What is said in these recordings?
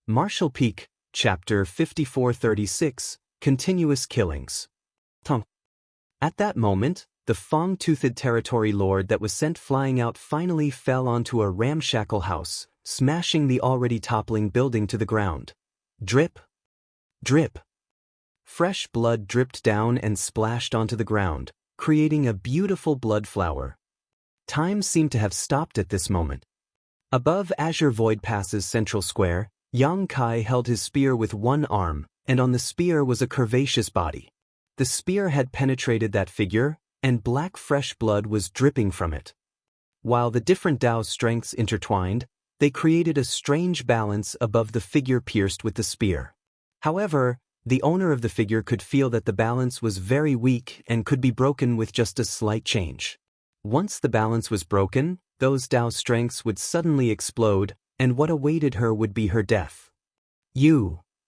Martial Peak, Chapter 5436, Continuous Killings. At that moment, the fang-toothed territory lord that was sent flying out finally fell onto a ramshackle house, smashing the already toppling building to the ground. Drip. Drip. Fresh blood dripped down and splashed onto the ground, creating a beautiful blood flower. Time seemed to have stopped at this moment. Above Azure Void Pass's central square, Yang Kai held his spear with one arm, and on the spear was a curvaceous body. The spear had penetrated that figure, and black fresh blood was dripping from it. While the different Tao strengths intertwined, they created a strange balance above the figure pierced with the spear. However, the owner of the figure could feel that the balance was very weak and could be broken with just a slight change. Once the balance was broken, those Tao strengths would suddenly explode, and what awaited her would be her death.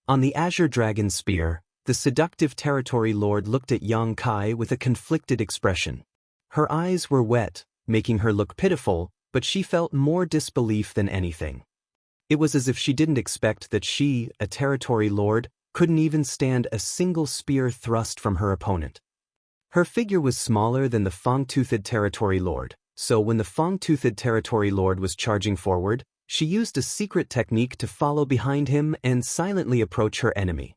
On the Azure Dragon Spear, the seductive territory lord looked at Yang Kai with a conflicted expression. Her eyes were wet, making her look pitiful, but she felt more disbelief than anything. It was as if she didn't expect that she, a territory lord, couldn't even stand a single spear thrust from her opponent. Her figure was smaller than the fang-toothed territory lord, so when the fang-toothed territory lord was charging forward, she used a secret technique to follow behind him and silently approach her enemy.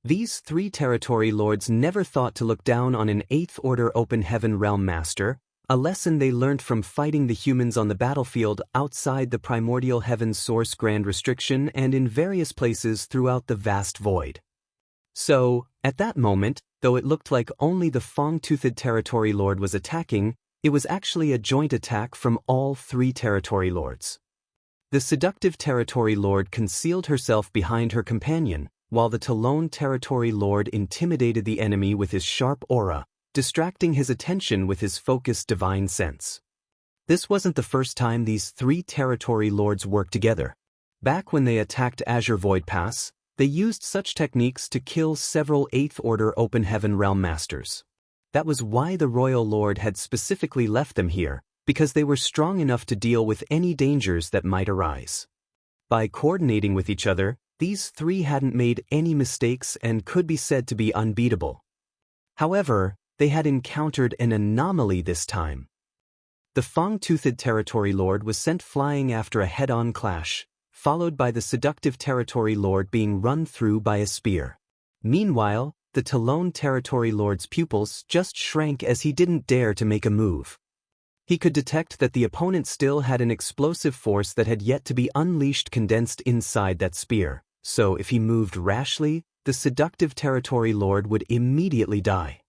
These three territory lords never thought to look down on an 8th Order Open Heaven Realm Master, a lesson they learned from fighting the humans on the battlefield outside the Primordial Heaven Source Grand Restriction and in various places throughout the vast void. So, at that moment, though it looked like only the fang-toothed territory lord was attacking, it was actually a joint attack from all three territory lords. The seductive territory lord concealed herself behind her companion, while the Talon territory lord intimidated the enemy with his sharp aura, distracting his attention with his focused divine sense. This wasn't the first time these three territory lords worked together. Back when they attacked Azure Void Pass, they used such techniques to kill several 8th Order Open Heaven Realm Masters. That was why the Royal Lord had specifically left them here, because they were strong enough to deal with any dangers that might arise. By coordinating with each other, these three hadn't made any mistakes and could be said to be unbeatable. However, they had encountered an anomaly this time. The fang-toothed territory lord was sent flying after a head-on clash, followed by the seductive territory lord being run through by a spear. Meanwhile, the Talon territory lord's pupils just shrank as he didn't dare to make a move. He could detect that the opponent still had an explosive force that had yet to be unleashed condensed inside that spear, so if he moved rashly, the seductive territory lord would immediately die.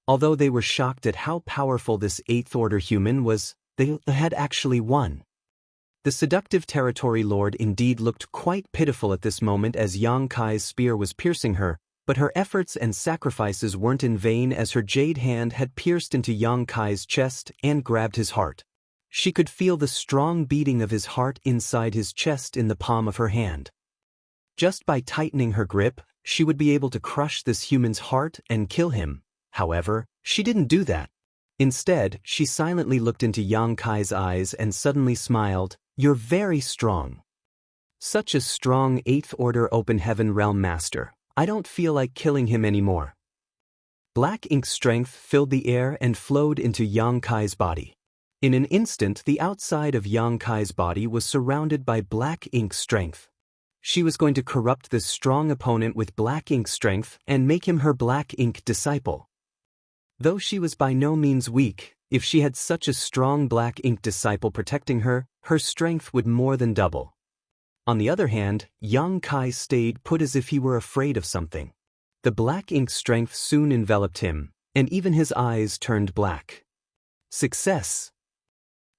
Although they were shocked at how powerful this 8th Order human was, they had actually won. The seductive territory lord indeed looked quite pitiful at this moment as Yang Kai's spear was piercing her, but her efforts and sacrifices weren't in vain as her jade hand had pierced into Yang Kai's chest and grabbed his heart. She could feel the strong beating of his heart inside his chest in the palm of her hand. Just by tightening her grip, she would be able to crush this human's heart and kill him. However, she didn't do that. Instead, she silently looked into Yang Kai's eyes and suddenly smiled. "You're very strong. Such a strong 8th Order Open Heaven Realm Master. I don't feel like killing him anymore." Black ink strength filled the air and flowed into Yang Kai's body. In an instant, the outside of Yang Kai's body was surrounded by black ink strength. She was going to corrupt this strong opponent with black ink strength and make him her black ink disciple. Though she was by no means weak, if she had such a strong black ink disciple protecting her, her strength would more than double. On the other hand, Yang Kai stayed put as if he were afraid of something. The black ink strength soon enveloped him, and even his eyes turned black. Success!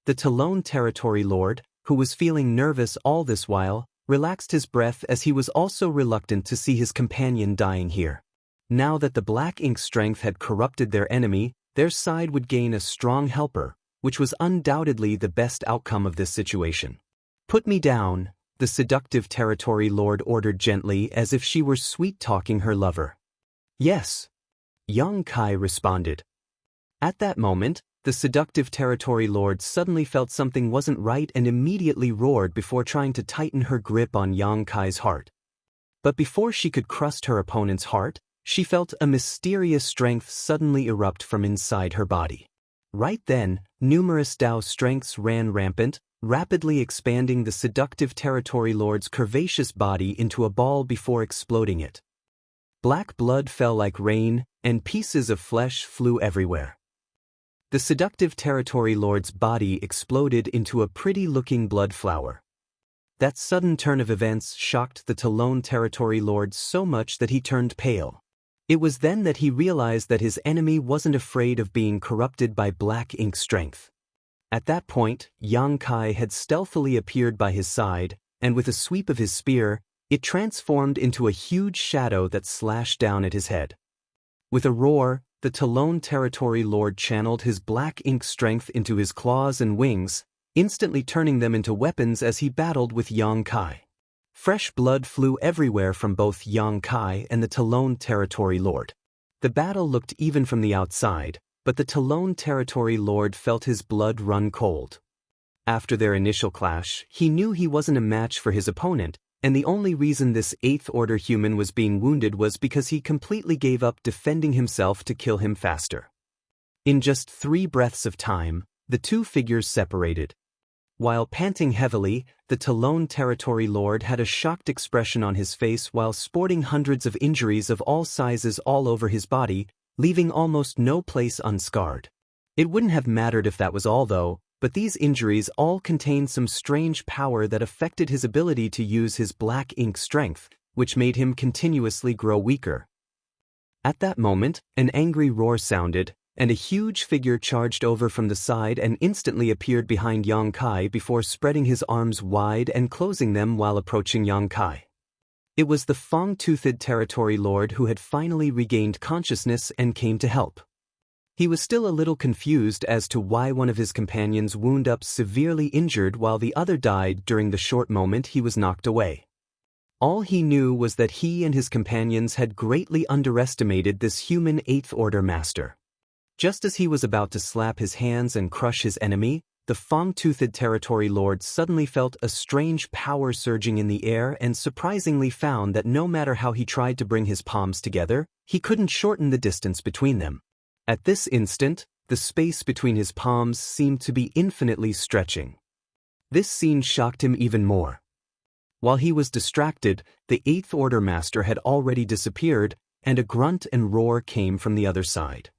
The Talon territory lord, who was feeling nervous all this while, relaxed his breath as he was also reluctant to see his companion dying here. Now that the black ink strength had corrupted their enemy, their side would gain a strong helper, which was undoubtedly the best outcome of this situation. "Put me down," the seductive territory lord ordered gently as if she were sweet-talking her lover. "Yes," Yang Kai responded. At that moment, the seductive territory lord suddenly felt something wasn't right and immediately roared before trying to tighten her grip on Yang Kai's heart. But before she could crust her opponent's heart, she felt a mysterious strength suddenly erupt from inside her body. Right then, numerous Dao strengths ran rampant, rapidly expanding the seductive territory lord's curvaceous body into a ball before exploding it. Black blood fell like rain, and pieces of flesh flew everywhere. The seductive territory lord's body exploded into a pretty-looking blood flower. That sudden turn of events shocked the Talon territory lord so much that he turned pale. It was then that he realized that his enemy wasn't afraid of being corrupted by black ink strength. At that point, Yang Kai had stealthily appeared by his side, and with a sweep of his spear, it transformed into a huge shadow that slashed down at his head. With a roar, the Talon territory lord channeled his black ink strength into his claws and wings, instantly turning them into weapons as he battled with Yang Kai. Fresh blood flew everywhere from both Yang Kai and the Talon territory lord. The battle looked even from the outside, but the Talon territory lord felt his blood run cold. After their initial clash, he knew he wasn't a match for his opponent, and the only reason this 8th order human was being wounded was because he completely gave up defending himself to kill him faster. In just 3 breaths of time, the two figures separated. While panting heavily, the Talon territory lord had a shocked expression on his face while sporting hundreds of injuries of all sizes all over his body, leaving almost no place unscarred. It wouldn't have mattered if that was all though, but these injuries all contained some strange power that affected his ability to use his black ink strength, which made him continuously grow weaker. At that moment, an angry roar sounded, and a huge figure charged over from the side and instantly appeared behind Yang Kai before spreading his arms wide and closing them while approaching Yang Kai. It was the Fang-toothed territory lord who had finally regained consciousness and came to help. He was still a little confused as to why one of his companions wound up severely injured while the other died during the short moment he was knocked away. All he knew was that he and his companions had greatly underestimated this human 8th order master. Just as he was about to slap his hands and crush his enemy, the Fang-toothed territory lord suddenly felt a strange power surging in the air and surprisingly found that no matter how he tried to bring his palms together, he couldn't shorten the distance between them. At this instant, the space between his palms seemed to be infinitely stretching. This scene shocked him even more. While he was distracted, the 8th order master had already disappeared, and a grunt and roar came from the other side.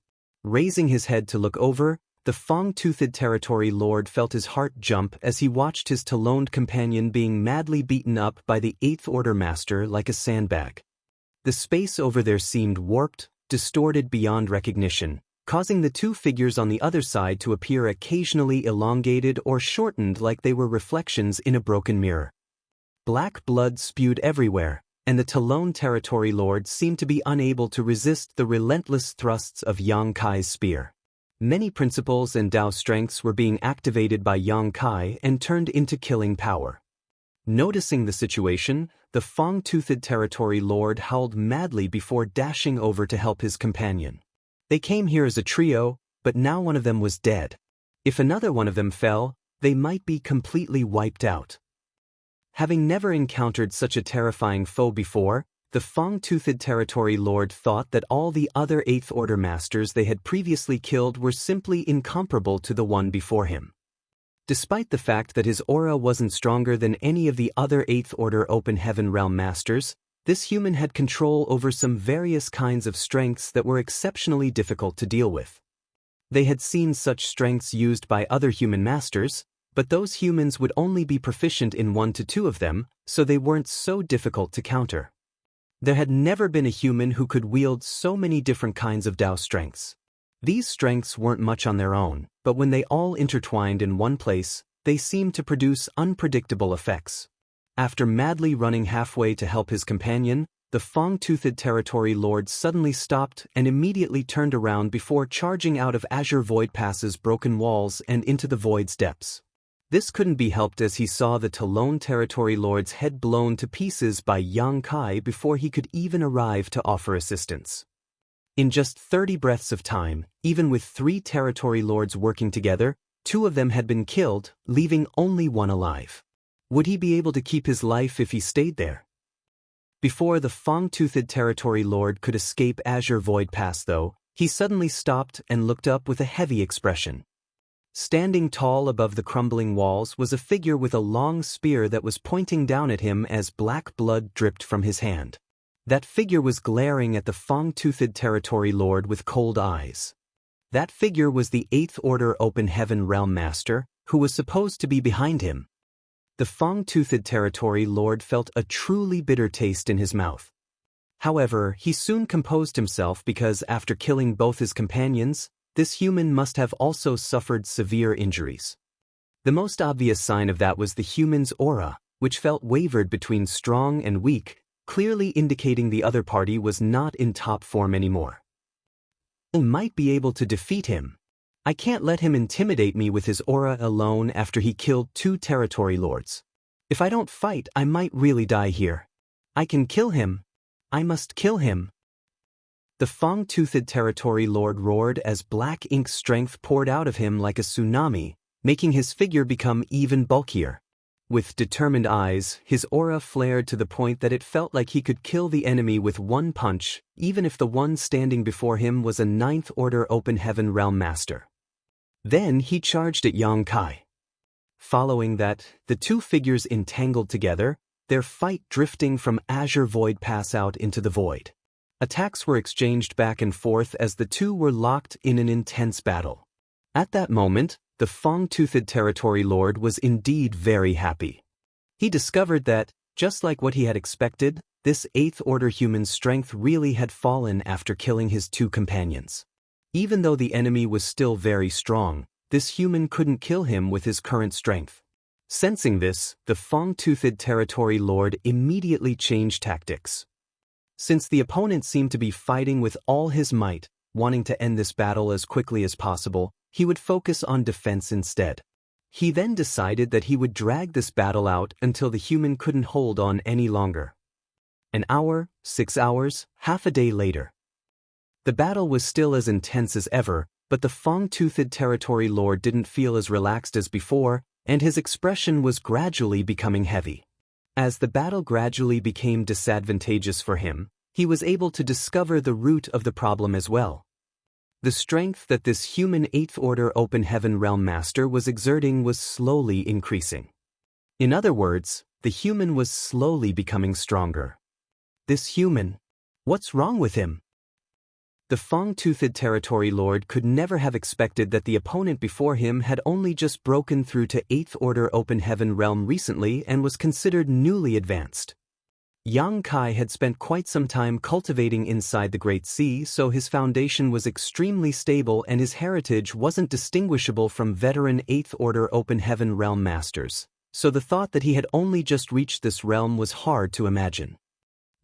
Raising his head to look over, the Fang-toothed territory lord felt his heart jump as he watched his Taloned companion being madly beaten up by the 8th order master like a sandbag. The space over there seemed warped, distorted beyond recognition, causing the two figures on the other side to appear occasionally elongated or shortened like they were reflections in a broken mirror. Black blood spewed everywhere, and the Talon territory lord seemed to be unable to resist the relentless thrusts of Yang Kai's spear. Many principles and Dao strengths were being activated by Yang Kai and turned into killing power. Noticing the situation, the Fang-toothed territory lord howled madly before dashing over to help his companion. They came here as a trio, but now one of them was dead. If another one of them fell, they might be completely wiped out. Having never encountered such a terrifying foe before, the Fang-toothed territory lord thought that all the other 8th order masters they had previously killed were simply incomparable to the one before him. Despite the fact that his aura wasn't stronger than any of the other 8th order open heaven realm masters, this human had control over some various kinds of strengths that were exceptionally difficult to deal with. They had seen such strengths used by other human masters, but those humans would only be proficient in 1 to 2 of them, so they weren't so difficult to counter. There had never been a human who could wield so many different kinds of Dao strengths. These strengths weren't much on their own, but when they all intertwined in one place, they seemed to produce unpredictable effects. After madly running halfway to help his companion, the Fang-toothed territory lord suddenly stopped and immediately turned around before charging out of Azure Void Pass's broken walls and into the void's depths. This couldn't be helped as he saw the Talon territory lord's head blown to pieces by Yang Kai before he could even arrive to offer assistance. In just 30 breaths of time, even with 3 territory lords working together, 2 of them had been killed, leaving only 1 alive. Would he be able to keep his life if he stayed there? Before the Fang-toothed territory lord could escape Azure Void Pass though, he suddenly stopped and looked up with a heavy expression. Standing tall above the crumbling walls was a figure with a long spear that was pointing down at him as black blood dripped from his hand. That figure was glaring at the Fang-toothed territory lord with cold eyes. That figure was the 8th Order Open Heaven Realm Master, who was supposed to be behind him. The Fang-toothed territory lord felt a truly bitter taste in his mouth. However, he soon composed himself because after killing both his companions, this human must have also suffered severe injuries. The most obvious sign of that was the human's aura, which felt wavered between strong and weak, clearly indicating the other party was not in top form anymore. I might be able to defeat him. I can't let him intimidate me with his aura alone after he killed 2 territory lords. If I don't fight, I might really die here. I can kill him. I must kill him. The Fang-toothed territory lord roared as black ink strength poured out of him like a tsunami, making his figure become even bulkier. With determined eyes, his aura flared to the point that it felt like he could kill the enemy with 1 punch, even if the one standing before him was a 9th Order Open Heaven Realm Master. Then he charged at Jianghu. Following that, the 2 figures entangled together, their fight drifting from Azure Void Pass out into the void. Attacks were exchanged back and forth as the 2 were locked in an intense battle. At that moment, the Fang-toothed territory lord was indeed very happy. He discovered that, just like what he had expected, this 8th Order human's strength really had fallen after killing his 2 companions. Even though the enemy was still very strong, this human couldn't kill him with his current strength. Sensing this, the Fang-toothed territory lord immediately changed tactics. Since the opponent seemed to be fighting with all his might, wanting to end this battle as quickly as possible, he would focus on defense instead. He then decided that he would drag this battle out until the human couldn't hold on any longer. An hour, 6 hours, half a day later. The battle was still as intense as ever, but the Fang-toothed territory lord didn't feel as relaxed as before, and his expression was gradually becoming heavy. As the battle gradually became disadvantageous for him, he was able to discover the root of the problem as well. The strength that this human 8th Order Open Heaven Realm Master was exerting was slowly increasing. In other words, the human was slowly becoming stronger. This human, what's wrong with him? The Fang-toothed territory lord could never have expected that the opponent before him had only just broken through to 8th Order Open Heaven Realm recently and was considered newly advanced. Jianghu had spent quite some time cultivating inside the Great Sea, so his foundation was extremely stable and his heritage wasn't distinguishable from veteran 8th Order Open Heaven Realm Masters, so the thought that he had only just reached this realm was hard to imagine.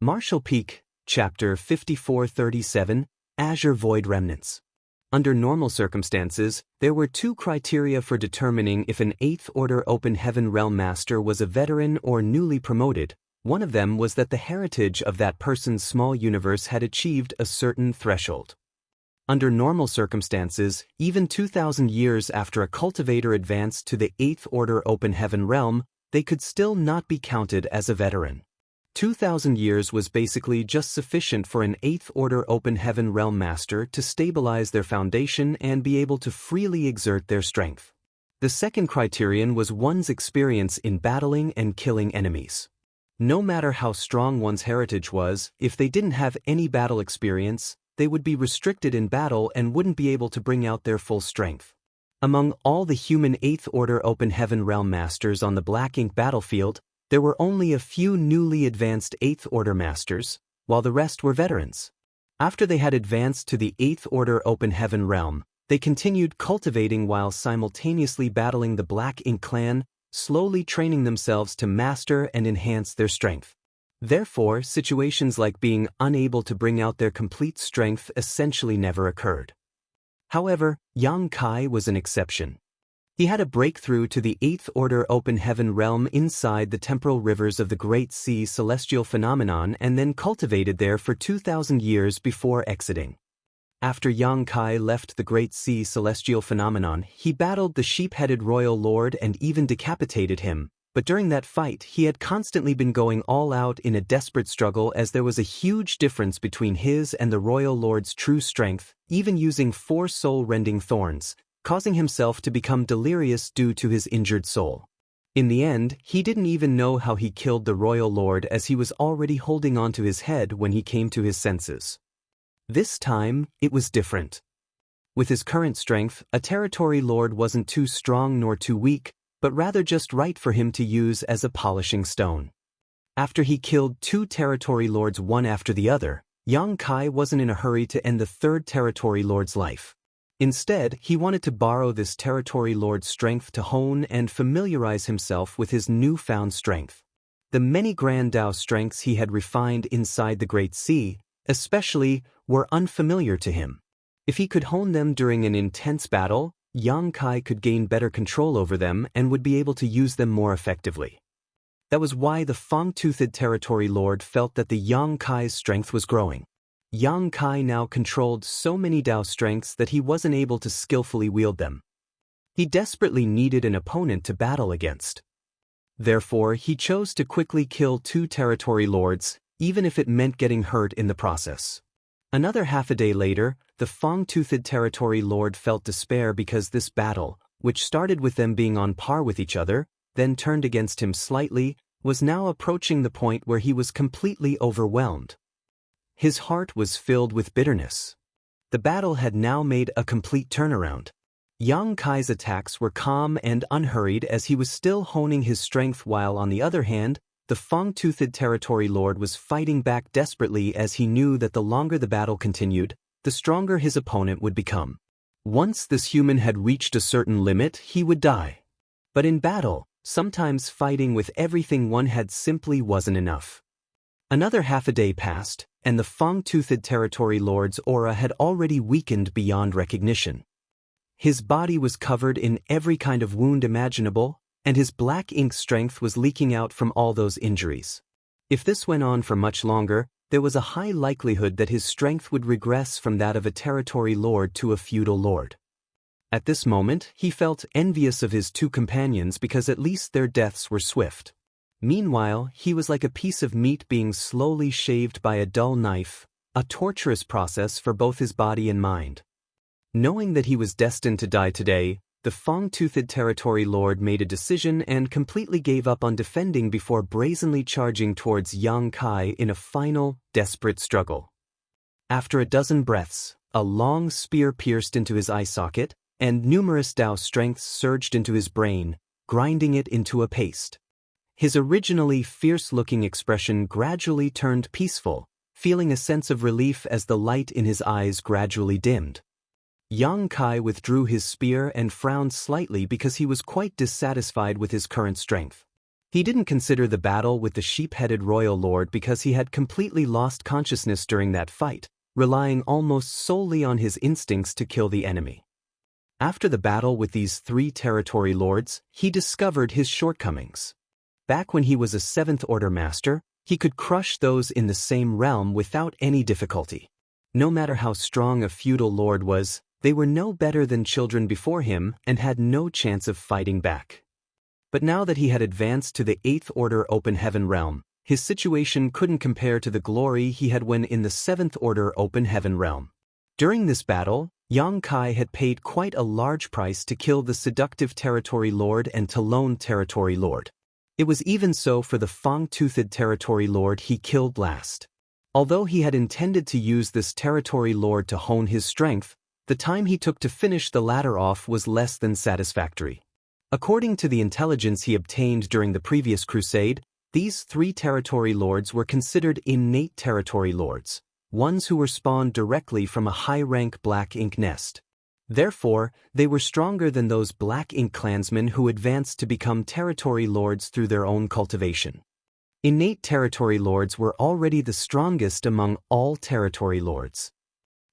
Martial Peak, Chapter 5437, Azure Void Remnants. Under normal circumstances, there were 2 criteria for determining if an 8th Order Open Heaven Realm Master was a veteran or newly promoted. One of them was that the heritage of that person's small universe had achieved a certain threshold. Under normal circumstances, even 2,000 years after a cultivator advanced to the 8th Order Open Heaven Realm, they could still not be counted as a veteran. 2,000 years was basically just sufficient for an 8th Order Open Heaven Realm Master to stabilize their foundation and be able to freely exert their strength. The second criterion was one's experience in battling and killing enemies. No matter how strong one's heritage was, if they didn't have any battle experience, they would be restricted in battle and wouldn't be able to bring out their full strength. Among all the human 8th Order Open Heaven Realm Masters on the Black Ink battlefield, there were only a few newly advanced 8th Order Masters, while the rest were veterans. After they had advanced to the 8th Order Open Heaven Realm, they continued cultivating while simultaneously battling the Black Ink clan, slowly training themselves to master and enhance their strength. Therefore, situations like being unable to bring out their complete strength essentially never occurred. However, Jianghu was an exception. He had a breakthrough to the 8th Order Open Heaven Realm inside the temporal rivers of the Great Sea celestial phenomenon and then cultivated there for 2,000 years before exiting. After Yang Kai left the Great Sea celestial phenomenon, he battled the sheep-headed royal lord and even decapitated him, but during that fight he had constantly been going all out in a desperate struggle as there was a huge difference between his and the royal lord's true strength, even using 4 soul-rending thorns, causing himself to become delirious due to his injured soul. In the end, he didn't even know how he killed the royal lord as he was already holding on to his head when he came to his senses. This time, it was different. With his current strength, a territory lord wasn't too strong nor too weak, but rather just right for him to use as a polishing stone. After he killed 2 territory lords one after the other, Yang Kai wasn't in a hurry to end the 3rd territory lord's life. Instead, he wanted to borrow this territory lord's strength to hone and familiarize himself with his newfound strength. The many grand Dao strengths he had refined inside the Great Sea, especially, were unfamiliar to him. If he could hone them during an intense battle, Yang Kai could gain better control over them and would be able to use them more effectively. That was why the Fang-toothed territory lord felt that the Yang Kai's strength was growing. Yang Kai now controlled so many Dao strengths that he wasn't able to skillfully wield them. He desperately needed an opponent to battle against. Therefore, he chose to quickly kill 2 territory lords, even if it meant getting hurt in the process. Another half a day later, the Fang-toothed territory lord felt despair because this battle, which started with them being on par with each other, then turned against him slightly, was now approaching the point where he was completely overwhelmed. His heart was filled with bitterness. The battle had now made a complete turnaround. Yang Kai's attacks were calm and unhurried as he was still honing his strength, while on the other hand, the Fang-toothed territory lord was fighting back desperately as he knew that the longer the battle continued, the stronger his opponent would become. Once this human had reached a certain limit, he would die. But in battle, sometimes fighting with everything one had simply wasn't enough. Another half a day passed, and the Fang-toothed territory lord's aura had already weakened beyond recognition. His body was covered in every kind of wound imaginable, and his black ink strength was leaking out from all those injuries. If this went on for much longer, there was a high likelihood that his strength would regress from that of a territory lord to a feudal lord. At this moment, he felt envious of his 2 companions because at least their deaths were swift. Meanwhile, he was like a piece of meat being slowly shaved by a dull knife, a torturous process for both his body and mind. Knowing that he was destined to die today, the Fang-toothed territory lord made a decision and completely gave up on defending before brazenly charging towards Yang Kai in a final, desperate struggle. After a dozen breaths, a long spear pierced into his eye socket, and numerous Dao strengths surged into his brain, grinding it into a paste. His originally fierce-looking expression gradually turned peaceful, feeling a sense of relief as the light in his eyes gradually dimmed. Yang Kai withdrew his spear and frowned slightly because he was quite dissatisfied with his current strength. He didn't consider the battle with the sheep-headed royal lord because he had completely lost consciousness during that fight, relying almost solely on his instincts to kill the enemy. After the battle with these 3 territory lords, he discovered his shortcomings. Back when he was a 7th-order master, he could crush those in the same realm without any difficulty. No matter how strong a feudal lord was, they were no better than children before him and had no chance of fighting back. But now that he had advanced to the 8th-order open heaven realm, his situation couldn't compare to the glory he had when in the 7th-order open heaven realm. During this battle, Yang Kai had paid quite a large price to kill the seductive territory lord and Talon territory lord. It was even so for the Fang-toothed territory lord he killed last. Although he had intended to use this territory lord to hone his strength, the time he took to finish the latter off was less than satisfactory. According to the intelligence he obtained during the previous crusade, these 3 territory lords were considered innate territory lords, ones who were spawned directly from a high-rank black ink nest. Therefore, they were stronger than those black ink clansmen who advanced to become territory lords through their own cultivation. Innate territory lords were already the strongest among all territory lords.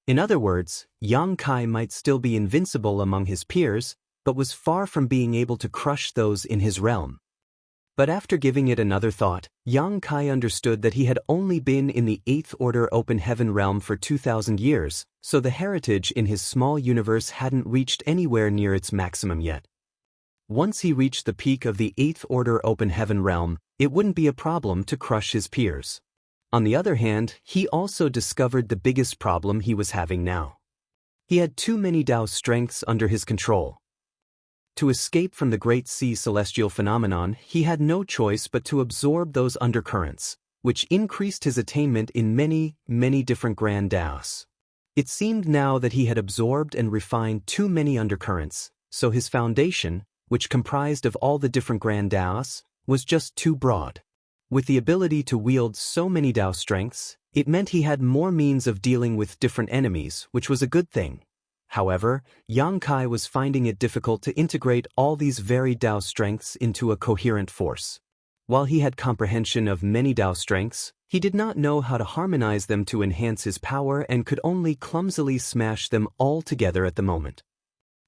In other words, Yang Kai might still be invincible among his peers, but was far from being able to crush those in his realm. But after giving it another thought, Yang Kai understood that he had only been in the 8th Order Open Heaven realm for 2,000 years, so the heritage in his small universe hadn't reached anywhere near its maximum yet. Once he reached the peak of the 8th Order Open Heaven realm, it wouldn't be a problem to crush his peers. On the other hand, he also discovered the biggest problem he was having now. He had too many Dao strengths under his control. To escape from the Great Sea celestial phenomenon, he had no choice but to absorb those undercurrents, which increased his attainment in many, many different grand Daos. It seemed now that he had absorbed and refined too many undercurrents, so his foundation, which comprised of all the different grand Daos, was just too broad. With the ability to wield so many Dao strengths, it meant he had more means of dealing with different enemies, which was a good thing. However, Yang Kai was finding it difficult to integrate all these varied Dao strengths into a coherent force. While he had comprehension of many Dao strengths, he did not know how to harmonize them to enhance his power and could only clumsily smash them all together at the moment.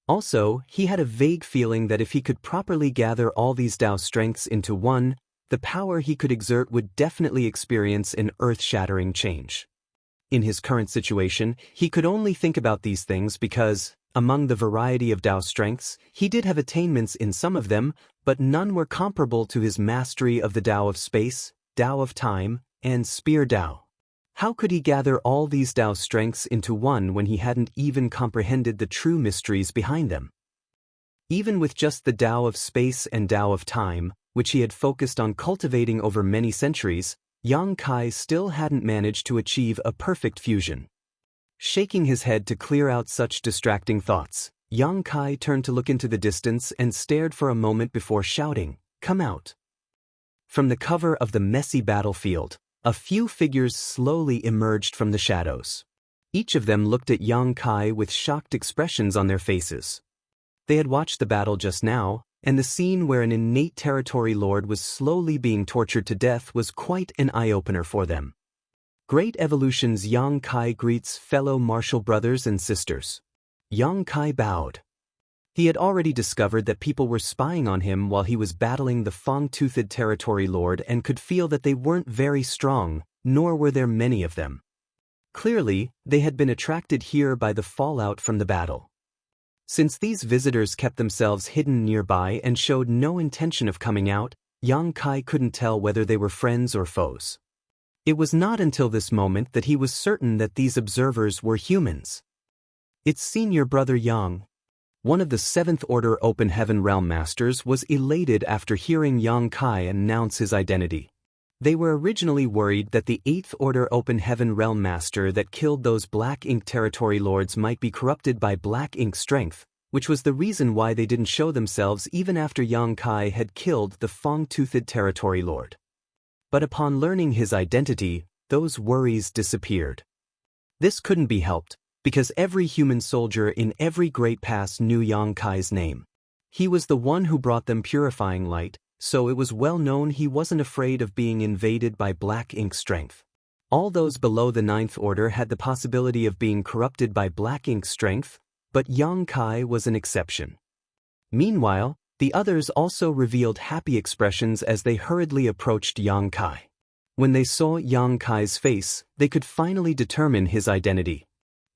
Also, he had a vague feeling that if he could properly gather all these Dao strengths into one, the power he could exert would definitely experience an earth-shattering change. In his current situation, he could only think about these things because, among the variety of Dao strengths, he did have attainments in some of them, but none were comparable to his mastery of the Dao of space, Dao of time, and Spear Dao. How could he gather all these Dao strengths into one when he hadn't even comprehended the true mysteries behind them? Even with just the Dao of space and Dao of time, which he had focused on cultivating over many centuries, Yang Kai still hadn't managed to achieve a perfect fusion. Shaking his head to clear out such distracting thoughts, Yang Kai turned to look into the distance and stared for a moment before shouting, "Come out!" From the cover of the messy battlefield, a few figures slowly emerged from the shadows. Each of them looked at Yang Kai with shocked expressions on their faces. They had watched the battle just now, and the scene where an innate territory lord was slowly being tortured to death was quite an eye-opener for them. Great Evolution's Yang Kai greets fellow martial brothers and sisters. Yang Kai bowed. He had already discovered that people were spying on him while he was battling the Fang-toothed territory lord and could feel that they weren't very strong, nor were there many of them. Clearly, they had been attracted here by the fallout from the battle. Since these visitors kept themselves hidden nearby and showed no intention of coming out, Yang Kai couldn't tell whether they were friends or foes. It was not until this moment that he was certain that these observers were humans. It's Senior Brother Yang. One of the 7th Order Open Heaven Realm Masters was elated after hearing Yang Kai announce his identity. They were originally worried that the 8th Order Open Heaven Realm Master that killed those Black Ink territory lords might be corrupted by Black Ink strength, which was the reason why they didn't show themselves even after Yang Kai had killed the Fang-toothed territory lord. But upon learning his identity, those worries disappeared. This couldn't be helped, because every human soldier in every great pass knew Yang Kai's name. He was the one who brought them purifying light, so it was well known he wasn't afraid of being invaded by Black Ink strength. All those below the 9th Order had the possibility of being corrupted by Black Ink strength, but Yang Kai was an exception. Meanwhile, the others also revealed happy expressions as they hurriedly approached Yang Kai. When they saw Yang Kai's face, they could finally determine his identity.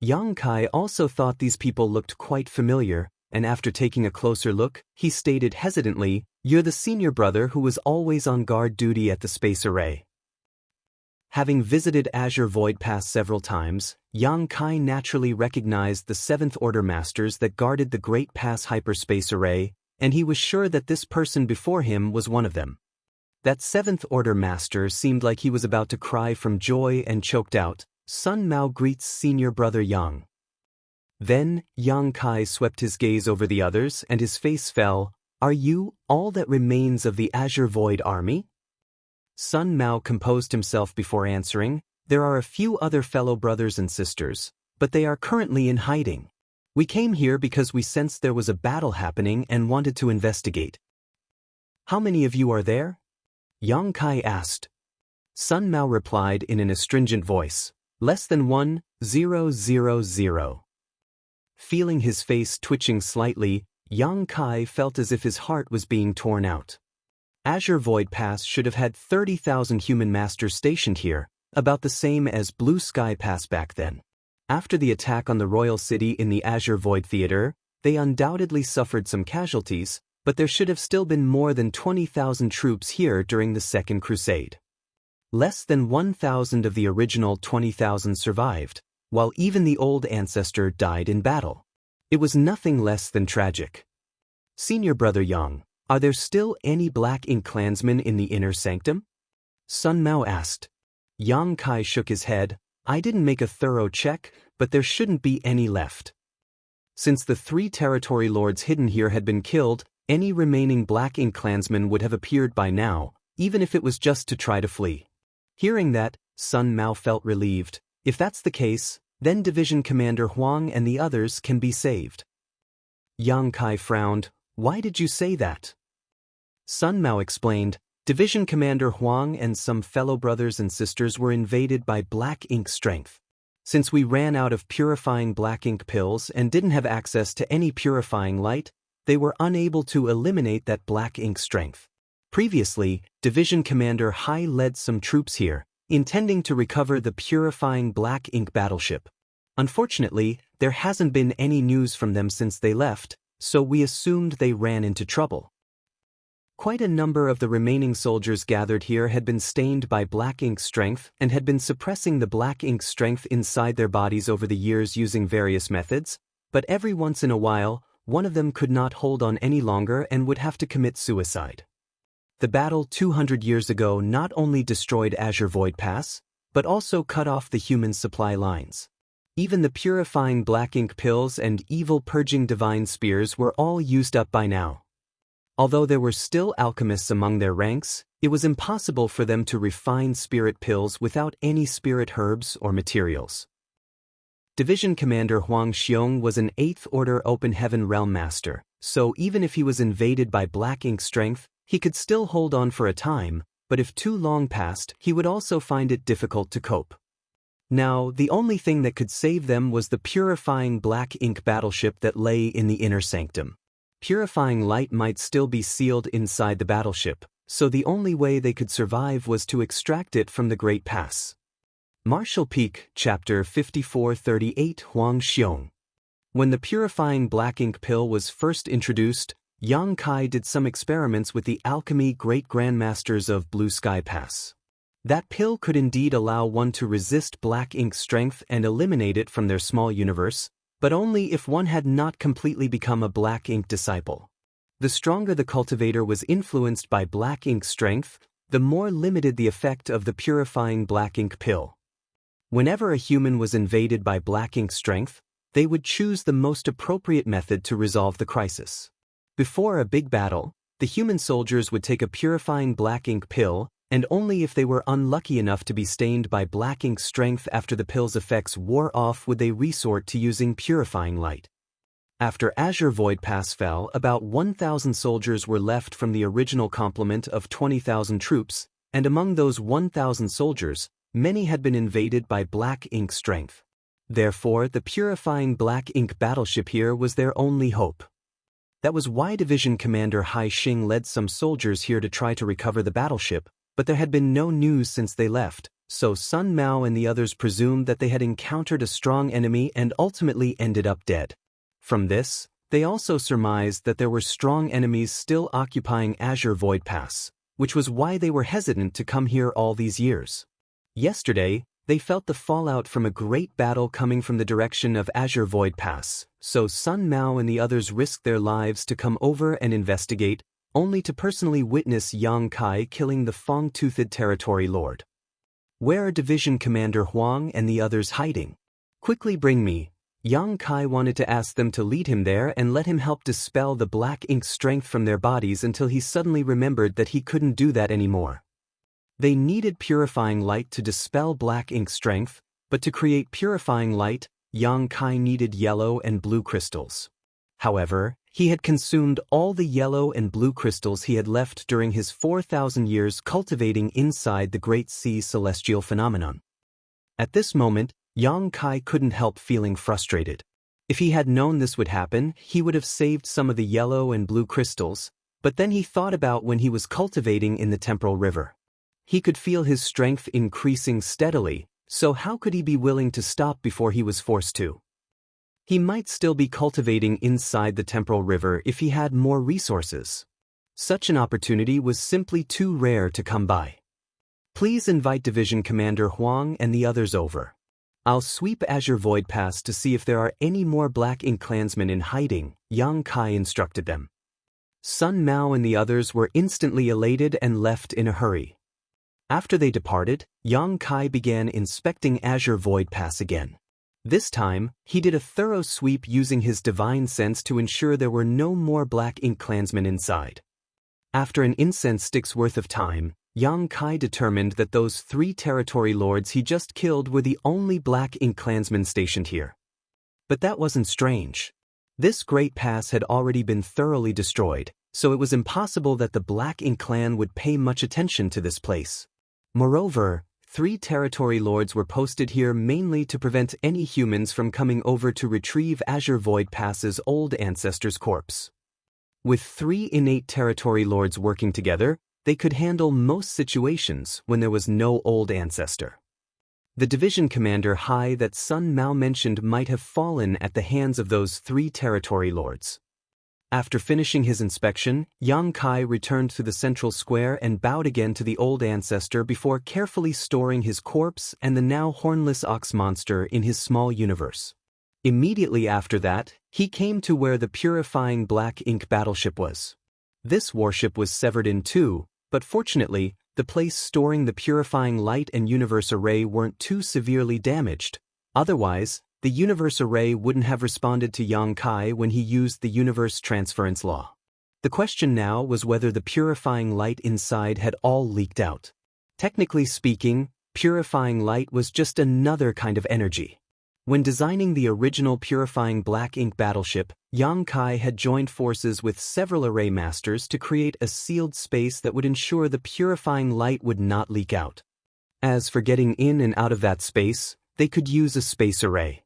Yang Kai also thought these people looked quite familiar, and after taking a closer look, he stated hesitantly, "You're the senior brother who was always on guard duty at the space array." Having visited Azure Void Pass several times, Yang Kai naturally recognized the 7th Order Masters that guarded the Great Pass hyperspace array, and he was sure that this person before him was one of them. That 7th Order Master seemed like he was about to cry from joy and choked out, "Sun Mao greets Senior Brother Yang." Then, Yang Kai swept his gaze over the others and his face fell. "Are you all that remains of the Azure Void Army?" Sun Mao composed himself before answering, "There are a few other fellow brothers and sisters, but they are currently in hiding. We came here because we sensed there was a battle happening and wanted to investigate." "How many of you are there?" Yang Kai asked. Sun Mao replied in an astringent voice, "Less than 1,000. Feeling his face twitching slightly, Yang Kai felt as if his heart was being torn out. Azure Void Pass should have had 30,000 human masters stationed here, about the same as Blue Sky Pass back then. After the attack on the royal city in the Azure Void Theater, they undoubtedly suffered some casualties, but there should have still been more than 20,000 troops here during the Second Crusade. Less than 1,000 of the original 20,000 survived, while even the old ancestor died in battle. It was nothing less than tragic. Senior Brother Yang, are there still any Black Ink clansmen in the inner sanctum? Sun Mao asked. Yang Kai shook his head. I didn't make a thorough check, but there shouldn't be any left. Since the 3 territory lords hidden here had been killed, any remaining Black Ink clansmen would have appeared by now, even if it was just to try to flee. Hearing that, Sun Mao felt relieved. If that's the case, then Division Commander Huang and the others can be saved. Yang Kai frowned. Why did you say that? Sun Mao explained. Division Commander Huang and some fellow brothers and sisters were invaded by Black Ink strength. Since we ran out of purifying Black Ink pills and didn't have access to any purifying light, they were unable to eliminate that Black Ink strength. Previously, Division Commander Hai led some troops here, intending to recover the purifying Black Ink battleship. Unfortunately, there hasn't been any news from them since they left, so we assumed they ran into trouble. Quite a number of the remaining soldiers gathered here had been stained by Black Ink strength and had been suppressing the Black Ink strength inside their bodies over the years using various methods, but every once in a while, one of them could not hold on any longer and would have to commit suicide. The battle 200 years ago not only destroyed Azure Void Pass, but also cut off the human supply lines. Even the purifying Black Ink pills and evil purging divine spears were all used up by now. Although there were still alchemists among their ranks, it was impossible for them to refine spirit pills without any spirit herbs or materials. Division Commander Huang Xiong was an 8th Order Open Heaven Realm Master, so even if he was invaded by Black Ink strength, he could still hold on for a time, but if too long passed, he would also find it difficult to cope. Now, the only thing that could save them was the purifying Black Ink battleship that lay in the inner sanctum. Purifying light might still be sealed inside the battleship, so the only way they could survive was to extract it from the Great Pass. Martial Peak, Chapter 5438 Huang Xiong. When the purifying Black Ink pill was first introduced, Yang Kai did some experiments with the alchemy great grandmasters of Blue Sky Pass. That pill could indeed allow one to resist Black Ink strength and eliminate it from their small universe, but only if one had not completely become a Black Ink disciple. The stronger the cultivator was influenced by Black Ink strength, the more limited the effect of the purifying Black Ink pill. Whenever a human was invaded by Black Ink strength, they would choose the most appropriate method to resolve the crisis. Before a big battle, the human soldiers would take a purifying Black Ink pill, and only if they were unlucky enough to be stained by Black Ink strength after the pill's effects wore off would they resort to using purifying light. After Azure Void Pass fell, about 1,000 soldiers were left from the original complement of 20,000 troops, and among those 1,000 soldiers, many had been invaded by Black Ink strength. Therefore, the purifying Black Ink battleship here was their only hope. That was why Division Commander Hai Xing led some soldiers here to try to recover the battleship, but there had been no news since they left, so Sun Mao and the others presumed that they had encountered a strong enemy and ultimately ended up dead. From this, they also surmised that there were strong enemies still occupying Azure Void Pass, which was why they were hesitant to come here all these years. Yesterday, they felt the fallout from a great battle coming from the direction of Azure Void Pass, so Sun Mao and the others risked their lives to come over and investigate, only to personally witness Yang Kai killing the Fong-Toothed Territory Lord. Where are Division Commander Huang and the others hiding? Quickly bring me. Yang Kai wanted to ask them to lead him there and let him help dispel the Black Ink strength from their bodies until he suddenly remembered that he couldn't do that anymore. They needed purifying light to dispel Black Ink strength, but to create purifying light, Yang Kai needed yellow and blue crystals. However, he had consumed all the yellow and blue crystals he had left during his 4,000 years cultivating inside the Great Sea celestial phenomenon. At this moment, Yang Kai couldn't help feeling frustrated. If he had known this would happen, he would have saved some of the yellow and blue crystals, But then he thought about when he was cultivating in the temporal river. He could feel his strength increasing steadily, so how could he be willing to stop before he was forced to? He might still be cultivating inside the temporal river if he had more resources. Such an opportunity was simply too rare to come by. Please invite Division Commander Huang and the others over. I'll sweep Azure Void Pass to see if there are any more Black Ink clansmen in hiding, Yang Kai instructed them. Sun Mao and the others were instantly elated and left in a hurry. After they departed, Yang Kai began inspecting Azure Void Pass again. This time, he did a thorough sweep using his divine sense to ensure there were no more Black Ink clansmen inside. After an incense stick's worth of time, Yang Kai determined that those 3 territory lords he just killed were the only Black Ink clansmen stationed here. But that wasn't strange. This great pass had already been thoroughly destroyed, so it was impossible that the Black Ink clan would pay much attention to this place. Moreover, 3 territory lords were posted here mainly to prevent any humans from coming over to retrieve Azure Void Pass's old ancestor's corpse. With 3 innate territory lords working together, they could handle most situations when there was no old ancestor. The division commander Hai that Sun Mao mentioned might have fallen at the hands of those 3 territory lords. After finishing his inspection, Yang Kai returned to the central square and bowed again to the old ancestor before carefully storing his corpse and the now hornless ox monster in his small universe. Immediately after that, he came to where the purifying Black Ink battleship was. This warship was severed in 2, but fortunately, the place storing the purifying light and universe array weren't too severely damaged. Otherwise, the universe array wouldn't have responded to Yang Kai when he used the universe transference law. The question now was whether the purifying light inside had all leaked out. Technically speaking, purifying light was just another kind of energy. When designing the original purifying Black Ink battleship, Yang Kai had joined forces with several array masters to create a sealed space that would ensure the purifying light would not leak out. As for getting in and out of that space, they could use a space array.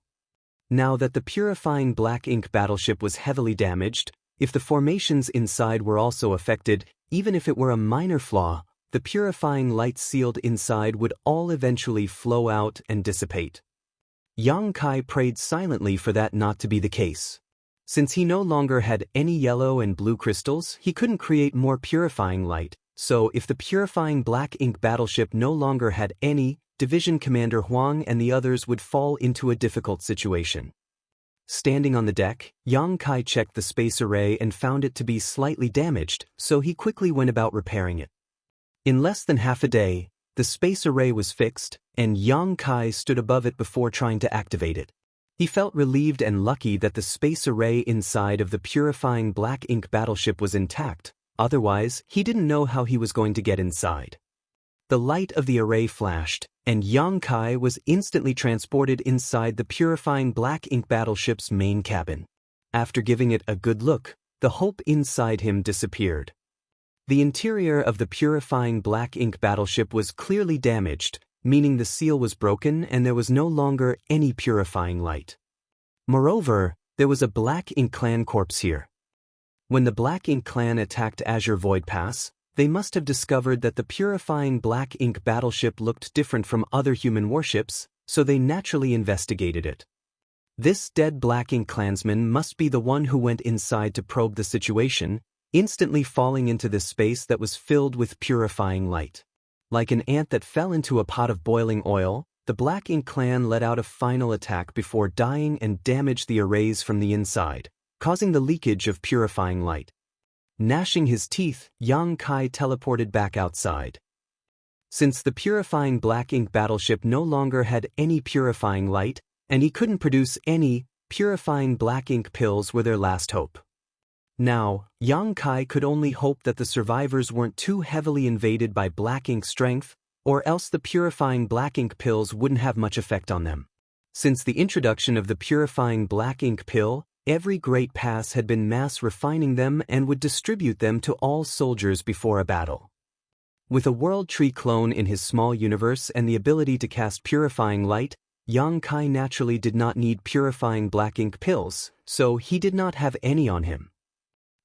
Now that the purifying Black Ink battleship was heavily damaged, if the formations inside were also affected, even if it were a minor flaw, the purifying light sealed inside would all eventually flow out and dissipate. Yang Kai prayed silently for that not to be the case. Since he no longer had any yellow and blue crystals, he couldn't create more purifying light, so if the purifying Black Ink battleship no longer had any, Division Commander Huang and the others would fall into a difficult situation. Standing on the deck, Yang Kai checked the space array and found it to be slightly damaged, so he quickly went about repairing it. In less than half a day, the space array was fixed, and Yang Kai stood above it before trying to activate it. He felt relieved and lucky that the space array inside of the purifying Black Ink battleship was intact, otherwise he didn't know how he was going to get inside. The light of the array flashed, and Yang Kai was instantly transported inside the purifying Black Ink battleship's main cabin. After giving it a good look, the hope inside him disappeared. The interior of the purifying Black Ink battleship was clearly damaged, meaning the seal was broken and there was no longer any purifying light. Moreover, there was a Black Ink clan corpse here. When the Black Ink clan attacked Azure Void Pass, they must have discovered that the purifying Black Ink battleship looked different from other human warships, so they naturally investigated it. This dead Black Ink clansman must be the one who went inside to probe the situation, instantly falling into this space that was filled with purifying light. Like an ant that fell into a pot of boiling oil, the Black Ink clan let out a final attack before dying and damaged the arrays from the inside, causing the leakage of purifying light. Gnashing his teeth, Yang Kai teleported back outside. Since the purifying Black Ink battleship no longer had any purifying light, and he couldn't produce any, purifying Black Ink pills were their last hope. Now, Yang Kai could only hope that the survivors weren't too heavily invaded by Black Ink strength, or else the purifying Black Ink pills wouldn't have much effect on them. Since the introduction of the purifying Black Ink pill, every great pass had been mass refining them and would distribute them to all soldiers before a battle. With a World Tree clone in his small universe and the ability to cast purifying light, Yang Kai naturally did not need purifying Black Ink pills, so he did not have any on him.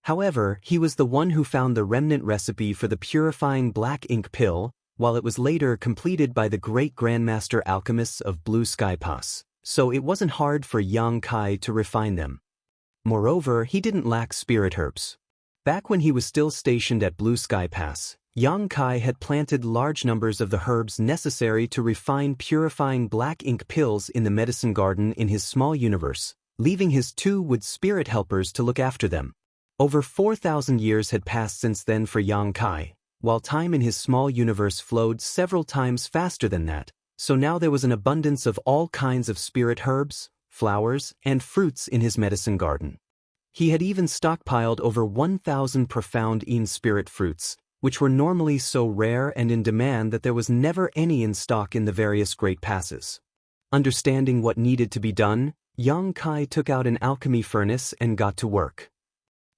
However, he was the one who found the remnant recipe for the purifying black ink pill, while it was later completed by the great grandmaster alchemists of Blue Sky Pass, so it wasn't hard for Yang Kai to refine them. Moreover, he didn't lack spirit herbs. Back when he was still stationed at Blue Sky Pass, Yang Kai had planted large numbers of the herbs necessary to refine purifying black ink pills in the medicine garden in his small universe, leaving his 2 wood spirit helpers to look after them. Over 4,000 years had passed since then for Yang Kai, while time in his small universe flowed several times faster than that, so now there was an abundance of all kinds of spirit herbs, flowers, and fruits in his medicine garden. He had even stockpiled over 1,000 profound spirit fruits, which were normally so rare and in demand that there was never any in stock in the various great passes. Understanding what needed to be done, Yang Kai took out an alchemy furnace and got to work.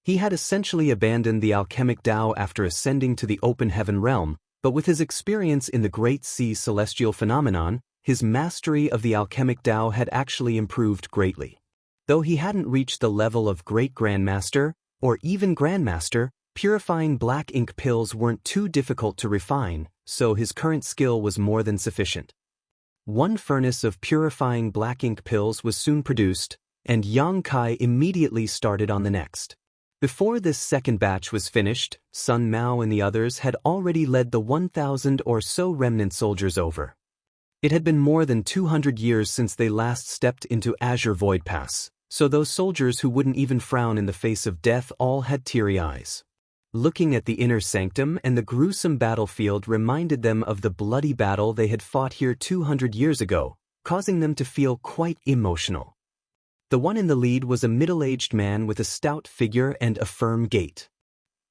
He had essentially abandoned the alchemic Tao after ascending to the open heaven realm, but with his experience in the Great Sea celestial phenomenon, his mastery of the alchemic Tao had actually improved greatly. Though he hadn't reached the level of Great Grandmaster, or even Grandmaster, purifying black ink pills weren't too difficult to refine, so his current skill was more than sufficient. 1 furnace of purifying black ink pills was soon produced, and Yang Kai immediately started on the next. Before this second batch was finished, Sun Mao and the others had already led the 1,000 or so remnant soldiers over. It had been more than 200 years since they last stepped into Azure Void Pass, so those soldiers who wouldn't even frown in the face of death all had teary eyes. Looking at the inner sanctum and the gruesome battlefield reminded them of the bloody battle they had fought here 200 years ago, causing them to feel quite emotional. The one in the lead was a middle-aged man with a stout figure and a firm gait.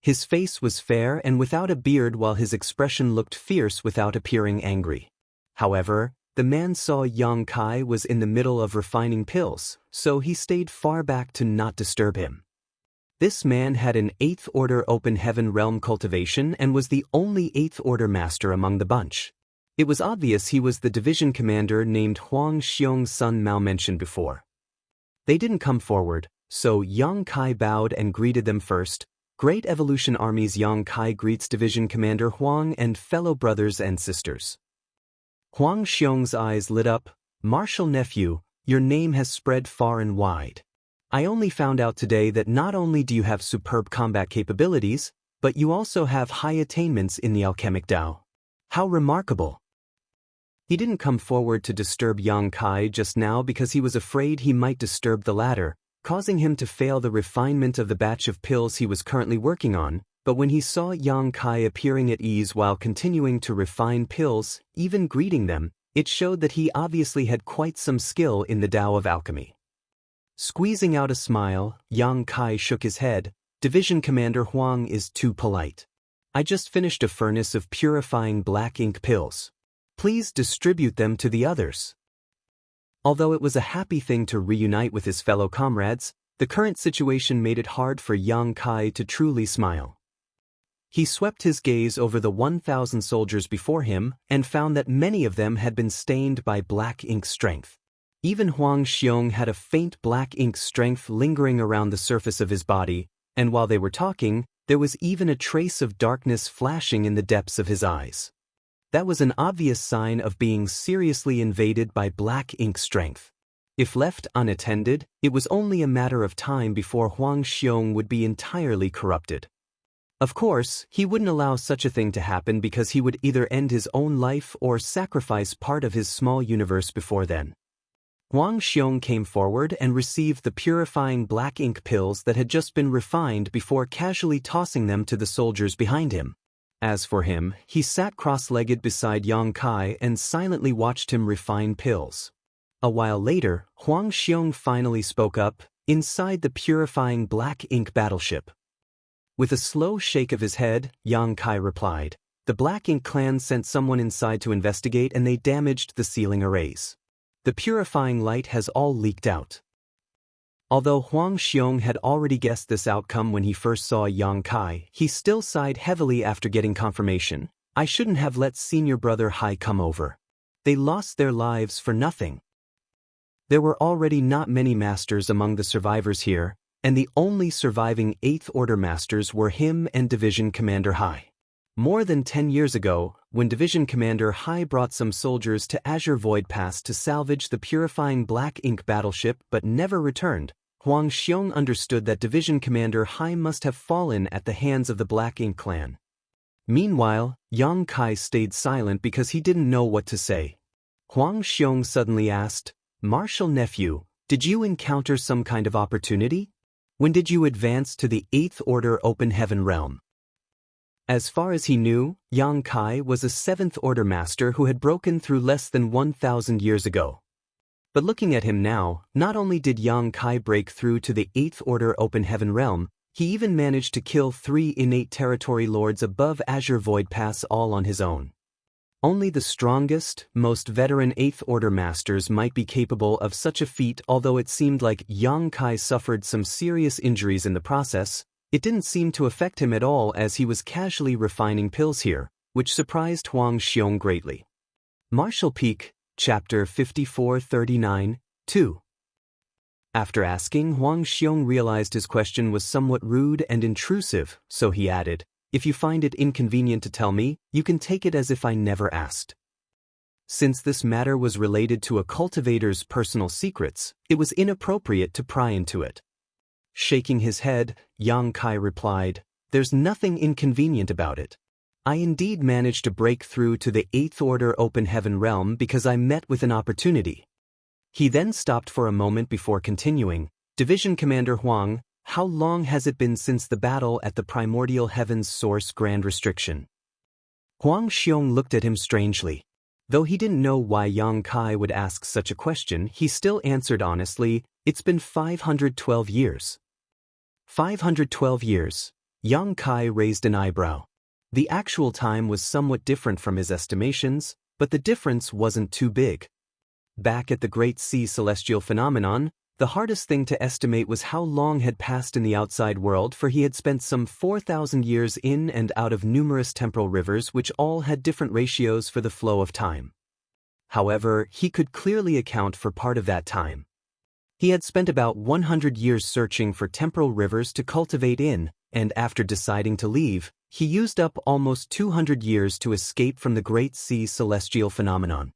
His face was fair and without a beard, while his expression looked fierce without appearing angry. However, the man saw Yang Kai was in the middle of refining pills, so he stayed far back to not disturb him. This man had an 8th Order Open Heaven Realm cultivation and was the only 8th Order Master among the bunch. It was obvious he was the division commander named Huang Xiong Sun Mao mentioned before. They didn't come forward, so Yang Kai bowed and greeted them first. Great Evolution Army's Yang Kai greets Division Commander Huang and fellow brothers and sisters. Huang Xiong's eyes lit up. Martial nephew, your name has spread far and wide. I only found out today that not only do you have superb combat capabilities, but you also have high attainments in the alchemic Tao. How remarkable! He didn't come forward to disturb Yang Kai just now because he was afraid he might disturb the latter, causing him to fail the refinement of the batch of pills he was currently working on, but when he saw Yang Kai appearing at ease while continuing to refine pills, even greeting them, it showed that he obviously had quite some skill in the Tao of alchemy. Squeezing out a smile, Yang Kai shook his head. Division Commander Huang is too polite. I just finished a furnace of purifying black ink pills. Please distribute them to the others. Although it was a happy thing to reunite with his fellow comrades, the current situation made it hard for Yang Kai to truly smile. He swept his gaze over the 1,000 soldiers before him and found that many of them had been stained by black ink strength. Even Huang Xiong had a faint black ink strength lingering around the surface of his body, and while they were talking, there was even a trace of darkness flashing in the depths of his eyes. That was an obvious sign of being seriously invaded by black ink strength. If left unattended, it was only a matter of time before Huang Xiong would be entirely corrupted. Of course, he wouldn't allow such a thing to happen because he would either end his own life or sacrifice part of his small universe before then. Huang Xiong came forward and received the purifying black ink pills that had just been refined before casually tossing them to the soldiers behind him. As for him, he sat cross-legged beside Yang Kai and silently watched him refine pills. A while later, Huang Xiong finally spoke up, inside the purifying black ink battleship. With a slow shake of his head, Yang Kai replied, "The Black Ink clan sent someone inside to investigate and they damaged the ceiling arrays. The purifying light has all leaked out." Although Huang Xiong had already guessed this outcome when he first saw Yang Kai, he still sighed heavily after getting confirmation. I shouldn't have let senior brother Hai come over. They lost their lives for nothing. There were already not many masters among the survivors here, and the only surviving 8th Order Masters were him and Division Commander Hai. More than 10 years ago, when Division Commander Hai brought some soldiers to Azure Void Pass to salvage the purifying Black Ink battleship but never returned, Huang Xiong understood that Division Commander Hai must have fallen at the hands of the Black Ink clan. Meanwhile, Yang Kai stayed silent because he didn't know what to say. Huang Xiong suddenly asked, "Martial nephew, did you encounter some kind of opportunity? When did you advance to the 8th Order Open Heaven realm?" As far as he knew, Yang Kai was a 7th Order Master who had broken through less than 1,000 years ago. But looking at him now, not only did Yang Kai break through to the 8th Order Open Heaven realm, he even managed to kill 3 innate territory lords above Azure Void Pass all on his own. Only the strongest, most veteran 8th Order Masters might be capable of such a feat. Although it seemed like Yang Kai suffered some serious injuries in the process, it didn't seem to affect him at all as he was casually refining pills here, which surprised Huang Xiong greatly. Martial Peak, Chapter 5439, 2. After asking, Huang Xiong realized his question was somewhat rude and intrusive, so he added, "If you find it inconvenient to tell me, you can take it as if I never asked." Since this matter was related to a cultivator's personal secrets, it was inappropriate to pry into it. Shaking his head, Yang Kai replied, "There's nothing inconvenient about it. I indeed managed to break through to the 8th Order Open Heaven realm because I met with an opportunity." He then stopped for a moment before continuing, "Division Commander Huang, how long has it been since the battle at the Primordial Heaven's Source Grand Restriction?" Huang Xiong looked at him strangely. Though he didn't know why Yang Kai would ask such a question, he still answered honestly, "It's been 512 years. 512 years. Yang Kai raised an eyebrow. The actual time was somewhat different from his estimations, but the difference wasn't too big. Back at the Great Sea Celestial Phenomenon, the hardest thing to estimate was how long had passed in the outside world, for he had spent some 4,000 years in and out of numerous temporal rivers which all had different ratios for the flow of time. However, he could clearly account for part of that time. He had spent about 100 years searching for temporal rivers to cultivate in, and after deciding to leave, he used up almost 200 years to escape from the Great Sea Celestial Phenomenon.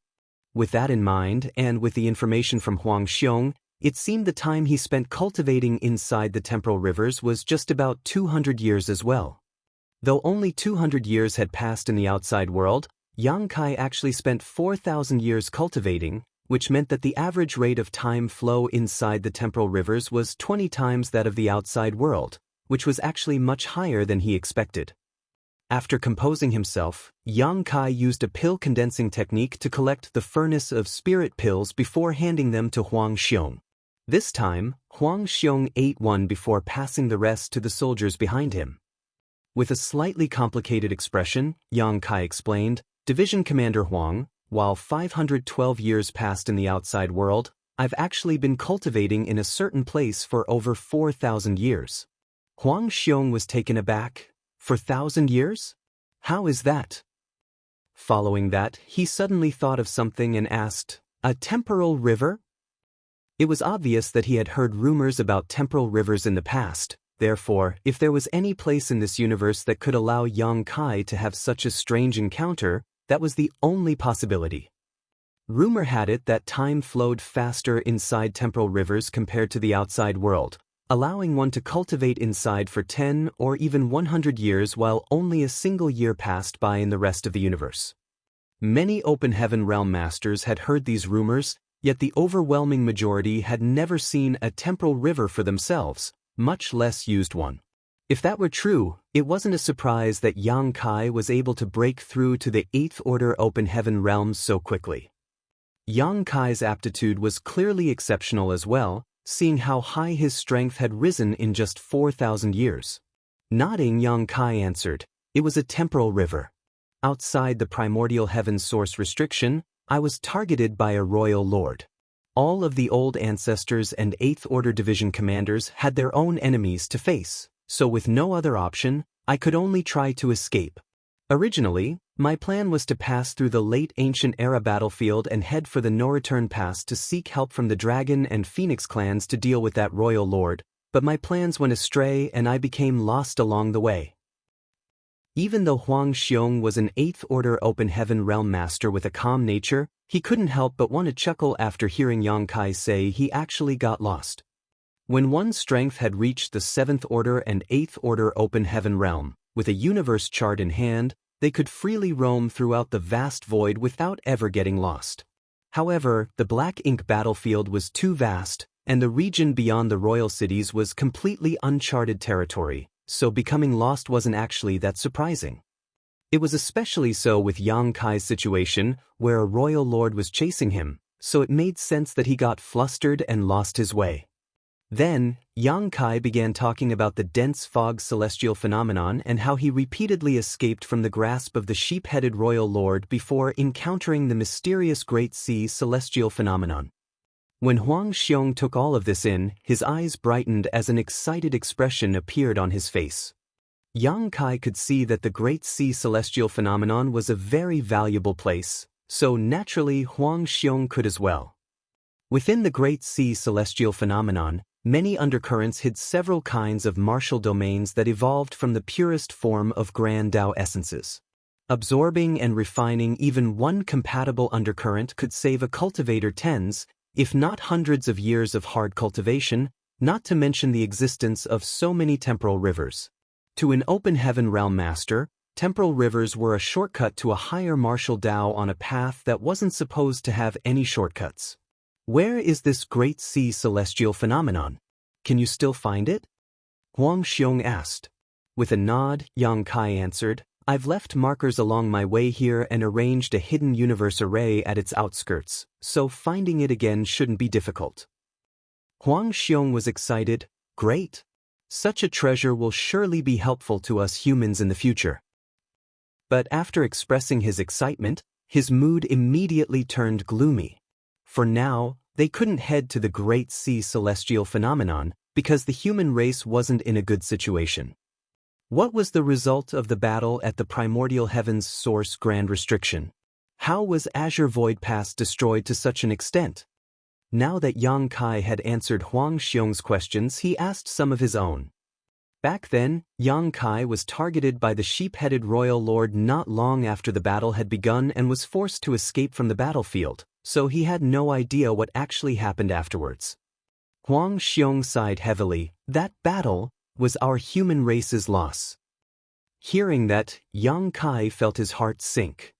With that in mind, and with the information from Huang Xiong, it seemed the time he spent cultivating inside the temporal rivers was just about 200 years as well. Though only 200 years had passed in the outside world, Yang Kai actually spent 4,000 years cultivating, which meant that the average rate of time flow inside the temporal rivers was 20 times that of the outside world, which was actually much higher than he expected. After composing himself, Yang Kai used a pill condensing technique to collect the furnace of spirit pills before handing them to Huang Xiong. This time, Huang Xiong ate one before passing the rest to the soldiers behind him. With a slightly complicated expression, Yang Kai explained, "Division Commander Huang, while 512 years passed in the outside world, I've actually been cultivating in a certain place for over 4,000 years." Huang Xiong was taken aback. "For 1,000 years? How is that?" Following that, he suddenly thought of something and asked, "A temporal river?" It was obvious that he had heard rumors about temporal rivers in the past. Therefore, if there was any place in this universe that could allow Yang Kai to have such a strange encounter, that was the only possibility. Rumor had it that time flowed faster inside temporal rivers compared to the outside world, allowing one to cultivate inside for 10 or even 100 years while only a single year passed by in the rest of the universe. Many Open Heaven Realm Masters had heard these rumors, yet the overwhelming majority had never seen a temporal river for themselves, much less used one. If that were true, it wasn't a surprise that Yang Kai was able to break through to the 8th Order Open Heaven realms so quickly. Yang Kai's aptitude was clearly exceptional as well, seeing how high his strength had risen in just 4,000 years. Nodding, Yang Kai answered, "It was a temporal river. Outside the Primordial Heaven Source Restriction, I was targeted by a royal lord. All of the old ancestors and 8th Order Division commanders had their own enemies to face, so with no other option, I could only try to escape. Originally, my plan was to pass through the late Ancient Era battlefield and head for the No-Return Pass to seek help from the Dragon and Phoenix clans to deal with that royal lord, but my plans went astray and I became lost along the way. Even though Huang Xiong was an 8th Order Open Heaven Realm Master with a calm nature, he couldn't help but want to chuckle after hearing Yang Kai say he actually got lost. When one's strength had reached the 7th Order and 8th Order Open Heaven Realm, with a universe chart in hand, they could freely roam throughout the vast void without ever getting lost. However, the Black Ink battlefield was too vast, and the region beyond the royal cities was completely uncharted territory, so becoming lost wasn't actually that surprising. It was especially so with Yang Kai's situation, where a royal lord was chasing him, so it made sense that he got flustered and lost his way. Then, Yang Kai began talking about the dense fog celestial phenomenon and how he repeatedly escaped from the grasp of the sheep-headed royal lord before encountering the mysterious Great Sea celestial phenomenon. When Huang Xiong took all of this in, his eyes brightened as an excited expression appeared on his face. Yang Kai could see that the Great Sea celestial phenomenon was a very valuable place, so naturally Huang Xiong could as well. Within the Great Sea celestial phenomenon, many undercurrents hid several kinds of martial domains that evolved from the purest form of Grand Tao essences. Absorbing and refining even one compatible undercurrent could save a cultivator tens, if not hundreds of years of hard cultivation, not to mention the existence of so many temporal rivers. To an open heaven realm master, temporal rivers were a shortcut to a higher martial Tao on a path that wasn't supposed to have any shortcuts. Where is this Great Sea celestial phenomenon? Can you still find it? Huang Xiong asked. With a nod, Yang Kai answered, I've left markers along my way here and arranged a hidden universe array at its outskirts, so finding it again shouldn't be difficult. Huang Xiong was excited. Great! Such a treasure will surely be helpful to us humans in the future. But after expressing his excitement, his mood immediately turned gloomy. For now, they couldn't head to the Great Sea celestial phenomenon because the human race wasn't in a good situation. What was the result of the battle at the primordial heavens source Grand Restriction? How was Azure Void Pass destroyed to such an extent? Now that Yang Kai had answered Huang Xiong's questions, he asked some of his own. Back then, Yang Kai was targeted by the sheep-headed royal lord not long after the battle had begun and was forced to escape from the battlefield, so he had no idea what actually happened afterwards. Huang Xiong sighed heavily. That battle was our human race's loss. Hearing that, Yang Kai felt his heart sink.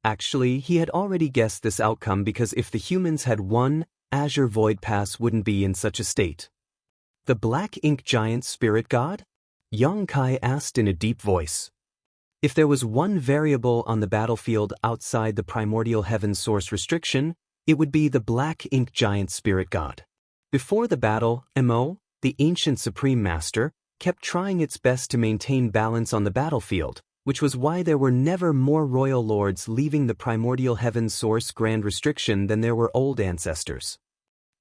Actually, he had already guessed this outcome because if the humans had won, Azure Void Pass wouldn't be in such a state. The Black Ink Giant Spirit God? Yang Kai asked in a deep voice. If there was one variable on the battlefield outside the primordial heaven source restriction, it would be the Black Ink Giant Spirit God. Before the battle, Mo, the ancient Supreme Master, kept trying its best to maintain balance on the battlefield, which was why there were never more royal lords leaving the primordial heaven source Grand Restriction than there were old ancestors.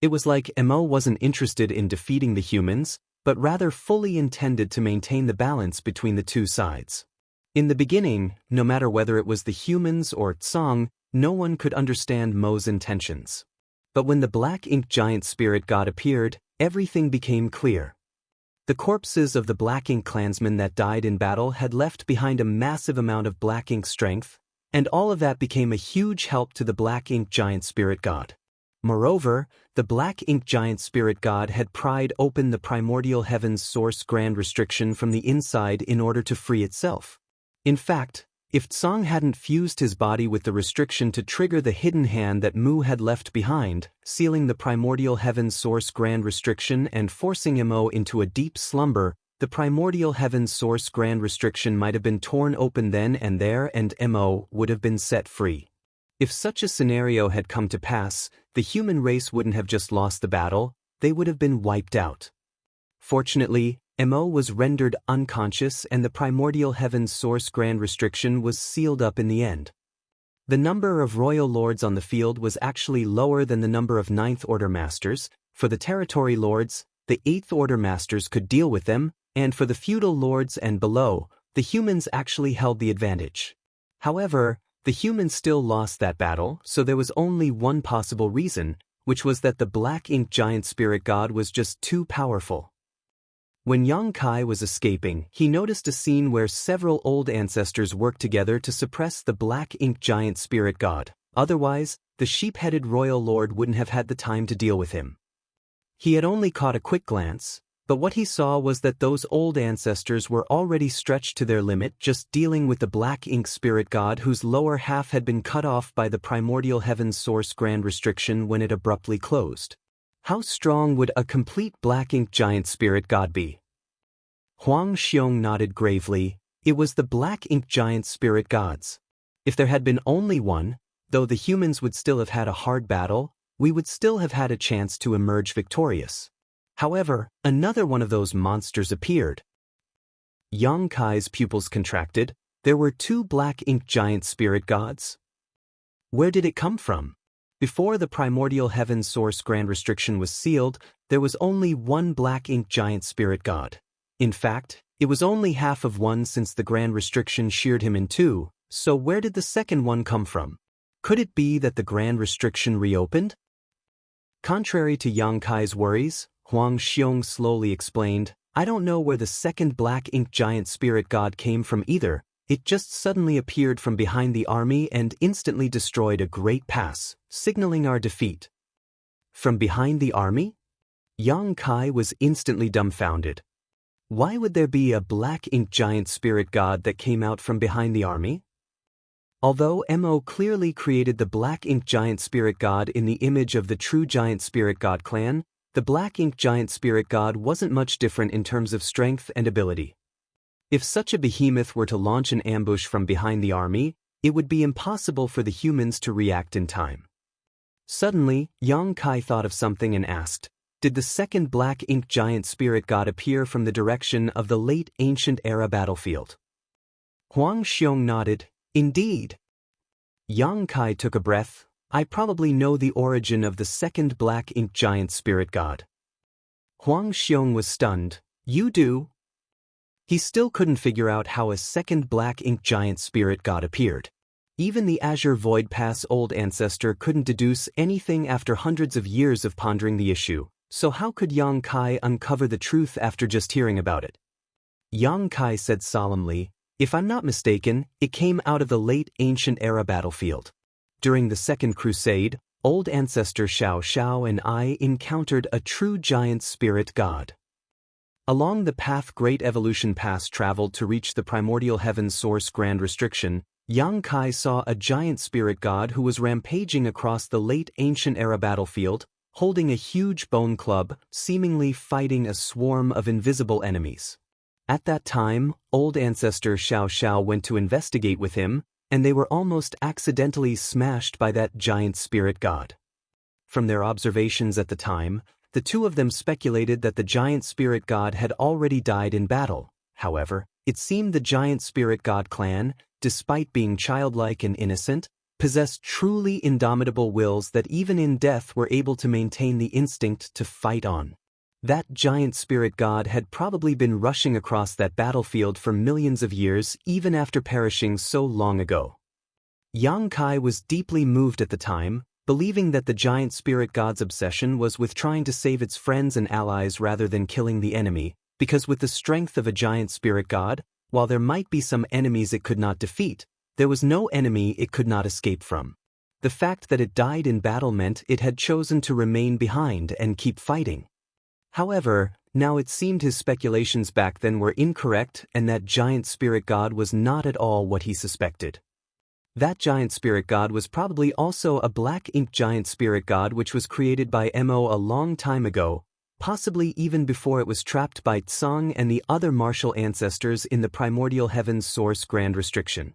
It was like Mo wasn't interested in defeating the humans, but rather fully intended to maintain the balance between the two sides. In the beginning, no matter whether it was the humans or Tsang, no one could understand Mo's intentions. But when the Black Ink Giant Spirit God appeared, everything became clear. The corpses of the Black Ink clansmen that died in battle had left behind a massive amount of Black Ink strength, and all of that became a huge help to the Black Ink Giant Spirit God. Moreover, the Black Ink Giant Spirit God had pried open the primordial heavens source Grand Restriction from the inside in order to free itself. In fact, if Tsang hadn't fused his body with the restriction to trigger the hidden hand that Mu had left behind, sealing the primordial heavens source Grand Restriction and forcing Mo into a deep slumber, the primordial heavens source Grand Restriction might have been torn open then and there and Mo would have been set free. If such a scenario had come to pass, the human race wouldn't have just lost the battle, they would have been wiped out. Fortunately, Mo was rendered unconscious and the primordial heavens source Grand Restriction was sealed up in the end. The number of royal lords on the field was actually lower than the number of 9th Order Masters. For the territory lords, the 8th Order Masters could deal with them, and for the feudal lords and below, the humans actually held the advantage. However, the humans still lost that battle, so there was only one possible reason, which was that the Black Ink Giant Spirit God was just too powerful. When Yang Kai was escaping, he noticed a scene where several old ancestors worked together to suppress the black ink giant spirit god. Otherwise, the sheep-headed royal lord wouldn't have had the time to deal with him. He had only caught a quick glance, but what he saw was that those old ancestors were already stretched to their limit just dealing with the black ink spirit god whose lower half had been cut off by the primordial heaven's source grand restriction when it abruptly closed. How strong would a complete black ink giant spirit god be? Huang Xiong nodded gravely. It was the black ink giant spirit gods. If there had been only one, though the humans would still have had a hard battle, we would still have had a chance to emerge victorious. However, another one of those monsters appeared. Yang Kai's pupils contracted. There were two black ink giant spirit gods. Where did it come from? Before the primordial heaven source grand restriction was sealed, there was only one black ink giant spirit god. In fact, it was only half of one since the grand restriction sheared him in two, so where did the second one come from? Could it be that the grand restriction reopened? Contrary to Yang Kai's worries, Huang Xiong slowly explained, I don't know where the second black ink giant spirit god came from either. It just suddenly appeared from behind the army and instantly destroyed a great pass, signaling our defeat. From behind the army? Yang Kai was instantly dumbfounded. Why would there be a black ink giant spirit god that came out from behind the army? Although Mo clearly created the black ink giant spirit god in the image of the true giant spirit god clan, the black ink giant spirit god wasn't much different in terms of strength and ability. If such a behemoth were to launch an ambush from behind the army, it would be impossible for the humans to react in time. Suddenly, Yang Kai thought of something and asked, did the second black ink giant spirit god appear from the direction of the late ancient era battlefield? Huang Xiong nodded, indeed. Yang Kai took a breath. I probably know the origin of the second black ink giant spirit god. Huang Xiong was stunned. You do? He still couldn't figure out how a second black ink giant spirit god appeared. Even the Azure Void Pass old ancestor couldn't deduce anything after hundreds of years of pondering the issue, so how could Yang Kai uncover the truth after just hearing about it? Yang Kai said solemnly, if I'm not mistaken, it came out of the late ancient era battlefield. During the Second Crusade, old ancestor Xiao Xiao and I encountered a true giant spirit god. Along the path Great Evolution Pass traveled to reach the primordial heaven source grand restriction, Yang Kai saw a giant spirit god who was rampaging across the late ancient era battlefield, holding a huge bone club, seemingly fighting a swarm of invisible enemies. At that time, old ancestor Xiao Xiao went to investigate with him, and they were almost accidentally smashed by that giant spirit god. From their observations at the time, the two of them speculated that the giant spirit god had already died in battle. However, it seemed the giant spirit god clan, despite being childlike and innocent, possessed truly indomitable wills that even in death were able to maintain the instinct to fight on. That giant spirit god had probably been rushing across that battlefield for millions of years even after perishing so long ago. Yang Kai was deeply moved at the time, believing that the giant spirit god's obsession was with trying to save its friends and allies rather than killing the enemy, because with the strength of a giant spirit god, while there might be some enemies it could not defeat, there was no enemy it could not escape from. The fact that it died in battle meant it had chosen to remain behind and keep fighting. However, now it seemed his speculations back then were incorrect and that giant spirit god was not at all what he suspected. That giant spirit god was probably also a black ink giant spirit god which was created by Mo a long time ago, possibly even before it was trapped by Tsang and the other martial ancestors in the primordial heaven's source grand restriction.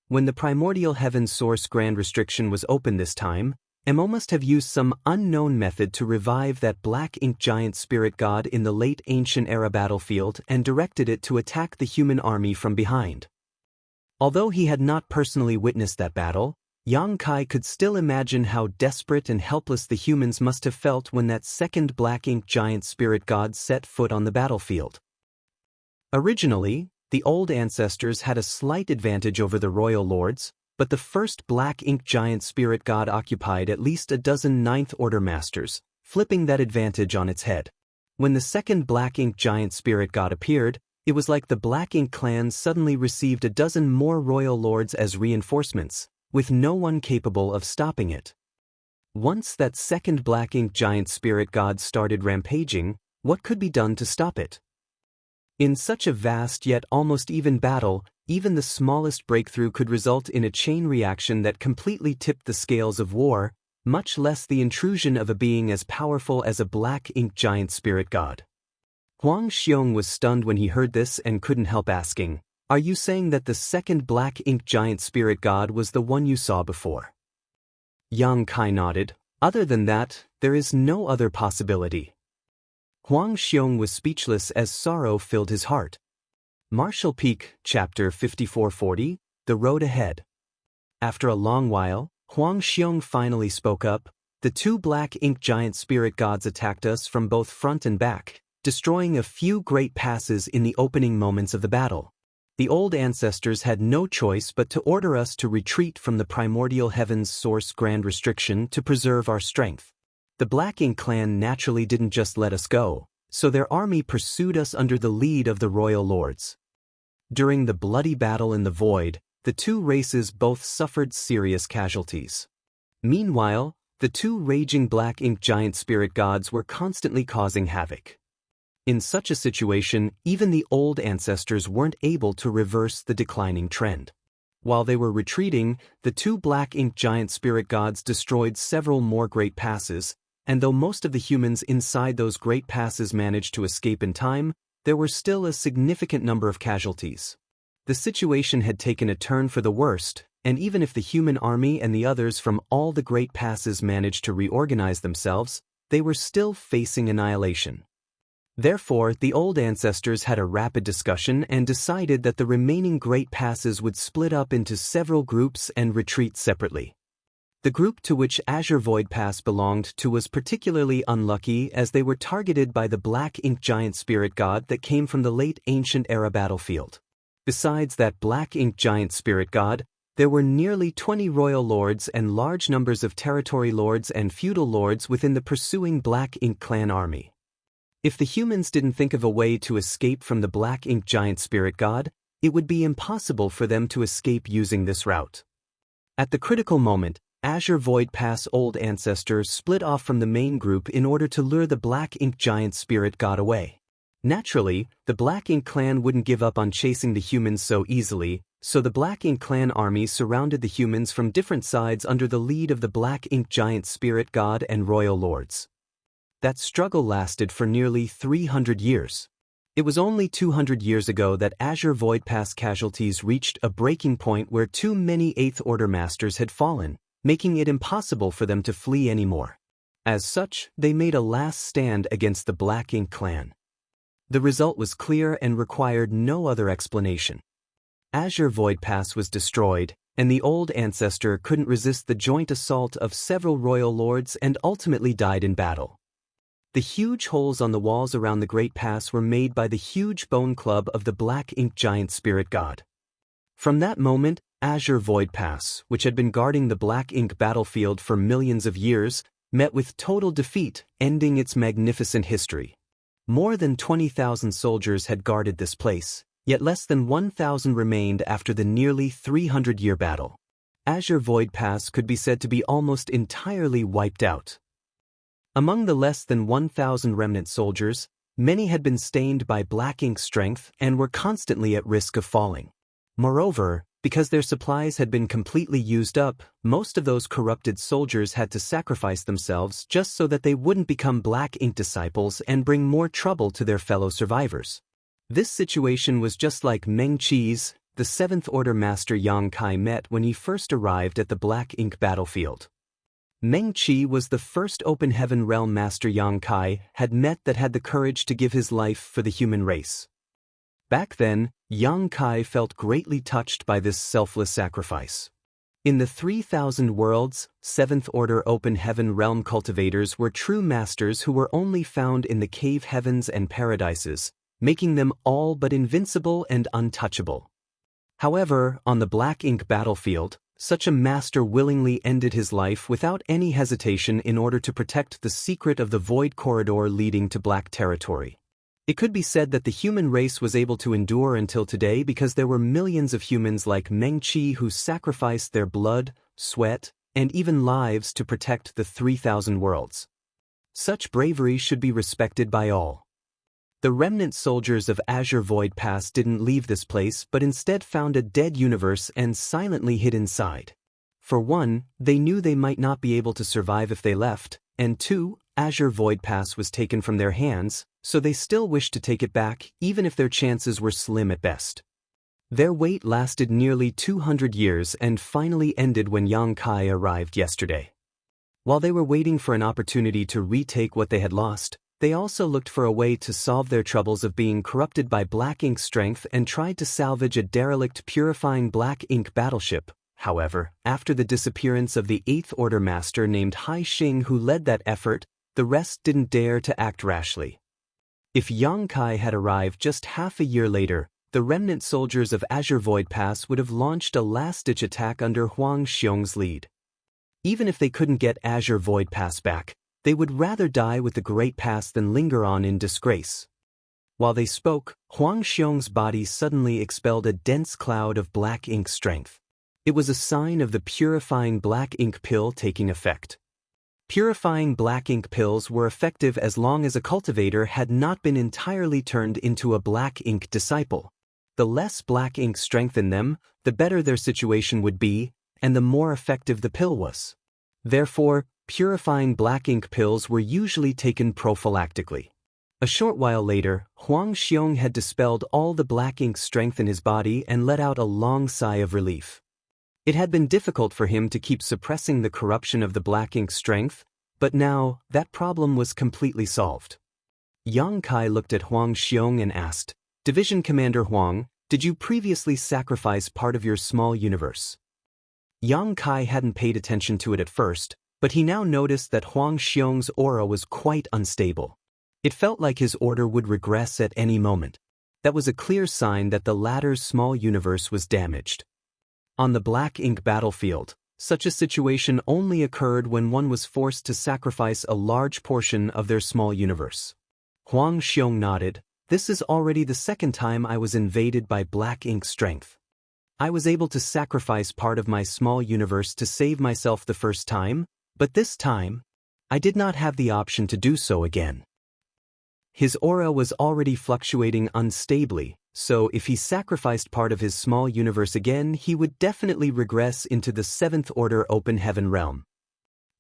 When the primordial heaven's source grand restriction was open this time, Mo must have used some unknown method to revive that black ink giant spirit god in the late ancient era battlefield and directed it to attack the human army from behind. Although he had not personally witnessed that battle, Yang Kai could still imagine how desperate and helpless the humans must have felt when that second black ink giant spirit god set foot on the battlefield. Originally, the old ancestors had a slight advantage over the royal lords, but the first black ink giant spirit god occupied at least a dozen ninth-order masters, flipping that advantage on its head. When the second black ink giant spirit god appeared, it was like the Black Ink clan suddenly received a dozen more royal lords as reinforcements, with no one capable of stopping it. Once that second Black Ink giant spirit god started rampaging, what could be done to stop it? In such a vast yet almost even battle, even the smallest breakthrough could result in a chain reaction that completely tipped the scales of war, much less the intrusion of a being as powerful as a Black Ink giant spirit god. Huang Xiong was stunned when he heard this and couldn't help asking, "Are you saying that the second Black Ink giant spirit god was the one you saw before?" Yang Kai nodded. "Other than that, there is no other possibility." Huang Xiong was speechless as sorrow filled his heart. Martial Peak, Chapter 5440, The Road Ahead. After a long while, Huang Xiong finally spoke up. "The two Black Ink giant spirit gods attacked us from both front and back, destroying a few great passes in the opening moments of the battle. The old ancestors had no choice but to order us to retreat from the primordial heaven's source grand restriction to preserve our strength. The Black Ink clan naturally didn't just let us go, so their army pursued us under the lead of the royal lords. During the bloody battle in the void, the two races both suffered serious casualties. Meanwhile, the two raging Black Ink giant spirit gods were constantly causing havoc. In such a situation, even the old ancestors weren't able to reverse the declining trend. While they were retreating, the two Black Ink giant spirit gods destroyed several more great passes, and though most of the humans inside those great passes managed to escape in time, there were still a significant number of casualties. The situation had taken a turn for the worst, and even if the human army and the others from all the great passes managed to reorganize themselves, they were still facing annihilation. Therefore, the old ancestors had a rapid discussion and decided that the remaining great passes would split up into several groups and retreat separately. The group to which Azure Void Pass belonged to was particularly unlucky as they were targeted by the Black Ink giant spirit god that came from the late ancient era battlefield. Besides that Black Ink giant spirit god, there were nearly 20 royal lords and large numbers of territory lords and feudal lords within the pursuing Black Ink clan army. If the humans didn't think of a way to escape from the Black Ink giant spirit god, it would be impossible for them to escape using this route. At the critical moment, Azure Void Pass old ancestors split off from the main group in order to lure the Black Ink giant spirit god away. Naturally, the Black Ink clan wouldn't give up on chasing the humans so easily, so the Black Ink clan army surrounded the humans from different sides under the lead of the Black Ink giant spirit god and royal lords. That struggle lasted for nearly 300 years. It was only 200 years ago that Azure Void Pass casualties reached a breaking point where too many 8th Order Masters had fallen, making it impossible for them to flee anymore. As such, they made a last stand against the Black Ink clan. The result was clear and required no other explanation. Azure Void Pass was destroyed, and the old ancestor couldn't resist the joint assault of several royal lords and ultimately died in battle. The huge holes on the walls around the Great Pass were made by the huge bone club of the Black Ink giant spirit god. From that moment, Azure Void Pass, which had been guarding the Black Ink battlefield for millions of years, met with total defeat, ending its magnificent history. More than 20,000 soldiers had guarded this place, yet less than 1,000 remained after the nearly 300-year battle. Azure Void Pass could be said to be almost entirely wiped out. Among the less than 1,000 remnant soldiers, many had been stained by Black Ink's strength and were constantly at risk of falling. Moreover, because their supplies had been completely used up, most of those corrupted soldiers had to sacrifice themselves just so that they wouldn't become Black Ink disciples and bring more trouble to their fellow survivors. This situation was just like Meng Qi's, the 7th Order Master Yang Kai met when he first arrived at the Black Ink battlefield. Meng Qi was the first Open Heaven Realm Master Yang Kai had met that had the courage to give his life for the human race. Back then, Yang Kai felt greatly touched by this selfless sacrifice. In the 3,000 worlds, 7th Order Open Heaven Realm cultivators were true masters who were only found in the cave heavens and paradises, making them all but invincible and untouchable. However, on the Black Ink battlefield, Such a master willingly ended his life without any hesitation in order to protect the secret of the void corridor leading to Black Territory. It could be said that the human race was able to endure until today because there were millions of humans like Meng Qi who sacrificed their blood, sweat, and even lives to protect the 3,000 worlds. Such bravery should be respected by all. The remnant soldiers of Azure Void Pass didn't leave this place but instead found a dead universe and silently hid inside. For one, they knew they might not be able to survive if they left, and two, Azure Void Pass was taken from their hands, so they still wished to take it back even if their chances were slim at best. Their wait lasted nearly 200 years and finally ended when Yang Kai arrived yesterday. While they were waiting for an opportunity to retake what they had lost, they also looked for a way to solve their troubles of being corrupted by black ink strength and tried to salvage a derelict purifying black ink battleship. However, after the disappearance of the 8th Order Master named Hai Xing who led that effort, the rest didn't dare to act rashly. If Yang Kai had arrived just half a year later, the remnant soldiers of Azure Void Pass would have launched a last-ditch attack under Huang Xiong's lead. Even if they couldn't get Azure Void Pass back, they would rather die with the Great Pass than linger on in disgrace. While they spoke, Huang Xiong's body suddenly expelled a dense cloud of black ink strength. It was a sign of the purifying black ink pill taking effect. Purifying black ink pills were effective as long as a cultivator had not been entirely turned into a black ink disciple. The less black ink strength in them, the better their situation would be, and the more effective the pill was. Therefore, purifying black ink pills were usually taken prophylactically. A short while later, Huang Xiong had dispelled all the black ink strength in his body and let out a long sigh of relief. It had been difficult for him to keep suppressing the corruption of the black ink strength, but now, that problem was completely solved. Yang Kai looked at Huang Xiong and asked, "Division Commander Huang, did you previously sacrifice part of your small universe?" Yang Kai hadn't paid attention to it at first, but he now noticed that Huang Xiong's aura was quite unstable. It felt like his order would regress at any moment. That was a clear sign that the latter's small universe was damaged. On the black ink battlefield, such a situation only occurred when one was forced to sacrifice a large portion of their small universe. Huang Xiong nodded. "This is already the second time I was invaded by black ink strength. I was able to sacrifice part of my small universe to save myself the first time, but this time, I did not have the option to do so again." His aura was already fluctuating unstably, so if he sacrificed part of his small universe again, he would definitely regress into the 7th Order Open Heaven realm.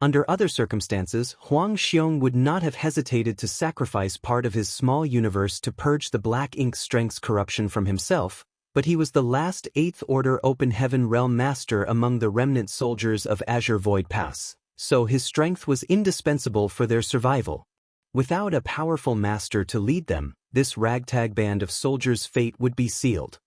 Under other circumstances, Huang Xiong would not have hesitated to sacrifice part of his small universe to purge the black ink strength's corruption from himself, but he was the last 8th Order Open Heaven realm master among the remnant soldiers of Azure Void Pass, so his strength was indispensable for their survival. Without a powerful master to lead them, this ragtag band of soldiers' fate would be sealed.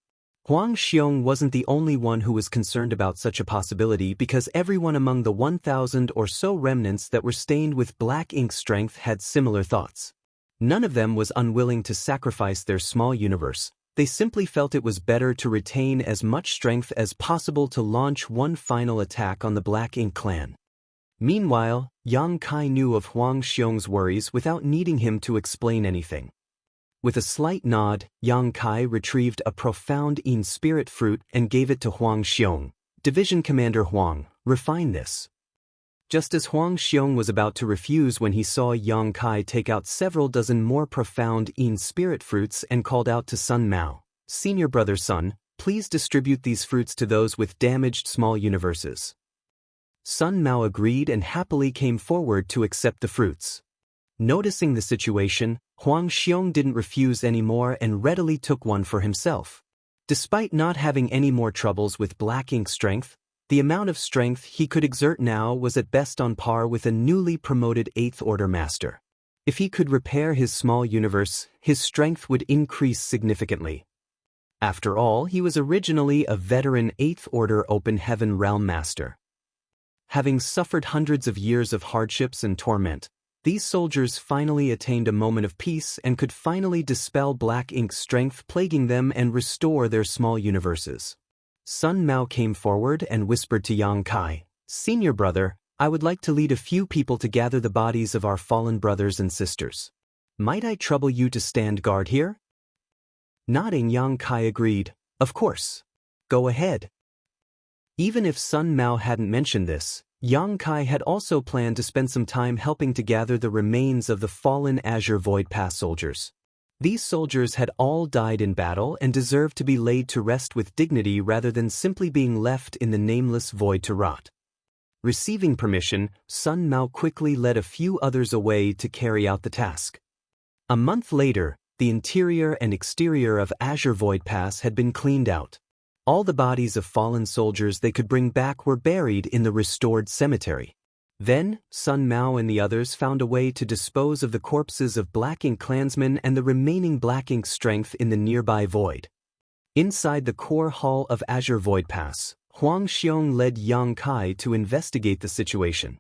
Huang Xiong wasn't the only one who was concerned about such a possibility because everyone among the 1,000 or so remnants that were stained with black ink strength had similar thoughts. None of them was unwilling to sacrifice their small universe. They simply felt it was better to retain as much strength as possible to launch one final attack on the Black Ink clan. Meanwhile, Yang Kai knew of Huang Xiong's worries without needing him to explain anything. With a slight nod, Yang Kai retrieved a profound Yin spirit fruit and gave it to Huang Xiong. "Division Commander Huang, refine this." Just as Huang Xiong was about to refuse when he saw Yang Kai take out several dozen more profound Yin spirit fruits and called out to Sun Mao, "Senior brother Sun, please distribute these fruits to those with damaged small universes." Sun Mao agreed and happily came forward to accept the fruits. Noticing the situation, Huang Xiong didn't refuse anymore and readily took one for himself. Despite not having any more troubles with black ink strength, the amount of strength he could exert now was at best on par with a newly promoted 8th Order Master. If he could repair his small universe, his strength would increase significantly. After all, he was originally a veteran 8th Order Open Heaven Realm Master. Having suffered hundreds of years of hardships and torment, these soldiers finally attained a moment of peace and could finally dispel black ink strength plaguing them and restore their small universes. Sun Mao came forward and whispered to Yang Kai, "Senior brother, I would like to lead a few people to gather the bodies of our fallen brothers and sisters. Might I trouble you to stand guard here?" Nodding, Yang Kai agreed, "Of course. Go ahead." Even if Sun Mao hadn't mentioned this, Yang Kai had also planned to spend some time helping to gather the remains of the fallen Azure Void Pass soldiers. These soldiers had all died in battle and deserved to be laid to rest with dignity rather than simply being left in the nameless void to rot. Receiving permission, Sun Mao quickly led a few others away to carry out the task. A month later, the interior and exterior of Azure Void Pass had been cleaned out. All the bodies of fallen soldiers they could bring back were buried in the restored cemetery. Then, Sun Mao and the others found a way to dispose of the corpses of Black Ink clansmen and the remaining Black Ink strength in the nearby void. Inside the core hall of Azure Void Pass, Huang Xiong led Yang Kai to investigate the situation.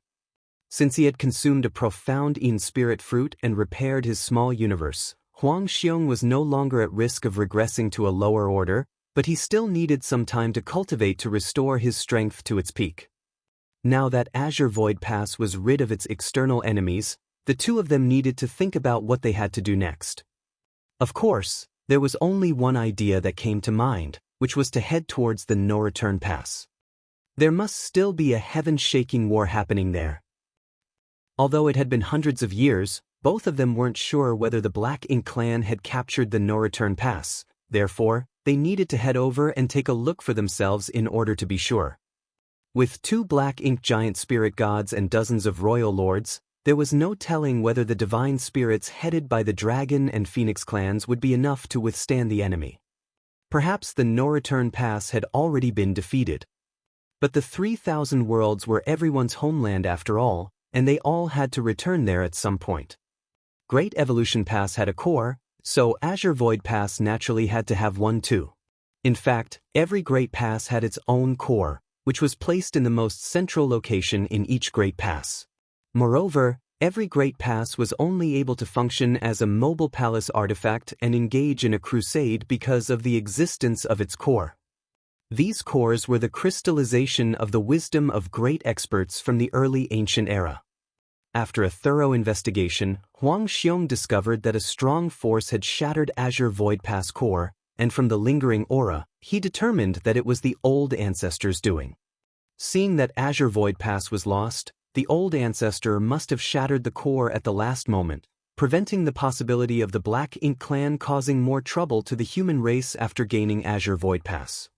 Since he had consumed a profound Yin spirit fruit and repaired his small universe, Huang Xiong was no longer at risk of regressing to a lower order, but he still needed some time to cultivate to restore his strength to its peak. Now that Azure Void Pass was rid of its external enemies, the two of them needed to think about what they had to do next. Of course, there was only one idea that came to mind, which was to head towards the no-return pass. There must still be a heaven-shaking war happening there. Although it had been hundreds of years, both of them weren't sure whether the Black Ink clan had captured the no-return pass. Therefore, they needed to head over and take a look for themselves in order to be sure. With 2 Black Ink giant spirit gods and dozens of royal lords, there was no telling whether the divine spirits headed by the Dragon and Phoenix clans would be enough to withstand the enemy. Perhaps the no-return pass had already been defeated. But the 3,000 worlds were everyone's homeland after all, and they all had to return there at some point. Great Evolution Pass had a core, so Azure Void Pass naturally had to have one too. In fact, every Great Pass had its own core, which was placed in the most central location in each Great Pass. Moreover, every Great Pass was only able to function as a mobile palace artifact and engage in a crusade because of the existence of its core. These cores were the crystallization of the wisdom of great experts from the early ancient era. After a thorough investigation, Huang Xiong discovered that a strong force had shattered Azure Void Pass core, and from the lingering aura, he determined that it was the old ancestor's doing. Seeing that Azure Void Pass was lost, the old ancestor must have shattered the core at the last moment, preventing the possibility of the Black Ink clan causing more trouble to the human race after gaining Azure Void Pass.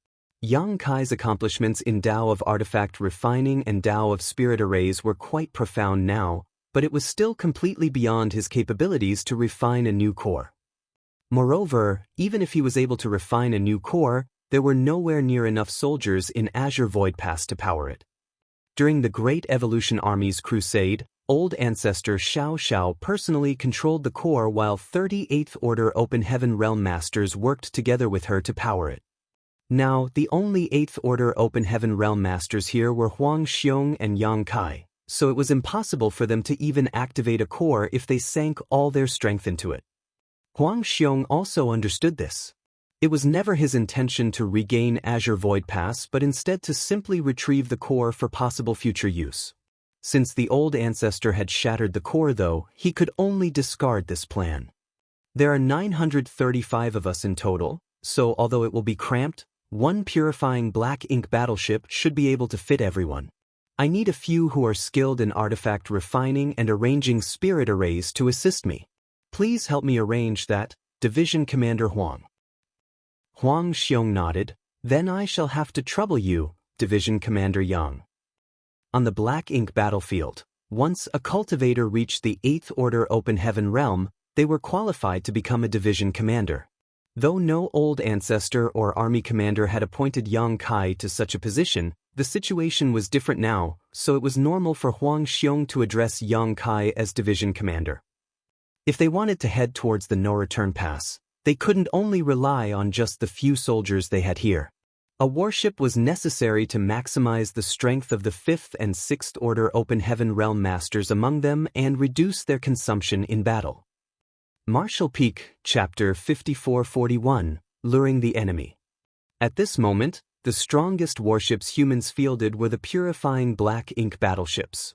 Yang Kai's accomplishments in Tao of artifact refining and Tao of spirit arrays were quite profound now, but it was still completely beyond his capabilities to refine a new core. Moreover, even if he was able to refine a new core, there were nowhere near enough soldiers in Azure Void Pass to power it. During the Great Evolution Army's crusade, old ancestor Xiao Xiao personally controlled the core while 38th Order Open Heaven Realm Masters worked together with her to power it. Now, the only 8th Order Open Heaven Realm Masters here were Huang Xiong and Yang Kai, so it was impossible for them to even activate a core if they sank all their strength into it. Huang Xiong also understood this. It was never his intention to regain Azure Void Pass but instead to simply retrieve the core for possible future use. Since the old ancestor had shattered the core though, he could only discard this plan. There are 935 of us in total, so although it will be cramped, one purifying Black Ink battleship should be able to fit everyone. I need a few who are skilled in artifact refining and arranging spirit arrays to assist me. Please help me arrange that, Division Commander Huang. Huang Xiong nodded. Then I shall have to trouble you, Division Commander Yang. On the Black Ink battlefield, once a cultivator reached the 8th Order Open Heaven Realm, they were qualified to become a division commander. Though no old ancestor or army commander had appointed Yang Kai to such a position, the situation was different now, so it was normal for Huang Xiong to address Yang Kai as division commander. If they wanted to head towards the no-return pass, they couldn't only rely on just the few soldiers they had here. A warship was necessary to maximize the strength of the 5th and 6th Order Open Heaven Realm Masters among them and reduce their consumption in battle. Martial Peak, Chapter 5441, Luring the Enemy. At this moment, the strongest warships humans fielded were the purifying black ink battleships.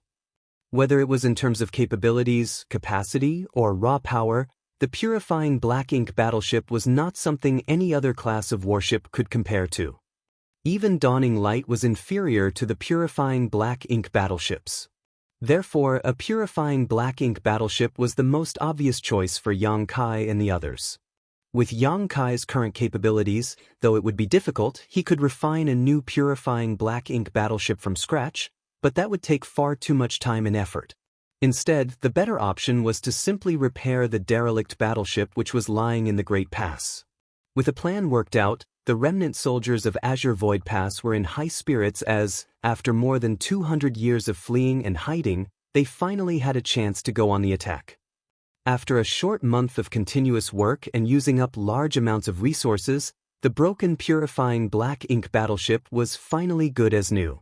Whether it was in terms of capabilities, capacity, or raw power, the purifying black ink battleship was not something any other class of warship could compare to. Even Dawning Light was inferior to the purifying black ink battleships. Therefore, a purifying black ink battleship was the most obvious choice for Yang Kai and the others. With Yang Kai's current capabilities, though it would be difficult, he could refine a new purifying black ink battleship from scratch, but that would take far too much time and effort. Instead, the better option was to simply repair the derelict battleship which was lying in the Great Pass. With a plan worked out, the remnant soldiers of Azure Void Pass were in high spirits as, after more than 200 years of fleeing and hiding, they finally had a chance to go on the attack. After a short month of continuous work and using up large amounts of resources, the broken purifying black ink battleship was finally good as new.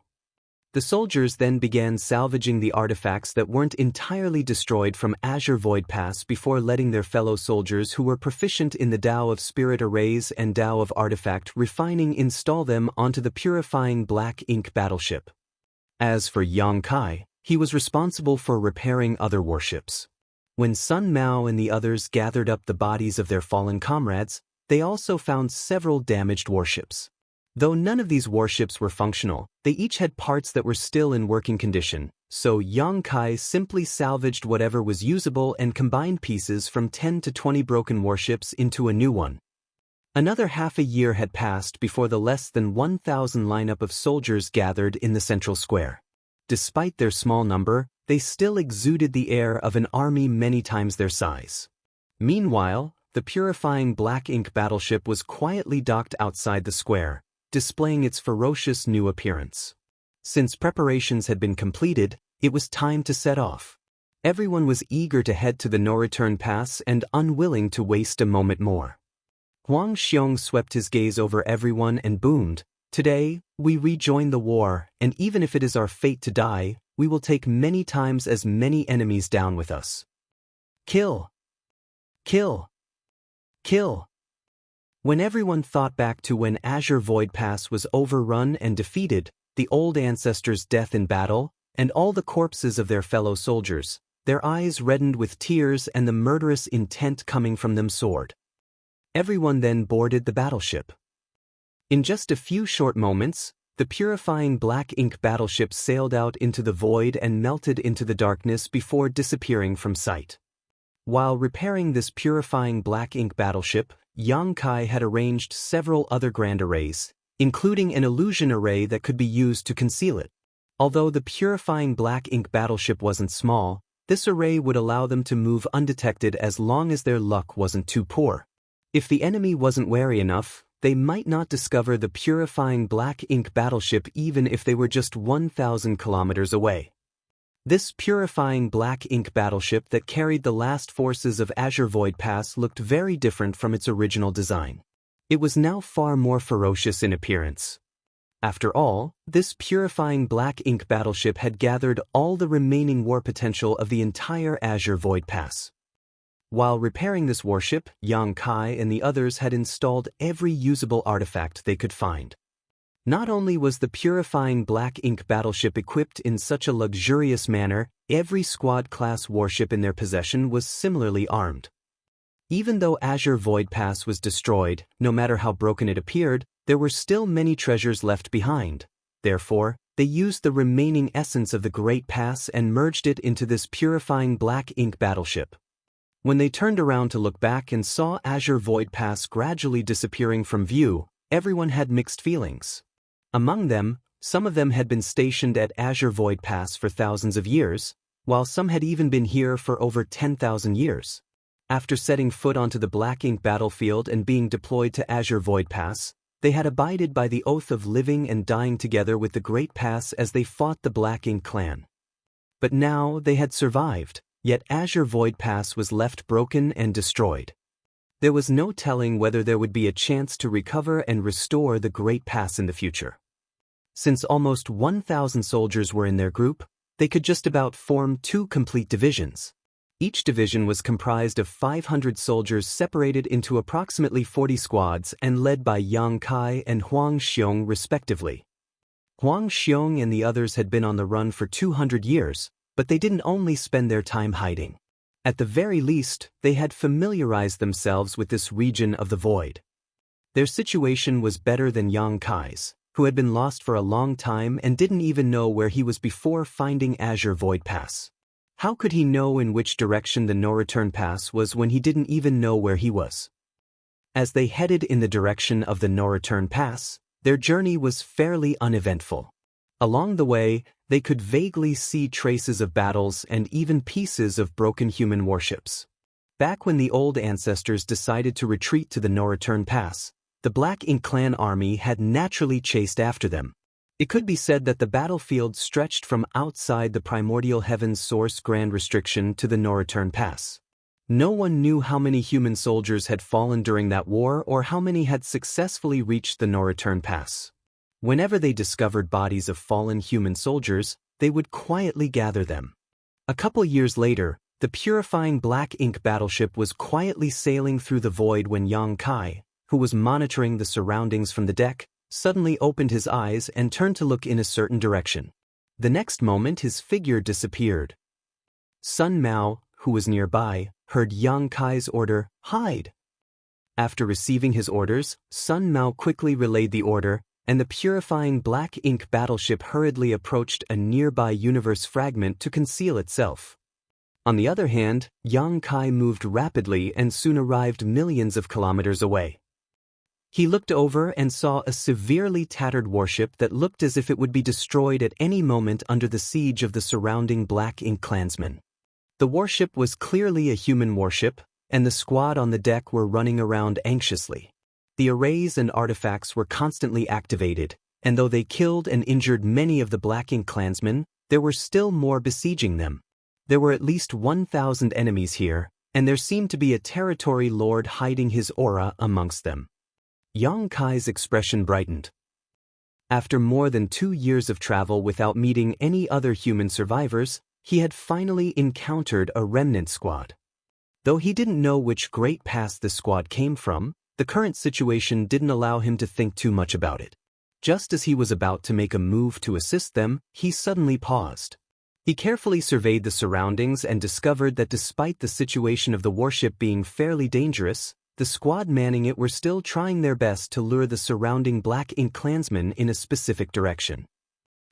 The soldiers then began salvaging the artifacts that weren't entirely destroyed from Azure Void Pass before letting their fellow soldiers who were proficient in the Tao of Spirit Arrays and Tao of Artifact Refining install them onto the purifying black ink battleship. As for Yang Kai, he was responsible for repairing other warships. When Sun Mao and the others gathered up the bodies of their fallen comrades, they also found several damaged warships. Though none of these warships were functional, they each had parts that were still in working condition, so Yang Kai simply salvaged whatever was usable and combined pieces from 10 to 20 broken warships into a new one. Another half a year had passed before the less than 1,000 lineup of soldiers gathered in the central square. Despite their small number, they still exuded the air of an army many times their size. Meanwhile, the purifying black ink battleship was quietly docked outside the square, displaying its ferocious new appearance. Since preparations had been completed, it was time to set off. Everyone was eager to head to the no-return pass and unwilling to waste a moment more. Huang Xiong swept his gaze over everyone and boomed, "Today, we rejoin the war, and even if it is our fate to die, we will take many times as many enemies down with us. Kill! Kill! Kill!" When everyone thought back to when Azure Void Pass was overrun and defeated, the old ancestors' death in battle, and all the corpses of their fellow soldiers, their eyes reddened with tears and the murderous intent coming from them soared. Everyone then boarded the battleship. In just a few short moments, the purifying black ink battleship sailed out into the void and melted into the darkness before disappearing from sight. While repairing this purifying black ink battleship, Yang Kai had arranged several other grand arrays, including an illusion array that could be used to conceal it. Although the purifying black ink battleship wasn't small, this array would allow them to move undetected as long as their luck wasn't too poor. If the enemy wasn't wary enough, they might not discover the purifying black ink battleship even if they were just 1,000 kilometers away. This purifying black ink battleship that carried the last forces of Azure Void Pass looked very different from its original design. It was now far more ferocious in appearance. After all, this purifying black ink battleship had gathered all the remaining war potential of the entire Azure Void Pass. While repairing this warship, Yang Kai and the others had installed every usable artifact they could find. Not only was the purifying black ink battleship equipped in such a luxurious manner, every squad-class warship in their possession was similarly armed. Even though Azure Void Pass was destroyed, no matter how broken it appeared, there were still many treasures left behind. Therefore, they used the remaining essence of the Great Pass and merged it into this purifying black ink battleship. When they turned around to look back and saw Azure Void Pass gradually disappearing from view, everyone had mixed feelings. Among them, some of them had been stationed at Azure Void Pass for thousands of years, while some had even been here for over 10,000 years. After setting foot onto the Black Ink battlefield and being deployed to Azure Void Pass, they had abided by the oath of living and dying together with the Great Pass as they fought the Black Ink clan. But now they had survived, yet Azure Void Pass was left broken and destroyed. There was no telling whether there would be a chance to recover and restore the Great Pass in the future. Since almost 1,000 soldiers were in their group, they could just about form 2 complete divisions. Each division was comprised of 500 soldiers separated into approximately 40 squads and led by Yang Kai and Huang Xiong respectively. Huang Xiong and the others had been on the run for 200 years, but they didn't only spend their time hiding. At the very least, they had familiarized themselves with this region of the void. Their situation was better than Yang Kai's, who had been lost for a long time and didn't even know where he was before finding Azure Void Pass. How could he know in which direction the no-return pass was when he didn't even know where he was? As they headed in the direction of the no-return pass, their journey was fairly uneventful. Along the way, they could vaguely see traces of battles and even pieces of broken human warships. Back when the old ancestors decided to retreat to the no-return pass, the Black Ink Clan army had naturally chased after them. It could be said that the battlefield stretched from outside the primordial heaven's source grand restriction to the no-return pass. No one knew how many human soldiers had fallen during that war or how many had successfully reached the no-return pass. Whenever they discovered bodies of fallen human soldiers, they would quietly gather them. A couple years later, the purifying Black Ink battleship was quietly sailing through the void when Yang Kai, who was monitoring the surroundings from the deck, suddenly opened his eyes and turned to look in a certain direction. The next moment his figure disappeared. Sun Mao, who was nearby, heard Yang Kai's order, "Hide." After receiving his orders, Sun Mao quickly relayed the order, and the purifying Black Ink battleship hurriedly approached a nearby universe fragment to conceal itself. On the other hand, Yang Kai moved rapidly and soon arrived millions of kilometers away. He looked over and saw a severely tattered warship that looked as if it would be destroyed at any moment under the siege of the surrounding Black Ink clansmen. The warship was clearly a human warship, and the squad on the deck were running around anxiously. The arrays and artifacts were constantly activated, and though they killed and injured many of the Black Ink clansmen, there were still more besieging them. There were at least 1,000 enemies here, and there seemed to be a territory lord hiding his aura amongst them. Yang Kai's expression brightened. After more than 2 years of travel without meeting any other human survivors, he had finally encountered a remnant squad. Though he didn't know which great pass this squad came from, the current situation didn't allow him to think too much about it. Just as he was about to make a move to assist them, he suddenly paused. He carefully surveyed the surroundings and discovered that despite the situation of the warship being fairly dangerous, the squad manning it were still trying their best to lure the surrounding Black Ink clansmen in a specific direction.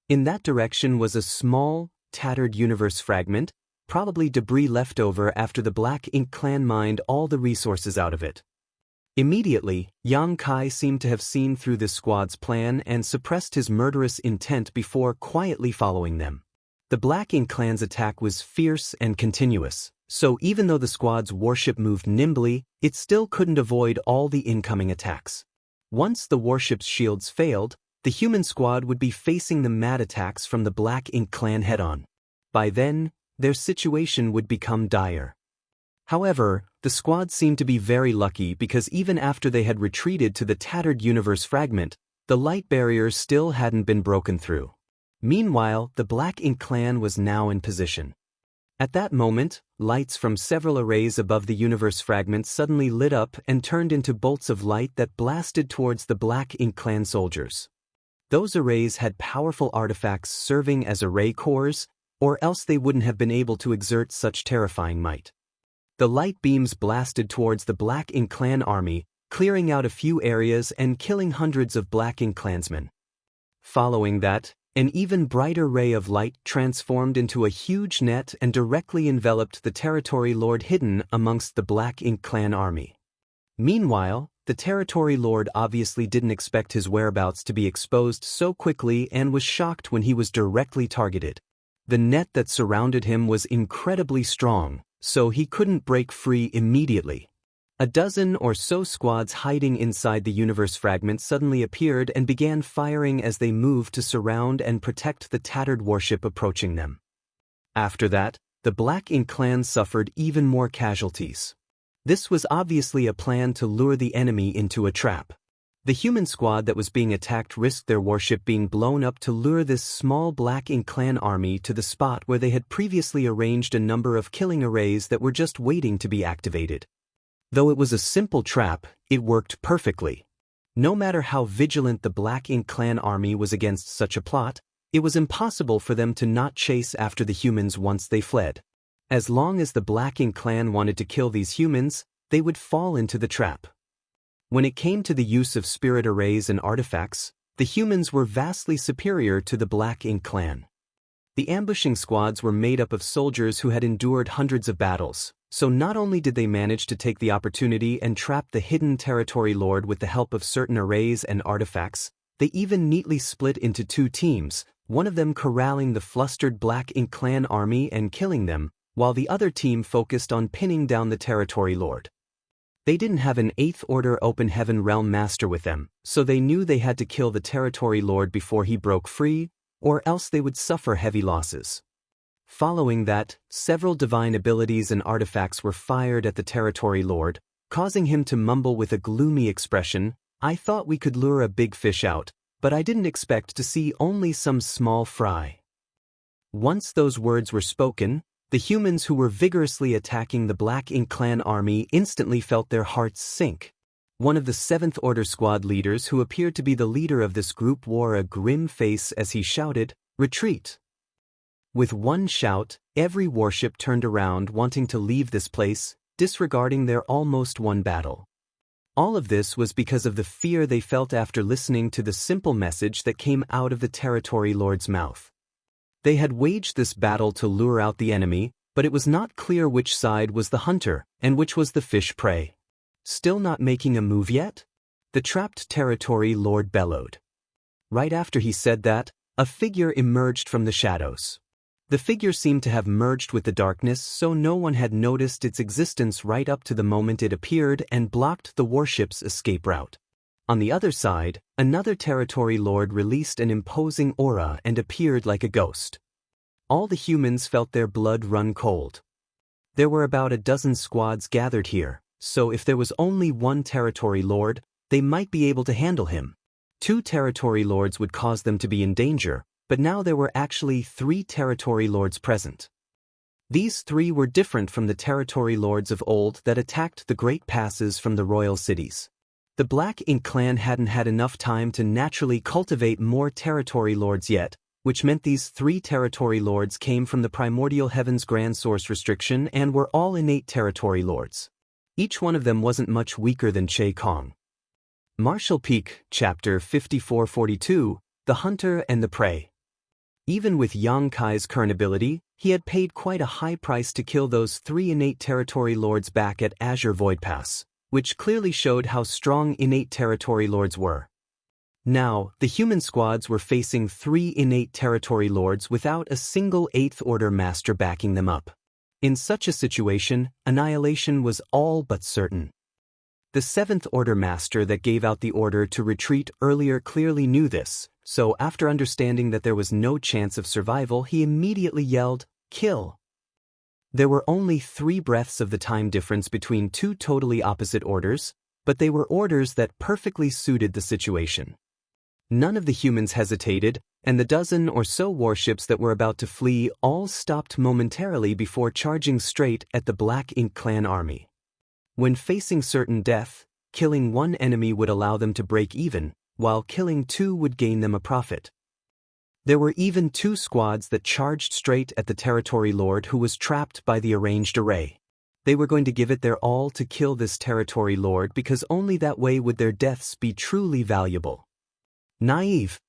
In that direction was a small, tattered universe fragment, probably debris left over after the Black Ink clan mined all the resources out of it. Immediately, Yang Kai seemed to have seen through this squad's plan and suppressed his murderous intent before quietly following them. The Black Ink clan's attack was fierce and continuous, so even though the squad's warship moved nimbly, it still couldn't avoid all the incoming attacks. Once the warship's shields failed, the human squad would be facing the mad attacks from the Black Ink clan head-on. By then, their situation would become dire. However, the squad seemed to be very lucky because even after they had retreated to the tattered universe fragment, the light barriers still hadn't been broken through. Meanwhile, the Black Ink clan was now in position. At that moment, lights from several arrays above the universe fragment suddenly lit up and turned into bolts of light that blasted towards the Black Ink clan soldiers. Those arrays had powerful artifacts serving as array cores, or else they wouldn't have been able to exert such terrifying might. The light beams blasted towards the Black Ink clan army, clearing out a few areas and killing hundreds of Black Ink clansmen. Following that, an even brighter ray of light transformed into a huge net and directly enveloped the territory lord hidden amongst the Black Ink clan army. Meanwhile, the territory lord obviously didn't expect his whereabouts to be exposed so quickly and was shocked when he was directly targeted. The net that surrounded him was incredibly strong, so he couldn't break free immediately. A dozen or so squads hiding inside the universe fragment suddenly appeared and began firing as they moved to surround and protect the tattered warship approaching them. After that, the Black Ink clan suffered even more casualties. This was obviously a plan to lure the enemy into a trap. The human squad that was being attacked risked their warship being blown up to lure this small Black Ink clan army to the spot where they had previously arranged a number of killing arrays that were just waiting to be activated. Though it was a simple trap, it worked perfectly. No matter how vigilant the Black Ink clan army was against such a plot, it was impossible for them to not chase after the humans once they fled. As long as the Black Ink clan wanted to kill these humans, they would fall into the trap. When it came to the use of spirit arrays and artifacts, the humans were vastly superior to the Black Ink clan. The ambushing squads were made up of soldiers who had endured hundreds of battles, so not only did they manage to take the opportunity and trap the hidden territory lord with the help of certain arrays and artifacts, they even neatly split into two teams, one of them corralling the flustered Black Ink clan army and killing them, while the other team focused on pinning down the territory lord. They didn't have an 8th Order Open Heaven Realm Master with them, so they knew they had to kill the Territory Lord before he broke free, or else they would suffer heavy losses. Following that, several divine abilities and artifacts were fired at the Territory Lord, causing him to mumble with a gloomy expression, "I thought we could lure a big fish out, but I didn't expect to see only some small fry." Once those words were spoken, the humans who were vigorously attacking the Black Ink clan army instantly felt their hearts sink. One of the 7th Order squad leaders who appeared to be the leader of this group wore a grim face as he shouted, "Retreat!" With one shout, every warship turned around wanting to leave this place, disregarding their almost won battle. All of this was because of the fear they felt after listening to the simple message that came out of the Territory Lord's mouth. They had waged this battle to lure out the enemy, but it was not clear which side was the hunter and which was the fish prey. Still not making a move yet? The trapped Territory Lord bellowed. Right after he said that, a figure emerged from the shadows. The figure seemed to have merged with the darkness, so no one had noticed its existence right up to the moment it appeared and blocked the warship's escape route. On the other side, another Territory Lord released an imposing aura and appeared like a ghost. All the humans felt their blood run cold. There were about a dozen squads gathered here, so if there was only one Territory Lord, they might be able to handle him. 2 Territory Lords would cause them to be in danger, but now there were actually 3 Territory Lords present. These 3 were different from the Territory Lords of old that attacked the great passes from the royal cities. The Black Ink clan hadn't had enough time to naturally cultivate more Territory Lords yet, which meant these 3 Territory Lords came from the Primordial Heaven's Grand Source restriction and were all innate Territory Lords. Each one of them wasn't much weaker than Che Kong. Martial Peak, Chapter 5442, The Hunter and the Prey. Even with Yang Kai's current ability, he had paid quite a high price to kill those 3 innate Territory Lords back at Azure Void Pass, which clearly showed how strong innate Territory Lords were. Now, the human squads were facing 3 innate Territory Lords without a single 8th Order Master backing them up. In such a situation, annihilation was all but certain. The 7th Order Master that gave out the order to retreat earlier clearly knew this, so after understanding that there was no chance of survival, he immediately yelled, "Kill!" There were only 3 breaths of the time difference between 2 totally opposite orders, but they were orders that perfectly suited the situation. None of the humans hesitated, and the dozen or so warships that were about to flee all stopped momentarily before charging straight at the Black Ink clan army. When facing certain death, killing one enemy would allow them to break even, while killing 2 would gain them a profit. There were even 2 squads that charged straight at the Territory Lord who was trapped by the arranged array. They were going to give it their all to kill this Territory Lord because only that way would their deaths be truly valuable. Naive.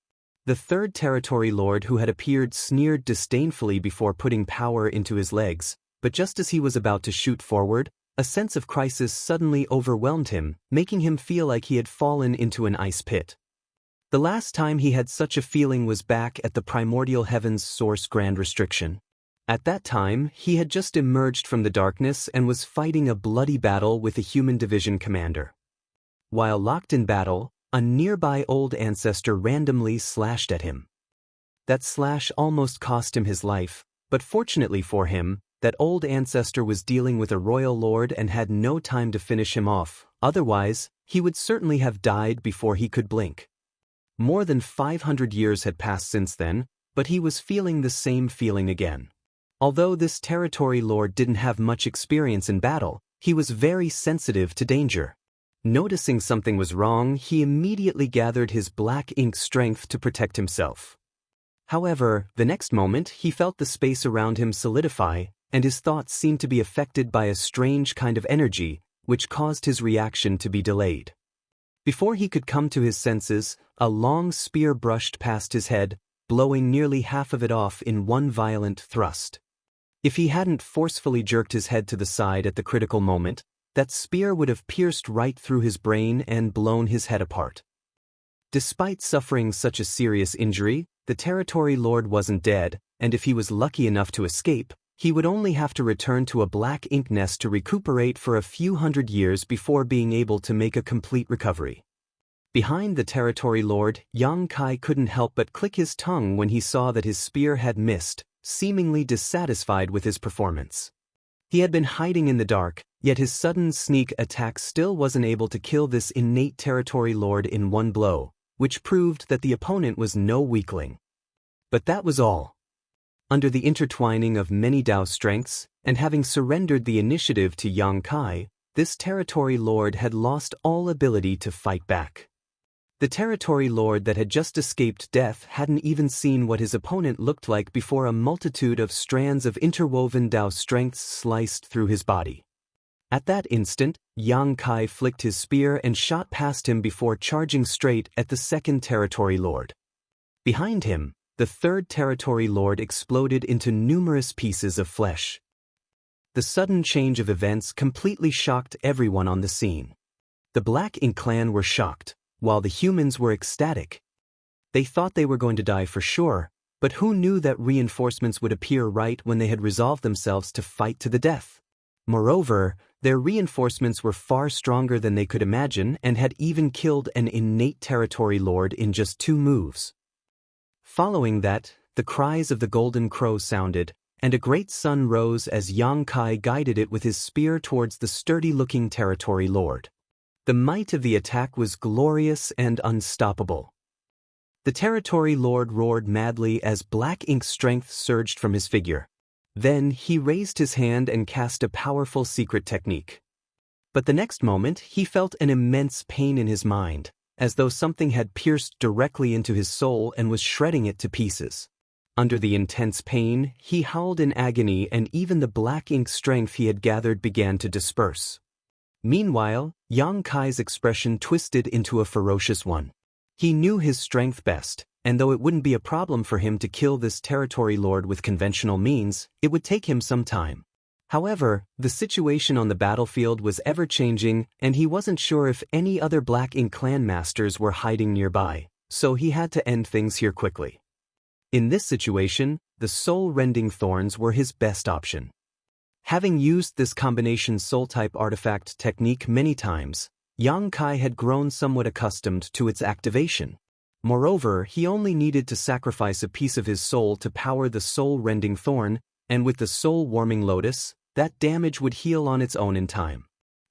The 3rd Territory Lord who had appeared sneered disdainfully before putting power into his legs, but just as he was about to shoot forward, a sense of crisis suddenly overwhelmed him, making him feel like he had fallen into an ice pit. The last time he had such a feeling was back at the Primordial Heaven's Source Grand Restriction. At that time, he had just emerged from the darkness and was fighting a bloody battle with a human division commander. While locked in battle, a nearby old ancestor randomly slashed at him. That slash almost cost him his life, but fortunately for him, that old ancestor was dealing with a royal lord and had no time to finish him off, otherwise, he would certainly have died before he could blink. More than 500 years had passed since then, but he was feeling the same feeling again. Although this territory lord didn't have much experience in battle, he was very sensitive to danger. Noticing something was wrong, he immediately gathered his black ink strength to protect himself. However, the next moment he felt the space around him solidify, and his thoughts seemed to be affected by a strange kind of energy, which caused his reaction to be delayed. Before he could come to his senses, a long spear brushed past his head, blowing nearly half of it off in one violent thrust. If he hadn't forcefully jerked his head to the side at the critical moment, that spear would have pierced right through his brain and blown his head apart. Despite suffering such a serious injury, the territory lord wasn't dead, and if he was lucky enough to escape, he would only have to return to a black ink nest to recuperate for a few hundred years before being able to make a complete recovery. Behind the territory lord, Yang Kai couldn't help but click his tongue when he saw that his spear had missed, seemingly dissatisfied with his performance. He had been hiding in the dark, yet his sudden sneak attack still wasn't able to kill this innate territory lord in one blow, which proved that the opponent was no weakling. But that was all. Under the intertwining of many Dao strengths, and having surrendered the initiative to Yang Kai, this territory lord had lost all ability to fight back. The territory lord that had just escaped death hadn't even seen what his opponent looked like before a multitude of strands of interwoven Dao strengths sliced through his body. At that instant, Yang Kai flicked his spear and shot past him before charging straight at the second territory lord. Behind him, the third territory lord exploded into numerous pieces of flesh. The sudden change of events completely shocked everyone on the scene. The Black Ink clan were shocked, while the humans were ecstatic. They thought they were going to die for sure, but who knew that reinforcements would appear right when they had resolved themselves to fight to the death? Moreover, their reinforcements were far stronger than they could imagine and had even killed an innate territory lord in just 2 moves. Following that, the cries of the golden crow sounded, and a great sun rose as Yang Kai guided it with his spear towards the sturdy-looking territory lord. The might of the attack was glorious and unstoppable. The territory lord roared madly as black ink strength surged from his figure. Then he raised his hand and cast a powerful secret technique. But the next moment he felt an immense pain in his mind, as though something had pierced directly into his soul and was shredding it to pieces. Under the intense pain, he howled in agony and even the black ink strength he had gathered began to disperse. Meanwhile, Yang Kai's expression twisted into a ferocious one. He knew his strength best, and though it wouldn't be a problem for him to kill this territory lord with conventional means, it would take him some time. However, the situation on the battlefield was ever-changing, and he wasn't sure if any other Black Ink clan masters were hiding nearby, so he had to end things here quickly. In this situation, the soul-rending thorns were his best option. Having used this combination soul-type artifact technique many times, Yang Kai had grown somewhat accustomed to its activation. Moreover, he only needed to sacrifice a piece of his soul to power the soul-rending thorn, and with the soul-warming lotus, that damage would heal on its own in time.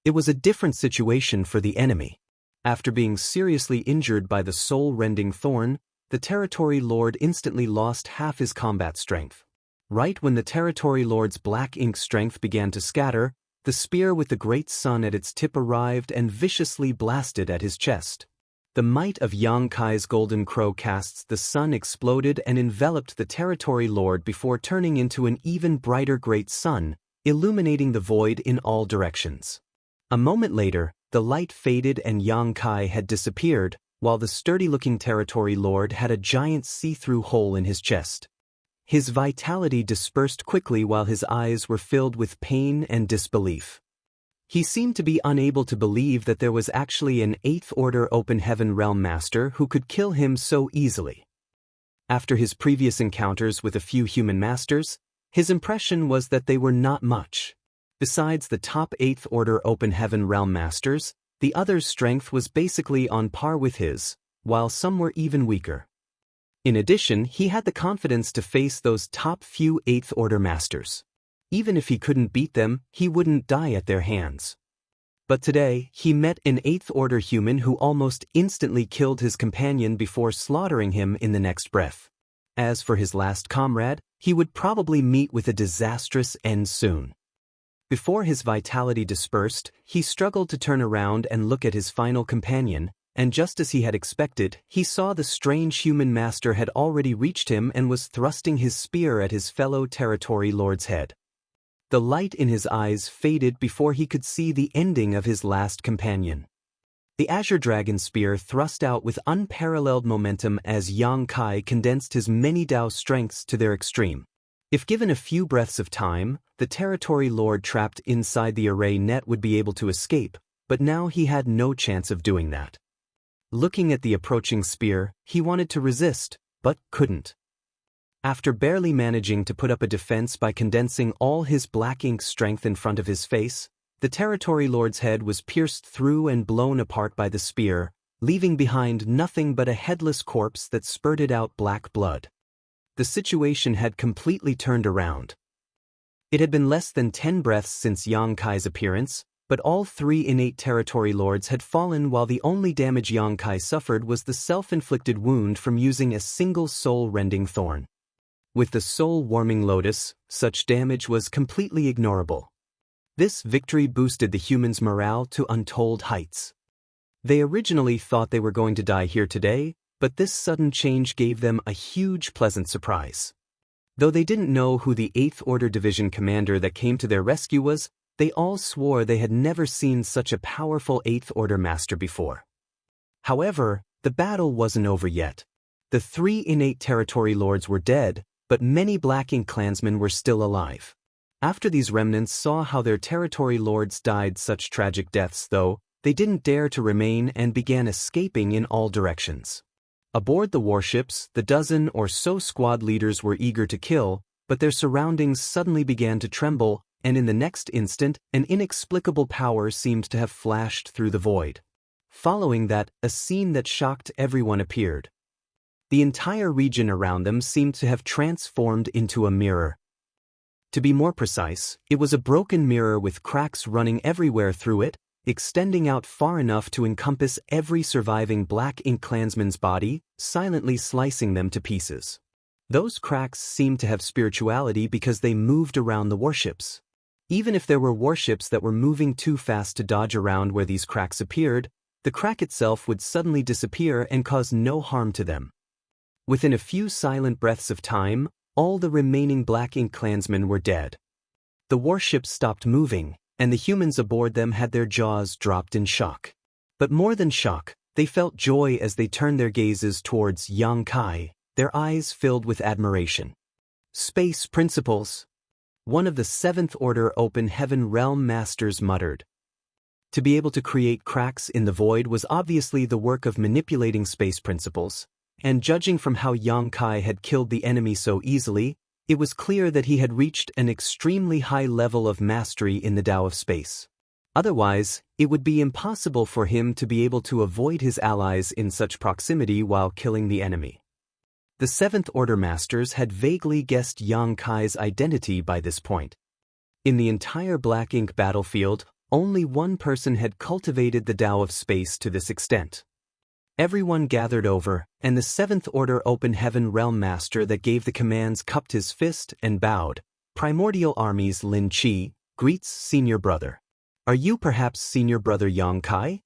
It was a different situation for the enemy. After being seriously injured by the soul-rending thorn, the territory lord instantly lost half his combat strength. Right when the territory lord's black ink strength began to scatter, the spear with the great sun at its tip arrived and viciously blasted at his chest. The might of Yang Kai's golden crow casts the sun exploded and enveloped the territory lord before turning into an even brighter great sun, illuminating the void in all directions. A moment later, the light faded and Yang Kai had disappeared, while the sturdy-looking territory lord had a giant see-through hole in his chest. His vitality dispersed quickly while his eyes were filled with pain and disbelief. He seemed to be unable to believe that there was actually an 8th Order Open Heaven Realm Master who could kill him so easily. After his previous encounters with a few human masters, his impression was that they were not much. Besides the top 8th Order Open Heaven Realm Masters, the others' strength was basically on par with his, while some were even weaker. In addition, he had the confidence to face those top few 8th Order Masters. Even if he couldn't beat them, he wouldn't die at their hands. But today, he met an 8th Order human who almost instantly killed his companion before slaughtering him in the next breath. As for his last comrade, he would probably meet with a disastrous end soon. Before his vitality dispersed, he struggled to turn around and look at his final companion, and just as he had expected, he saw the strange human master had already reached him and was thrusting his spear at his fellow territory lord's head. The light in his eyes faded before he could see the ending of his last companion. The Azure Dragon spear thrust out with unparalleled momentum as Yang Kai condensed his many Dao strengths to their extreme. If given a few breaths of time, the territory lord trapped inside the array net would be able to escape, but now he had no chance of doing that. Looking at the approaching spear, he wanted to resist, but couldn't. After barely managing to put up a defense by condensing all his black ink strength in front of his face, the territory lord's head was pierced through and blown apart by the spear, leaving behind nothing but a headless corpse that spurted out black blood. The situation had completely turned around. It had been less than 10 breaths since Yang Kai's appearance, but all 3 innate territory lords had fallen while the only damage Yang Kai suffered was the self-inflicted wound from using a single soul-rending thorn. With the soul-warming lotus, such damage was completely ignorable. This victory boosted the humans' morale to untold heights. They originally thought they were going to die here today, but this sudden change gave them a huge pleasant surprise. Though they didn't know who the 8th Order Division commander that came to their rescue was, they all swore they had never seen such a powerful 8th Order master before. However, the battle wasn't over yet. The 3 innate territory lords were dead, but many Black Ink clansmen were still alive. After these remnants saw how their territory lords died such tragic deaths though, they didn't dare to remain and began escaping in all directions. Aboard the warships, the dozen or so squad leaders were eager to kill, but their surroundings suddenly began to tremble, and in the next instant, an inexplicable power seemed to have flashed through the void. Following that, a scene that shocked everyone appeared. The entire region around them seemed to have transformed into a mirror. To be more precise, it was a broken mirror with cracks running everywhere through it, extending out far enough to encompass every surviving Black Ink clansman's body, silently slicing them to pieces. Those cracks seemed to have spirituality because they moved around the warships. Even if there were warships that were moving too fast to dodge around where these cracks appeared, the crack itself would suddenly disappear and cause no harm to them. Within a few silent breaths of time, all the remaining Black Ink clansmen were dead. The warships stopped moving, and the humans aboard them had their jaws dropped in shock. But more than shock, they felt joy as they turned their gazes towards Yang Kai, their eyes filled with admiration. "Space principles," one of the 7th Order Open Heaven Realm Masters muttered. To be able to create cracks in the void was obviously the work of manipulating space principles, and judging from how Yang Kai had killed the enemy so easily, it was clear that he had reached an extremely high level of mastery in the Tao of space. Otherwise, it would be impossible for him to be able to avoid his allies in such proximity while killing the enemy. The 7th Order Masters had vaguely guessed Yang Kai's identity by this point. In the entire Black Ink battlefield, only one person had cultivated the Tao of space to this extent. Everyone gathered over, and the 7th Order Open Heaven Realm Master that gave the commands cupped his fist and bowed. "Primordial Army's Lin Chi greets Senior Brother. Are you perhaps Senior Brother Yang Kai?"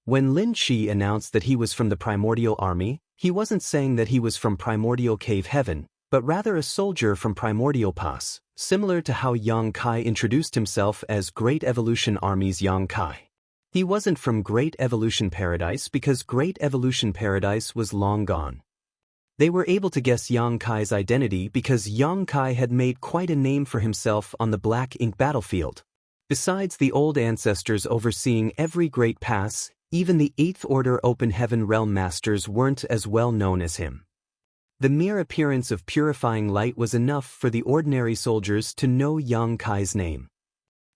When Lin Chi announced that he was from the Primordial Army, he wasn't saying that he was from Primordial Cave Heaven, but rather a soldier from Primordial Pass, similar to how Yang Kai introduced himself as Great Evolution Army's Yang Kai. He wasn't from Great Evolution Paradise because Great Evolution Paradise was long gone. They were able to guess Yang Kai's identity because Yang Kai had made quite a name for himself on the Black Ink battlefield. Besides the old ancestors overseeing every great pass, even the 8th Order Open Heaven Realm Masters weren't as well known as him. The mere appearance of purifying light was enough for the ordinary soldiers to know Yang Kai's name.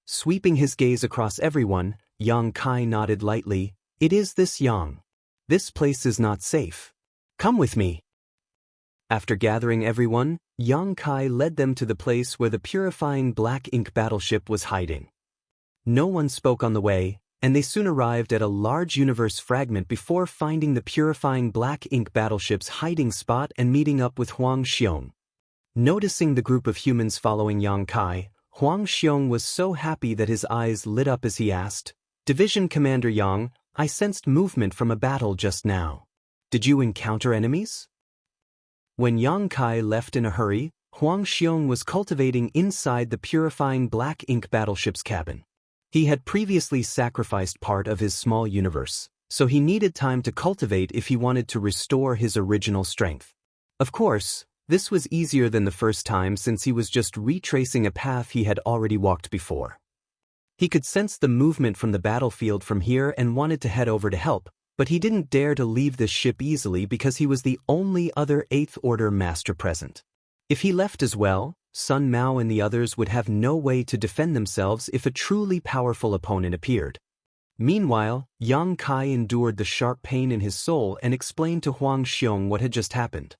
Sweeping his gaze across everyone, Yang Kai nodded lightly. "It is this Yang. This place is not safe. Come with me." After gathering everyone, Yang Kai led them to the place where the purifying Black Ink battleship was hiding. No one spoke on the way, and they soon arrived at a large universe fragment before finding the purifying black ink battleship's hiding spot and meeting up with Huang Xiong. Noticing the group of humans following Yang Kai, Huang Xiong was so happy that his eyes lit up as he asked, "Division Commander Yang, I sensed movement from a battle just now. Did you encounter enemies?" When Yang Kai left in a hurry, Huang Xiong was cultivating inside the purifying black ink battleship's cabin. He had previously sacrificed part of his small universe, so he needed time to cultivate if he wanted to restore his original strength. Of course, this was easier than the first time since he was just retracing a path he had already walked before. He could sense the movement from the battlefield from here and wanted to head over to help, but he didn't dare to leave the ship easily because he was the only other 8th Order master present. If he left as well, Sun Mao and the others would have no way to defend themselves if a truly powerful opponent appeared. Meanwhile, Yang Kai endured the sharp pain in his soul and explained to Huang Xiong what had just happened.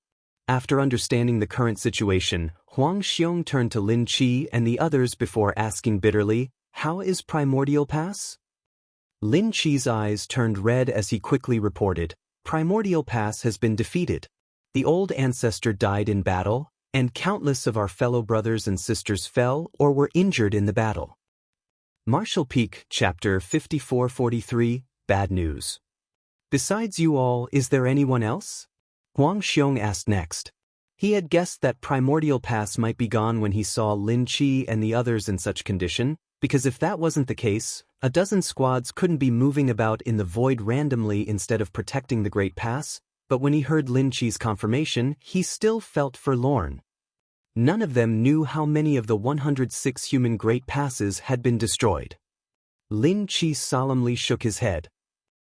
After understanding the current situation, Huang Xiong turned to Lin Qi and the others before asking bitterly, "How is Primordial Pass?" Lin Qi's eyes turned red as he quickly reported, "Primordial Pass has been defeated. The old ancestor died in battle, and countless of our fellow brothers and sisters fell or were injured in the battle." Martial Peak, Chapter 5443, Bad News. "Besides you all, is there anyone else?" Huang Xiong asked next. He had guessed that Primordial Pass might be gone when he saw Lin Qi and the others in such condition, because if that wasn't the case, a dozen squads couldn't be moving about in the void randomly instead of protecting the Great Pass. But when he heard Lin Qi's confirmation, he still felt forlorn. None of them knew how many of the 106 human Great Passes had been destroyed. Lin Qi solemnly shook his head.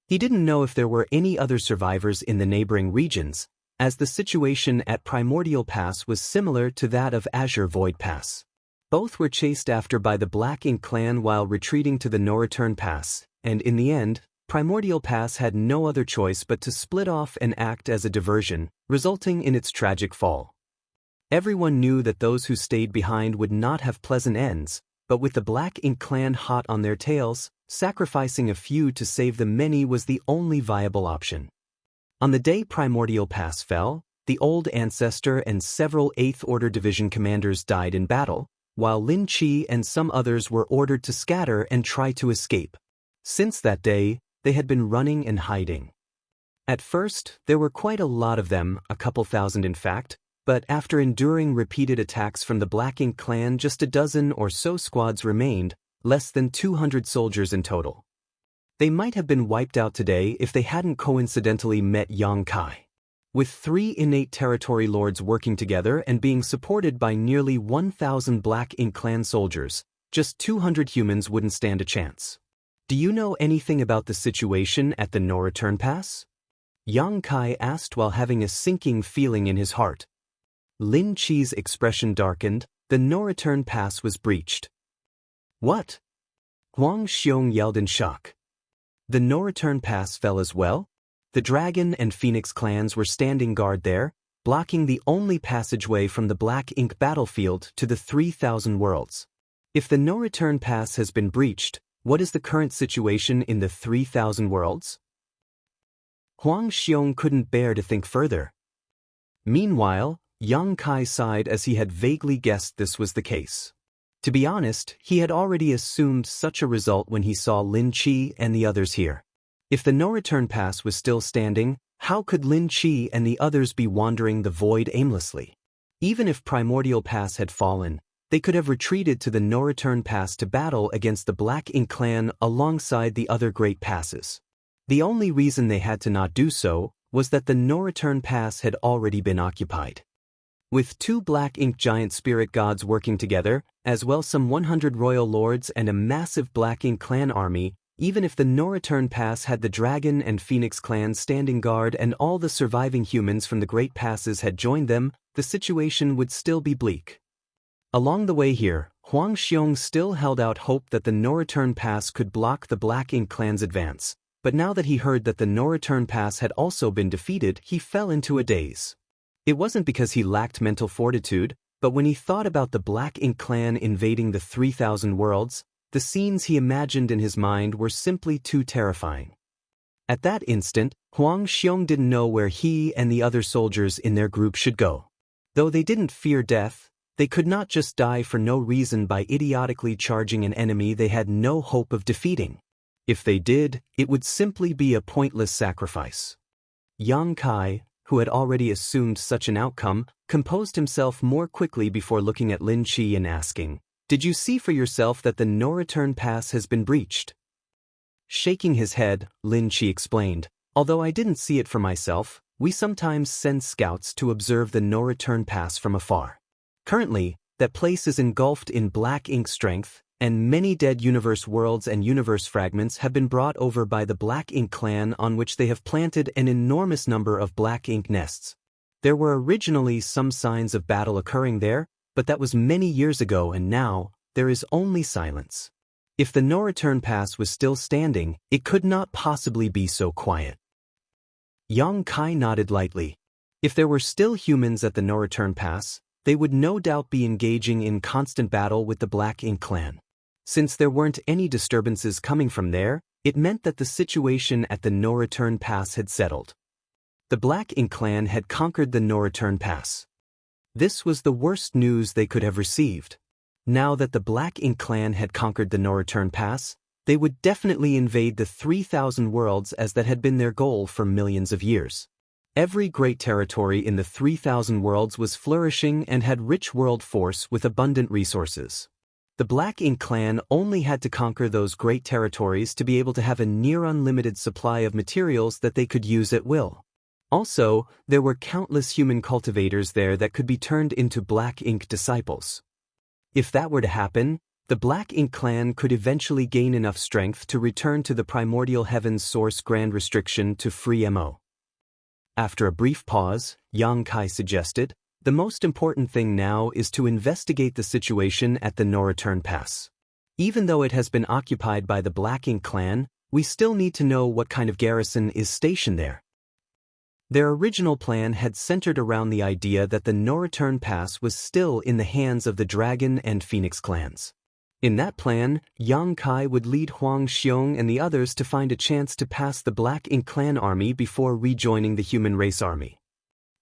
He didn't know if there were any other survivors in the neighboring regions, as the situation at Primordial Pass was similar to that of Azure Void Pass. Both were chased after by the Black Ink clan while retreating to the No Return Pass, and in the end, Primordial Pass had no other choice but to split off and act as a diversion, resulting in its tragic fall. Everyone knew that those who stayed behind would not have pleasant ends, but with the Black Ink clan hot on their tails, sacrificing a few to save the many was the only viable option. On the day Primordial Pass fell, the old ancestor and several 8th Order Division commanders died in battle, while Lin Qi and some others were ordered to scatter and try to escape. Since that day, they had been running and hiding. At first, there were quite a lot of them, a couple thousand in fact, but after enduring repeated attacks from the Black Ink clan, just a dozen or so squads remained, less than 200 soldiers in total. They might have been wiped out today if they hadn't coincidentally met Yang Kai. With 3 innate territory lords working together and being supported by nearly 1,000 Black Ink clan soldiers, just 200 humans wouldn't stand a chance. "Do you know anything about the situation at the No Return Pass?" Yang Kai asked while having a sinking feeling in his heart. Lin Qi's expression darkened. The No Return Pass was breached. "What?" Huang Xiong yelled in shock. The No Return Pass fell as well? The Dragon and Phoenix clans were standing guard there, blocking the only passageway from the Black Ink battlefield to the 3,000 worlds. If the No Return Pass has been breached, what is the current situation in the 3,000 worlds? Huang Xiong couldn't bear to think further. Meanwhile, Yang Kai sighed as he had vaguely guessed this was the case. To be honest, he had already assumed such a result when he saw Lin Qi and the others here. If the No Return Pass was still standing, how could Lin Qi and the others be wandering the void aimlessly? Even if Primordial Pass had fallen, they could have retreated to the No Return Pass to battle against the Black Ink clan alongside the other Great Passes. The only reason they had to not do so was that the No Return Pass had already been occupied. With 2 Black Ink giant spirit gods working together, as well some 100 royal lords and a massive Black Ink clan army, even if the No Return Pass had the Dragon and Phoenix clans standing guard and all the surviving humans from the Great Passes had joined them, the situation would still be bleak. Along the way here, Huang Xiong still held out hope that the No Return Pass could block the Black Ink clan's advance, but now that he heard that the No Return Pass had also been defeated, he fell into a daze. It wasn't because he lacked mental fortitude, but when he thought about the Black Ink clan invading the 3,000 worlds, the scenes he imagined in his mind were simply too terrifying. At that instant, Huang Xiong didn't know where he and the other soldiers in their group should go. Though they didn't fear death, they could not just die for no reason by idiotically charging an enemy they had no hope of defeating. If they did, it would simply be a pointless sacrifice. Yang Kai, who had already assumed such an outcome, composed himself more quickly before looking at Lin Qi and asking, "Did you see for yourself that the no-return pass has been breached?" Shaking his head, Lin Qi explained, "Although I didn't see it for myself, we sometimes send scouts to observe the no-return pass from afar. Currently, that place is engulfed in black ink strength, and many dead universe worlds and universe fragments have been brought over by the Black Ink clan, on which they have planted an enormous number of black ink nests. There were originally some signs of battle occurring there, but that was many years ago, and now, there is only silence. If the no-return pass was still standing, it could not possibly be so quiet." Yang Kai nodded lightly. If there were still humans at the no-return pass, they would no doubt be engaging in constant battle with the Black Ink clan. Since there weren't any disturbances coming from there, it meant that the situation at the no-return pass had settled. The Black Ink clan had conquered the no-return pass. This was the worst news they could have received. Now that the Black Ink clan had conquered the no-return pass, they would definitely invade the 3,000 worlds, as that had been their goal for millions of years. Every great territory in the 3,000 worlds was flourishing and had rich world force with abundant resources. The Black Ink clan only had to conquer those great territories to be able to have a near unlimited supply of materials that they could use at will. Also, there were countless human cultivators there that could be turned into Black Ink disciples. If that were to happen, the Black Ink clan could eventually gain enough strength to return to the primordial heaven's source grand restriction to free Mo. After a brief pause, Yang Kai suggested, "The most important thing now is to investigate the situation at the no-return pass. Even though it has been occupied by the Black Ink clan, we still need to know what kind of garrison is stationed there." Their original plan had centered around the idea that the no-return pass was still in the hands of the Dragon and Phoenix clans. In that plan, Yang Kai would lead Huang Xiong and the others to find a chance to pass the Black Ink clan army before rejoining the human race army.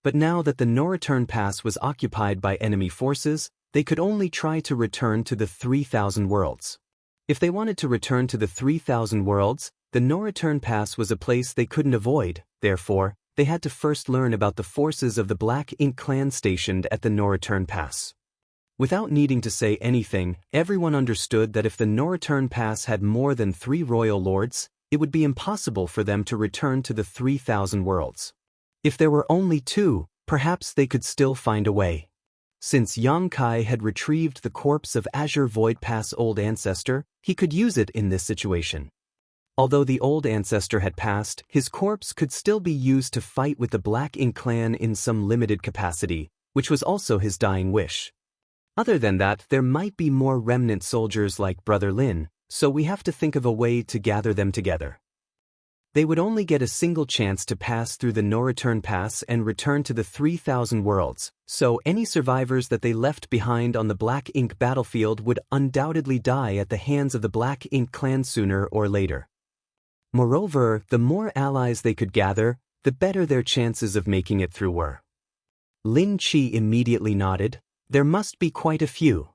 But now that the no-return pass was occupied by enemy forces, they could only try to return to the 3,000 worlds. If they wanted to return to the 3,000 worlds, the no-return pass was a place they couldn't avoid. Therefore, they had to first learn about the forces of the Black Ink clan stationed at the no-return pass. Without needing to say anything, everyone understood that if the no-return pass had more than 3 royal lords, it would be impossible for them to return to the 3,000 worlds. If there were only 2, perhaps they could still find a way. Since Yang Kai had retrieved the corpse of Azure Void Pass' old ancestor, he could use it in this situation. Although the old ancestor had passed, his corpse could still be used to fight with the Black Ink clan in some limited capacity, which was also his dying wish. Other than that, there might be more remnant soldiers like Brother Lin, so we have to think of a way to gather them together. They would only get a single chance to pass through the no-return pass and return to the 3,000 worlds, so any survivors that they left behind on the Black Ink battlefield would undoubtedly die at the hands of the Black Ink clan sooner or later. Moreover, the more allies they could gather, the better their chances of making it through were. Lin Qi immediately nodded. There must be quite a few.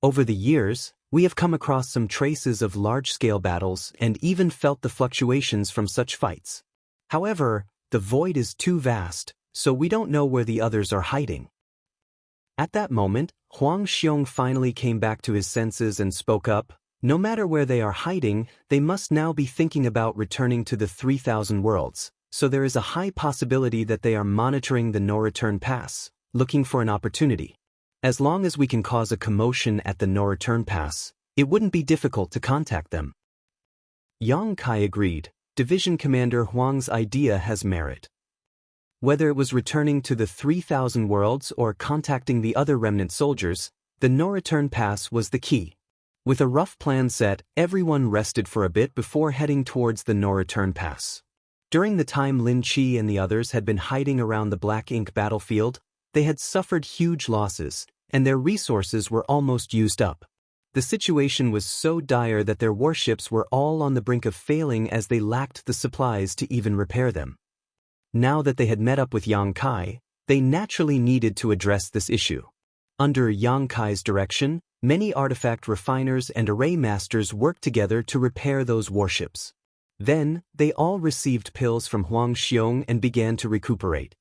Over the years, we have come across some traces of large-scale battles and even felt the fluctuations from such fights. However, the void is too vast, so we don't know where the others are hiding. At that moment, Huang Xiong finally came back to his senses and spoke up. No matter where they are hiding, they must now be thinking about returning to the 3,000 worlds, so there is a high possibility that they are monitoring the no-return pass, looking for an opportunity. As long as we can cause a commotion at the no-return pass, it wouldn't be difficult to contact them. Yang Kai agreed. Division Commander Huang's idea has merit. Whether it was returning to the 3,000 worlds or contacting the other remnant soldiers, the no-return pass was the key. With a rough plan set, everyone rested for a bit before heading towards the no-return pass. During the time Lin Qi and the others had been hiding around the Black Ink battlefield, they had suffered huge losses, and their resources were almost used up. The situation was so dire that their warships were all on the brink of failing as they lacked the supplies to even repair them. Now that they had met up with Yang Kai, they naturally needed to address this issue. Under Yang Kai's direction, many artifact refiners and array masters worked together to repair those warships. Then, they all received pills from Huang Xiong and began to recuperate.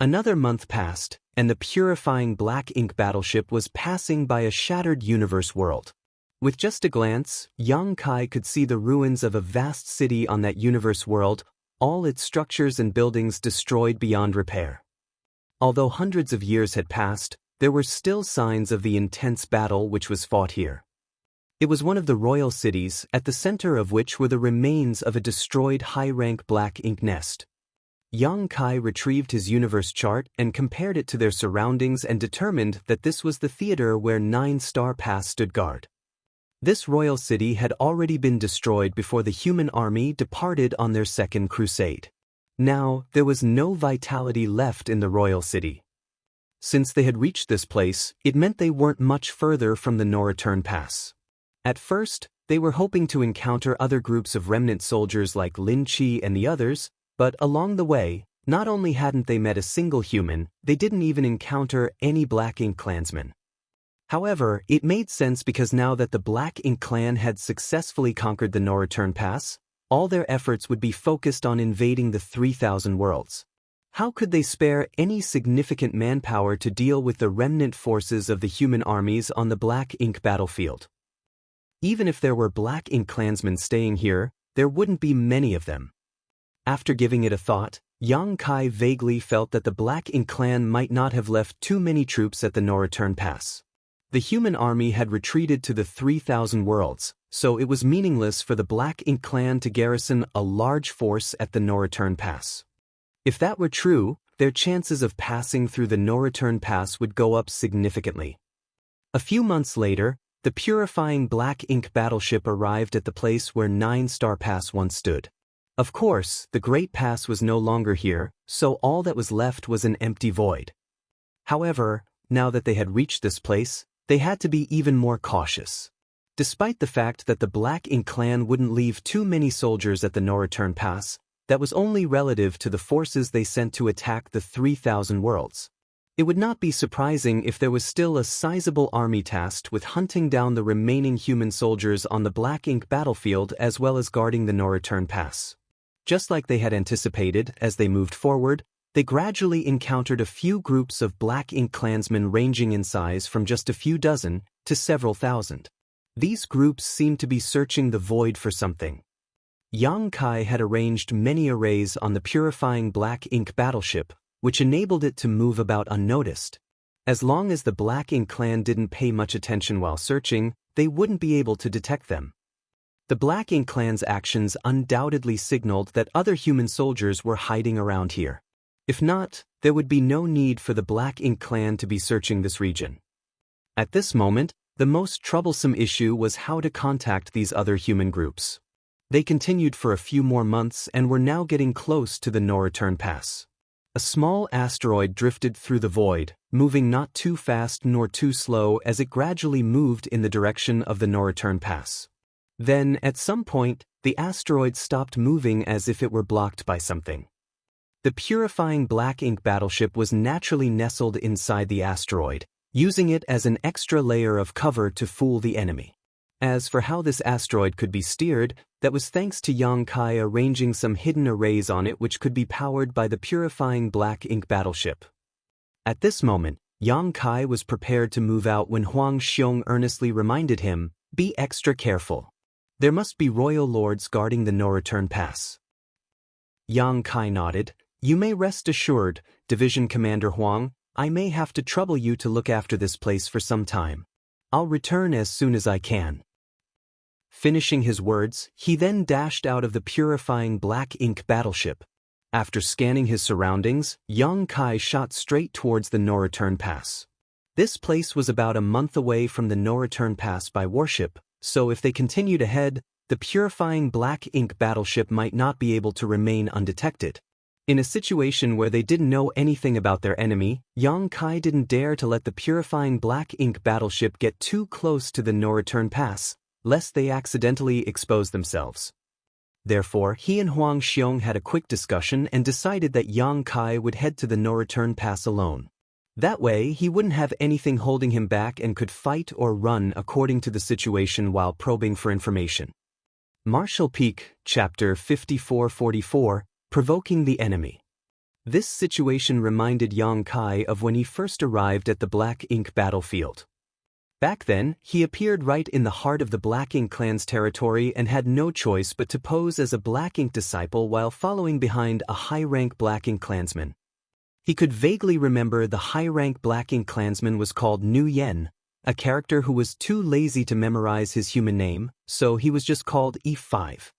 Another month passed, and the purifying black ink battleship was passing by a shattered universe world. With just a glance, Yang Kai could see the ruins of a vast city on that universe world, all its structures and buildings destroyed beyond repair. Although hundreds of years had passed, there were still signs of the intense battle which was fought here. It was one of the royal cities, at the center of which were the remains of a destroyed high-rank black ink nest. Yang Kai retrieved his universe chart and compared it to their surroundings and determined that this was the theater where 9-Star Pass stood guard. This royal city had already been destroyed before the human army departed on their second crusade. Now, there was no vitality left in the royal city. Since they had reached this place, it meant they weren't much further from the no-return pass. At first, they were hoping to encounter other groups of remnant soldiers like Lin Chi and the others, but along the way, not only hadn't they met a single human, they didn't even encounter any Black Ink clansmen. However, it made sense because now that the Black Ink clan had successfully conquered the no-return pass, all their efforts would be focused on invading the 3,000 worlds. How could they spare any significant manpower to deal with the remnant forces of the human armies on the Black Ink battlefield? Even if there were Black Ink clansmen staying here, there wouldn't be many of them. After giving it a thought, Yang Kai vaguely felt that the Black Ink clan might not have left too many troops at the no-return pass. The human army had retreated to the 3,000 worlds, so it was meaningless for the Black Ink clan to garrison a large force at the no-return pass. If that were true, their chances of passing through the no-return pass would go up significantly. A few months later, the purifying Black Ink battleship arrived at the place where 9-Star Pass once stood. Of course, the Great Pass was no longer here, so all that was left was an empty void. However, now that they had reached this place, they had to be even more cautious. Despite the fact that the Black Ink clan wouldn't leave too many soldiers at the no-return pass, that was only relative to the forces they sent to attack the 3,000 worlds. It would not be surprising if there was still a sizable army tasked with hunting down the remaining human soldiers on the Black Ink battlefield as well as guarding the no-return pass. Just like they had anticipated, as they moved forward, they gradually encountered a few groups of Black Ink clansmen ranging in size from just a few dozen to several thousand. These groups seemed to be searching the void for something. Yang Kai had arranged many arrays on the purifying Black Ink battleship, which enabled it to move about unnoticed. As long as the Black Ink clan didn't pay much attention while searching, they wouldn't be able to detect them. The Black Ink clan's actions undoubtedly signaled that other human soldiers were hiding around here. If not, there would be no need for the Black Ink clan to be searching this region. At this moment, the most troublesome issue was how to contact these other human groups. They continued for a few more months and were now getting close to the no-return pass. A small asteroid drifted through the void, moving not too fast nor too slow as it gradually moved in the direction of the no-return pass. Then, at some point, the asteroid stopped moving as if it were blocked by something. The purifying Black Ink battleship was naturally nestled inside the asteroid, using it as an extra layer of cover to fool the enemy. As for how this asteroid could be steered, that was thanks to Yang Kai arranging some hidden arrays on it which could be powered by the purifying Black Ink battleship. At this moment, Yang Kai was prepared to move out when Huang Xiong earnestly reminded him, "Be extra careful. There must be royal lords guarding the no-return pass." Yang Kai nodded. "You may rest assured, Division Commander Huang, I may have to trouble you to look after this place for some time. I'll return as soon as I can." Finishing his words, he then dashed out of the purifying Black Ink battleship. After scanning his surroundings, Yang Kai shot straight towards the no-return pass. This place was about a month away from the no-return pass by warship, so if they continued ahead, the purifying Black Ink battleship might not be able to remain undetected. In a situation where they didn't know anything about their enemy, Yang Kai didn't dare to let the purifying black ink battleship get too close to the no-return pass, lest they accidentally expose themselves. Therefore, he and Huang Xiong had a quick discussion and decided that Yang Kai would head to the no-return pass alone. That way, he wouldn't have anything holding him back and could fight or run according to the situation while probing for information. Martial Peak, Chapter 5444, Provoking the Enemy. This situation reminded Yang Kai of when he first arrived at the Black Ink battlefield. Back then, he appeared right in the heart of the Black Ink clan's territory and had no choice but to pose as a Black Ink disciple while following behind a high-rank Black Ink clansman. He could vaguely remember the high-rank Black Ink clansman was called Nu Yen, a character who was too lazy to memorize his human name, so he was just called E5.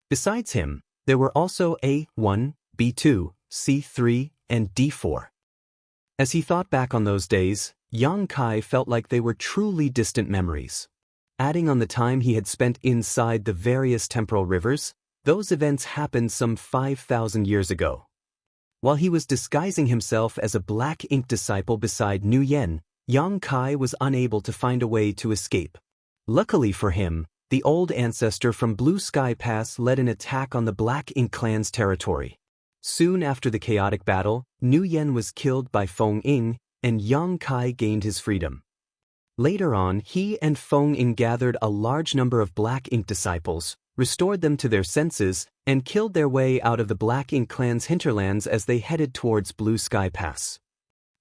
Besides him, there were also A1, B2, C3, and D4. As he thought back on those days, Yang Kai felt like they were truly distant memories. Adding on the time he had spent inside the various temporal rivers, those events happened some 5,000 years ago. While he was disguising himself as a Black Ink disciple beside Nu Yen, Yang Kai was unable to find a way to escape. Luckily for him, the old ancestor from Blue Sky Pass led an attack on the Black Ink clan's territory. Soon after the chaotic battle, Nu Yen was killed by Feng Ying, and Yang Kai gained his freedom. Later on, he and Feng Ying gathered a large number of Black Ink disciples, restored them to their senses, and killed their way out of the Black Ink clan's hinterlands as they headed towards Blue Sky Pass.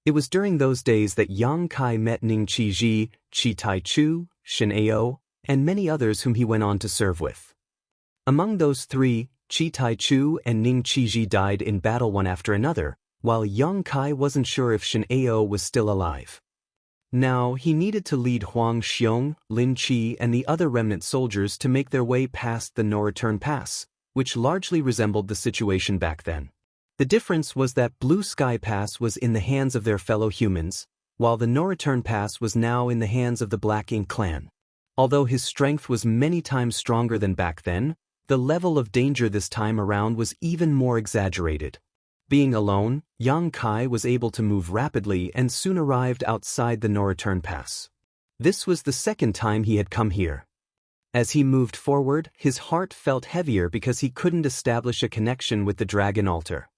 It was during those days that Yang Kai met Ning Qiji, Qi Tai Chu, Shen Ao, and many others whom he went on to serve with. Among those three, Qi Tai Chu and Ning Qiji died in battle one after another, while Yang Kai wasn't sure if Shen Ao was still alive. Now, he needed to lead Huang Xiong, Lin Qi, and the other remnant soldiers to make their way past the no-return pass, which largely resembled the situation back then. The difference was that Blue Sky Pass was in the hands of their fellow humans, while the no-return pass was now in the hands of the Black Ink clan. Although his strength was many times stronger than back then, the level of danger this time around was even more exaggerated. Being alone, Yang Kai was able to move rapidly and soon arrived outside the no-return pass. This was the second time he had come here. As he moved forward, his heart felt heavier because he couldn't establish a connection with the Dragon Altar.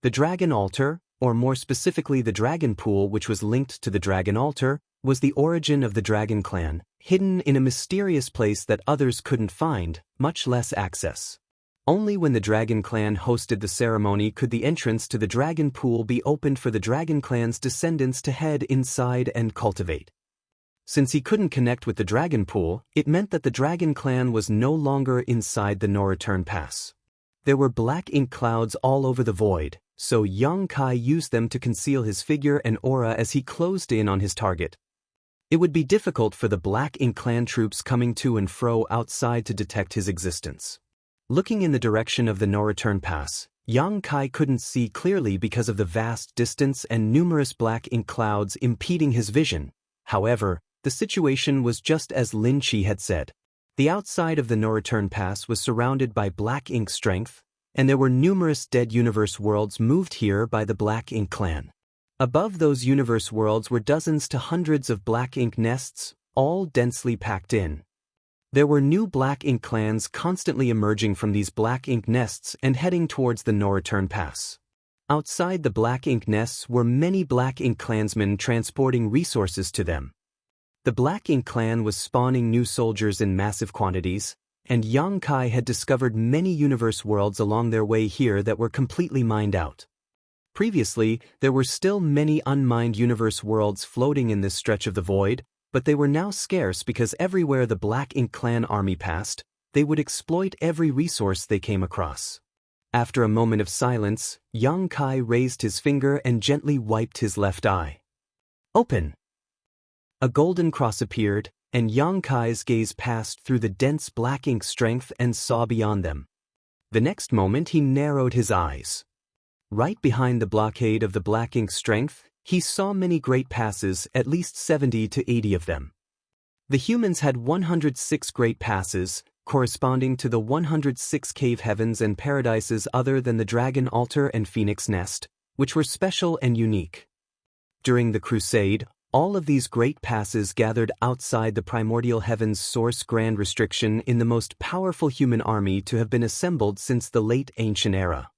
The Dragon Altar, or more specifically the Dragon Pool which was linked to the Dragon Altar, was the origin of the Dragon Clan, hidden in a mysterious place that others couldn't find, much less access. Only when the Dragon Clan hosted the ceremony could the entrance to the Dragon Pool be opened for the Dragon Clan's descendants to head inside and cultivate. Since he couldn't connect with the Dragon Pool, it meant that the Dragon Clan was no longer inside the no-return pass. There were Black Ink clouds all over the void, so Yang Kai used them to conceal his figure and aura as he closed in on his target. It would be difficult for the Black Ink clan troops coming to and fro outside to detect his existence. Looking in the direction of the no-return pass, Yang Kai couldn't see clearly because of the vast distance and numerous Black Ink clouds impeding his vision. However, the situation was just as Lin Qi had said. The outside of the no-return pass was surrounded by Black Ink strength, and there were numerous dead universe worlds moved here by the Black Ink clan. Above those universe worlds were dozens to hundreds of Black Ink nests, all densely packed in. There were new Black Ink clans constantly emerging from these Black Ink nests and heading towards the no-return pass. Outside the Black Ink nests were many Black Ink clansmen transporting resources to them. The Black Ink clan was spawning new soldiers in massive quantities, and Yang Kai had discovered many universe worlds along their way here that were completely mined out. Previously, there were still many unmined universe worlds floating in this stretch of the void, but they were now scarce because everywhere the Black Ink clan army passed, they would exploit every resource they came across. After a moment of silence, Yang Kai raised his finger and gently wiped his left eye. Open! A golden cross appeared, and Yang Kai's gaze passed through the dense Black Ink strength and saw beyond them. The next moment he narrowed his eyes. Right behind the blockade of the Black Ink strength, he saw many great passes, at least 70 to 80 of them. The humans had 106 great passes, corresponding to the 106 cave heavens and paradises other than the Dragon Altar and Phoenix Nest, which were special and unique. During the Crusade, all of these great passes gathered outside the primordial heavens source grand restriction in the most powerful human army to have been assembled since the late ancient era.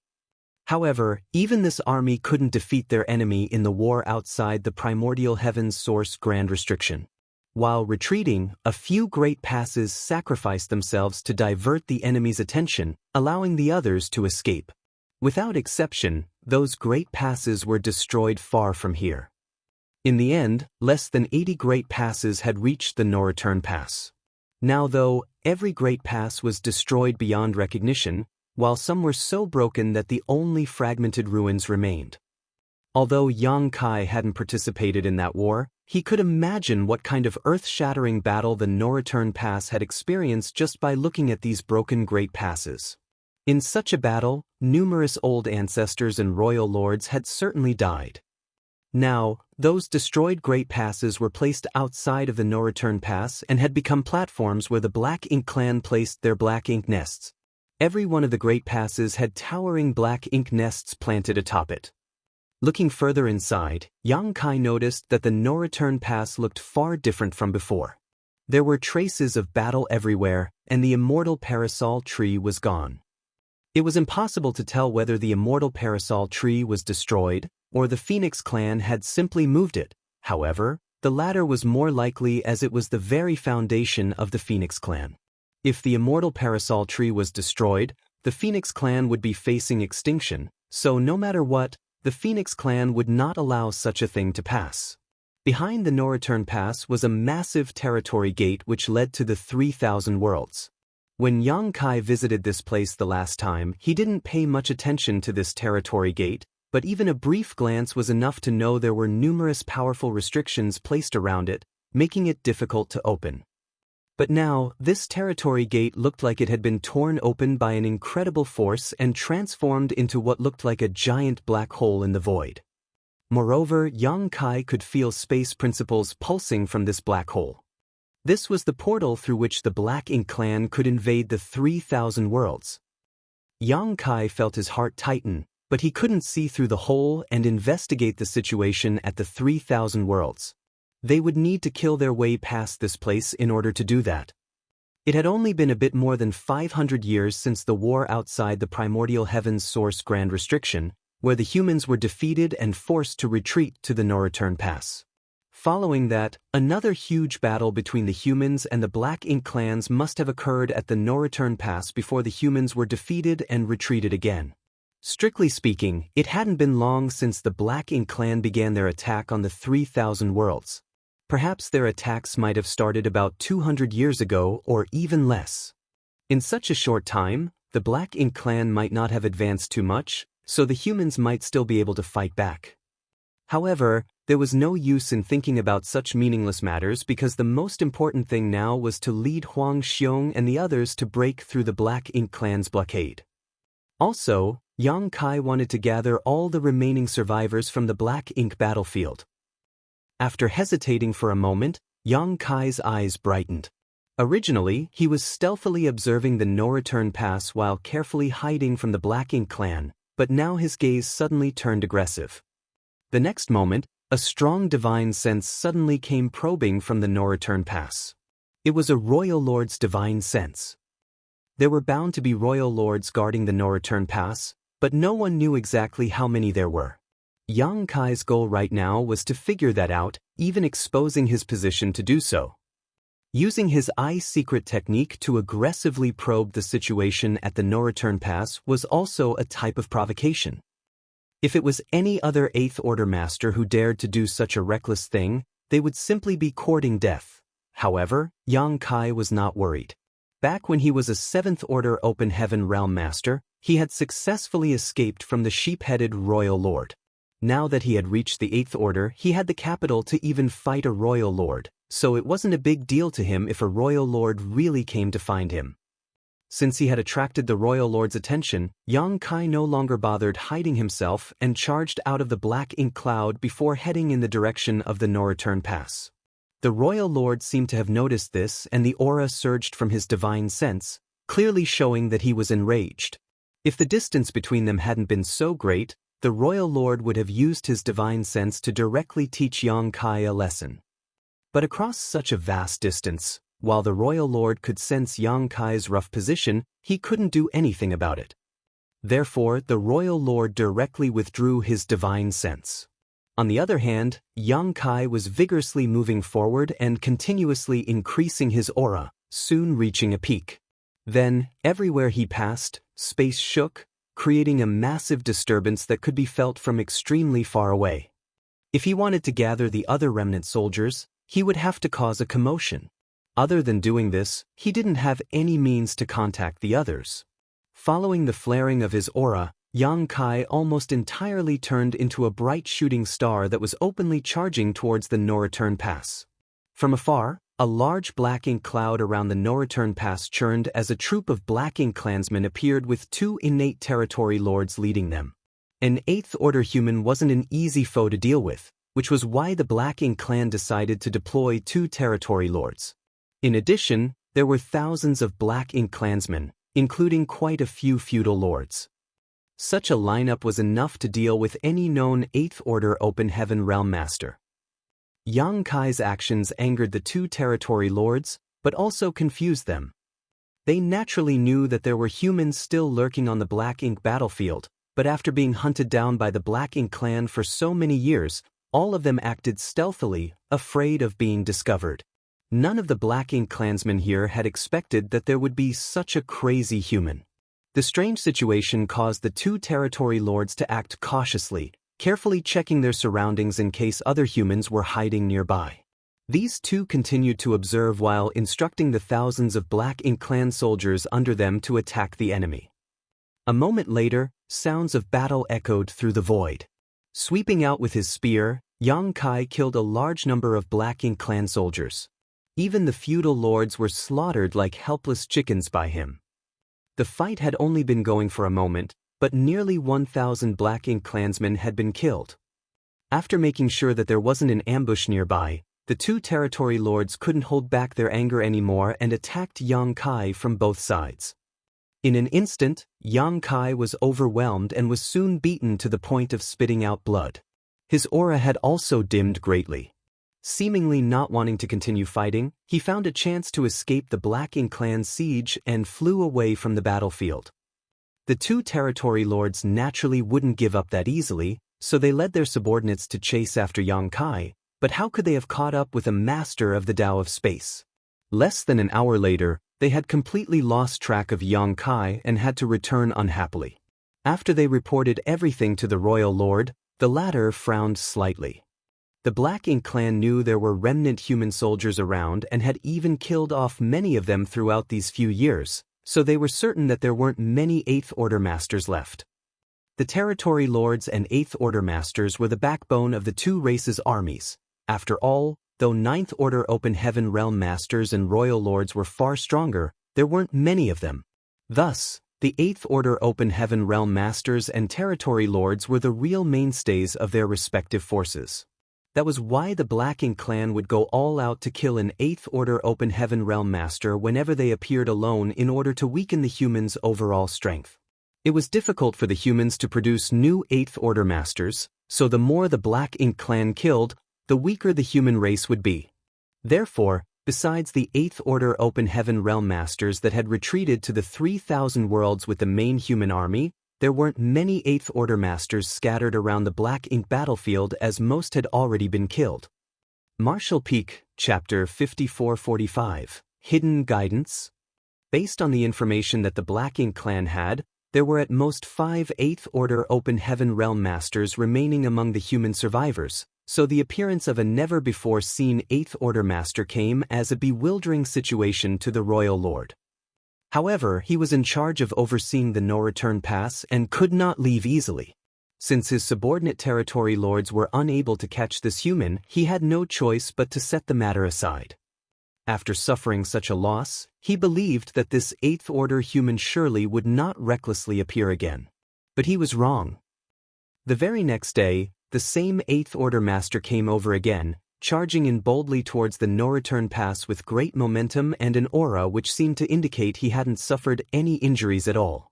However, even this army couldn't defeat their enemy in the war outside the primordial heavens source grand restriction. While retreating, a few great passes sacrificed themselves to divert the enemy's attention, allowing the others to escape. Without exception, those great passes were destroyed far from here. In the end, less than 80 great passes had reached the no-return pass. Now though, every great pass was destroyed beyond recognition, while some were so broken that the only fragmented ruins remained. Although Yang Kai hadn't participated in that war, he could imagine what kind of earth-shattering battle the no-return pass had experienced just by looking at these broken great passes. In such a battle, numerous old ancestors and royal lords had certainly died. Now, those destroyed great passes were placed outside of the no-return pass and had become platforms where the Black Ink clan placed their black ink nests. Every one of the great passes had towering black ink nests planted atop it. Looking further inside, Yang Kai noticed that the no-return pass looked far different from before. There were traces of battle everywhere, and the immortal parasol tree was gone. It was impossible to tell whether the immortal parasol tree was destroyed, or the Phoenix clan had simply moved it. However, the latter was more likely as it was the very foundation of the Phoenix clan. If the immortal parasol tree was destroyed, the Phoenix clan would be facing extinction, so no matter what, the Phoenix clan would not allow such a thing to pass. Behind the no-return pass was a massive territory gate which led to the 3,000 worlds. When Yang Kai visited this place the last time, he didn't pay much attention to this territory gate, but even a brief glance was enough to know there were numerous powerful restrictions placed around it, making it difficult to open. But now, this territory gate looked like it had been torn open by an incredible force and transformed into what looked like a giant black hole in the void. Moreover, Yang Kai could feel space principles pulsing from this black hole. This was the portal through which the Black Ink clan could invade the 3,000 worlds. Yang Kai felt his heart tighten, but he couldn't see through the hole and investigate the situation at the 3,000 worlds. They would need to kill their way past this place in order to do that. It had only been a bit more than 500 years since the war outside the primordial heavens source grand restriction, where the humans were defeated and forced to retreat to the no-return pass. Following that, another huge battle between the humans and the Black Ink clans must have occurred at the no-return pass before the humans were defeated and retreated again. Strictly speaking, it hadn't been long since the Black Ink clan began their attack on the 3,000 worlds. Perhaps their attacks might have started about 200 years ago or even less. In such a short time, the Black Ink clan might not have advanced too much, so the humans might still be able to fight back. However, there was no use in thinking about such meaningless matters because the most important thing now was to lead Huang Xiong and the others to break through the Black Ink clan's blockade. Also, Yang Kai wanted to gather all the remaining survivors from the Black Ink battlefield. After hesitating for a moment, Yang Kai's eyes brightened. Originally, he was stealthily observing the no-return pass while carefully hiding from the Black Ink clan, but now his gaze suddenly turned aggressive. The next moment, a strong divine sense suddenly came probing from the no-return pass. It was a royal lord's divine sense. There were bound to be royal lords guarding the no-return pass, but no one knew exactly how many there were. Yang Kai's goal right now was to figure that out, even exposing his position to do so. Using his eye secret technique to aggressively probe the situation at the no-return pass was also a type of provocation. If it was any other 8th Order master who dared to do such a reckless thing, they would simply be courting death. However, Yang Kai was not worried. Back when he was a 7th Order Open Heaven Realm Master, he had successfully escaped from the sheep-headed Royal Lord. Now that he had reached the 8th Order, he had the capital to even fight a Royal Lord, so it wasn't a big deal to him if a Royal Lord really came to find him. Since he had attracted the Royal Lord's attention, Yang Kai no longer bothered hiding himself and charged out of the Black Ink cloud before heading in the direction of the no-return pass. The royal lord seemed to have noticed this, and the aura surged from his divine sense, clearly showing that he was enraged. If the distance between them hadn't been so great, the royal lord would have used his divine sense to directly teach Yang Kai a lesson. But across such a vast distance, while the royal lord could sense Yang Kai's rough position, he couldn't do anything about it. Therefore, the royal lord directly withdrew his divine sense. On the other hand, Yang Kai was vigorously moving forward and continuously increasing his aura, soon reaching a peak. Then, everywhere he passed, space shook, creating a massive disturbance that could be felt from extremely far away. If he wanted to gather the other remnant soldiers, he would have to cause a commotion. Other than doing this, he didn't have any means to contact the others. Following the flaring of his aura, Yang Kai almost entirely turned into a bright shooting star that was openly charging towards the no-return pass. From afar, a large black ink cloud around the no-return pass churned as a troop of black ink clansmen appeared with 2 innate territory lords leading them. An 8th order human wasn't an easy foe to deal with, which was why the black ink clan decided to deploy 2 territory lords. In addition, there were thousands of black ink clansmen, including quite a few feudal lords. Such a lineup was enough to deal with any known 8th order open heaven realm master. Yang Kai's actions angered the 2 territory lords, but also confused them. They naturally knew that there were humans still lurking on the black ink battlefield, but after being hunted down by the black ink clan for so many years, all of them acted stealthily, afraid of being discovered. None of the black ink clansmen here had expected that there would be such a crazy human. The strange situation caused the 2 territory lords to act cautiously, carefully checking their surroundings in case other humans were hiding nearby. These 2 continued to observe while instructing the thousands of black ink clan soldiers under them to attack the enemy. A moment later, sounds of battle echoed through the void. Sweeping out with his spear, Yang Kai killed a large number of black ink clan soldiers. Even the feudal lords were slaughtered like helpless chickens by him. The fight had only been going for a moment, but nearly 1,000 black ink clansmen had been killed. After making sure that there wasn't an ambush nearby, the 2 territory lords couldn't hold back their anger anymore and attacked Yang Kai from both sides. In an instant, Yang Kai was overwhelmed and was soon beaten to the point of spitting out blood. His aura had also dimmed greatly. Seemingly not wanting to continue fighting, he found a chance to escape the black ink clan's siege and flew away from the battlefield. The 2 territory lords naturally wouldn't give up that easily, so they led their subordinates to chase after Yang Kai, but how could they have caught up with a master of the Tao of space? Less than an hour later, they had completely lost track of Yang Kai and had to return unhappily. After they reported everything to the royal lord, the latter frowned slightly. The black ink clan knew there were remnant human soldiers around and had even killed off many of them throughout these few years, so they were certain that there weren't many 8th order masters left. The territory lords and 8th order masters were the backbone of the 2 races' armies. After all, though 9th order open heaven realm masters and royal lords were far stronger, there weren't many of them. Thus, the 8th order open heaven realm masters and territory lords were the real mainstays of their respective forces. That was why the black ink clan would go all out to kill an 8th order open heaven realm master whenever they appeared alone in order to weaken the humans' overall strength. It was difficult for the humans to produce new 8th order masters, so the more the black ink clan killed, the weaker the human race would be. Therefore, besides the 8th order open heaven realm masters that had retreated to the 3,000 worlds with the main human army, there weren't many 8th order masters scattered around the black ink battlefield as most had already been killed. Martial Peak, Chapter 5445, Hidden Guidance. Based on the information that the black ink clan had, there were at most 5 8th order open heaven realm masters remaining among the human survivors, so the appearance of a never-before-seen 8th order master came as a bewildering situation to the royal lord. However, he was in charge of overseeing the no-return pass and could not leave easily. Since his subordinate territory lords were unable to catch this human, he had no choice but to set the matter aside. After suffering such a loss, he believed that this 8th order human surely would not recklessly appear again. But he was wrong. The very next day, the same 8th order master came over again, charging in boldly towards the no-return pass with great momentum and an aura which seemed to indicate he hadn't suffered any injuries at all.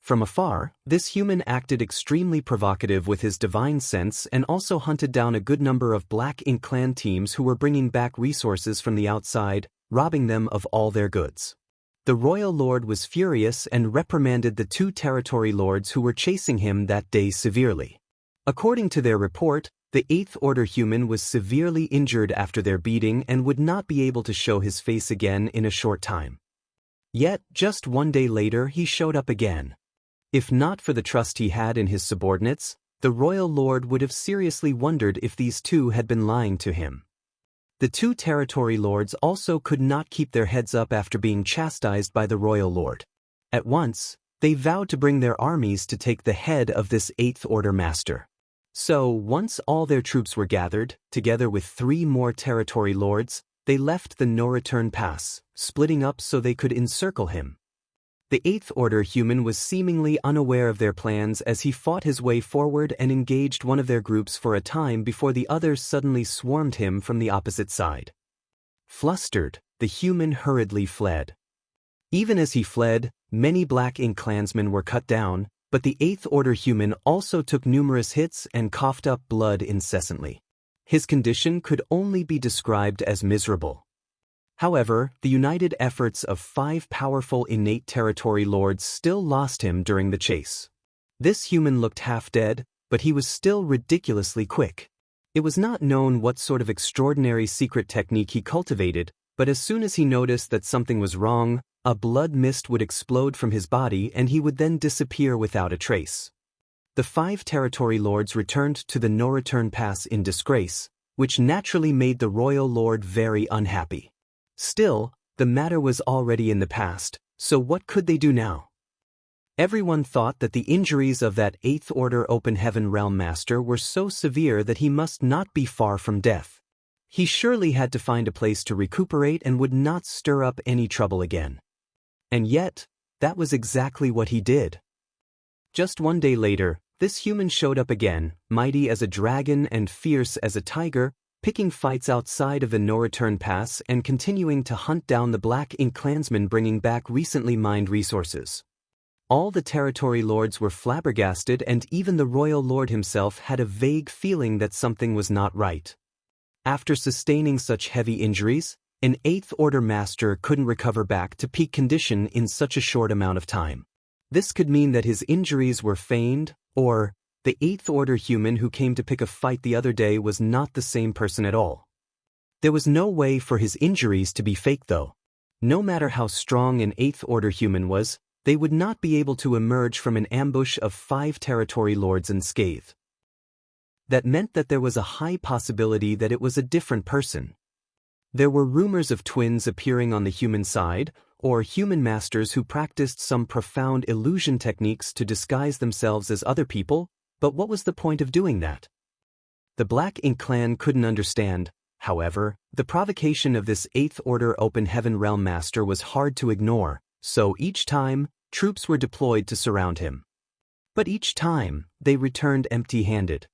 From afar, this human acted extremely provocative with his divine sense and also hunted down a good number of Black Ink clan teams who were bringing back resources from the outside, robbing them of all their goods. The royal lord was furious and reprimanded the 2 territory lords who were chasing him that day severely. According to their report, the 8th Order human was severely injured after their beating and would not be able to show his face again in a short time. Yet, just one day later he showed up again. If not for the trust he had in his subordinates, the royal lord would have seriously wondered if these 2 had been lying to him. The 2 territory lords also could not keep their heads up after being chastised by the royal lord. At once, they vowed to bring their armies to take the head of this 8th Order master. So, once all their troops were gathered, together with 3 more territory lords, they left the no-return pass, splitting up so they could encircle him. The 8th Order human was seemingly unaware of their plans as he fought his way forward and engaged one of their groups for a time before the others suddenly swarmed him from the opposite side. Flustered, the human hurriedly fled. Even as he fled, many Black Ink clansmen were cut down, but the 8th Order human also took numerous hits and coughed up blood incessantly. His condition could only be described as miserable. However, the united efforts of 5 powerful innate territory lords still lost him during the chase. This human looked half dead, but he was still ridiculously quick. It was not known what sort of extraordinary secret technique he cultivated, but as soon as he noticed that something was wrong, a blood mist would explode from his body and he would then disappear without a trace. The 5 territory lords returned to the no-return pass in disgrace, which naturally made the royal lord very unhappy. Still, the matter was already in the past, so what could they do now? Everyone thought that the injuries of that 8th Order Open Heaven Realm Master were so severe that he must not be far from death. He surely had to find a place to recuperate and would not stir up any trouble again. And yet, that was exactly what he did. Just one day later, this human showed up again, mighty as a dragon and fierce as a tiger, picking fights outside of the no-return pass and continuing to hunt down the Black Ink clansmen bringing back recently mined resources. All the territory lords were flabbergasted and even the royal lord himself had a vague feeling that something was not right. After sustaining such heavy injuries, an 8th Order master couldn't recover back to peak condition in such a short amount of time. This could mean that his injuries were feigned, or the 8th Order human who came to pick a fight the other day was not the same person at all. There was no way for his injuries to be fake though. No matter how strong an 8th Order human was, they would not be able to emerge from an ambush of 5 territory lords unscathed. That meant that there was a high possibility that it was a different person. There were rumors of twins appearing on the human side, or human masters who practiced some profound illusion techniques to disguise themselves as other people, but what was the point of doing that? The Black Ink clan couldn't understand. However, the provocation of this 8th Order Open Heaven Realm Master was hard to ignore, so each time, troops were deployed to surround him. But each time, they returned empty-handed.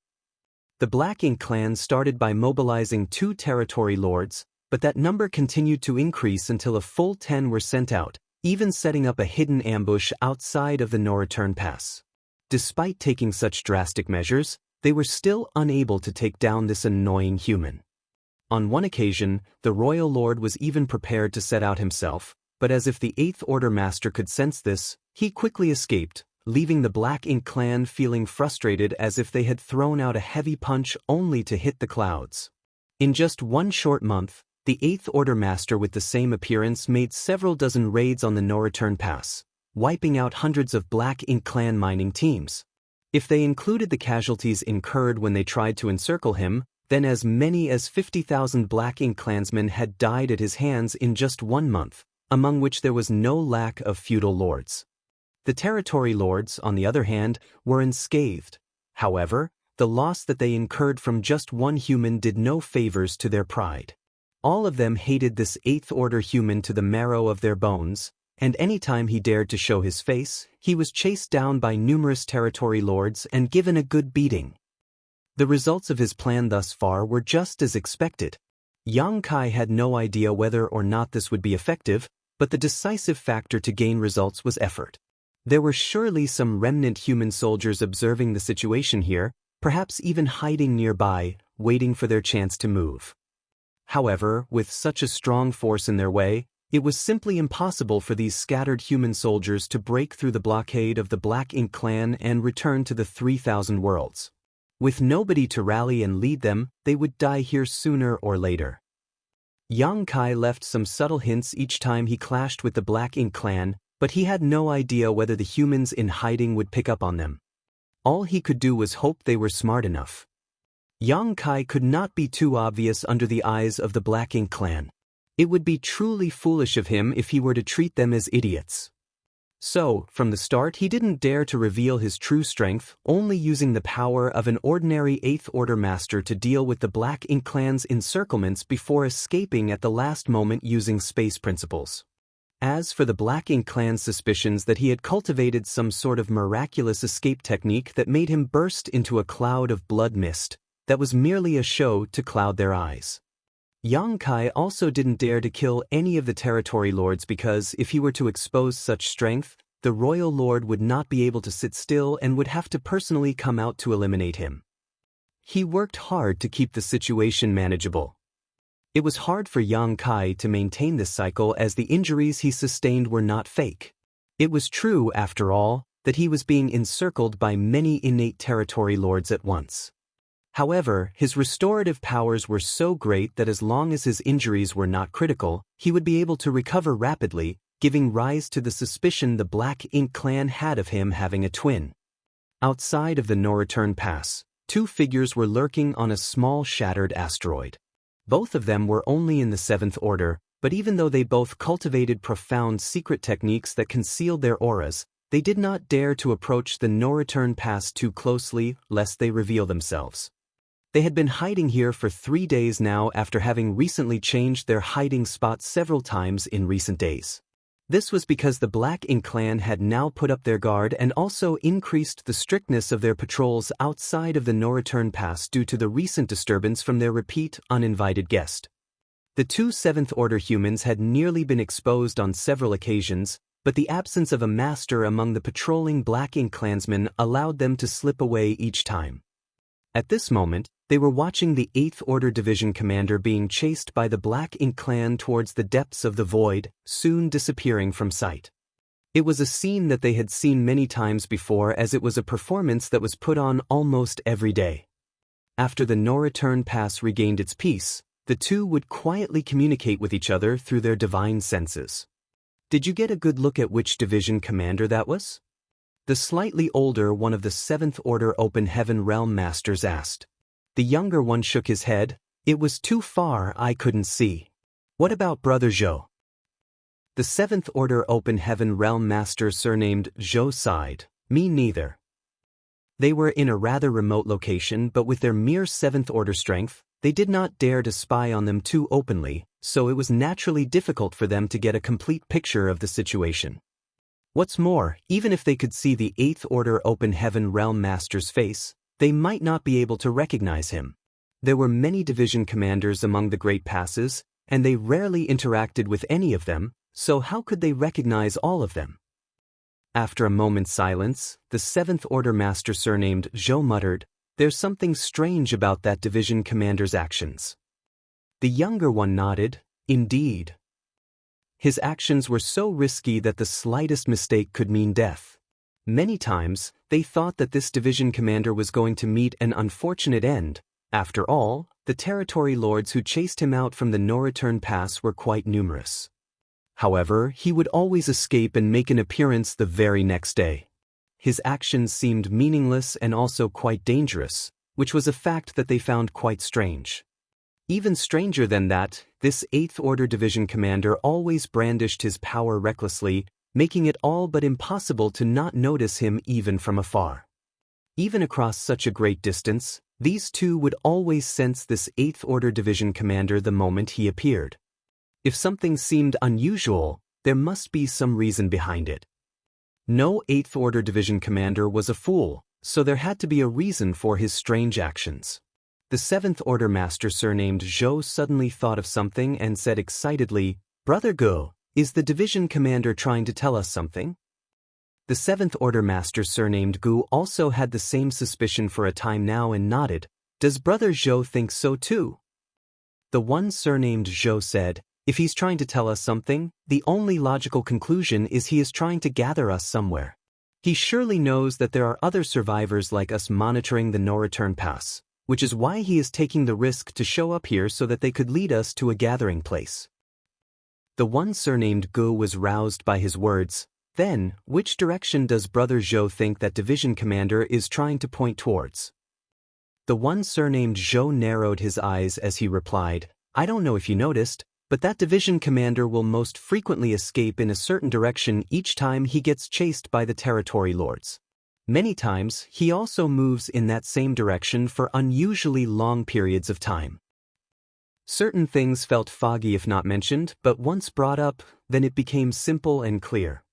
The Black Ink clan started by mobilizing 2 territory lords, but that number continued to increase until a full 10 were sent out, even setting up a hidden ambush outside of the no-return pass. Despite taking such drastic measures, they were still unable to take down this annoying human. On one occasion, the royal lord was even prepared to set out himself, but as if the 8th Order master could sense this, he quickly escaped, leaving the Black Ink clan feeling frustrated as if they had thrown out a heavy punch only to hit the clouds. In just one short month, the 8th Order master with the same appearance made several dozen raids on the no-return pass, wiping out hundreds of Black Ink clan mining teams. If they included the casualties incurred when they tried to encircle him, then as many as 50,000 Black Ink clansmen had died at his hands in just 1 month, among which there was no lack of feudal lords. The territory lords, on the other hand, were unscathed. However, the loss that they incurred from just one human did no favors to their pride. All of them hated this 8th Order human to the marrow of their bones, and any time he dared to show his face, he was chased down by numerous territory lords and given a good beating. The results of his plan thus far were just as expected. Yang Kai had no idea whether or not this would be effective, but the decisive factor to gain results was effort. There were surely some remnant human soldiers observing the situation here, perhaps even hiding nearby, waiting for their chance to move. However, with such a strong force in their way, it was simply impossible for these scattered human soldiers to break through the blockade of the Black Ink clan and return to the 3,000 worlds. With nobody to rally and lead them, they would die here sooner or later. Yang Kai left some subtle hints each time he clashed with the Black Ink clan, but he had no idea whether the humans in hiding would pick up on them. All he could do was hope they were smart enough. Yang Kai could not be too obvious under the eyes of the Black Ink clan. It would be truly foolish of him if he were to treat them as idiots. So, from the start he didn't dare to reveal his true strength, only using the power of an ordinary 8th Order Master to deal with the Black Ink clan's encirclements before escaping at the last moment using space principles. As for the Black Ink clan's suspicions that he had cultivated some sort of miraculous escape technique that made him burst into a cloud of blood mist, that was merely a show to cloud their eyes. Yang Kai also didn't dare to kill any of the territory lords because if he were to expose such strength, the royal lord would not be able to sit still and would have to personally come out to eliminate him. He worked hard to keep the situation manageable. It was hard for Yang Kai to maintain this cycle as the injuries he sustained were not fake. It was true, after all, that he was being encircled by many innate territory lords at once. However, his restorative powers were so great that as long as his injuries were not critical, he would be able to recover rapidly, giving rise to the suspicion the Black Ink clan had of him having a twin. Outside of the no-return pass, two figures were lurking on a small shattered asteroid. Both of them were only in the 7th Order, but even though they both cultivated profound secret techniques that concealed their auras, they did not dare to approach the no-return pass too closely lest they reveal themselves. They had been hiding here for 3 days now after having recently changed their hiding spots several times in recent days. This was because the Black Ink clan had now put up their guard and also increased the strictness of their patrols outside of the no-return pass due to the recent disturbance from their repeat uninvited guest. The two 7th Order humans had nearly been exposed on several occasions, but the absence of a master among the patrolling Black Ink clansmen allowed them to slip away each time. At this moment, they were watching the 8th Order Division commander being chased by the Black Ink clan towards the depths of the void, soon disappearing from sight. It was a scene that they had seen many times before as it was a performance that was put on almost every day. After the no-return pass regained its peace, the two would quietly communicate with each other through their divine senses. Did you get a good look at which division commander that was? The slightly older one of the 7th Order Open Heaven Realm Masters asked. The younger one shook his head. It was too far, I couldn't see. What about Brother Zhou? The 7th Order Open Heaven Realm Master surnamed Zhou sighed. Me neither. They were in a rather remote location, but with their mere 7th Order strength, they did not dare to spy on them too openly, so it was naturally difficult for them to get a complete picture of the situation. What's more, even if they could see the 8th Order Open Heaven Realm Master's face, they might not be able to recognize him. There were many division commanders among the Great Passes, and they rarely interacted with any of them, so how could they recognize all of them? After a moment's silence, the 7th Order Master surnamed Zhou muttered, "There's something strange about that division commander's actions." The younger one nodded, "Indeed." His actions were so risky that the slightest mistake could mean death. Many times, they thought that this division commander was going to meet an unfortunate end. After all, the territory lords who chased him out from the no-return pass were quite numerous. However, he would always escape and make an appearance the very next day. His actions seemed meaningless and also quite dangerous, which was a fact that they found quite strange. Even stranger than that, this 8th Order Division commander always brandished his power recklessly, making it all but impossible to not notice him even from afar. Even across such a great distance, these two would always sense this 8th Order Division commander the moment he appeared. If something seemed unusual, there must be some reason behind it. No 8th Order Division commander was a fool, so there had to be a reason for his strange actions. The Seventh Order Master surnamed Zhou suddenly thought of something and said excitedly, "Brother Go, is the division commander trying to tell us something?" The Seventh Order Master surnamed Gu also had the same suspicion for a time now and nodded. "Does Brother Zhou think so too?" The one surnamed Zhou said, "If he's trying to tell us something, the only logical conclusion is he is trying to gather us somewhere. He surely knows that there are other survivors like us monitoring the no-return pass, which is why he is taking the risk to show up here so that they could lead us to a gathering place." The one surnamed Gu was roused by his words. "Then, which direction does Brother Zhou think that division commander is trying to point towards?" The one surnamed Zhou narrowed his eyes as he replied, "I don't know if you noticed, but that division commander will most frequently escape in a certain direction each time he gets chased by the territory lords. Many times, he also moves in that same direction for unusually long periods of time." Certain things felt foggy if not mentioned, but once brought up, then it became simple and clear.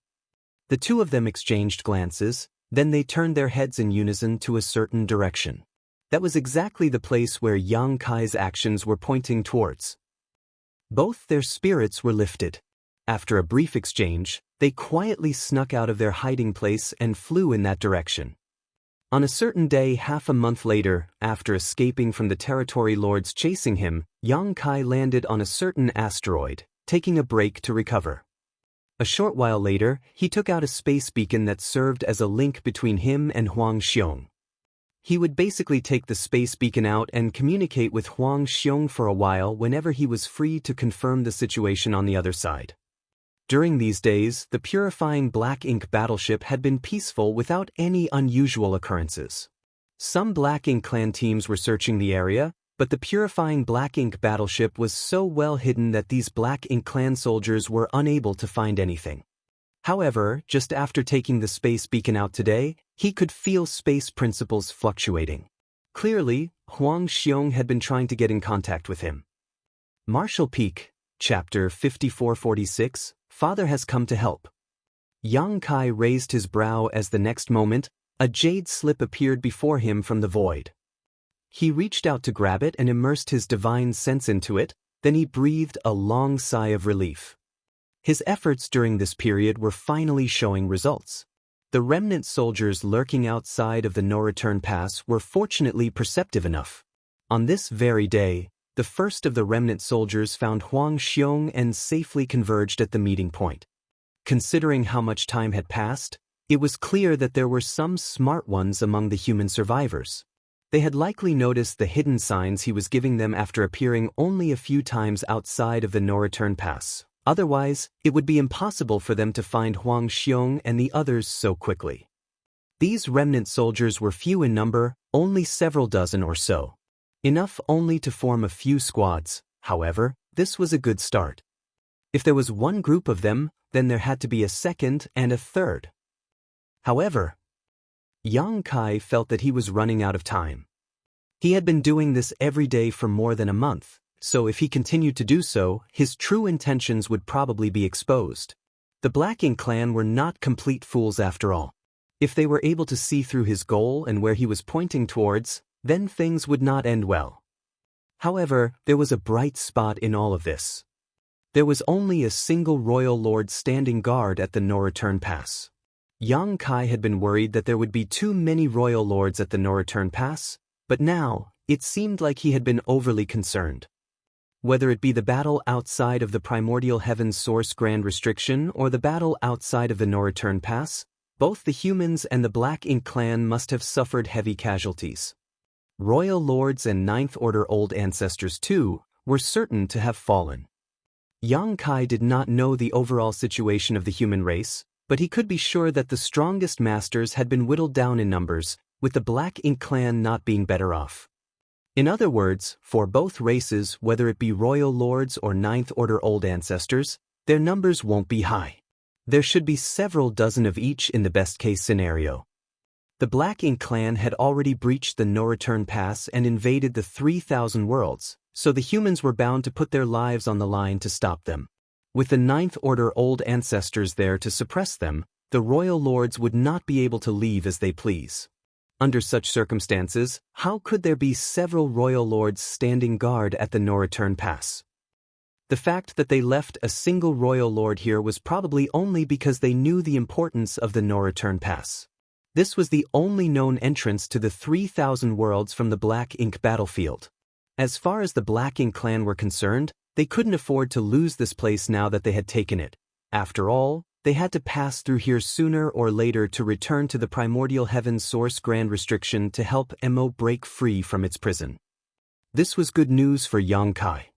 The two of them exchanged glances, then they turned their heads in unison to a certain direction. That was exactly the place where Yang Kai's actions were pointing towards. Both their spirits were lifted. After a brief exchange, they quietly snuck out of their hiding place and flew in that direction. On a certain day half a month later, after escaping from the territory lords chasing him, Yang Kai landed on a certain asteroid, taking a break to recover. A short while later, he took out a space beacon that served as a link between him and Huang Xiong. He would basically take the space beacon out and communicate with Huang Xiong for a while whenever he was free to confirm the situation on the other side. During these days, the purifying Black Ink battleship had been peaceful without any unusual occurrences. Some Black Ink clan teams were searching the area, but the purifying Black Ink battleship was so well hidden that these Black Ink clan soldiers were unable to find anything. However, just after taking the space beacon out today, he could feel space principles fluctuating. Clearly, Huang Xiong had been trying to get in contact with him. Martial Peak, Chapter 5446, Father has come to help. Yang Kai raised his brow as the next moment, a jade slip appeared before him from the void. He reached out to grab it and immersed his divine sense into it, then he breathed a long sigh of relief. His efforts during this period were finally showing results. The remnant soldiers lurking outside of the no-return pass were fortunately perceptive enough. On this very day, the first of the remnant soldiers found Huang Xiong and safely converged at the meeting point. Considering how much time had passed, it was clear that there were some smart ones among the human survivors. They had likely noticed the hidden signs he was giving them after appearing only a few times outside of the no-return pass. Otherwise, it would be impossible for them to find Huang Xiong and the others so quickly. These remnant soldiers were few in number, only several dozen or so. Enough only to form a few squads, however, this was a good start. If there was one group of them, then there had to be a second and a third. However, Yang Kai felt that he was running out of time. He had been doing this every day for more than a month. So if he continued to do so, his true intentions would probably be exposed. The Black Ink clan were not complete fools after all. If they were able to see through his goal and where he was pointing towards, then things would not end well. However, there was a bright spot in all of this. There was only a single royal lord standing guard at the no-return pass. Yang Kai had been worried that there would be too many royal lords at the no-return pass, but now, it seemed like he had been overly concerned. Whether it be the battle outside of the primordial heaven's source grand restriction or the battle outside of the no-return pass, both the humans and the Black Ink clan must have suffered heavy casualties. Royal lords and Ninth Order old ancestors too were certain to have fallen. Yang Kai did not know the overall situation of the human race, but he could be sure that the strongest masters had been whittled down in numbers, with the Black Ink clan not being better off. In other words, for both races, whether it be royal lords or Ninth Order old ancestors, their numbers won't be high. There should be several dozen of each in the best-case scenario. The Black Ink clan had already breached the no-return pass and invaded the 3,000 worlds, so the humans were bound to put their lives on the line to stop them. With the Ninth Order old ancestors there to suppress them, the royal lords would not be able to leave as they please. Under such circumstances, how could there be several royal lords standing guard at the no-return pass? The fact that they left a single royal lord here was probably only because they knew the importance of the no-return pass. This was the only known entrance to the 3,000 worlds from the Black Ink battlefield. As far as the Black Ink clan were concerned, they couldn't afford to lose this place now that they had taken it. After all, they had to pass through here sooner or later to return to the primordial heaven source grand restriction to help Mo break free from its prison. This was good news for Yang Kai.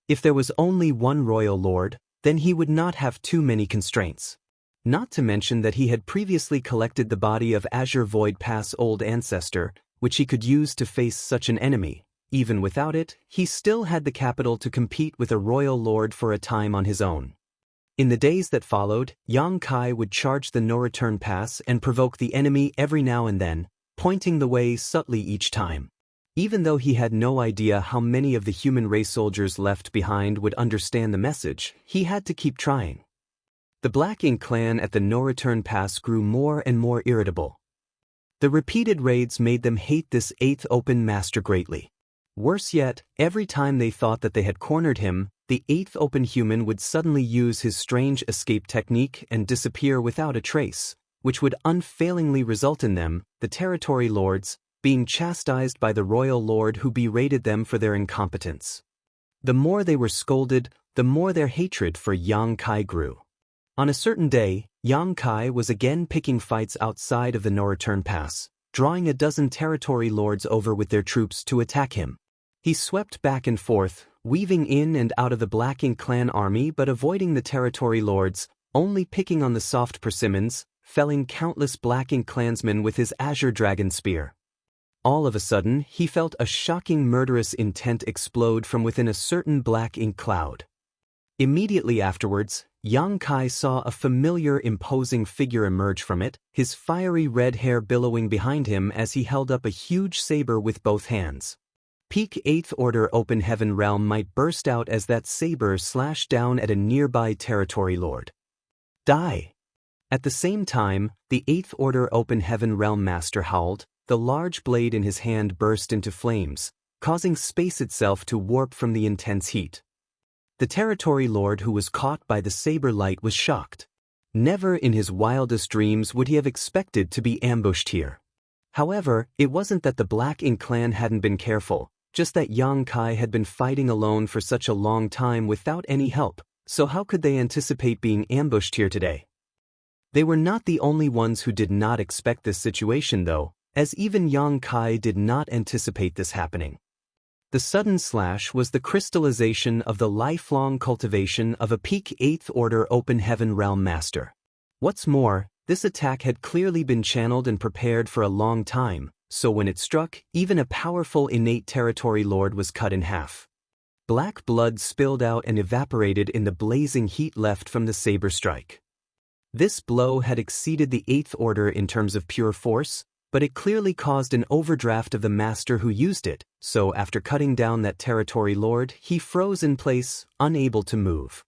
If there was only one royal lord, then he would not have too many constraints. Not to mention that he had previously collected the body of Azure Void Pass Old Ancestor, which he could use to face such an enemy. Even without it, he still had the capital to compete with a royal lord for a time on his own. In the days that followed, Yang Kai would charge the no-return pass and provoke the enemy every now and then, pointing the way subtly each time. Even though he had no idea how many of the human race soldiers left behind would understand the message, he had to keep trying. The Black Ink clan at the no-return pass grew more and more irritable. The repeated raids made them hate this 8th Open Master greatly. Worse yet, every time they thought that they had cornered him, the 8th Open Human would suddenly use his strange escape technique and disappear without a trace, which would unfailingly result in them, the territory lords, being chastised by the royal lord who berated them for their incompetence. The more they were scolded, the more their hatred for Yang Kai grew. On a certain day, Yang Kai was again picking fights outside of the no-return pass, drawing a dozen territory lords over with their troops to attack him. He swept back and forth, weaving in and out of the Black Ink clan army but avoiding the territory lords, only picking on the soft persimmons, felling countless Black Ink clansmen with his Azure Dragon Spear. All of a sudden, he felt a shocking murderous intent explode from within a certain Black Ink cloud. Immediately afterwards, Yang Kai saw a familiar imposing figure emerge from it, his fiery red hair billowing behind him as he held up a huge saber with both hands. Peak 8th Order Open Heaven Realm might burst out as that saber slashed down at a nearby territory lord. Die! At the same time, the 8th Order Open Heaven Realm Master howled. The large blade in his hand burst into flames, causing space itself to warp from the intense heat. The territory lord who was caught by the saber light was shocked. Never in his wildest dreams would he have expected to be ambushed here. However, it wasn't that the Black Ink clan hadn't been careful, just that Yang Kai had been fighting alone for such a long time without any help, so how could they anticipate being ambushed here today? They were not the only ones who did not expect this situation though, as even Yang Kai did not anticipate this happening. The sudden slash was the crystallization of the lifelong cultivation of a peak 8th Order Open Heaven Realm Master. What's more, this attack had clearly been channeled and prepared for a long time, so when it struck, even a powerful innate territory lord was cut in half. Black blood spilled out and evaporated in the blazing heat left from the saber strike. This blow had exceeded the 8th Order in terms of pure force, but it clearly caused an overdraft of the master who used it, so after cutting down that territory lord, he froze in place, unable to move.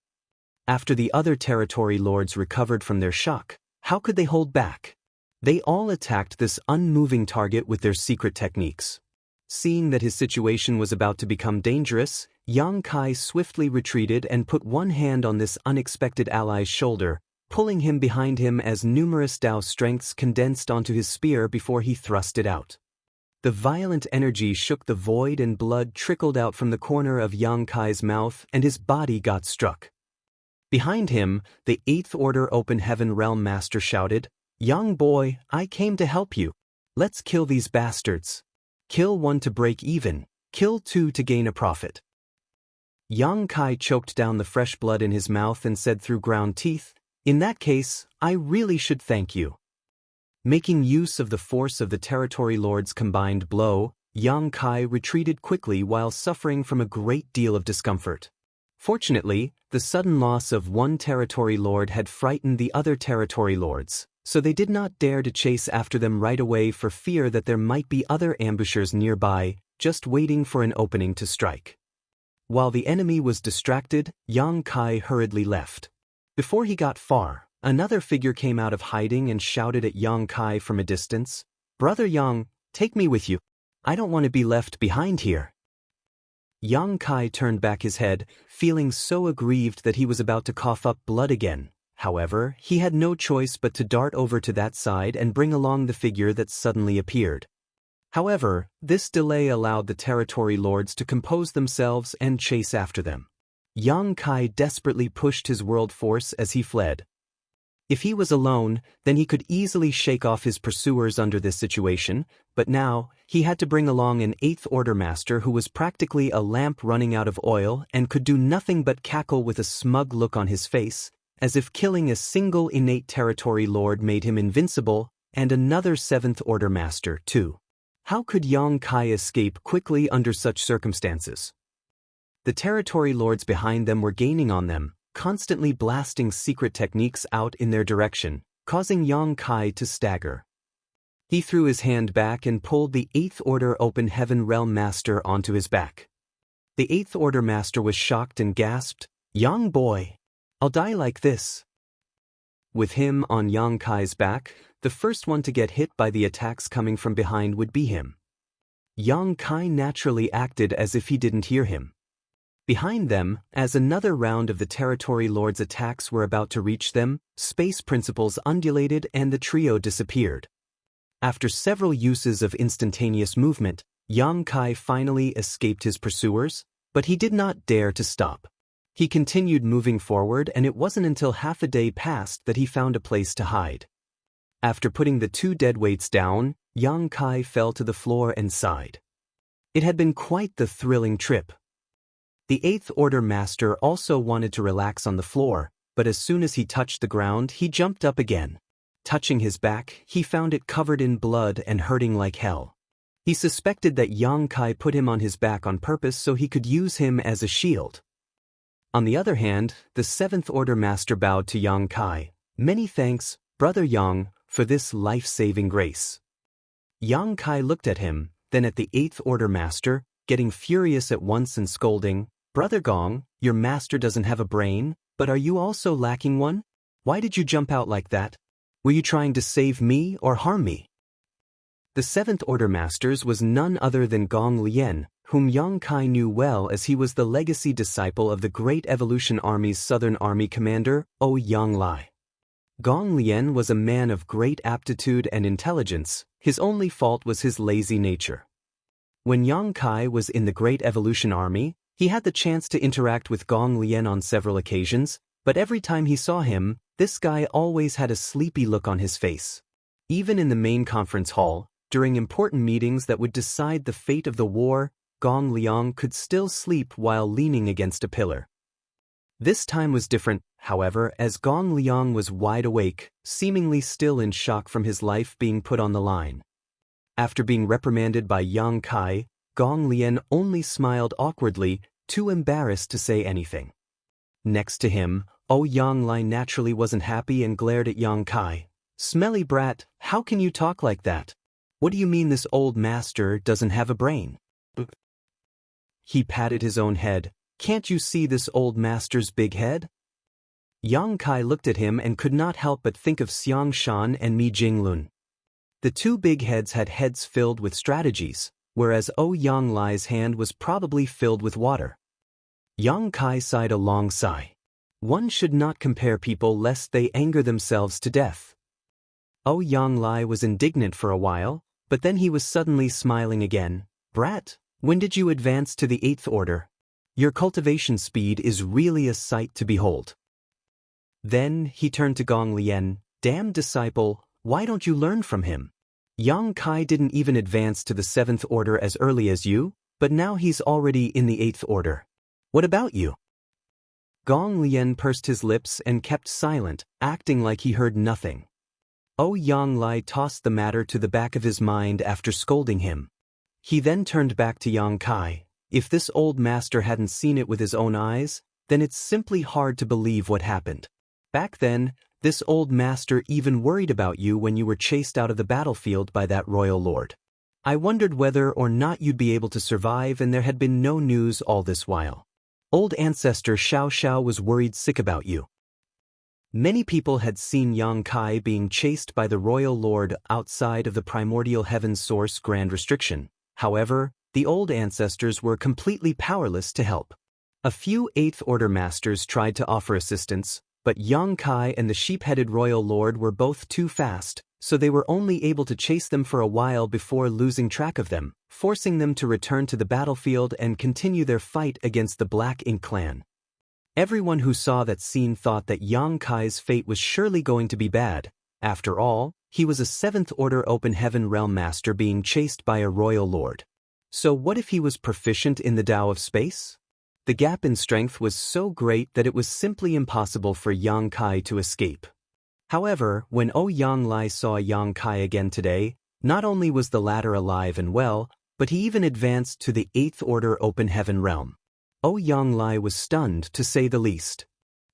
After the other territory lords recovered from their shock, how could they hold back? They all attacked this unmoving target with their secret techniques. Seeing that his situation was about to become dangerous, Yang Kai swiftly retreated and put one hand on this unexpected ally's shoulder, pulling him behind him as numerous Dao strengths condensed onto his spear before he thrust it out. The violent energy shook the void and blood trickled out from the corner of Yang Kai's mouth and his body got struck. Behind him, the 8th Order Open Heaven Realm Master shouted, "Young boy, I came to help you. Let's kill these bastards. Kill one to break even, kill two to gain a profit." Yang Kai choked down the fresh blood in his mouth and said through ground teeth, "In that case, I really should thank you." Making use of the force of the territory lord's combined blow, Yang Kai retreated quickly while suffering from a great deal of discomfort. Fortunately, the sudden loss of one territory lord had frightened the other territory lords, so they did not dare to chase after them right away for fear that there might be other ambushers nearby, just waiting for an opening to strike. While the enemy was distracted, Yang Kai hurriedly left. Before he got far, another figure came out of hiding and shouted at Yang Kai from a distance, "Brother Yang, Take me with you. I don't want to be left behind here. Yang Kai turned back his head, feeling so aggrieved that he was about to cough up blood again. However, he had no choice but to dart over to that side and bring along the figure that suddenly appeared. However, this delay allowed the territory lords to compose themselves and chase after them. Yang Kai desperately pushed his world force as he fled. If he was alone, then he could easily shake off his pursuers under this situation, but now, he had to bring along an 8th Order Master who was practically a lamp running out of oil and could do nothing but cackle with a smug look on his face, as if killing a single innate territory lord made him invincible, and another 7th Order Master, too. How could Yang Kai escape quickly under such circumstances? The territory lords behind them were gaining on them, constantly blasting secret techniques out in their direction, causing Yang Kai to stagger. He threw his hand back and pulled the 8th Order Open Heaven Realm Master onto his back. The 8th Order Master was shocked and gasped, "Young boy, I'll die like this." With him on Yang Kai's back, the first one to get hit by the attacks coming from behind would be him. Yang Kai naturally acted as if he didn't hear him. Behind them, as another round of the territory lords' attacks were about to reach them, space principles undulated and the trio disappeared. After several uses of instantaneous movement, Yang Kai finally escaped his pursuers, but he did not dare to stop. He continued moving forward, and it wasn't until half a day passed that he found a place to hide. After putting the 2 deadweights down, Yang Kai fell to the floor and sighed. It had been quite the thrilling trip. The 8th Order Master also wanted to relax on the floor, but as soon as he touched the ground, he jumped up again. Touching his back, he found it covered in blood and hurting like hell. He suspected that Yang Kai put him on his back on purpose so he could use him as a shield. On the other hand, the 7th Order Master bowed to Yang Kai. "Many thanks, Brother Yang, for this life-saving grace." Yang Kai looked at him, then at the 8th Order Master, getting furious at once and scolding, "Brother Gong, your master doesn't have a brain, but are you also lacking one? Why did you jump out like that? Were you trying to save me or harm me?" The 7th Order Masters was none other than Gong Lien, whom Yang Kai knew well as he was the legacy disciple of the Great Evolution Army's Southern Army commander, Yang Lai. Gong Lien was a man of great aptitude and intelligence. His only fault was his lazy nature. When Yang Kai was in the Great Evolution Army, he had the chance to interact with Gong Lien on several occasions, but every time he saw him, this guy always had a sleepy look on his face. Even in the main conference hall, during important meetings that would decide the fate of the war, Gong Liang could still sleep while leaning against a pillar. This time was different, however, as Gong Liang was wide awake, seemingly still in shock from his life being put on the line. After being reprimanded by Yang Kai, Gong Lien only smiled awkwardly, too embarrassed to say anything. Next to him, Yang Lai naturally wasn't happy and glared at Yang Kai. "Smelly brat, how can you talk like that? What do you mean this old master doesn't have a brain?" He patted his own head. "Can't you see this old master's big head?" Yang Kai looked at him and could not help but think of Xiang Shan and Mi Jinglun. The 2 big heads had heads filled with strategies, whereas Yang Lai's hand was probably filled with water. Yang Kai sighed a long sigh. One should not compare people lest they anger themselves to death. Yang Lai was indignant for a while, but then he was suddenly smiling again. "Brat, when did you advance to the 8th Order? Your cultivation speed is really a sight to behold." Then he turned to Gong Lien. "Damn disciple, why don't you learn from him? Yang Kai didn't even advance to the 7th Order as early as you, but now he's already in the 8th Order. What about you?" Gong Lien pursed his lips and kept silent, acting like he heard nothing. Yang Lai tossed the matter to the back of his mind after scolding him. He then turned back to Yang Kai. If this old master hadn't seen it with his own eyes, then it's simply hard to believe what happened. Back then, this old master even worried about you when you were chased out of the battlefield by that royal lord. I wondered whether or not you'd be able to survive, and there had been no news all this while. Old ancestor Xiao Xiao was worried sick about you. Many people had seen Yang Kai being chased by the royal lord outside of the primordial heaven's source grand restriction. However, the old ancestors were completely powerless to help. A few Eighth Order masters tried to offer assistance, but Yang Kai and the sheep-headed royal lord were both too fast, so they were only able to chase them for a while before losing track of them, forcing them to return to the battlefield and continue their fight against the Black Ink clan. Everyone who saw that scene thought that Yang Kai's fate was surely going to be bad. After all, he was a Seventh Order Open Heaven Realm Master being chased by a royal lord. So what if he was proficient in the Tao of Space? The gap in strength was so great that it was simply impossible for Yang Kai to escape. However, when Yang Lai saw Yang Kai again today, not only was the latter alive and well, but he even advanced to the Eighth Order Open Heaven Realm. Yang Lai was stunned, to say the least.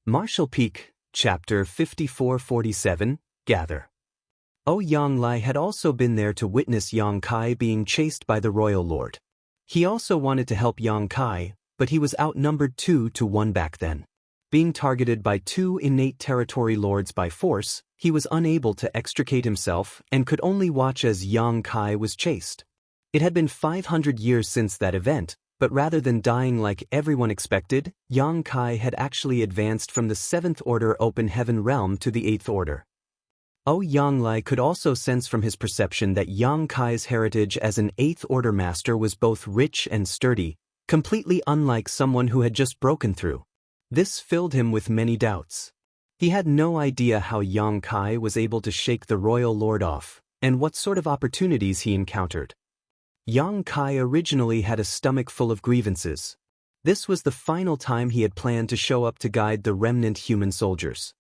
Martial Peak, Chapter 5447, Gather. Yang Lai had also been there to witness Yang Kai being chased by the royal lord. He also wanted to help Yang Kai, but he was outnumbered 2-1 back then. Being targeted by 2 innate territory lords by force, he was unable to extricate himself and could only watch as Yang Kai was chased. It had been 500 years since that event, but rather than dying like everyone expected, Yang Kai had actually advanced from the Seventh Order Open Heaven Realm to the Eighth Order. Yang Lai could also sense from his perception that Yang Kai's heritage as an Eighth Order Master was both rich and sturdy, completely unlike someone who had just broken through. This filled him with many doubts. He had no idea how Yang Kai was able to shake the royal lord off, and what sort of opportunities he encountered. Yang Kai originally had a stomach full of grievances. This was the final time he had planned to show up to guide the remnant human soldiers.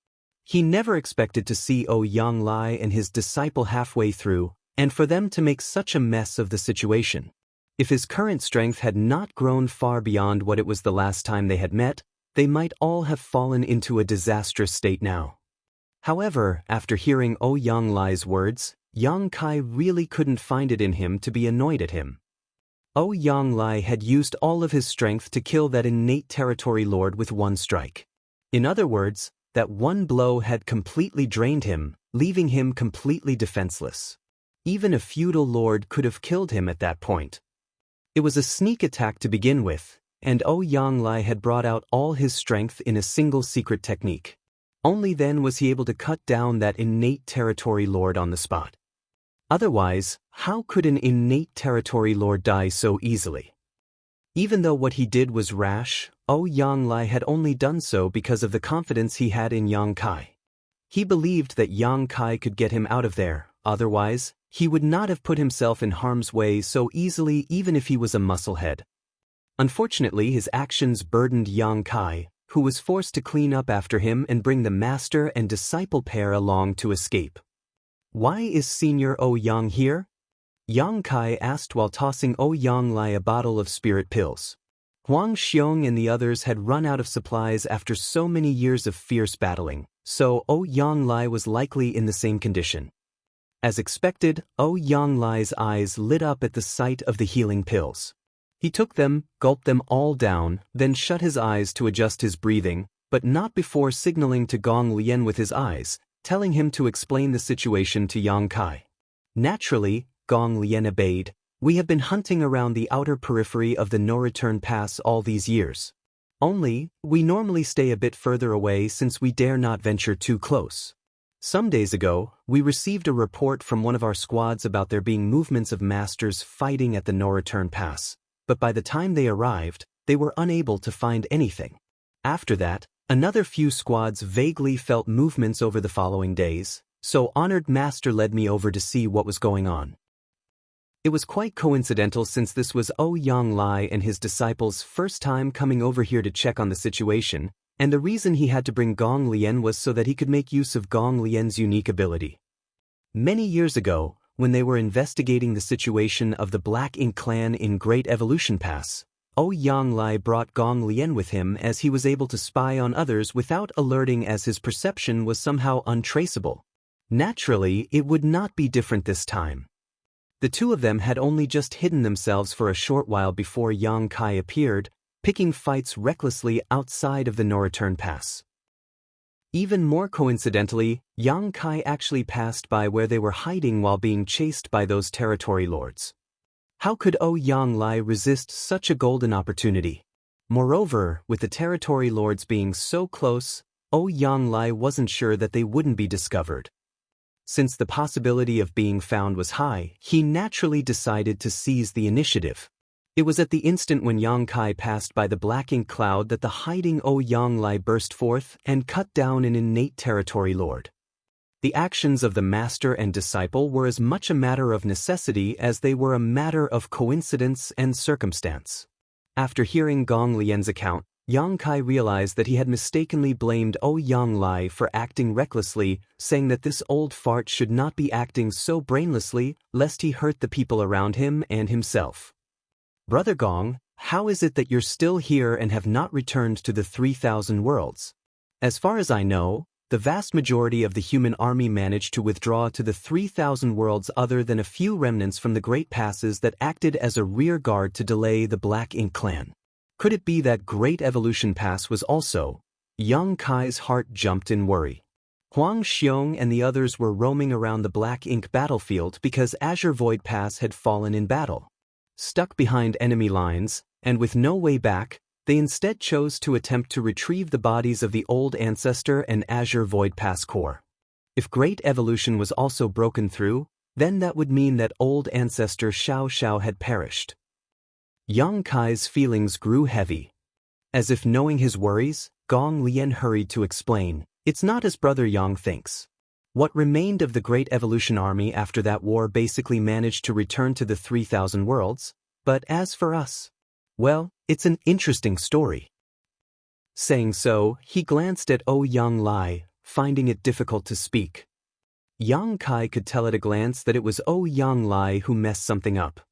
He never expected to see Yang Lai and his disciple halfway through, and for them to make such a mess of the situation. If his current strength had not grown far beyond what it was the last time they had met, they might all have fallen into a disastrous state now. However, after hearing Yang Lai's words, Yang Kai really couldn't find it in him to be annoyed at him. Yang Lai had used all of his strength to kill that innate territory lord with one strike. In other words, that one blow had completely drained him, leaving him completely defenseless. Even a feudal lord could have killed him at that point. It was a sneak attack to begin with, and Yang Lai had brought out all his strength in a single secret technique. Only then was he able to cut down that innate territory lord on the spot. Otherwise, how could an innate territory lord die so easily? Even though what he did was rash, Yang Lai had only done so because of the confidence he had in Yang Kai. He believed that Yang Kai could get him out of there, otherwise, he would not have put himself in harm's way so easily even if he was a musclehead. Unfortunately, his actions burdened Yang Kai, who was forced to clean up after him and bring the master and disciple pair along to escape. Why is Senior Yang here? Yang Kai asked while tossing Yang Lai a bottle of spirit pills. Huang Xiong and the others had run out of supplies after so many years of fierce battling, so Yang Lai was likely in the same condition. As expected, Yang Lai's eyes lit up at the sight of the healing pills. He took them, gulped them all down, then shut his eyes to adjust his breathing, but not before signaling to Gong Lien with his eyes, telling him to explain the situation to Yang Kai. Naturally, Gong Lien obeyed. We have been hunting around the outer periphery of the no-return pass all these years. Only, we normally stay a bit further away since we dare not venture too close. Some days ago, we received a report from one of our squads about there being movements of masters fighting at the no-return pass, but by the time they arrived, they were unable to find anything. After that, another few squads vaguely felt movements over the following days, so Honored Master led me over to see what was going on. It was quite coincidental since this was Yang Lai and his disciples' first time coming over here to check on the situation, and the reason he had to bring Gong Lien was so that he could make use of Gong Lien's unique ability. Many years ago, when they were investigating the situation of the Black Ink clan in Great Evolution Pass, Yang Lai brought Gong Lien with him as he was able to spy on others without alerting as his perception was somehow untraceable. Naturally, it would not be different this time. The two of them had only just hidden themselves for a short while before Yang Kai appeared, picking fights recklessly outside of the no-return pass. Even more coincidentally, Yang Kai actually passed by where they were hiding while being chased by those territory lords. How could Yang Lai resist such a golden opportunity? Moreover, with the territory lords being so close, Yang Lai wasn't sure that they wouldn't be discovered. Since the possibility of being found was high, he naturally decided to seize the initiative. It was at the instant when Yang Kai passed by the black ink cloud that the hiding Yang Lai burst forth and cut down an innate territory lord. The actions of the master and disciple were as much a matter of necessity as they were a matter of coincidence and circumstance. After hearing Gong Lian's account, Yang Kai realized that he had mistakenly blamed Yang Lai for acting recklessly, saying that this old fart should not be acting so brainlessly, lest he hurt the people around him and himself. Brother Gong, how is it that you're still here and have not returned to the 3,000 worlds? As far as I know, the vast majority of the human army managed to withdraw to the 3,000 worlds other than a few remnants from the Great Passes that acted as a rear guard to delay the Black Ink clan. Could it be that Great Evolution Pass was also? Yang Kai's heart jumped in worry. Huang Xiong and the others were roaming around the Black Ink battlefield because Azure Void Pass had fallen in battle. Stuck behind enemy lines, and with no way back, they instead chose to attempt to retrieve the bodies of the old ancestor and Azure Void Pass core. If Great Evolution was also broken through, then that would mean that old ancestor Xiao Xiao had perished. Yang Kai's feelings grew heavy. As if knowing his worries, Gong Lian hurried to explain, "It's not as Brother Yang thinks. What remained of the Great Evolution Army after that war basically managed to return to the 3,000 worlds, but as for us, well, it's an interesting story." Saying so, he glanced at Yang Lai, finding it difficult to speak. Yang Kai could tell at a glance that it was Yang Lai who messed something up.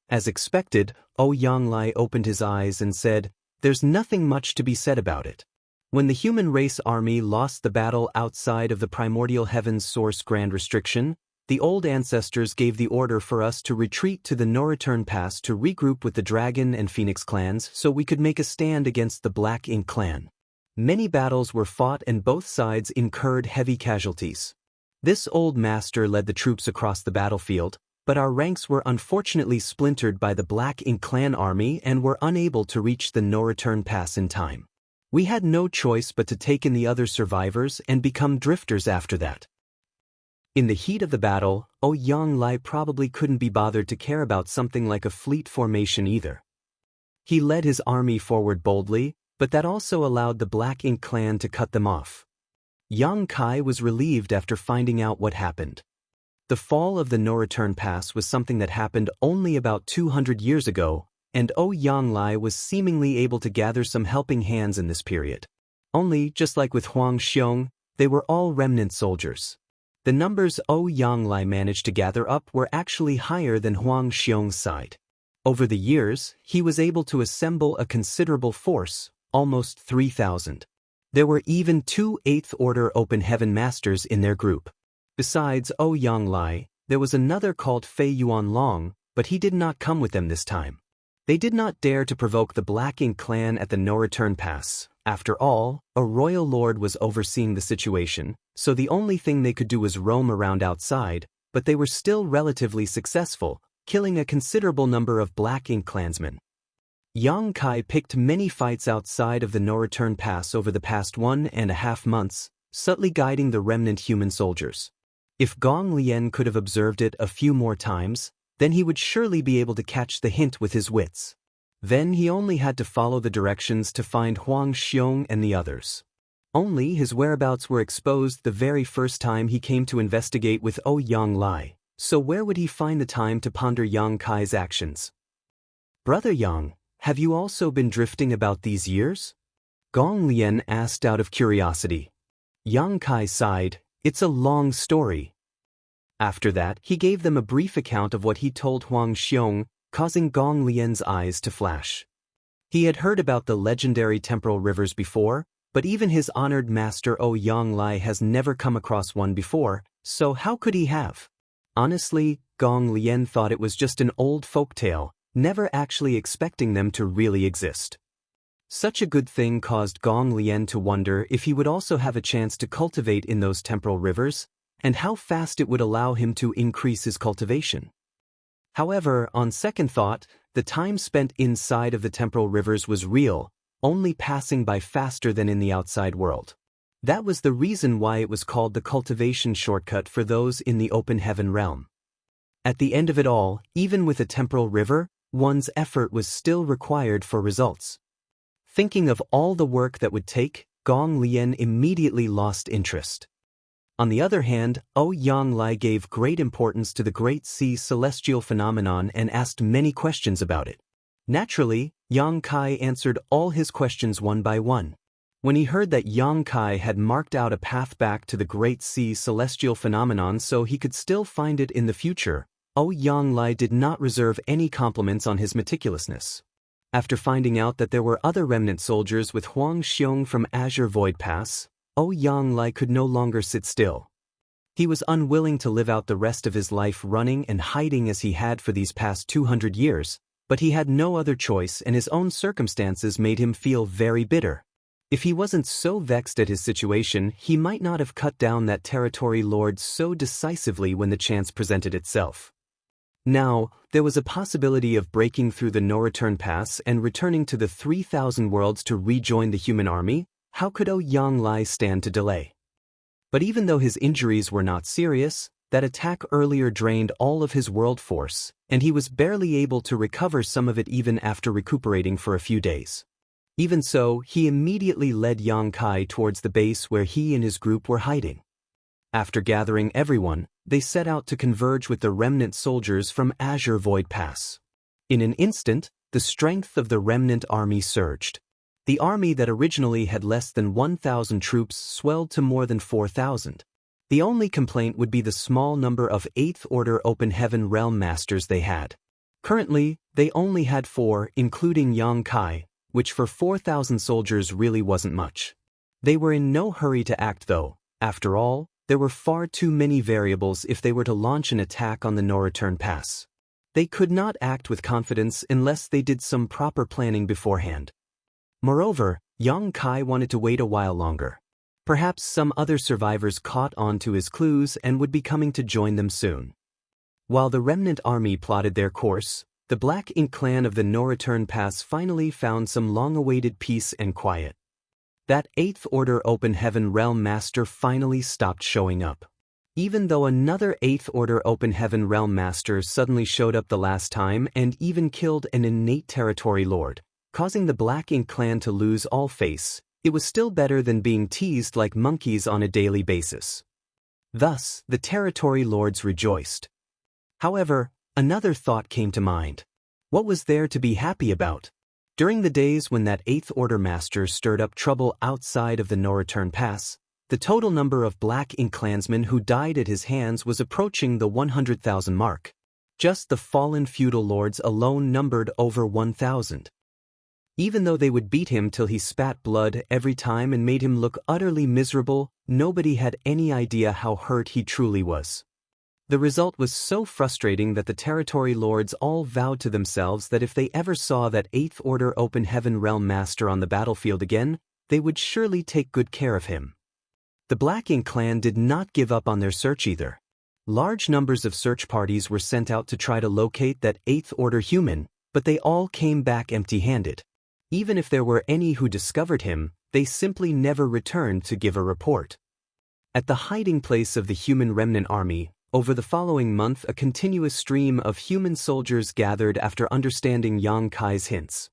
As expected, Yang Lai opened his eyes and said, "There's nothing much to be said about it. When the human race army lost the battle outside of the primordial heaven's source grand restriction, the old ancestors gave the order for us to retreat to the No-Return Pass to regroup with the Dragon and Phoenix clans so we could make a stand against the Black Ink clan. Many battles were fought and both sides incurred heavy casualties. This old master led the troops across the battlefield, but our ranks were unfortunately splintered by the Black Ink clan army and were unable to reach the No-Return Pass in time. We had no choice but to take in the other survivors and become drifters after that." In the heat of the battle, Yang Lai probably couldn't be bothered to care about something like a fleet formation either. He led his army forward boldly, but that also allowed the Black Ink clan to cut them off. Yang Kai was relieved after finding out what happened. The fall of the No-Return Pass was something that happened only about 200 years ago, and Yang Lai was seemingly able to gather some helping hands in this period. Only, just like with Huang Xiong, they were all remnant soldiers. The numbers Yang Lai managed to gather up were actually higher than Huang Xiong's side. Over the years, he was able to assemble a considerable force, almost 3,000. There were even 2 8th Order Open Heaven Masters in their group. Besides Yang Lai, there was another called Fei Yuan Long, but he did not come with them this time. They did not dare to provoke the Black Ink clan at the No-Return Pass. After all, a royal lord was overseeing the situation, so the only thing they could do was roam around outside, but they were still relatively successful, killing a considerable number of Black Ink clansmen. Yang Kai picked many fights outside of the No-Return Pass over the past 1.5 months, subtly guiding the remnant human soldiers. If Gong Lian could have observed it a few more times, then he would surely be able to catch the hint with his wits. Then he only had to follow the directions to find Huang Xiong and the others. Only his whereabouts were exposed the very first time he came to investigate with Yang Lai, so where would he find the time to ponder Yang Kai's actions? "Brother Yang, have you also been drifting about these years?" Gong Lian asked out of curiosity. Yang Kai sighed, "It's a long story." After that, he gave them a brief account of what he told Huang Xiong, causing Gong Lian's eyes to flash. He had heard about the legendary temporal rivers before, but even his honored master Yang Lai has never come across one before, so how could he have? Honestly, Gong Lian thought it was just an old folktale, never actually expecting them to really exist. Such a good thing caused Gong Lian to wonder if he would also have a chance to cultivate in those temporal rivers, and how fast it would allow him to increase his cultivation. However, on second thought, the time spent inside of the temporal rivers was real, only passing by faster than in the outside world. That was the reason why it was called the cultivation shortcut for those in the open heaven realm. At the end of it all, even with a temporal river, one's effort was still required for results. Thinking of all the work that would take, Gong Lian immediately lost interest. On the other hand, Yang Lai gave great importance to the Great Sea celestial phenomenon and asked many questions about it. Naturally, Yang Kai answered all his questions one by one. When he heard that Yang Kai had marked out a path back to the Great Sea celestial phenomenon so he could still find it in the future, Yang Lai did not reserve any compliments on his meticulousness. After finding out that there were other remnant soldiers with Huang Xiong from Azure Void Pass, Yang Lai could no longer sit still. He was unwilling to live out the rest of his life running and hiding as he had for these past 200 years, but he had no other choice and his own circumstances made him feel very bitter. If he wasn't so vexed at his situation, he might not have cut down that territory lord so decisively when the chance presented itself. Now, there was a possibility of breaking through the no-return pass and returning to the 3,000 worlds to rejoin the human army. How could Yang Lai stand to delay? But even though his injuries were not serious, that attack earlier drained all of his world force, and he was barely able to recover some of it even after recuperating for a few days. Even so, he immediately led Yang Kai towards the base where he and his group were hiding. After gathering everyone, they set out to converge with the remnant soldiers from Azure Void Pass. In an instant, the strength of the remnant army surged. The army that originally had less than 1,000 troops swelled to more than 4,000. The only complaint would be the small number of 8th Order Open Heaven Realm Masters they had. Currently, they only had 4, including Yang Kai, which for 4,000 soldiers really wasn't much. They were in no hurry to act though. After all, there were far too many variables if they were to launch an attack on the no-return pass. They could not act with confidence unless they did some proper planning beforehand. Moreover, Yang Kai wanted to wait a while longer. Perhaps some other survivors caught on to his clues and would be coming to join them soon. While the remnant army plotted their course, the Black Ink clan of the no-return pass finally found some long-awaited peace and quiet. That 8th Order Open Heaven Realm Master finally stopped showing up. Even though another 8th Order Open Heaven Realm Master suddenly showed up the last time and even killed an innate territory lord, causing the Black Ink clan to lose all face, it was still better than being teased like monkeys on a daily basis. Thus, the territory lords rejoiced. However, another thought came to mind. What was there to be happy about? During the days when that 8th Order Master stirred up trouble outside of the no-return pass, the total number of Black Ink clansmen who died at his hands was approaching the 100,000 mark. Just the fallen feudal lords alone numbered over 1,000. Even though they would beat him till he spat blood every time and made him look utterly miserable, nobody had any idea how hurt he truly was. The result was so frustrating that the territory lords all vowed to themselves that if they ever saw that 8th Order Open Heaven Realm Master on the battlefield again, they would surely take good care of him. The Black Ink clan did not give up on their search either. Large numbers of search parties were sent out to try to locate that 8th Order human, but they all came back empty-handed. Even if there were any who discovered him, they simply never returned to give a report. At the hiding place of the human remnant army, over the following month a continuous stream of human soldiers gathered after understanding Yang Kai's hints.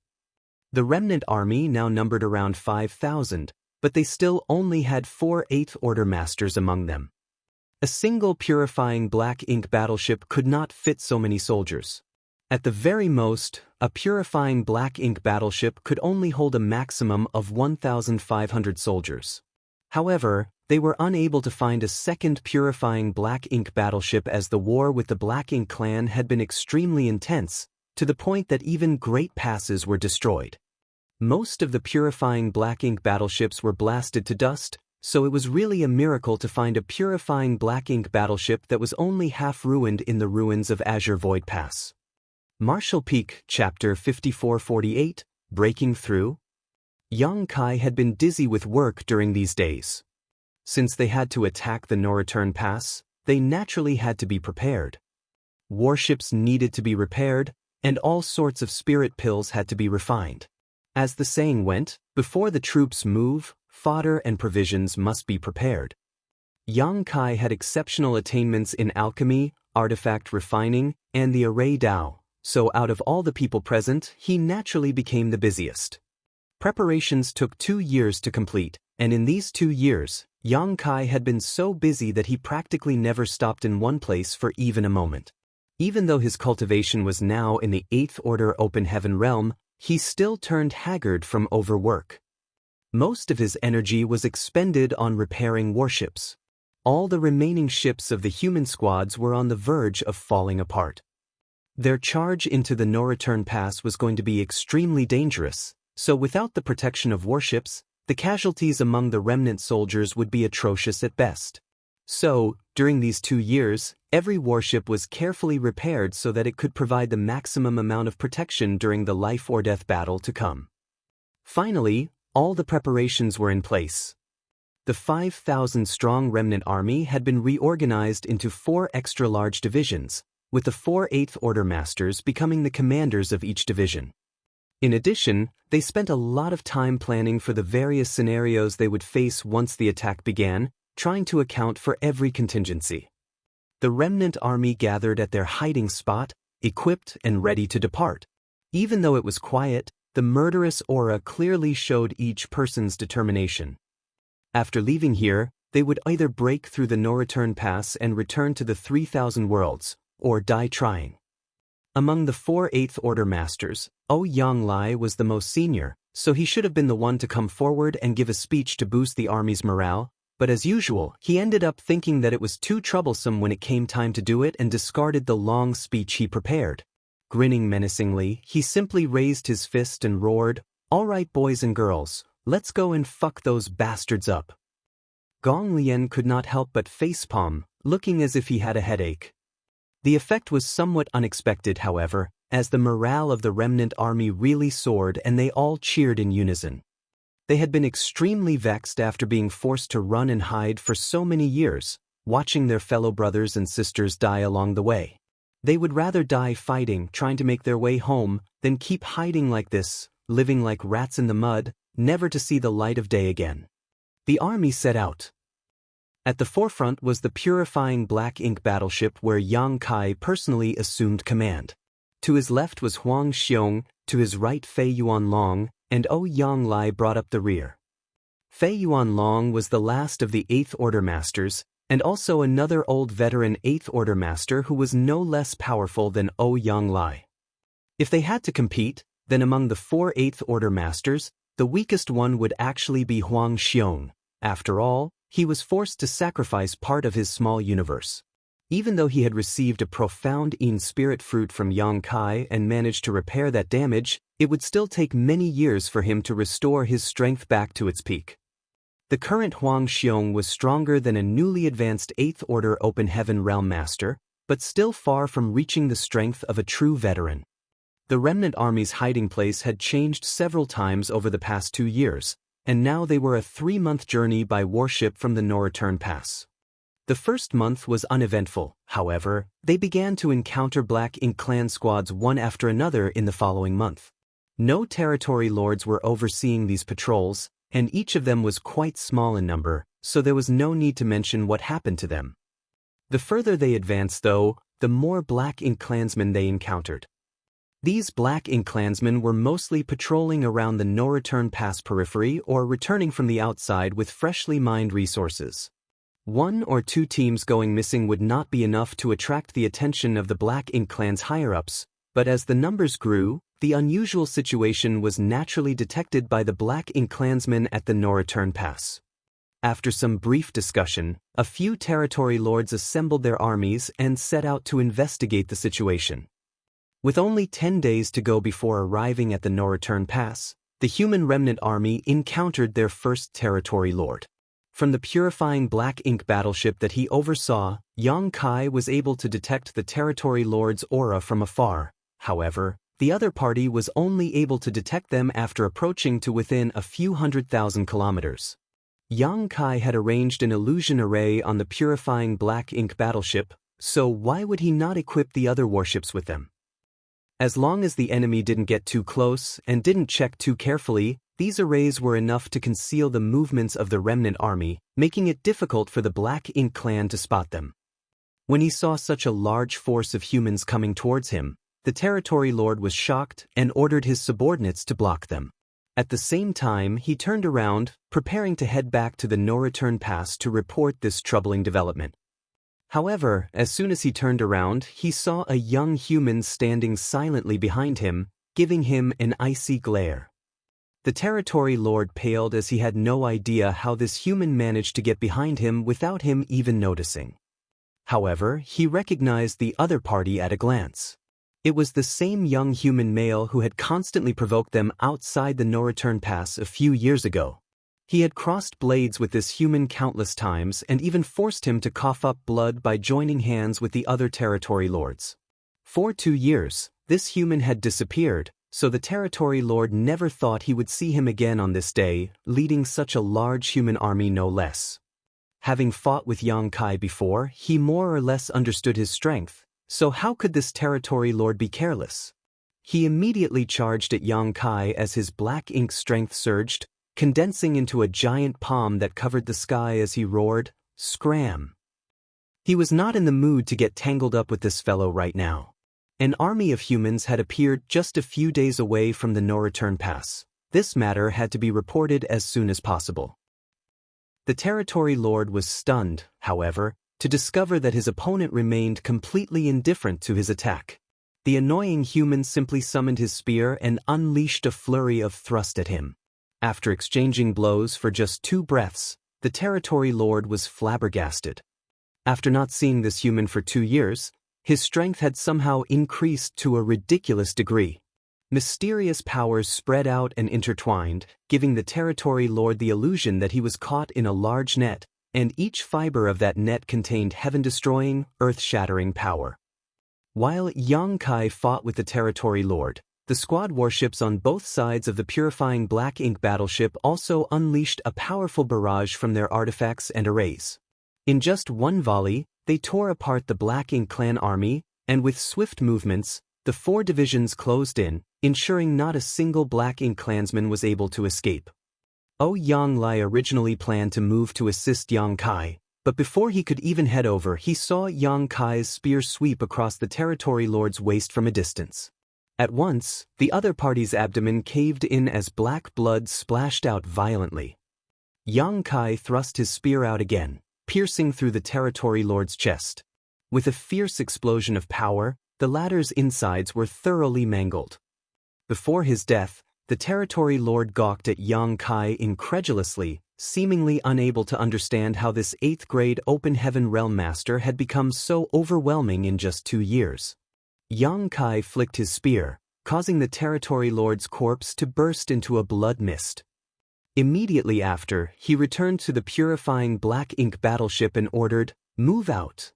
The remnant army now numbered around 5,000, but they still only had 4 8th Order Masters among them. A single purifying Black Ink battleship could not fit so many soldiers. At the very most, a purifying Black Ink battleship could only hold a maximum of 1,500 soldiers. However, they were unable to find a second purifying Black Ink battleship as the war with the Black Ink clan had been extremely intense, to the point that even great passes were destroyed. Most of the purifying Black Ink battleships were blasted to dust, so it was really a miracle to find a purifying Black Ink battleship that was only half ruined in the ruins of Azure Void Pass. Martial Peak, Chapter 5448, Breaking Through. Yang Kai had been dizzy with work during these days. Since they had to attack the no-return pass, they naturally had to be prepared. Warships needed to be repaired, and all sorts of spirit pills had to be refined. As the saying went, before the troops move, fodder and provisions must be prepared. Yang Kai had exceptional attainments in alchemy, artifact refining, and the array Dao, so out of all the people present, he naturally became the busiest. Preparations took 2 years to complete, and in these 2 years, Yang Kai had been so busy that he practically never stopped in one place for even a moment. Even though his cultivation was now in the 8th order open heaven realm, he still turned haggard from overwork. Most of his energy was expended on repairing warships. All the remaining ships of the human squads were on the verge of falling apart. Their charge into the no-return pass was going to be extremely dangerous, so without the protection of warships, the casualties among the remnant soldiers would be atrocious at best. So, during these 2 years, every warship was carefully repaired so that it could provide the maximum amount of protection during the life-or-death battle to come. Finally, all the preparations were in place. The 5,000-strong remnant army had been reorganized into 4 extra-large divisions, with the 4 8th Order Masters becoming the commanders of each division. In addition, they spent a lot of time planning for the various scenarios they would face once the attack began, trying to account for every contingency. The remnant army gathered at their hiding spot, equipped and ready to depart. Even though it was quiet, the murderous aura clearly showed each person's determination. After leaving here, they would either break through the no-return pass and return to the 3,000 worlds, or die trying. Among the 4 8th Order Masters, Yang Lai was the most senior, so he should have been the one to come forward and give a speech to boost the army's morale, but as usual, he ended up thinking that it was too troublesome when it came time to do it and discarded the long speech he prepared. Grinning menacingly, he simply raised his fist and roared, "All right, boys and girls, let's go and fuck those bastards up." Gong Lian could not help but facepalm, looking as if he had a headache. The effect was somewhat unexpected, however, as the morale of the remnant army really soared and they all cheered in unison. They had been extremely vexed after being forced to run and hide for so many years, watching their fellow brothers and sisters die along the way. They would rather die fighting, trying to make their way home, than keep hiding like this, living like rats in the mud, never to see the light of day again. The army set out. At the forefront was the purifying black ink battleship where Yang Kai personally assumed command. To his left was Huang Xiong, to his right Fei Yuanlong, and Yang Lai brought up the rear. Fei Yuanlong was the last of the 8th Order Masters, and also another old veteran 8th Order Master who was no less powerful than Yang Lai. If they had to compete, then among the 4 8th Order Masters, the weakest one would actually be Huang Xiong. After all, he was forced to sacrifice part of his small universe. Even though he had received a profound spirit fruit from Yang Kai and managed to repair that damage, it would still take many years for him to restore his strength back to its peak. The current Huang Xiong was stronger than a newly advanced 8th Order Open Heaven Realm Master, but still far from reaching the strength of a true veteran. The remnant army's hiding place had changed several times over the past 2 years, and now they were a 3-month journey by warship from the no-return pass. The first month was uneventful, however, they began to encounter Black Ink clan squads one after another in the following month. No territory lords were overseeing these patrols, and each of them was quite small in number, so there was no need to mention what happened to them. The further they advanced, though, the more Black Ink clansmen they encountered. These Black Ink clansmen were mostly patrolling around the no-return pass periphery or returning from the outside with freshly mined resources. 1 or 2 teams going missing would not be enough to attract the attention of the Black Ink clan's higher-ups, but as the numbers grew, the unusual situation was naturally detected by the Black Ink clansmen at the no-return pass. After some brief discussion, a few territory lords assembled their armies and set out to investigate the situation. With only 10 days to go before arriving at the no-return pass, the human remnant army encountered their first territory lord. From the purifying Black Ink battleship that he oversaw, Yang Kai was able to detect the territory lord's aura from afar. However, the other party was only able to detect them after approaching to within a few 100,000 kilometers. Yang Kai had arranged an illusion array on the purifying black ink battleship, so why would he not equip the other warships with them? As long as the enemy didn't get too close and didn't check too carefully, these arrays were enough to conceal the movements of the remnant army, making it difficult for the Black Ink clan to spot them. When he saw such a large force of humans coming towards him, the territory lord was shocked and ordered his subordinates to block them. At the same time, he turned around, preparing to head back to the no-return pass to report this troubling development. However, as soon as he turned around, he saw a young human standing silently behind him, giving him an icy glare. The territory lord paled as he had no idea how this human managed to get behind him without him even noticing. However, he recognized the other party at a glance. It was the same young human male who had constantly provoked them outside the no-return pass a few years ago. He had crossed blades with this human countless times and even forced him to cough up blood by joining hands with the other territory lords. For 2 years, this human had disappeared, so the territory lord never thought he would see him again on this day, leading such a large human army no less. Having fought with Yang Kai before, he more or less understood his strength, so how could this territory lord be careless? He immediately charged at Yang Kai as his black ink strength surged, condensing into a giant palm that covered the sky as he roared, "Scram!" He was not in the mood to get tangled up with this fellow right now. An army of humans had appeared just a few days away from the no-return pass. This matter had to be reported as soon as possible. The territory lord was stunned, however, to discover that his opponent remained completely indifferent to his attack. The annoying human simply summoned his spear and unleashed a flurry of thrust at him. After exchanging blows for just 2 breaths, the territory lord was flabbergasted. After not seeing this human for 2 years, his strength had somehow increased to a ridiculous degree. Mysterious powers spread out and intertwined, giving the territory lord the illusion that he was caught in a large net, and each fiber of that net contained heaven-destroying, earth-shattering power. While Yang Kai fought with the territory lord, the squad warships on both sides of the purifying black ink battleship also unleashed a powerful barrage from their artifacts and arrays. In just one volley, they tore apart the Black Ink clan army, and with swift movements, the 4 divisions closed in, ensuring not a single Black Ink clansman was able to escape. Yang Lai originally planned to move to assist Yang Kai, but before he could even head over, he saw Yang Kai's spear sweep across the territory lord's waist from a distance. At once, the other party's abdomen caved in as black blood splashed out violently. Yang Kai thrust his spear out again, piercing through the territory lord's chest. With a fierce explosion of power, the latter's insides were thoroughly mangled. Before his death, the territory lord gawked at Yang Kai incredulously, seemingly unable to understand how this 8th-grade open heaven realm master had become so overwhelming in just 2 years. Yang Kai flicked his spear, causing the territory lord's corpse to burst into a blood mist. Immediately after, he returned to the purifying black ink battleship and ordered, "Move out."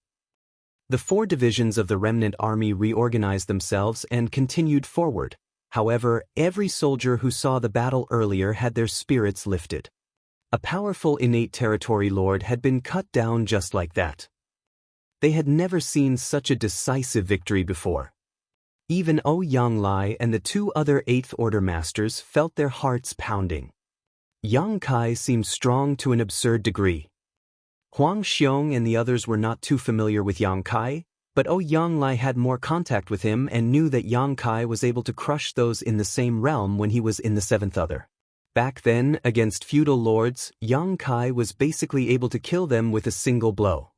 The 4 divisions of the remnant army reorganized themselves and continued forward. However, every soldier who saw the battle earlier had their spirits lifted. A powerful innate territory lord had been cut down just like that. They had never seen such a decisive victory before. Even Yang Lai and the 2 other 8th Order masters felt their hearts pounding. Yang Kai seemed strong to an absurd degree. Huang Xiong and the others were not too familiar with Yang Kai, but Yang Lai had more contact with him and knew that Yang Kai was able to crush those in the same realm when he was in the 7th Other. Back then, against feudal lords, Yang Kai was basically able to kill them with a single blow.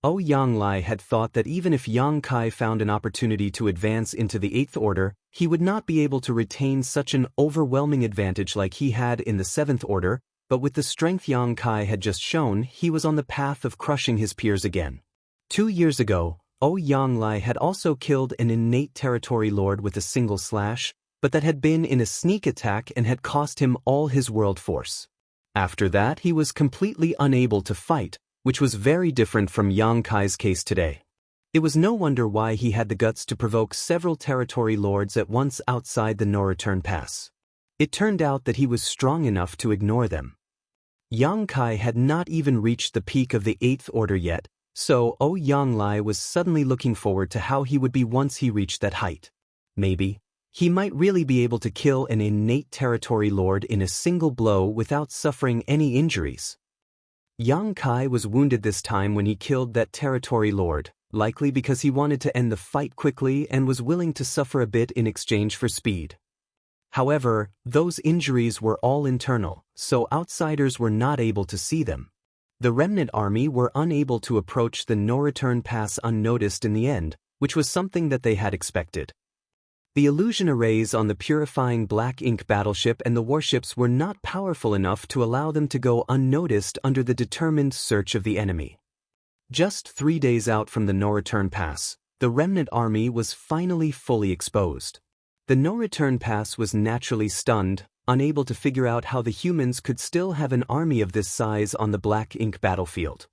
Yang Lai had thought that even if Yang Kai found an opportunity to advance into the 8th Order, he would not be able to retain such an overwhelming advantage like he had in the 7th Order, but with the strength Yang Kai had just shown, he was on the path of crushing his peers again. 2 years ago, Yang Lai had also killed an innate territory lord with a single slash, but that had been in a sneak attack and had cost him all his world force. After that, he was completely unable to fight, which was very different from Yang Kai's case today. It was no wonder why he had the guts to provoke several territory lords at once outside the no-return pass. It turned out that he was strong enough to ignore them. Yang Kai had not even reached the peak of the 8th order yet, so Yang Lai was suddenly looking forward to how he would be once he reached that height. Maybe he might really be able to kill an innate territory lord in a single blow without suffering any injuries. Yang Kai was wounded this time when he killed that territory lord, likely because he wanted to end the fight quickly and was willing to suffer a bit in exchange for speed. However, those injuries were all internal, so outsiders were not able to see them. The remnant army were unable to approach the no-return pass unnoticed in the end, which was something that they had expected. The illusion arrays on the purifying black ink battleship and the warships were not powerful enough to allow them to go unnoticed under the determined search of the enemy. Just 3 days out from the no-return pass, the remnant army was finally fully exposed. The no-return pass was naturally stunned, unable to figure out how the humans could still have an army of this size on the black ink battlefield.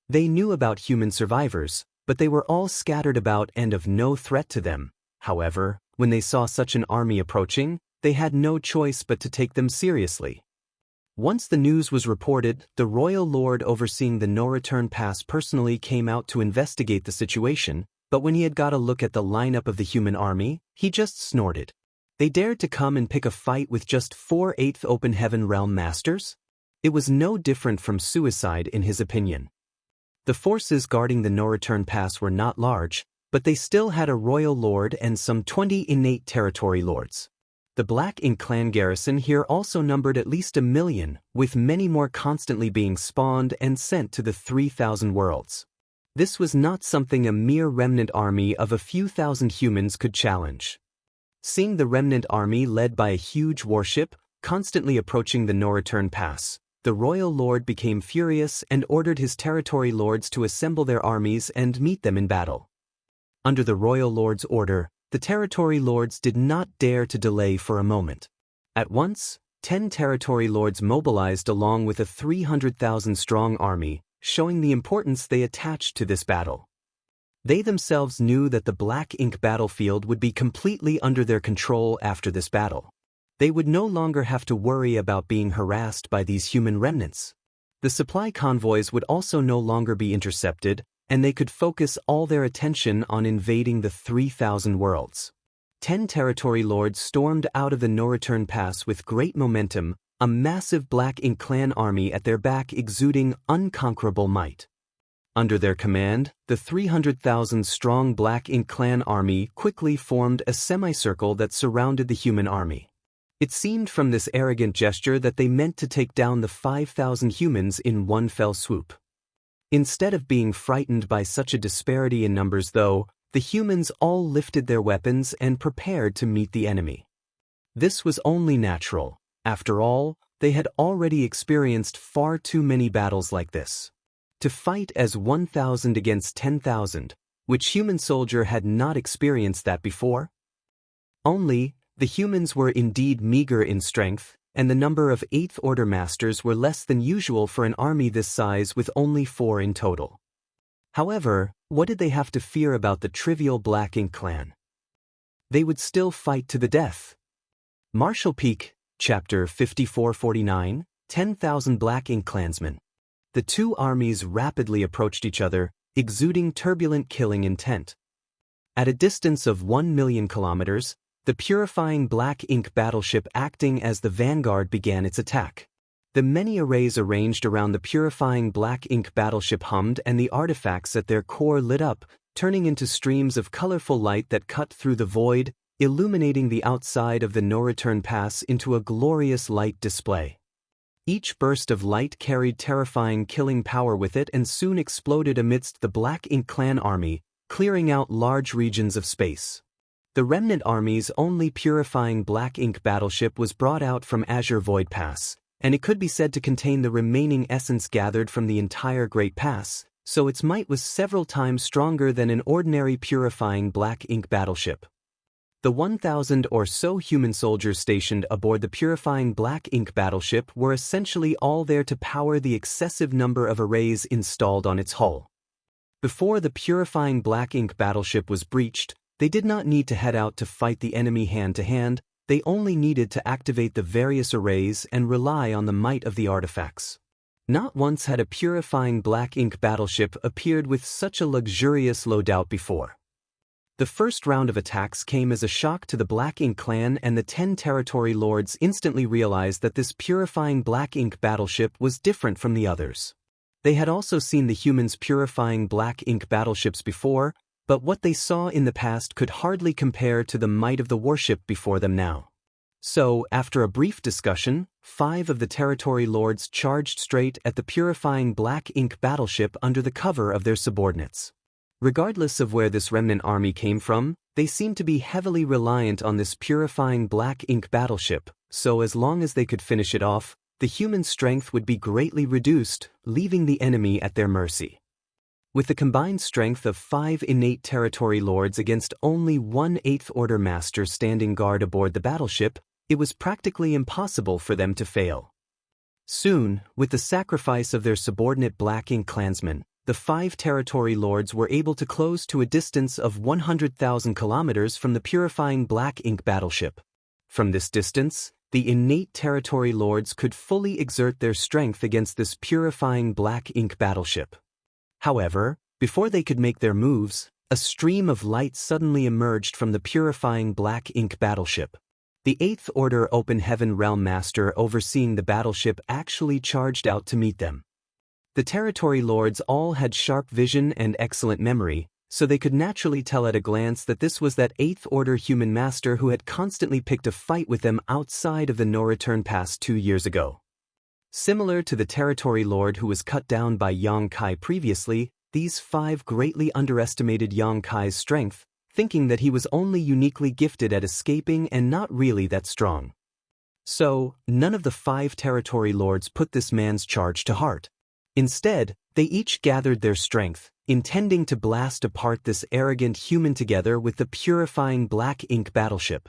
They knew about human survivors, but they were all scattered about and of no threat to them. However, when they saw such an army approaching, they had no choice but to take them seriously. Once the news was reported, the royal lord overseeing the no-return pass personally came out to investigate the situation, but when he had got a look at the lineup of the human army, he just snorted. They dared to come and pick a fight with just 4 8th Open Heaven Realm Masters? It was no different from suicide in his opinion. The forces guarding the no-return pass were not large, but they still had a royal lord and some 20 innate territory lords. The Black Ink clan garrison here also numbered at least 1 million, with many more constantly being spawned and sent to the 3,000 worlds. This was not something a mere remnant army of a few thousand humans could challenge. Seeing the remnant army led by a huge warship, constantly approaching the no-return pass, the royal lord became furious and ordered his territory lords to assemble their armies and meet them in battle. Under the royal lord's order, the territory lords did not dare to delay for a moment. At once, 10 territory lords mobilized along with a 300,000-strong army, showing the importance they attached to this battle. They themselves knew that the black ink battlefield would be completely under their control after this battle. They would no longer have to worry about being harassed by these human remnants. The supply convoys would also no longer be intercepted, and they could focus all their attention on invading the 3,000 worlds. 10 territory lords stormed out of the no-return pass with great momentum, a massive Black Ink clan army at their back exuding unconquerable might. Under their command, the 300,000-strong Black Ink clan army quickly formed a semicircle that surrounded the human army. It seemed from this arrogant gesture that they meant to take down the 5,000 humans in one fell swoop. Instead of being frightened by such a disparity in numbers though, the humans all lifted their weapons and prepared to meet the enemy. This was only natural. After all, they had already experienced far too many battles like this. To fight as 1,000 against 10,000, which human soldier had not experienced that before? Only, the humans were indeed meager in strength, and the number of 8th Order Masters were less than usual for an army this size with only 4 in total. However, what did they have to fear about the trivial Black Ink clan? They would still fight to the death. Martial Peak, Chapter 5449, 10,000 Black Ink clansmen. The two armies rapidly approached each other, exuding turbulent killing intent. At a distance of 1 million kilometers, the purifying Black Ink battleship acting as the vanguard began its attack. The many arrays arranged around the purifying Black Ink battleship hummed and the artifacts at their core lit up, turning into streams of colorful light that cut through the void, illuminating the outside of the no-return pass into a glorious light display. Each burst of light carried terrifying killing power with it and soon exploded amidst the Black Ink clan army, clearing out large regions of space. The remnant army's only purifying Black Ink battleship was brought out from Azure Void Pass, and it could be said to contain the remaining essence gathered from the entire Great Pass, so its might was several times stronger than an ordinary purifying Black Ink battleship. The 1,000 or so human soldiers stationed aboard the purifying Black Ink battleship were essentially all there to power the excessive number of arrays installed on its hull. Before the purifying black ink battleship was breached, they did not need to head out to fight the enemy hand-to-hand, they only needed to activate the various arrays and rely on the might of the artifacts. Not once had a purifying black ink battleship appeared with such a luxurious loadout before. The first round of attacks came as a shock to the Black Ink clan, and the 10 territory lords instantly realized that this purifying black ink battleship was different from the others. They had also seen the humans' purifying black ink battleships before, but what they saw in the past could hardly compare to the might of the warship before them now. So, after a brief discussion, 5 of the territory lords charged straight at the purifying black ink battleship under the cover of their subordinates. Regardless of where this remnant army came from, they seemed to be heavily reliant on this purifying black ink battleship, so as long as they could finish it off, the human strength would be greatly reduced, leaving the enemy at their mercy. With the combined strength of 5 innate territory lords against only 1 8th Order master standing guard aboard the battleship, it was practically impossible for them to fail. Soon, with the sacrifice of their subordinate Black Ink clansmen, the 5 territory lords were able to close to a distance of 100,000 kilometers from the purifying Black Ink battleship. From this distance, the innate territory lords could fully exert their strength against this purifying Black Ink battleship. However, before they could make their moves, a stream of light suddenly emerged from the purifying black ink battleship. The 8th Order Open Heaven Realm Master overseeing the battleship actually charged out to meet them. The territory lords all had sharp vision and excellent memory, so they could naturally tell at a glance that this was that 8th Order human master who had constantly picked a fight with them outside of the no-return pass 2 years ago. Similar to the territory lord who was cut down by Yang Kai previously, these 5 greatly underestimated Yang Kai's strength, thinking that he was only uniquely gifted at escaping and not really that strong. So, none of the 5 territory lords put this man's charge to heart. Instead, they each gathered their strength, intending to blast apart this arrogant human together with the purifying black ink battleship.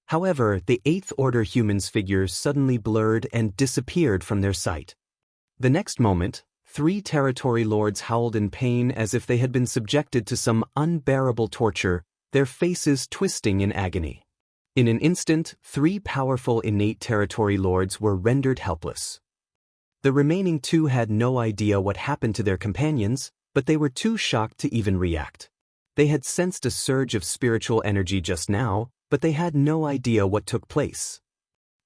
However, the 8th Order humans' figures suddenly blurred and disappeared from their sight. The next moment, 3 territory lords howled in pain as if they had been subjected to some unbearable torture, their faces twisting in agony. In an instant, 3 powerful innate territory lords were rendered helpless. The remaining 2 had no idea what happened to their companions, but they were too shocked to even react. They had sensed a surge of spiritual energy just now, but they had no idea what took place.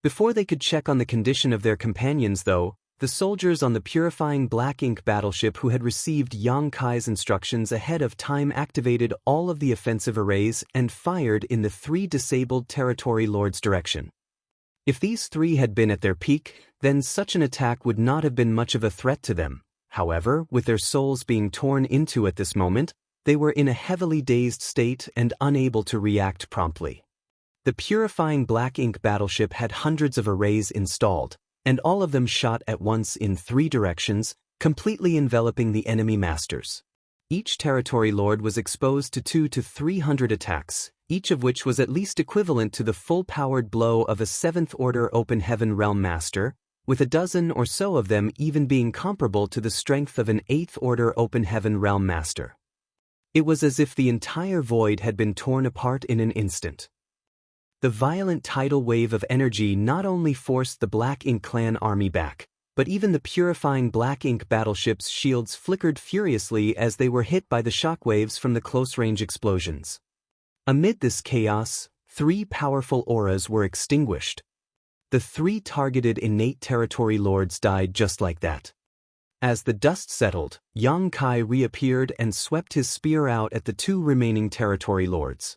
Before they could check on the condition of their companions though, the soldiers on the purifying black ink battleship who had received Yang Kai's instructions ahead of time activated all of the offensive arrays and fired in the 3 disabled territory lords' direction. If these 3 had been at their peak, then such an attack would not have been much of a threat to them. However, with their souls being torn into at this moment, they were in a heavily dazed state and unable to react promptly. The purifying black ink battleship had hundreds of arrays installed, and all of them shot at once in 3 directions, completely enveloping the enemy masters. Each territory lord was exposed to 200 to 300 attacks, each of which was at least equivalent to the full-powered blow of a 7th Order Open Heaven Realm Master, with a dozen or so of them even being comparable to the strength of an 8th Order Open Heaven Realm Master. It was as if the entire void had been torn apart in an instant. The violent tidal wave of energy not only forced the Black Ink clan army back, but even the purifying Black Ink battleship's shields flickered furiously as they were hit by the shockwaves from the close-range explosions. Amid this chaos, 3 powerful auras were extinguished. The 3 targeted innate territory lords died just like that. As the dust settled, Yang Kai reappeared and swept his spear out at the 2 remaining territory lords.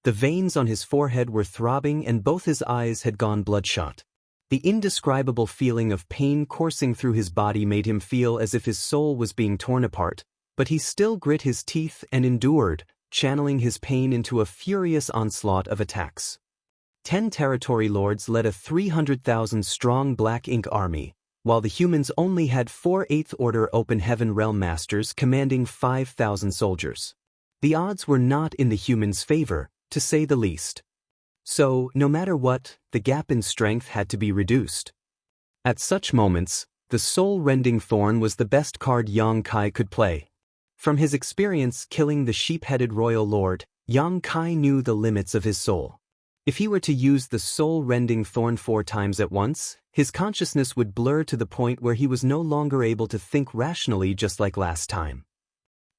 The veins on his forehead were throbbing and both his eyes had gone bloodshot. The indescribable feeling of pain coursing through his body made him feel as if his soul was being torn apart, but he still grit his teeth and endured, channeling his pain into a furious onslaught of attacks. 10 territory lords led a 300,000-strong Black Ink army, while the humans only had 4 8th Order Open Heaven Realm Masters commanding 5,000 soldiers. The odds were not in the humans' favor, to say the least. So, no matter what, the gap in strength had to be reduced. At such moments, the soul-rending thorn was the best card Yang Kai could play. From his experience killing the sheep-headed royal lord, Yang Kai knew the limits of his soul. If he were to use the soul-rending thorn 4 times at once, his consciousness would blur to the point where he was no longer able to think rationally just like last time.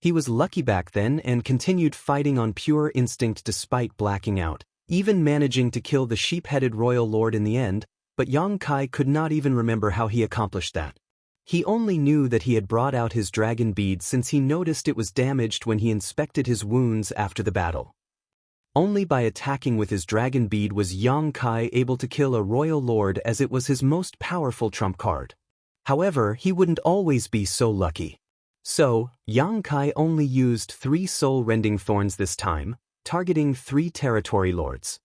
He was lucky back then and continued fighting on pure instinct despite blacking out, even managing to kill the sheep-headed royal lord in the end, but Yang Kai could not even remember how he accomplished that. He only knew that he had brought out his dragon bead since he noticed it was damaged when he inspected his wounds after the battle. Only by attacking with his dragon bead was Yang Kai able to kill a royal lord, as it was his most powerful trump card. However, he wouldn't always be so lucky. So, Yang Kai only used 3 soul-rending thorns this time, targeting 3 territory lords.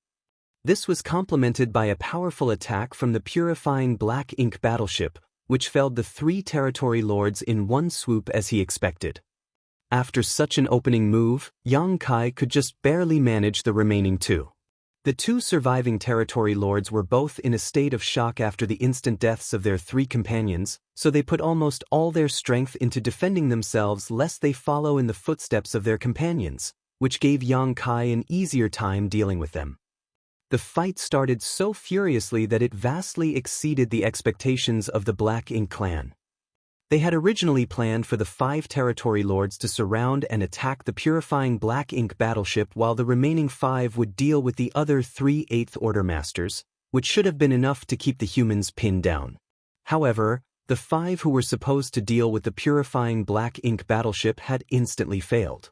This was complemented by a powerful attack from the purifying black ink battleship, which felled the 3 territory lords in one swoop as he expected. After such an opening move, Yang Kai could just barely manage the remaining 2. The 2 surviving territory lords were both in a state of shock after the instant deaths of their 3 companions, so they put almost all their strength into defending themselves lest they follow in the footsteps of their companions, which gave Yang Kai an easier time dealing with them. The fight started so furiously that it vastly exceeded the expectations of the Black Ink clan. They had originally planned for the 5 territory lords to surround and attack the purifying black ink battleship, while the remaining 5 would deal with the other 3 8th Order masters, which should have been enough to keep the humans pinned down. However, the 5 who were supposed to deal with the purifying black ink battleship had instantly failed.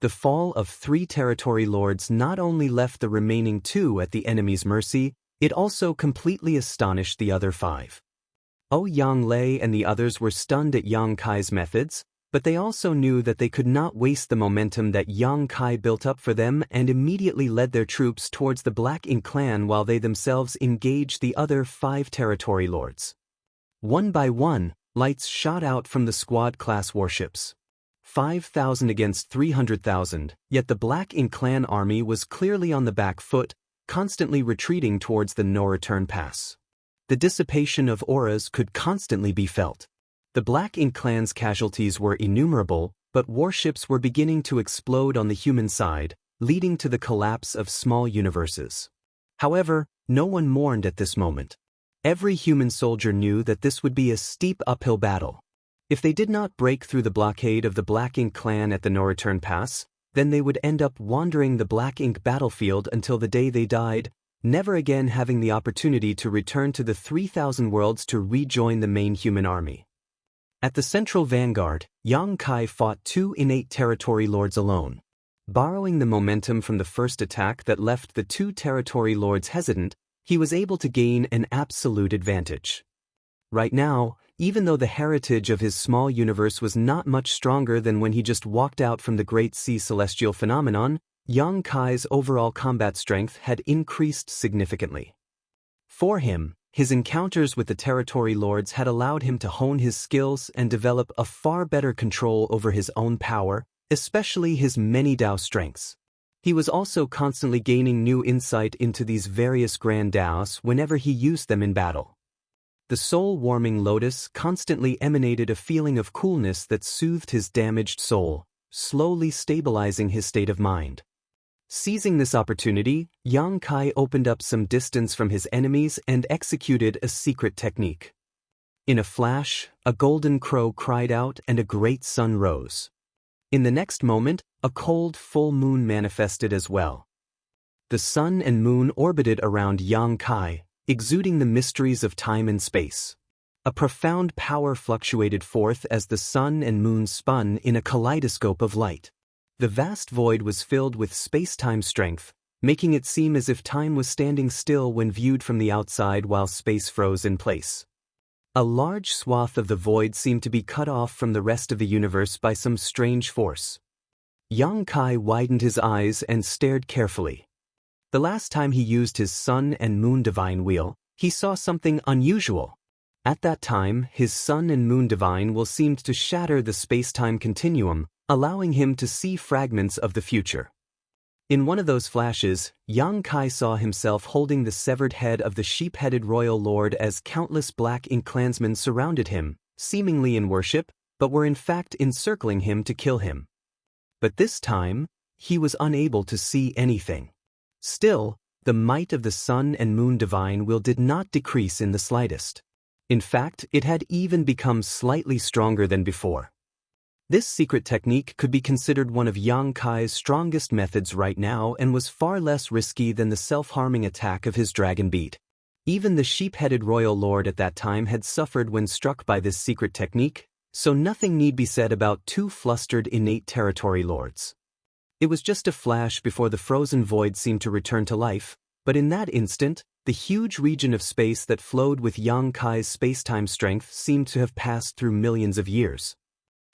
The fall of 3 territory lords not only left the remaining 2 at the enemy's mercy, it also completely astonished the other 5. Yang Lei and the others were stunned at Yang Kai's methods, but they also knew that they could not waste the momentum that Yang Kai built up for them and immediately led their troops towards the Black Ink clan while they themselves engaged the other 5 territory lords. One by one, lights shot out from the squad-class warships. 5,000 against 300,000, yet the Black Ink clan army was clearly on the back foot, constantly retreating towards the no-return pass. The dissipation of auras could constantly be felt. The Black Ink clan's casualties were innumerable, but warships were beginning to explode on the human side, leading to the collapse of small universes. However, no one mourned at this moment. Every human soldier knew that this would be a steep uphill battle. If they did not break through the blockade of the Black Ink clan at the no-return pass, then they would end up wandering the Black Ink battlefield until the day they died, never again having the opportunity to return to the 3,000 worlds to rejoin the main human army. At the central vanguard, Yang Kai fought 2 innate territory lords alone. Borrowing the momentum from the first attack that left the 2 territory lords hesitant, he was able to gain an absolute advantage. Right now, even though the heritage of his small universe was not much stronger than when he just walked out from the Great Sea Celestial phenomenon, Yang Kai's overall combat strength had increased significantly. For him, his encounters with the territory lords had allowed him to hone his skills and develop a far better control over his own power, especially his many Dao strengths. He was also constantly gaining new insight into these various grand Daos whenever he used them in battle. The soul-warming lotus constantly emanated a feeling of coolness that soothed his damaged soul, slowly stabilizing his state of mind. Seizing this opportunity, Yang Kai opened up some distance from his enemies and executed a secret technique. In a flash, a golden crow cried out and a great sun rose. In the next moment, a cold full moon manifested as well. The sun and moon orbited around Yang Kai, exuding the mysteries of time and space. A profound power fluctuated forth as the sun and moon spun in a kaleidoscope of light. The vast void was filled with space-time strength, making it seem as if time was standing still when viewed from the outside while space froze in place. A large swath of the void seemed to be cut off from the rest of the universe by some strange force. Yang Kai widened his eyes and stared carefully. The last time he used his sun and moon divine wheel, he saw something unusual. At that time, his sun and moon divine wheel seemed to shatter the space-time continuum, allowing him to see fragments of the future. In one of those flashes, Yang Kai saw himself holding the severed head of the sheep-headed royal lord as countless Black Ink clansmen surrounded him, seemingly in worship, but were in fact encircling him to kill him. But this time, he was unable to see anything. Still, the might of the sun and moon divine will did not decrease in the slightest. In fact, it had even become slightly stronger than before. This secret technique could be considered one of Yang Kai's strongest methods right now and was far less risky than the self-harming attack of his dragon beat. Even the sheep-headed royal lord at that time had suffered when struck by this secret technique, so nothing need be said about two flustered innate territory lords. It was just a flash before the frozen void seemed to return to life, but in that instant, the huge region of space that flowed with Yang Kai's space-time strength seemed to have passed through millions of years.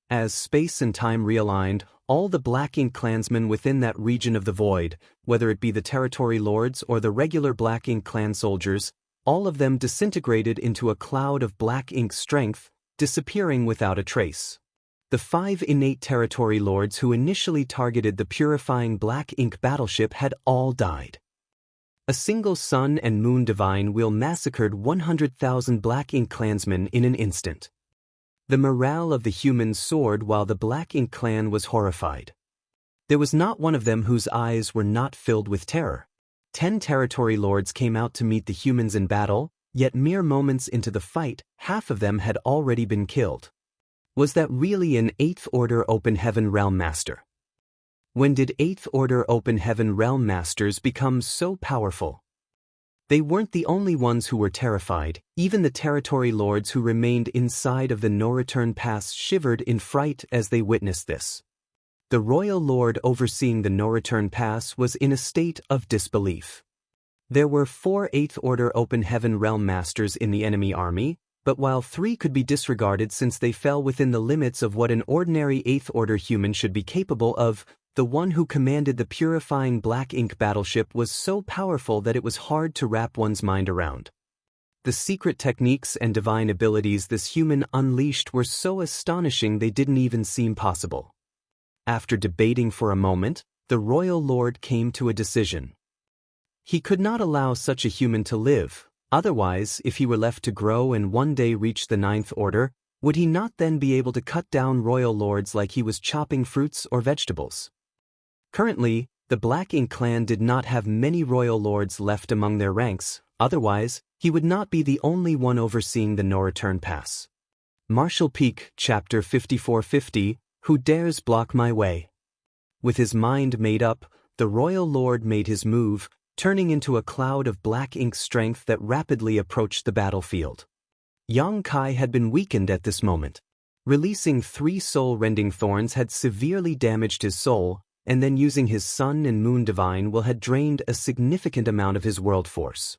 As space and time realigned, all the Black Ink clansmen within that region of the void, whether it be the territory lords or the regular Black Ink clan soldiers, all of them disintegrated into a cloud of Black Ink strength, disappearing without a trace. The 5 innate territory lords who initially targeted the purifying Black Ink battleship had all died. A single sun and moon divine wheel massacred 100,000 Black Ink clansmen in an instant. The morale of the humans soared while the Black Ink clan was horrified. There was not one of them whose eyes were not filled with terror. 10 territory lords came out to meet the humans in battle, yet mere moments into the fight, half of them had already been killed. Was that really an 8th Order Open Heaven Realm Master? When did 8th Order Open Heaven Realm Masters become so powerful? They weren't the only ones who were terrified. Even the territory lords who remained inside of the no-return pass shivered in fright as they witnessed this. The royal lord overseeing the no-return pass was in a state of disbelief. There were 4 8th Order Open Heaven Realm Masters in the enemy army, but while 3 could be disregarded since they fell within the limits of what an ordinary 8th Order human should be capable of, the one who commanded the purifying Black Ink battleship was so powerful that it was hard to wrap one's mind around. The secret techniques and divine abilities this human unleashed were so astonishing they didn't even seem possible. After debating for a moment, the royal lord came to a decision. He could not allow such a human to live, otherwise, if he were left to grow and one day reach the 9th Order, would he not then be able to cut down royal lords like he was chopping fruits or vegetables? Currently, the Black Ink clan did not have many royal lords left among their ranks, otherwise, he would not be the only one overseeing the no-return pass. Marshall Peak, Chapter 5450, Who Dares Block My Way? With his mind made up, the royal lord made his move, turning into a cloud of Black Ink strength that rapidly approached the battlefield. Yang Kai had been weakened at this moment. Releasing 3 soul-rending thorns had severely damaged his soul, and then using his sun and moon divine will had drained a significant amount of his world force.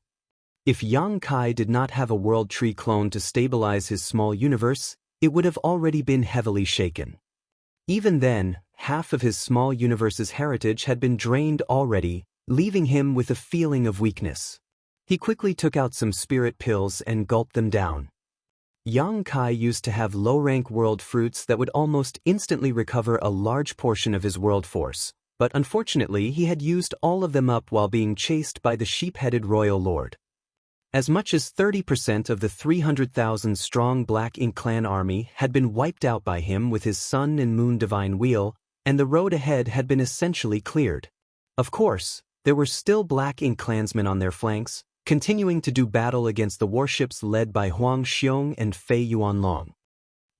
If Yang Kai did not have a world tree clone to stabilize his small universe, it would have already been heavily shaken. Even then, half of his small universe's heritage had been drained already, leaving him with a feeling of weakness. He quickly took out some spirit pills and gulped them down. Yang Kai used to have low-rank world fruits that would almost instantly recover a large portion of his world force, but unfortunately he had used all of them up while being chased by the sheep-headed royal lord. As much as 30% of the 300,000-strong Black Ink clan army had been wiped out by him with his sun and moon divine wheel, and the road ahead had been essentially cleared. Of course, there were still Black Ink clansmen on their flanks, continuing to do battle against the warships led by Huang Xiong and Fei Yuanlong.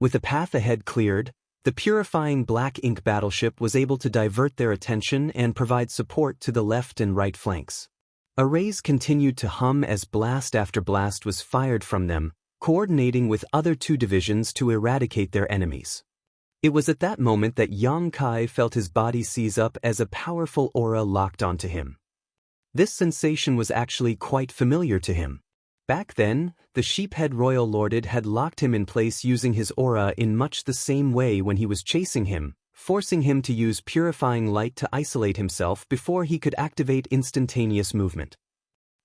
With the path ahead cleared, the purifying Black Ink battleship was able to divert their attention and provide support to the left and right flanks. Arrays continued to hum as blast after blast was fired from them, coordinating with other 2 divisions to eradicate their enemies. It was at that moment that Yang Kai felt his body seize up as a powerful aura locked onto him. This sensation was actually quite familiar to him. Back then, the sheephead royal lorded had locked him in place using his aura in much the same way when he was chasing him, forcing him to use purifying light to isolate himself before he could activate instantaneous movement.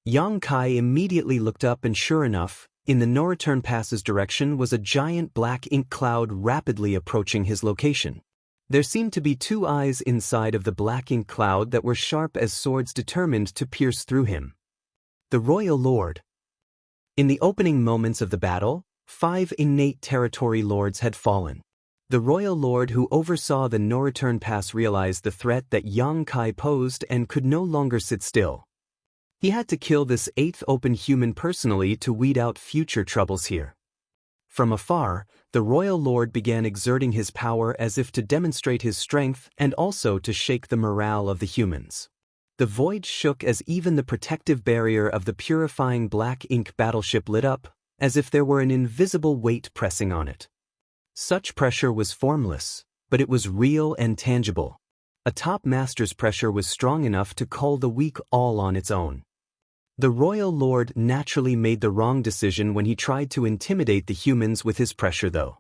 Yang Kai immediately looked up and sure enough, in the no-return pass's direction was a giant Black Ink cloud rapidly approaching his location. There seemed to be 2 eyes inside of the Black Ink cloud that were sharp as swords determined to pierce through him. The royal lord. In the opening moments of the battle, 5 innate territory lords had fallen. The royal lord who oversaw the no-return pass realized the threat that Yang Kai posed and could no longer sit still. He had to kill this eighth open human personally to weed out future troubles here. From afar, the royal lord began exerting his power as if to demonstrate his strength and also to shake the morale of the humans. The void shook as even the protective barrier of the purifying black ink battleship lit up, as if there were an invisible weight pressing on it. Such pressure was formless, but it was real and tangible. A top master's pressure was strong enough to cull the weak all on its own. The royal lord naturally made the wrong decision when he tried to intimidate the humans with his pressure though.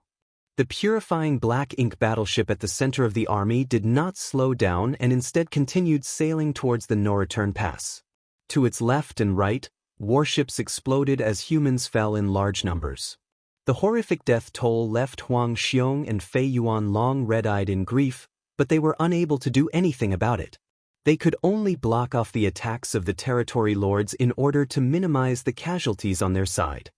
The purifying black ink battleship at the center of the army did not slow down and instead continued sailing towards the no-return pass. To its left and right, warships exploded as humans fell in large numbers. The horrific death toll left Huang Xiong and Fei Yuan long red-eyed in grief, but they were unable to do anything about it. They could only block off the attacks of the territory lords in order to minimize the casualties on their side.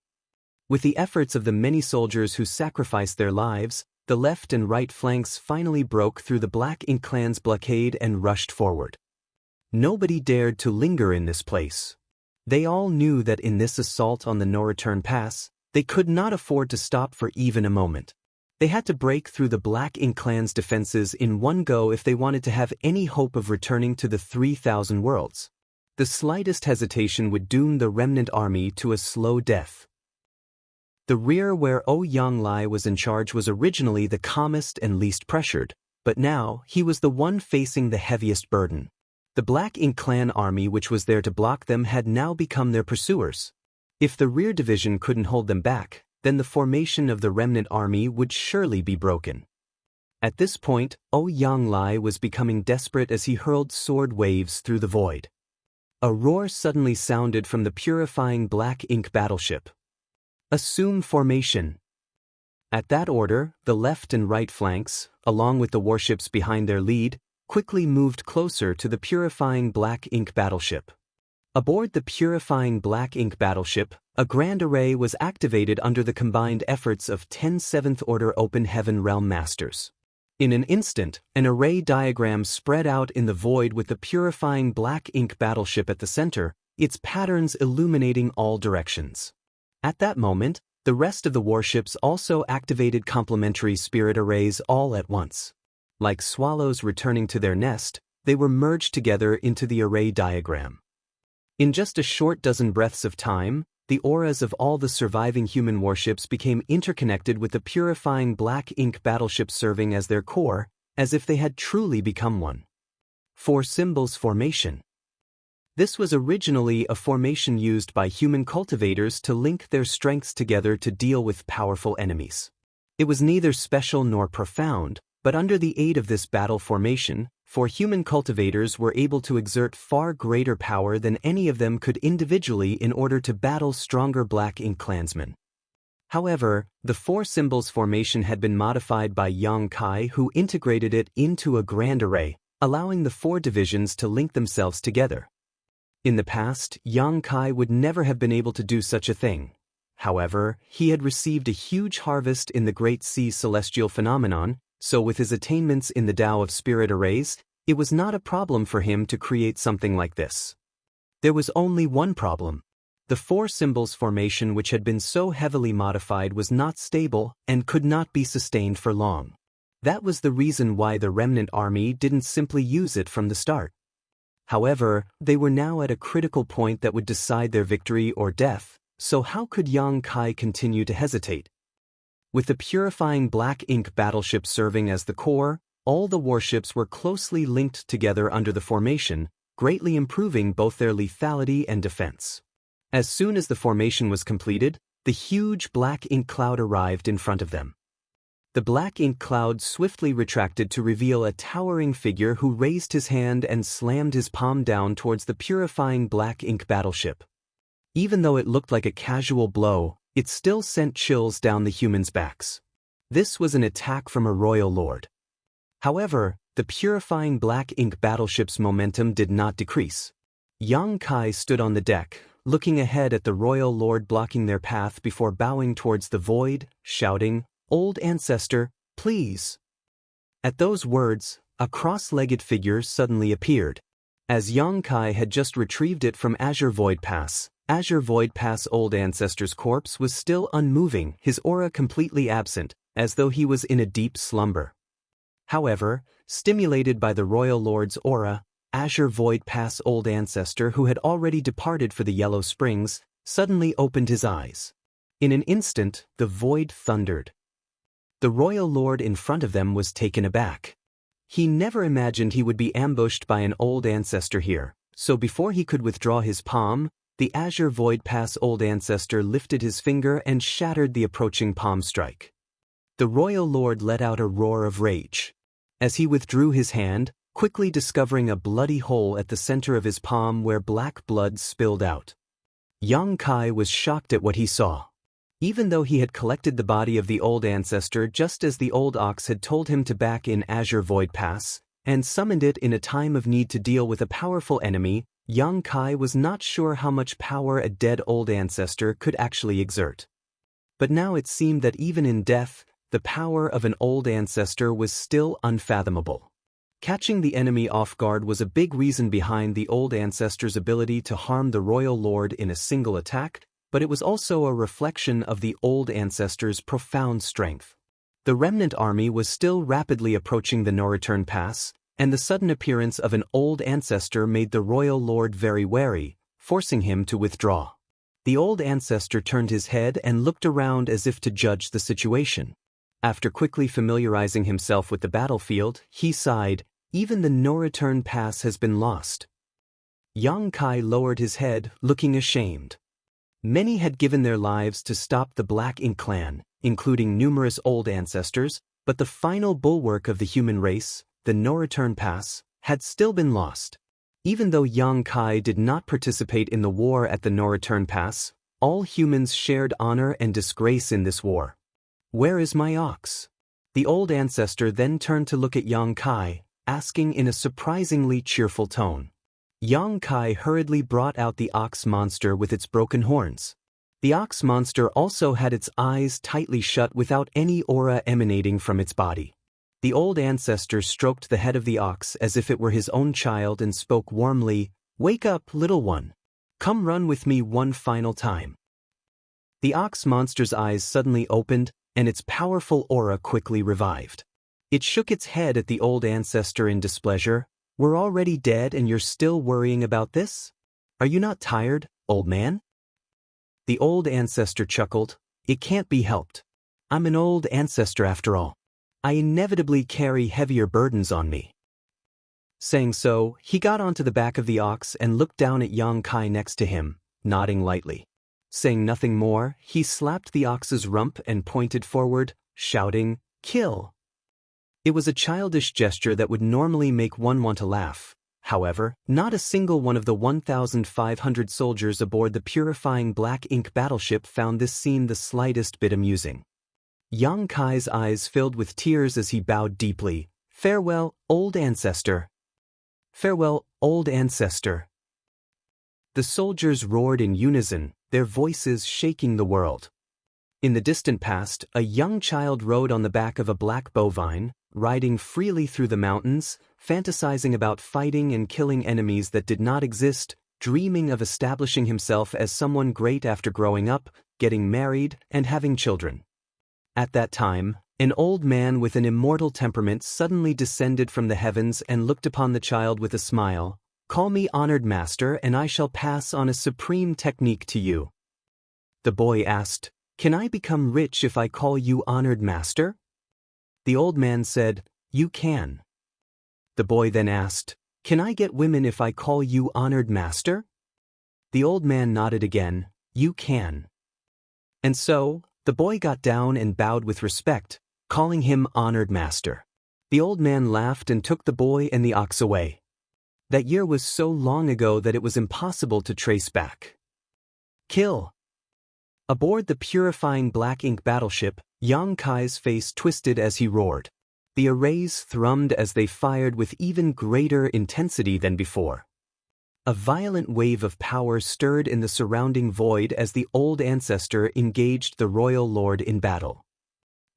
With the efforts of the many soldiers who sacrificed their lives, the left and right flanks finally broke through the Black Ink clan's blockade and rushed forward. Nobody dared to linger in this place. They all knew that in this assault on the no-return pass, they could not afford to stop for even a moment. They had to break through the Black Ink clan's defenses in one go if they wanted to have any hope of returning to the 3,000 worlds. The slightest hesitation would doom the remnant army to a slow death. The rear where Yang Lai was in charge was originally the calmest and least pressured, but now he was the one facing the heaviest burden. The Black Ink clan army which was there to block them had now become their pursuers. If the rear division couldn't hold them back, then the formation of the remnant army would surely be broken. At this point, Yang Lai was becoming desperate as he hurled sword waves through the void. A roar suddenly sounded from the purifying Black Ink battleship. Assume formation. At that order, the left and right flanks, along with the warships behind their lead, quickly moved closer to the purifying Black Ink battleship. Aboard the purifying Black Ink battleship, a grand array was activated under the combined efforts of 10 Seventh Order Open Heaven Realm Masters. In an instant, an array diagram spread out in the void with the purifying Black Ink battleship at the center, its patterns illuminating all directions. At that moment, the rest of the warships also activated complementary spirit arrays all at once. Like swallows returning to their nest, they were merged together into the array diagram. In just a short dozen breaths of time, the auras of all the surviving human warships became interconnected with the purifying Black Ink battleship serving as their core, as if they had truly become one. Four Symbols Formation. This was originally a formation used by human cultivators to link their strengths together to deal with powerful enemies. It was neither special nor profound, but under the aid of this battle formation, four human cultivators were able to exert far greater power than any of them could individually in order to battle stronger Black Ink clansmen. However, the Four Symbols formation had been modified by Yang Kai, who integrated it into a grand array, allowing the four divisions to link themselves together. In the past, Yang Kai would never have been able to do such a thing. However, he had received a huge harvest in the Great Sea Celestial Phenomenon, so with his attainments in the Tao of Spirit Arrays, it was not a problem for him to create something like this. There was only one problem. The Four Symbols formation which had been so heavily modified was not stable and could not be sustained for long. That was the reason why the remnant army didn't simply use it from the start. However, they were now at a critical point that would decide their victory or death, so how could Yang Kai continue to hesitate? With the purifying Black Ink battleship serving as the core, all the warships were closely linked together under the formation, greatly improving both their lethality and defense. As soon as the formation was completed, the huge Black Ink cloud arrived in front of them. The Black Ink cloud swiftly retracted to reveal a towering figure who raised his hand and slammed his palm down towards the purifying Black Ink battleship. Even though it looked like a casual blow, it still sent chills down the humans' backs. This was an attack from a royal lord. However, the purifying Black Ink battleship's momentum did not decrease. Yang Kai stood on the deck, looking ahead at the royal lord blocking their path before bowing towards the void, shouting, "Old ancestor, please." At those words, a cross-legged figure suddenly appeared. As Yang Kai had just retrieved it from Azure Void Pass, old ancestor's corpse was still unmoving, his aura completely absent, as though he was in a deep slumber. However, stimulated by the Royal Lord's aura, Azure Void Pass old ancestor, who had already departed for the Yellow Springs, suddenly opened his eyes. In an instant, the void thundered. The Royal Lord in front of them was taken aback. He never imagined he would be ambushed by an old ancestor here, so before he could withdraw his palm, the Azure Void Pass old ancestor lifted his finger and shattered the approaching palm strike. The Royal Lord let out a roar of rage. As he withdrew his hand, quickly discovering a bloody hole at the center of his palm where black blood spilled out. Yang Kai was shocked at what he saw. Even though he had collected the body of the old ancestor just as the old ox had told him to back in Azure Void Pass, and summoned it in a time of need to deal with a powerful enemy, Yang Kai was not sure how much power a dead old ancestor could actually exert. But now it seemed that even in death, the power of an old ancestor was still unfathomable. Catching the enemy off guard was a big reason behind the old ancestor's ability to harm the Royal Lord in a single attack, but it was also a reflection of the old ancestor's profound strength. The remnant army was still rapidly approaching the no-return pass, and the sudden appearance of an old ancestor made the Royal Lord very wary, forcing him to withdraw. The old ancestor turned his head and looked around as if to judge the situation. After quickly familiarizing himself with the battlefield, he sighed, "Even the no-return pass has been lost." Yang Kai lowered his head, looking ashamed. Many had given their lives to stop the Black Ink clan, including numerous old ancestors, but the final bulwark of the human race, the no-return pass, had still been lost. Even though Yang Kai did not participate in the war at the no-return pass, all humans shared honor and disgrace in this war. "Where is my ox?" The old ancestor then turned to look at Yang Kai, asking in a surprisingly cheerful tone. Yang Kai hurriedly brought out the ox monster with its broken horns. The ox monster also had its eyes tightly shut without any aura emanating from its body. The old ancestor stroked the head of the ox as if it were his own child and spoke warmly, "Wake up, little one. Come run with me one final time." The ox monster's eyes suddenly opened, and its powerful aura quickly revived. It shook its head at the old ancestor in displeasure. "We're already dead and you're still worrying about this? Are you not tired, old man?" The old ancestor chuckled. "It can't be helped. I'm an old ancestor after all. I inevitably carry heavier burdens on me." Saying so, he got onto the back of the ox and looked down at Yang Kai next to him, nodding lightly. Saying nothing more, he slapped the ox's rump and pointed forward, shouting, "Kill!" It was a childish gesture that would normally make one want to laugh. However, not a single one of the 1,500 soldiers aboard the purifying Black Ink battleship found this scene the slightest bit amusing. Yang Kai's eyes filled with tears as he bowed deeply. "Farewell, old ancestor. Farewell, old ancestor." The soldiers roared in unison, their voices shaking the world. In the distant past, a young child rode on the back of a black bovine, riding freely through the mountains, fantasizing about fighting and killing enemies that did not exist, dreaming of establishing himself as someone great after growing up, getting married, and having children. At that time, an old man with an immortal temperament suddenly descended from the heavens and looked upon the child with a smile. "Call me honored master and I shall pass on a supreme technique to you." The boy asked, "Can I become rich if I call you honored master?" The old man said, "You can." The boy then asked, "Can I get women if I call you honored master?" The old man nodded again, "You can." And so, the boy got down and bowed with respect, calling him honored master. The old man laughed and took the boy and the ox away. That year was so long ago that it was impossible to trace back. Kill. Aboard the purifying Black Ink battleship, Yang Kai's face twisted as he roared. The arrays thrummed as they fired with even greater intensity than before. A violent wave of power stirred in the surrounding void as the old ancestor engaged the royal lord in battle.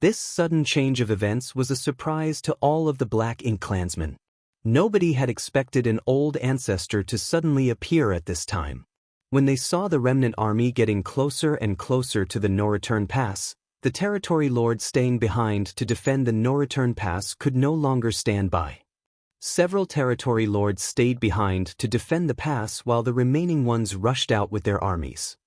This sudden change of events was a surprise to all of the Black Ink clansmen. Nobody had expected an old ancestor to suddenly appear at this time. When they saw the remnant army getting closer and closer to the no-return pass, the territory lords staying behind to defend the no-return pass could no longer stand by. Several territory lords stayed behind to defend the pass while the remaining ones rushed out with their armies.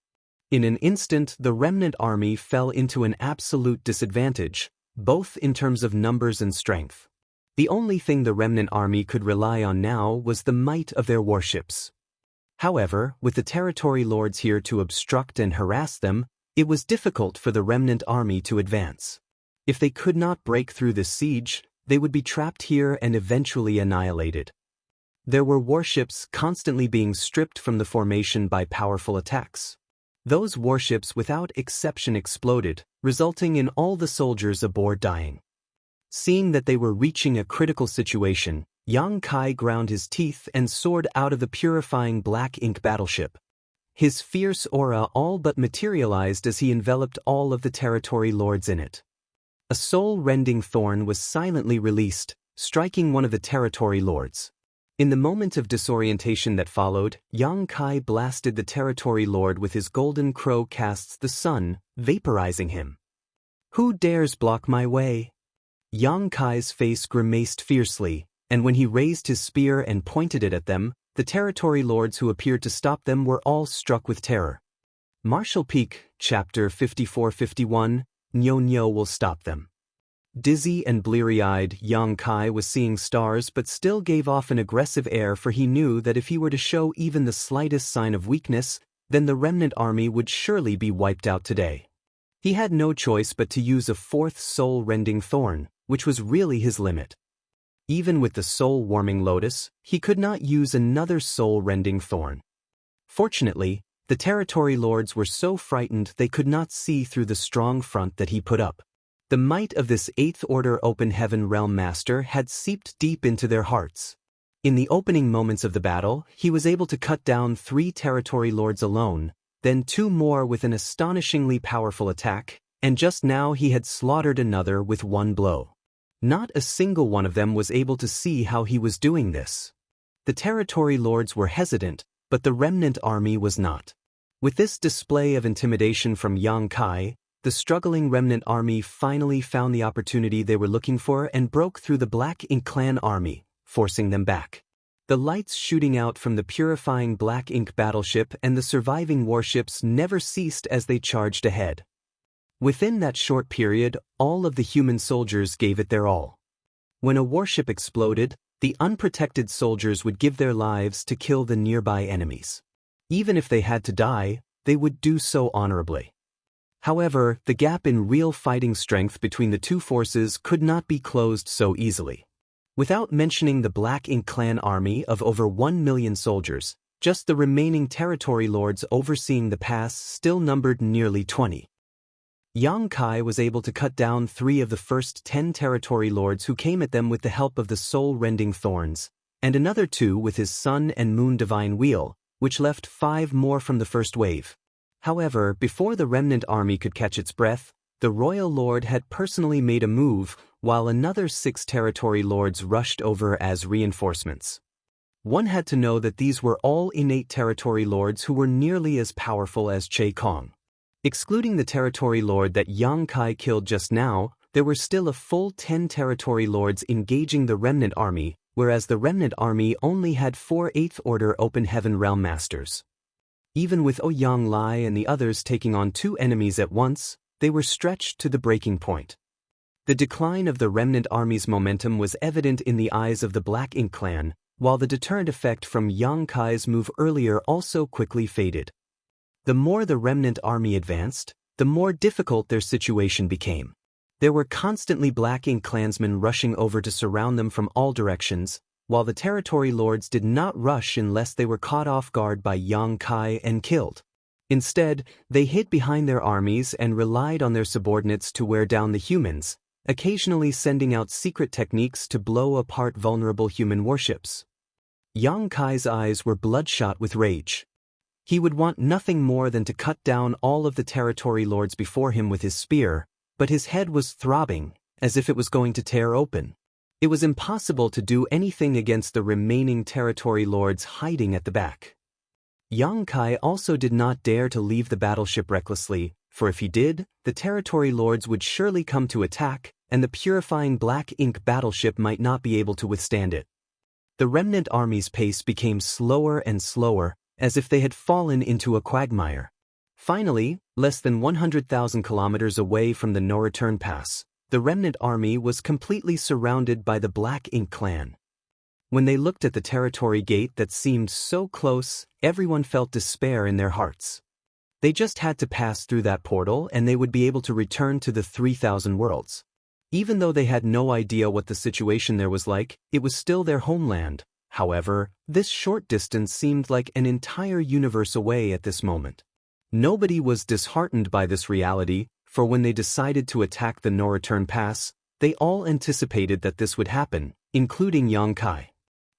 In an instant, the remnant army fell into an absolute disadvantage, both in terms of numbers and strength. The only thing the remnant army could rely on now was the might of their warships. However, with the territory lords here to obstruct and harass them, it was difficult for the remnant army to advance. If they could not break through this siege, they would be trapped here and eventually annihilated. There were warships constantly being stripped from the formation by powerful attacks. Those warships without exception exploded, resulting in all the soldiers aboard dying. Seeing that they were reaching a critical situation, Yang Kai ground his teeth and soared out of the purifying Black Ink battleship. His fierce aura all but materialized as he enveloped all of the territory lords in it. A soul-rending thorn was silently released, striking one of the territory lords. In the moment of disorientation that followed, Yang Kai blasted the territory lord with his golden crow casts the sun, vaporizing him. "Who dares block my way?" Yang Kai's face grimaced fiercely, and when he raised his spear and pointed it at them, the territory lords who appeared to stop them were all struck with terror. Martial Peak, Chapter 54-51, Nyo Nyo will stop them. Dizzy and bleary-eyed, Yang Kai was seeing stars but still gave off an aggressive air, for he knew that if he were to show even the slightest sign of weakness, then the remnant army would surely be wiped out today. He had no choice but to use a fourth soul-rending thorn, which was really his limit. Even with the soul-warming lotus, he could not use another soul-rending thorn. Fortunately, the territory lords were so frightened they could not see through the strong front that he put up. The might of this Eighth Order Open Heaven Realm Master had seeped deep into their hearts. In the opening moments of the battle, he was able to cut down 3 territory lords alone, then 2 more with an astonishingly powerful attack, and just now he had slaughtered another with 1 blow. Not a single one of them was able to see how he was doing this. The territory lords were hesitant, but the remnant army was not. With this display of intimidation from Yang Kai, the struggling remnant army finally found the opportunity they were looking for and broke through the Black Ink clan army, forcing them back. The lights shooting out from the purifying Black Ink battleship and the surviving warships never ceased as they charged ahead. Within that short period, all of the human soldiers gave it their all. When a warship exploded, the unprotected soldiers would give their lives to kill the nearby enemies. Even if they had to die, they would do so honorably. However, the gap in real fighting strength between the two forces could not be closed so easily. Without mentioning the Black Ink clan army of over 1 million soldiers, just the remaining territory lords overseeing the pass still numbered nearly 20. Yang Kai was able to cut down 3 of the first 10 territory lords who came at them with the help of the soul-rending thorns, and another 2 with his Sun and Moon Divine Wheel, which left 5 more from the first wave. However, before the remnant army could catch its breath, the royal lord had personally made a move, while another 6 territory lords rushed over as reinforcements. One had to know that these were all innate territory lords who were nearly as powerful as Che Kong. Excluding the territory lord that Yang Kai killed just now, there were still a full 10 territory lords engaging the remnant army, whereas the remnant army only had 4 Eighth Order Open Heaven Realm Masters. Even with Ouyang Lai and the others taking on 2 enemies at once, they were stretched to the breaking point. The decline of the remnant army's momentum was evident in the eyes of the Black Ink clan, while the deterrent effect from Yang Kai's move earlier also quickly faded. The more the remnant army advanced, the more difficult their situation became. There were constantly Black Ink clansmen rushing over to surround them from all directions, while the territory lords did not rush unless they were caught off guard by Yang Kai and killed. Instead, they hid behind their armies and relied on their subordinates to wear down the humans, occasionally sending out secret techniques to blow apart vulnerable human warships. Yang Kai's eyes were bloodshot with rage. He would want nothing more than to cut down all of the territory lords before him with his spear, but his head was throbbing, as if it was going to tear open. It was impossible to do anything against the remaining territory lords hiding at the back. Yang Kai also did not dare to leave the battleship recklessly, for if he did, the territory lords would surely come to attack, and the purifying black ink battleship might not be able to withstand it. The remnant army's pace became slower and slower, as if they had fallen into a quagmire. Finally, less than 100,000 kilometers away from the no-return pass, the remnant army was completely surrounded by the Black Ink clan. When they looked at the territory gate that seemed so close, everyone felt despair in their hearts. They just had to pass through that portal and they would be able to return to the 3,000 worlds. Even though they had no idea what the situation there was like, it was still their homeland. However, this short distance seemed like an entire universe away at this moment. Nobody was disheartened by this reality, for when they decided to attack the no-return pass, they all anticipated that this would happen, including Yang Kai.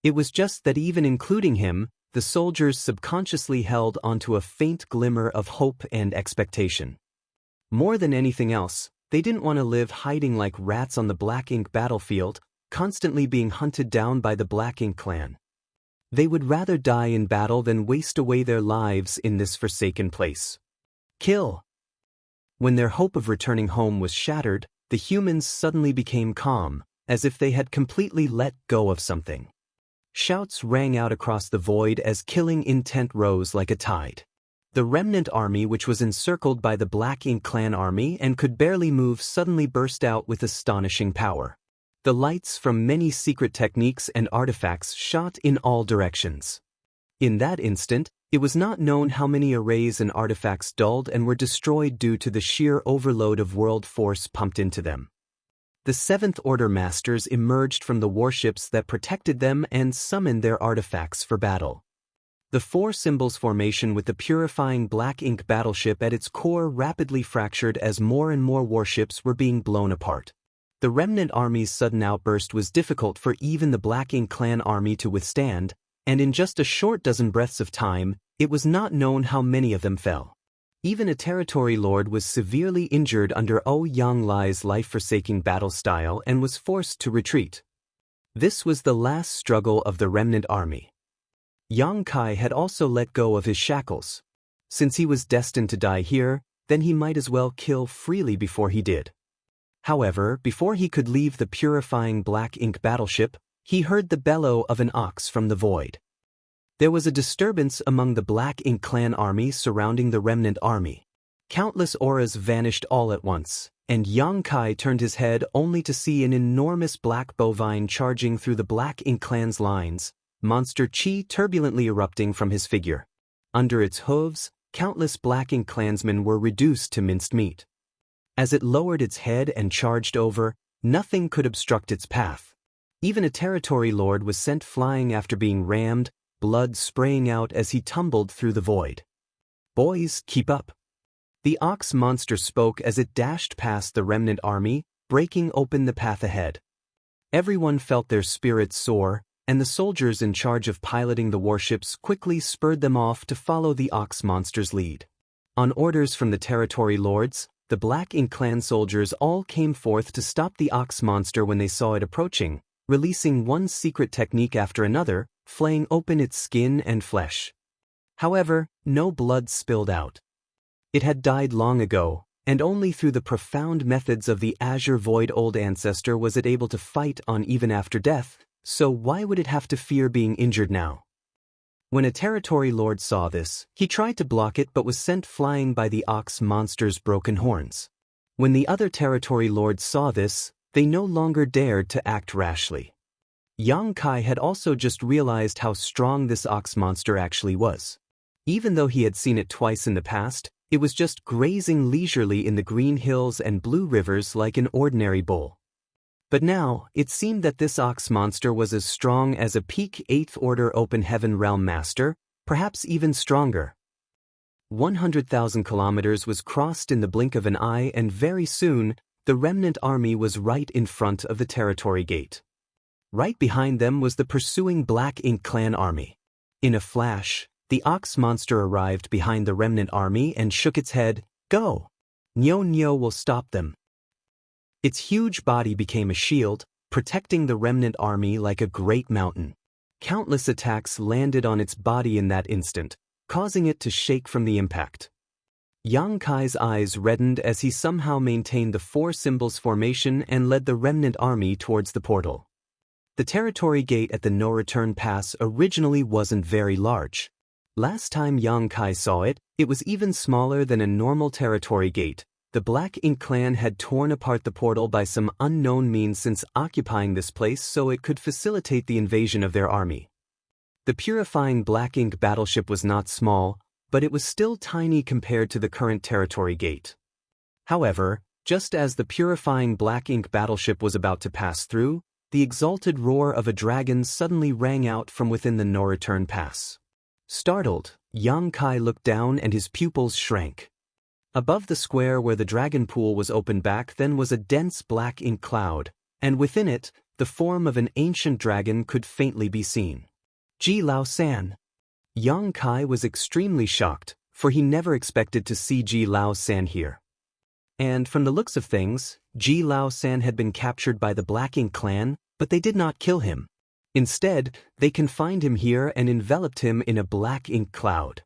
It was just that even including him, the soldiers subconsciously held onto a faint glimmer of hope and expectation. More than anything else, they didn't want to live hiding like rats on the Black Ink battlefield, constantly being hunted down by the Black Ink clan. They would rather die in battle than waste away their lives in this forsaken place. Kill! When their hope of returning home was shattered, the humans suddenly became calm, as if they had completely let go of something. Shouts rang out across the void as killing intent rose like a tide. The remnant army, which was encircled by the Black Ink clan army and could barely move, suddenly burst out with astonishing power. The lights from many secret techniques and artifacts shot in all directions. In that instant, it was not known how many arrays and artifacts dulled and were destroyed due to the sheer overload of world force pumped into them. The Seventh Order Masters emerged from the warships that protected them and summoned their artifacts for battle. The four symbols formation with the purifying Black Ink battleship at its core rapidly fractured as more and more warships were being blown apart. The remnant army's sudden outburst was difficult for even the Black Ink clan army to withstand, and in just a short dozen breaths of time, it was not known how many of them fell. Even a territory lord was severely injured under Yang Lai's life-forsaking battle style and was forced to retreat. This was the last struggle of the remnant army. Yang Kai had also let go of his shackles. Since he was destined to die here, then he might as well kill freely before he did. However, before he could leave the purifying Black Ink battleship, he heard the bellow of an ox from the void. There was a disturbance among the Black Ink clan army surrounding the remnant army. Countless auras vanished all at once, and Yang Kai turned his head only to see an enormous black bovine charging through the Black Ink clan's lines, monster chi turbulently erupting from his figure. Under its hooves, countless Black Ink clansmen were reduced to minced meat. As it lowered its head and charged over, nothing could obstruct its path. Even a territory lord was sent flying after being rammed, blood spraying out as he tumbled through the void. "Boys, keep up." The ox monster spoke as it dashed past the remnant army, breaking open the path ahead. Everyone felt their spirits soar, and the soldiers in charge of piloting the warships quickly spurred them off to follow the ox monster's lead. On orders from the territory lords, the Black Ink clan soldiers all came forth to stop the ox monster when they saw it approaching, releasing one secret technique after another, flaying open its skin and flesh. However, no blood spilled out. It had died long ago, and only through the profound methods of the Azure Void Old Ancestor was it able to fight on even after death, so why would it have to fear being injured now? When a territory lord saw this, he tried to block it but was sent flying by the ox monster's broken horns. When the other territory lords saw this, they no longer dared to act rashly. Yang Kai had also just realized how strong this ox monster actually was. Even though he had seen it twice in the past, it was just grazing leisurely in the green hills and blue rivers like an ordinary bull. But now, it seemed that this ox monster was as strong as a peak 8th Order Open Heaven Realm Master, perhaps even stronger. 100,000 kilometers was crossed in the blink of an eye, and very soon, the remnant army was right in front of the territory gate. Right behind them was the pursuing Black Ink clan army. In a flash, the ox monster arrived behind the remnant army and shook its head. "Go! Nyo Nyo will stop them." Its huge body became a shield, protecting the remnant army like a great mountain. Countless attacks landed on its body in that instant, causing it to shake from the impact. Yang Kai's eyes reddened as he somehow maintained the four symbols formation and led the remnant army towards the portal. The territory gate at the no-return pass originally wasn't very large. Last time Yang Kai saw it, it was even smaller than a normal territory gate. The Black Ink clan had torn apart the portal by some unknown means since occupying this place so it could facilitate the invasion of their army. The purifying Black Ink battleship was not small, but it was still tiny compared to the current territory gate. However, just as the purifying Black Ink battleship was about to pass through, the exalted roar of a dragon suddenly rang out from within the no-return pass. Startled, Yang Kai looked down and his pupils shrank. Above the square where the dragon pool was opened back then was a dense black ink cloud, and within it, the form of an ancient dragon could faintly be seen. Ji Lao San. Yang Kai was extremely shocked, for he never expected to see Ji Lao San here. And from the looks of things, Ji Lao San had been captured by the Black Ink clan, but they did not kill him. Instead, they confined him here and enveloped him in a black ink cloud.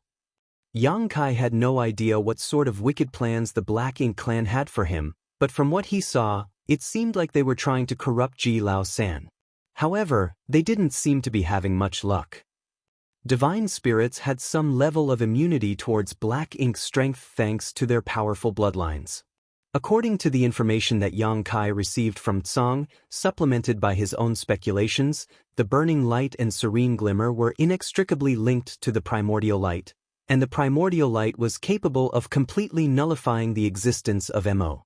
Yang Kai had no idea what sort of wicked plans the Black Ink clan had for him, but from what he saw, it seemed like they were trying to corrupt Ji Lao San. However, they didn't seem to be having much luck. Divine spirits had some level of immunity towards Black Ink strength thanks to their powerful bloodlines. According to the information that Yang Kai received from Tsang, supplemented by his own speculations, the burning light and serene glimmer were inextricably linked to the primordial light, and the primordial light was capable of completely nullifying the existence of Mo.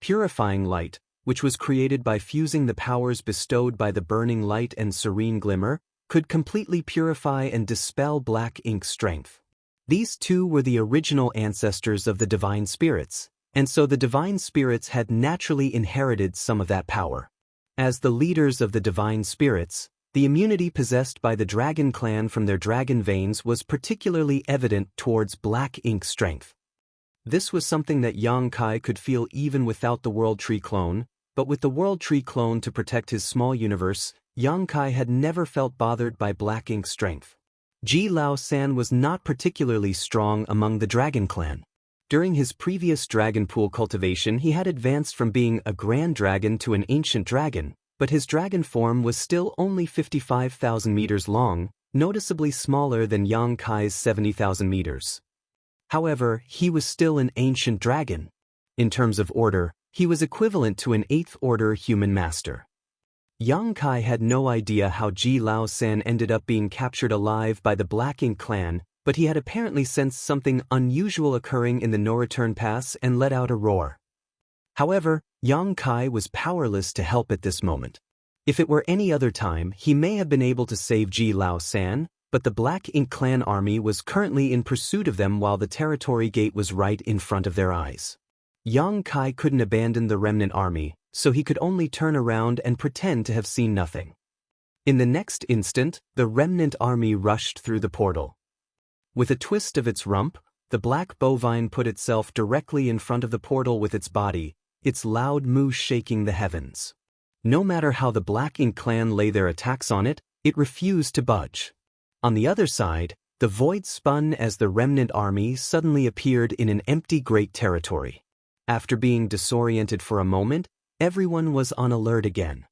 Purifying light, which was created by fusing the powers bestowed by the burning light and serene glimmer, could completely purify and dispel Black Ink strength. These two were the original ancestors of the divine spirits, and so the divine spirits had naturally inherited some of that power. As the leaders of the divine spirits, the immunity possessed by the dragon clan from their dragon veins was particularly evident towards Black Ink strength. This was something that Yang Kai could feel even without the World Tree clone, but with the World Tree clone to protect his small universe, Yang Kai had never felt bothered by Black Ink strength. Ji Lao San was not particularly strong among the dragon clan. During his previous dragon pool cultivation he had advanced from being a grand dragon to an ancient dragon, but his dragon form was still only 55,000 meters long, noticeably smaller than Yang Kai's 70,000 meters. However, he was still an ancient dragon. In terms of order, he was equivalent to an 8th order human master. Yang Kai had no idea how Ji Lao San ended up being captured alive by the Black Ink clan, but he had apparently sensed something unusual occurring in the no-return pass and let out a roar. However, Yang Kai was powerless to help at this moment. If it were any other time, he may have been able to save Ji Lao San, but the Black Ink clan army was currently in pursuit of them while the territory gate was right in front of their eyes. Yang Kai couldn't abandon the remnant army, so he could only turn around and pretend to have seen nothing. In the next instant, the remnant army rushed through the portal. With a twist of its rump, the black bovine put itself directly in front of the portal with its body, its loud moo shaking the heavens. No matter how the Black Ink clan lay their attacks on it, it refused to budge. On the other side, the void spun as the remnant army suddenly appeared in an empty great territory. After being disoriented for a moment, everyone was on alert again.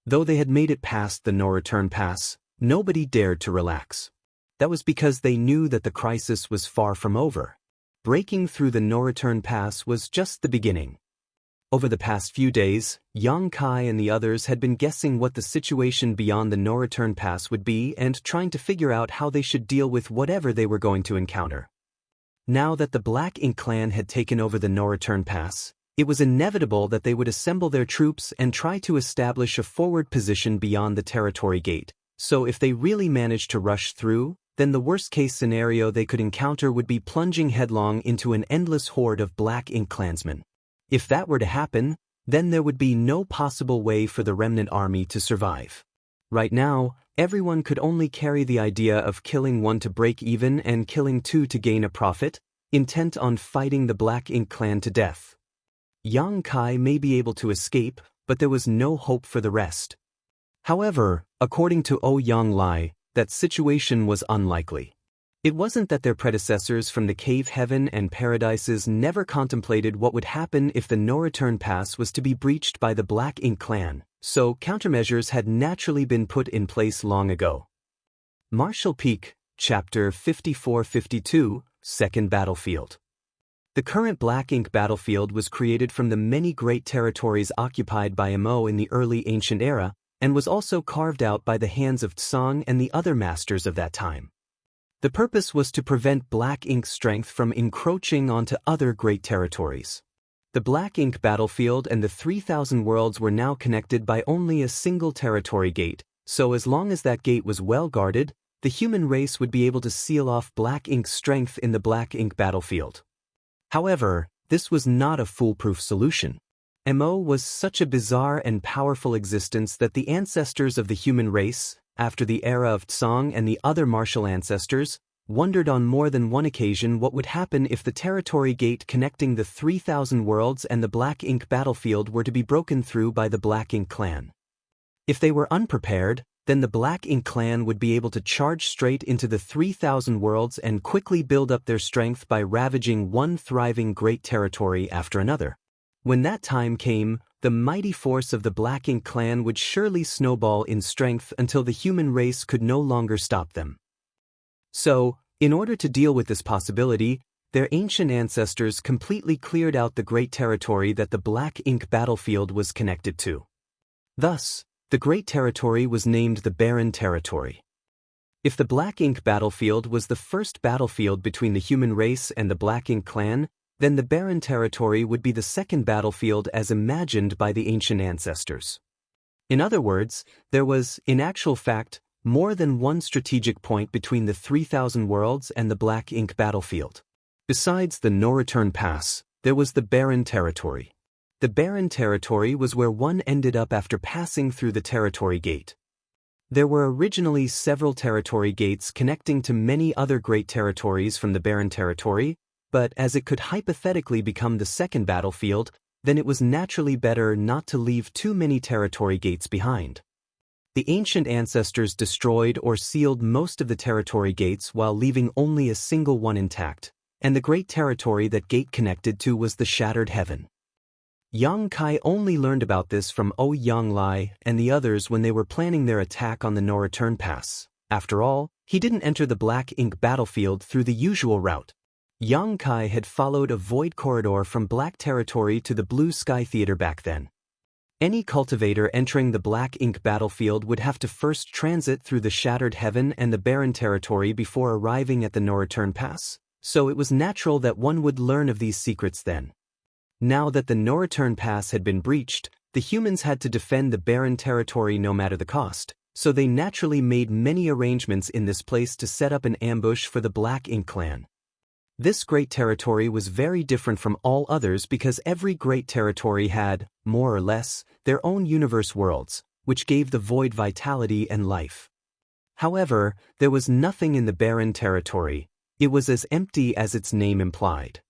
Though they had made it past the no-return pass, nobody dared to relax. That was because they knew that the crisis was far from over. Breaking through the no-return pass was just the beginning. Over the past few days, Yang Kai and the others had been guessing what the situation beyond the no-return pass would be and trying to figure out how they should deal with whatever they were going to encounter. Now that the Black Ink clan had taken over the no-return pass, it was inevitable that they would assemble their troops and try to establish a forward position beyond the territory gate. So if they really managed to rush through, then the worst-case scenario they could encounter would be plunging headlong into an endless horde of Black Ink clansmen. If that were to happen, then there would be no possible way for the remnant army to survive. Right now, everyone could only carry the idea of killing one to break even and killing two to gain a profit, intent on fighting the Black Ink clan to death. Yang Kai may be able to escape, but there was no hope for the rest. However, according to Yang Lai, that situation was unlikely. It wasn't that their predecessors from the cave heaven and paradises never contemplated what would happen if the no-return pass was to be breached by the Black Ink clan, so countermeasures had naturally been put in place long ago. Marshall Peak, Chapter 5452, Second Battlefield. The current Black Ink battlefield was created from the many great territories occupied by Mo in the early ancient era, and was also carved out by the hands of Tsang and the other masters of that time. The purpose was to prevent Black Ink's strength from encroaching onto other great territories. The Black Ink battlefield and the 3,000 worlds were now connected by only a single territory gate, so as long as that gate was well guarded, the human race would be able to seal off Black Ink's strength in the Black Ink battlefield. However, this was not a foolproof solution. Mo was such a bizarre and powerful existence that the ancestors of the human race, after the era of Tsang and the other martial ancestors, wondered on more than one occasion what would happen if the territory gate connecting the 3,000 worlds and the Black Ink battlefield were to be broken through by the Black Ink clan. If they were unprepared, then the Black Ink clan would be able to charge straight into the 3,000 worlds and quickly build up their strength by ravaging one thriving great territory after another. When that time came, the mighty force of the Black Ink clan would surely snowball in strength until the human race could no longer stop them. So, in order to deal with this possibility, their ancient ancestors completely cleared out the great territory that the Black Ink battlefield was connected to. Thus, the great territory was named the Barren Territory. If the Black Ink battlefield was the first battlefield between the human race and the Black Ink clan, then the Barren Territory would be the second battlefield as imagined by the ancient ancestors. In other words, there was, in actual fact, more than one strategic point between the 3,000 worlds and the Black Ink battlefield. Besides the no-return pass, there was the Barren Territory. The Barren Territory was where one ended up after passing through the territory gate. There were originally several territory gates connecting to many other great territories from the Barren Territory, but as it could hypothetically become the second battlefield, then it was naturally better not to leave too many territory gates behind. The ancient ancestors destroyed or sealed most of the territory gates while leaving only a single one intact, and the great territory that gate connected to was the Shattered Heaven. Yang Kai only learned about this from Yang Lai and the others when they were planning their attack on the no-return pass. After all, he didn't enter the Black Ink battlefield through the usual route. Yang Kai had followed a void corridor from Black Territory to the Blue Sky Theater back then. Any cultivator entering the Black Ink battlefield would have to first transit through the Shattered Heaven and the Barren Territory before arriving at the no-return pass, so it was natural that one would learn of these secrets then. Now that the no-return pass had been breached, the humans had to defend the Barren Territory no matter the cost, so they naturally made many arrangements in this place to set up an ambush for the Black Ink clan. This great territory was very different from all others because every great territory had, more or less, their own universe worlds, which gave the void vitality and life. However, there was nothing in the Barren Territory. It was as empty as its name implied.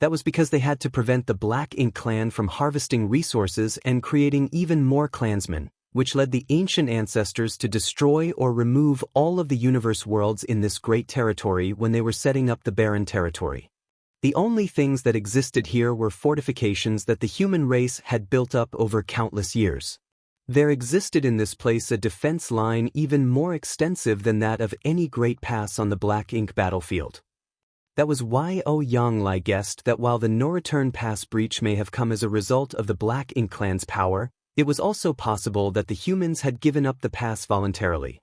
That was because they had to prevent the Black Ink clan from harvesting resources and creating even more clansmen, which led the ancient ancestors to destroy or remove all of the universe worlds in this great territory when they were setting up the Barren Territory. The only things that existed here were fortifications that the human race had built up over countless years. There existed in this place a defense line even more extensive than that of any great pass on the Black Ink battlefield. That was why Yang Lai guessed that while the no-return pass breach may have come as a result of the Black Ink clan's power, it was also possible that the humans had given up the pass voluntarily.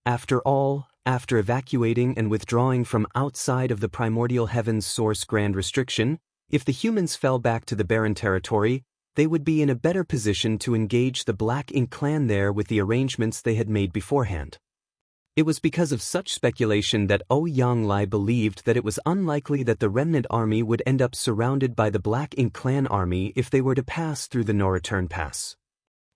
After all, after evacuating and withdrawing from outside of the primordial heaven's source grand restriction, if the humans fell back to the Barren Territory, they would be in a better position to engage the Black Ink clan there with the arrangements they had made beforehand. It was because of such speculation that Yang Lai believed that it was unlikely that the remnant army would end up surrounded by the Black Ink clan army if they were to pass through the no-return pass.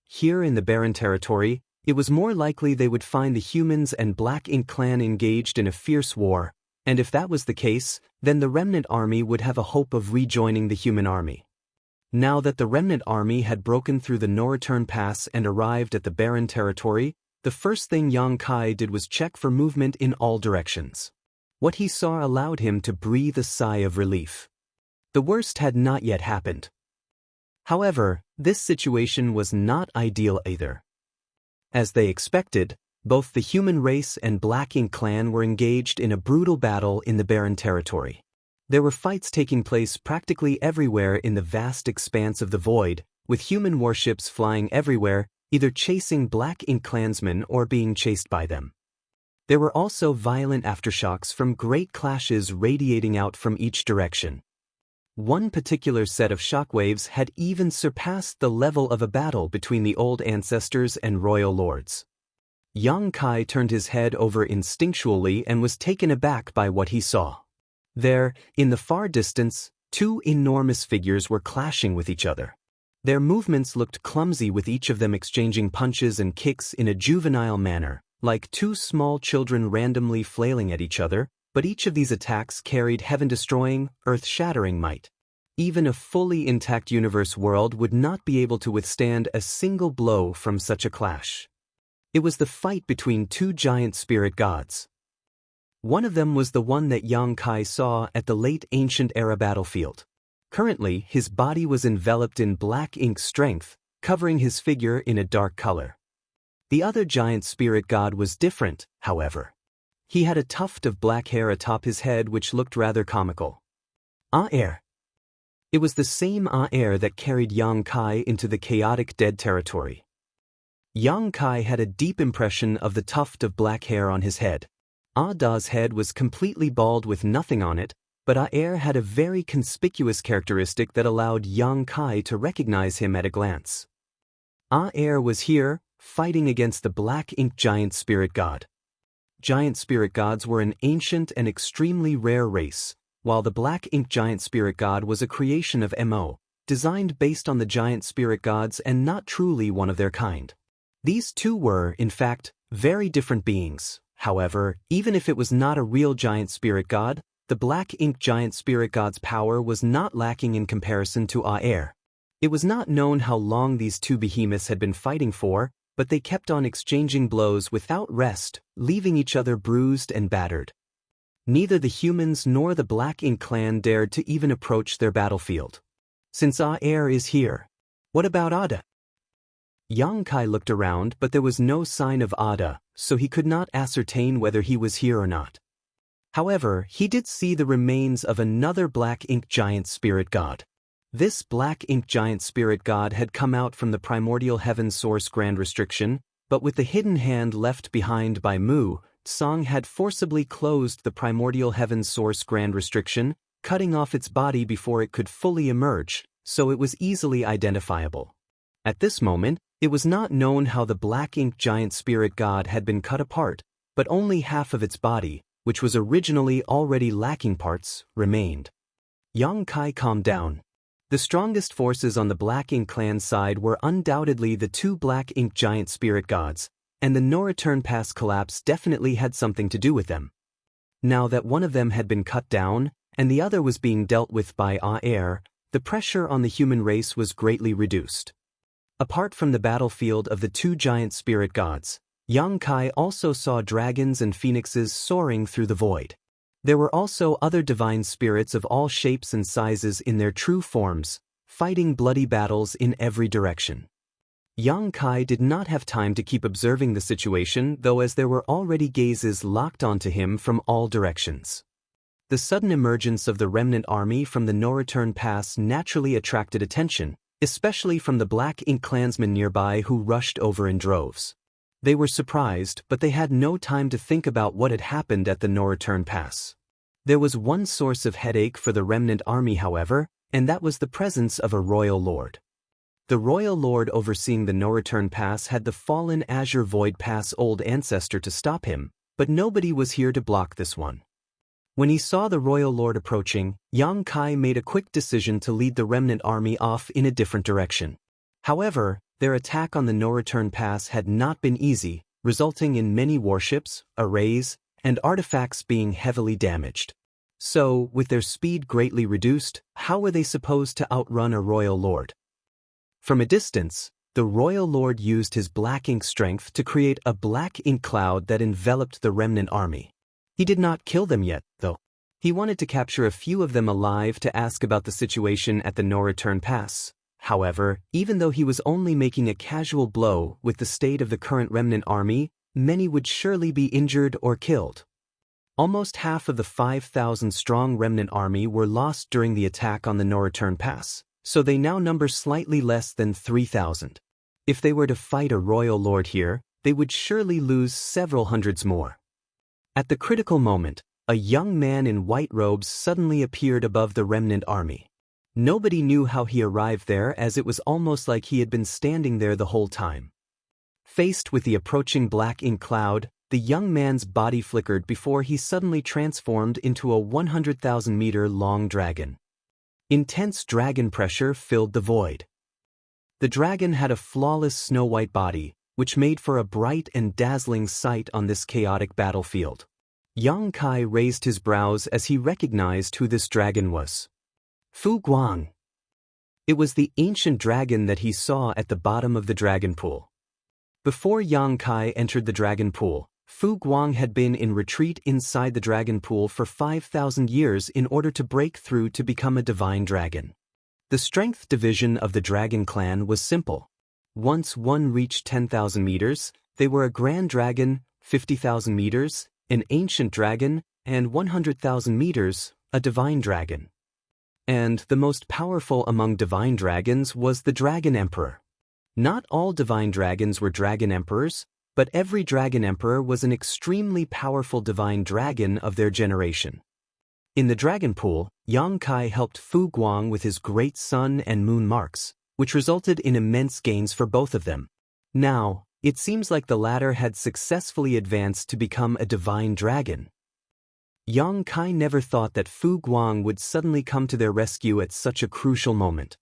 Here in the Barren Territory, it was more likely they would find the humans and Black Ink clan engaged in a fierce war, and if that was the case, then the remnant army would have a hope of rejoining the human army. Now that the remnant army had broken through the no-return pass and arrived at the barren territory, the first thing Yang Kai did was check for movement in all directions. What he saw allowed him to breathe a sigh of relief. The worst had not yet happened. However, this situation was not ideal either. As they expected, both the human race and Black Ink clan were engaged in a brutal battle in the barren territory. There were fights taking place practically everywhere in the vast expanse of the void, with human warships flying everywhere, either chasing Black Ink clansmen or being chased by them. There were also violent aftershocks from great clashes radiating out from each direction. One particular set of shockwaves had even surpassed the level of a battle between the old ancestors and royal lords. Yang Kai turned his head over instinctually and was taken aback by what he saw. There, in the far distance, two enormous figures were clashing with each other. Their movements looked clumsy, with each of them exchanging punches and kicks in a juvenile manner, like two small children randomly flailing at each other, but each of these attacks carried heaven-destroying, earth-shattering might. Even a fully intact universe world would not be able to withstand a single blow from such a clash. It was the fight between two giant spirit gods. One of them was the one that Yang Kai saw at the late ancient era battlefield. Currently, his body was enveloped in Black Ink strength, covering his figure in a dark color. The other giant spirit god was different, however. He had a tuft of black hair atop his head which looked rather comical. Air. It was the same Air that carried Yang Kai into the chaotic dead territory. Yang Kai had a deep impression of the tuft of black hair on his head. Da's head was completely bald with nothing on it, but Air had a very conspicuous characteristic that allowed Yang Kai to recognize him at a glance. Air was here, fighting against the Black Ink giant spirit god. Giant spirit gods were an ancient and extremely rare race, while the Black Ink giant spirit god was a creation of Mo, designed based on the giant spirit gods and not truly one of their kind. These two were, in fact, very different beings. However, even if it was not a real giant spirit god, the Black Ink giant spirit god's power was not lacking in comparison to Air. It was not known how long these two behemoths had been fighting for, but they kept on exchanging blows without rest, leaving each other bruised and battered. Neither the humans nor the Black Ink clan dared to even approach their battlefield. Since Air is here, what about Ada? Yang Kai looked around, but there was no sign of Ada, so he could not ascertain whether he was here or not. However, he did see the remains of another Black Ink giant spirit god. This Black Ink giant spirit god had come out from the primordial heaven source grand restriction, but with the hidden hand left behind by Mu, Tsang had forcibly closed the primordial heaven source grand restriction, cutting off its body before it could fully emerge, so it was easily identifiable. At this moment, it was not known how the Black Ink giant spirit god had been cut apart, but only half of its body, which was originally already lacking parts, remained. Yang Kai calmed down. The strongest forces on the Black Ink clan side were undoubtedly the two Black Ink giant spirit gods, and the no-return pass collapse definitely had something to do with them. Now that one of them had been cut down, and the other was being dealt with by Air, the pressure on the human race was greatly reduced. Apart from the battlefield of the two giant spirit gods, Yang Kai also saw dragons and phoenixes soaring through the void. There were also other divine spirits of all shapes and sizes in their true forms, fighting bloody battles in every direction. Yang Kai did not have time to keep observing the situation, though, as there were already gazes locked onto him from all directions. The sudden emergence of the remnant army from the no-return pass naturally attracted attention, especially from the Black Ink clansmen nearby who rushed over in droves. They were surprised, but they had no time to think about what had happened at the no-return pass. There was one source of headache for the remnant army, however, and that was the presence of a royal lord. The royal lord overseeing the no-return pass had the fallen Azure Void Pass old ancestor to stop him, but nobody was here to block this one. When he saw the royal lord approaching, Yang Kai made a quick decision to lead the remnant army off in a different direction. However, their attack on the no-return pass had not been easy, resulting in many warships, arrays, and artifacts being heavily damaged. So, with their speed greatly reduced, how were they supposed to outrun a royal lord? From a distance, the royal lord used his black ink strength to create a black ink cloud that enveloped the remnant army. He did not kill them yet, though. He wanted to capture a few of them alive to ask about the situation at the no-return pass. However, even though he was only making a casual blow with the state of the current remnant army, many would surely be injured or killed. Almost half of the 5,000-strong remnant army were lost during the attack on the no-return pass, so they now number slightly less than 3,000. If they were to fight a royal lord here, they would surely lose several hundreds more. At the critical moment, a young man in white robes suddenly appeared above the remnant army. Nobody knew how he arrived there, as it was almost like he had been standing there the whole time. Faced with the approaching black ink cloud, the young man's body flickered before he suddenly transformed into a 100,000-meter-long dragon. Intense dragon pressure filled the void. The dragon had a flawless snow-white body, which made for a bright and dazzling sight on this chaotic battlefield. Yang Kai raised his brows as he recognized who this dragon was. Fu Guang. It was the ancient dragon that he saw at the bottom of the dragon pool. Before Yang Kai entered the dragon pool, Fu Guang had been in retreat inside the dragon pool for 5,000 years in order to break through to become a divine dragon. The strength division of the dragon clan was simple. Once one reached 10,000 meters, they were a grand dragon, 50,000 meters, an ancient dragon, and 100,000 meters, a divine dragon. And the most powerful among divine dragons was the Dragon Emperor. Not all divine dragons were dragon emperors, but every dragon emperor was an extremely powerful divine dragon of their generation. In the dragon pool, Yang Kai helped Fu Guang with his great sun and moon marks, which resulted in immense gains for both of them. Now, it seems like the latter had successfully advanced to become a divine dragon. Yang Kai never thought that Fu Guang would suddenly come to their rescue at such a crucial moment.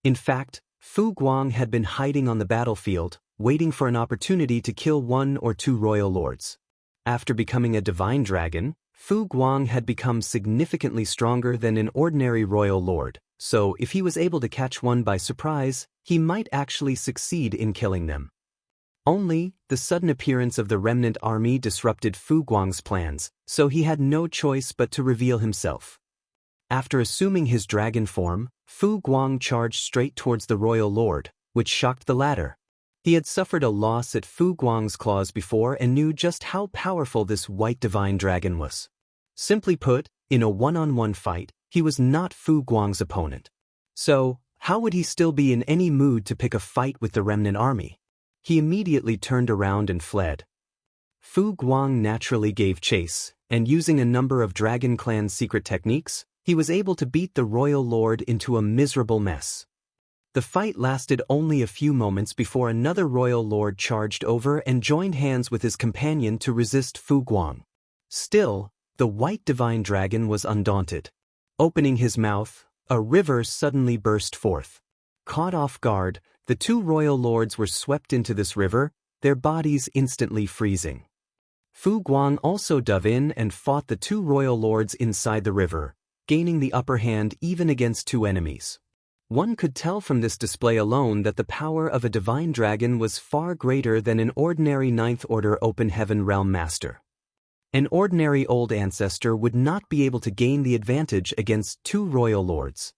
In fact, Fu Guang had been hiding on the battlefield, waiting for an opportunity to kill one or two royal lords. After becoming a divine dragon, Fu Guang had become significantly stronger than an ordinary royal lord, so if he was able to catch one by surprise, he might actually succeed in killing them. Only, the sudden appearance of the remnant army disrupted Fu Guang's plans, so he had no choice but to reveal himself. After assuming his dragon form, Fu Guang charged straight towards the royal lord, which shocked the latter. He had suffered a loss at Fu Guang's claws before and knew just how powerful this white divine dragon was. Simply put, in a one-on-one fight, he was not Fu Guang's opponent. So, how would he still be in any mood to pick a fight with the remnant army? He immediately turned around and fled. Fu Guang naturally gave chase, and using a number of Dragon Clan's secret techniques, he was able to beat the royal lord into a miserable mess. The fight lasted only a few moments before another royal lord charged over and joined hands with his companion to resist Fu Guang. Still, the white divine dragon was undaunted. Opening his mouth, a river suddenly burst forth. Caught off guard, the two royal lords were swept into this river, their bodies instantly freezing. Fu Guang also dove in and fought the two royal lords inside the river, gaining the upper hand even against two enemies. One could tell from this display alone that the power of a divine dragon was far greater than an ordinary Ninth Order Open Heaven Realm Master. An ordinary old ancestor would not be able to gain the advantage against two royal lords.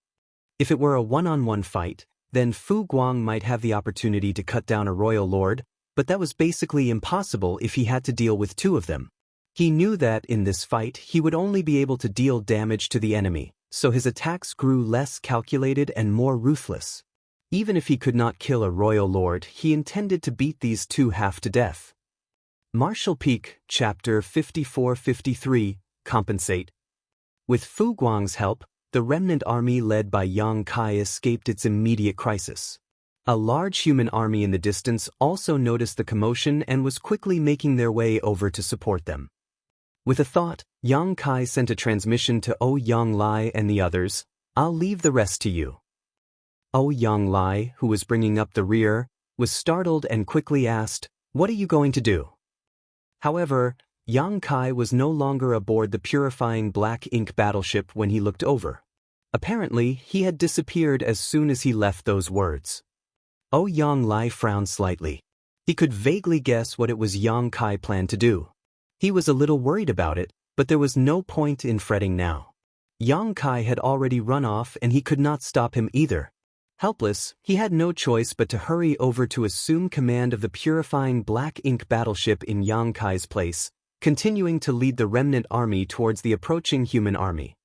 If it were a one-on-one fight, then Fu Guang might have the opportunity to cut down a royal lord, but that was basically impossible if he had to deal with two of them. He knew that in this fight he would only be able to deal damage to the enemy, so his attacks grew less calculated and more ruthless. Even if he could not kill a royal lord, he intended to beat these two half to death. Martial Peak, Chapter 54-53, Compensate. With Fu Guang's help, the remnant army led by Yang Kai escaped its immediate crisis. A large human army in the distance also noticed the commotion and was quickly making their way over to support them. With a thought, Yang Kai sent a transmission to Yang Lai and the others, "I'll leave the rest to you." Yang Lai, who was bringing up the rear, was startled and quickly asked, "What are you going to do?" However, Yang Kai was no longer aboard the purifying black ink battleship when he looked over. Apparently, he had disappeared as soon as he left those words. Yang Lai frowned slightly. He could vaguely guess what it was Yang Kai planned to do. He was a little worried about it, but there was no point in fretting now. Yang Kai had already run off and he could not stop him either. Helpless, he had no choice but to hurry over to assume command of the purifying black ink battleship in Yang Kai's place, continuing to lead the remnant army towards the approaching human army.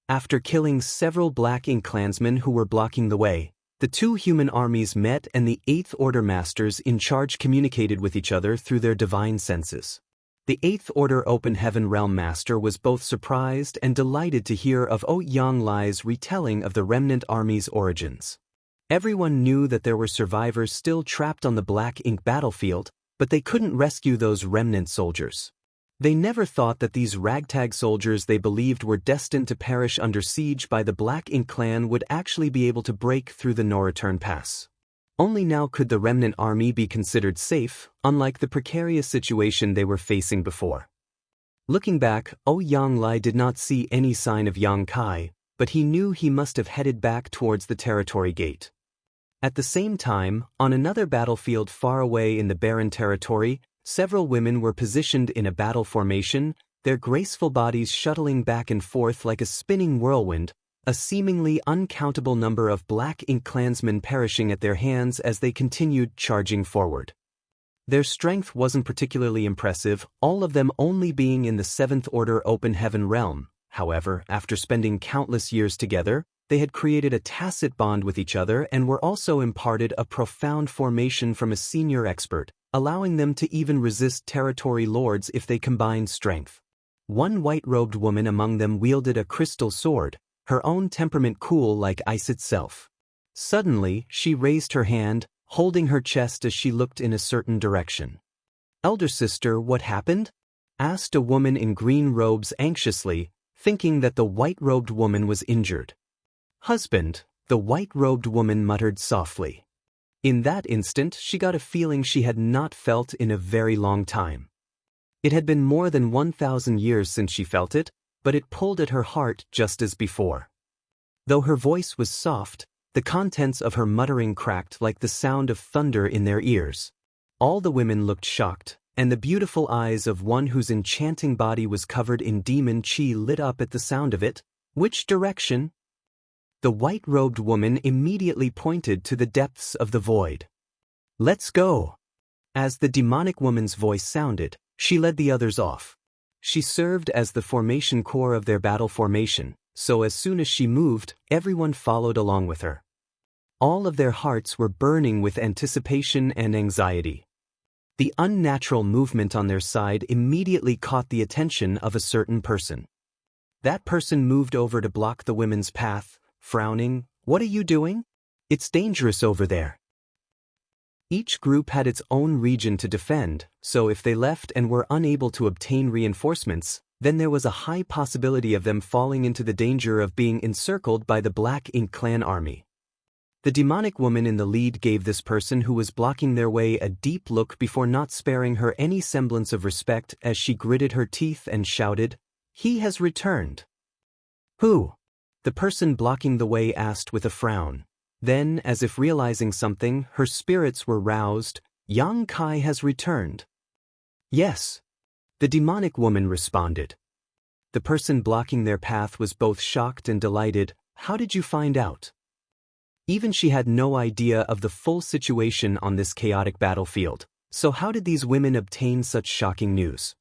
After killing several black ink clansmen who were blocking the way, the two human armies met and the Eighth Order masters in charge communicated with each other through their divine senses. The Eighth Order Open Heaven Realm Master was both surprised and delighted to hear of Yang Lai's retelling of the remnant army's origins. Everyone knew that there were survivors still trapped on the black ink battlefield, but they couldn't rescue those remnant soldiers. They never thought that these ragtag soldiers they believed were destined to perish under siege by the Black Ink clan would actually be able to break through the no-return pass. Only now could the remnant army be considered safe, unlike the precarious situation they were facing before. Looking back, Yang Lai did not see any sign of Yang Kai, but he knew he must have headed back towards the territory gate. At the same time, on another battlefield far away in the barren territory, several women were positioned in a battle formation, their graceful bodies shuttling back and forth like a spinning whirlwind, a seemingly uncountable number of Black Ink clansmen perishing at their hands as they continued charging forward. Their strength wasn't particularly impressive, all of them only being in the Seventh Order Open Heaven realm. However, after spending countless years together, they had created a tacit bond with each other and were also imparted a profound formation from a senior expert, allowing them to even resist territory lords if they combined strength. One white-robed woman among them wielded a crystal sword, her own temperament cool like ice itself. Suddenly, she raised her hand, holding her chest as she looked in a certain direction. "Elder sister, what happened?" asked a woman in green robes anxiously, thinking that the white-robed woman was injured. "Husband," the white-robed woman muttered softly. In that instant, she got a feeling she had not felt in a very long time. It had been more than 1,000 years since she felt it, but it pulled at her heart just as before. Though her voice was soft, the contents of her muttering cracked like the sound of thunder in their ears. All the women looked shocked, and the beautiful eyes of one whose enchanting body was covered in demon chi lit up at the sound of it. "Which direction?" The white-robed woman immediately pointed to the depths of the void. "Let's go." As the demonic woman's voice sounded, she led the others off. She served as the formation core of their battle formation, so as soon as she moved, everyone followed along with her. All of their hearts were burning with anticipation and anxiety. The unnatural movement on their side immediately caught the attention of a certain person. That person moved over to block the women's path, frowning. "What are you doing? It's dangerous over there." Each group had its own region to defend, so if they left and were unable to obtain reinforcements, then there was a high possibility of them falling into the danger of being encircled by the Black Ink clan army. The demonic woman in the lead gave this person who was blocking their way a deep look before not sparing her any semblance of respect as she gritted her teeth and shouted, "He has returned." "Who?" the person blocking the way asked with a frown. Then, as if realizing something, her spirits were roused. "Yang Kai has returned." "Yes," the demonic woman responded. The person blocking their path was both shocked and delighted. "How did you find out?" Even she had no idea of the full situation on this chaotic battlefield, so how did these women obtain such shocking news?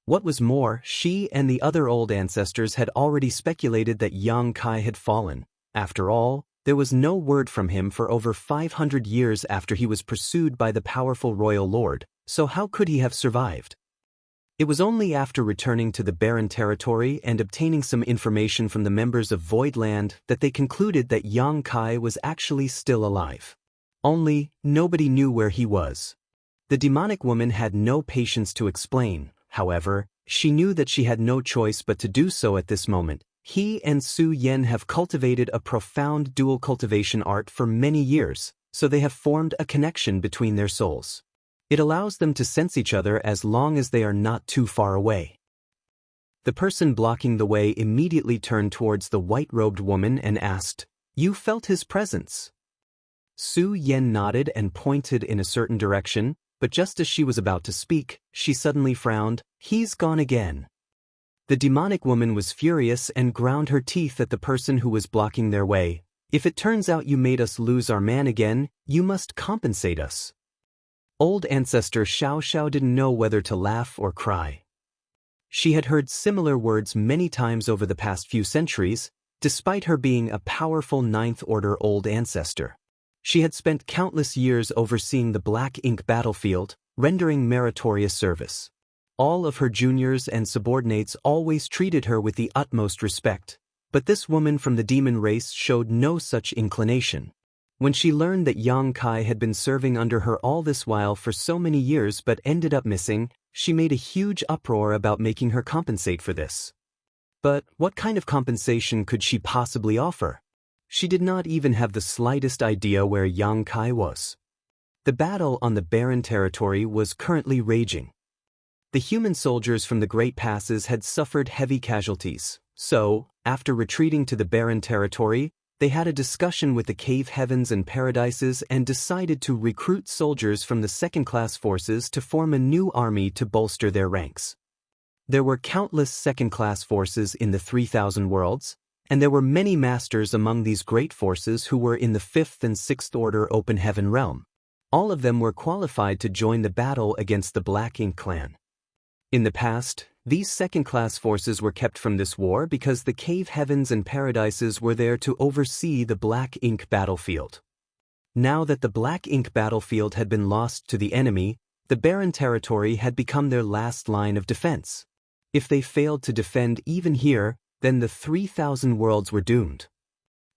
What was more, she and the other old ancestors had already speculated that Yang Kai had fallen. After all, there was no word from him for over 500 years after he was pursued by the powerful royal lord, so how could he have survived? It was only after returning to the barren territory and obtaining some information from the members of Voidland that they concluded that Yang Kai was actually still alive. Only, nobody knew where he was. The demonic woman had no patience to explain. However, she knew that she had no choice but to do so at this moment. He and Su Yen have cultivated a profound dual cultivation art for many years, so they have formed a connection between their souls. It allows them to sense each other as long as they are not too far away. The person blocking the way immediately turned towards the white-robed woman and asked, "You felt his presence?" Su Yan nodded and pointed in a certain direction, but just as she was about to speak, she suddenly frowned. "He's gone again." The demonic woman was furious and ground her teeth at the person who was blocking their way. "If it turns out you made us lose our man again, you must compensate us." Old ancestor Xiao Xiao didn't know whether to laugh or cry. She had heard similar words many times over the past few centuries, despite her being a powerful Ninth Order old ancestor. She had spent countless years overseeing the Black Ink battlefield, rendering meritorious service. All of her juniors and subordinates always treated her with the utmost respect, but this woman from the demon race showed no such inclination. When she learned that Yang Kai had been serving under her all this while for so many years but ended up missing, she made a huge uproar about making her compensate for this. But what kind of compensation could she possibly offer? She did not even have the slightest idea where Yang Kai was. The battle on the barren territory was currently raging. The human soldiers from the Great Passes had suffered heavy casualties, so, after retreating to the barren territory, they had a discussion with the cave heavens and paradises and decided to recruit soldiers from the second-class forces to form a new army to bolster their ranks. There were countless second-class forces in the 3,000 worlds, and there were many masters among these great forces who were in the 5th and 6th Order Open Heaven realm. All of them were qualified to join the battle against the Black Ink clan. In the past, these second-class forces were kept from this war because the cave heavens and paradises were there to oversee the Black Ink battlefield. Now that the Black Ink battlefield had been lost to the enemy, the barren territory had become their last line of defense. If they failed to defend even here, then the 3,000 worlds were doomed.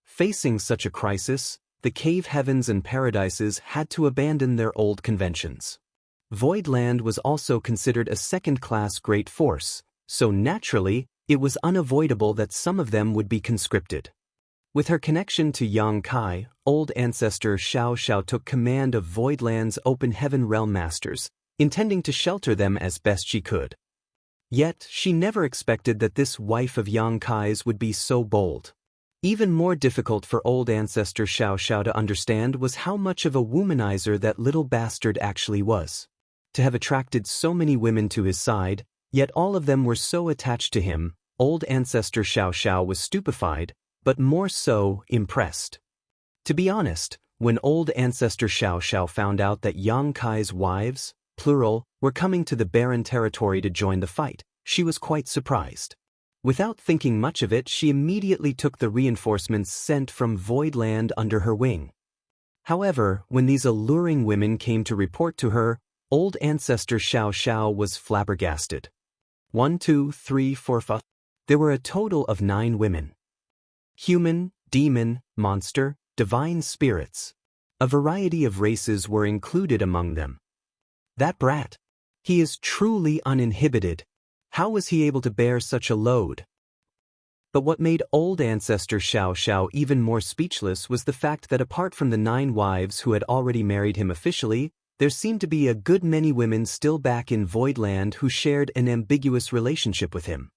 Facing such a crisis, the cave heavens and paradises had to abandon their old conventions. Voidland was also considered a second-class great force, so naturally, it was unavoidable that some of them would be conscripted. With her connection to Yang Kai, old ancestor Xiao Xiao took command of Voidland's Open Heaven Realm Masters, intending to shelter them as best she could. Yet, she never expected that this wife of Yang Kai's would be so bold. Even more difficult for old ancestor Xiao Xiao to understand was how much of a womanizer that little bastard actually was. To have attracted so many women to his side, yet all of them were so attached to him, old ancestor Xiao Xiao was stupefied, but more so, impressed. To be honest, when old ancestor Xiao Xiao found out that Yang Kai's wives, plural, were coming to the barren territory to join the fight, she was quite surprised. Without thinking much of it, she immediately took the reinforcements sent from Voidland under her wing. However, when these alluring women came to report to her, old ancestor Xiao Xiao was flabbergasted. 1, 2, 3, 4, 5. There were a total of 9 women. Human, demon, monster, divine spirits. A variety of races were included among them. That brat. He is truly uninhibited. How was he able to bear such a load? But what made old ancestor Xiao Xiao even more speechless was the fact that apart from the 9 wives who had already married him officially, there seemed to be a good many women still back in Voidland who shared an ambiguous relationship with him.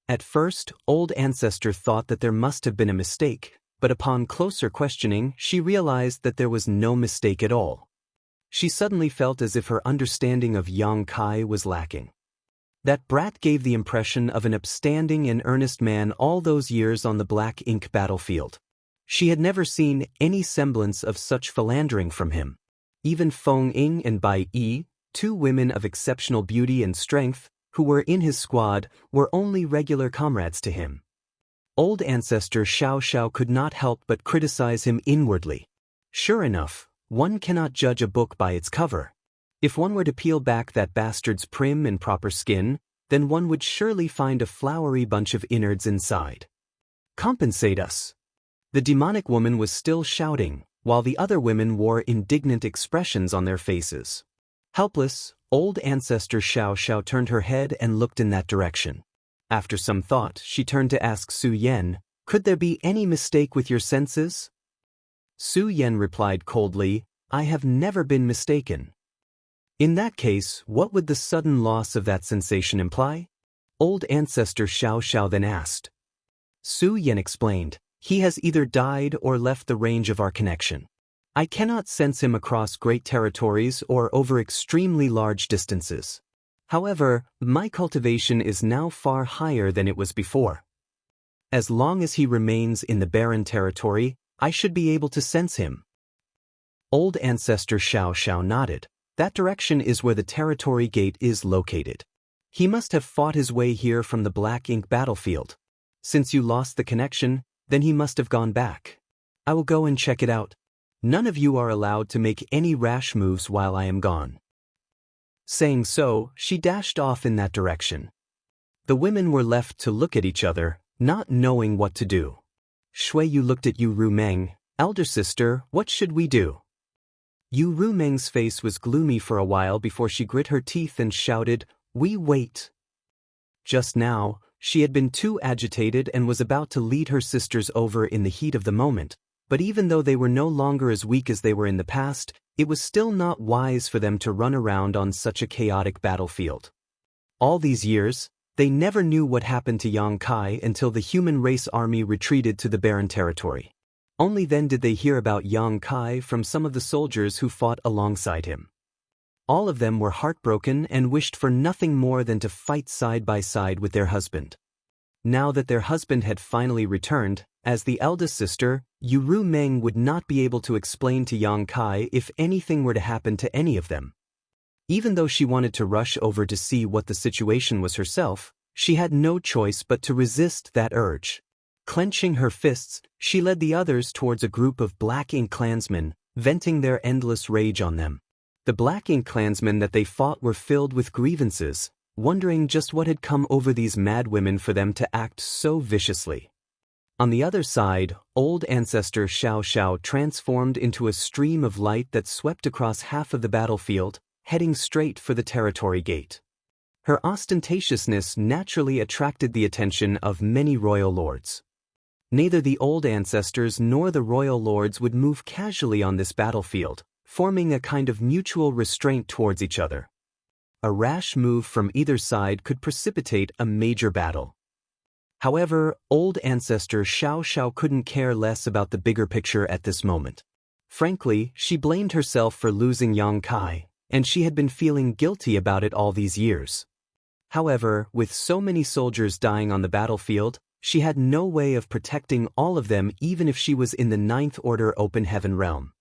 At first, old ancestor thought that there must have been a mistake, but upon closer questioning, she realized that there was no mistake at all. She suddenly felt as if her understanding of Yang Kai was lacking. That brat gave the impression of an upstanding and earnest man all those years on the Black Ink battlefield. She had never seen any semblance of such philandering from him. Even Feng Ying and Bai Yi, 2 women of exceptional beauty and strength, who were in his squad, were only regular comrades to him. Old ancestor Xiao Xiao could not help but criticize him inwardly. Sure enough, one cannot judge a book by its cover. If one were to peel back that bastard's prim and proper skin, then one would surely find a flowery bunch of innards inside. Compensate us! The demonic woman was still shouting, while the other women wore indignant expressions on their faces. Helpless, old ancestor Xiao Xiao turned her head and looked in that direction. After some thought, she turned to ask Su Yan, "Could there be any mistake with your senses?" Su Yan replied coldly, "I have never been mistaken." In that case, what would the sudden loss of that sensation imply? Old ancestor Xiao Xiao then asked. Su Yan explained, he has either died or left the range of our connection. I cannot sense him across great territories or over extremely large distances. However, my cultivation is now far higher than it was before. As long as he remains in the barren territory, I should be able to sense him. Old ancestor Xiao Xiao nodded. That direction is where the territory gate is located. He must have fought his way here from the black ink battlefield. Since you lost the connection, then he must have gone back. I will go and check it out. None of you are allowed to make any rash moves while I am gone. Saying so, she dashed off in that direction. The women were left to look at each other, not knowing what to do. Shui Yu looked at Yu Rumeng. Elder sister, what should we do? Yu Rumeng's face was gloomy for a while before she grit her teeth and shouted, we wait. Just now, she had been too agitated and was about to lead her sisters over in the heat of the moment, but even though they were no longer as weak as they were in the past, it was still not wise for them to run around on such a chaotic battlefield. All these years, they never knew what happened to Yang Kai until the human race army retreated to the barren territory. Only then did they hear about Yang Kai from some of the soldiers who fought alongside him. All of them were heartbroken and wished for nothing more than to fight side by side with their husband. Now that their husband had finally returned, as the eldest sister, Yu Rumeng would not be able to explain to Yang Kai if anything were to happen to any of them. Even though she wanted to rush over to see what the situation was herself, she had no choice but to resist that urge. Clenching her fists, she led the others towards a group of Black Ink clansmen, venting their endless rage on them. The Black Ink clansmen that they fought were filled with grievances, wondering just what had come over these mad women for them to act so viciously. On the other side, old ancestor Xiao Xiao transformed into a stream of light that swept across half of the battlefield, heading straight for the territory gate. Her ostentatiousness naturally attracted the attention of many royal lords. Neither the old ancestors nor the royal lords would move casually on this battlefield, forming a kind of mutual restraint towards each other. A rash move from either side could precipitate a major battle. However, old ancestor Xiao Xiao couldn't care less about the bigger picture at this moment. Frankly, she blamed herself for losing Yang Kai, and she had been feeling guilty about it all these years. However, with so many soldiers dying on the battlefield, she had no way of protecting all of them even if she was in the Ninth Order Open Heaven realm.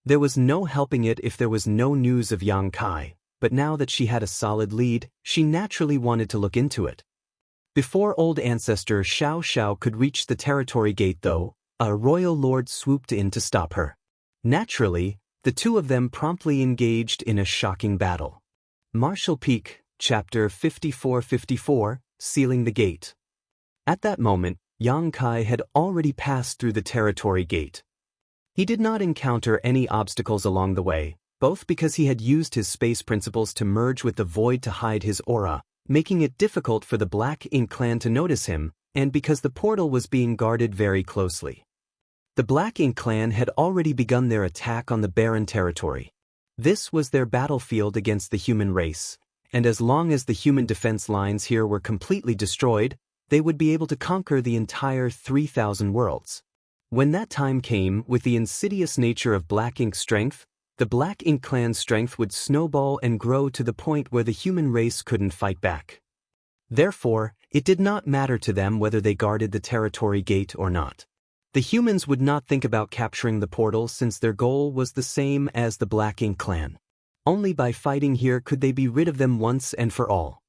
There was no helping it if there was no news of Yang Kai, but now that she had a solid lead, she naturally wanted to look into it. Before old ancestor Xiao Xiao could reach the territory gate though, a royal lord swooped in to stop her. Naturally, the two of them promptly engaged in a shocking battle. Martial Peak, Chapter 5454, Sealing the Gate. At that moment, Yang Kai had already passed through the territory gate. He did not encounter any obstacles along the way, both because he had used his space principles to merge with the void to hide his aura, making it difficult for the Black Ink clan to notice him, and because the portal was being guarded very closely. The Black Ink clan had already begun their attack on the barren territory. This was their battlefield against the human race, and as long as the human defense lines here were completely destroyed, they would be able to conquer the entire 3,000 worlds. When that time came, with the insidious nature of Black Ink's strength, the Black Ink clan's strength would snowball and grow to the point where the human race couldn't fight back. Therefore, it did not matter to them whether they guarded the territory gate or not. The humans would not think about capturing the portal since their goal was the same as the Black Ink clan. Only by fighting here could they be rid of them once and for all.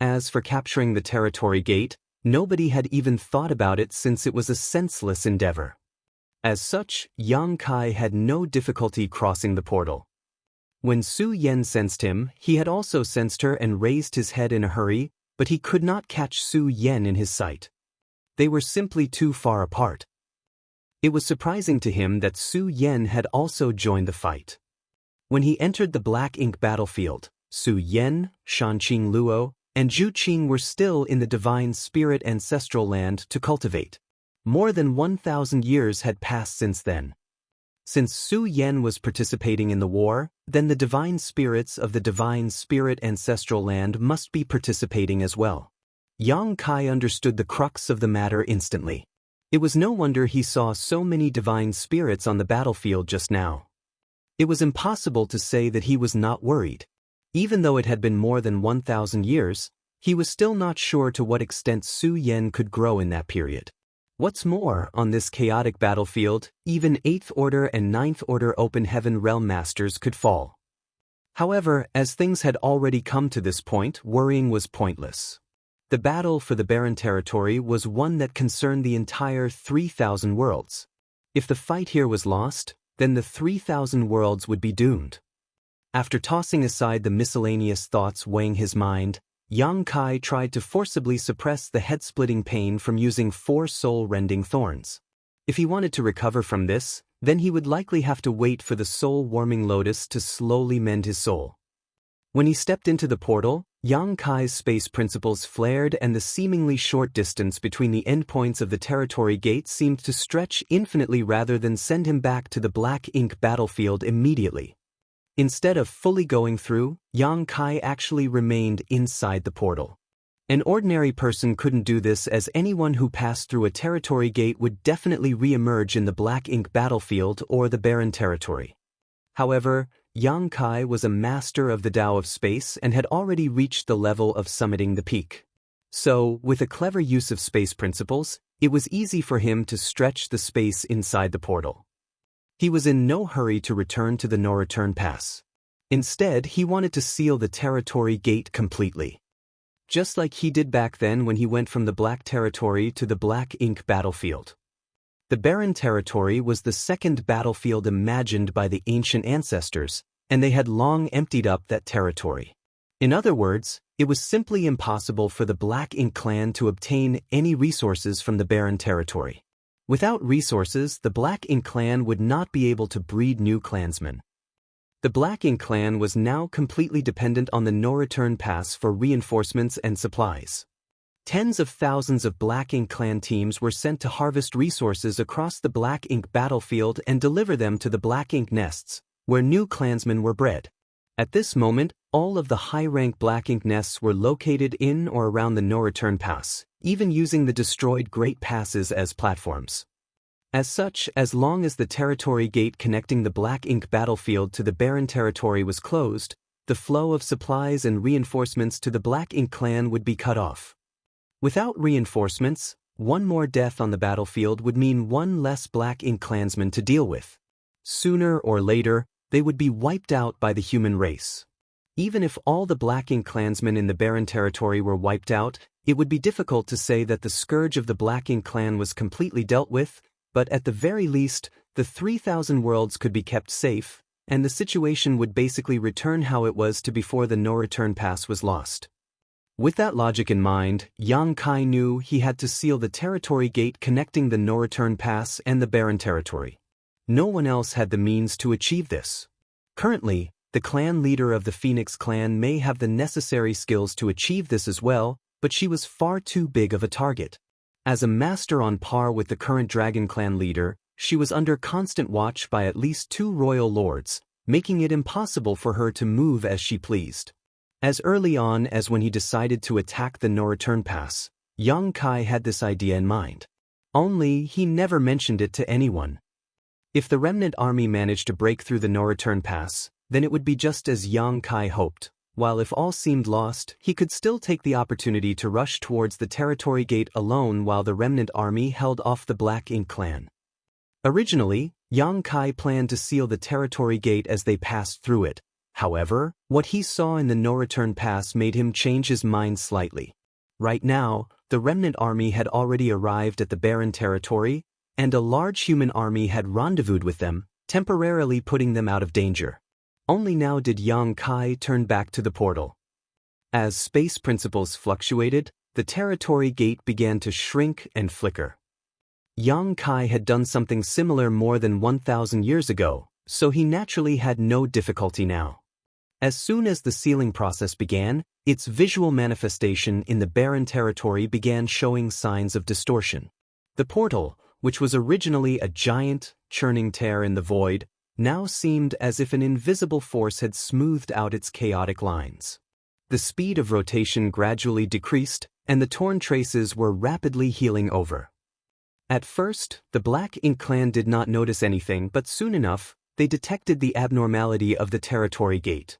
As for capturing the territory gate, nobody had even thought about it since it was a senseless endeavor. As such, Yang Kai had no difficulty crossing the portal. When Su Yan sensed him, he had also sensed her and raised his head in a hurry, but he could not catch Su Yan in his sight. They were simply too far apart. It was surprising to him that Su Yan had also joined the fight. When he entered the Black Ink battlefield, Su Yan, Shanqing Luo, and Zhu Qing were still in the divine spirit ancestral land to cultivate. More than 1,000 years had passed since then. Since Su Yen was participating in the war, then the divine spirits of the divine spirit ancestral land must be participating as well. Yang Kai understood the crux of the matter instantly. It was no wonder he saw so many divine spirits on the battlefield just now. It was impossible to say that he was not worried. Even though it had been more than 1,000 years, he was still not sure to what extent Su Yen could grow in that period. What's more, on this chaotic battlefield, even 8th Order and 9th Order Open Heaven Realm Masters could fall. However, as things had already come to this point, worrying was pointless. The battle for the barren territory was one that concerned the entire 3,000 worlds. If the fight here was lost, then the 3,000 worlds would be doomed. After tossing aside the miscellaneous thoughts weighing his mind, Yang Kai tried to forcibly suppress the head-splitting pain from using 4 soul-rending thorns. If he wanted to recover from this, then he would likely have to wait for the soul-warming lotus to slowly mend his soul. When he stepped into the portal, Yang Kai's space principles flared and the seemingly short distance between the endpoints of the territory gate seemed to stretch infinitely rather than send him back to the black ink battlefield immediately. Instead of fully going through, Yang Kai actually remained inside the portal. An ordinary person couldn't do this, as anyone who passed through a territory gate would definitely re-emerge in the black ink battlefield or the barren territory. However, Yang Kai was a master of the Tao of space and had already reached the level of summiting the peak. So, with a clever use of space principles, it was easy for him to stretch the space inside the portal. He was in no hurry to return to the no-return pass. Instead, he wanted to seal the territory gate completely. Just like he did back then when he went from the black territory to the black ink battlefield. The barren territory was the second battlefield imagined by the ancient ancestors, and they had long emptied up that territory. In other words, it was simply impossible for the Black Ink clan to obtain any resources from the barren territory. Without resources, the Black Ink clan would not be able to breed new clansmen. The Black Ink clan was now completely dependent on the no-return pass for reinforcements and supplies. Tens of thousands of Black Ink clan teams were sent to harvest resources across the Black Ink battlefield and deliver them to the Black Ink nests, where new clansmen were bred. At this moment, all of the high-rank Black Ink nests were located in or around the no-return pass, even using the destroyed Great Passes as platforms. As such, as long as the territory gate connecting the Black Ink battlefield to the barren territory was closed, the flow of supplies and reinforcements to the Black Ink clan would be cut off. Without reinforcements, one more death on the battlefield would mean one less Black Ink clansman to deal with. Sooner or later, they would be wiped out by the human race. Even if all the Black Ink clansmen in the barren territory were wiped out, it would be difficult to say that the scourge of the Black Ink clan was completely dealt with, but at the very least, the 3,000 worlds could be kept safe, and the situation would basically return how it was to before the no-return pass was lost. With that logic in mind, Yang Kai knew he had to seal the territory gate connecting the no-return pass and the barren territory. No one else had the means to achieve this. Currently, the clan leader of the Phoenix clan may have the necessary skills to achieve this as well, but she was far too big of a target. As a master on par with the current Dragon Clan leader, she was under constant watch by at least 2 royal lords, making it impossible for her to move as she pleased. As early on as when he decided to attack the no-return pass, Yang Kai had this idea in mind. Only he never mentioned it to anyone. If the remnant army managed to break through the no-return pass, then it would be just as Yang Kai hoped, while if all seemed lost, he could still take the opportunity to rush towards the territory gate alone while the remnant army held off the Black Ink clan. Originally, Yang Kai planned to seal the territory gate as they passed through it. However, what he saw in the no-return pass made him change his mind slightly. Right now, the remnant army had already arrived at the barren territory, and a large human army had rendezvoused with them, temporarily putting them out of danger. Only now did Yang Kai turn back to the portal. As space principles fluctuated, the territory gate began to shrink and flicker. Yang Kai had done something similar more than 1,000 years ago, so he naturally had no difficulty now. As soon as the sealing process began, its visual manifestation in the barren territory began showing signs of distortion. The portal, which was originally a giant, churning tear in the void, now seemed as if an invisible force had smoothed out its chaotic lines. The speed of rotation gradually decreased, and the torn traces were rapidly healing over. At first, the Black Ink clan did not notice anything, but soon enough, they detected the abnormality of the territory gate.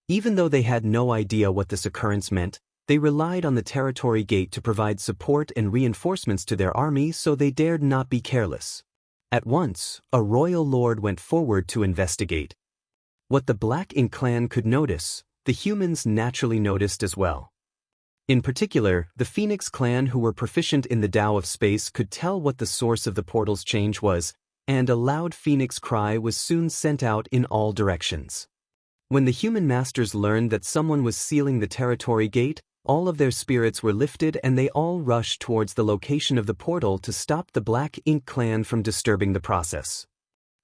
Even though they had no idea what this occurrence meant, they relied on the territory gate to provide support and reinforcements to their army, so they dared not be careless. At once, a royal lord went forward to investigate. What the Black Ink clan could notice, the humans naturally noticed as well. In particular, the Phoenix clan, who were proficient in the Tao of space, could tell what the source of the portal's change was, and a loud phoenix cry was soon sent out in all directions. When the human masters learned that someone was sealing the territory gate, all of their spirits were lifted and they all rushed towards the location of the portal to stop the Black Ink clan from disturbing the process.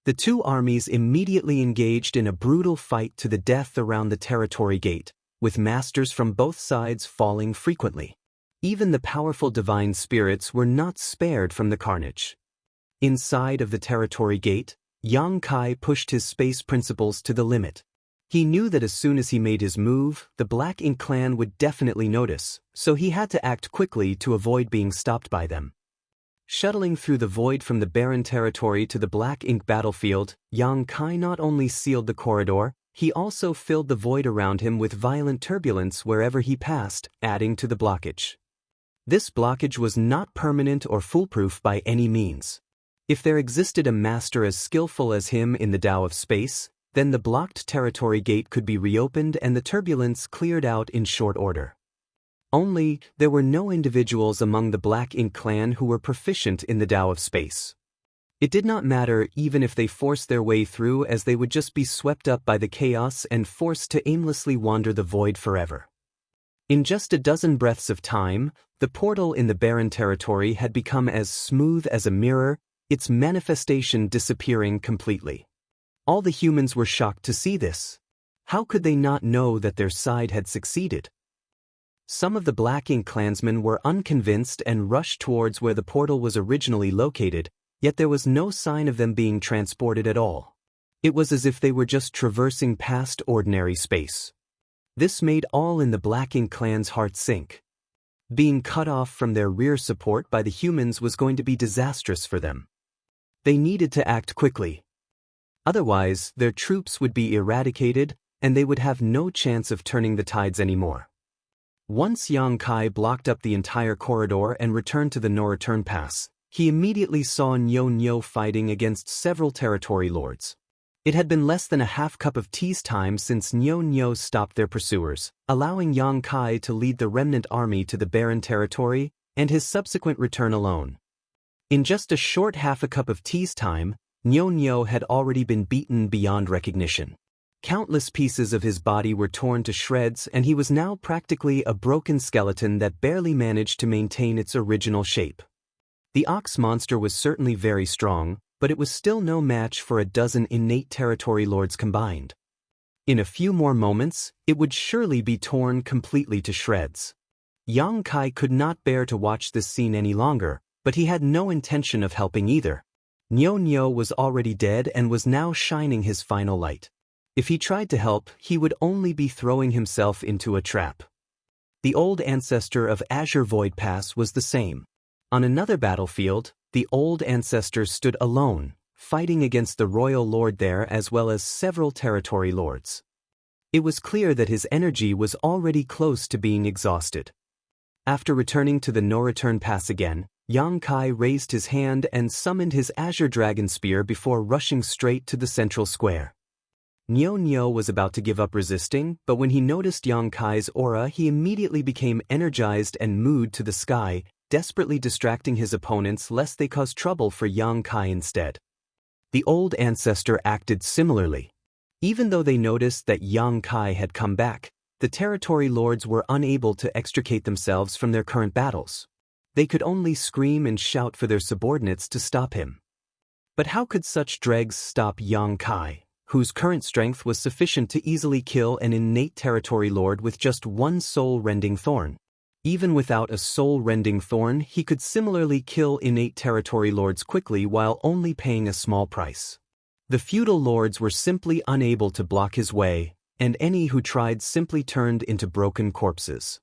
The two armies immediately engaged in a brutal fight to the death around the territory gate, with masters from both sides falling frequently. Even the powerful divine spirits were not spared from the carnage. Inside of the territory gate, Yang Kai pushed his space principles to the limit. He knew that as soon as he made his move, the Black Ink clan would definitely notice, so he had to act quickly to avoid being stopped by them. Shuttling through the void from the barren territory to the Black Ink battlefield, Yang Kai not only sealed the corridor, he also filled the void around him with violent turbulence wherever he passed, adding to the blockage. This blockage was not permanent or foolproof by any means. If there existed a master as skillful as him in the Tao of space, then the blocked territory gate could be reopened and the turbulence cleared out in short order. Only, there were no individuals among the Black Ink clan who were proficient in the Tao of space. It did not matter even if they forced their way through, as they would just be swept up by the chaos and forced to aimlessly wander the void forever. In just a dozen breaths of time, the portal in the barren territory had become as smooth as a mirror, its manifestation disappearing completely. All the humans were shocked to see this. How could they not know that their side had succeeded? Some of the Black Ink clansmen were unconvinced and rushed towards where the portal was originally located, yet there was no sign of them being transported at all. It was as if they were just traversing past ordinary space. This made all in the Black Ink clan's heart sink. Being cut off from their rear support by the humans was going to be disastrous for them. They needed to act quickly. Otherwise, their troops would be eradicated, and they would have no chance of turning the tides anymore. Once Yang Kai blocked up the entire corridor and returned to the no-return pass, he immediately saw Nyo fighting against several territory lords. It had been less than a half cup of tea's time since Nyo stopped their pursuers, allowing Yang Kai to lead the remnant army to the barren territory and his subsequent return alone. In just a short half a cup of tea's time, Nyo had already been beaten beyond recognition. Countless pieces of his body were torn to shreds, and he was now practically a broken skeleton that barely managed to maintain its original shape. The ox monster was certainly very strong, but it was still no match for a dozen innate territory lords combined. In a few more moments, it would surely be torn completely to shreds. Yang Kai could not bear to watch this scene any longer, but he had no intention of helping either. Nyo was already dead and was now shining his final light. If he tried to help, he would only be throwing himself into a trap. The old ancestor of Azure Void Pass was the same. On another battlefield, the old ancestor stood alone, fighting against the royal lord there as well as several territory lords. It was clear that his energy was already close to being exhausted. After returning to the no-return pass again, Yang Kai raised his hand and summoned his Azure Dragon Spear before rushing straight to the central square. Nyo was about to give up resisting, but when he noticed Yang Kai's aura, he immediately became energized and moved to the sky, desperately distracting his opponents lest they cause trouble for Yang Kai instead. The old ancestor acted similarly. Even though they noticed that Yang Kai had come back, the territory lords were unable to extricate themselves from their current battles. They could only scream and shout for their subordinates to stop him. But how could such dregs stop Yang Kai, whose current strength was sufficient to easily kill an innate territory lord with just one soul-rending thorn? Even without a soul-rending thorn, he could similarly kill innate territory lords quickly while only paying a small price. The feudal lords were simply unable to block his way, and any who tried simply turned into broken corpses.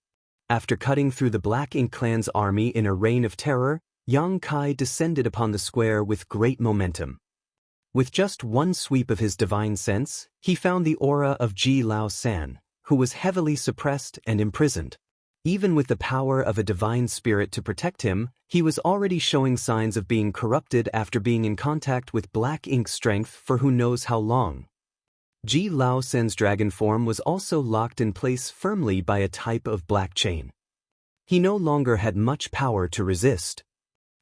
After cutting through the Black Ink clan's army in a reign of terror, Yang Kai descended upon the square with great momentum. With just one sweep of his divine sense, he found the aura of Ji Lao San, who was heavily suppressed and imprisoned. Even with the power of a divine spirit to protect him, he was already showing signs of being corrupted after being in contact with Black Ink strength for who knows how long. Ji Lao San's dragon form was also locked in place firmly by a type of black chain. He no longer had much power to resist.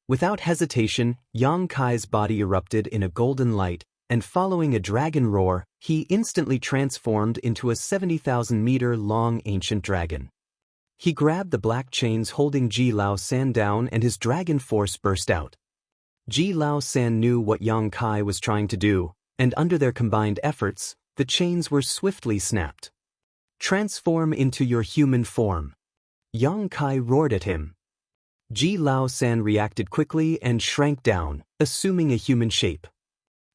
Without hesitation, Yang Kai's body erupted in a golden light, and following a dragon roar, he instantly transformed into a 70,000-meter-long ancient dragon. He grabbed the black chains holding Ji Lao San down and his dragon force burst out. Ji Lao San knew what Yang Kai was trying to do, and under their combined efforts, the chains were swiftly snapped. "Transform into your human form." Yang Kai roared at him. Ji Lao San reacted quickly and shrank down, assuming a human shape.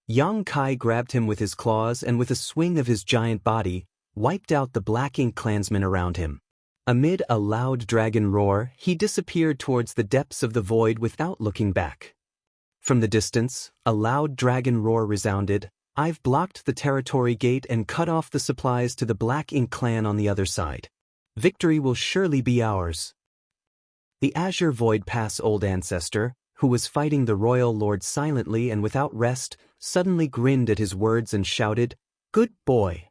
Yang Kai grabbed him with his claws and with a swing of his giant body, wiped out the Black Ink clansmen around him. Amid a loud dragon roar, he disappeared towards the depths of the void without looking back. From the distance, a loud dragon roar resounded. "I've blocked the territory gate and cut off the supplies to the Black Ink clan on the other side. Victory will surely be ours." The Azure Void Pass Old Ancestor, who was fighting the royal lord silently and without rest, suddenly grinned at his words and shouted, "Good boy."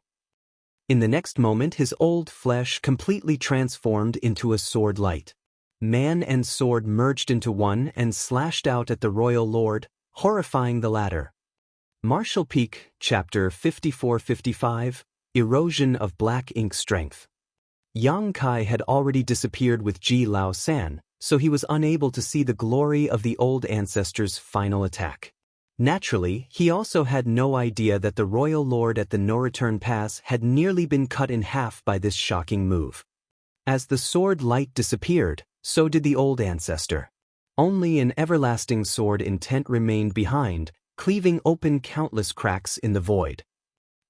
In the next moment his old flesh completely transformed into a sword light. Man and sword merged into one and slashed out at the royal lord, horrifying the latter. Martial Peak, Chapter 54-55, Erosion of Black Ink Strength. Yang Kai had already disappeared with Ji Lao San, so he was unable to see the glory of the old ancestor's final attack. Naturally, he also had no idea that the royal lord at the no-return pass had nearly been cut in half by this shocking move. As the sword light disappeared, so did the old ancestor. Only an everlasting sword intent remained behind, cleaving open countless cracks in the void.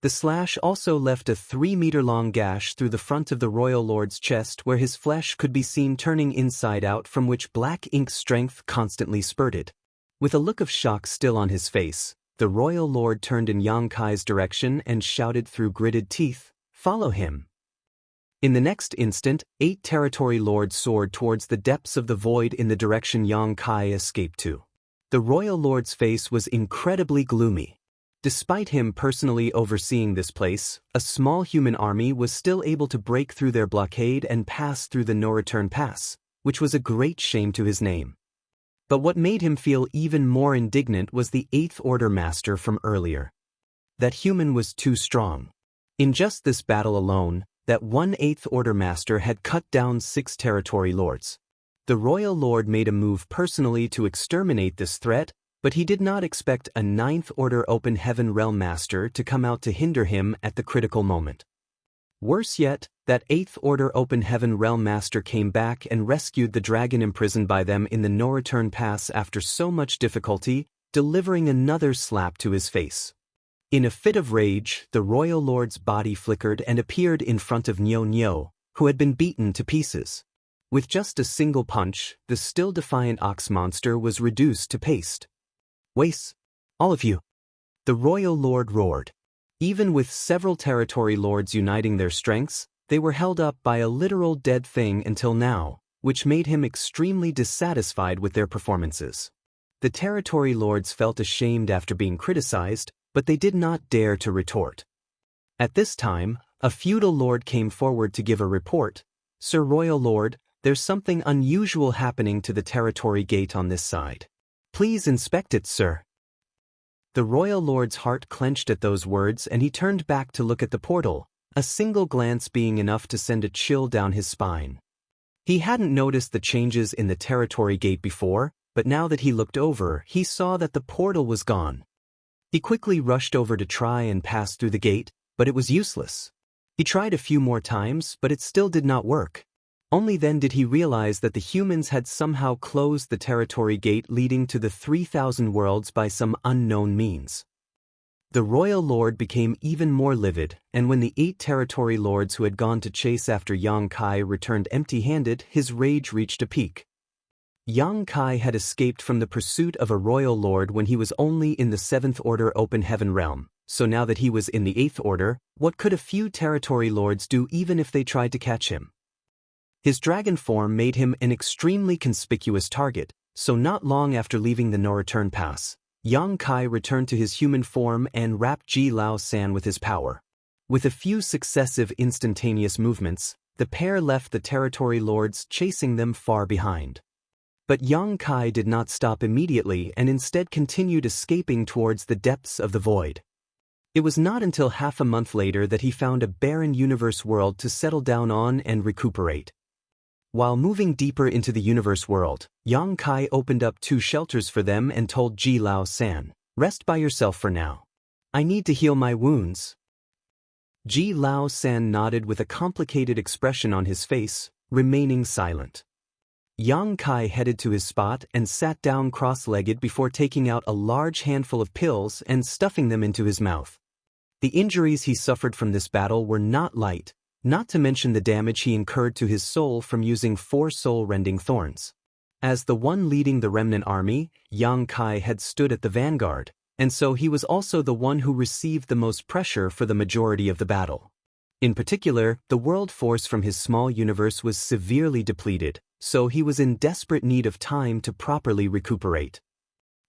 The slash also left a 3-meter-long gash through the front of the royal lord's chest where his flesh could be seen turning inside out, from which Black Ink strength constantly spurted. With a look of shock still on his face, the royal lord turned in Yang Kai's direction and shouted through gritted teeth, "Follow him." In the next instant, 8 territory lords soared towards the depths of the void in the direction Yang Kai escaped to. The royal lord's face was incredibly gloomy. Despite him personally overseeing this place, a small human army was still able to break through their blockade and pass through the no-return pass, which was a great shame to his name. But what made him feel even more indignant was the 8th Order Master from earlier. That human was too strong. In just this battle alone, that one 8th Order Master had cut down 6 territory lords. The royal lord made a move personally to exterminate this threat, but he did not expect a 9th Order Open Heaven Realm Master to come out to hinder him at the critical moment. Worse yet, that 8th Order Open Heaven Realm Master came back and rescued the dragon imprisoned by them in the no-return pass after so much difficulty, delivering another slap to his face. In a fit of rage, the royal lord's body flickered and appeared in front of Nyo Nyo, who had been beaten to pieces. With just a single punch, the still defiant ox monster was reduced to paste. "Waste, all of you!" the royal lord roared. Even with several territory lords uniting their strengths, they were held up by a literal dead thing until now, which made him extremely dissatisfied with their performances. The territory lords felt ashamed after being criticized, but they did not dare to retort. At this time, a feudal lord came forward to give a report. "Sir Royal Lord, there's something unusual happening to the territory gate on this side. Please inspect it, sir." The royal lord's heart clenched at those words and he turned back to look at the portal, a single glance being enough to send a chill down his spine. He hadn't noticed the changes in the territory gate before, but now that he looked over, he saw that the portal was gone. He quickly rushed over to try and pass through the gate, but it was useless. He tried a few more times, but it still did not work. Only then did he realize that the humans had somehow closed the territory gate leading to the 3,000 worlds by some unknown means. The royal lord became even more livid, and when the 8 territory lords who had gone to chase after Yang Kai returned empty-handed, his rage reached a peak. Yang Kai had escaped from the pursuit of a royal lord when he was only in the 7th Order Open Heaven realm, so now that he was in the 8th Order, what could a few territory lords do even if they tried to catch him? His dragon form made him an extremely conspicuous target, so not long after leaving the no-return pass, Yang Kai returned to his human form and wrapped Ji Lao San with his power. With a few successive instantaneous movements, the pair left the territory lords chasing them far behind. But Yang Kai did not stop immediately and instead continued escaping towards the depths of the void. It was not until half a month later that he found a barren universe world to settle down on and recuperate. While moving deeper into the universe world, Yang Kai opened up 2 shelters for them and told Ji Lao San, "Rest by yourself for now. I need to heal my wounds." Ji Lao San nodded with a complicated expression on his face, remaining silent. Yang Kai headed to his spot and sat down cross-legged before taking out a large handful of pills and stuffing them into his mouth. The injuries he suffered from this battle were not light, not to mention the damage he incurred to his soul from using 4 soul-rending thorns. As the one leading the remnant army, Yang Kai had stood at the vanguard, and so he was also the one who received the most pressure for the majority of the battle. In particular, the world force from his small universe was severely depleted, so he was in desperate need of time to properly recuperate.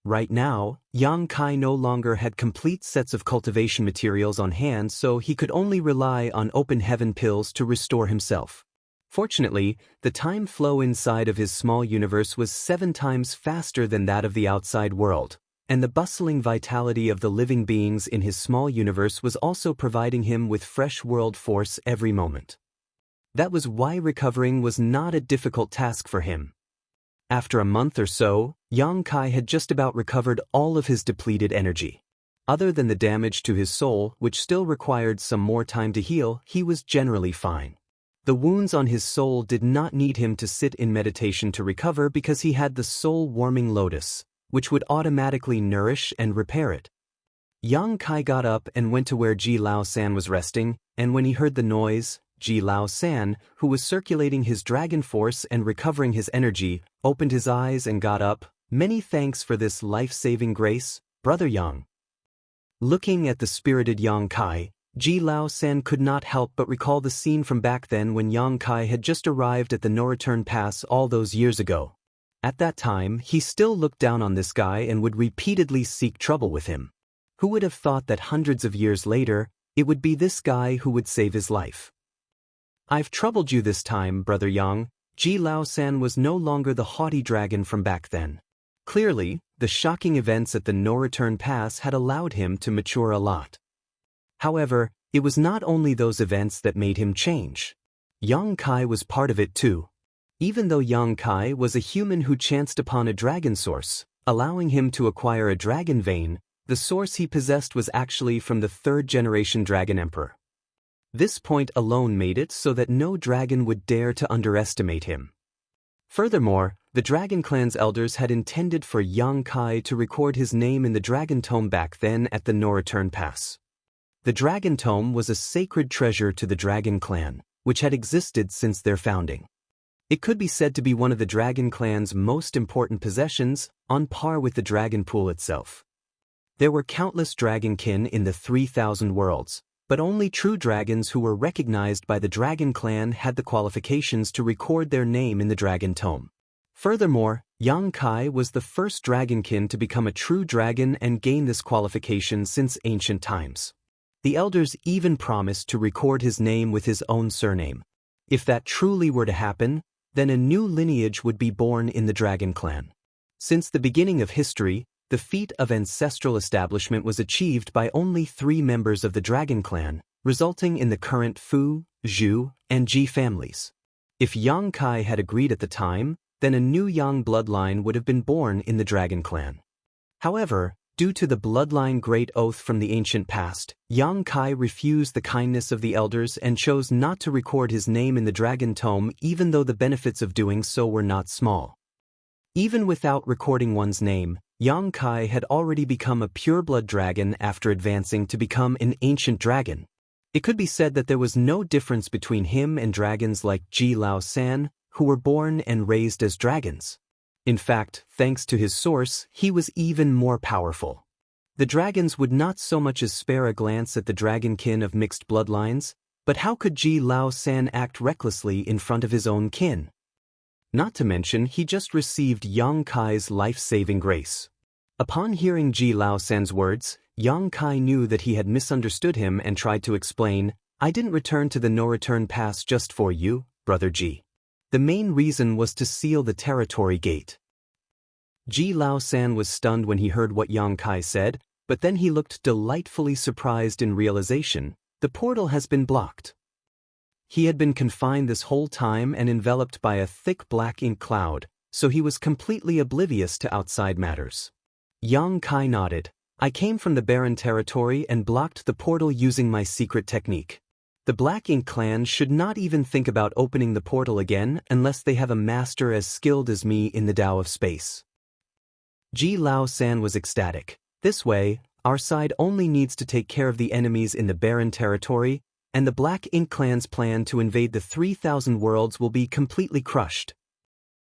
Right now, Yang Kai no longer had complete sets of cultivation materials on hand, so he could only rely on open heaven pills to restore himself. Fortunately, the time flow inside of his small universe was 7 times faster than that of the outside world, and the bustling vitality of the living beings in his small universe was also providing him with fresh world force every moment. That was why recovering was not a difficult task for him. After a month or so, Yang Kai had just about recovered all of his depleted energy. Other than the damage to his soul, which still required some more time to heal, he was generally fine. The wounds on his soul did not need him to sit in meditation to recover because he had the soul-warming lotus, which would automatically nourish and repair it. Yang Kai got up and went to where Ji Lao San was resting, and when he heard the noise, Ji Lao San, who was circulating his dragon force and recovering his energy, opened his eyes and got up. "Many thanks for this life-saving grace, Brother Yang." Looking at the spirited Yang Kai, Ji Lao San could not help but recall the scene from back then when Yang Kai had just arrived at the no-return pass all those years ago. At that time, he still looked down on this guy and would repeatedly seek trouble with him. Who would have thought that hundreds of years later, it would be this guy who would save his life? "I've troubled you this time, Brother Yang." Ji Lao San was no longer the haughty dragon from back then. Clearly, the shocking events at the no-return pass had allowed him to mature a lot. However, it was not only those events that made him change. Yang Kai was part of it too. Even though Yang Kai was a human who chanced upon a dragon source, allowing him to acquire a dragon vein, the source he possessed was actually from the 3rd-generation Dragon Emperor. This point alone made it so that no dragon would dare to underestimate him. Furthermore, the Dragon Clan's elders had intended for Yang Kai to record his name in the Dragon Tome back then at the no-return pass. The Dragon Tome was a sacred treasure to the Dragon Clan, which had existed since their founding. It could be said to be one of the Dragon Clan's most important possessions, on par with the Dragon Pool itself. There were countless dragonkin in the 3,000 worlds, but only true dragons who were recognized by the Dragon Clan had the qualifications to record their name in the Dragon Tome. Furthermore, Yang Kai was the first dragonkin to become a true dragon and gain this qualification since ancient times. The elders even promised to record his name with his own surname. If that truly were to happen, then a new lineage would be born in the Dragon Clan. Since the beginning of history, the feat of ancestral establishment was achieved by only 3 members of the Dragon Clan, resulting in the current Fu, Zhu, and Ji families. If Yang Kai had agreed at the time, then a new Yang bloodline would have been born in the Dragon Clan. However, Due to the bloodline great oath from the ancient past, Yang Kai refused the kindness of the elders and chose not to record his name in the Dragon Tome, even though the benefits of doing so were not small. Even without recording one's name, Yang Kai had already become a pure-blood dragon after advancing to become an ancient dragon. It could be said that there was no difference between him and dragons like Ji Lao San, who were born and raised as dragons. In fact, thanks to his source, he was even more powerful. The dragons would not so much as spare a glance at the dragonkin of mixed bloodlines, but how could Ji Lao San act recklessly in front of his own kin? Not to mention, he just received Yang Kai's life-saving grace. Upon hearing Ji Lao San's words, Yang Kai knew that he had misunderstood him and tried to explain, "I didn't return to the no-return pass just for you, Brother Ji. The main reason was to seal the territory gate." Ji Lao San was stunned when he heard what Yang Kai said, but then he looked delightfully surprised in realization. The portal has been blocked. He had been confined this whole time and enveloped by a thick black ink cloud, so he was completely oblivious to outside matters. Yang Kai nodded. "I came from the barren territory and blocked the portal using my secret technique. The Black Ink clan should not even think about opening the portal again unless they have a master as skilled as me in the Tao of space." Ji Lao San was ecstatic. "This way, our side only needs to take care of the enemies in the barren territory, and the Black Ink clan's plan to invade the 3,000 worlds will be completely crushed."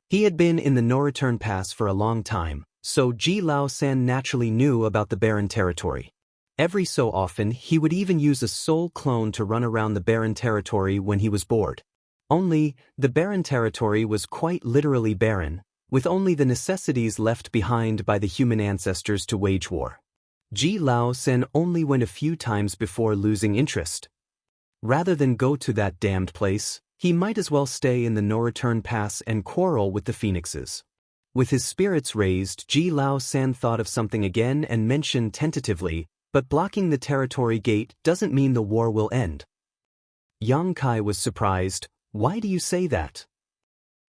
He had been in the no-return pass for a long time, so Ji Lao San naturally knew about the barren territory. Every so often, he would even use a soul clone to run around the barren territory when he was bored. Only, the barren territory was quite literally barren, with only the necessities left behind by the human ancestors to wage war. Ji Lao San only went a few times before losing interest. Rather than go to that damned place, he might as well stay in the no-return pass and quarrel with the phoenixes. With his spirits raised, Ji Lao San thought of something again and mentioned tentatively, "But blocking the territory gate doesn't mean the war will end." Yang Kai was surprised. "Why do you say that?"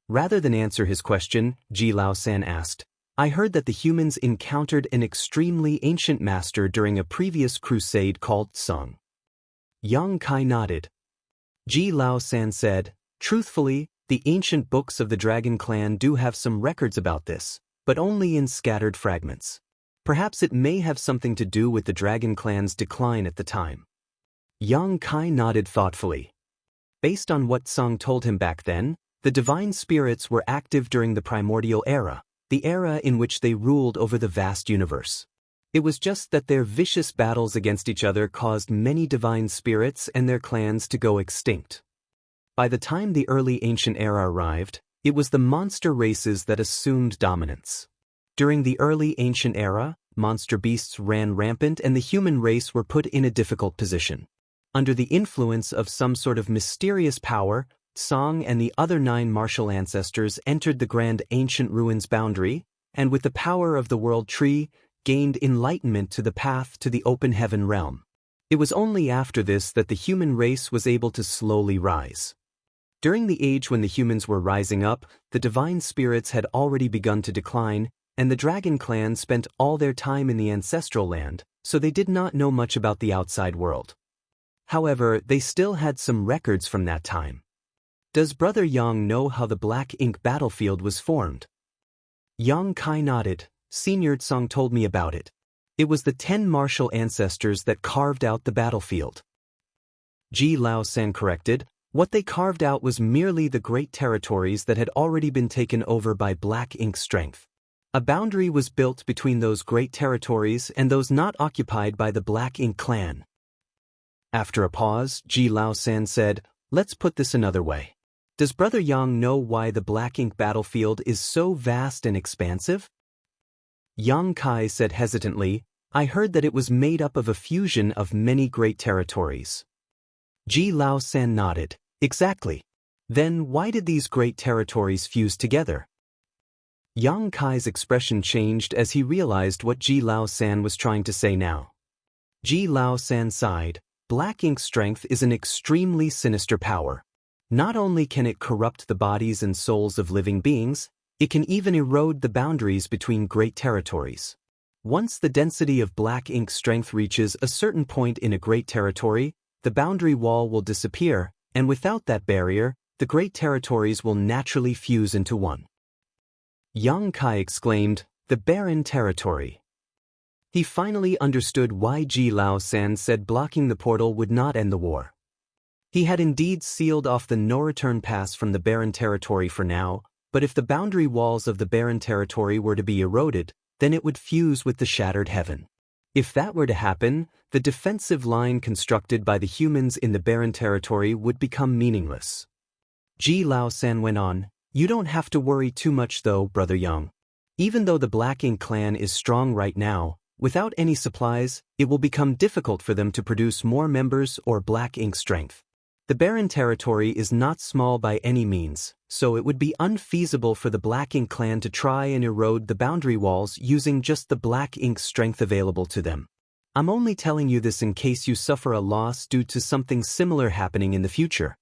Rather than answer his question, Ji Lao San asked, "I heard that the humans encountered an extremely ancient master during a previous crusade called Sung." Yang Kai nodded. Ji Lao San said, "Truthfully, the ancient books of the Dragon Clan do have some records about this, but only in scattered fragments. Perhaps it may have something to do with the Dragon Clan's decline at the time." Yang Kai nodded thoughtfully. Based on what Sung told him back then, the divine spirits were active during the primordial era, the era in which they ruled over the vast universe. It was just that their vicious battles against each other caused many divine spirits and their clans to go extinct. By the time the early ancient era arrived, it was the monster races that assumed dominance. During the early ancient era, monster beasts ran rampant and the human race were put in a difficult position. Under the influence of some sort of mysterious power, Song and the other 9 martial ancestors entered the grand ancient ruins boundary, and with the power of the world tree, gained enlightenment to the path to the open heaven realm. It was only after this that the human race was able to slowly rise. During the age when the humans were rising up, the divine spirits had already begun to decline, and the Dragon Clan spent all their time in the ancestral land, so they did not know much about the outside world. However, they still had some records from that time. "Does Brother Yang know how the Black Ink battlefield was formed?" Yang Kai nodded. "Senior Song told me about it. It was the 10 martial ancestors that carved out the battlefield." Ji Lao San corrected. What they carved out was merely the great territories that had already been taken over by Black Ink strength. A boundary was built between those great territories and those not occupied by the Black Ink clan. After a pause, Ji Lao San said, "Let's put this another way. Does Brother Yang know why the Black Ink battlefield is so vast and expansive?" Yang Kai said hesitantly, "I heard that it was made up of a fusion of many great territories." Ji Lao San nodded. "Exactly. Then why did these great territories fuse together?" Yang Kai's expression changed as he realized what Ji Lao San was trying to say now. Ji Lao San sighed. "Black Ink strength is an extremely sinister power. Not only can it corrupt the bodies and souls of living beings, it can even erode the boundaries between great territories. Once the density of black ink strength reaches a certain point in a great territory, the boundary wall will disappear, and without that barrier, the great territories will naturally fuse into one. Yang Kai exclaimed, "The barren territory." He finally understood why Ji Lao San said blocking the portal would not end the war. He had indeed sealed off the no-return pass from the barren territory for now, but if the boundary walls of the barren territory were to be eroded, then it would fuse with the shattered heaven. If that were to happen, the defensive line constructed by the humans in the barren territory would become meaningless. Ji Lao San went on, "You don't have to worry too much though, Brother Yang. Even though the Black Ink clan is strong right now, without any supplies, it will become difficult for them to produce more members or Black Ink strength. The barren territory is not small by any means, so it would be unfeasible for the Black Ink clan to try and erode the boundary walls using just the Black Ink strength available to them. I'm only telling you this in case you suffer a loss due to something similar happening in the future."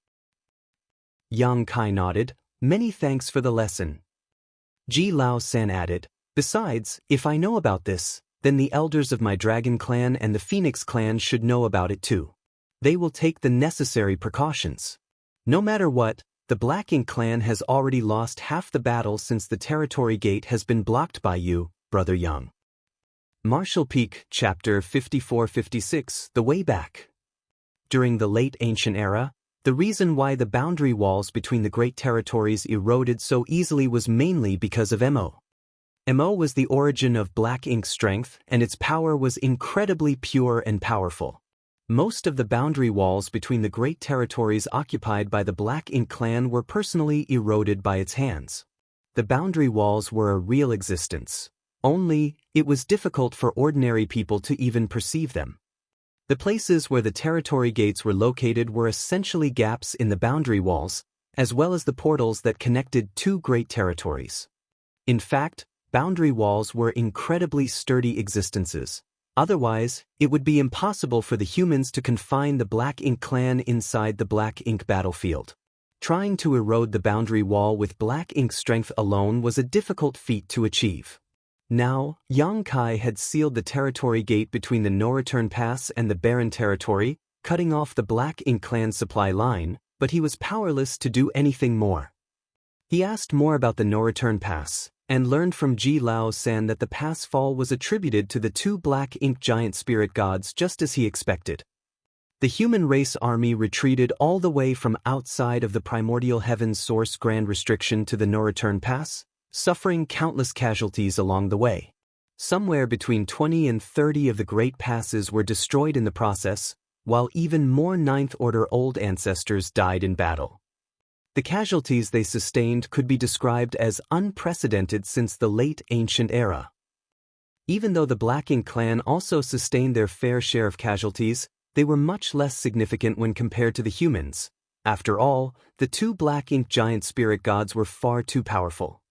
Yang Kai nodded, "Many thanks for the lesson." Ji Lao San added, "Besides, if I know about this, then the elders of my Dragon clan and the Phoenix clan should know about it too. They will take the necessary precautions. No matter what, the Black Ink clan has already lost half the battle since the territory gate has been blocked by you, Brother Yang." Martial Peak, Chapter 54-56, The Way Back. During the late ancient era, the reason why the boundary walls between the great territories eroded so easily was mainly because of Mo. Mo was the origin of Black Ink strength, and its power was incredibly pure and powerful. Most of the boundary walls between the great territories occupied by the Black Ink clan were personally eroded by its hands. The boundary walls were a real existence. Only, it was difficult for ordinary people to even perceive them. The places where the territory gates were located were essentially gaps in the boundary walls, as well as the portals that connected two great territories. In fact, boundary walls were incredibly sturdy existences. Otherwise, it would be impossible for the humans to confine the Black Ink clan inside the Black Ink battlefield. Trying to erode the boundary wall with Black Ink strength alone was a difficult feat to achieve. Now, Yang Kai had sealed the territory gate between the no-return pass and the barren territory, cutting off the Black Ink clan supply line, but he was powerless to do anything more. He asked more about the no-return pass, and learned from Ji Lao San that the pass fall was attributed to the two Black Ink giant spirit gods just as he expected. The human race army retreated all the way from outside of the primordial heaven's source grand restriction to the no-return pass, suffering countless casualties along the way. Somewhere between 20 and 30 of the great passes were destroyed in the process, while even more Ninth-Order old ancestors died in battle. The casualties they sustained could be described as unprecedented since the late ancient era. Even though the Black Ink clan also sustained their fair share of casualties, they were much less significant when compared to the humans. After all, the two Black Ink giant spirit gods were far too powerful.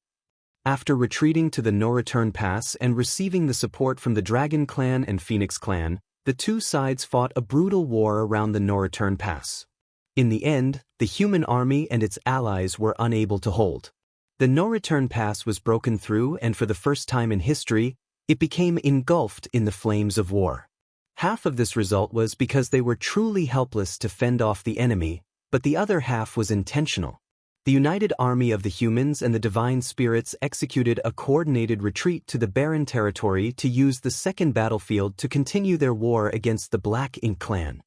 After retreating to the no-return pass and receiving the support from the Dragon clan and Phoenix clan, the two sides fought a brutal war around the no-return pass. In the end, the human army and its allies were unable to hold. The no-return pass was broken through, and for the first time in history, it became engulfed in the flames of war. Half of this result was because they were truly helpless to fend off the enemy, but the other half was intentional. The united army of the humans and the divine spirits executed a coordinated retreat to the barren territory to use the second battlefield to continue their war against the Black Ink clan.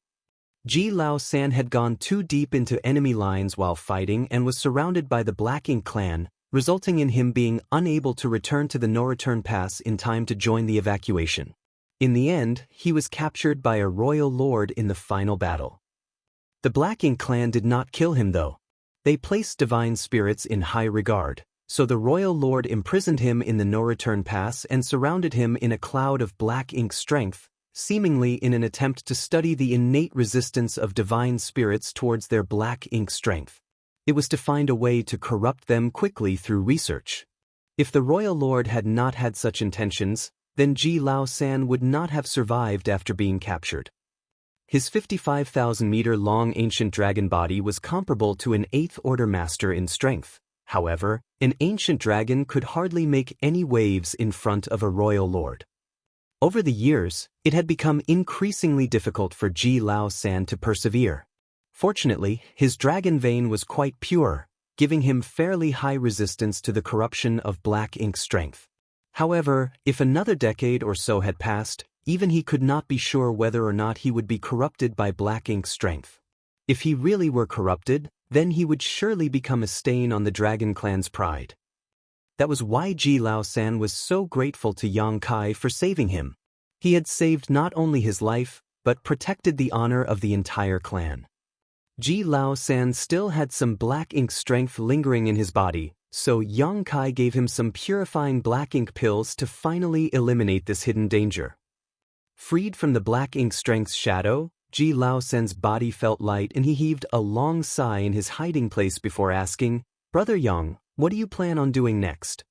Ji Lao San had gone too deep into enemy lines while fighting and was surrounded by the Black Ink clan, resulting in him being unable to return to the no-return pass in time to join the evacuation. In the end, he was captured by a royal lord in the final battle. The Black Ink clan did not kill him though. They placed divine spirits in high regard, so the royal lord imprisoned him in the no-return pass and surrounded him in a cloud of Black Ink strength, seemingly in an attempt to study the innate resistance of divine spirits towards their Black Ink strength. It was to find a way to corrupt them quickly through research. If the royal lord had not had such intentions, then Ji Lao San would not have survived after being captured. His 55,000-meter-long ancient dragon body was comparable to an 8th Order master in strength. However, an ancient dragon could hardly make any waves in front of a royal lord. Over the years, it had become increasingly difficult for Ji Lao San to persevere. Fortunately, his dragon vein was quite pure, giving him fairly high resistance to the corruption of black ink strength. However, if another decade or so had passed, even he could not be sure whether or not he would be corrupted by black ink strength. If he really were corrupted, then he would surely become a stain on the dragon clan's pride. That was why Ji Lao San was so grateful to Yang Kai for saving him. He had saved not only his life, but protected the honor of the entire clan. Ji Lao San still had some black ink strength lingering in his body, so Yang Kai gave him some purifying black ink pills to finally eliminate this hidden danger. Freed from the black ink strength's shadow, Ji Lao San's body felt light and he heaved a long sigh in his hiding place before asking, "Brother Yang, what do you plan on doing next?"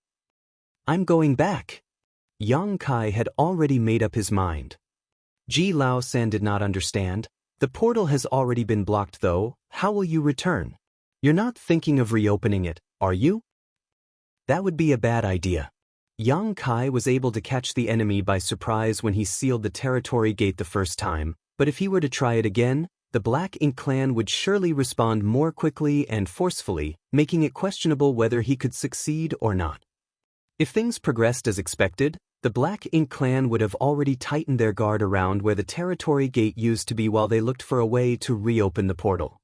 "I'm going back." Yang Kai had already made up his mind. Ji Lao San did not understand. "The portal has already been blocked though, how will you return? You're not thinking of reopening it, are you?" "That would be a bad idea." Yang Kai was able to catch the enemy by surprise when he sealed the territory gate the first time, but if he were to try it again, the Black Ink clan would surely respond more quickly and forcefully, making it questionable whether he could succeed or not. If things progressed as expected, the Black Ink clan would have already tightened their guard around where the territory gate used to be while they looked for a way to reopen the portal.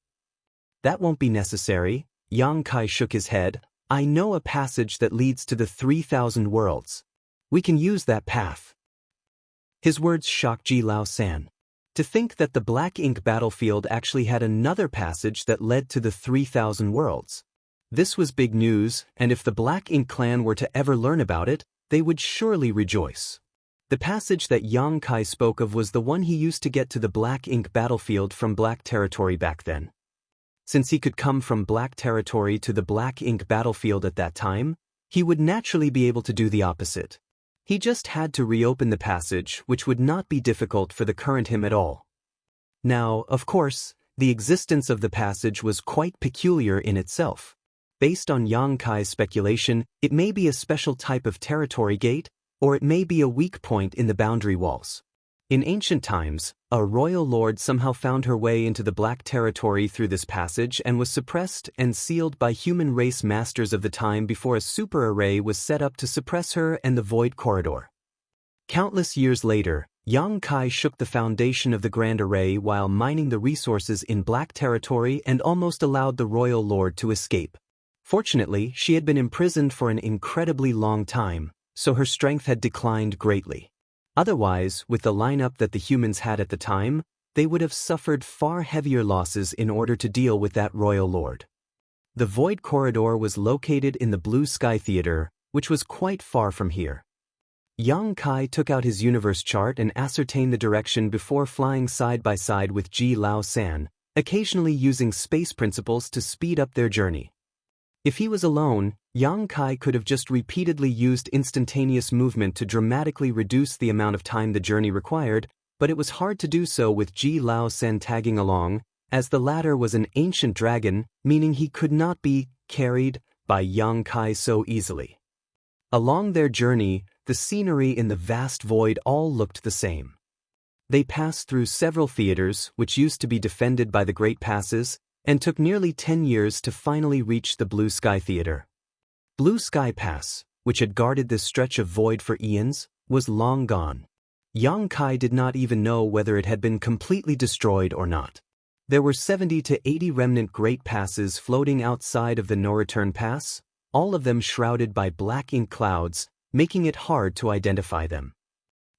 "That won't be necessary." Yang Kai shook his head. "I know a passage that leads to the 3,000 worlds. We can use that path." His words shocked Ji Lao San. To think that the Black Ink battlefield actually had another passage that led to the 3,000 worlds. This was big news, and if the Black Ink clan were to ever learn about it, they would surely rejoice. The passage that Yang Kai spoke of was the one he used to get to the Black Ink battlefield from Black Territory back then. Since he could come from Black Territory to the Black Ink battlefield at that time, he would naturally be able to do the opposite. He just had to reopen the passage, which would not be difficult for the current him at all. Now, of course, the existence of the passage was quite peculiar in itself. Based on Yang Kai's speculation, it may be a special type of territory gate, or it may be a weak point in the boundary walls. In ancient times, a royal lord somehow found her way into the Black Territory through this passage and was suppressed and sealed by human race masters of the time before a super array was set up to suppress her and the Void Corridor. Countless years later, Yang Kai shook the foundation of the Grand Array while mining the resources in Black Territory and almost allowed the royal lord to escape. Fortunately, she had been imprisoned for an incredibly long time, so her strength had declined greatly. Otherwise, with the lineup that the humans had at the time, they would have suffered far heavier losses in order to deal with that royal lord. The Void Corridor was located in the Blue Sky Theater, which was quite far from here. Yang Kai took out his universe chart and ascertained the direction before flying side by side with Ji Lao San, occasionally using space principles to speed up their journey. If he was alone, Yang Kai could have just repeatedly used instantaneous movement to dramatically reduce the amount of time the journey required, but it was hard to do so with Ji Lao San tagging along, as the latter was an ancient dragon, meaning he could not be carried by Yang Kai so easily. Along their journey, the scenery in the vast void all looked the same. They passed through several theaters, which used to be defended by the Great Passes, and took nearly 10 years to finally reach the Blue Sky Theater. Blue Sky Pass, which had guarded this stretch of void for eons, was long gone. Yang Kai did not even know whether it had been completely destroyed or not. There were 70 to 80 remnant Great Passes floating outside of the no-return pass, all of them shrouded by black ink clouds, making it hard to identify them.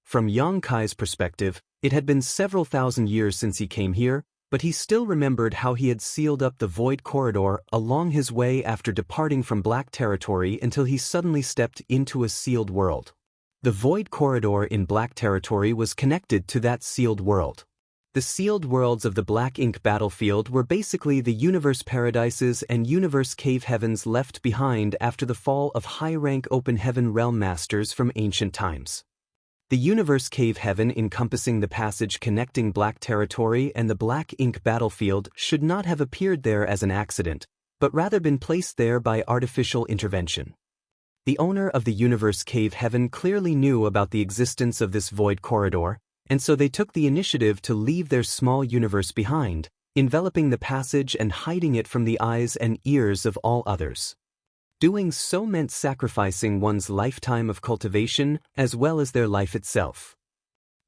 From Yang Kai's perspective, it had been several thousand years since he came here, but he still remembered how he had sealed up the Void Corridor along his way after departing from Black Territory until he suddenly stepped into a sealed world. The Void Corridor in Black Territory was connected to that sealed world. The sealed worlds of the Black Ink battlefield were basically the universe paradises and universe cave heavens left behind after the fall of high-rank open heaven realm masters from ancient times. The universe cave heaven encompassing the passage connecting Black Territory and the Black Ink battlefield should not have appeared there as an accident, but rather been placed there by artificial intervention. The owner of the Universe Cave Heaven clearly knew about the existence of this void corridor, and so they took the initiative to leave their small universe behind, enveloping the passage and hiding it from the eyes and ears of all others. Doing so meant sacrificing one's lifetime of cultivation as well as their life itself.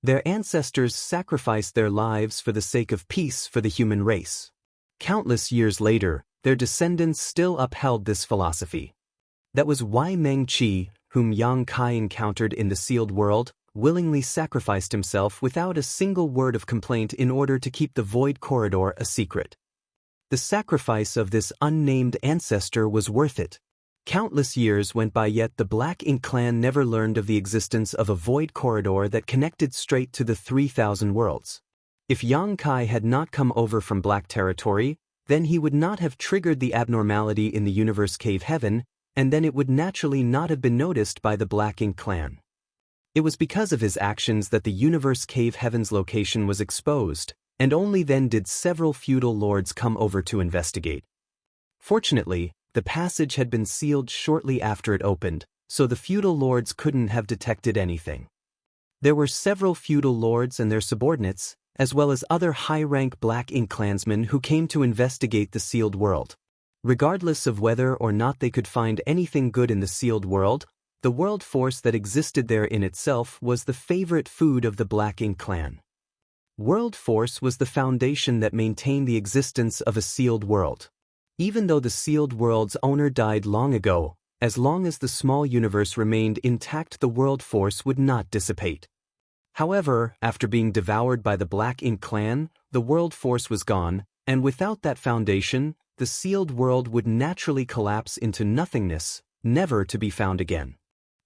Their ancestors sacrificed their lives for the sake of peace for the human race. Countless years later, their descendants still upheld this philosophy. That was why Meng Qi, whom Yang Kai encountered in the sealed world, willingly sacrificed himself without a single word of complaint in order to keep the void corridor a secret. The sacrifice of this unnamed ancestor was worth it. Countless years went by, yet the Black Ink clan never learned of the existence of a void corridor that connected straight to the 3,000 worlds. If Yang Kai had not come over from Black territory, then he would not have triggered the abnormality in the Universe Cave Heaven, and then it would naturally not have been noticed by the Black Ink clan. It was because of his actions that the Universe Cave Heaven's location was exposed, and only then did several feudal lords come over to investigate. Fortunately, the passage had been sealed shortly after it opened, so the feudal lords couldn't have detected anything. There were several feudal lords and their subordinates, as well as other high-rank Black Ink clansmen who came to investigate the sealed world. Regardless of whether or not they could find anything good in the sealed world, the world force that existed there in itself was the favorite food of the Black Ink clan. World force was the foundation that maintained the existence of a sealed world. Even though the sealed world's owner died long ago, as long as the small universe remained intact, the world force would not dissipate. However, after being devoured by the Black Ink clan, the world force was gone, and without that foundation, the sealed world would naturally collapse into nothingness, never to be found again.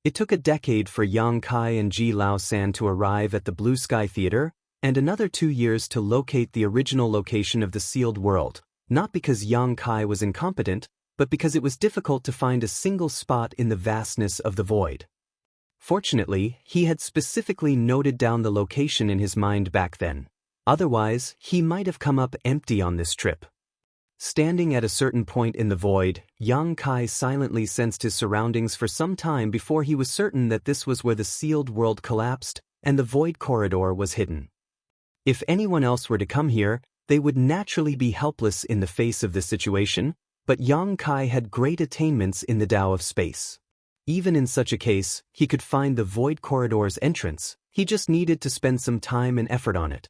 It took a decade for Yang Kai and Ji Lao San to arrive at the Blue Sky Theater, and another 2 years to locate the original location of the sealed world, not because Yang Kai was incompetent, but because it was difficult to find a single spot in the vastness of the void. Fortunately, he had specifically noted down the location in his mind back then. Otherwise, he might have come up empty on this trip. Standing at a certain point in the void, Yang Kai silently sensed his surroundings for some time before he was certain that this was where the sealed world collapsed and the void corridor was hidden. If anyone else were to come here, they would naturally be helpless in the face of this situation, but Yang Kai had great attainments in the Tao of space. Even in such a case, he could find the void corridor's entrance, he just needed to spend some time and effort on it.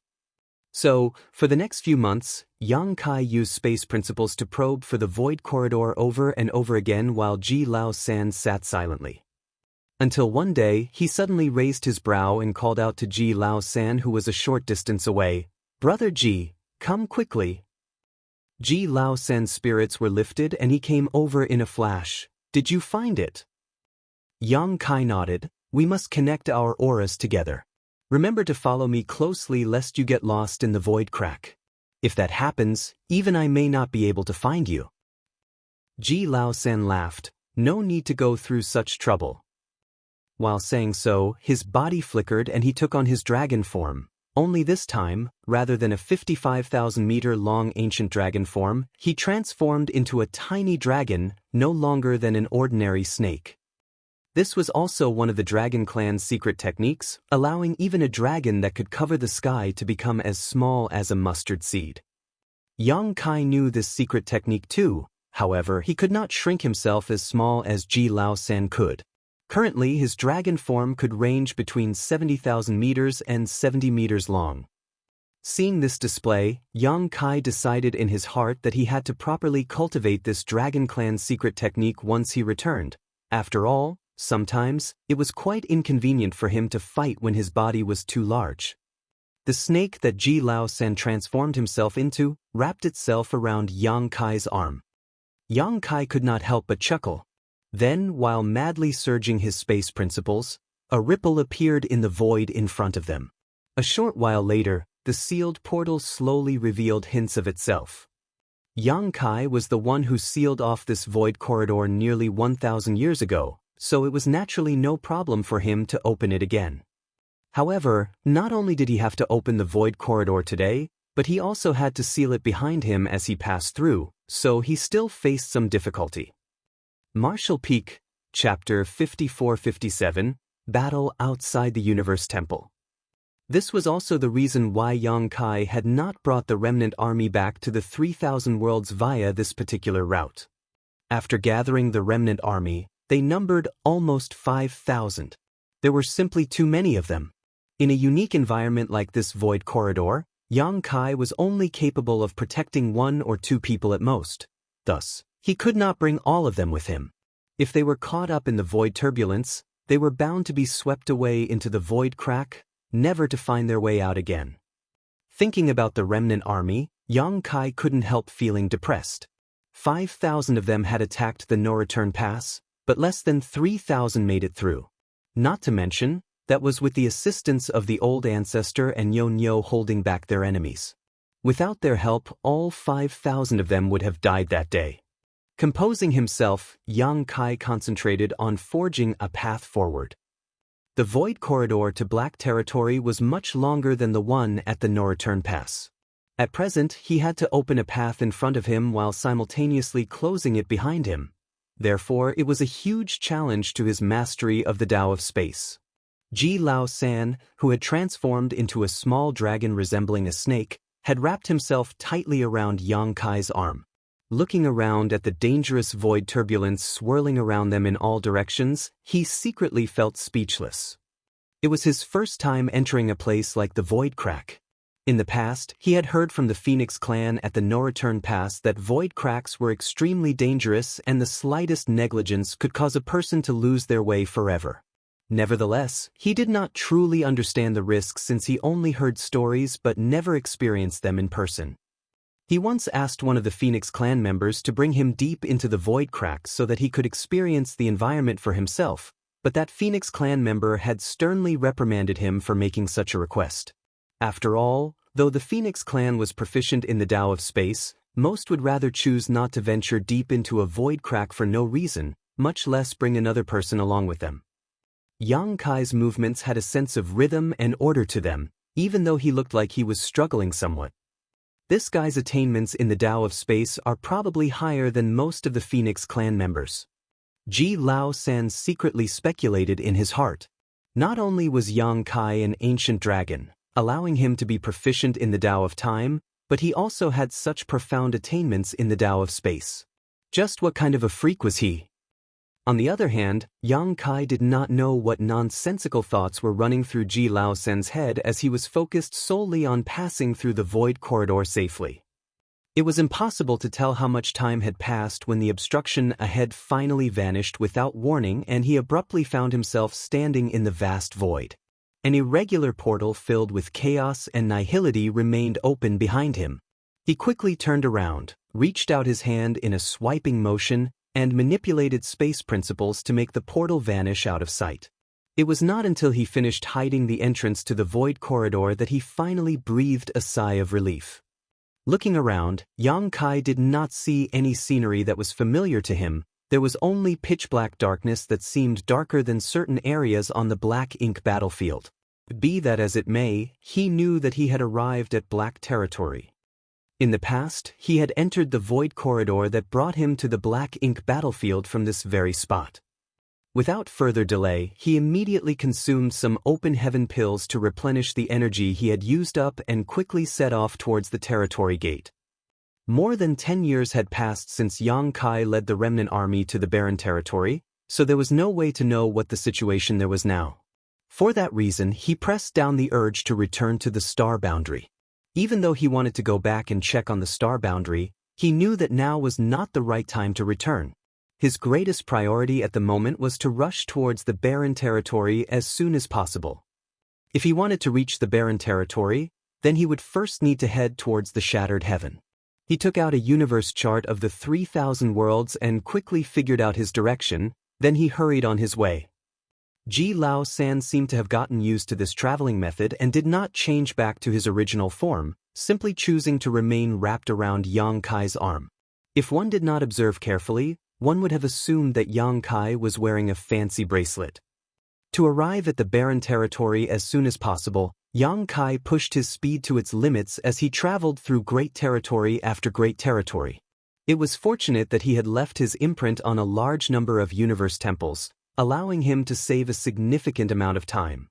So, for the next few months, Yang Kai used space principles to probe for the void corridor over and over again while Ji Lao San sat silently. Until one day, he suddenly raised his brow and called out to Ji Lao San, who was a short distance away, "Brother Ji, come quickly." Ji Lao San's spirits were lifted and he came over in a flash. "Did you find it?" Yang Kai nodded. "We must connect our auras together. Remember to follow me closely lest you get lost in the void crack. If that happens, even I may not be able to find you." Ji Lao San laughed. "No need to go through such trouble." While saying so, his body flickered and he took on his dragon form. Only this time, rather than a 55,000-meter-long ancient dragon form, he transformed into a tiny dragon, no longer than an ordinary snake. This was also one of the Dragon Clan's secret techniques, allowing even a dragon that could cover the sky to become as small as a mustard seed. Yang Kai knew this secret technique too, however he could not shrink himself as small as Ji Lao San could. Currently his dragon form could range between 70,000 meters and 70 meters long. Seeing this display, Yang Kai decided in his heart that he had to properly cultivate this Dragon Clan's secret technique once he returned. After all, sometimes, it was quite inconvenient for him to fight when his body was too large. The snake that Ji Lao San transformed himself into wrapped itself around Yang Kai's arm. Yang Kai could not help but chuckle. Then, while madly surging his space principles, a ripple appeared in the void in front of them. A short while later, the sealed portal slowly revealed hints of itself. Yang Kai was the one who sealed off this void corridor nearly 1,000 years ago, so it was naturally no problem for him to open it again. However, not only did he have to open the void corridor today, but he also had to seal it behind him as he passed through, so he still faced some difficulty. Marshall Peak, Chapter 54-57, Battle Outside the Universe Temple. This was also the reason why Yang Kai had not brought the remnant army back to the 3,000 worlds via this particular route. After gathering the remnant army, they numbered almost 5,000. There were simply too many of them. In a unique environment like this void corridor, Yang Kai was only capable of protecting 1 or 2 people at most. Thus, he could not bring all of them with him. If they were caught up in the void turbulence, they were bound to be swept away into the void crack, never to find their way out again. Thinking about the remnant army, Yang Kai couldn't help feeling depressed. 5,000 of them had attacked the no-return pass, but less than 3,000 made it through. Not to mention, that was with the assistance of the old ancestor and Nyo holding back their enemies. Without their help, all 5,000 of them would have died that day. Composing himself, Yang Kai concentrated on forging a path forward. The void corridor to Black Territory was much longer than the one at the no-return pass. At present, he had to open a path in front of him while simultaneously closing it behind him. Therefore, it was a huge challenge to his mastery of the Tao of Space. Ji Lao San, who had transformed into a small dragon resembling a snake, had wrapped himself tightly around Yang Kai's arm. Looking around at the dangerous void turbulence swirling around them in all directions, he secretly felt speechless. It was his first time entering a place like the void crack. In the past, he had heard from the Phoenix clan at the no-return pass that void cracks were extremely dangerous and the slightest negligence could cause a person to lose their way forever. Nevertheless, he did not truly understand the risks since he only heard stories but never experienced them in person. He once asked one of the Phoenix clan members to bring him deep into the void crack so that he could experience the environment for himself, but that Phoenix clan member had sternly reprimanded him for making such a request. After all, though the Phoenix clan was proficient in the Tao of Space, most would rather choose not to venture deep into a void crack for no reason, much less bring another person along with them. Yang Kai's movements had a sense of rhythm and order to them, even though he looked like he was struggling somewhat. This guy's attainments in the Tao of Space are probably higher than most of the Phoenix clan members. Ji Lao San secretly speculated in his heart. Not only was Yang Kai an ancient dragon, allowing him to be proficient in the Tao of Time, but he also had such profound attainments in the Tao of Space. Just what kind of a freak was he? On the other hand, Yang Kai did not know what nonsensical thoughts were running through Ji Lao San's head as he was focused solely on passing through the void corridor safely. It was impossible to tell how much time had passed when the obstruction ahead finally vanished without warning and he abruptly found himself standing in the vast void. An irregular portal filled with chaos and nihility remained open behind him. He quickly turned around, reached out his hand in a swiping motion, and manipulated space principles to make the portal vanish out of sight. It was not until he finished hiding the entrance to the void corridor that he finally breathed a sigh of relief. Looking around, Yang Kai did not see any scenery that was familiar to him. There was only pitch-black darkness that seemed darker than certain areas on the black ink battlefield. Be that as it may, he knew that he had arrived at Black Territory. In the past, he had entered the void corridor that brought him to the black ink battlefield from this very spot. Without further delay, he immediately consumed some open heaven pills to replenish the energy he had used up and quickly set off towards the territory gate. More than 10 years had passed since Yang Kai led the remnant army to the barren territory, so there was no way to know what the situation there was now. For that reason, he pressed down the urge to return to the star boundary. Even though he wanted to go back and check on the star boundary, he knew that now was not the right time to return. His greatest priority at the moment was to rush towards the barren territory as soon as possible. If he wanted to reach the barren territory, then he would first need to head towards the shattered heaven. He took out a universe chart of the 3,000 worlds and quickly figured out his direction, then he hurried on his way. Ji Lao San seemed to have gotten used to this traveling method and did not change back to his original form, simply choosing to remain wrapped around Yang Kai's arm. If one did not observe carefully, one would have assumed that Yang Kai was wearing a fancy bracelet. To arrive at the barren territory as soon as possible, Yang Kai pushed his speed to its limits as he traveled through great territory after great territory. It was fortunate that he had left his imprint on a large number of universe temples, allowing him to save a significant amount of time.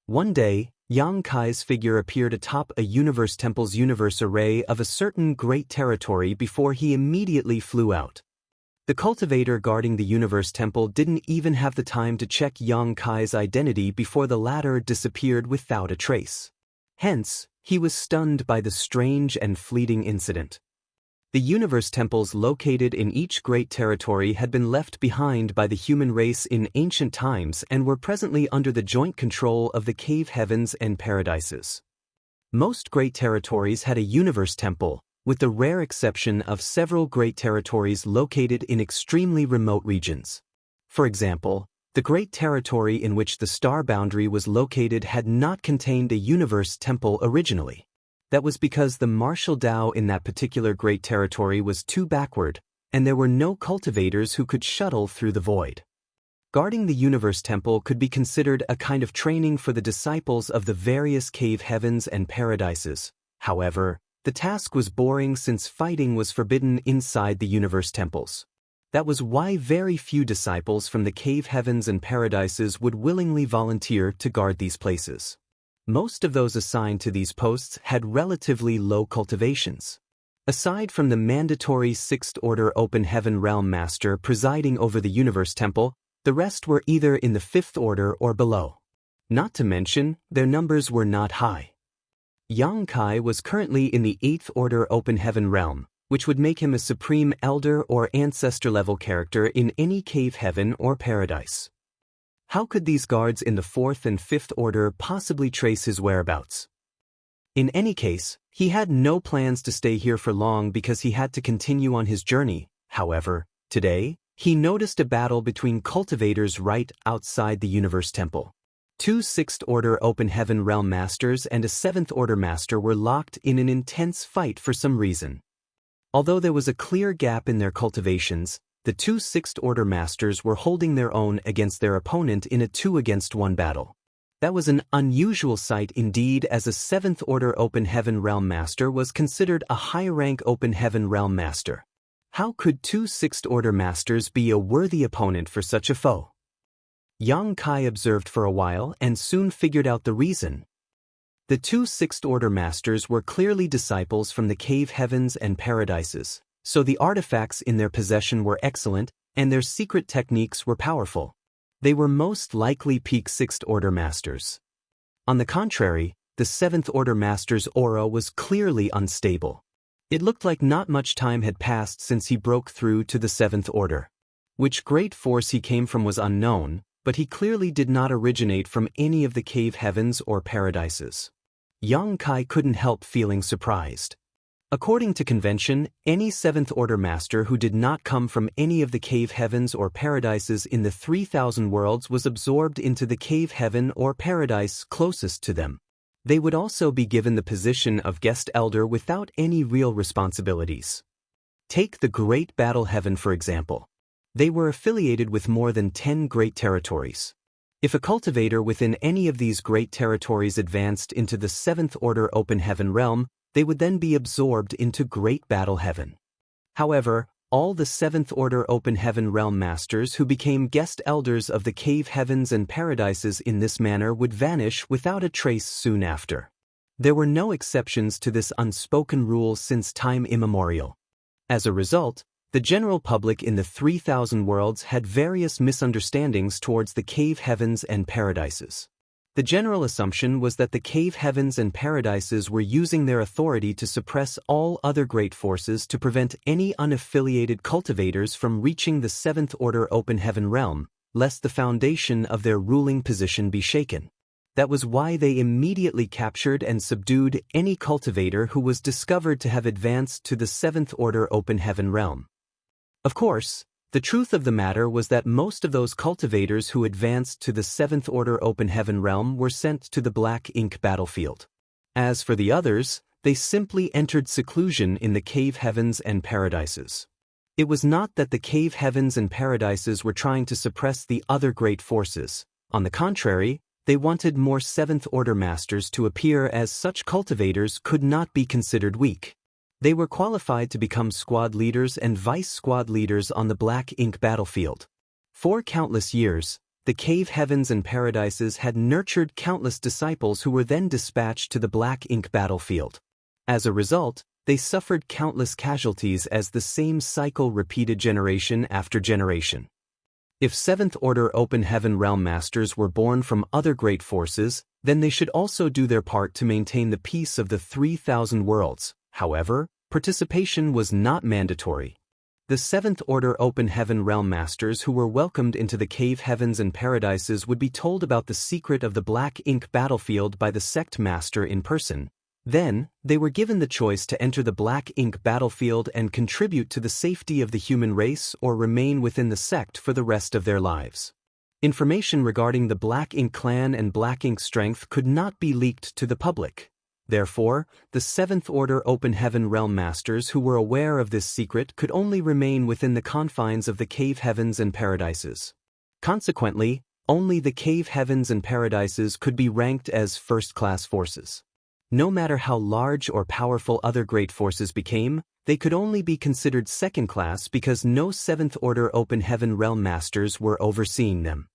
One day, Yang Kai's figure appeared atop a universe temple's universe array of a certain great territory before he immediately flew out. The cultivator guarding the universe temple didn't even have the time to check Yang Kai's identity before the latter disappeared without a trace. Hence, he was stunned by the strange and fleeting incident. The universe temples located in each great territory had been left behind by the human race in ancient times and were presently under the joint control of the cave heavens and paradises. Most great territories had a universe temple, with the rare exception of several great territories located in extremely remote regions. For example, the great territory in which the star boundary was located had not contained a universe temple originally. That was because the martial Tao in that particular great territory was too backward, and there were no cultivators who could shuttle through the void. Guarding the universe temple could be considered a kind of training for the disciples of the various cave heavens and paradises. However, the task was boring since fighting was forbidden inside the universe temples. That was why very few disciples from the cave heavens and paradises would willingly volunteer to guard these places. Most of those assigned to these posts had relatively low cultivations. Aside from the mandatory sixth-order open heaven realm master presiding over the universe temple, the rest were either in the fifth order or below. Not to mention, their numbers were not high. Yang Kai was currently in the eighth order open heaven realm, which would make him a supreme elder or ancestor-level character in any cave heaven or paradise. How could these guards in the fourth and fifth order possibly trace his whereabouts? In any case, he had no plans to stay here for long because he had to continue on his journey. However, today, he noticed a battle between cultivators right outside the universe temple. Two sixth-order open heaven realm masters and a seventh-order master were locked in an intense fight for some reason. Although there was a clear gap in their cultivations, the two sixth-order masters were holding their own against their opponent in a 2-against-1 battle. That was an unusual sight indeed, as a seventh-order open heaven realm master was considered a high-rank open heaven realm master. How could two sixth-order masters be a worthy opponent for such a foe? Yang Kai observed for a while and soon figured out the reason. The two sixth-order masters were clearly disciples from the cave heavens and paradises, so the artifacts in their possession were excellent, and their secret techniques were powerful. They were most likely peak sixth-order masters. On the contrary, the seventh-order master's aura was clearly unstable. It looked like not much time had passed since he broke through to the seventh order. Which great force he came from was unknown, but he clearly did not originate from any of the cave heavens or paradises. Yang Kai couldn't help feeling surprised. According to convention, any seventh-order master who did not come from any of the cave heavens or paradises in the 3,000 worlds was absorbed into the cave heaven or paradise closest to them. They would also be given the position of guest elder without any real responsibilities. Take the Great Battle Heaven for example. They were affiliated with more than 10 great territories. If a cultivator within any of these great territories advanced into the seventh-order open heaven realm, they would then be absorbed into Great Battle Heaven. However, all the seventh-order open heaven realm masters who became guest elders of the cave heavens and paradises in this manner would vanish without a trace soon after. There were no exceptions to this unspoken rule since time immemorial. As a result, the general public in the 3,000 worlds had various misunderstandings towards the cave heavens and paradises. The general assumption was that the cave heavens and paradises were using their authority to suppress all other great forces to prevent any unaffiliated cultivators from reaching the seventh-order open heaven realm, lest the foundation of their ruling position be shaken. That was why they immediately captured and subdued any cultivator who was discovered to have advanced to the seventh-order open heaven realm. Of course, the truth of the matter was that most of those cultivators who advanced to the seventh-order open heaven realm were sent to the black ink battlefield. As for the others, they simply entered seclusion in the cave heavens and paradises. It was not that the cave heavens and paradises were trying to suppress the other great forces. On the contrary, they wanted more seventh-order masters to appear, as such cultivators could not be considered weak. They were qualified to become squad leaders and vice-squad leaders on the Black Ink battlefield. For countless years, the cave heavens and paradises had nurtured countless disciples who were then dispatched to the Black Ink battlefield. As a result, they suffered countless casualties as the same cycle repeated generation after generation. If 7th Order Open Heaven Realm Masters were born from other great forces, then they should also do their part to maintain the peace of the 3,000 worlds. However, participation was not mandatory. The 7th Order Open Heaven Realm Masters who were welcomed into the cave heavens and paradises would be told about the secret of the Black Ink battlefield by the sect master in person. Then, they were given the choice to enter the Black Ink battlefield and contribute to the safety of the human race or remain within the sect for the rest of their lives. Information regarding the Black Ink clan and Black Ink strength could not be leaked to the public. Therefore, the 7th Order Open Heaven Realm Masters who were aware of this secret could only remain within the confines of the cave heavens and paradises. Consequently, only the cave heavens and paradises could be ranked as first-class forces. No matter how large or powerful other great forces became, they could only be considered second-class because no 7th Order Open Heaven Realm Masters were overseeing them.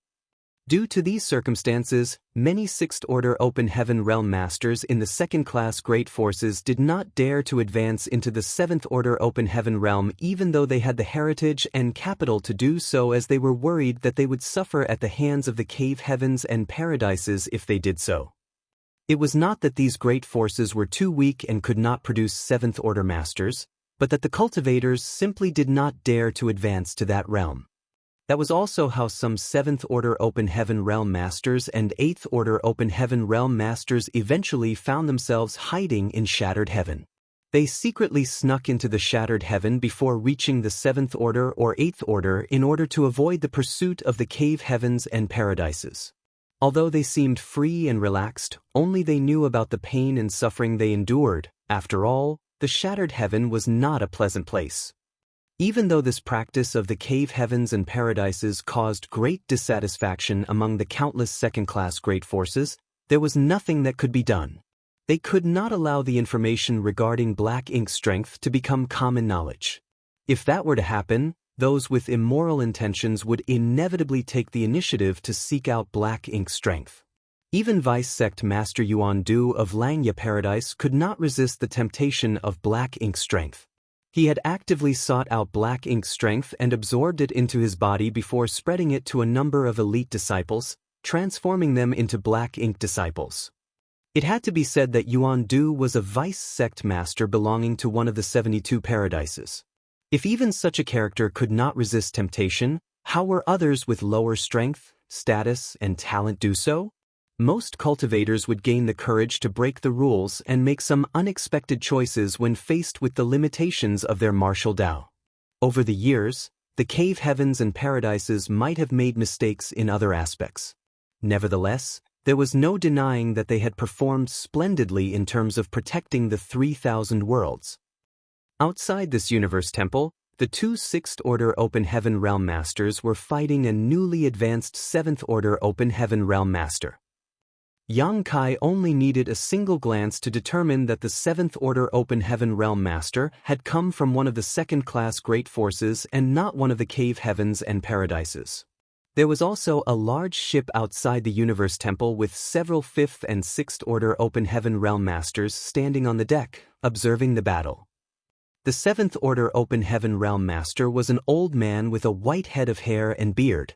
Due to these circumstances, many 6th Order Open Heaven Realm Masters in the second-class great forces did not dare to advance into the 7th Order Open Heaven Realm even though they had the heritage and capital to do so, as they were worried that they would suffer at the hands of the cave heavens and paradises if they did so. It was not that these great forces were too weak and could not produce 7th Order Masters, but that the cultivators simply did not dare to advance to that realm. That was also how some 7th Order Open Heaven Realm Masters and 8th Order Open Heaven Realm Masters eventually found themselves hiding in Shattered Heaven. They secretly snuck into the Shattered Heaven before reaching the 7th Order or 8th Order in order to avoid the pursuit of the cave heavens and paradises. Although they seemed free and relaxed, only they knew about the pain and suffering they endured. After all, the Shattered Heaven was not a pleasant place. Even though this practice of the cave heavens and paradises caused great dissatisfaction among the countless second-class great forces, there was nothing that could be done. They could not allow the information regarding Black Ink strength to become common knowledge. If that were to happen, those with immoral intentions would inevitably take the initiative to seek out Black Ink strength. Even Vice-Sect Master Yuan Du of Langya Paradise could not resist the temptation of Black Ink strength. He had actively sought out Black Ink strength and absorbed it into his body before spreading it to a number of elite disciples, transforming them into Black Ink disciples. It had to be said that Yuan Du was a Vice-Sect Master belonging to one of the 72 paradises. If even such a character could not resist temptation, how were others with lower strength, status, and talent do so? Most cultivators would gain the courage to break the rules and make some unexpected choices when faced with the limitations of their martial Tao. Over the years, the cave heavens and paradises might have made mistakes in other aspects. Nevertheless, there was no denying that they had performed splendidly in terms of protecting the 3,000 worlds. Outside this universe temple, the two 6th Order Open Heaven Realm Masters were fighting a newly advanced 7th Order Open Heaven Realm Master. Yang Kai only needed a single glance to determine that the 7th Order Open Heaven Realm Master had come from one of the second-class great forces and not one of the cave heavens and paradises. There was also a large ship outside the universe temple with several 5th and 6th Order Open Heaven Realm Masters standing on the deck, observing the battle. The 7th Order Open Heaven Realm Master was an old man with a white head of hair and beard.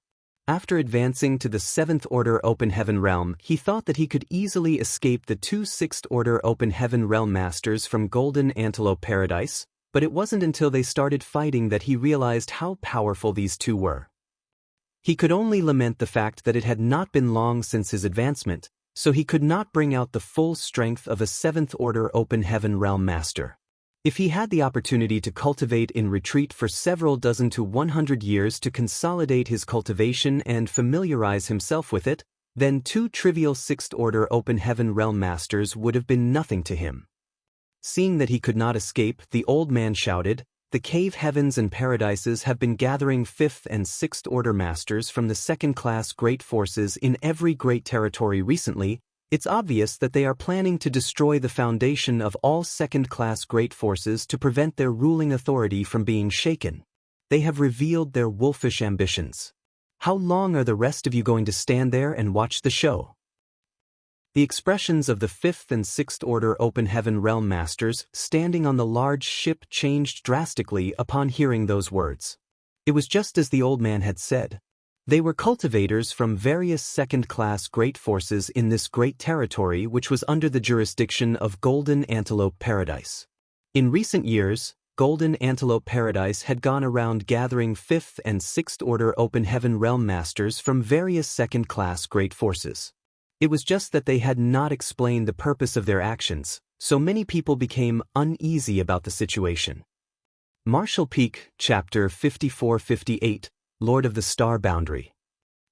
After advancing to the 7th Order Open Heaven Realm, he thought that he could easily escape the two 6th Order Open Heaven Realm Masters from Golden Antelope Paradise, but it wasn't until they started fighting that he realized how powerful these two were. He could only lament the fact that it had not been long since his advancement, so he could not bring out the full strength of a 7th Order Open Heaven Realm Master. If he had the opportunity to cultivate in retreat for several dozen to 100 years to consolidate his cultivation and familiarize himself with it, then two trivial 6th Order Open Heaven Realm Masters would have been nothing to him. Seeing that he could not escape, the old man shouted, "The cave heavens and paradises have been gathering 5th and 6th Order Masters from the second-class great forces in every great territory recently, It's obvious that they are planning to destroy the foundation of all second-class great forces to prevent their ruling authority from being shaken. They have revealed their wolfish ambitions. How long are the rest of you going to stand there and watch the show? The expressions of the 5th and 6th Order Open Heaven Realm Masters standing on the large ship changed drastically upon hearing those words. It was just as the old man had said. They were cultivators from various second-class great forces in this great territory which was under the jurisdiction of Golden Antelope Paradise. In recent years, Golden Antelope Paradise had gone around gathering 5th and 6th Order Open Heaven Realm Masters from various second-class great forces. It was just that they had not explained the purpose of their actions, so many people became uneasy about the situation. Martial Peak, Chapter 54-58, Lord of the Star Boundary.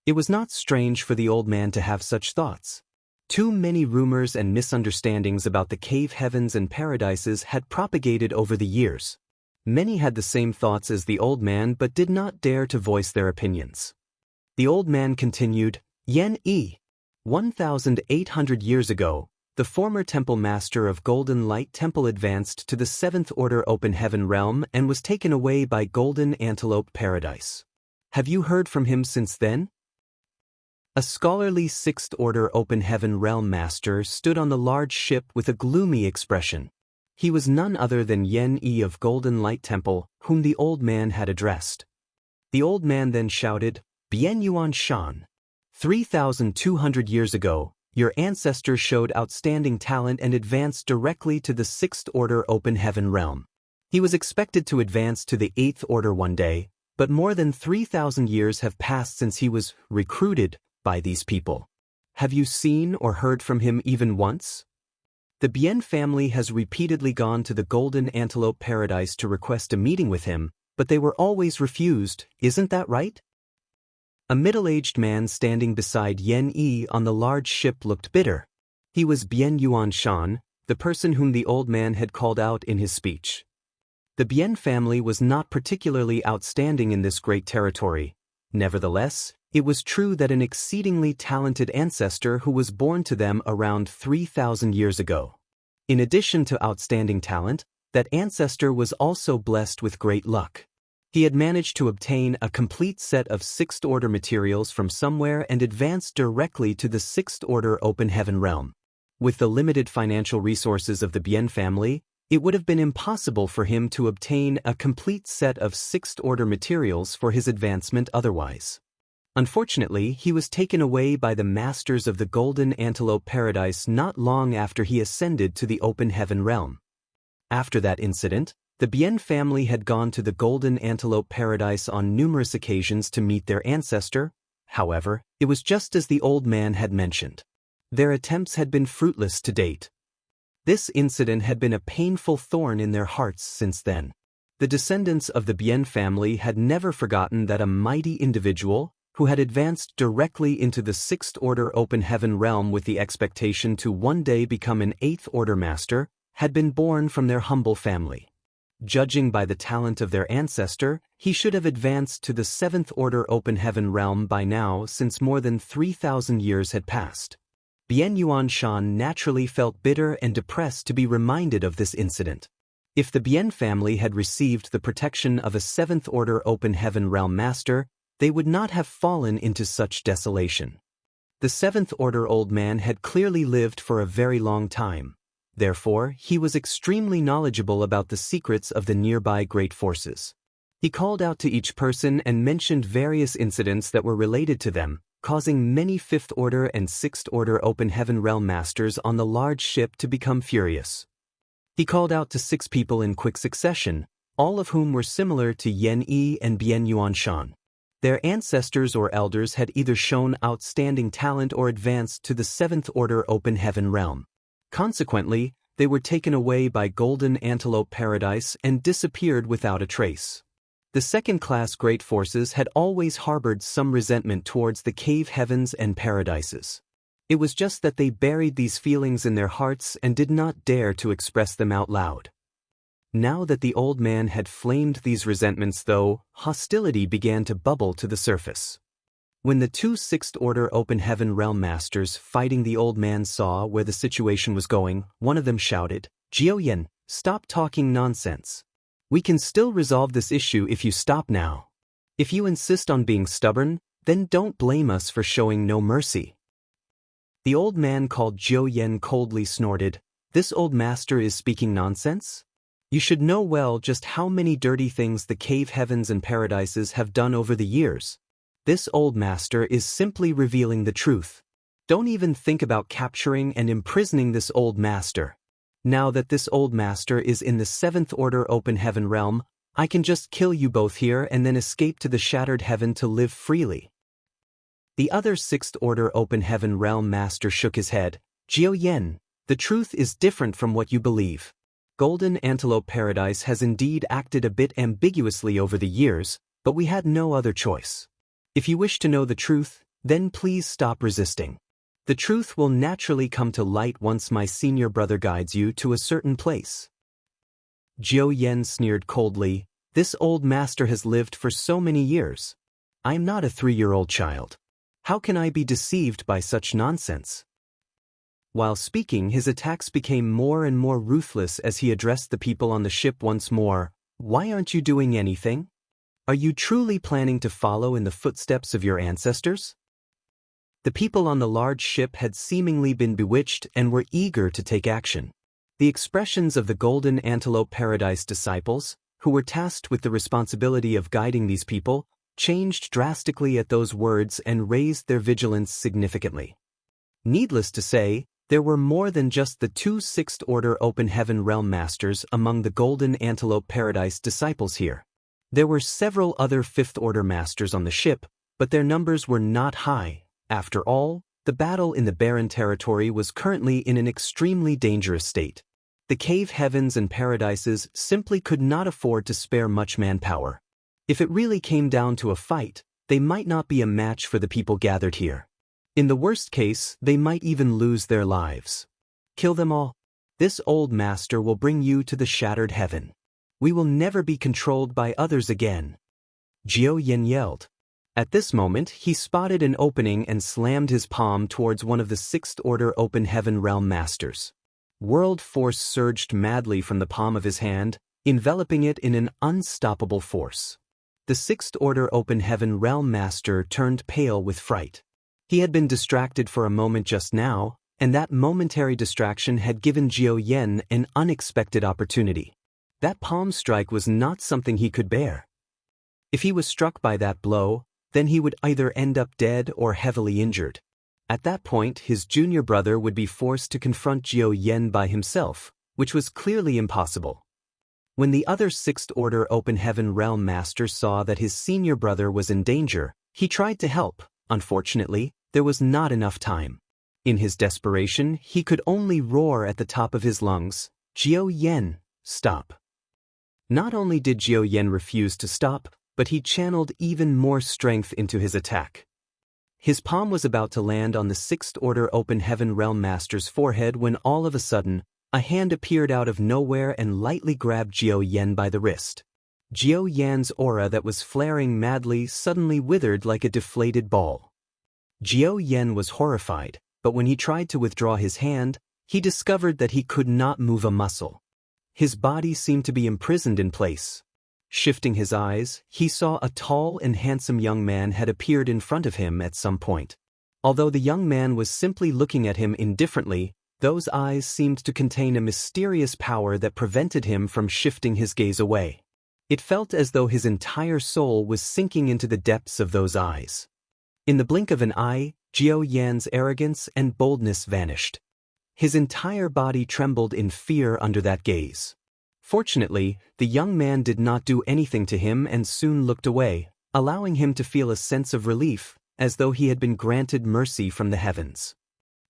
It was not strange for the old man to have such thoughts. Too many rumors and misunderstandings about the cave heavens and paradises had propagated over the years. Many had the same thoughts as the old man but did not dare to voice their opinions. The old man continued, Yen Yi. 1,800 years ago, the former temple master of Golden Light Temple advanced to the 7th Order Open Heaven Realm and was taken away by Golden Antelope Paradise. Have you heard from him since then? A scholarly 6th Order Open Heaven Realm Master stood on the large ship with a gloomy expression. He was none other than Yen Yi of Golden Light Temple, whom the old man had addressed. The old man then shouted, Bien Yuan Shan. 3,200 years ago, your ancestor showed outstanding talent and advanced directly to the 6th Order Open Heaven Realm. He was expected to advance to the 8th Order one day, but more than 3,000 years have passed since he was recruited by these people. Have you seen or heard from him even once? The Bien family has repeatedly gone to the Golden Antelope Paradise to request a meeting with him, but they were always refused, isn't that right? A middle-aged man standing beside Yen Yi on the large ship looked bitter. He was Bien Yuan Shan, the person whom the old man had called out in his speech. The Bien family was not particularly outstanding in this great territory. Nevertheless, it was true that an exceedingly talented ancestor who was born to them around 3,000 years ago. In addition to outstanding talent, that ancestor was also blessed with great luck. He had managed to obtain a complete set of 6th Order materials from somewhere and advanced directly to the 6th Order Open Heaven Realm. With the limited financial resources of the Bien family, it would have been impossible for him to obtain a complete set of 6th Order materials for his advancement otherwise. Unfortunately, he was taken away by the masters of the Golden Antelope Paradise not long after he ascended to the Open Heaven Realm. After that incident, the Bien family had gone to the Golden Antelope Paradise on numerous occasions to meet their ancestor. However, it was just as the old man had mentioned. Their attempts had been fruitless to date. This incident had been a painful thorn in their hearts since then. The descendants of the Bien family had never forgotten that a mighty individual, who had advanced directly into the 6th Order Open Heaven Realm with the expectation to one day become an 8th Order Master, had been born from their humble family. Judging by the talent of their ancestor, he should have advanced to the 7th Order Open Heaven Realm by now since more than 3,000 years had passed. Bien Yuan Shan naturally felt bitter and depressed to be reminded of this incident. If the Bien family had received the protection of a 7th Order Open Heaven Realm Master, they would not have fallen into such desolation. The 7th Order old man had clearly lived for a very long time. Therefore, he was extremely knowledgeable about the secrets of the nearby great forces. He called out to each person and mentioned various incidents that were related to them, causing many 5th Order and 6th Order Open Heaven Realm Masters on the large ship to become furious. He called out to 6 people in quick succession, all of whom were similar to Yen Yi and Bien Yuan Shan. Their ancestors or elders had either shown outstanding talent or advanced to the 7th Order Open Heaven Realm. Consequently, they were taken away by Golden Antelope Paradise and disappeared without a trace. The second-class great forces had always harbored some resentment towards the cave heavens and paradises. It was just that they buried these feelings in their hearts and did not dare to express them out loud. Now that the old man had flamed these resentments though, hostility began to bubble to the surface. When the two Sixth-Order Open Heaven Realm Masters fighting the old man saw where the situation was going, one of them shouted, "Jiao Yan, stop talking nonsense. We can still resolve this issue if you stop now. If you insist on being stubborn, then don't blame us for showing no mercy." The old man called Jiao Yan coldly snorted, "This old master is speaking nonsense? You should know well just how many dirty things the cave heavens and paradises have done over the years. This old master is simply revealing the truth. Don't even think about capturing and imprisoning this old master. Now that this old master is in the Seventh Order Open Heaven realm, I can just kill you both here and then escape to the Shattered Heaven to live freely." The other Sixth Order Open Heaven realm master shook his head. "Jiao Yan, the truth is different from what you believe. Golden Antelope Paradise has indeed acted a bit ambiguously over the years, but we had no other choice. If you wish to know the truth, then please stop resisting. The truth will naturally come to light once my senior brother guides you to a certain place." Jiao Yan sneered coldly, "This old master has lived for so many years. I am not a 3-year-old child. How can I be deceived by such nonsense?" While speaking, his attacks became more and more ruthless as he addressed the people on the ship once more. "Why aren't you doing anything? Are you truly planning to follow in the footsteps of your ancestors?" The people on the large ship had seemingly been bewitched and were eager to take action. The expressions of the Golden Antelope Paradise disciples, who were tasked with the responsibility of guiding these people, changed drastically at those words and raised their vigilance significantly. Needless to say, there were more than just the two Sixth Order Open Heaven Realm Masters among the Golden Antelope Paradise disciples here. There were several other Fifth Order Masters on the ship, but their numbers were not high. After all, the battle in the barren territory was currently in an extremely dangerous state. The cave heavens and paradises simply could not afford to spare much manpower. If it really came down to a fight, they might not be a match for the people gathered here. In the worst case, they might even lose their lives. Kill them all. This old master will bring you to the Shattered Heaven. We will never be controlled by others again." Jiao Yan yelled. At this moment, he spotted an opening and slammed his palm towards one of the Sixth Order Open Heaven Realm Masters. World force surged madly from the palm of his hand, enveloping it in an unstoppable force. The Sixth Order Open Heaven Realm Master turned pale with fright. He had been distracted for a moment just now, and that momentary distraction had given Jiao Yan an unexpected opportunity. That palm strike was not something he could bear. If he was struck by that blow, then he would either end up dead or heavily injured. At that point, his junior brother would be forced to confront Jiao Yan by himself, which was clearly impossible. When the other Sixth Order Open Heaven Realm Master saw that his senior brother was in danger, he tried to help. Unfortunately, there was not enough time. In his desperation, he could only roar at the top of his lungs, "Jiao Yan, stop." Not only did Jiao Yan refuse to stop, but he channeled even more strength into his attack. His palm was about to land on the Sixth Order Open Heaven Realm Master's forehead when all of a sudden, a hand appeared out of nowhere and lightly grabbed Jiao Yan by the wrist. Jiao Yan's aura that was flaring madly suddenly withered like a deflated ball. Jiao Yan was horrified, but when he tried to withdraw his hand, he discovered that he could not move a muscle. His body seemed to be imprisoned in place. Shifting his eyes, he saw a tall and handsome young man had appeared in front of him at some point. Although the young man was simply looking at him indifferently, those eyes seemed to contain a mysterious power that prevented him from shifting his gaze away. It felt as though his entire soul was sinking into the depths of those eyes. In the blink of an eye, Jiao Yan's arrogance and boldness vanished. His entire body trembled in fear under that gaze. Fortunately, the young man did not do anything to him and soon looked away, allowing him to feel a sense of relief, as though he had been granted mercy from the heavens.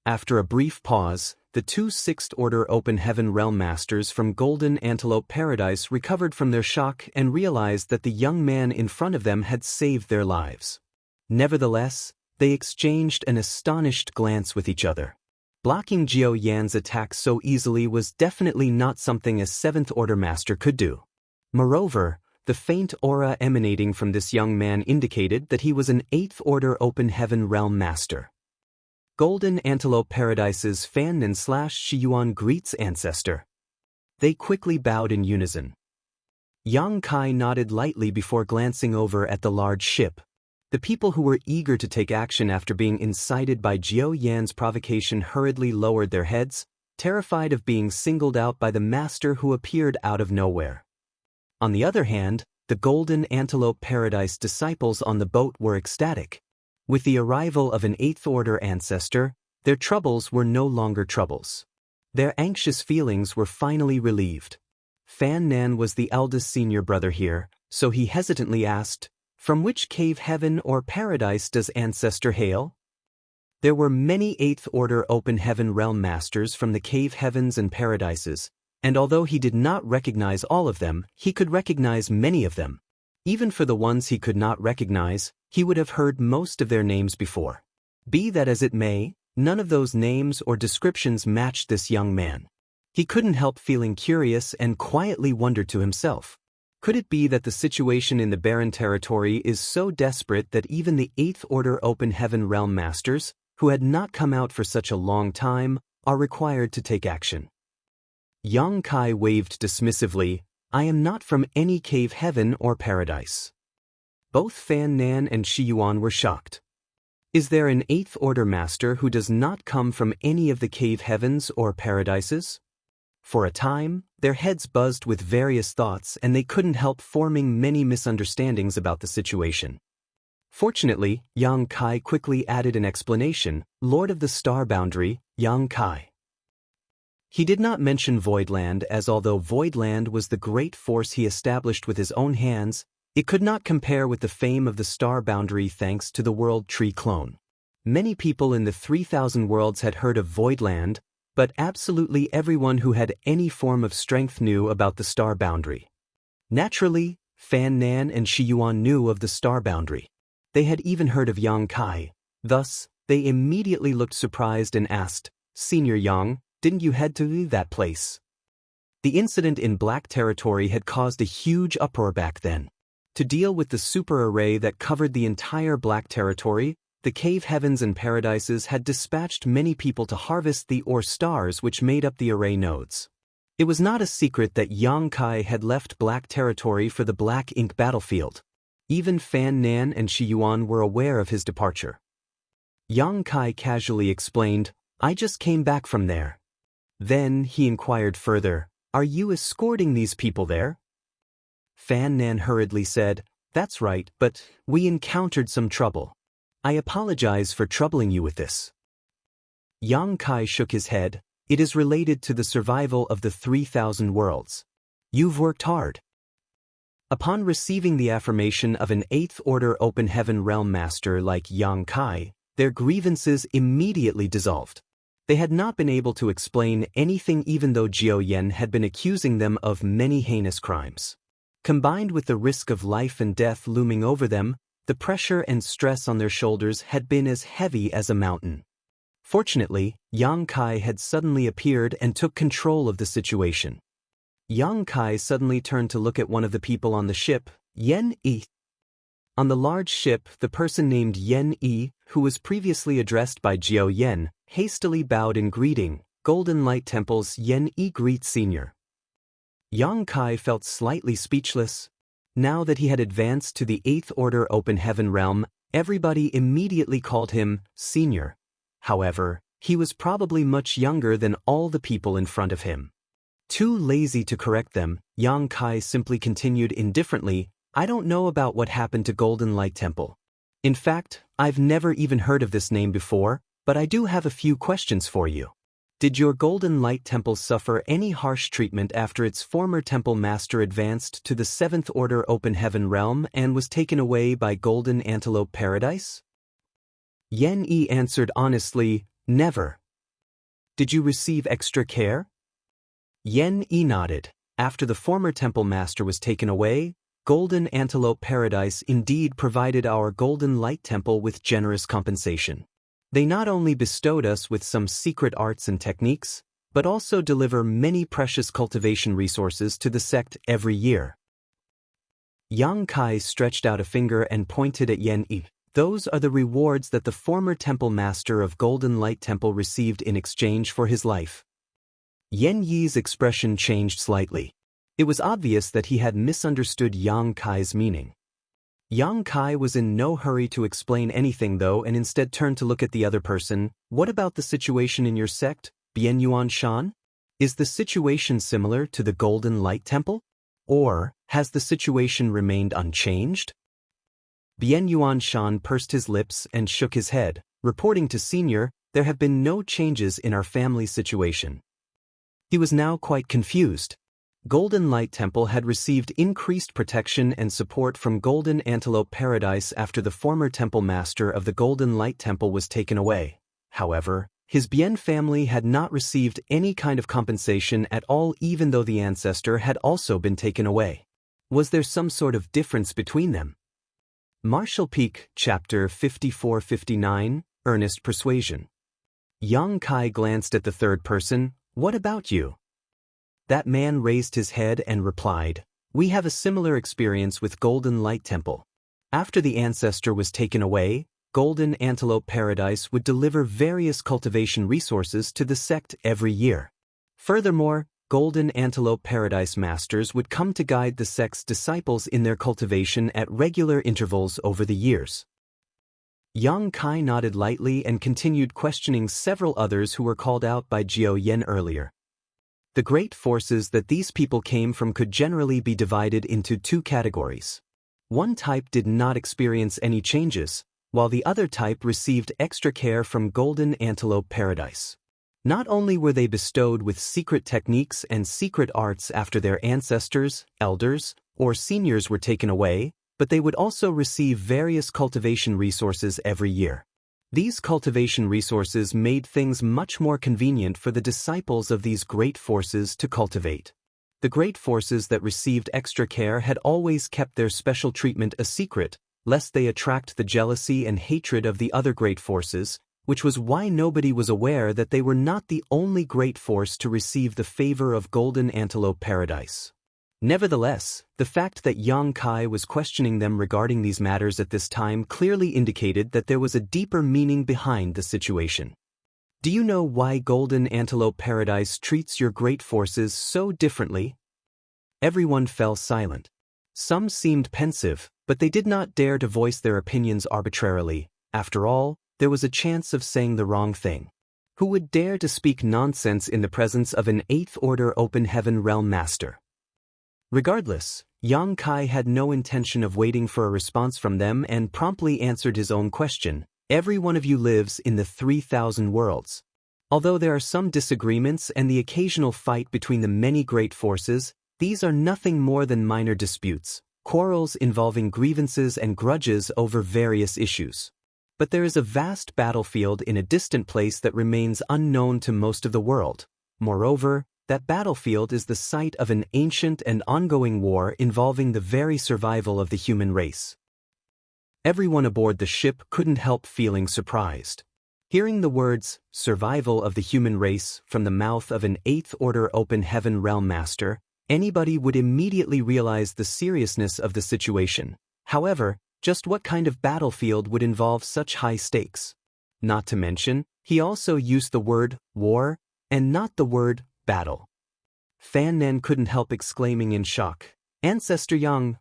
After a brief pause, the two Sixth Order Open Heaven Realm Masters from Golden Antelope Paradise recovered from their shock and realized that the young man in front of them had saved their lives. Nevertheless, they exchanged an astonished glance with each other. Blocking Jiao Yan's attack so easily was definitely not something a Seventh Order Master could do. Moreover, The faint aura emanating from this young man indicated that he was an 8th Order Open Heaven Realm Master. Golden Antelope Paradise's Fan Nan / Shiyuan greets Ancestor. They quickly bowed in unison. Yang Kai nodded lightly before glancing over at the large ship. The people who were eager to take action after being incited by Jiao Yan's provocation hurriedly lowered their heads, terrified of being singled out by the master who appeared out of nowhere. On the other hand, the Golden Antelope Paradise disciples on the boat were ecstatic. With the arrival of an 8th Order ancestor, their troubles were no longer troubles. Their anxious feelings were finally relieved. Fan Nan was the eldest senior brother here, so he hesitantly asked, "From which cave heaven or paradise does Ancestor hail?" There were many 8th Order Open Heaven Realm Masters from the cave heavens and paradises, and although he did not recognize all of them, he could recognize many of them. Even for the ones he could not recognize, he would have heard most of their names before. Be that as it may, none of those names or descriptions matched this young man. He couldn't help feeling curious and quietly wondered to himself, could it be that the situation in the barren territory is so desperate that even the 8th Order Open Heaven Realm Masters, who had not come out for such a long time, are required to take action? Yang Kai waved dismissively, "I am not from any cave heaven or paradise." Both Fan Nan and Shiyuan were shocked. Is there an 8th Order Master who does not come from any of the cave heavens or paradises? For a time, their heads buzzed with various thoughts and they couldn't help forming many misunderstandings about the situation. Fortunately, Yang Kai quickly added an explanation, "Lord of the Star Boundary, Yang Kai." He did not mention Voidland, as although Voidland was the great force he established with his own hands, it could not compare with the fame of the Star Boundary thanks to the World Tree clone. Many people in the 3,000 worlds had heard of Voidland, but absolutely everyone who had any form of strength knew about the Star Boundary. Naturally, Fan Nan and Shiyuan knew of the Star Boundary. They had even heard of Yang Kai. Thus, they immediately looked surprised and asked, "Senior Yang, didn't you head to that place?" The incident in Black Territory had caused a huge uproar back then. To deal with the super array that covered the entire Black Territory, the cave heavens and paradises had dispatched many people to harvest the ore stars which made up the array nodes. It was not a secret that Yang Kai had left Black Territory for the Black Ink battlefield. Even Fan Nan and Shiyuan were aware of his departure. Yang Kai casually explained, "I just came back from there." Then he inquired further, "Are you escorting these people there?" Fan Nan hurriedly said, "That's right, but we encountered some trouble. I apologize for troubling you with this." Yang Kai shook his head, "It is related to the survival of the 3,000 worlds. You've worked hard." Upon receiving the affirmation of an 8th Order Open Heaven Realm Master like Yang Kai, their grievances immediately dissolved. They had not been able to explain anything even though Jiao Yan had been accusing them of many heinous crimes. Combined with the risk of life and death looming over them, the pressure and stress on their shoulders had been as heavy as a mountain. Fortunately, Yang Kai had suddenly appeared and took control of the situation. Yang Kai suddenly turned to look at one of the people on the ship, Yen Yi. On the large ship, the person named Yen Yi, who was previously addressed by Jiao Yan, hastily bowed in greeting, "Golden Light Temple's Yen Yi greet Senior." Yang Kai felt slightly speechless. Now that he had advanced to the 8th Order Open Heaven Realm, everybody immediately called him Senior. However, he was probably much younger than all the people in front of him. Too lazy to correct them, Yang Kai simply continued indifferently, "I don't know about what happened to Golden Light Temple. In fact, I've never even heard of this name before, but I do have a few questions for you. Did your Golden Light Temple suffer any harsh treatment after its former temple master advanced to the 7th Order Open Heaven Realm and was taken away by Golden Antelope Paradise?" Yen Yi answered honestly, "Never." "Did you receive extra care?" Yen Yi nodded. After the former temple master was taken away, Golden Antelope Paradise indeed provided our Golden Light Temple with generous compensation. They not only bestowed us with some secret arts and techniques, but also deliver many precious cultivation resources to the sect every year. Yang Kai stretched out a finger and pointed at Yan Yi. Those are the rewards that the former temple master of Golden Light Temple received in exchange for his life. Yan Yi's expression changed slightly. It was obvious that he had misunderstood Yang Kai's meaning. Yang Kai was in no hurry to explain anything though, and instead turned to look at the other person. What about the situation in your sect, Bian Yuan Shan? Is the situation similar to the Golden Light Temple? Or has the situation remained unchanged? Bian Yuan Shan pursed his lips and shook his head, reporting to Senior, there have been no changes in our family situation. He was now quite confused. Golden Light Temple had received increased protection and support from Golden Antelope Paradise after the former temple master of the Golden Light Temple was taken away. However, his Bien family had not received any kind of compensation at all, even though the ancestor had also been taken away. Was there some sort of difference between them? Martial Peak, Chapter 54-59, Earnest Persuasion. Yang Kai glanced at the third person. What about you? That man raised his head and replied, we have a similar experience with Golden Light Temple. After the ancestor was taken away, Golden Antelope Paradise would deliver various cultivation resources to the sect every year. Furthermore, Golden Antelope Paradise masters would come to guide the sect's disciples in their cultivation at regular intervals over the years. Yang Kai nodded lightly and continued questioning several others who were called out by Jiao Yen earlier. The great forces that these people came from could generally be divided into two categories. One type did not experience any changes, while the other type received extra care from Golden Antelope Paradise. Not only were they bestowed with secret techniques and secret arts after their ancestors, elders, or seniors were taken away, but they would also receive various cultivation resources every year. These cultivation resources made things much more convenient for the disciples of these great forces to cultivate. The great forces that received extra care had always kept their special treatment a secret, lest they attract the jealousy and hatred of the other great forces, which was why nobody was aware that they were not the only great force to receive the favor of Golden Antelope Paradise. Nevertheless, the fact that Yang Kai was questioning them regarding these matters at this time clearly indicated that there was a deeper meaning behind the situation. Do you know why Golden Antelope Paradise treats your great forces so differently? Everyone fell silent. Some seemed pensive, but they did not dare to voice their opinions arbitrarily. After all, there was a chance of saying the wrong thing. Who would dare to speak nonsense in the presence of an 8th Order Open Heaven Realm Master? Regardless, Yang Kai had no intention of waiting for a response from them and promptly answered his own question. Every one of you lives in the 3,000 worlds. Although there are some disagreements and the occasional fight between the many great forces, these are nothing more than minor disputes, quarrels involving grievances and grudges over various issues. But there is a vast battlefield in a distant place that remains unknown to most of the world. Moreover, that battlefield is the site of an ancient and ongoing war involving the very survival of the human race. Everyone aboard the ship couldn't help feeling surprised. Hearing the words, survival of the human race, from the mouth of an 8th Order Open Heaven Realm Master, anybody would immediately realize the seriousness of the situation. However, just what kind of battlefield would involve such high stakes? Not to mention, he also used the word war and not the word battle. Fan Nan couldn't help exclaiming in shock, Ancestor Yang.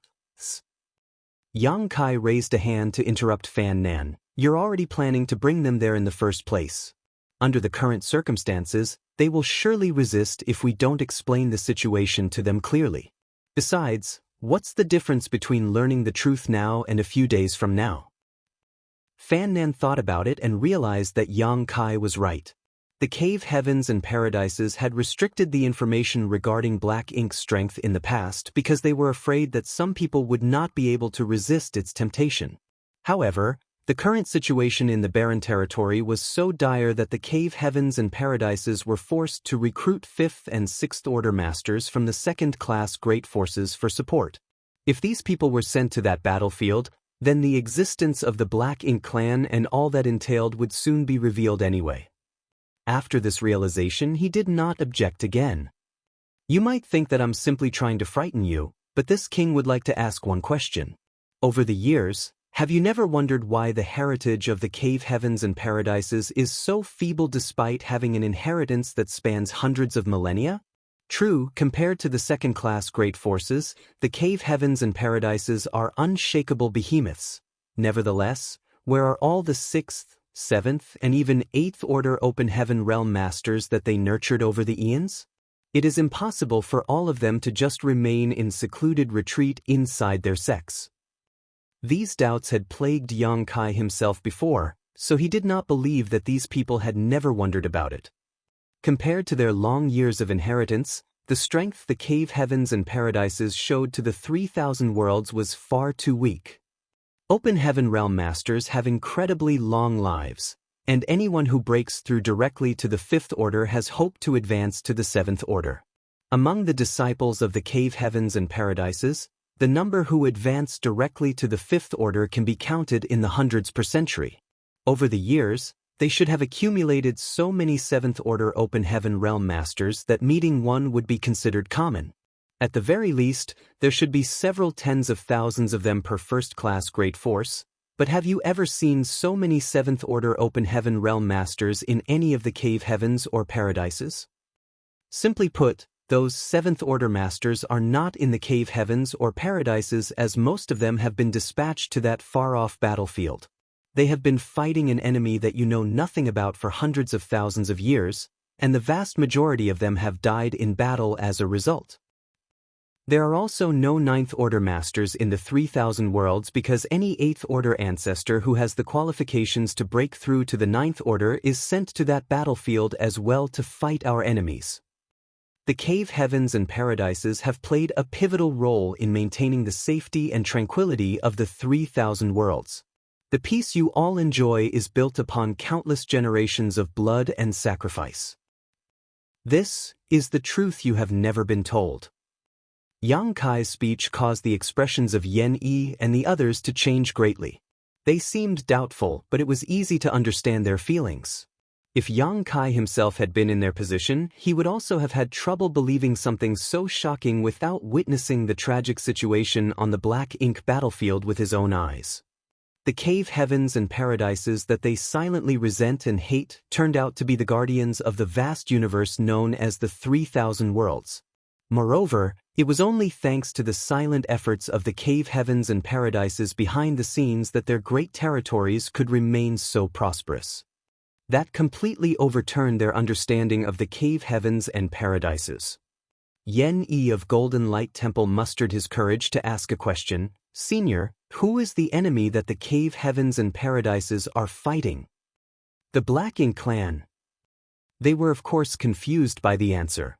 Yang Kai raised a hand to interrupt Fan Nan. You're already planning to bring them there in the first place. Under the current circumstances, they will surely resist if we don't explain the situation to them clearly. Besides, what's the difference between learning the truth now and a few days from now? Fan Nan thought about it and realized that Yang Kai was right. The cave heavens and paradises had restricted the information regarding black ink's strength in the past because they were afraid that some people would not be able to resist its temptation. However, the current situation in the barren territory was so dire that the cave heavens and paradises were forced to recruit 5th and 6th Order masters from the 2nd-class great forces for support. If these people were sent to that battlefield, then the existence of the Black Ink clan and all that entailed would soon be revealed anyway. After this realization, he did not object again. You might think that I'm simply trying to frighten you, But this king would like to ask one question. Over the years, have you never wondered why the heritage of the cave heavens and paradises is so feeble despite having an inheritance that spans hundreds of millennia? True, compared to the second-class great forces, the cave heavens and paradises are unshakable behemoths. Nevertheless, where are all the 6th, 7th, and even 8th order open heaven realm masters that they nurtured over the eons? It is impossible for all of them to just remain in secluded retreat inside their sects. These doubts had plagued Yang Kai himself before, so he did not believe that these people had never wondered about it. Compared to their long years of inheritance, the strength the cave heavens and paradises showed to the 3,000 worlds was far too weak. Open heaven realm masters have incredibly long lives, and anyone who breaks through directly to the 5th order has hope to advance to the 7th order. Among the disciples of the cave heavens and paradises, the number who advance directly to the 5th order can be counted in the hundreds per century. Over the years, they should have accumulated so many 7th order open heaven realm masters that meeting one would be considered common. At the very least, there should be several tens of thousands of them per first-class great force, but have you ever seen so many 7th order open heaven realm masters in any of the cave heavens or paradises? Simply put, those 7th order masters are not in the cave heavens or paradises, as most of them have been dispatched to that far-off battlefield. They have been fighting an enemy that you know nothing about for hundreds of thousands of years, and the vast majority of them have died in battle as a result. There are also no 9th order masters in the 3,000 worlds because any 8th order ancestor who has the qualifications to break through to the 9th order is sent to that battlefield as well to fight our enemies. The cave heavens and paradises have played a pivotal role in maintaining the safety and tranquility of the 3,000 worlds. The peace you all enjoy is built upon countless generations of blood and sacrifice. This is the truth you have never been told. Yang Kai's speech caused the expressions of Yen Yi and the others to change greatly. They seemed doubtful, but it was easy to understand their feelings. If Yang Kai himself had been in their position, he would also have had trouble believing something so shocking without witnessing the tragic situation on the black ink battlefield with his own eyes. The cave heavens and paradises that they silently resent and hate turned out to be the guardians of the vast universe known as the 3,000 worlds. Moreover, it was only thanks to the silent efforts of the cave heavens and paradises behind the scenes that their great territories could remain so prosperous. That completely overturned their understanding of the cave heavens and paradises. Yen Yi of Golden Light Temple mustered his courage to ask a question. Senior, who is the enemy that the cave heavens and paradises are fighting? The Black Ink clan. They were of course confused by the answer.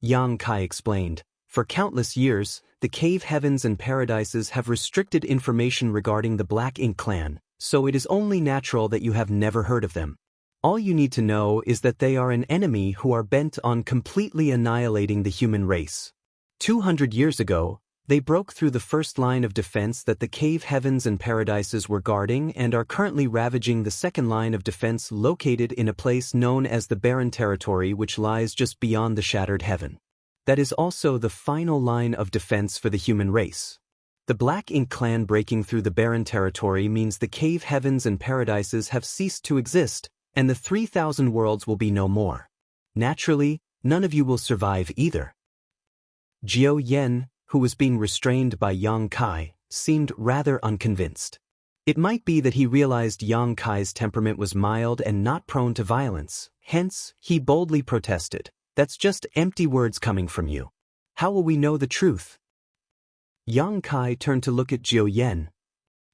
Yang Kai explained, for countless years, the cave heavens and paradises have restricted information regarding the Black Ink clan, so it is only natural that you have never heard of them. All you need to know is that they are an enemy who are bent on completely annihilating the human race. 200 years ago, they broke through the first line of defense that the cave heavens and paradises were guarding and are currently ravaging the second line of defense located in a place known as the Barren Territory, which lies just beyond the Shattered Heaven. That is also the final line of defense for the human race. The Black Ink clan breaking through the Barren Territory means the cave heavens and paradises have ceased to exist, and the 3,000 worlds will be no more. Naturally, none of you will survive either. Jiao Yen, who was being restrained by Yang Kai, seemed rather unconvinced. It might be that he realized Yang Kai's temperament was mild and not prone to violence, hence, he boldly protested, "That's just empty words coming from you. How will we know the truth?" Yang Kai turned to look at Jiao Yen.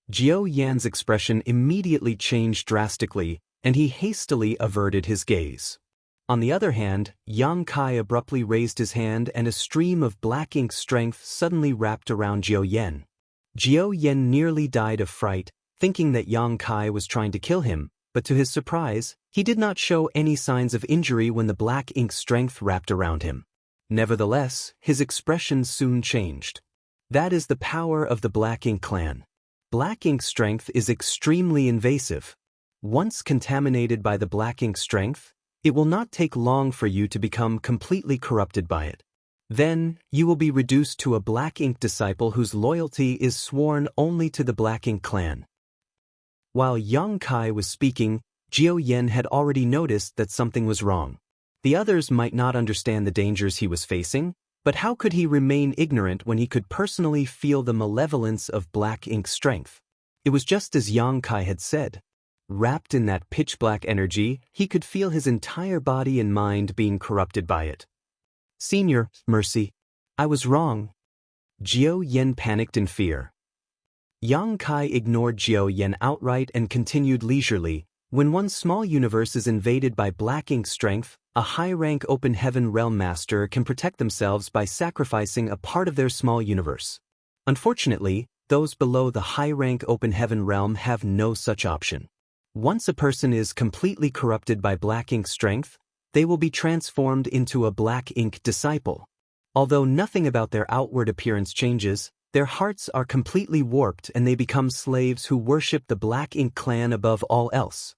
Jiao Yan's expression immediately changed drastically, and he hastily averted his gaze. On the other hand, Yang Kai abruptly raised his hand and a stream of black ink strength suddenly wrapped around Jiao Yen. Jiao Yen nearly died of fright, thinking that Yang Kai was trying to kill him, but to his surprise, he did not show any signs of injury when the black ink strength wrapped around him. Nevertheless, his expression soon changed. That is the power of the Black Ink clan. Black ink strength is extremely invasive. Once contaminated by the black ink strength, it will not take long for you to become completely corrupted by it. Then, you will be reduced to a Black Ink disciple whose loyalty is sworn only to the Black Ink clan. While Yang Kai was speaking, Jiao Yan had already noticed that something was wrong. The others might not understand the dangers he was facing, but how could he remain ignorant when he could personally feel the malevolence of Black Ink's strength? It was just as Yang Kai had said. Wrapped in that pitch-black energy, he could feel his entire body and mind being corrupted by it. "Senior, mercy. I was wrong." Jiao Yan panicked in fear. Yang Kai ignored Jiao Yan outright and continued leisurely. When one small universe is invaded by Black Ink strength, a high-rank Open Heaven Realm Master can protect themselves by sacrificing a part of their small universe. Unfortunately, those below the high-rank Open Heaven Realm have no such option. Once a person is completely corrupted by Black Ink strength, they will be transformed into a Black Ink disciple. Although nothing about their outward appearance changes, their hearts are completely warped and they become slaves who worship the Black Ink clan above all else.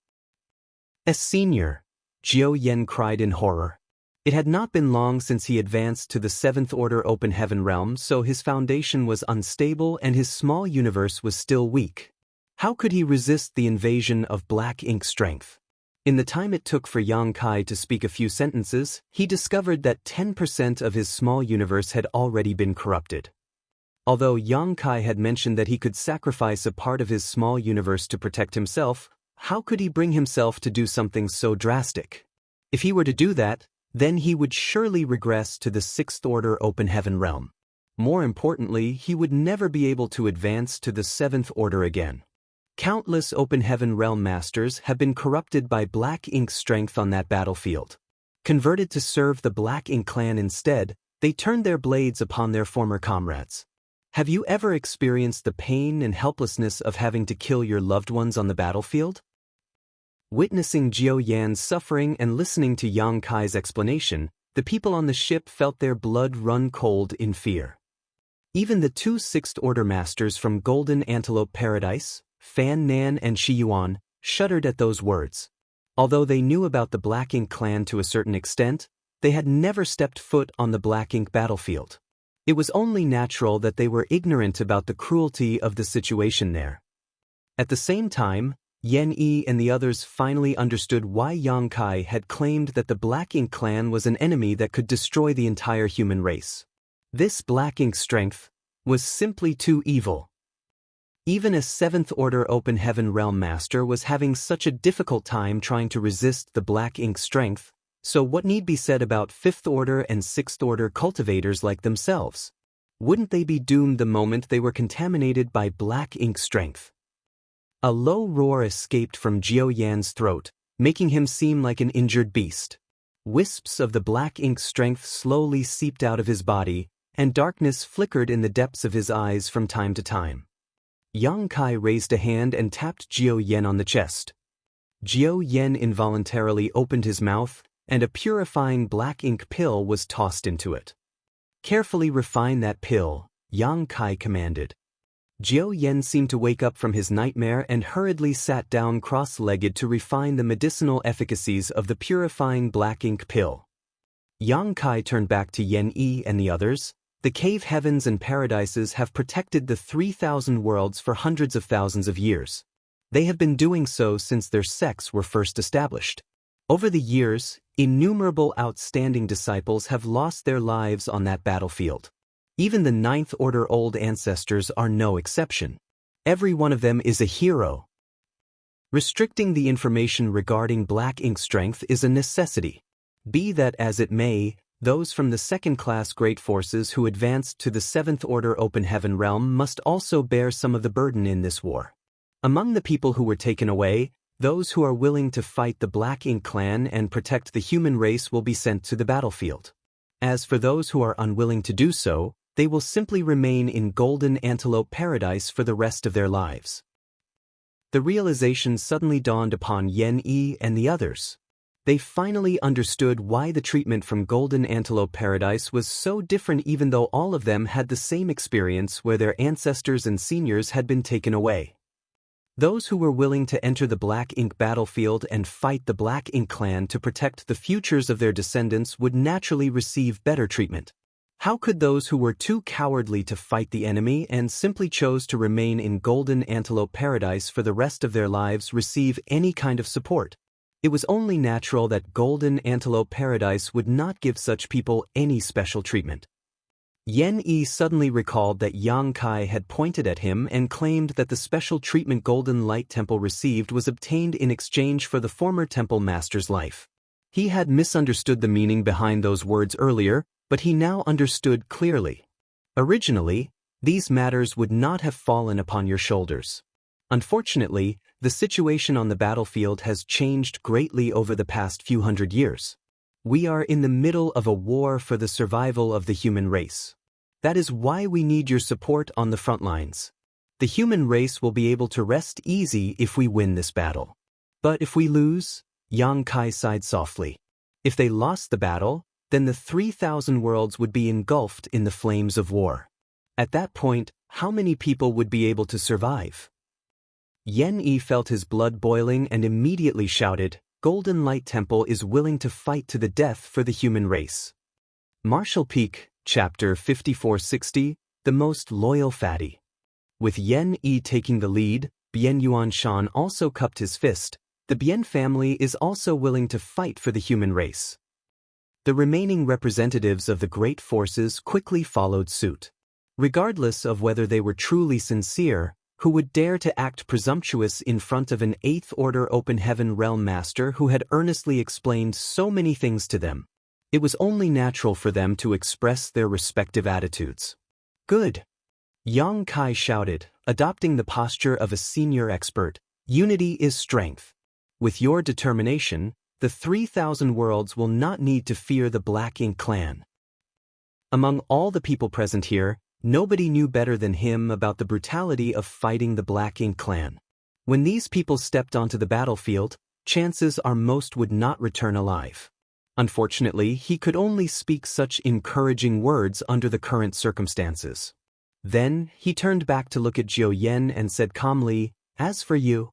"As senior," Jiao Yan cried in horror. It had not been long since he advanced to the 7th Order Open Heaven Realm, so his foundation was unstable and his small universe was still weak. How could he resist the invasion of Black Ink strength? In the time it took for Yang Kai to speak a few sentences, he discovered that 10% of his small universe had already been corrupted. Although Yang Kai had mentioned that he could sacrifice a part of his small universe to protect himself, how could he bring himself to do something so drastic? If he were to do that, then he would surely regress to the 6th Order Open Heaven Realm. More importantly, he would never be able to advance to the 7th Order again. Countless Open Heaven Realm Masters have been corrupted by Black Ink strength on that battlefield. Converted to serve the Black Ink clan instead, they turned their blades upon their former comrades. Have you ever experienced the pain and helplessness of having to kill your loved ones on the battlefield? Witnessing Jiao Yan's suffering and listening to Yang Kai's explanation, the people on the ship felt their blood run cold in fear. Even the two 6th Order Masters from Golden Antelope Paradise, Fan Nan and Shi Yuan, shuddered at those words. Although they knew about the Black Ink clan to a certain extent, they had never stepped foot on the Black Ink battlefield. It was only natural that they were ignorant about the cruelty of the situation there. At the same time, Yan Yi and the others finally understood why Yang Kai had claimed that the Black Ink clan was an enemy that could destroy the entire human race. This Black Ink strength was simply too evil. Even a 7th Order Open Heaven Realm Master was having such a difficult time trying to resist the Black Ink strength, so what need be said about 5th Order and 6th Order cultivators like themselves? Wouldn't they be doomed the moment they were contaminated by Black Ink strength? A low roar escaped from Jiao Yan's throat, making him seem like an injured beast. Wisps of the Black Ink strength slowly seeped out of his body, and darkness flickered in the depths of his eyes from time to time. Yang Kai raised a hand and tapped Jiao Yan on the chest. Jiao Yan involuntarily opened his mouth, and a purifying Black Ink pill was tossed into it. "Carefully refine that pill," Yang Kai commanded. Jiao Yan seemed to wake up from his nightmare and hurriedly sat down cross-legged to refine the medicinal efficacies of the purifying Black Ink pill. Yang Kai turned back to Yan Yi and the others. "The cave heavens and paradises have protected the 3,000 worlds for hundreds of thousands of years. They have been doing so since their sects were first established. Over the years, innumerable outstanding disciples have lost their lives on that battlefield. Even the 9th Order old ancestors are no exception. Every one of them is a hero. Restricting the information regarding Black Ink strength is a necessity. Be that as it may, those from the second-class great forces who advanced to the 7th Order Open Heaven Realm must also bear some of the burden in this war. Among the people who were taken away, those who are willing to fight the Black Ink clan and protect the human race will be sent to the battlefield. As for those who are unwilling to do so, they will simply remain in Golden Antelope Paradise for the rest of their lives." The realization suddenly dawned upon Yan Yi and the others. They finally understood why the treatment from Golden Antelope Paradise was so different, even though all of them had the same experience where their ancestors and seniors had been taken away. Those who were willing to enter the Black Ink battlefield and fight the Black Ink clan to protect the futures of their descendants would naturally receive better treatment. How could those who were too cowardly to fight the enemy and simply chose to remain in Golden Antelope Paradise for the rest of their lives receive any kind of support? It was only natural that Golden Antelope Paradise would not give such people any special treatment. Yan Yi suddenly recalled that Yang Kai had pointed at him and claimed that the special treatment Golden Light Temple received was obtained in exchange for the former temple master's life. He had misunderstood the meaning behind those words earlier, but he now understood clearly. Originally, these matters would not have fallen upon your shoulders. Unfortunately, the situation on the battlefield has changed greatly over the past few hundred years. We are in the middle of a war for the survival of the human race. That is why we need your support on the front lines. The human race will be able to rest easy if we win this battle. But if we lose, Yang Kai sighed softly. If they lost the battle, then the 3,000 worlds would be engulfed in the flames of war. At that point, how many people would be able to survive? Yan Yi felt his blood boiling and immediately shouted, Golden Light Temple is willing to fight to the death for the human race. Martial Peak, Chapter 5460, The Most Loyal Fatty. With Yan Yi taking the lead, Bian Yuanshan also cupped his fist. The Bian family is also willing to fight for the human race. The remaining representatives of the great forces quickly followed suit. Regardless of whether they were truly sincere, who would dare to act presumptuous in front of an 8th Order Open Heaven Realm Master who had earnestly explained so many things to them? It was only natural for them to express their respective attitudes. Good. Yang Kai shouted, adopting the posture of a senior expert. Unity is strength. With your determination, the 3,000 worlds will not need to fear the Black Ink clan. Among all the people present here, nobody knew better than him about the brutality of fighting the Black Ink clan. When these people stepped onto the battlefield, chances are most would not return alive. Unfortunately, he could only speak such encouraging words under the current circumstances. Then, he turned back to look at Jiao Yan and said calmly, As for you.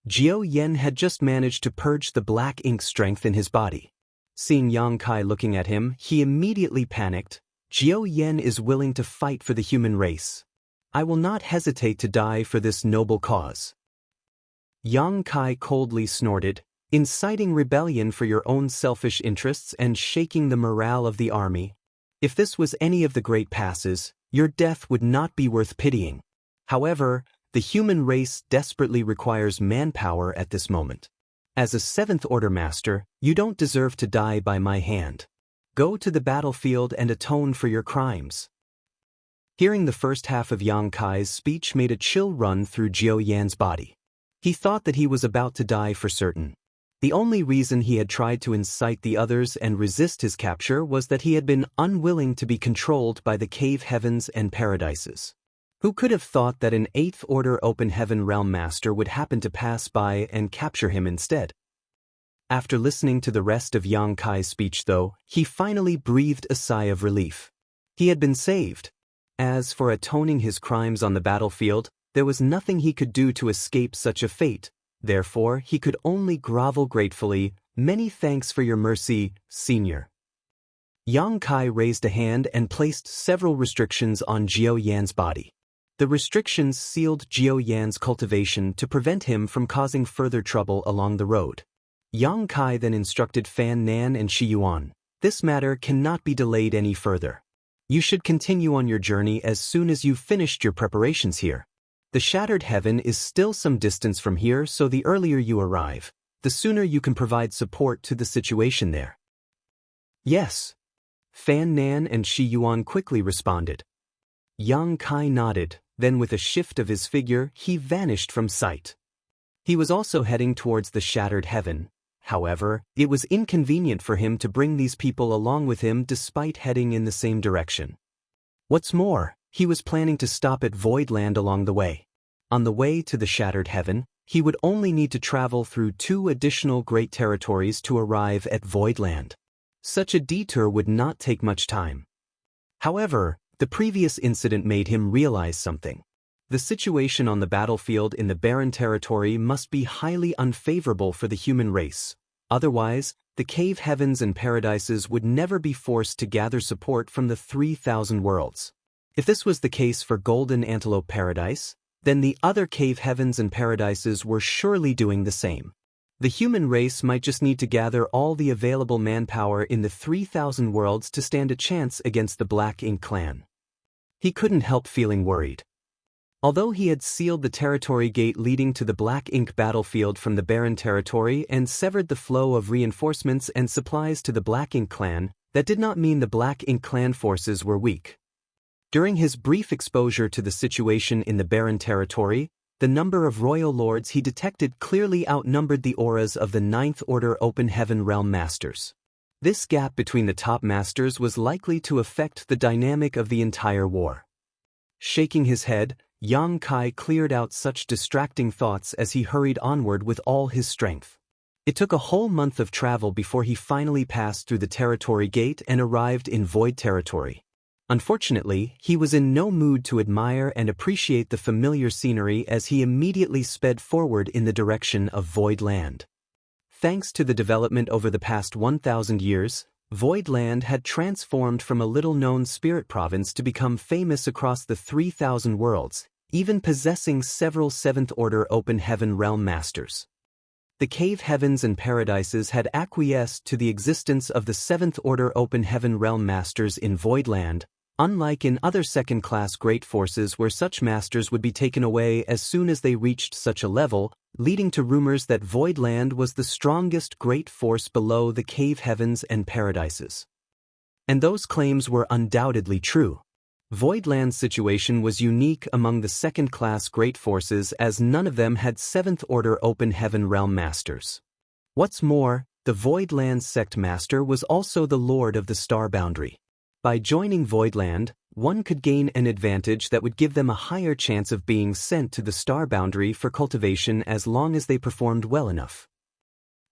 Jiao Yan had just managed to purge the black ink strength in his body. Seeing Yang Kai looking at him, he immediately panicked. Jiao Yan is willing to fight for the human race. I will not hesitate to die for this noble cause. Yang Kai coldly snorted, inciting rebellion for your own selfish interests and shaking the morale of the army. If this was any of the great passes, your death would not be worth pitying. However, the human race desperately requires manpower at this moment. As a 7th Order Master, you don't deserve to die by my hand. Go to the battlefield and atone for your crimes. Hearing the first half of Yang Kai's speech made a chill run through Jiao Yan's body. He thought that he was about to die for certain. The only reason he had tried to incite the others and resist his capture was that he had been unwilling to be controlled by the cave heavens and paradises. Who could have thought that an 8th Order Open Heaven Realm Master would happen to pass by and capture him instead? After listening to the rest of Yang Kai's speech though, he finally breathed a sigh of relief. He had been saved. As for atoning his crimes on the battlefield, there was nothing he could do to escape such a fate. Therefore, he could only grovel gratefully, Many thanks for your mercy, Senior. Yang Kai raised a hand and placed several restrictions on Jiao Yan's body. The restrictions sealed Jiao Yan's cultivation to prevent him from causing further trouble along the road. Yang Kai then instructed Fan Nan and Shi Yuan, this matter cannot be delayed any further. You should continue on your journey as soon as you've finished your preparations here. The Shattered Heaven is still some distance from here, so the earlier you arrive, the sooner you can provide support to the situation there. Yes. Fan Nan and Shi Yuan quickly responded. Yang Kai nodded, then with a shift of his figure, he vanished from sight. He was also heading towards the Shattered Heaven. However, it was inconvenient for him to bring these people along with him despite heading in the same direction. What's more, he was planning to stop at Voidland along the way. On the way to the Shattered Heaven, he would only need to travel through 2 additional great territories to arrive at Voidland. Such a detour would not take much time. However, the previous incident made him realize something. The situation on the battlefield in the Barren Territory must be highly unfavorable for the human race. Otherwise, the cave heavens and paradises would never be forced to gather support from the 3,000 worlds. If this was the case for Golden Antelope Paradise, then the other cave heavens and paradises were surely doing the same. The human race might just need to gather all the available manpower in the 3,000 worlds to stand a chance against the Black Ink clan. He couldn't help feeling worried. Although he had sealed the territory gate leading to the Black Ink battlefield from the barren territory and severed the flow of reinforcements and supplies to the Black Ink clan, that did not mean the Black Ink clan forces were weak. During his brief exposure to the situation in the barren territory, the number of royal lords he detected clearly outnumbered the auras of the Ninth Order Open Heaven Realm Masters. This gap between the top masters was likely to affect the dynamic of the entire war. Shaking his head, Yang Kai cleared out such distracting thoughts as he hurried onward with all his strength. It took a whole month of travel before he finally passed through the territory gate and arrived in Void Territory. Unfortunately, he was in no mood to admire and appreciate the familiar scenery as he immediately sped forward in the direction of Void Land. Thanks to the development over the past 1,000 years, Void Land had transformed from a little-known spirit province to become famous across the 3,000 worlds, even possessing several Seventh Order Open Heaven Realm Masters. The cave heavens and paradises had acquiesced to the existence of the Seventh Order Open Heaven Realm Masters in Void Land, unlike in other second-class great forces where such masters would be taken away as soon as they reached such a level, leading to rumors that Void Land was the strongest great force below the cave heavens and paradises. And those claims were undoubtedly true. Void Land's situation was unique among the second-class great forces as none of them had Seventh Order Open Heaven Realm Masters. What's more, the Void Land Sect Master was also the Lord of the Star Boundary. By joining Void Land, one could gain an advantage that would give them a higher chance of being sent to the Star Boundary for cultivation as long as they performed well enough.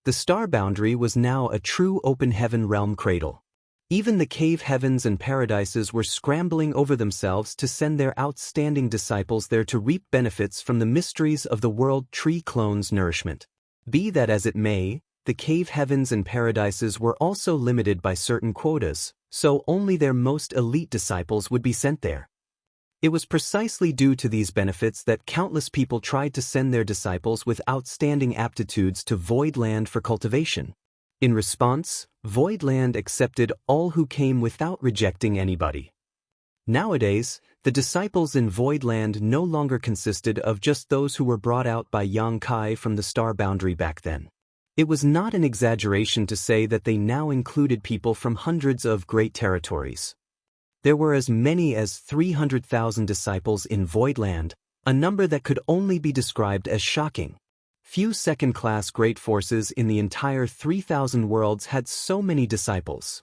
The Star Boundary was now a true Open Heaven Realm cradle. Even the cave heavens and paradises were scrambling over themselves to send their outstanding disciples there to reap benefits from the mysteries of the World Tree Clone's nourishment. Be that as it may, the cave heavens and paradises were also limited by certain quotas, so only their most elite disciples would be sent there. It was precisely due to these benefits that countless people tried to send their disciples with outstanding aptitudes to Void Land for cultivation. In response, Void Land accepted all who came without rejecting anybody. Nowadays, the disciples in Void Land no longer consisted of just those who were brought out by Yang Kai from the Star Boundary back then. It was not an exaggeration to say that they now included people from hundreds of great territories. There were as many as 300,000 disciples in Void Land, a number that could only be described as shocking. Few second-class great forces in the entire 3,000 worlds had so many disciples.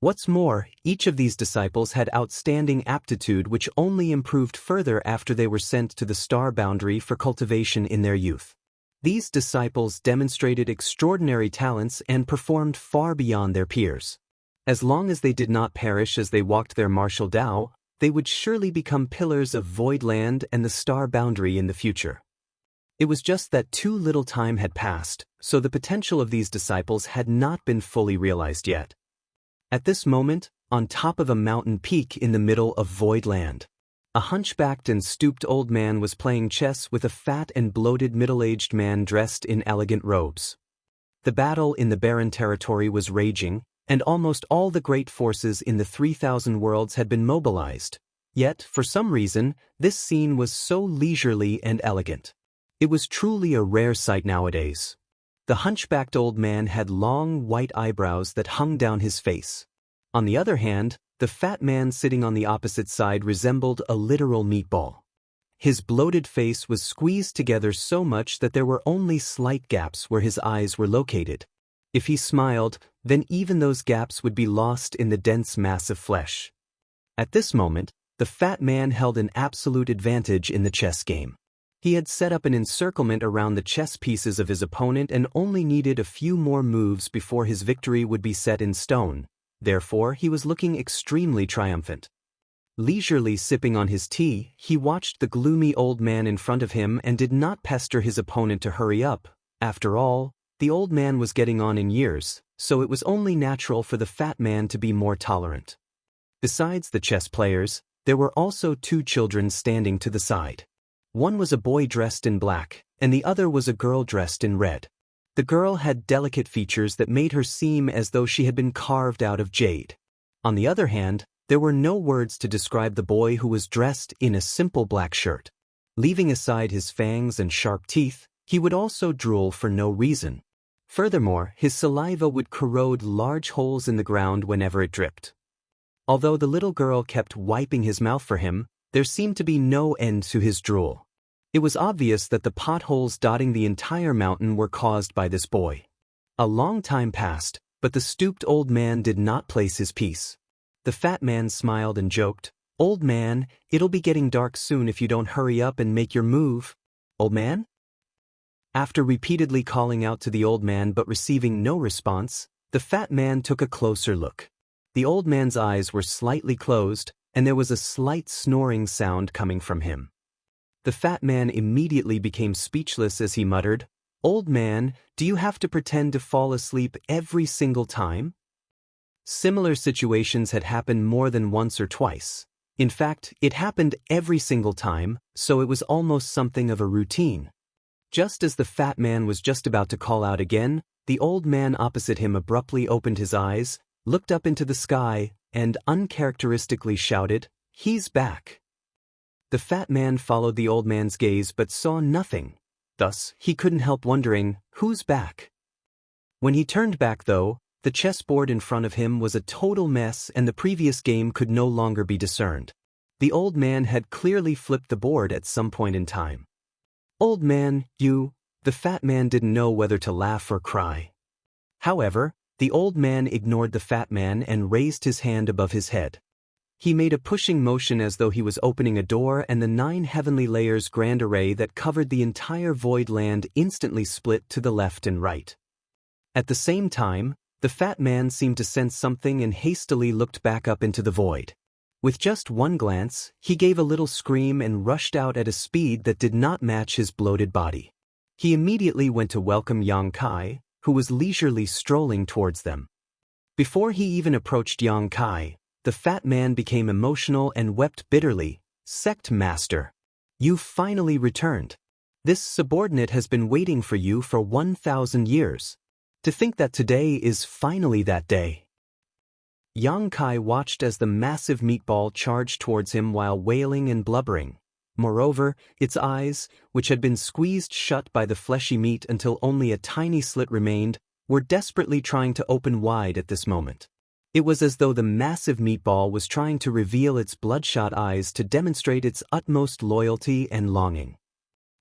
What's more, each of these disciples had outstanding aptitude which only improved further after they were sent to the Star Boundary for cultivation in their youth. These disciples demonstrated extraordinary talents and performed far beyond their peers. As long as they did not perish as they walked their martial Tao, they would surely become pillars of Void Land and the Star Boundary in the future. It was just that too little time had passed, so the potential of these disciples had not been fully realized yet. At this moment, on top of a mountain peak in the middle of Void Land, a hunchbacked and stooped old man was playing chess with a fat and bloated middle-aged man dressed in elegant robes. The battle in the barren territory was raging, and almost all the great forces in the 3,000 worlds had been mobilized. Yet, for some reason, this scene was so leisurely and elegant. It was truly a rare sight nowadays. The hunchbacked old man had long, white eyebrows that hung down his face. On the other hand, the fat man sitting on the opposite side resembled a literal meatball. His bloated face was squeezed together so much that there were only slight gaps where his eyes were located. If he smiled, then even those gaps would be lost in the dense mass of flesh. At this moment, the fat man held an absolute advantage in the chess game. He had set up an encirclement around the chess pieces of his opponent and only needed a few more moves before his victory would be set in stone. Therefore, he was looking extremely triumphant. Leisurely sipping on his tea, he watched the gloomy old man in front of him and did not pester his opponent to hurry up. After all, the old man was getting on in years, so it was only natural for the fat man to be more tolerant. Besides the chess players, there were also two children standing to the side. One was a boy dressed in black, and the other was a girl dressed in red. The girl had delicate features that made her seem as though she had been carved out of jade. On the other hand, there were no words to describe the boy who was dressed in a simple black shirt. Leaving aside his fangs and sharp teeth, he would also drool for no reason. Furthermore, his saliva would corrode large holes in the ground whenever it dripped. Although the little girl kept wiping his mouth for him, there seemed to be no end to his drool. It was obvious that the potholes dotting the entire mountain were caused by this boy. A long time passed, but the stooped old man did not place his piece. The fat man smiled and joked, "Old man, it'll be getting dark soon if you don't hurry up and make your move." "Old man?" After repeatedly calling out to the old man but receiving no response, the fat man took a closer look. The old man's eyes were slightly closed, and there was a slight snoring sound coming from him. The fat man immediately became speechless as he muttered, "Old man, do you have to pretend to fall asleep every single time?" Similar situations had happened more than once or twice. In fact, it happened every single time, so it was almost something of a routine. Just as the fat man was just about to call out again, the old man opposite him abruptly opened his eyes, looked up into the sky, and uncharacteristically shouted, "He's back." The fat man followed the old man's gaze but saw nothing. Thus, he couldn't help wondering, who's back? When he turned back though, the chessboard in front of him was a total mess and the previous game could no longer be discerned. The old man had clearly flipped the board at some point in time. "Old man, you..." The fat man didn't know whether to laugh or cry. However, the old man ignored the fat man and raised his hand above his head. He made a pushing motion as though he was opening a door, and the 9 heavenly layers grand array that covered the entire void land instantly split to the left and right. At the same time, the fat man seemed to sense something and hastily looked back up into the void. With just one glance, he gave a little scream and rushed out at a speed that did not match his bloated body. He immediately went to welcome Yang Kai, who was leisurely strolling towards them. Before he even approached Yang Kai, the fat man became emotional and wept bitterly, "Sect Master, you've finally returned. This subordinate has been waiting for you for 1,000 years. To think that today is finally that day." Yang Kai watched as the massive meatball charged towards him while wailing and blubbering. Moreover, its eyes, which had been squeezed shut by the fleshy meat until only a tiny slit remained, were desperately trying to open wide at this moment. It was as though the massive meatball was trying to reveal its bloodshot eyes to demonstrate its utmost loyalty and longing.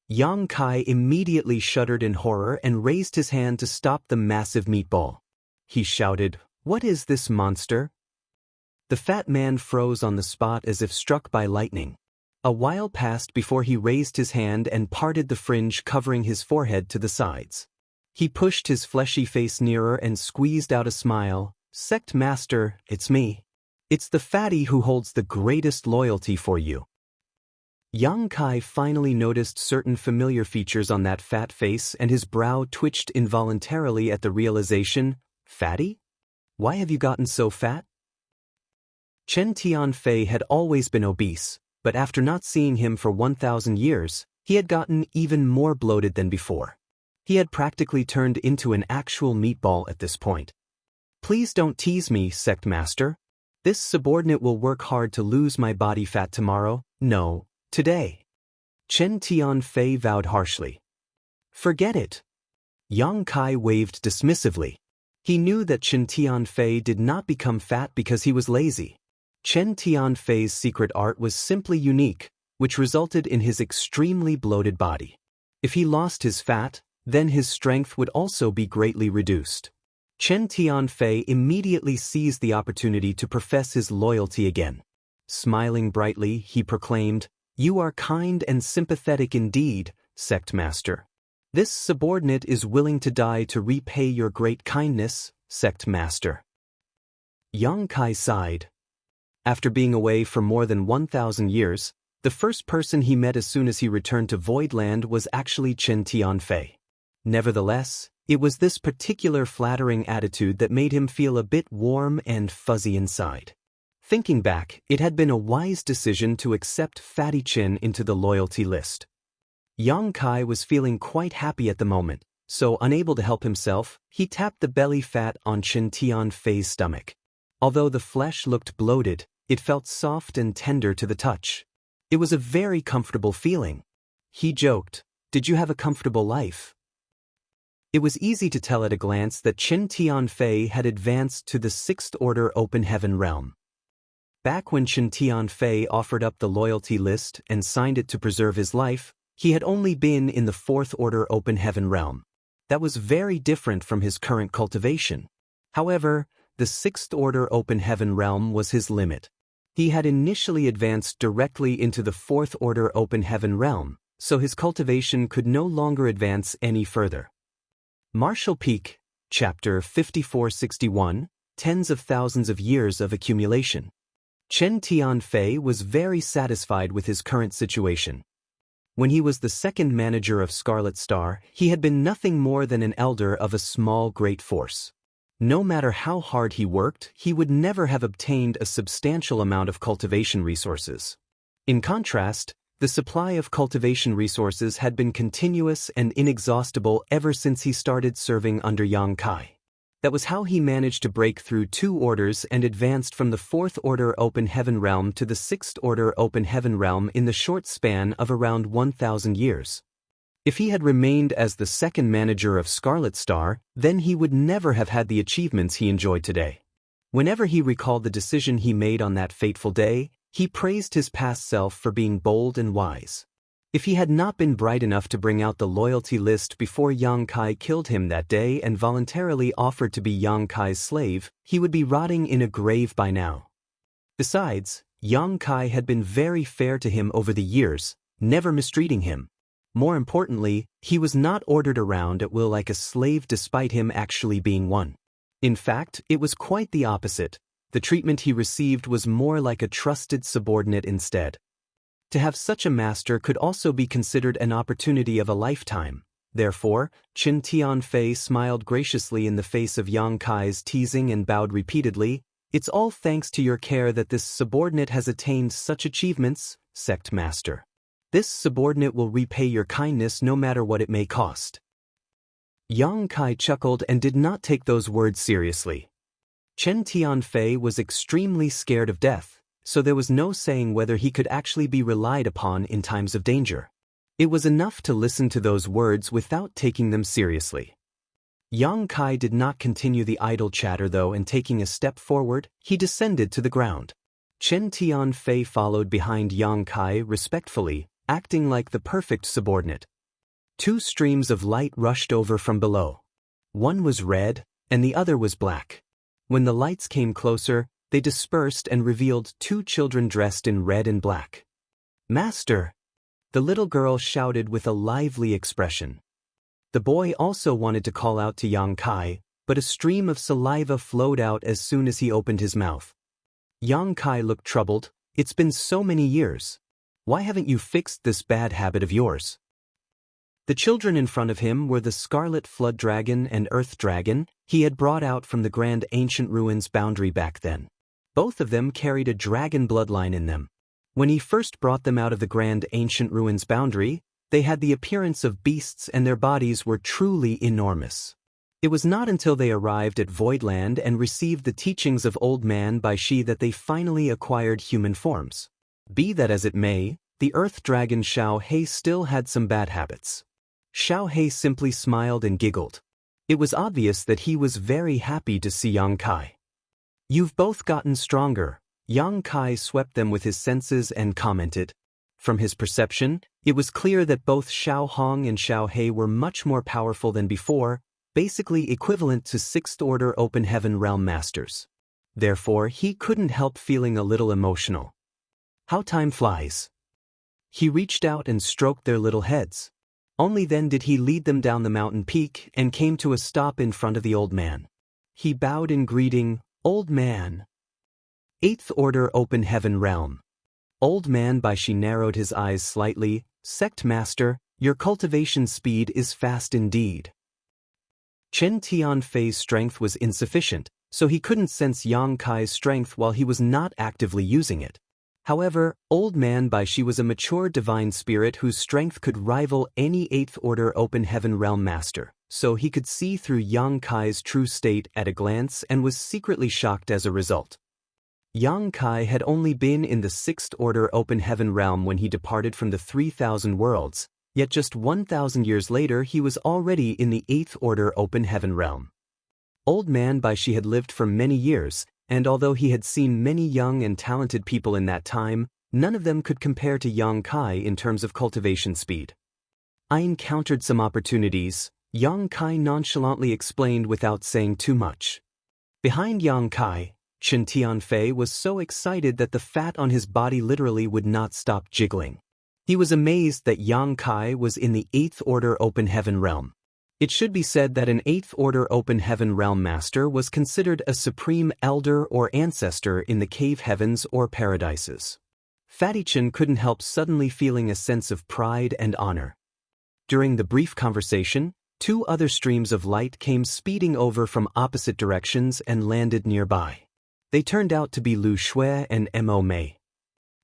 Yang Kai immediately shuddered in horror and raised his hand to stop the massive meatball. He shouted, "What is this monster?" The fat man froze on the spot as if struck by lightning. A while passed before he raised his hand and parted the fringe covering his forehead to the sides. He pushed his fleshy face nearer and squeezed out a smile. "Sect Master, it's me. It's the fatty who holds the greatest loyalty for you." Yang Kai finally noticed certain familiar features on that fat face and his brow twitched involuntarily at the realization, "Fatty? Why have you gotten so fat?" Chen Tianfei had always been obese, but after not seeing him for 1,000 years, he had gotten even more bloated than before. He had practically turned into an actual meatball at this point. "Please don't tease me, Sect Master. This subordinate will work hard to lose my body fat tomorrow. No, today." Chen Tianfei vowed harshly. "Forget it." Yang Kai waved dismissively. He knew that Chen Tianfei did not become fat because he was lazy. Chen Tianfei's secret art was simply unique, which resulted in his extremely bloated body. If he lost his fat, then his strength would also be greatly reduced. Chen Tianfei immediately seized the opportunity to profess his loyalty again. Smiling brightly, he proclaimed, "You are kind and sympathetic indeed, Sect Master. This subordinate is willing to die to repay your great kindness, Sect Master." Yang Kai sighed. After being away for more than 1,000 years, the first person he met as soon as he returned to Voidland was actually Chen Tianfei. Nevertheless, It was this particular flattering attitude that made him feel a bit warm and fuzzy inside. Thinking back, it had been a wise decision to accept Fatty Chin into the loyalty list. Yang Kai was feeling quite happy at the moment, so unable to help himself, he tapped the belly fat on Chen Tianfei's stomach. Although the flesh looked bloated, it felt soft and tender to the touch. It was a very comfortable feeling. He joked, "Did you have a comfortable life?" It was easy to tell at a glance that Chen Tianfei had advanced to the 6th Order Open Heaven realm. Back when Chen Tianfei offered up the loyalty list and signed it to preserve his life, he had only been in the 4th Order Open Heaven realm. That was very different from his current cultivation. However, the 6th Order Open Heaven realm was his limit. He had initially advanced directly into the 4th Order Open Heaven realm, so his cultivation could no longer advance any further. Martial Peak, Chapter 5461, Tens of Thousands of Years of Accumulation. Chen Tianfei was very satisfied with his current situation. When he was the 2nd manager of Scarlet Star, he had been nothing more than an elder of a small great force. No matter how hard he worked, he would never have obtained a substantial amount of cultivation resources. In contrast, the supply of cultivation resources had been continuous and inexhaustible ever since he started serving under Yang Kai. That was how he managed to break through 2 orders and advanced from the 4th Order Open Heaven realm to the 6th Order Open Heaven realm in the short span of around 1,000 years. If he had remained as the 2nd manager of Scarlet Star, then he would never have had the achievements he enjoyed today. Whenever he recalled the decision he made on that fateful day, he praised his past self for being bold and wise. If he had not been bright enough to bring out the loyalty list before Yang Kai killed him that day and voluntarily offered to be Yang Kai's slave, he would be rotting in a grave by now. Besides, Yang Kai had been very fair to him over the years, never mistreating him. More importantly, he was not ordered around at will like a slave despite him actually being one. In fact, it was quite the opposite. The treatment he received was more like a trusted subordinate instead. To have such a master could also be considered an opportunity of a lifetime. Therefore, Chen Tianfei smiled graciously in the face of Yang Kai's teasing and bowed repeatedly. "It's all thanks to your care that this subordinate has attained such achievements, sect master. This subordinate will repay your kindness no matter what it may cost." Yang Kai chuckled and did not take those words seriously. Chen Tianfei was extremely scared of death, so there was no saying whether he could actually be relied upon in times of danger. It was enough to listen to those words without taking them seriously. Yang Kai did not continue the idle chatter though, and taking a step forward, he descended to the ground. Chen Tianfei followed behind Yang Kai respectfully, acting like the perfect subordinate. 2 streams of light rushed over from below. One was red, and the other was black. When the lights came closer, they dispersed and revealed 2 children dressed in red and black. "Master!" the little girl shouted with a lively expression. The boy also wanted to call out to Yang Kai, but a stream of saliva flowed out as soon as he opened his mouth. Yang Kai looked troubled. "It's been so many years. Why haven't you fixed this bad habit of yours?" The children in front of him were the Scarlet Flood Dragon and Earth Dragon he had brought out from the Grand Ancient Ruins boundary back then. Both of them carried a dragon bloodline in them. When he first brought them out of the Grand Ancient Ruins boundary, they had the appearance of beasts and their bodies were truly enormous. It was not until they arrived at Voidland and received the teachings of Old Man Bai Shi that they finally acquired human forms. Be that as it may, the Earth Dragon Xiao He still had some bad habits. Xiao He simply smiled and giggled. It was obvious that he was very happy to see Yang Kai. "You've both gotten stronger." Yang Kai swept them with his senses and commented. From his perception, it was clear that both Xiao Hong and Xiao He were much more powerful than before, basically equivalent to 6th Order Open Heaven Realm Masters. Therefore, he couldn't help feeling a little emotional. How time flies. He reached out and stroked their little heads. Only then did he lead them down the mountain peak and came to a stop in front of the old man. He bowed in greeting. "Old man." 8th Order Open Heaven Realm. Old Man Bai Shi narrowed his eyes slightly. "Sect Master, your cultivation speed is fast indeed." Chen Tianfei's strength was insufficient, so he couldn't sense Yang Kai's strength while he was not actively using it. However, Old Man Baishi was a mature divine spirit whose strength could rival any 8th Order Open Heaven Realm Master, so he could see through Yang Kai's true state at a glance and was secretly shocked as a result. Yang Kai had only been in the 6th Order Open Heaven Realm when he departed from the 3,000 worlds, yet just 1,000 years later he was already in the 8th Order Open Heaven Realm. Old Man Baishi had lived for many years, and although he had seen many young and talented people in that time, none of them could compare to Yang Kai in terms of cultivation speed. I encountered some opportunities, Yang Kai nonchalantly explained without saying too much. Behind Yang Kai, Chen Tianfei was so excited that the fat on his body literally would not stop jiggling. He was amazed that Yang Kai was in the 8th Order Open Heaven Realm. It should be said that an 8th Order Open Heaven Realm Master was considered a supreme elder or ancestor in the cave heavens or paradises. Fatty Chen couldn't help suddenly feeling a sense of pride and honor. During the brief conversation, 2 other streams of light came speeding over from opposite directions and landed nearby. They turned out to be Lu Shui and Mo Mei.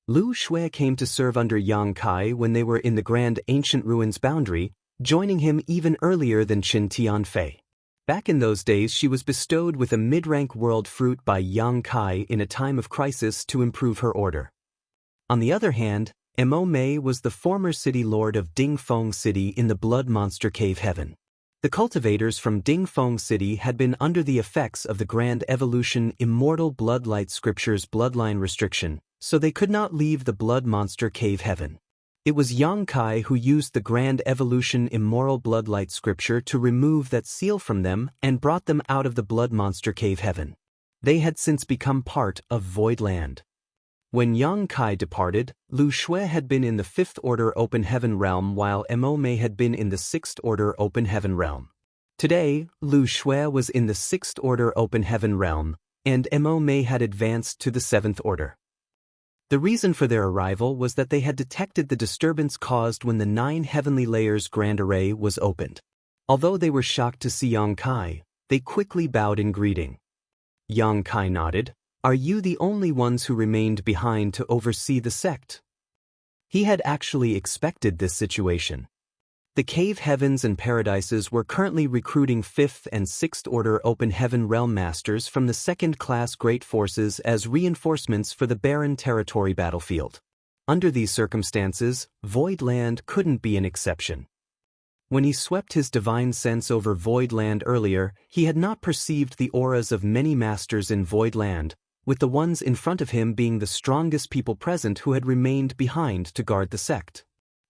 Lu Shui came to serve under Yang Kai when they were in the Grand Ancient Ruins boundary, joining him even earlier than Chen Tianfei. Back in those days she was bestowed with a mid-rank world fruit by Yang Kai in a time of crisis to improve her order. On the other hand, Mo Mei was the former city lord of Dingfeng City in the Blood Monster Cave Heaven. The cultivators from Dingfeng City had been under the effects of the Grand Evolution Immortal Bloodlight Scripture's bloodline restriction, so they could not leave the Blood Monster Cave Heaven. It was Yang Kai who used the Grand Evolution Immoral Bloodlight Scripture to remove that seal from them and brought them out of the Blood Monster Cave Heaven. They had since become part of Void Land. When Yang Kai departed, Lu Shui had been in the 5th Order Open Heaven Realm while Mo Mei had been in the 6th Order Open Heaven Realm. Today, Lu Shui was in the 6th Order Open Heaven Realm, and Mo Mei had advanced to the 7th Order. The reason for their arrival was that they had detected the disturbance caused when the 9 Heavenly Layers Grand Array was opened. Although they were shocked to see Yang Kai, they quickly bowed in greeting. Yang Kai nodded. "Are you the only ones who remained behind to oversee the sect?" He had actually expected this situation. The cave heavens and paradises were currently recruiting 5th and 6th Order Open Heaven Realm Masters from the 2nd-class Great Forces as reinforcements for the barren territory battlefield. Under these circumstances, Void Land couldn't be an exception. When he swept his divine sense over Void Land earlier, he had not perceived the auras of many masters in Void Land, with the ones in front of him being the strongest people present who had remained behind to guard the sect.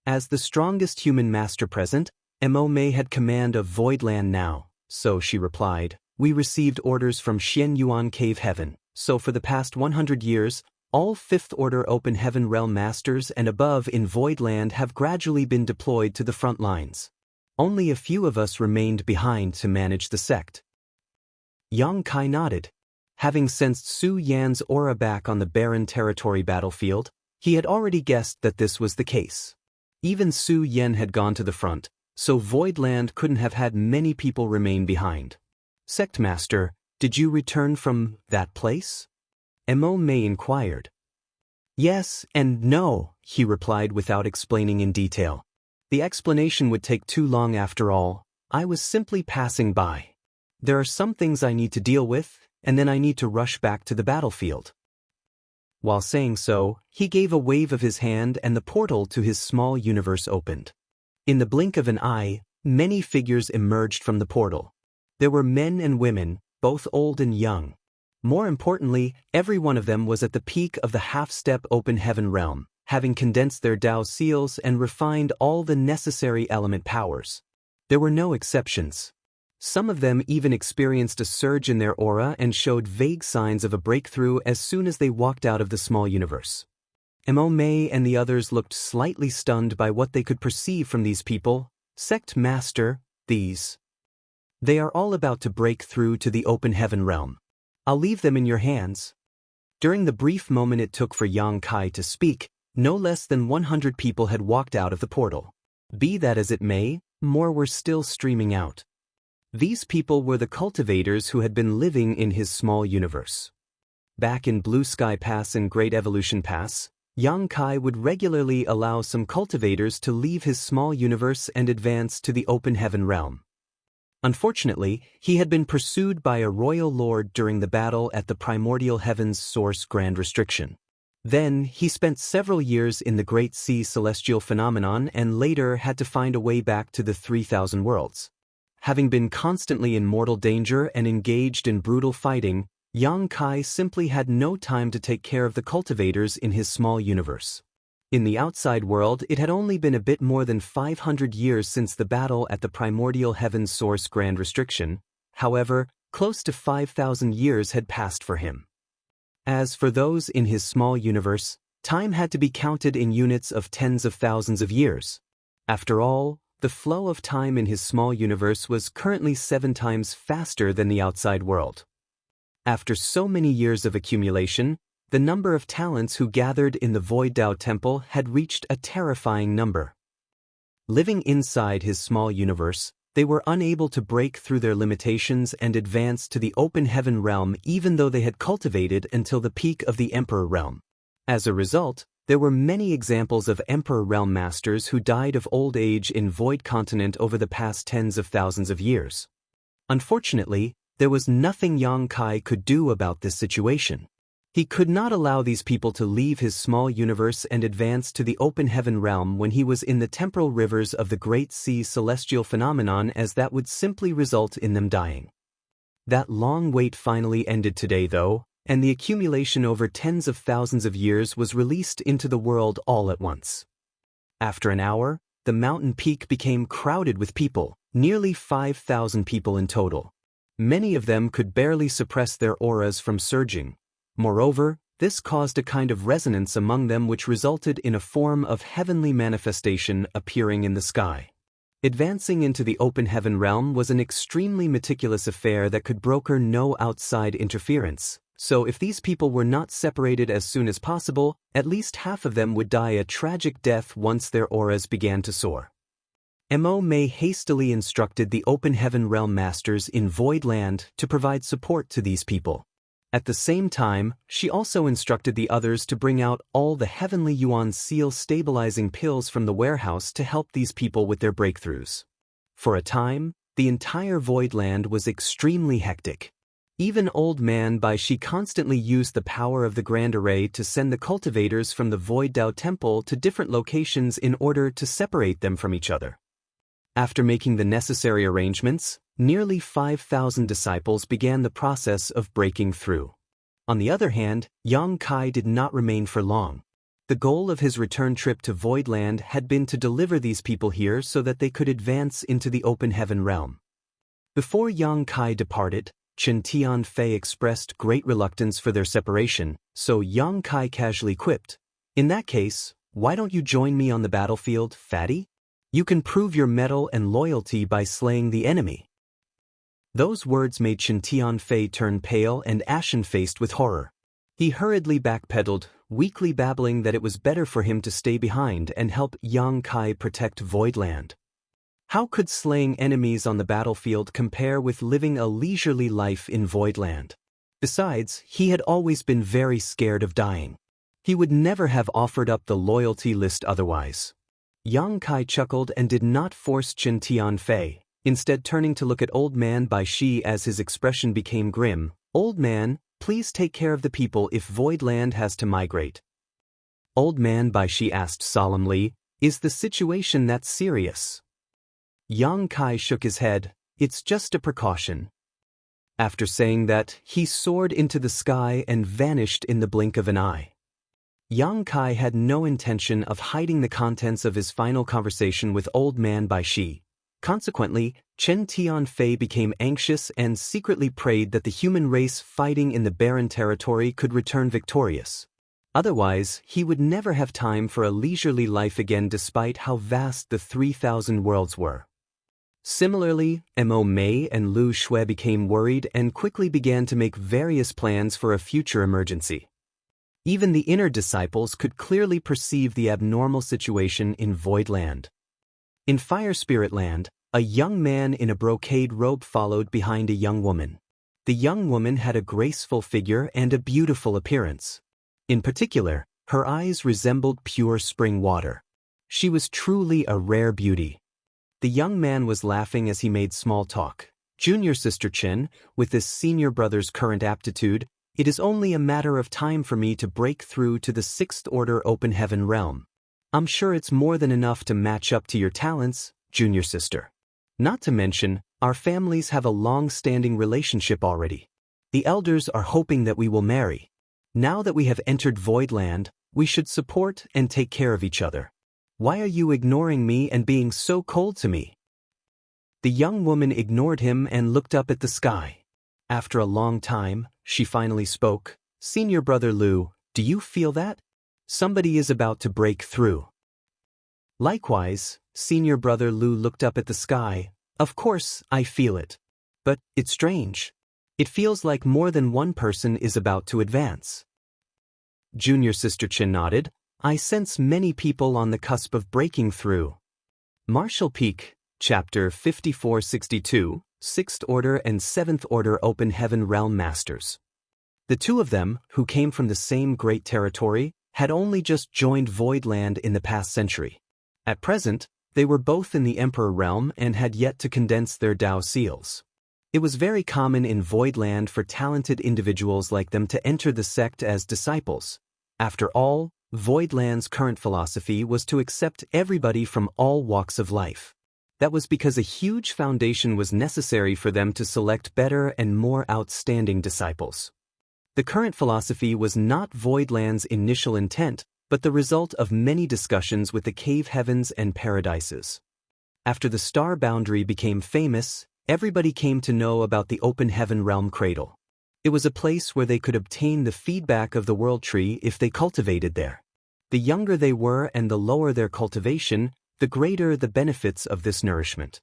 As the strongest human master present, Mo Mei had command of Void Land now, so she replied, "We received orders from Xian Yuan Cave Heaven, so for the past 100 years, all 5th Order Open Heaven Realm Masters and above in Void Land have gradually been deployed to the front lines. Only a few of us remained behind to manage the sect." Yang Kai nodded. Having sensed Su Yan's aura back on the barren territory battlefield, he had already guessed that this was the case. Even Su Yan had gone to the front, so Void Land couldn't have had many people remain behind. "Sect Master, did you return from that place?" Mo Mei inquired. "Yes and no," he replied without explaining in detail. "The explanation would take too long after all. I was simply passing by. There are some things I need to deal with, and then I need to rush back to the battlefield." While saying so, he gave a wave of his hand and the portal to his small universe opened. In the blink of an eye, many figures emerged from the portal. There were men and women, both old and young. More importantly, every one of them was at the peak of the half-step Open Heaven realm, having condensed their Tao seals and refined all the necessary element powers. There were no exceptions. Some of them even experienced a surge in their aura and showed vague signs of a breakthrough as soon as they walked out of the small universe. Mo Mei and the others looked slightly stunned by what they could perceive from these people. "Sect Master, they are all about to break through to the Open Heaven realm. I'll leave them in your hands." During the brief moment it took for Yang Kai to speak, no less than 100 people had walked out of the portal. Be that as it may, more were still streaming out. These people were the cultivators who had been living in his small universe. Back in Blue Sky Pass and Great Evolution Pass, Yang Kai would regularly allow some cultivators to leave his small universe and advance to the open heaven realm. Unfortunately, he had been pursued by a royal lord during the battle at the primordial heaven's source Grand Restriction. Then, he spent several years in the Great Sea Celestial Phenomenon and later had to find a way back to the 3,000 worlds. Having been constantly in mortal danger and engaged in brutal fighting, Yang Kai simply had no time to take care of the cultivators in his small universe. In the outside world, it had only been a bit more than 500 years since the battle at the primordial heaven's source Grand Restriction. However, close to 5,000 years had passed for him. As for those in his small universe, time had to be counted in units of tens of thousands of years. After all, the flow of time in his small universe was currently 7 times faster than the outside world. After so many years of accumulation, the number of talents who gathered in the Void Dao Temple had reached a terrifying number. Living inside his small universe, they were unable to break through their limitations and advance to the open heaven realm even though they had cultivated until the peak of the Emperor realm. As a result, there were many examples of Emperor realm masters who died of old age in Void Continent over the past tens of thousands of years. Unfortunately, there was nothing Yang Kai could do about this situation. He could not allow these people to leave his small universe and advance to the open heaven realm when he was in the temporal rivers of the Great Sea Celestial Phenomenon, as that would simply result in them dying. That long wait finally ended today though, and the accumulation over tens of thousands of years was released into the world all at once. After an hour, the mountain peak became crowded with people, nearly 5,000 people in total. Many of them could barely suppress their auras from surging. Moreover, this caused a kind of resonance among them which resulted in a form of heavenly manifestation appearing in the sky. Advancing into the open heaven realm was an extremely meticulous affair that could broker no outside interference, so if these people were not separated as soon as possible, at least half of them would die a tragic death once their auras began to soar. Mo Mei hastily instructed the open heaven realm masters in Void Land to provide support to these people. At the same time, she also instructed the others to bring out all the Heavenly Yuan Seal stabilizing pills from the warehouse to help these people with their breakthroughs. For a time, the entire Void Land was extremely hectic. Even Old Man Bai Shi constantly used the power of the Grand Array to send the cultivators from the Void Dao Temple to different locations in order to separate them from each other. After making the necessary arrangements, nearly 5,000 disciples began the process of breaking through. On the other hand, Yang Kai did not remain for long. The goal of his return trip to Void Land had been to deliver these people here so that they could advance into the open heaven realm. Before Yang Kai departed, Chen Tianfei expressed great reluctance for their separation, so Yang Kai casually quipped, "In that case, why don't you join me on the battlefield, fatty? You can prove your mettle and loyalty by slaying the enemy." Those words made Chen Tianfei turn pale and ashen-faced with horror. He hurriedly backpedaled, weakly babbling that it was better for him to stay behind and help Yang Kai protect Void Land. How could slaying enemies on the battlefield compare with living a leisurely life in Void Land? Besides, he had always been very scared of dying. He would never have offered up the loyalty list otherwise. Yang Kai chuckled and did not force Chen Tianfei, instead turning to look at Old Man Bai Shi as his expression became grim. "Old Man, please take care of the people if Void Land has to migrate." Old Man Bai Shi asked solemnly, "Is the situation that serious?" Yang Kai shook his head, "It's just a precaution." After saying that, he soared into the sky and vanished in the blink of an eye. Yang Kai had no intention of hiding the contents of his final conversation with Old Man Bai Shi. Consequently, Chen Tianfei became anxious and secretly prayed that the human race fighting in the barren territory could return victorious. Otherwise, he would never have time for a leisurely life again despite how vast the 3,000 worlds were. Similarly, Mo Mei and Lu Shui became worried and quickly began to make various plans for a future emergency. Even the inner disciples could clearly perceive the abnormal situation in Void Land. In Fire Spirit Land, A young man in a brocade robe followed behind a young woman. The young woman had a graceful figure and a beautiful appearance. In particular, her eyes resembled pure spring water. She was truly a rare beauty. The young man was laughing as he made small talk. Junior Sister Chen, with this senior brother's current aptitude, it is only a matter of time for me to break through to the sixth order open heaven realm. I'm sure it's more than enough to match up to your talents, Junior Sister. Not to mention, our families have a long-standing relationship already. The elders are hoping that we will marry. Now that we have entered Voidland, we should support and take care of each other. Why are you ignoring me and being so cold to me? The young woman ignored him and looked up at the sky. After a long time, she finally spoke. Senior Brother Lu, do you feel that? Somebody is about to break through. Likewise, Senior Brother Lu looked up at the sky. Of course, I feel it. But, it's strange. It feels like more than one person is about to advance. Junior Sister Chen nodded. I sense many people on the cusp of breaking through. Martial Peak, Chapter 5462, 6th Order and 7th Order Open Heaven Realm Masters. The two of them, who came from the same great territory, had only just joined Voidland in the past century. At present, they were both in the Emperor realm and had yet to condense their Dao seals. It was very common in Voidland for talented individuals like them to enter the sect as disciples. After all, Voidland's current philosophy was to accept everybody from all walks of life. That was because a huge foundation was necessary for them to select better and more outstanding disciples. The current philosophy was not Voidland's initial intent, but the result of many discussions with the cave heavens and paradises. After the star boundary became famous, everybody came to know about the open heaven realm cradle. It was a place where they could obtain the feedback of the world tree if they cultivated there. The younger they were and the lower their cultivation, the greater the benefits of this nourishment.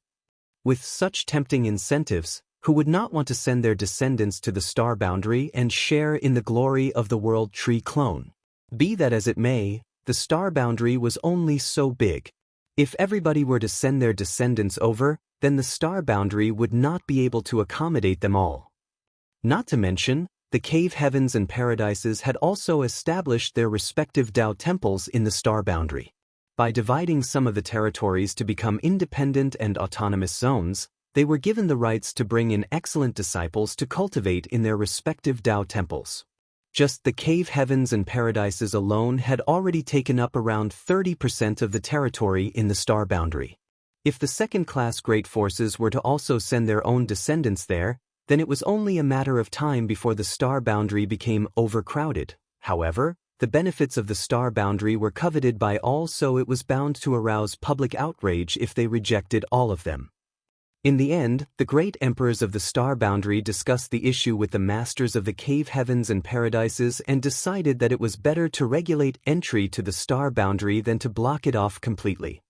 With such tempting incentives, who would not want to send their descendants to the star boundary and share in the glory of the world tree clone? Be that as it may, the star boundary was only so big. If everybody were to send their descendants over, then the star boundary would not be able to accommodate them all. Not to mention, the cave heavens and paradises had also established their respective Dao temples in the star boundary. By dividing some of the territories to become independent and autonomous zones, they were given the rights to bring in excellent disciples to cultivate in their respective Dao temples. Just the cave heavens and paradises alone had already taken up around 30% of the territory in the star boundary. If the second-class great forces were to also send their own descendants there, then it was only a matter of time before the star boundary became overcrowded. However, the benefits of the star boundary were coveted by all, so it was bound to arouse public outrage if they rejected all of them. In the end, the great emperors of the star boundary discussed the issue with the masters of the cave heavens and paradises and decided that it was better to regulate entry to the star boundary than to block it off completely.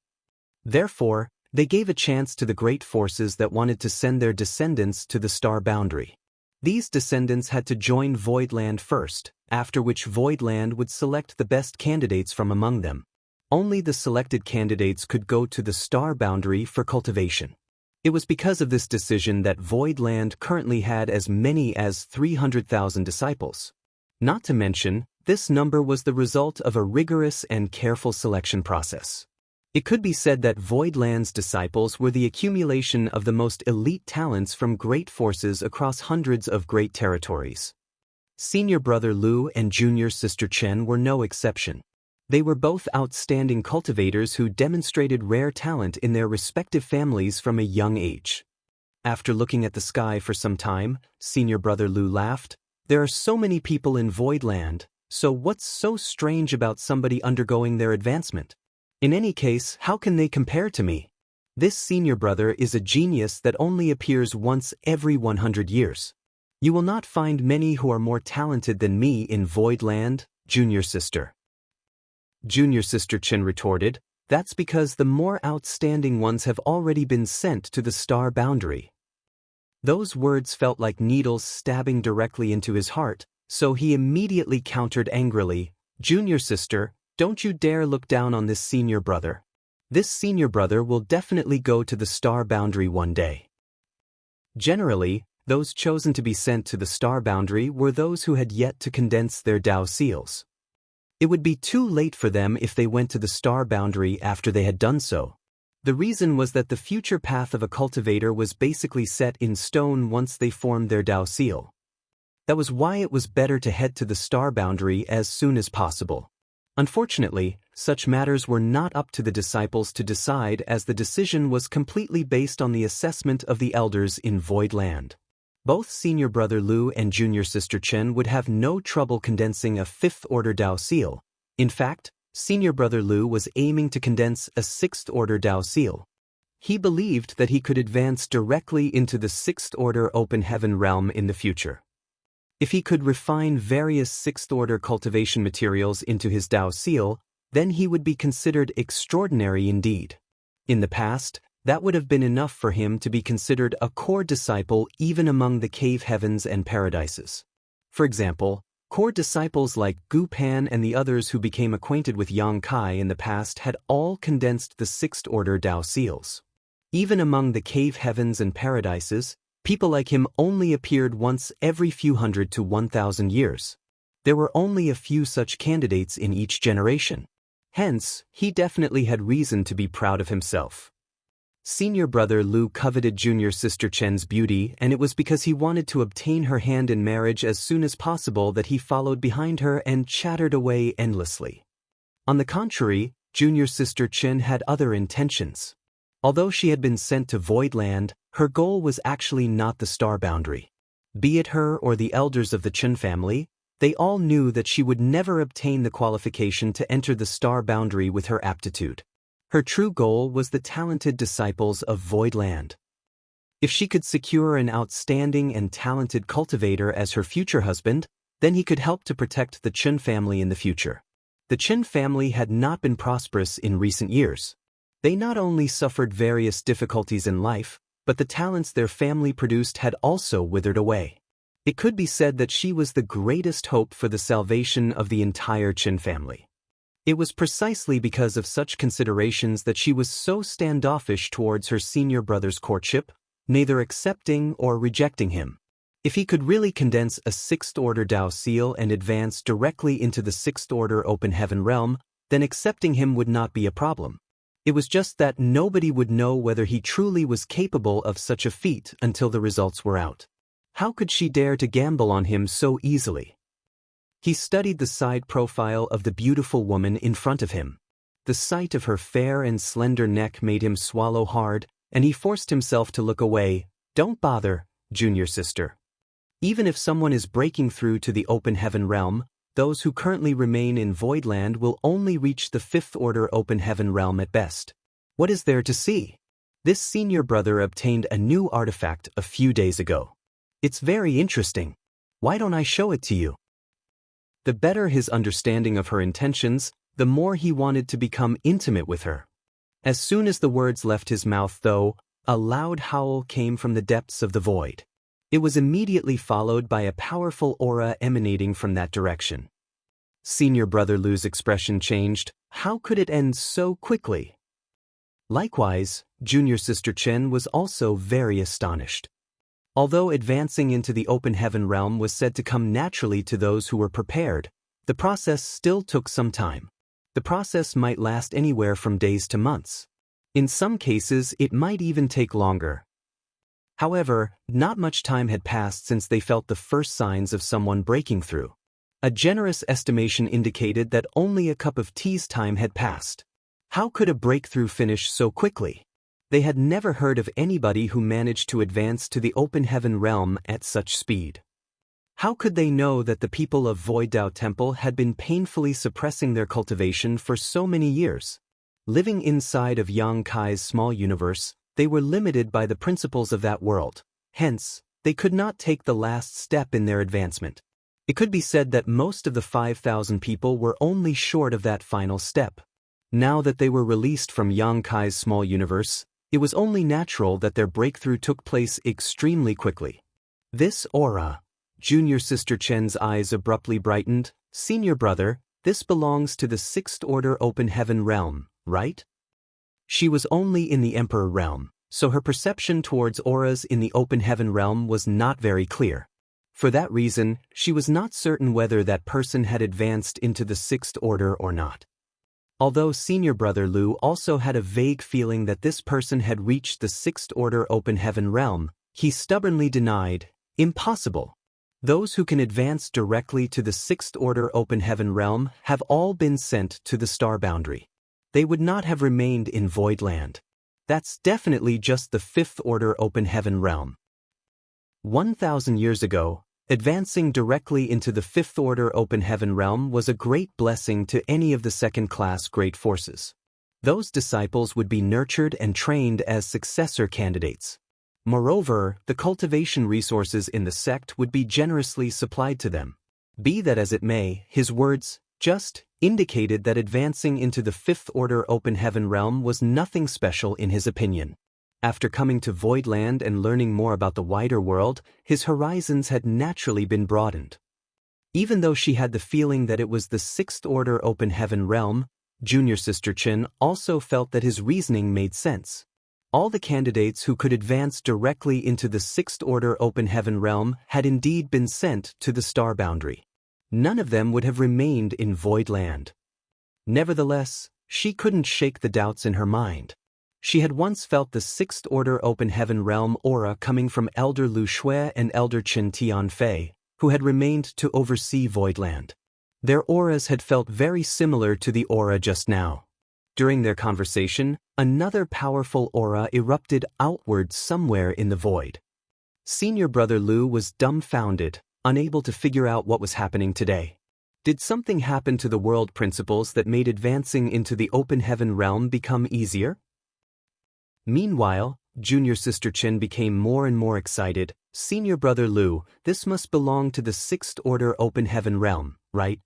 Therefore, they gave a chance to the great forces that wanted to send their descendants to the star boundary. These descendants had to join Voidland first, after which Voidland would select the best candidates from among them. Only the selected candidates could go to the star boundary for cultivation. It was because of this decision that Voidland currently had as many as 300,000 disciples. Not to mention, this number was the result of a rigorous and careful selection process. It could be said that Voidland's disciples were the accumulation of the most elite talents from great forces across hundreds of great territories. Senior Brother Lu and Junior Sister Chen were no exception. They were both outstanding cultivators who demonstrated rare talent in their respective families from a young age. After looking at the sky for some time, Senior Brother Lu laughed. There are so many people in Voidland, so what's so strange about somebody undergoing their advancement? In any case, how can they compare to me? This senior brother is a genius that only appears once every 100 years. You will not find many who are more talented than me in Voidland, Junior Sister. Junior Sister Chen retorted, that's because the more outstanding ones have already been sent to the star boundary. Those words felt like needles stabbing directly into his heart, so he immediately countered angrily, Junior Sister, don't you dare look down on this senior brother. This senior brother will definitely go to the star boundary one day. Generally, those chosen to be sent to the star boundary were those who had yet to condense their Tao seals. It would be too late for them if they went to the star boundary after they had done so. The reason was that the future path of a cultivator was basically set in stone once they formed their Tao seal. That was why it was better to head to the star boundary as soon as possible. Unfortunately, such matters were not up to the disciples to decide, as the decision was completely based on the assessment of the elders in Void Land. Both senior brother Lu and junior sister Chen would have no trouble condensing a fifth-order Tao seal. In fact, senior brother Lu was aiming to condense a sixth-order Tao seal. He believed that he could advance directly into the sixth-order open heaven realm in the future. If he could refine various sixth-order cultivation materials into his Tao seal, then he would be considered extraordinary indeed. In the past, that would have been enough for him to be considered a core disciple even among the cave heavens and paradises. For example, core disciples like Gu Pan and the others who became acquainted with Yang Kai in the past had all condensed the sixth-order Tao seals. Even among the cave heavens and paradises, people like him only appeared once every few hundred to 1,000 years. There were only a few such candidates in each generation. Hence, he definitely had reason to be proud of himself. Senior brother Lu coveted junior sister Chen's beauty, and it was because he wanted to obtain her hand in marriage as soon as possible that he followed behind her and chattered away endlessly. On the contrary, junior sister Chen had other intentions. Although she had been sent to Void Land, her goal was actually not the star boundary. Be it her or the elders of the Chen family, they all knew that she would never obtain the qualification to enter the star boundary with her aptitude. Her true goal was the talented disciples of Void Land. If she could secure an outstanding and talented cultivator as her future husband, then he could help to protect the Chen family in the future. The Chen family had not been prosperous in recent years. They not only suffered various difficulties in life, but the talents their family produced had also withered away. It could be said that she was the greatest hope for the salvation of the entire Chen family. It was precisely because of such considerations that she was so standoffish towards her senior brother's courtship, neither accepting or rejecting him. If he could really condense a sixth-order Tao seal and advance directly into the sixth-order open heaven realm, then accepting him would not be a problem. It was just that nobody would know whether he truly was capable of such a feat until the results were out. How could she dare to gamble on him so easily? He studied the side profile of the beautiful woman in front of him. The sight of her fair and slender neck made him swallow hard, and he forced himself to look away. Don't bother, junior sister. Even if someone is breaking through to the open heaven realm, those who currently remain in Void Land will only reach the fifth-order open heaven realm at best. What is there to see? This senior brother obtained a new artifact a few days ago. It's very interesting. Why don't I show it to you? The better his understanding of her intentions, the more he wanted to become intimate with her. As soon as the words left his mouth, though, a loud howl came from the depths of the void. It was immediately followed by a powerful aura emanating from that direction. Senior brother Lu's expression changed. How could it end so quickly? Likewise, junior sister Chen was also very astonished. Although advancing into the open heaven realm was said to come naturally to those who were prepared, the process still took some time. The process might last anywhere from days to months. In some cases, it might even take longer. However, not much time had passed since they felt the first signs of someone breaking through. A generous estimation indicated that only a cup of tea's time had passed. How could a breakthrough finish so quickly? They had never heard of anybody who managed to advance to the open heaven realm at such speed. How could they know that the people of Void Dao Temple had been painfully suppressing their cultivation for so many years? Living inside of Yang Kai's small universe, they were limited by the principles of that world. Hence, they could not take the last step in their advancement. It could be said that most of the 5,000 people were only short of that final step. Now that they were released from Yang Kai's small universe, it was only natural that their breakthrough took place extremely quickly. This aura. Junior sister Chen's eyes abruptly brightened. Senior brother, this belongs to the sixth-order open heaven realm, right? She was only in the Emperor realm, so her perception towards auras in the open heaven realm was not very clear. For that reason, she was not certain whether that person had advanced into the sixth order or not. Although senior brother Lu also had a vague feeling that this person had reached the sixth order open heaven realm, he stubbornly denied, "Impossible. Those who can advance directly to the sixth order open heaven realm have all been sent to the star boundary. They would not have remained in void land. That's definitely just the fifth order open heaven realm." 1,000 years ago, advancing directly into the fifth order open heaven realm was a great blessing to any of the second-class great forces. Those disciples would be nurtured and trained as successor candidates. Moreover, the cultivation resources in the sect would be generously supplied to them. Be that as it may, his words just indicated that advancing into the fifth order open heaven realm was nothing special in his opinion. After coming to Void Land and learning more about the wider world, his horizons had naturally been broadened. Even though she had the feeling that it was the sixth order open heaven realm, junior sister Chen also felt that his reasoning made sense. All the candidates who could advance directly into the sixth order open heaven realm had indeed been sent to the star boundary. None of them would have remained in Void Land. Nevertheless, she couldn't shake the doubts in her mind. She had once felt the sixth order open heaven realm aura coming from Elder Lu Shui and Elder Chen Tianfei, who had remained to oversee Voidland. Their auras had felt very similar to the aura just now. During their conversation, another powerful aura erupted outward somewhere in the void. Senior brother Lu was dumbfounded, unable to figure out what was happening today. Did something happen to the world principles that made advancing into the open heaven realm become easier? Meanwhile, junior sister Chen became more and more excited. "Senior brother Lu, this must belong to the sixth order open heaven realm, right?"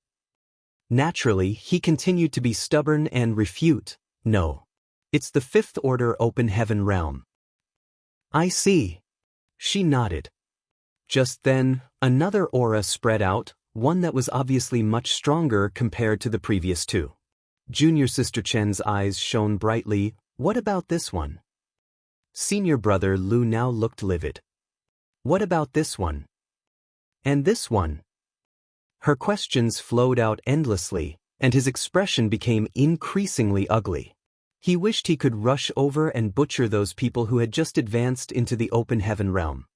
Naturally, he continued to be stubborn and refute, "No. It's the fifth order open heaven realm." "I see." She nodded. Just then, another aura spread out, one that was obviously much stronger compared to the previous two. Junior sister Chen's eyes shone brightly. "What about this one?" Senior brother Lu now looked livid. "What about this one? And this one?" Her questions flowed out endlessly, and his expression became increasingly ugly. He wished he could rush over and butcher those people who had just advanced into the open heaven realm.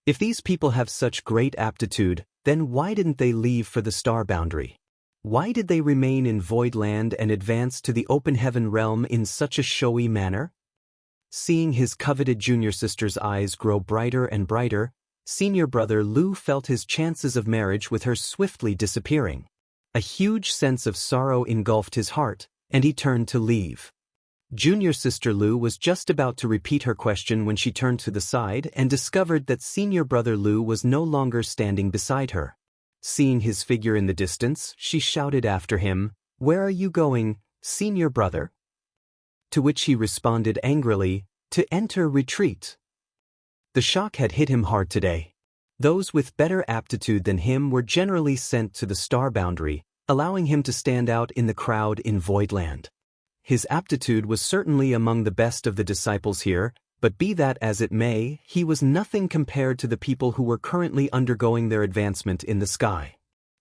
If these people have such great aptitude, then why didn't they leave for the star boundary? Why did they remain in Void Land and advance to the open heaven realm in such a showy manner? Seeing his coveted junior sister's eyes grow brighter and brighter, senior brother Lu felt his chances of marriage with her swiftly disappearing. A huge sense of sorrow engulfed his heart, and he turned to leave. Junior sister Lu was just about to repeat her question when she turned to the side and discovered that senior brother Lu was no longer standing beside her. Seeing his figure in the distance, she shouted after him, "Where are you going, senior brother?" To which he responded angrily, "To enter retreat." The shock had hit him hard today. Those with better aptitude than him were generally sent to the star boundary, allowing him to stand out in the crowd in Voidland. His aptitude was certainly among the best of the disciples here, but be that as it may, he was nothing compared to the people who were currently undergoing their advancement in the sky.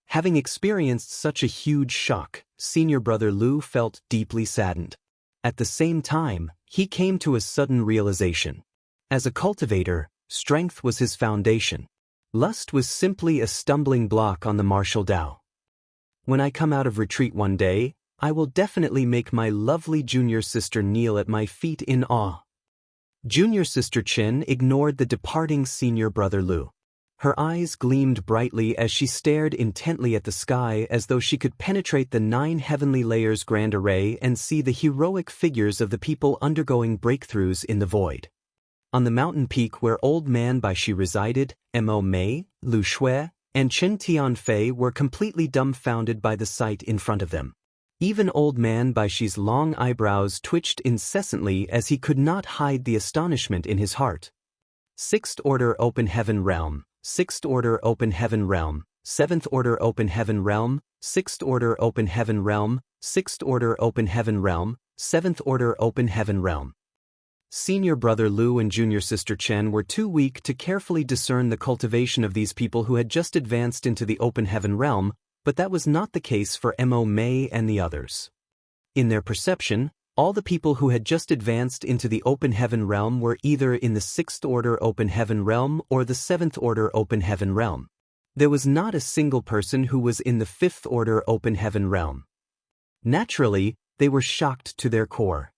Having experienced such a huge shock, senior brother Lu felt deeply saddened. At the same time, he came to a sudden realization. As a cultivator, strength was his foundation. Lust was simply a stumbling block on the martial Tao. When I come out of retreat one day, I will definitely make my lovely junior sister kneel at my feet in awe. Junior sister Chen ignored the departing senior brother Lu. Her eyes gleamed brightly as she stared intently at the sky as though she could penetrate the 9 heavenly layers grand array and see the heroic figures of the people undergoing breakthroughs in the void. On the mountain peak where Old Man Baishi resided, Mo Mei, Lu Shui, and Chen Tianfei were completely dumbfounded by the sight in front of them. Even Old Man Baishi's long eyebrows twitched incessantly as he could not hide the astonishment in his heart. Sixth Order Open Heaven Realm, Sixth Order Open Heaven Realm, Seventh Order Open Heaven Realm, Sixth Order Open Heaven Realm, Sixth Order Open Heaven Realm, 7th Order Open Heaven Realm. Senior brother Lu and junior sister Chen were too weak to carefully discern the cultivation of these people who had just advanced into the Open Heaven Realm, but that was not the case for Mo Mei and the others. In their perception, all the people who had just advanced into the Open Heaven Realm were either in the 6th Order Open Heaven Realm or the 7th Order Open Heaven Realm. There was not a single person who was in the 5th Order Open Heaven Realm. Naturally, they were shocked to their core.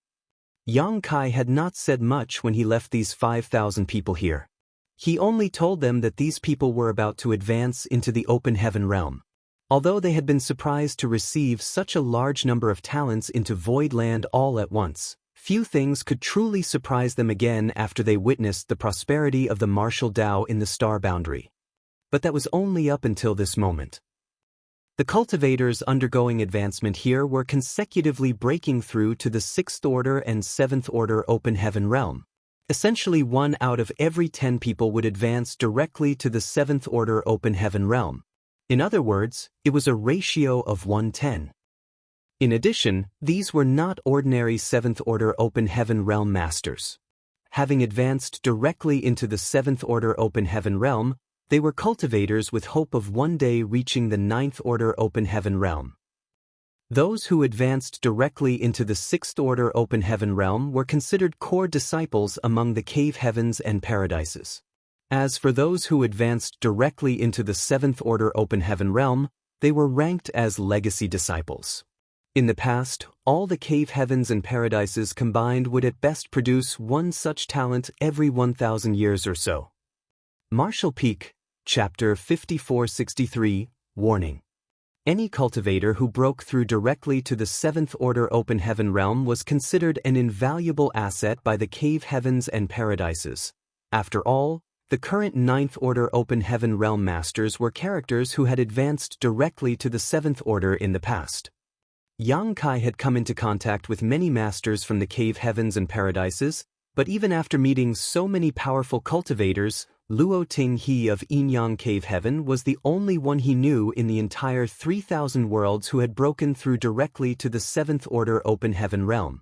Yang Kai had not said much when he left these 5,000 people here. He only told them that these people were about to advance into the Open Heaven Realm. Although they had been surprised to receive such a large number of talents into Void Land all at once, few things could truly surprise them again after they witnessed the prosperity of the martial Tao in the star boundary. But that was only up until this moment. The cultivators undergoing advancement here were consecutively breaking through to the 6th Order and 7th Order Open Heaven Realm. Essentially 1 out of every 10 people would advance directly to the 7th Order Open Heaven Realm. In other words, it was a ratio of 1:10. In addition, these were not ordinary 7th Order Open Heaven Realm masters. Having advanced directly into the 7th Order Open Heaven Realm, they were cultivators with hope of one day reaching the 9th Order Open Heaven Realm. Those who advanced directly into the 6th Order Open Heaven Realm were considered core disciples among the cave heavens and paradises. As for those who advanced directly into the 7th Order Open Heaven Realm, they were ranked as legacy disciples. In the past, all the cave heavens and paradises combined would at best produce one such talent every 1,000 years or so. Martial Peak, Chapter 5463, Warning. Any cultivator who broke through directly to the 7th Order Open Heaven Realm was considered an invaluable asset by the cave heavens and paradises. After all, the current 9th Order Open Heaven Realm masters were characters who had advanced directly to the 7th Order in the past. Yang Kai had come into contact with many masters from the cave heavens and paradises, but even after meeting so many powerful cultivators, Luo Ting-he of Yinyang Cave Heaven was the only one he knew in the entire 3,000 worlds who had broken through directly to the 7th Order Open Heaven Realm.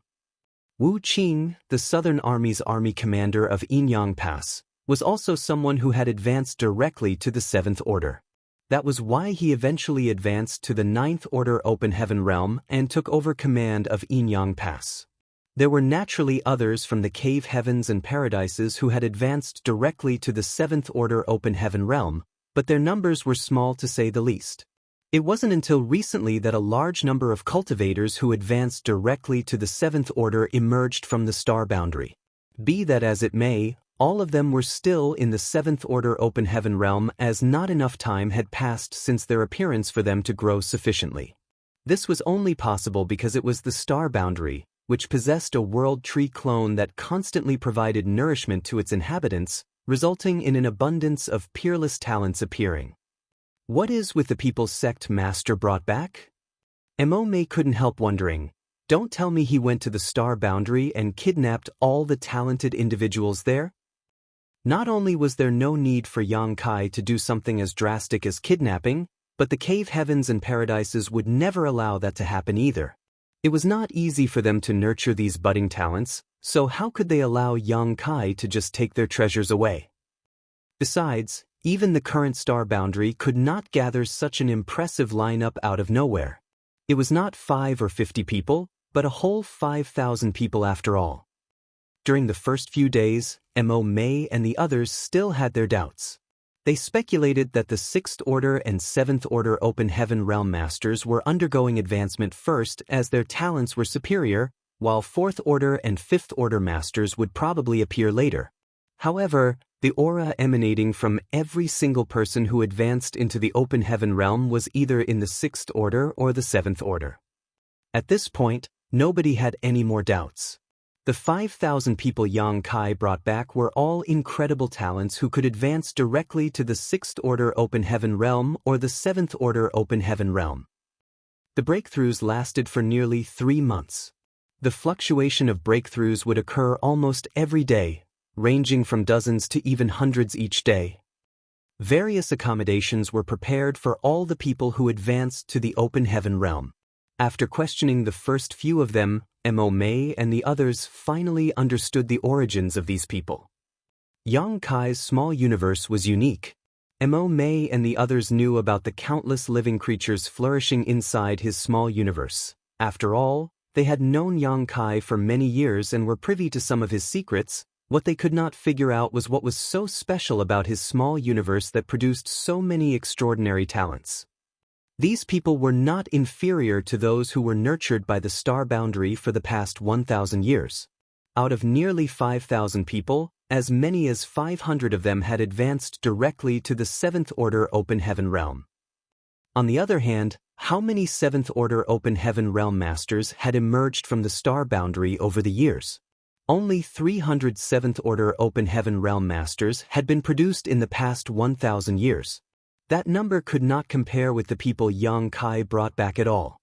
Wu Qing, the Southern Army's army commander of Yinyang Pass, was also someone who had advanced directly to the 7th Order. That was why he eventually advanced to the 9th Order Open Heaven Realm and took over command of Yinyang Pass. There were naturally others from the cave heavens and paradises who had advanced directly to the 7th Order Open Heaven Realm, but their numbers were small to say the least. It wasn't until recently that a large number of cultivators who advanced directly to the 7th Order emerged from the star boundary. Be that as it may, all of them were still in the 7th Order Open Heaven Realm as not enough time had passed since their appearance for them to grow sufficiently. This was only possible because it was the star boundary, which possessed a world tree clone that constantly provided nourishment to its inhabitants, resulting in an abundance of peerless talents appearing. What is with the people's sect master brought back? Mo Mei couldn't help wondering. Don't tell me he went to the star boundary and kidnapped all the talented individuals there? Not only was there no need for Yang Kai to do something as drastic as kidnapping, but the cave heavens and paradises would never allow that to happen either. It was not easy for them to nurture these budding talents, so how could they allow Yang Kai to just take their treasures away? Besides, even the current star boundary could not gather such an impressive lineup out of nowhere. It was not 5 or 50 people, but a whole 5,000 people after all. During the first few days, Mo Mei and the others still had their doubts. They speculated that the 6th Order and 7th Order Open Heaven Realm Masters were undergoing advancement first as their talents were superior, while 4th Order and 5th Order Masters would probably appear later. However, the aura emanating from every single person who advanced into the Open Heaven Realm was either in the 6th Order or the 7th Order. At this point, nobody had any more doubts. The 5,000 people Yang Kai brought back were all incredible talents who could advance directly to the 6th Order Open Heaven Realm or the 7th Order Open Heaven Realm. The breakthroughs lasted for nearly 3 months. The fluctuation of breakthroughs would occur almost every day, ranging from dozens to even hundreds each day. Various accommodations were prepared for all the people who advanced to the Open Heaven Realm. After questioning the first few of them, Mo Mei and the others finally understood the origins of these people. Yang Kai's small universe was unique. Mo Mei and the others knew about the countless living creatures flourishing inside his small universe. After all, they had known Yang Kai for many years and were privy to some of his secrets. What they could not figure out was what was so special about his small universe that produced so many extraordinary talents. These people were not inferior to those who were nurtured by the star boundary for the past 1,000 years. Out of nearly 5,000 people, as many as 500 of them had advanced directly to the 7th Order Open Heaven Realm. On the other hand, how many 7th Order Open Heaven Realm Masters had emerged from the star boundary over the years? Only 300 7th Order Open Heaven Realm Masters had been produced in the past 1,000 years. That number could not compare with the people Yang Kai brought back at all.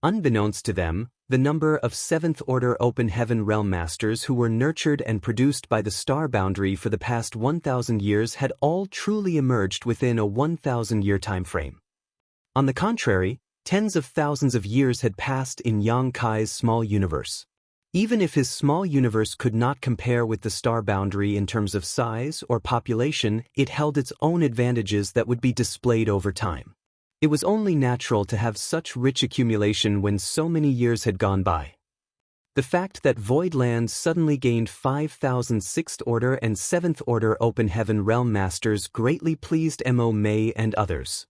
Unbeknownst to them, the number of 7th Order Open Heaven Realm Masters who were nurtured and produced by the star boundary for the past 1,000 years had all truly emerged within a 1,000-year time frame. On the contrary, tens of thousands of years had passed in Yang Kai's small universe. Even if his small universe could not compare with the star boundary in terms of size or population, it held its own advantages that would be displayed over time. It was only natural to have such rich accumulation when so many years had gone by. The fact that Void Lands suddenly gained 5,000 6th Order and 7th Order Open Heaven Realm Masters greatly pleased Mo Mei and others.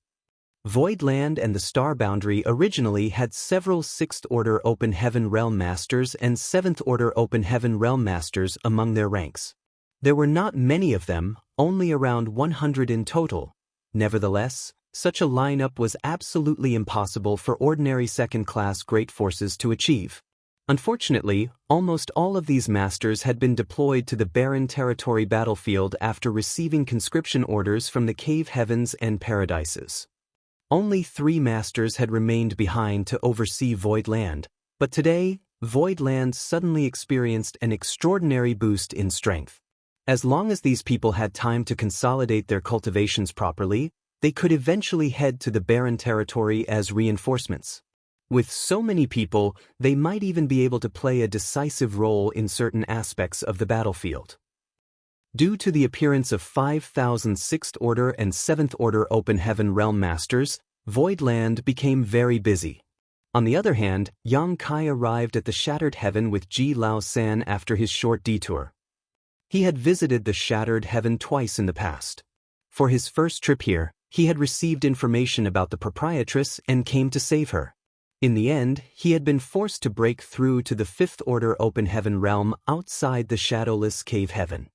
Void Land and the Star Boundary originally had several 6th Order Open Heaven Realm Masters and 7th Order Open Heaven Realm Masters among their ranks. There were not many of them, only around 100 in total. Nevertheless, such a lineup was absolutely impossible for ordinary second-class great forces to achieve. Unfortunately, almost all of these masters had been deployed to the barren territory battlefield after receiving conscription orders from the cave heavens and paradises. Only 3 masters had remained behind to oversee Void Land, but today, Void Land suddenly experienced an extraordinary boost in strength. As long as these people had time to consolidate their cultivations properly, they could eventually head to the barren territory as reinforcements. With so many people, they might even be able to play a decisive role in certain aspects of the battlefield. Due to the appearance of 5,000 6th Order and 7th Order Open Heaven Realm Masters, Void Land became very busy. On the other hand, Yang Kai arrived at the Shattered Heaven with Ji Lao San after his short detour. He had visited the Shattered Heaven twice in the past. For his first trip here, he had received information about the proprietress and came to save her. In the end, he had been forced to break through to the 5th Order Open Heaven Realm outside the Shadowless Cave Heaven.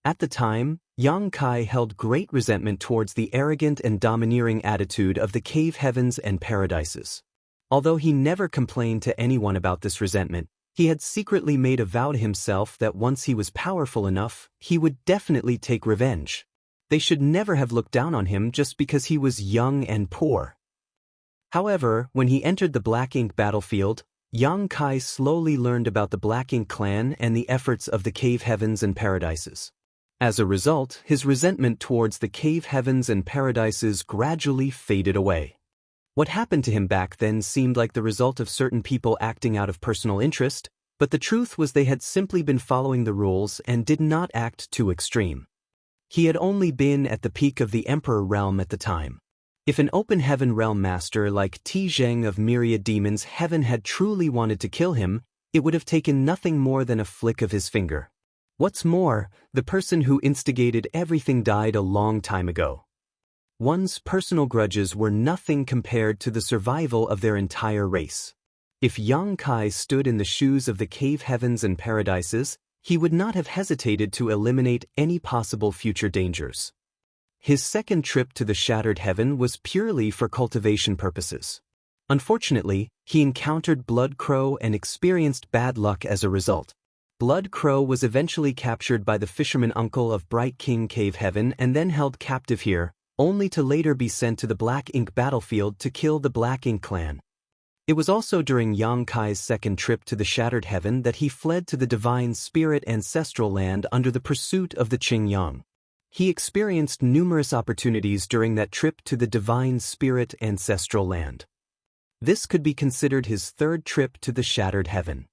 At the time, Yang Kai held great resentment towards the arrogant and domineering attitude of the cave heavens and paradises. Although he never complained to anyone about this resentment, he had secretly made a vow to himself that once he was powerful enough, he would definitely take revenge. They should never have looked down on him just because he was young and poor. However, when he entered the Black Ink battlefield, Yang Kai slowly learned about the Black Ink clan and the efforts of the cave heavens and paradises. As a result, his resentment towards the cave heavens and paradises gradually faded away. What happened to him back then seemed like the result of certain people acting out of personal interest, but the truth was they had simply been following the rules and did not act too extreme. He had only been at the peak of the Emperor realm at the time. If an Open Heaven Realm Master like Ti Zheng of Myriad Demons Heaven had truly wanted to kill him, it would have taken nothing more than a flick of his finger. What's more, the person who instigated everything died a long time ago. One's personal grudges were nothing compared to the survival of their entire race. If Yang Kai stood in the shoes of the cave heavens and paradises, he would not have hesitated to eliminate any possible future dangers. His second trip to the Shattered Heaven was purely for cultivation purposes. Unfortunately, he encountered Blood Crow and experienced bad luck as a result. Blood Crow was eventually captured by the fisherman uncle of Bright King Cave Heaven and then held captive here, only to later be sent to the Black Ink battlefield to kill the Black Ink clan. It was also during Yang Kai's second trip to the Shattered Heaven that he fled to the Divine Spirit Ancestral Land under the pursuit of the Qingyang. He experienced numerous opportunities during that trip to the Divine Spirit Ancestral Land. This could be considered his third trip to the Shattered Heaven.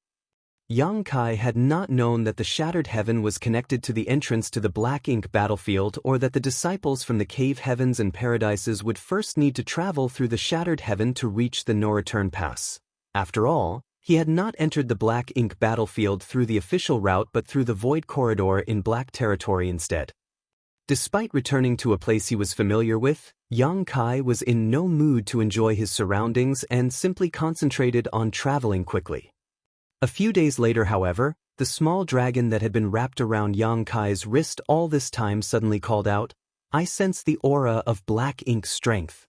Yang Kai had not known that the Shattered Heaven was connected to the entrance to the Black Ink battlefield, or that the disciples from the Cave Heavens and Paradises would first need to travel through the Shattered Heaven to reach the No-Return Pass. After all, he had not entered the Black Ink battlefield through the official route but through the Void Corridor in Black Territory instead. Despite returning to a place he was familiar with, Yang Kai was in no mood to enjoy his surroundings and simply concentrated on traveling quickly. A few days later, however, the small dragon that had been wrapped around Yang Kai's wrist all this time suddenly called out, "I sense the aura of Black Ink strength."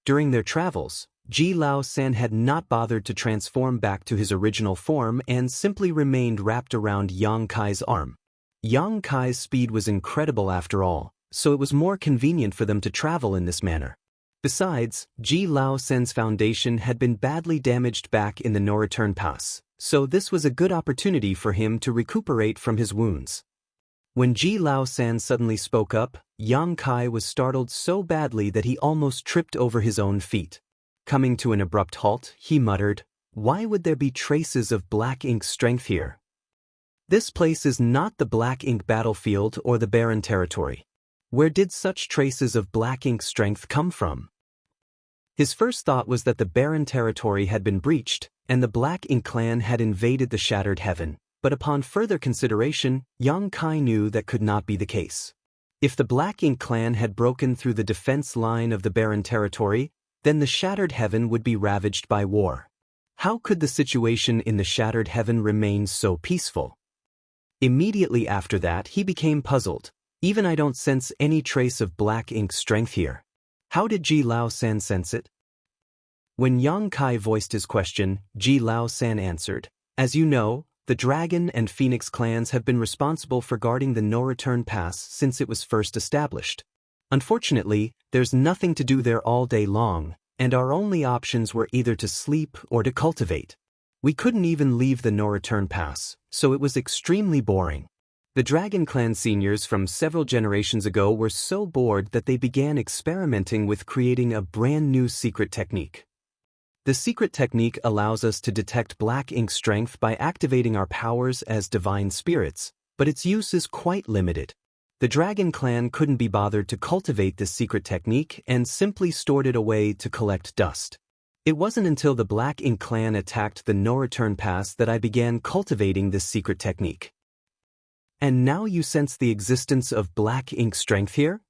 During their travels, Ji Lao San had not bothered to transform back to his original form and simply remained wrapped around Yang Kai's arm. Yang Kai's speed was incredible after all, so it was more convenient for them to travel in this manner. Besides, Ji Lao San's foundation had been badly damaged back in the No-Return Pass, so this was a good opportunity for him to recuperate from his wounds. When Ji Lao San suddenly spoke up, Yang Kai was startled so badly that he almost tripped over his own feet. Coming to an abrupt halt, he muttered, "Why would there be traces of Black Ink strength here? This place is not the Black Ink battlefield or the Barren Territory. Where did such traces of Black Ink strength come from?" His first thought was that the Barren Territory had been breached, and the Black Ink clan had invaded the Shattered Heaven, but upon further consideration, Yang Kai knew that could not be the case. If the Black Ink clan had broken through the defense line of the Barren Territory, then the Shattered Heaven would be ravaged by war. How could the situation in the Shattered Heaven remain so peaceful? Immediately after that, he became puzzled. "Even I don't sense any trace of Black Ink strength here. How did Ji Lao San sense it?" When Yang Kai voiced his question, Ji Lao San answered, "As you know, the Dragon and Phoenix clans have been responsible for guarding the No-Return Pass since it was first established. Unfortunately, there's nothing to do there all day long, and our only options were either to sleep or to cultivate. We couldn't even leave the No-Return Pass, so it was extremely boring. The Dragon Clan seniors from several generations ago were so bored that they began experimenting with creating a brand new secret technique. The secret technique allows us to detect Black Ink strength by activating our powers as divine spirits, but its use is quite limited. The Dragon Clan couldn't be bothered to cultivate this secret technique and simply stored it away to collect dust. It wasn't until the Black Ink clan attacked the No-Return Pass that I began cultivating this secret technique." "And now you sense the existence of Black Ink strength here?"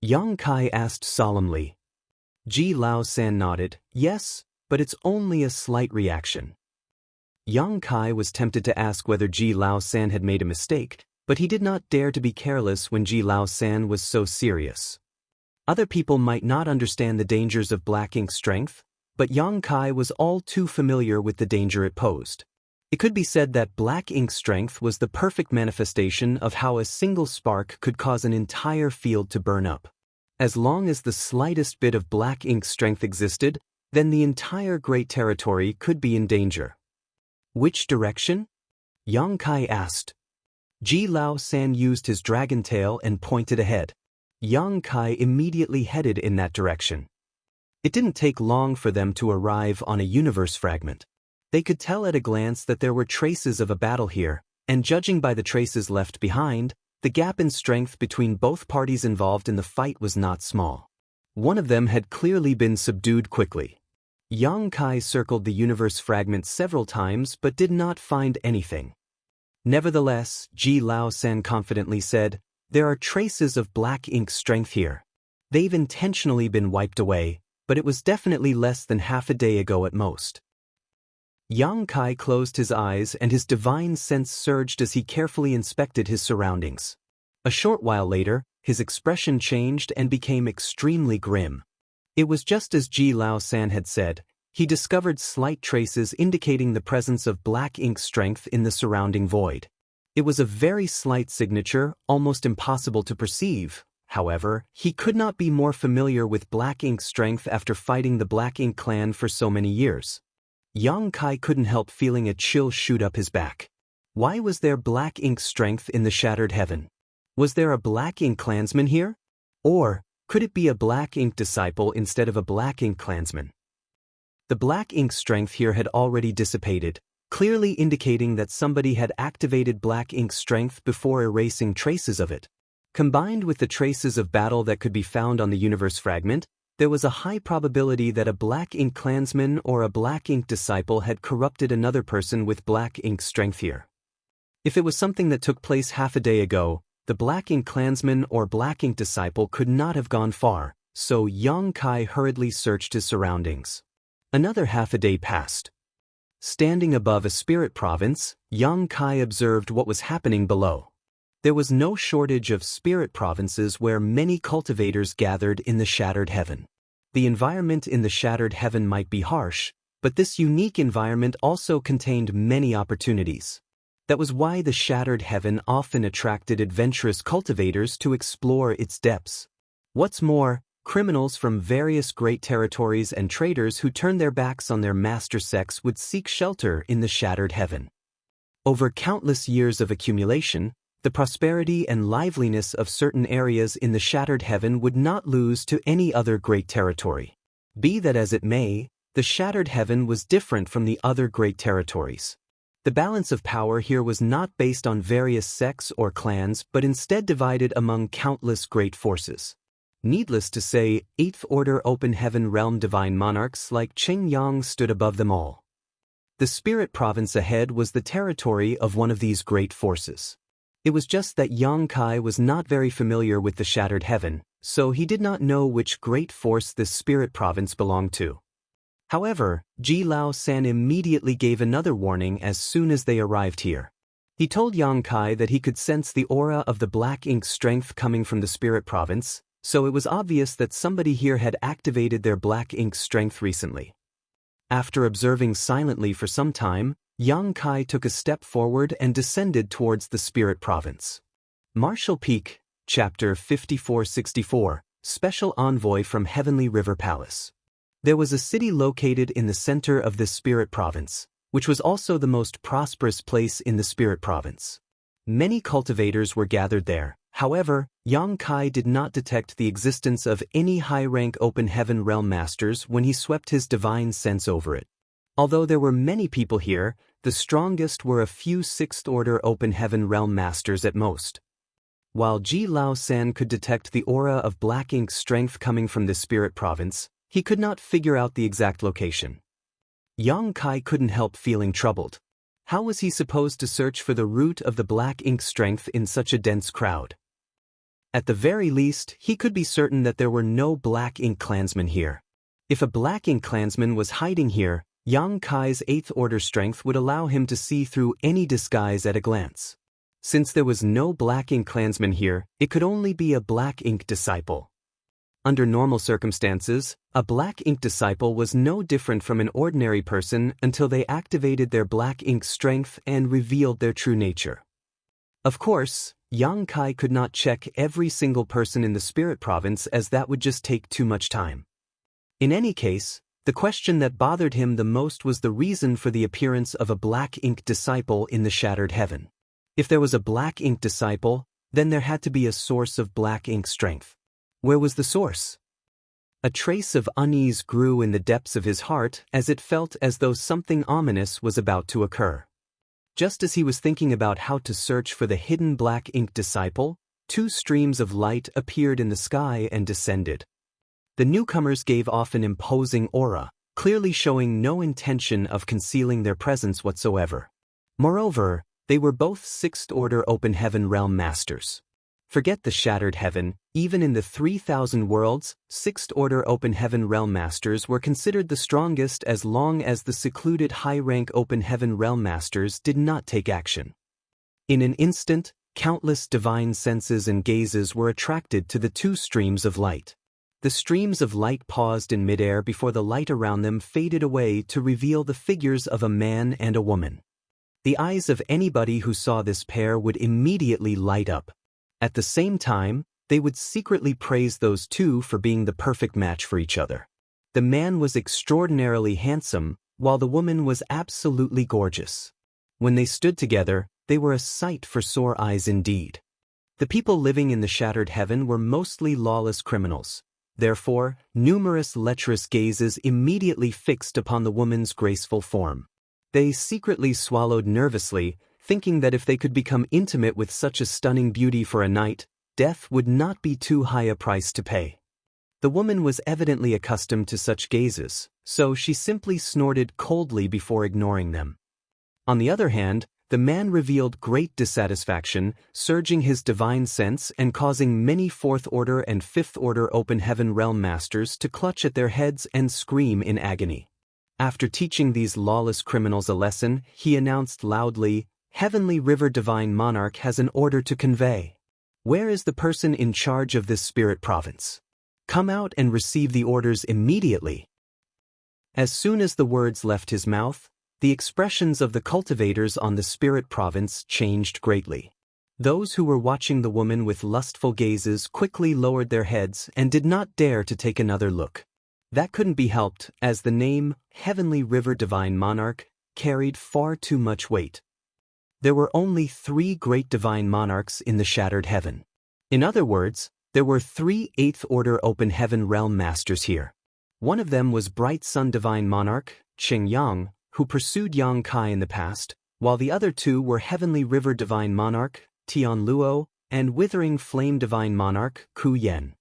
Yang Kai asked solemnly. Ji Lao San nodded, "Yes, but it's only a slight reaction." Yang Kai was tempted to ask whether Ji Lao San had made a mistake, but he did not dare to be careless when Ji Lao San was so serious. Other people might not understand the dangers of Black Ink strength, but Yang Kai was all too familiar with the danger it posed. It could be said that Black Ink strength was the perfect manifestation of how a single spark could cause an entire field to burn up. As long as the slightest bit of Black Ink strength existed, then the entire Great Territory could be in danger. "Which direction?" Yang Kai asked. Ji Lao San used his dragon tail and pointed ahead. Yang Kai immediately headed in that direction. It didn't take long for them to arrive on a universe fragment. They could tell at a glance that there were traces of a battle here, and judging by the traces left behind, the gap in strength between both parties involved in the fight was not small. One of them had clearly been subdued quickly. Yang Kai circled the universe fragment several times but did not find anything. Nevertheless, Ji Lao San confidently said, "There are traces of Black Ink strength here. They've intentionally been wiped away, but it was definitely less than half a day ago at most." Yang Kai closed his eyes and his divine sense surged as he carefully inspected his surroundings. A short while later, his expression changed and became extremely grim. It was just as Ji Lao San had said. He discovered slight traces indicating the presence of Black Ink strength in the surrounding void. It was a very slight signature, almost impossible to perceive. However, he could not be more familiar with Black Ink strength after fighting the Black Ink clan for so many years. Yang Kai couldn't help feeling a chill shoot up his back. Why was there Black Ink strength in the Shattered Heaven? Was there a Black Ink clansman here? Or could it be a Black Ink disciple instead of a Black Ink clansman? The black ink strength here had already dissipated, clearly indicating that somebody had activated black ink strength before erasing traces of it. Combined with the traces of battle that could be found on the universe fragment, there was a high probability that a black ink clansman or a black ink disciple had corrupted another person with black ink strength here. If it was something that took place half a day ago, the black ink clansman or black ink disciple could not have gone far, so Yang Kai hurriedly searched his surroundings. Another half a day passed. Standing above a spirit province, Yang Kai observed what was happening below. There was no shortage of spirit provinces where many cultivators gathered in the shattered heaven. The environment in the shattered heaven might be harsh, but this unique environment also contained many opportunities. That was why the shattered heaven often attracted adventurous cultivators to explore its depths. What's more, criminals from various great territories and traders who turned their backs on their master sects would seek shelter in the shattered heaven. Over countless years of accumulation, the prosperity and liveliness of certain areas in the shattered heaven would not lose to any other great territory. Be that as it may, the shattered heaven was different from the other great territories. The balance of power here was not based on various sects or clans but instead divided among countless great forces. Needless to say, 8th Order Open Heaven Realm divine monarchs like Qing Yang stood above them all. The spirit province ahead was the territory of one of these great forces. It was just that Yang Kai was not very familiar with the shattered heaven, so he did not know which great force this spirit province belonged to. However, Ji Lao San immediately gave another warning as soon as they arrived here. He told Yang Kai that he could sense the aura of the black ink strength coming from the spirit province, so it was obvious that somebody here had activated their black ink strength recently. After observing silently for some time, Yang Kai took a step forward and descended towards the spirit province. Martial Peak, Chapter 5464, Special Envoy from Heavenly River Palace. There was a city located in the center of this spirit province, which was also the most prosperous place in the spirit province. Many cultivators were gathered there. However, Yang Kai did not detect the existence of any high-rank Open Heaven Realm Masters when he swept his divine sense over it. Although there were many people here, the strongest were a few 6th Order Open Heaven Realm Masters at most. While Ji Lao San could detect the aura of black ink strength coming from this spirit province, he could not figure out the exact location. Yang Kai couldn't help feeling troubled. How was he supposed to search for the root of the black ink strength in such a dense crowd? At the very least, he could be certain that there were no black ink clansmen here. If a black ink clansman was hiding here, Yang Kai's 8th Order strength would allow him to see through any disguise at a glance. Since there was no black ink clansman here, it could only be a black ink disciple. Under normal circumstances, a black ink disciple was no different from an ordinary person until they activated their black ink strength and revealed their true nature. Of course, Yang Kai could not check every single person in the spirit province as that would just take too much time. In any case, the question that bothered him the most was the reason for the appearance of a black ink disciple in the shattered heaven. If there was a black ink disciple, then there had to be a source of black ink strength. Where was the source? A trace of unease grew in the depths of his heart as it felt as though something ominous was about to occur. Just as he was thinking about how to search for the hidden black ink disciple, 2 streams of light appeared in the sky and descended. The newcomers gave off an imposing aura, clearly showing no intention of concealing their presence whatsoever. Moreover, they were both 6th Order Open Heaven Realm Masters. Forget the shattered heaven, even in the 3,000 worlds, 6th Order Open Heaven Realm Masters were considered the strongest as long as the secluded high-rank Open Heaven Realm Masters did not take action. In an instant, countless divine senses and gazes were attracted to the 2 streams of light. The streams of light paused in midair before the light around them faded away to reveal the figures of a man and a woman. The eyes of anybody who saw this pair would immediately light up. At the same time, they would secretly praise those 2 for being the perfect match for each other. The man was extraordinarily handsome, while the woman was absolutely gorgeous. When they stood together, they were a sight for sore eyes indeed. The people living in the shattered heaven were mostly lawless criminals. Therefore, numerous lecherous gazes immediately fixed upon the woman's graceful form. They secretly swallowed nervously, thinking that if they could become intimate with such a stunning beauty for a night, death would not be too high a price to pay. The woman was evidently accustomed to such gazes, so she simply snorted coldly before ignoring them. On the other hand, the man revealed great dissatisfaction, surging his divine sense and causing many fourth-order and fifth-order open heaven realm masters to clutch at their heads and scream in agony. After teaching these lawless criminals a lesson, he announced loudly, "Heavenly River Divine Monarch has an order to convey. Where is the person in charge of this spirit province? Come out and receive the orders immediately." As soon as the words left his mouth, the expressions of the cultivators on the spirit province changed greatly. Those who were watching the woman with lustful gazes quickly lowered their heads and did not dare to take another look. That couldn't be helped, as the name, Heavenly River Divine Monarch, carried far too much weight. There were only 3 great divine monarchs in the shattered heaven. In other words, there were 3 eighth-order open heaven realm masters here. One of them was Bright Sun Divine Monarch, Yang, who pursued Yang Kai in the past, while the other 2 were Heavenly River Divine Monarch, Tian Luo, and Withering Flame Divine Monarch, Ku Yen.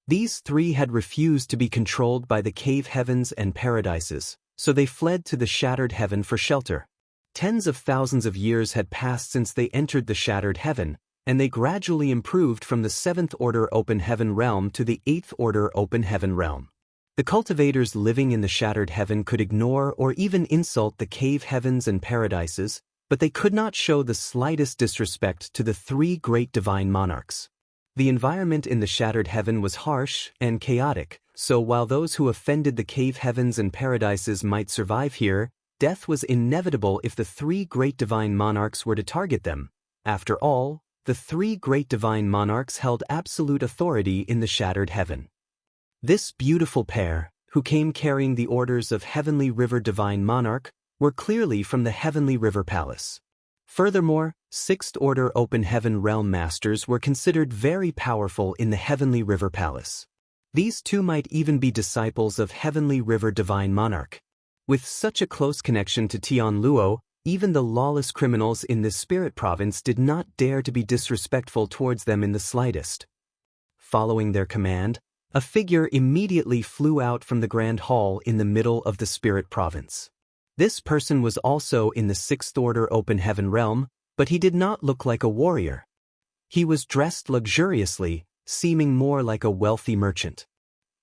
These 3 had refused to be controlled by the cave heavens and paradises, so they fled to the shattered heaven for shelter. Tens of thousands of years had passed since they entered the shattered heaven, and they gradually improved from the 7th-order open heaven realm to the 8th-order open heaven realm. The cultivators living in the shattered heaven could ignore or even insult the cave heavens and paradises, but they could not show the slightest disrespect to the 3 great divine monarchs. The environment in the shattered heaven was harsh and chaotic, so while those who offended the cave heavens and paradises might survive here, death was inevitable if the 3 great divine monarchs were to target them. After all, the 3 great divine monarchs held absolute authority in the shattered heaven. This beautiful pair, who came carrying the orders of Heavenly River Divine Monarch, were clearly from the Heavenly River Palace. Furthermore, 6th-order open heaven realm masters were considered very powerful in the Heavenly River Palace. These 2 might even be disciples of Heavenly River Divine Monarch. With such a close connection to Tian Luo, even the lawless criminals in this spirit province did not dare to be disrespectful towards them in the slightest. Following their command, a figure immediately flew out from the grand hall in the middle of the spirit province. This person was also in the 6th-order open heaven realm, but he did not look like a warrior. He was dressed luxuriously, seeming more like a wealthy merchant.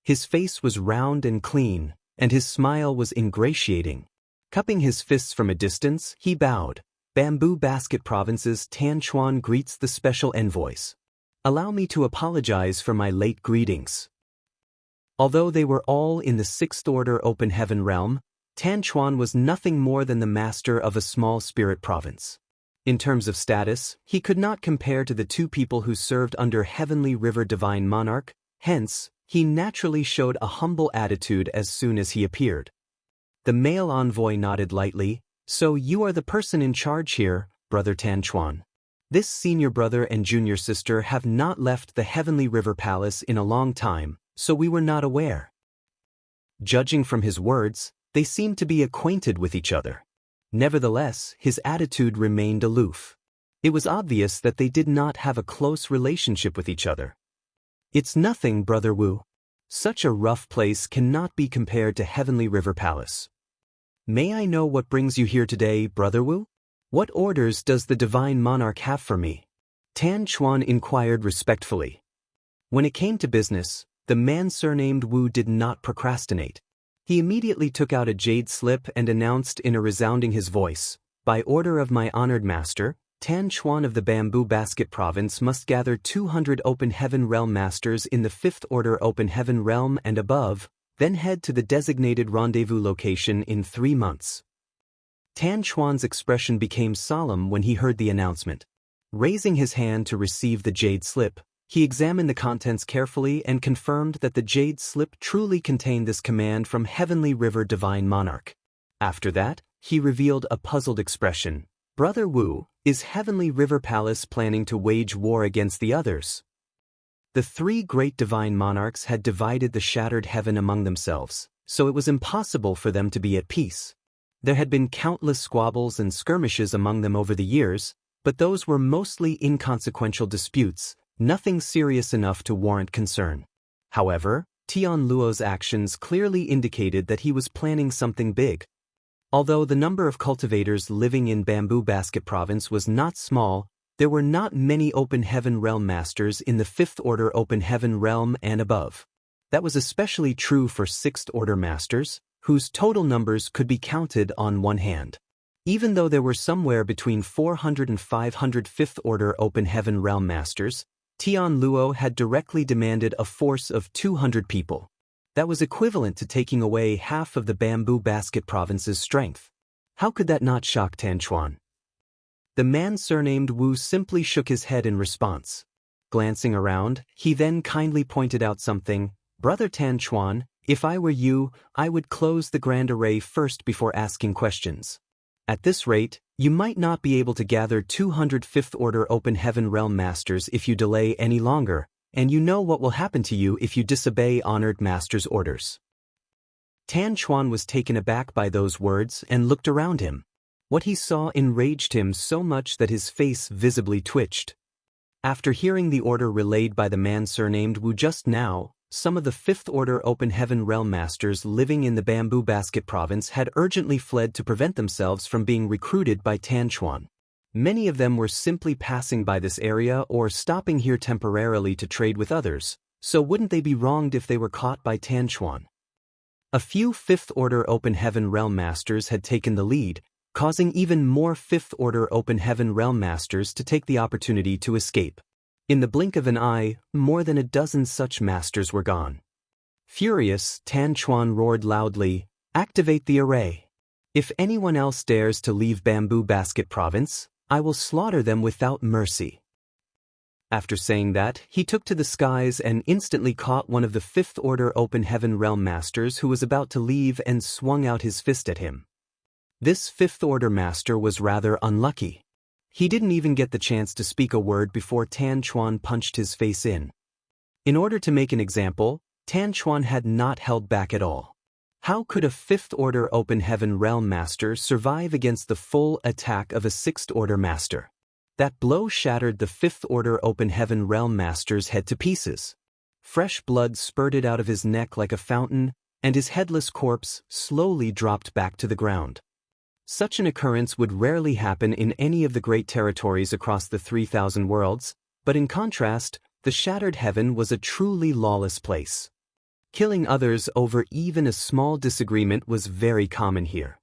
His face was round and clean, and his smile was ingratiating. Cupping his fists from a distance, he bowed. "Bamboo Basket Province's Tan Chuan greets the special envoys. Allow me to apologize for my late greetings." Although they were all in the 6th-order open heaven realm, Tan Chuan was nothing more than the master of a small spirit province. In terms of status, he could not compare to the 2 people who served under Heavenly River Divine Monarch, hence, he naturally showed a humble attitude as soon as he appeared. The male envoy nodded lightly. "So you are the person in charge here, Brother Tan Chuan. This senior brother and junior sister have not left the Heavenly River Palace in a long time, so we were not aware." Judging from his words, they seemed to be acquainted with each other. Nevertheless, his attitude remained aloof. It was obvious that they did not have a close relationship with each other. "It's nothing, Brother Wu. Such a rough place cannot be compared to Heavenly River Palace. May I know what brings you here today, Brother Wu? What orders does the Divine Monarch have for me?" Tan Chuan inquired respectfully. When it came to business, the man surnamed Wu did not procrastinate. He immediately took out a jade slip and announced in a resounding his voice, "By order of my honored master, Tan Chuan of the Bamboo Basket Province must gather 200 open heaven realm masters in the 5th-order open heaven realm and above, then head to the designated rendezvous location in 3 months." Tan Chuan's expression became solemn when he heard the announcement. Raising his hand to receive the jade slip, he examined the contents carefully and confirmed that the jade slip truly contained this command from Heavenly River Divine Monarch. After that, he revealed a puzzled expression. "Brother Wu, is Heavenly River Palace planning to wage war against the others?" The three great divine monarchs had divided the shattered heaven among themselves, so it was impossible for them to be at peace. There had been countless squabbles and skirmishes among them over the years, but those were mostly inconsequential disputes, nothing serious enough to warrant concern. However, Tian Luo's actions clearly indicated that he was planning something big. Although the number of cultivators living in Bamboo Basket Province was not small, there were not many Open Heaven Realm Masters in the 5th Order Open Heaven Realm and above. That was especially true for 6th Order Masters, whose total numbers could be counted on one hand. Even though there were somewhere between 400 and 500 5th Order Open Heaven Realm Masters, Tian Luo had directly demanded a force of 200 people. That was equivalent to taking away half of the Bamboo Basket Province's strength. How could that not shock Tan Chuan? The man surnamed Wu simply shook his head in response. Glancing around, he then kindly pointed out something. "Brother Tan Chuan, if I were you, I would close the Grand Array first before asking questions. At this rate, you might not be able to gather 200 5th Order Open Heaven Realm Masters if you delay any longer, and you know what will happen to you if you disobey honored Master's orders." Tan Chuan was taken aback by those words and looked around him. What he saw enraged him so much that his face visibly twitched. After hearing the order relayed by the man surnamed Wu just now, some of the 5th Order Open Heaven Realm Masters living in the Bamboo Basket Province had urgently fled to prevent themselves from being recruited by Tan Chuan. Many of them were simply passing by this area or stopping here temporarily to trade with others, so wouldn't they be wronged if they were caught by Tan Chuan? A few 5th Order Open Heaven Realm Masters had taken the lead, causing even more 5th Order Open Heaven Realm Masters to take the opportunity to escape. In the blink of an eye, more than a dozen such masters were gone. Furious, Tan Chuan roared loudly, "Activate the array. If anyone else dares to leave Bamboo Basket Province, I will slaughter them without mercy." After saying that, he took to the skies and instantly caught one of the 5th Order Open Heaven Realm Masters who was about to leave and swung out his fist at him. This 5th Order Master was rather unlucky. He didn't even get the chance to speak a word before Tan Chuan punched his face in. In order to make an example, Tan Chuan had not held back at all. How could a 5th Order Open Heaven Realm Master survive against the full attack of a 6th Order Master? That blow shattered the 5th Order Open Heaven Realm Master's head to pieces. Fresh blood spurted out of his neck like a fountain, and his headless corpse slowly dropped back to the ground. Such an occurrence would rarely happen in any of the great territories across the 3,000 worlds, but in contrast, the shattered heaven was a truly lawless place. Killing others over even a small disagreement was very common here.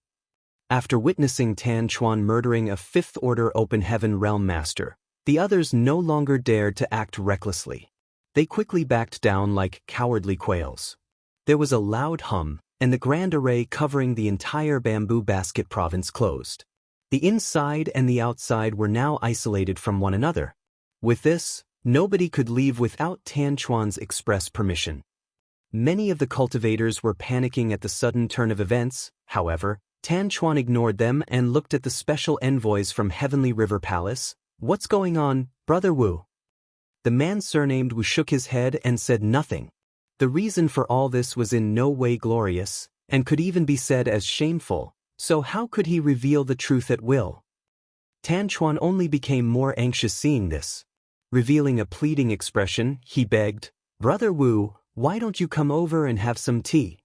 After witnessing Tan Chuan murdering a 5th Order Open Heaven Realm Master, the others no longer dared to act recklessly. They quickly backed down like cowardly quails. There was a loud hum, and the Grand Array covering the entire Bamboo Basket Province closed. The inside and the outside were now isolated from one another. With this, nobody could leave without Tan Chuan's express permission. Many of the cultivators were panicking at the sudden turn of events. However, Tan Chuan ignored them and looked at the special envoys from Heavenly River Palace. "What's going on, Brother Wu?" The man surnamed Wu shook his head and said nothing. The reason for all this was in no way glorious, and could even be said as shameful, so how could he reveal the truth at will? Tan Chuan only became more anxious seeing this. Revealing a pleading expression, he begged, "Brother Wu, why don't you come over and have some tea?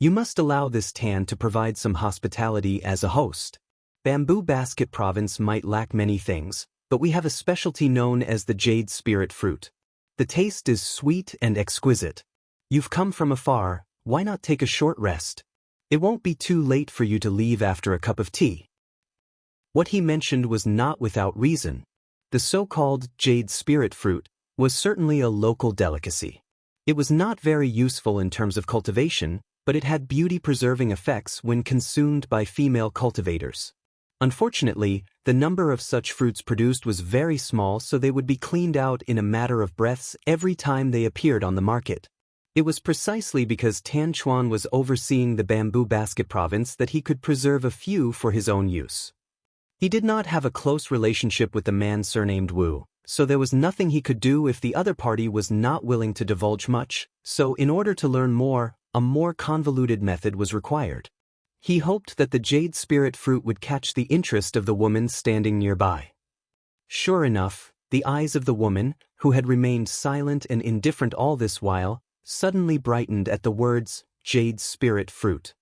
You must allow this Tan to provide some hospitality as a host. Bamboo Basket Province might lack many things, but we have a specialty known as the Jade Spirit Fruit. The taste is sweet and exquisite. You've come from afar, why not take a short rest? It won't be too late for you to leave after a cup of tea." What he mentioned was not without reason. The so-called Jade Spirit Fruit was certainly a local delicacy. It was not very useful in terms of cultivation, but it had beauty-preserving effects when consumed by female cultivators. Unfortunately, the number of such fruits produced was very small, so they would be cleaned out in a matter of breaths every time they appeared on the market. It was precisely because Tan Chuan was overseeing the Bamboo Basket Province that he could preserve a few for his own use. He did not have a close relationship with the man surnamed Wu, So there was nothing he could do if the other party was not willing to divulge much, so in order to learn more, a more convoluted method was required. He hoped that the jade spirit fruit would catch the interest of the woman standing nearby. Sure enough, the eyes of the woman, who had remained silent and indifferent all this while, suddenly brightened at the words, jade spirit fruit.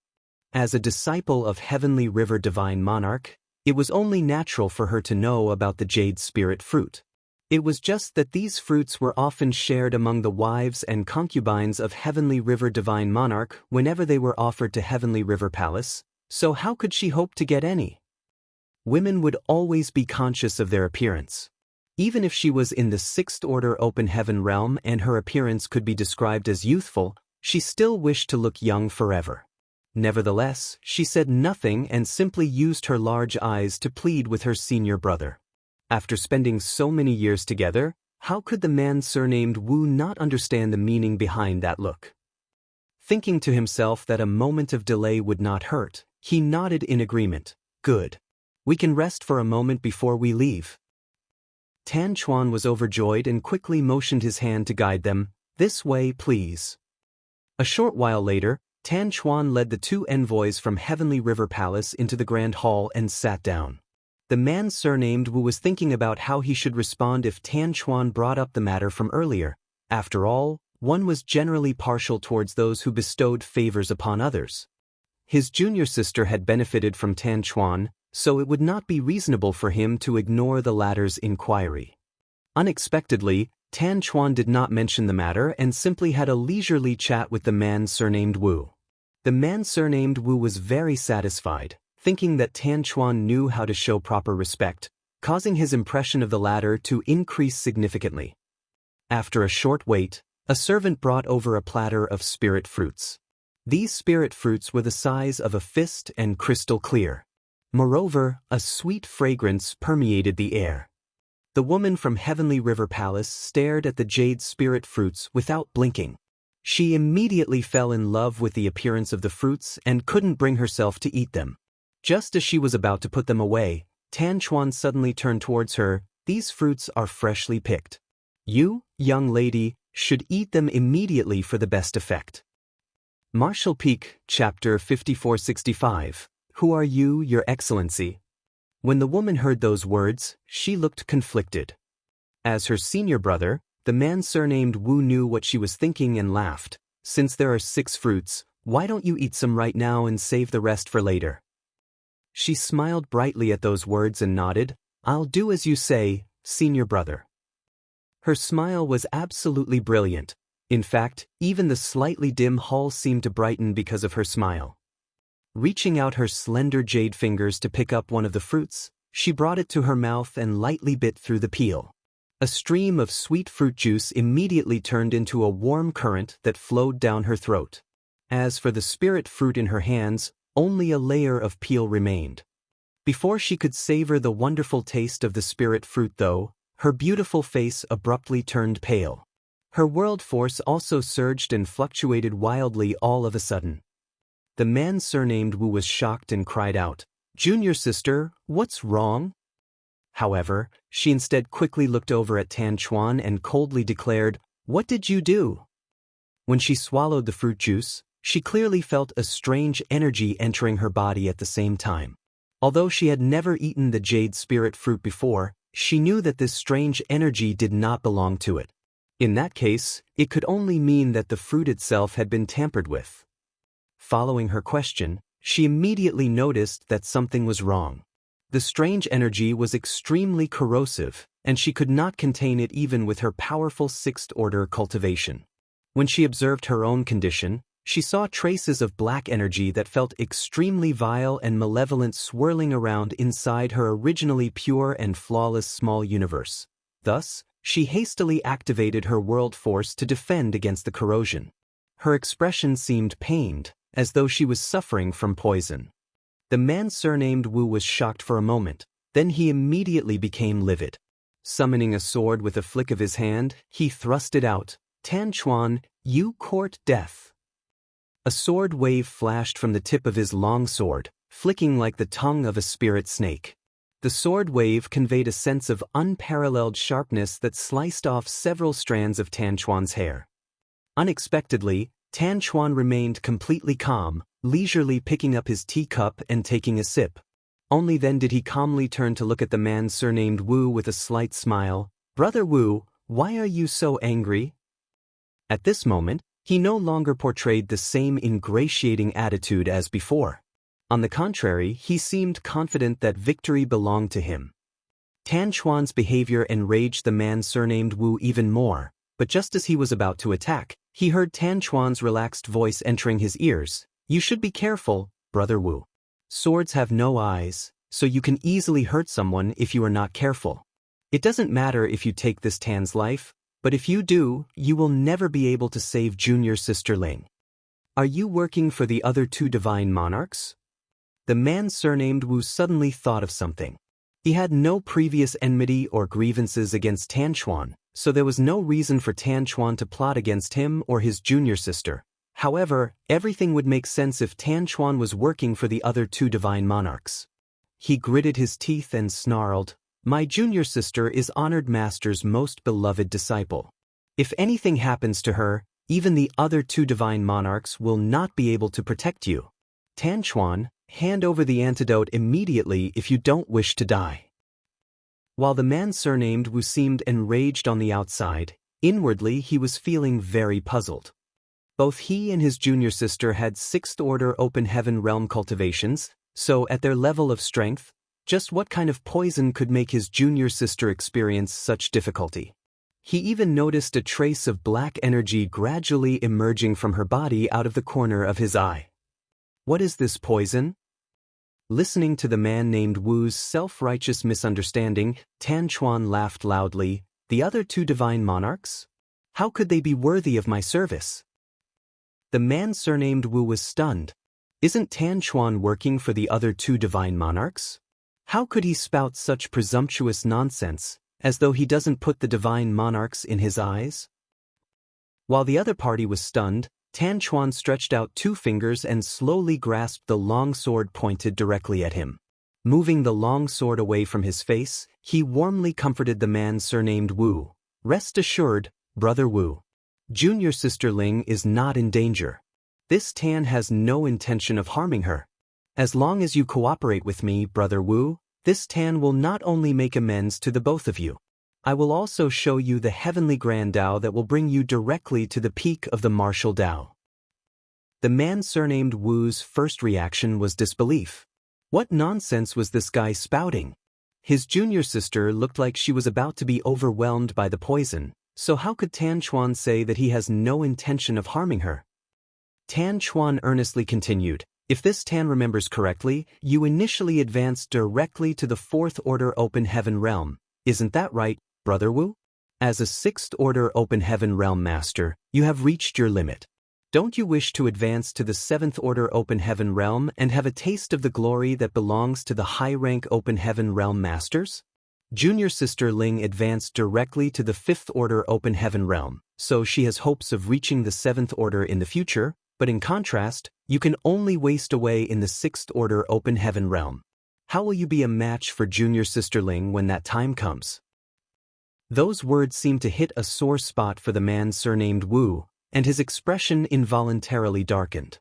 As a disciple of Heavenly River Divine Monarch, it was only natural for her to know about the jade spirit fruit. It was just that these fruits were often shared among the wives and concubines of Heavenly River Divine Monarch whenever they were offered to Heavenly River Palace, so how could she hope to get any? Women would always be conscious of their appearance. Even if she was in the sixth order open heaven realm and her appearance could be described as youthful, she still wished to look young forever. Nevertheless, she said nothing and simply used her large eyes to plead with her senior brother. After spending so many years together, how could the man surnamed Wu not understand the meaning behind that look? Thinking to himself that a moment of delay would not hurt, he nodded in agreement. Good. We can rest for a moment before we leave. Tan Chuan was overjoyed and quickly motioned his hand to guide them. This way, please. A short while later, Tan Chuan led the two envoys from Heavenly River Palace into the Grand Hall and sat down. The man surnamed Wu was thinking about how he should respond if Tan Chuan brought up the matter from earlier. After all, one was generally partial towards those who bestowed favors upon others. His junior sister had benefited from Tan Chuan, so it would not be reasonable for him to ignore the latter's inquiry. Unexpectedly, Tan Chuan did not mention the matter and simply had a leisurely chat with the man surnamed Wu. The man surnamed Wu was very satisfied, thinking that Tan Chuan knew how to show proper respect, causing his impression of the latter to increase significantly. After a short wait, a servant brought over a platter of spirit fruits. These spirit fruits were the size of a fist and crystal clear. Moreover, a sweet fragrance permeated the air. The woman from Heavenly River Palace stared at the jade spirit fruits without blinking. She immediately fell in love with the appearance of the fruits and couldn't bring herself to eat them. Just as she was about to put them away, Tan Chuan suddenly turned towards her. These fruits are freshly picked. You, young lady, should eat them immediately for the best effect. Martial Peak, Chapter 5465. Who are you, Your Excellency? When the woman heard those words, she looked conflicted. As her senior brother, the man surnamed Wu knew what she was thinking and laughed. Since there are 6 fruits, why don't you eat some right now and save the rest for later? She smiled brightly at those words and nodded. I'll do as you say, senior brother. Her smile was absolutely brilliant. In fact, even the slightly dim hall seemed to brighten because of her smile. Reaching out her slender jade fingers to pick up one of the fruits, she brought it to her mouth and lightly bit through the peel. A stream of sweet fruit juice immediately turned into a warm current that flowed down her throat. As for the spirit fruit in her hands, only a layer of peel remained. Before she could savor the wonderful taste of the spirit fruit though, her beautiful face abruptly turned pale. Her world force also surged and fluctuated wildly all of a sudden. The man surnamed Wu was shocked and cried out, Junior sister, what's wrong? However, she instead quickly looked over at Tan Chuan and coldly declared, What did you do? When she swallowed the fruit juice, she clearly felt a strange energy entering her body at the same time. Although she had never eaten the jade spirit fruit before, she knew that this strange energy did not belong to it. In that case, it could only mean that the fruit itself had been tampered with. Following her question, she immediately noticed that something was wrong. The strange energy was extremely corrosive, and she could not contain it even with her powerful sixth-order cultivation. When she observed her own condition, she saw traces of black energy that felt extremely vile and malevolent swirling around inside her originally pure and flawless small universe. Thus, she hastily activated her world force to defend against the corrosion. Her expression seemed pained, as though she was suffering from poison. The man surnamed Wu was shocked for a moment, then he immediately became livid. Summoning a sword with a flick of his hand, he thrust it out. Tan Chuan, you court death. A sword wave flashed from the tip of his long sword, flicking like the tongue of a spirit snake. The sword wave conveyed a sense of unparalleled sharpness that sliced off several strands of Tan Chuan's hair. Unexpectedly, Tan Chuan remained completely calm, leisurely picking up his teacup and taking a sip. Only then did he calmly turn to look at the man surnamed Wu with a slight smile. "Brother Wu, why are you so angry?" At this moment, he no longer portrayed the same ingratiating attitude as before. On the contrary, he seemed confident that victory belonged to him. Tan Chuan's behavior enraged the man surnamed Wu even more, but just as he was about to attack, he heard Tan Chuan's relaxed voice entering his ears. "You should be careful, Brother Wu. Swords have no eyes, so you can easily hurt someone if you are not careful. It doesn't matter if you take this Tan's life, but if you do, you will never be able to save junior sister Ling. Are you working for the other two divine monarchs?" The man surnamed Wu suddenly thought of something. He had no previous enmity or grievances against Tan Chuan, so there was no reason for Tan Chuan to plot against him or his junior sister. However, everything would make sense if Tan Chuan was working for the other two divine monarchs. He gritted his teeth and snarled, "My junior sister is Honored Master's most beloved disciple. If anything happens to her, even the other two divine monarchs will not be able to protect you. Tan Chuan, hand over the antidote immediately if you don't wish to die." While the man surnamed Wu seemed enraged on the outside, inwardly he was feeling very puzzled. Both he and his junior sister had 6th Order Open Heaven Realm cultivations, so at their level of strength, just what kind of poison could make his junior sister experience such difficulty? He even noticed a trace of black energy gradually emerging from her body out of the corner of his eye. What is this poison? Listening to the man named Wu's self-righteous misunderstanding, Tan Chuan laughed loudly. "The other two divine monarchs? How could they be worthy of my service?" The man surnamed Wu was stunned. Isn't Tan Chuan working for the other two divine monarchs? How could he spout such presumptuous nonsense, as though he doesn't put the divine monarchs in his eyes? While the other party was stunned, Tan Chuan stretched out 2 fingers and slowly grasped the long sword pointed directly at him. Moving the long sword away from his face, he warmly comforted the man surnamed Wu. "Rest assured, Brother Wu. Junior sister Ling is not in danger. This Tan has no intention of harming her. As long as you cooperate with me, Brother Wu, this Tan will not only make amends to the both of you. I will also show you the heavenly Grand Tao that will bring you directly to the peak of the martial Tao." The man surnamed Wu's first reaction was disbelief. What nonsense was this guy spouting? His junior sister looked like she was about to be overwhelmed by the poison, so how could Tan Chuan say that he has no intention of harming her? Tan Chuan earnestly continued, "If this Tan remembers correctly, you initially advanced directly to the 4th Order Open Heaven Realm. Isn't that right, Brother Wu? As a 6th Order Open Heaven Realm Master, you have reached your limit. Don't you wish to advance to the 7th Order Open Heaven Realm and have a taste of the glory that belongs to the high-rank Open Heaven Realm Masters?" Junior sister Ling advanced directly to the 5th Order Open Heaven Realm, so she has hopes of reaching the 7th Order in the future, but in contrast, you can only waste away in the 6th Order Open Heaven Realm. How will you be a match for junior sister Ling when that time comes? Those words seemed to hit a sore spot for the man surnamed Wu, and his expression involuntarily darkened.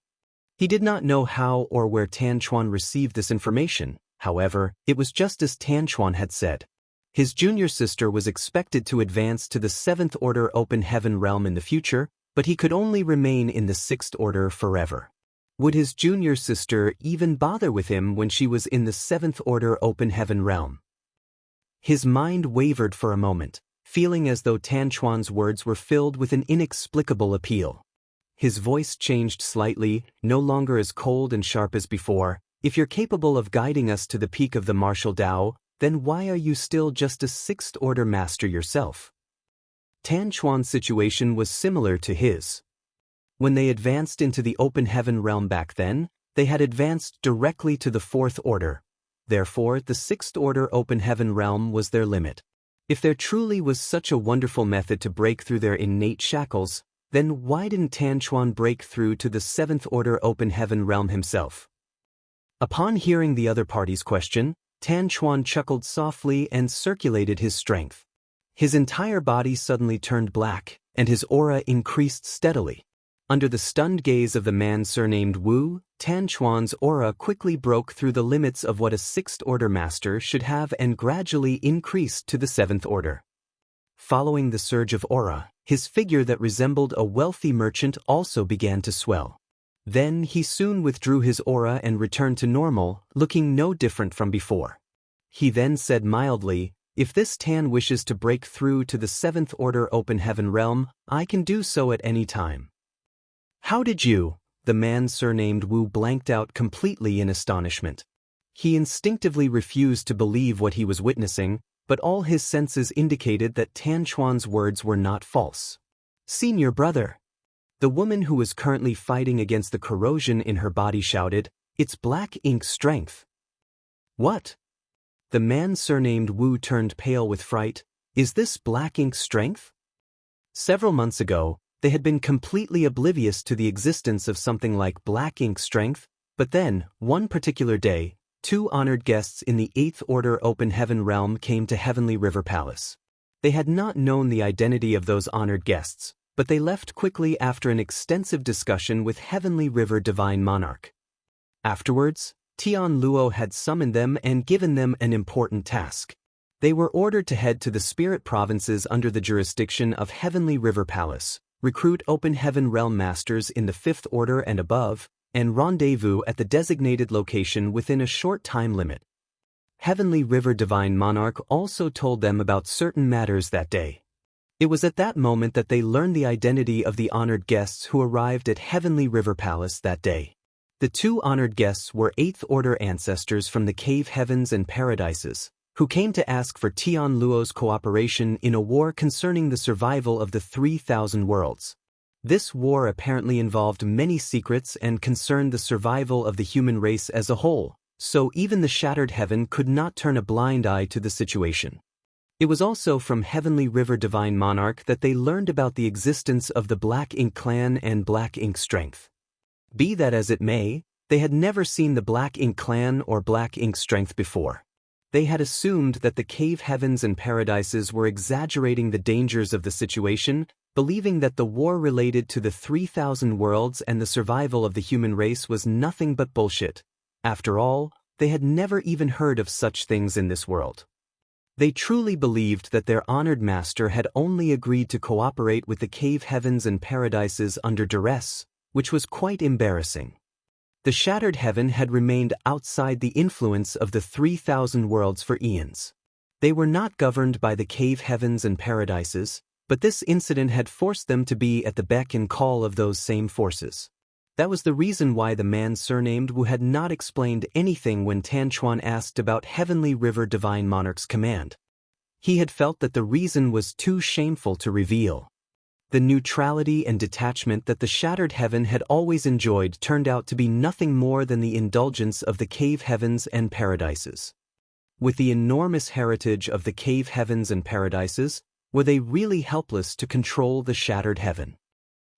He did not know how or where Tan Chuan received this information. However, it was just as Tan Chuan had said. His junior sister was expected to advance to the 7th Order Open Heaven Realm in the future, but he could only remain in the 6th Order forever. Would his junior sister even bother with him when she was in the 7th Order Open Heaven Realm? His mind wavered for a moment, feeling as though Tan Chuan's words were filled with an inexplicable appeal. His voice changed slightly, no longer as cold and sharp as before. "If you're capable of guiding us to the peak of the martial Tao, then why are you still just a 6th Order Master yourself?" Tan Chuan's situation was similar to his. When they advanced into the Open Heaven Realm back then, they had advanced directly to the 4th Order. Therefore, the 6th Order Open Heaven Realm was their limit. If there truly was such a wonderful method to break through their innate shackles, then why didn't Tan Chuan break through to the 7th Order Open Heaven Realm himself? Upon hearing the other party's question, Tan Chuan chuckled softly and circulated his strength. His entire body suddenly turned black, and his aura increased steadily. Under the stunned gaze of the man surnamed Wu, Tan Chuan's aura quickly broke through the limits of what a sixth-order master should have and gradually increased to the seventh order. Following the surge of aura, his figure that resembled a wealthy merchant also began to swell. Then he soon withdrew his aura and returned to normal, looking no different from before. He then said mildly, "If this Tan wishes to break through to the seventh order open heaven realm, I can do so at any time." "How did you?" The man surnamed Wu blanked out completely in astonishment. He instinctively refused to believe what he was witnessing, but all his senses indicated that Tan Chuan's words were not false. "Senior brother." The woman who was currently fighting against the corrosion in her body shouted, "It's black ink strength." "What?" The man surnamed Wu turned pale with fright. "Is this black ink strength?" Several months ago, they had been completely oblivious to the existence of something like black ink strength, but then, one particular day, two honored guests in the Eighth Order Open Heaven realm came to Heavenly River Palace. They had not known the identity of those honored guests, but they left quickly after an extensive discussion with Heavenly River Divine Monarch. Afterwards, Tian Luo had summoned them and given them an important task. They were ordered to head to the spirit provinces under the jurisdiction of Heavenly River Palace, recruit Open Heaven Realm Masters in the Fifth Order and above, and rendezvous at the designated location within a short time limit. Heavenly River Divine Monarch also told them about certain matters that day. It was at that moment that they learned the identity of the honored guests who arrived at Heavenly River Palace that day. The two honored guests were Eighth Order ancestors from the Cave Heavens and Paradises, who came to ask for Tian Luo's cooperation in a war concerning the survival of the 3,000 worlds. This war apparently involved many secrets and concerned the survival of the human race as a whole, so even the Shattered Heaven could not turn a blind eye to the situation. It was also from Heavenly River Divine Monarch that they learned about the existence of the Black Ink Clan and Black Ink Strength. Be that as it may, they had never seen the Black Ink Clan or Black Ink Strength before. They had assumed that the Cave Heavens and Paradises were exaggerating the dangers of the situation, believing that the war related to the 3,000 worlds and the survival of the human race was nothing but bullshit. After all, they had never even heard of such things in this world. They truly believed that their honored master had only agreed to cooperate with the Cave Heavens and Paradises under duress, which was quite embarrassing. The Shattered Heaven had remained outside the influence of the 3,000 worlds for eons. They were not governed by the Cave Heavens and Paradises, but this incident had forced them to be at the beck and call of those same forces. That was the reason why the man surnamed Wu had not explained anything when Tan Chuan asked about Heavenly River Divine Monarch's command. He had felt that the reason was too shameful to reveal. The neutrality and detachment that the Shattered Heaven had always enjoyed turned out to be nothing more than the indulgence of the Cave Heavens and Paradises. With the enormous heritage of the Cave Heavens and Paradises, were they really helpless to control the Shattered Heaven?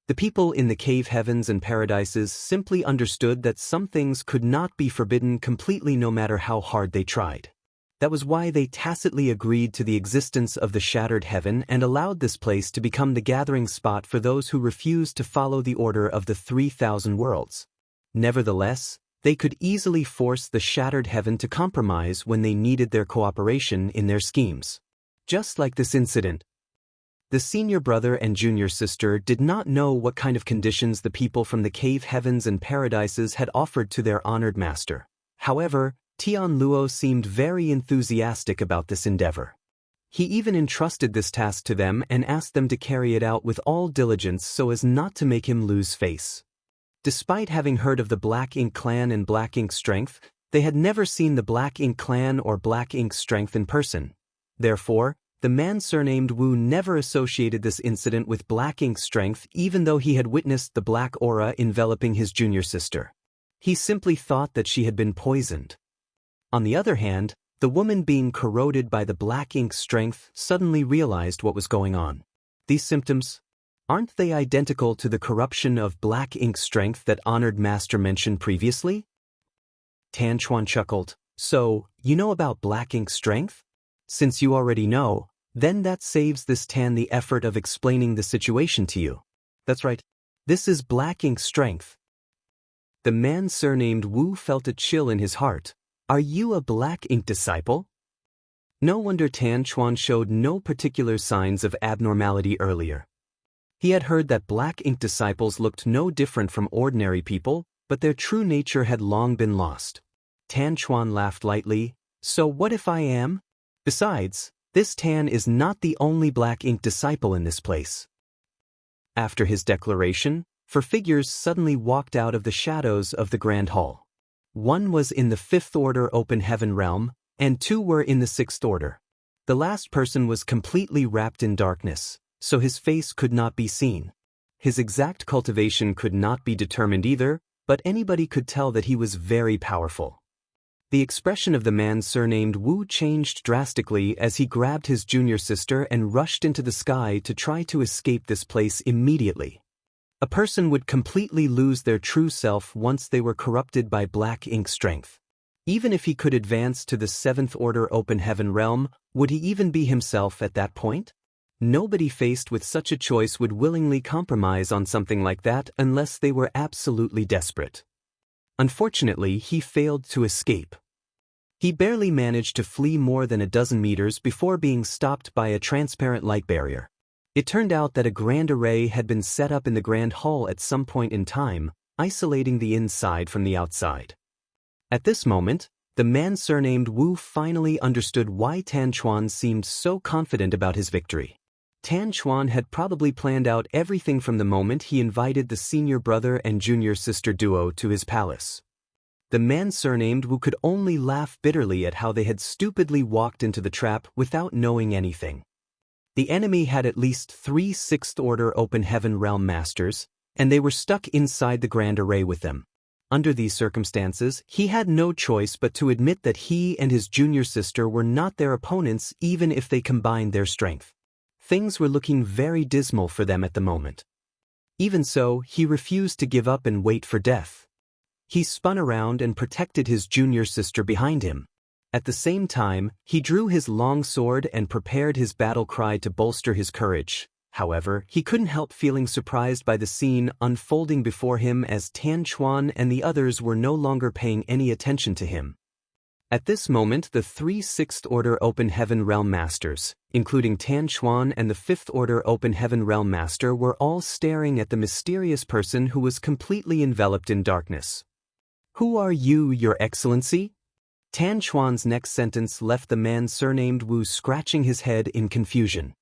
The people in the Cave Heavens and Paradises simply understood that some things could not be forbidden completely no matter how hard they tried. That was why they tacitly agreed to the existence of the Shattered Heaven and allowed this place to become the gathering spot for those who refused to follow the order of the 3,000 worlds. Nevertheless, they could easily force the Shattered Heaven to compromise when they needed their cooperation in their schemes. Just like this incident. The senior brother and junior sister did not know what kind of conditions the people from the Cave Heavens and Paradises had offered to their honored master. However, Tian Luo seemed very enthusiastic about this endeavor. He even entrusted this task to them and asked them to carry it out with all diligence so as not to make him lose face. Despite having heard of the Black Ink Clan and Black Ink Strength, they had never seen the Black Ink Clan or Black Ink Strength in person. Therefore, the man surnamed Wu never associated this incident with Black Ink Strength even though he had witnessed the black aura enveloping his junior sister. He simply thought that she had been poisoned. On the other hand, the woman being corroded by the Black Ink Strength suddenly realized what was going on. These symptoms, aren't they identical to the corruption of Black Ink Strength that Honored Master mentioned previously? Tan Chuan chuckled, So, you know about black ink strength? Since you already know, then that saves this Tan the effort of explaining the situation to you. That's right. This is black ink strength. The man surnamed Wu felt a chill in his heart. Are you a black ink disciple? No wonder Tan Chuan showed no particular signs of abnormality earlier. He had heard that black ink disciples looked no different from ordinary people, but their true nature had long been lost. Tan Chuan laughed lightly. So what if I am? Besides, this Tan is not the only black ink disciple in this place. After his declaration, 4 figures suddenly walked out of the shadows of the Grand Hall. One was in the 5th Order Open Heaven realm, and 2 were in the 6th Order. The last person was completely wrapped in darkness, so his face could not be seen. His exact cultivation could not be determined either, but anybody could tell that he was very powerful. The expression of the man surnamed Wu changed drastically as he grabbed his junior sister and rushed into the sky to try to escape this place immediately. A person would completely lose their true self once they were corrupted by black ink strength. Even if he could advance to the 7th Order Open Heaven realm, would he even be himself at that point? Nobody faced with such a choice would willingly compromise on something like that unless they were absolutely desperate. Unfortunately, he failed to escape. He barely managed to flee more than a dozen meters before being stopped by a transparent light barrier. It turned out that a grand array had been set up in the Grand Hall at some point in time, isolating the inside from the outside. At this moment, the man surnamed Wu finally understood why Tan Chuan seemed so confident about his victory. Tan Chuan had probably planned out everything from the moment he invited the senior brother and junior sister duo to his palace. The man surnamed Wu could only laugh bitterly at how they had stupidly walked into the trap without knowing anything. The enemy had at least 3 6th Order Open Heaven Realm Masters, and they were stuck inside the Grand Array with them. Under these circumstances, he had no choice but to admit that he and his junior sister were not their opponents even if they combined their strength. Things were looking very dismal for them at the moment. Even so, he refused to give up and wait for death. He spun around and protected his junior sister behind him. At the same time, he drew his long sword and prepared his battle cry to bolster his courage. However, he couldn't help feeling surprised by the scene unfolding before him as Tan Chuan and the others were no longer paying any attention to him. At this moment, the 3 6th Order Open Heaven Realm Masters, including Tan Chuan and the 5th Order Open Heaven Realm Master, were all staring at the mysterious person who was completely enveloped in darkness. "Who are you, Your Excellency?" Tan Chuan's next sentence left the man surnamed Wu scratching his head in confusion.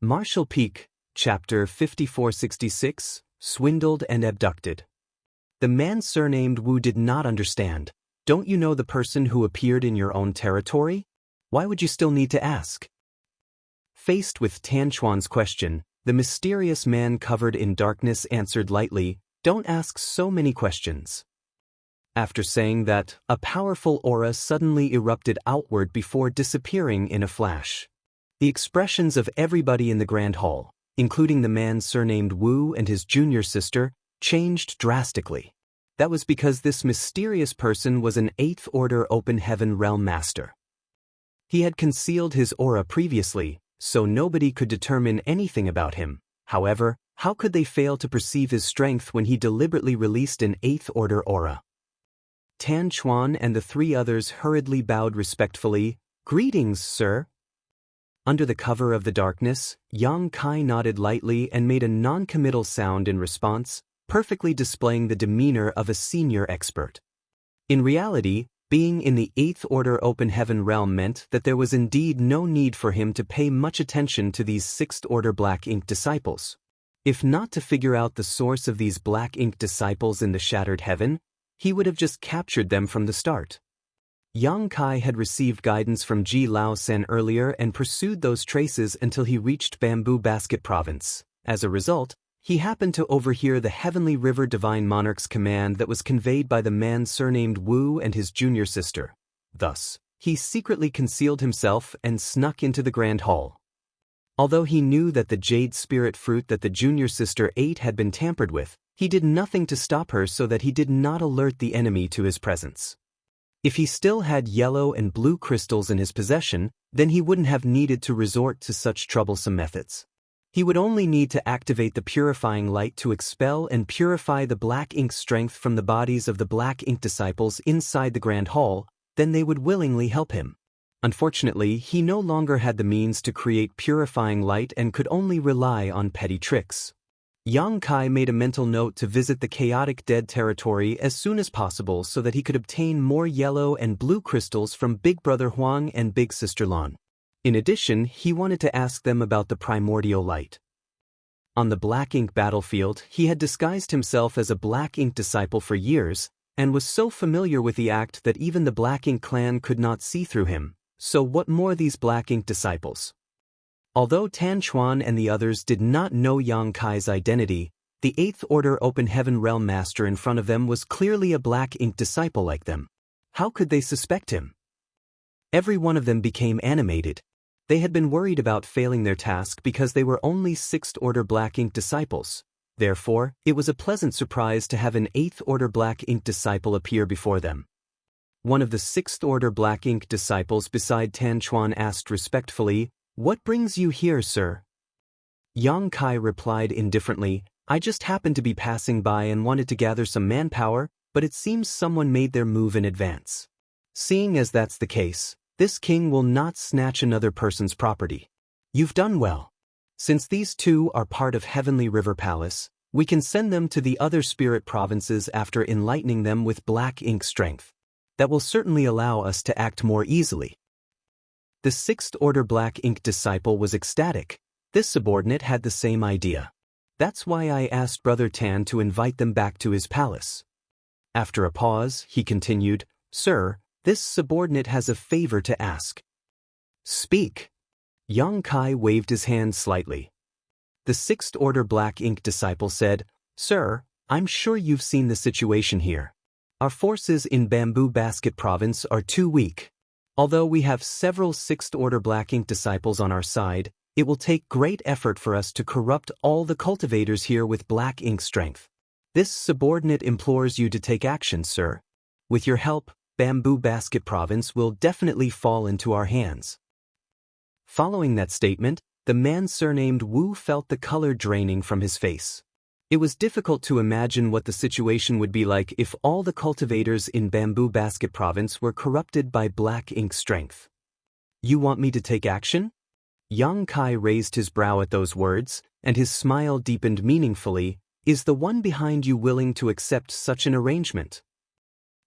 Martial Peak, Chapter 5466, Swindled and Abducted. The man surnamed Wu did not understand. Don't you know the person who appeared in your own territory? Why would you still need to ask? Faced with Tan Chuan's question, the mysterious man covered in darkness answered lightly, "Don't ask so many questions." After saying that, a powerful aura suddenly erupted outward before disappearing in a flash. The expressions of everybody in the Grand Hall, including the man surnamed Wu and his junior sister, changed drastically. That was because this mysterious person was an 8th Order Open Heaven Realm Master. He had concealed his aura previously, so nobody could determine anything about him. However, how could they fail to perceive his strength when he deliberately released an 8th Order aura? Tan Chuan and the 3 others hurriedly bowed respectfully. "Greetings, sir." Under the cover of the darkness, Yang Kai nodded lightly and made a non-committal sound in response, perfectly displaying the demeanor of a senior expert. In reality, being in the 8th Order Open Heaven realm meant that there was indeed no need for him to pay much attention to these 6th Order Black Ink disciples. If not to figure out the source of these Black Ink disciples in the Shattered Heaven, he would have just captured them from the start. Yang Kai had received guidance from Ji Lao Sen earlier and pursued those traces until he reached Bamboo Basket Province. As a result, he happened to overhear the Heavenly River Divine Monarch's command that was conveyed by the man surnamed Wu and his junior sister. Thus, he secretly concealed himself and snuck into the Grand Hall. Although he knew that the jade spirit fruit that the junior sister ate had been tampered with, he did nothing to stop her so that he did not alert the enemy to his presence. If he still had yellow and blue crystals in his possession, then he wouldn't have needed to resort to such troublesome methods. He would only need to activate the purifying light to expel and purify the black ink strength from the bodies of the black ink disciples inside the Grand Hall, then they would willingly help him. Unfortunately, he no longer had the means to create purifying light and could only rely on petty tricks. Yang Kai made a mental note to visit the chaotic dead territory as soon as possible so that he could obtain more yellow and blue crystals from Big Brother Huang and Big Sister Lan. In addition, he wanted to ask them about the primordial light. On the black ink battlefield, he had disguised himself as a black ink disciple for years, and was so familiar with the act that even the black ink clan could not see through him, so what more these black ink disciples? Although Tan Chuan and the others did not know Yang Kai's identity, the 8th Order Open Heaven Realm Master in front of them was clearly a black ink disciple like them. How could they suspect him? Every one of them became animated. They had been worried about failing their task because they were only 6th Order Black Ink disciples. Therefore, it was a pleasant surprise to have an 8th Order Black Ink disciple appear before them. One of the 6th Order Black Ink disciples beside Tan Chuan asked respectfully, "What brings you here, sir?" Yang Kai replied indifferently, "I just happened to be passing by and wanted to gather some manpower, but it seems someone made their move in advance. Seeing as that's the case, this king will not snatch another person's property. You've done well. Since these two are part of Heavenly River Palace, we can send them to the other spirit provinces after enlightening them with black ink strength. That will certainly allow us to act more easily." The 6th Order Black Ink disciple was ecstatic. This subordinate had the same idea. "That's why I asked Brother Tan to invite them back to his palace." After a pause, he continued, "Sir, this subordinate has a favor to ask." "Speak." Yang Kai waved his hand slightly. The 6th Order Black Ink disciple said, "Sir, I'm sure you've seen the situation here. Our forces in Bamboo Basket Province are too weak. Although we have several 6th Order Black Ink disciples on our side, it will take great effort for us to corrupt all the cultivators here with black ink strength. This subordinate implores you to take action, sir. With your help, Bamboo Basket Province will definitely fall into our hands." Following that statement, the man surnamed Wu felt the color draining from his face. It was difficult to imagine what the situation would be like if all the cultivators in Bamboo Basket Province were corrupted by black ink strength. "You want me to take action?" Yang Kai raised his brow at those words, and his smile deepened meaningfully. "Is the one behind you willing to accept such an arrangement?"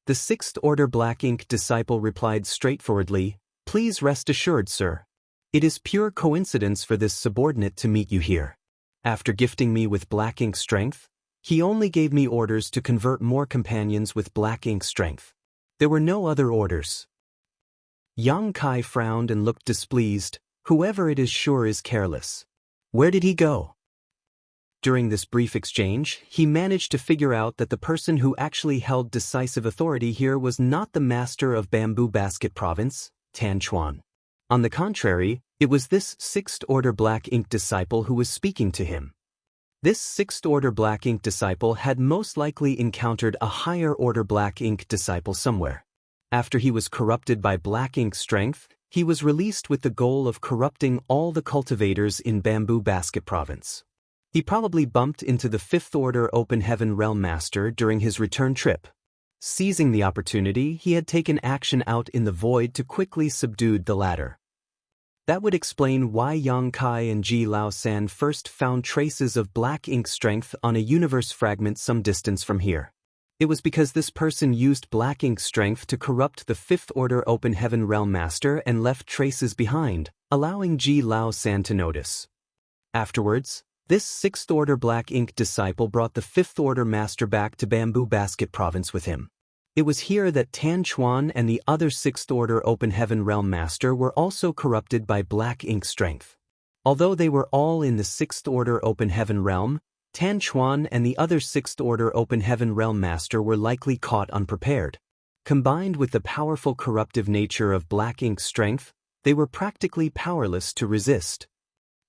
The 6th Order Black Ink disciple replied straightforwardly, "Please rest assured, sir. It is pure coincidence for this subordinate to meet you here. After gifting me with black ink strength, he only gave me orders to convert more companions with black ink strength. There were no other orders." Yang Kai frowned and looked displeased. "Whoever it is sure is careless. Where did he go?" During this brief exchange, he managed to figure out that the person who actually held decisive authority here was not the master of Bamboo Basket Province, Tan Chuan. On the contrary, it was this 6th Order Black Ink disciple who was speaking to him. This 6th Order Black Ink disciple had most likely encountered a higher Order Black Ink disciple somewhere. After he was corrupted by black ink strength, he was released with the goal of corrupting all the cultivators in Bamboo Basket Province. He probably bumped into the 5th Order Open Heaven Realm Master during his return trip. Seizing the opportunity, he had taken action out in the void to quickly subdue the latter. That would explain why Yang Kai and Ji Lao San first found traces of black ink strength on a universe fragment some distance from here. It was because this person used black ink strength to corrupt the 5th Order Open Heaven Realm Master and left traces behind, allowing Ji Lao San to notice. Afterwards, this 6th Order Black Ink disciple brought the 5th Order Master back to Bamboo Basket Province with him. It was here that Tan Chuan and the other 6th Order Open Heaven Realm Master were also corrupted by black ink strength. Although they were all in the 6th Order Open Heaven Realm, Tan Chuan and the other 6th Order Open Heaven Realm Master were likely caught unprepared. Combined with the powerful corruptive nature of black ink strength, they were practically powerless to resist.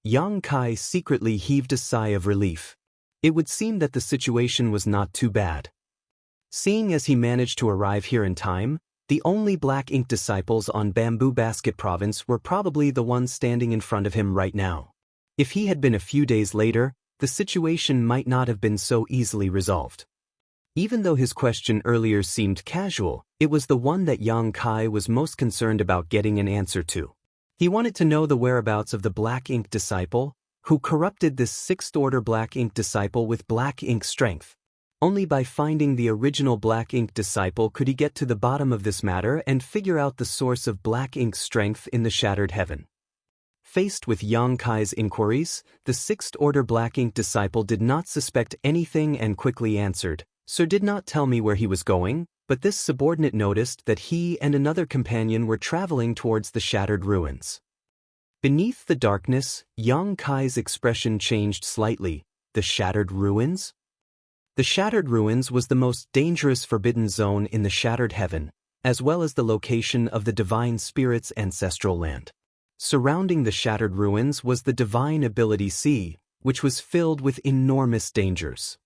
Yang Kai secretly heaved a sigh of relief. It would seem that the situation was not too bad. Seeing as he managed to arrive here in time, The only black ink disciples on Bamboo Basket Province were probably the ones standing in front of him right now. If he had been a few days later, the situation might not have been so easily resolved. Even though his question earlier seemed casual, it was the one that Yang Kai was most concerned about getting an answer to. He wanted to know the whereabouts of the black ink disciple, who corrupted this sixth-order black ink disciple with black ink strength. Only by finding the original black ink disciple could he get to the bottom of this matter and figure out the source of black ink's strength in the shattered heaven. Faced with Yang Kai's inquiries, the sixth-order black ink disciple did not suspect anything and quickly answered, "Sir did not tell me where he was going, but this subordinate noticed that he and another companion were traveling towards the shattered ruins." Beneath the darkness, Yang Kai's expression changed slightly. The shattered ruins? The shattered ruins was the most dangerous forbidden zone in the shattered heaven, as well as the location of the divine spirit's ancestral land. Surrounding the shattered ruins was the divine ability sea, which was filled with enormous dangers.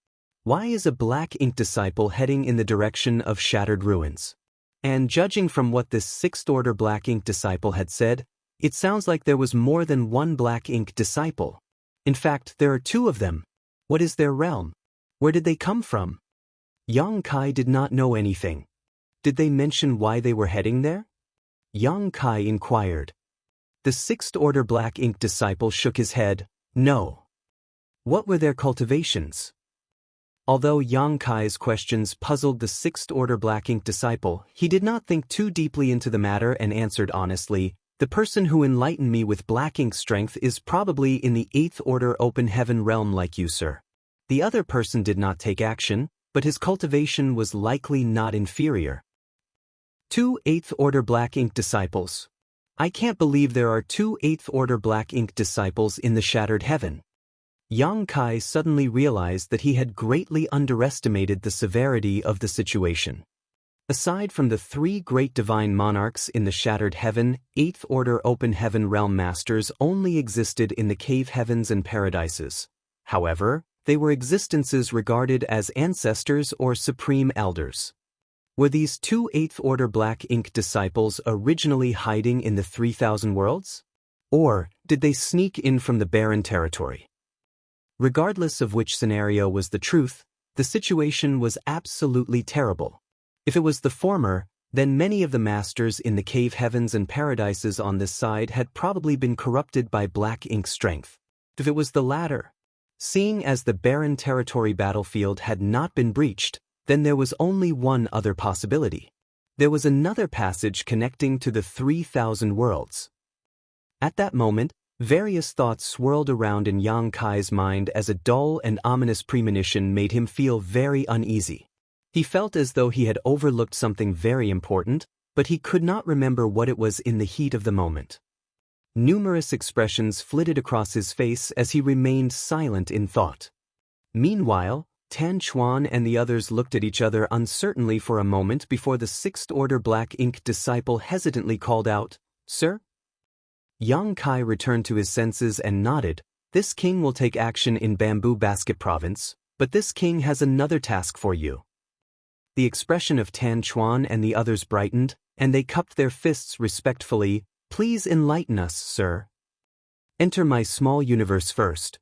Why is a black ink disciple heading in the direction of shattered ruins? And judging from what this sixth-order black ink disciple had said, it sounds like there was more than one black ink disciple. In fact, there are two of them. What is their realm? Where did they come from? Yang Kai did not know anything. Did they mention why they were heading there? Yang Kai inquired. The sixth-order black ink disciple shook his head. No. What were their cultivations? Although Yang Kai's questions puzzled the sixth-order black ink disciple, he did not think too deeply into the matter and answered honestly, "The person who enlightened me with black ink strength is probably in the eighth-order open heaven realm like you, sir." The other person did not take action, but his cultivation was likely not inferior. 2 eighth-order black ink disciples. I can't believe there are 2 eighth-order black ink disciples in the shattered heaven. Yang Kai suddenly realized that he had greatly underestimated the severity of the situation. Aside from the 3 great divine monarchs in the shattered heaven, 8th-order open heaven realm masters only existed in the cave heavens and paradises. However, they were existences regarded as ancestors or supreme elders. Were these 2 8th-order black ink disciples originally hiding in the 3,000 worlds? Or did they sneak in from the barren territory? Regardless of which scenario was the truth, the situation was absolutely terrible. If it was the former, then many of the masters in the cave heavens and paradises on this side had probably been corrupted by black ink strength. If it was the latter, seeing as the barren territory battlefield had not been breached, then there was only one other possibility. There was another passage connecting to the 3,000 worlds. At that moment, various thoughts swirled around in Yang Kai's mind as a dull and ominous premonition made him feel very uneasy. He felt as though he had overlooked something very important, but he could not remember what it was in the heat of the moment. Numerous expressions flitted across his face as he remained silent in thought. Meanwhile, Tan Chuan and the others looked at each other uncertainly for a moment before the 6th-order black ink disciple hesitantly called out, "Sir?" Yang Kai returned to his senses and nodded. "This king will take action in Bamboo Basket Province, but this king has another task for you." The expression of Tan Chuan and the others brightened, and they cupped their fists respectfully. "Please enlighten us, sir." "Enter my small universe first."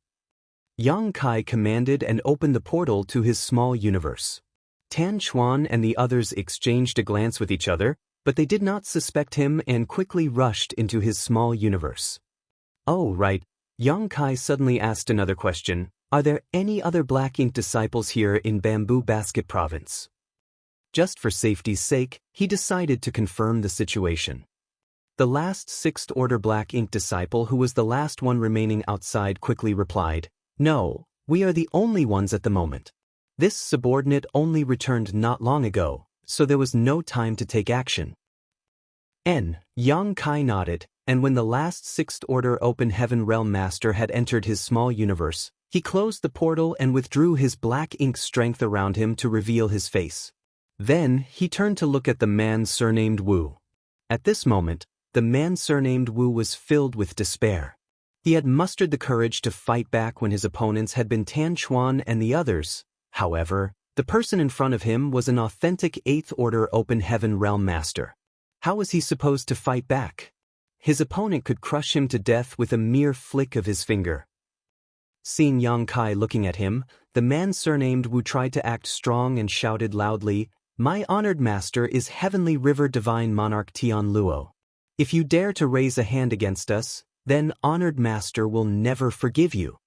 Yang Kai commanded and opened the portal to his small universe. Tan Chuan and the others exchanged a glance with each other, but they did not suspect him and quickly rushed into his small universe. "Oh, right." Yang Kai suddenly asked another question. "Are there any other black ink disciples here in Bamboo Basket Province?" Just for safety's sake, he decided to confirm the situation. The last 6th-order black ink disciple, who was the last one remaining outside, quickly replied, "No, we are the only ones at the moment. This subordinate only returned not long ago, so there was no time to take action." Yang Kai nodded, and when the last 6th-order open heaven realm master had entered his small universe, he closed the portal and withdrew his black ink strength around him to reveal his face. Then he turned to look at the man surnamed Wu. At this moment, the man surnamed Wu was filled with despair. He had mustered the courage to fight back when his opponents had been Tan Chuan and the others. However, The person in front of him was an authentic 8th Order Open Heaven Realm Master. How was he supposed to fight back? His opponent could crush him to death with a mere flick of his finger. Seeing Yang Kai looking at him, the man surnamed Wu tried to act strong and shouted loudly, "My honored master is Heavenly River Divine Monarch Tian Luo. If you dare to raise a hand against us, then honored master will never forgive you."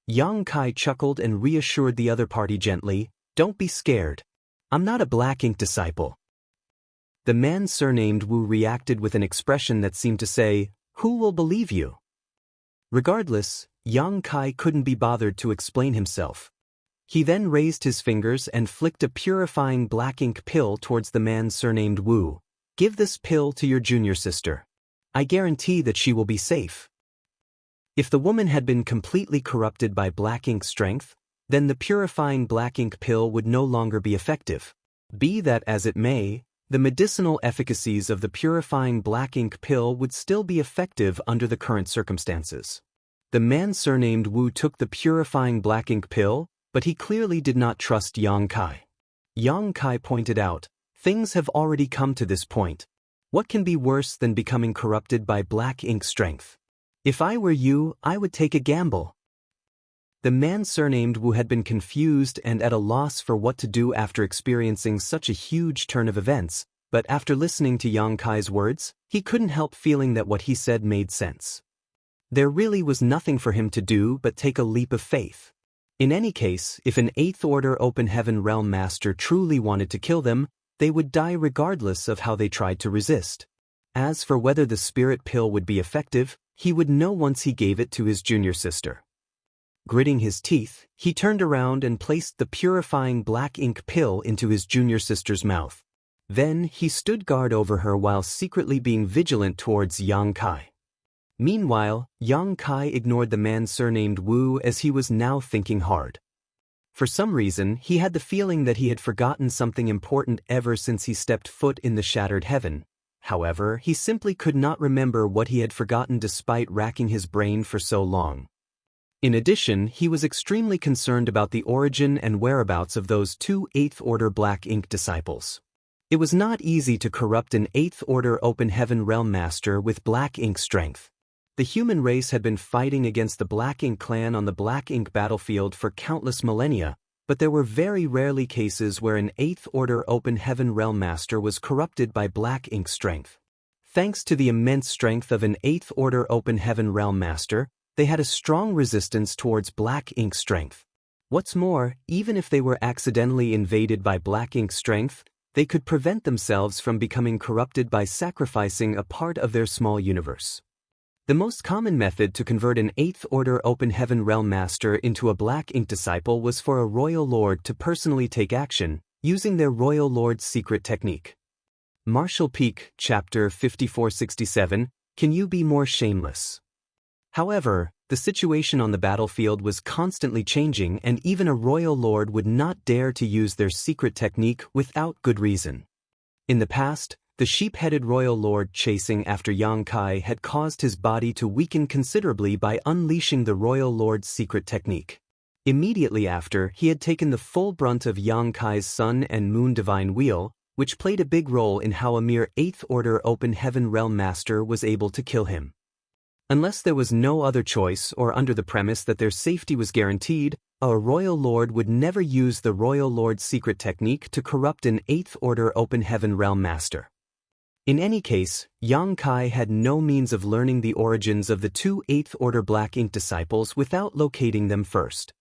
Yang Kai chuckled and reassured the other party gently, "Don't be scared. I'm not a black ink disciple." The man surnamed Wu reacted with an expression that seemed to say, "Who will believe you?" Regardless, Yang Kai couldn't be bothered to explain himself. He then raised his fingers and flicked a purifying black ink pill towards the man surnamed Wu. "Give this pill to your junior sister. I guarantee that she will be safe." If the woman had been completely corrupted by black ink strength, then the purifying black ink pill would no longer be effective. Be that as it may, the medicinal efficacies of the purifying black ink pill would still be effective under the current circumstances. The man surnamed Wu took the purifying black ink pill, but he clearly did not trust Yang Kai. Yang Kai pointed out, "Things have already come to this point. What can be worse than becoming corrupted by black ink strength? If I were you, I would take a gamble." The man surnamed Wu had been confused and at a loss for what to do after experiencing such a huge turn of events, but after listening to Yang Kai's words, he couldn't help feeling that what he said made sense. There really was nothing for him to do but take a leap of faith. In any case, if an 8th Order Open Heaven Realm Master truly wanted to kill them, they would die regardless of how they tried to resist. As for whether the spirit pill would be effective, he would know once he gave it to his junior sister. Gritting his teeth, he turned around and placed the purifying black ink pill into his junior sister's mouth. Then he stood guard over her while secretly being vigilant towards Yang Kai. Meanwhile, Yang Kai ignored the man surnamed Wu as he was now thinking hard. For some reason, he had the feeling that he had forgotten something important ever since he stepped foot in the shattered heaven. However, he simply could not remember what he had forgotten despite racking his brain for so long. In addition, he was extremely concerned about the origin and whereabouts of those two 8th Order Black Ink disciples. It was not easy to corrupt an 8th Order Open Heaven Realm Master with black ink strength. The human race had been fighting against the Black Ink clan on the Black Ink battlefield for countless millennia, but there were very rarely cases where an 8th Order Open Heaven Realm Master was corrupted by black ink strength. Thanks to the immense strength of an 8th Order Open Heaven Realm Master, they had a strong resistance towards black ink strength. What's more, even if they were accidentally invaded by black ink strength, they could prevent themselves from becoming corrupted by sacrificing a part of their small universe. The most common method to convert an 8th Order Open Heaven Realm Master into a Black Ink disciple was for a Royal Lord to personally take action, using their Royal Lord's secret technique. Martial Peak, Chapter 5467, Can You Be More Shameless? However, the situation on the battlefield was constantly changing and even a Royal Lord would not dare to use their secret technique without good reason. In the past, the sheep-headed Royal Lord chasing after Yang Kai had caused his body to weaken considerably by unleashing the Royal Lord's secret technique. Immediately after, he had taken the full brunt of Yang Kai's Sun and Moon Divine Wheel, which played a big role in how a mere 8th Order Open Heaven Realm Master was able to kill him. Unless there was no other choice or under the premise that their safety was guaranteed, a Royal Lord would never use the Royal Lord's secret technique to corrupt an 8th Order Open Heaven Realm Master. In any case, Yang Kai had no means of learning the origins of the two 8th Order Black Ink disciples without locating them first.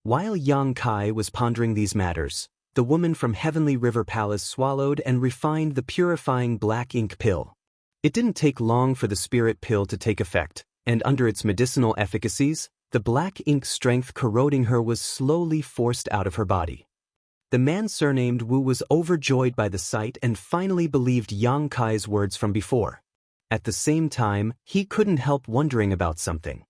While Yang Kai was pondering these matters, the woman from Heavenly River Palace swallowed and refined the purifying black ink pill. It didn't take long for the spirit pill to take effect, and under its medicinal efficacies, the black ink strength corroding her was slowly forced out of her body. The man surnamed Wu was overjoyed by the sight and finally believed Yang Kai's words from before. At the same time, he couldn't help wondering about something.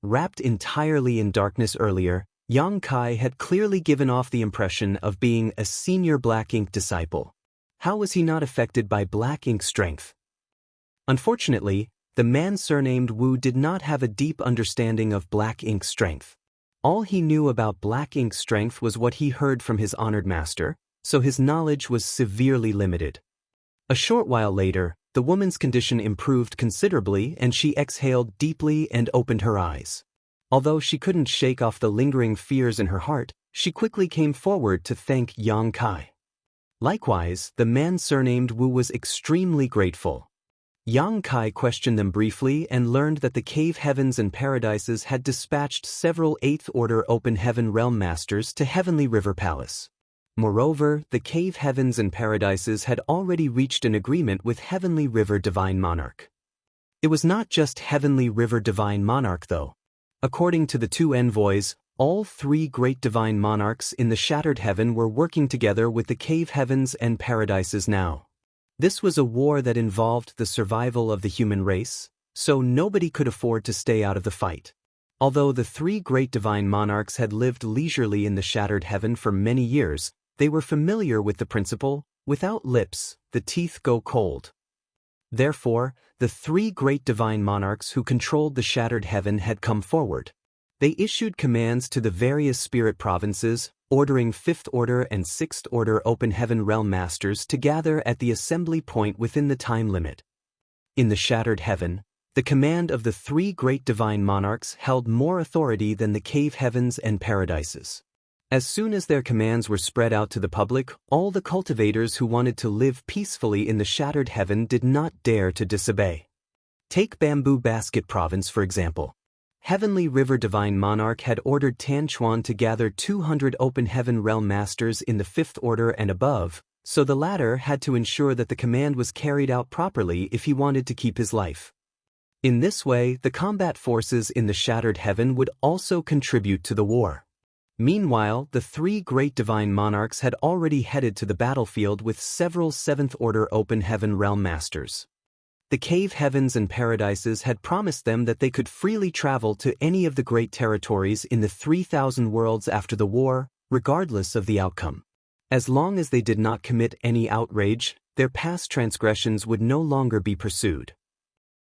Wrapped entirely in darkness earlier, Yang Kai had clearly given off the impression of being a senior black ink disciple. How was he not affected by black ink strength? Unfortunately, the man surnamed Wu did not have a deep understanding of black ink strength. All he knew about black ink strength was what he heard from his honored master, so his knowledge was severely limited. A short while later, the woman's condition improved considerably and she exhaled deeply and opened her eyes. Although she couldn't shake off the lingering fears in her heart, she quickly came forward to thank Yang Kai. Likewise, the man surnamed Wu was extremely grateful. Yang Kai questioned them briefly and learned that the cave heavens and paradises had dispatched several 8th Order Open Heaven Realm Masters to Heavenly River Palace. Moreover, the cave heavens and paradises had already reached an agreement with Heavenly River Divine Monarch. It was not just Heavenly River Divine Monarch though. According to the 2 envoys, all 3 great divine monarchs in the Shattered Heaven were working together with the cave heavens and paradises now. This was a war that involved the survival of the human race, so nobody could afford to stay out of the fight. Although the 3 great divine monarchs had lived leisurely in the Shattered Heaven for many years, they were familiar with the principle, without lips, the teeth go cold. Therefore, the 3 great divine monarchs who controlled the Shattered Heaven had come forward. They issued commands to the various spirit provinces, ordering 5th Order and 6th Order Open Heaven Realm Masters to gather at the assembly point within the time limit. In the Shattered Heaven, the command of the 3 great divine monarchs held more authority than the cave heavens and paradises. As soon as their commands were spread out to the public, all the cultivators who wanted to live peacefully in the Shattered Heaven did not dare to disobey. Take Bamboo Basket Province for example. Heavenly River Divine Monarch had ordered Tan Chuan to gather 200 Open Heaven Realm Masters in the 5th Order and above, so the latter had to ensure that the command was carried out properly if he wanted to keep his life. In this way, the combat forces in the Shattered Heaven would also contribute to the war. Meanwhile, the 3 great divine monarchs had already headed to the battlefield with several 7th Order Open Heaven Realm Masters. The cave heavens and paradises had promised them that they could freely travel to any of the great territories in the 3,000 worlds after the war, regardless of the outcome. As long as they did not commit any outrage, their past transgressions would no longer be pursued.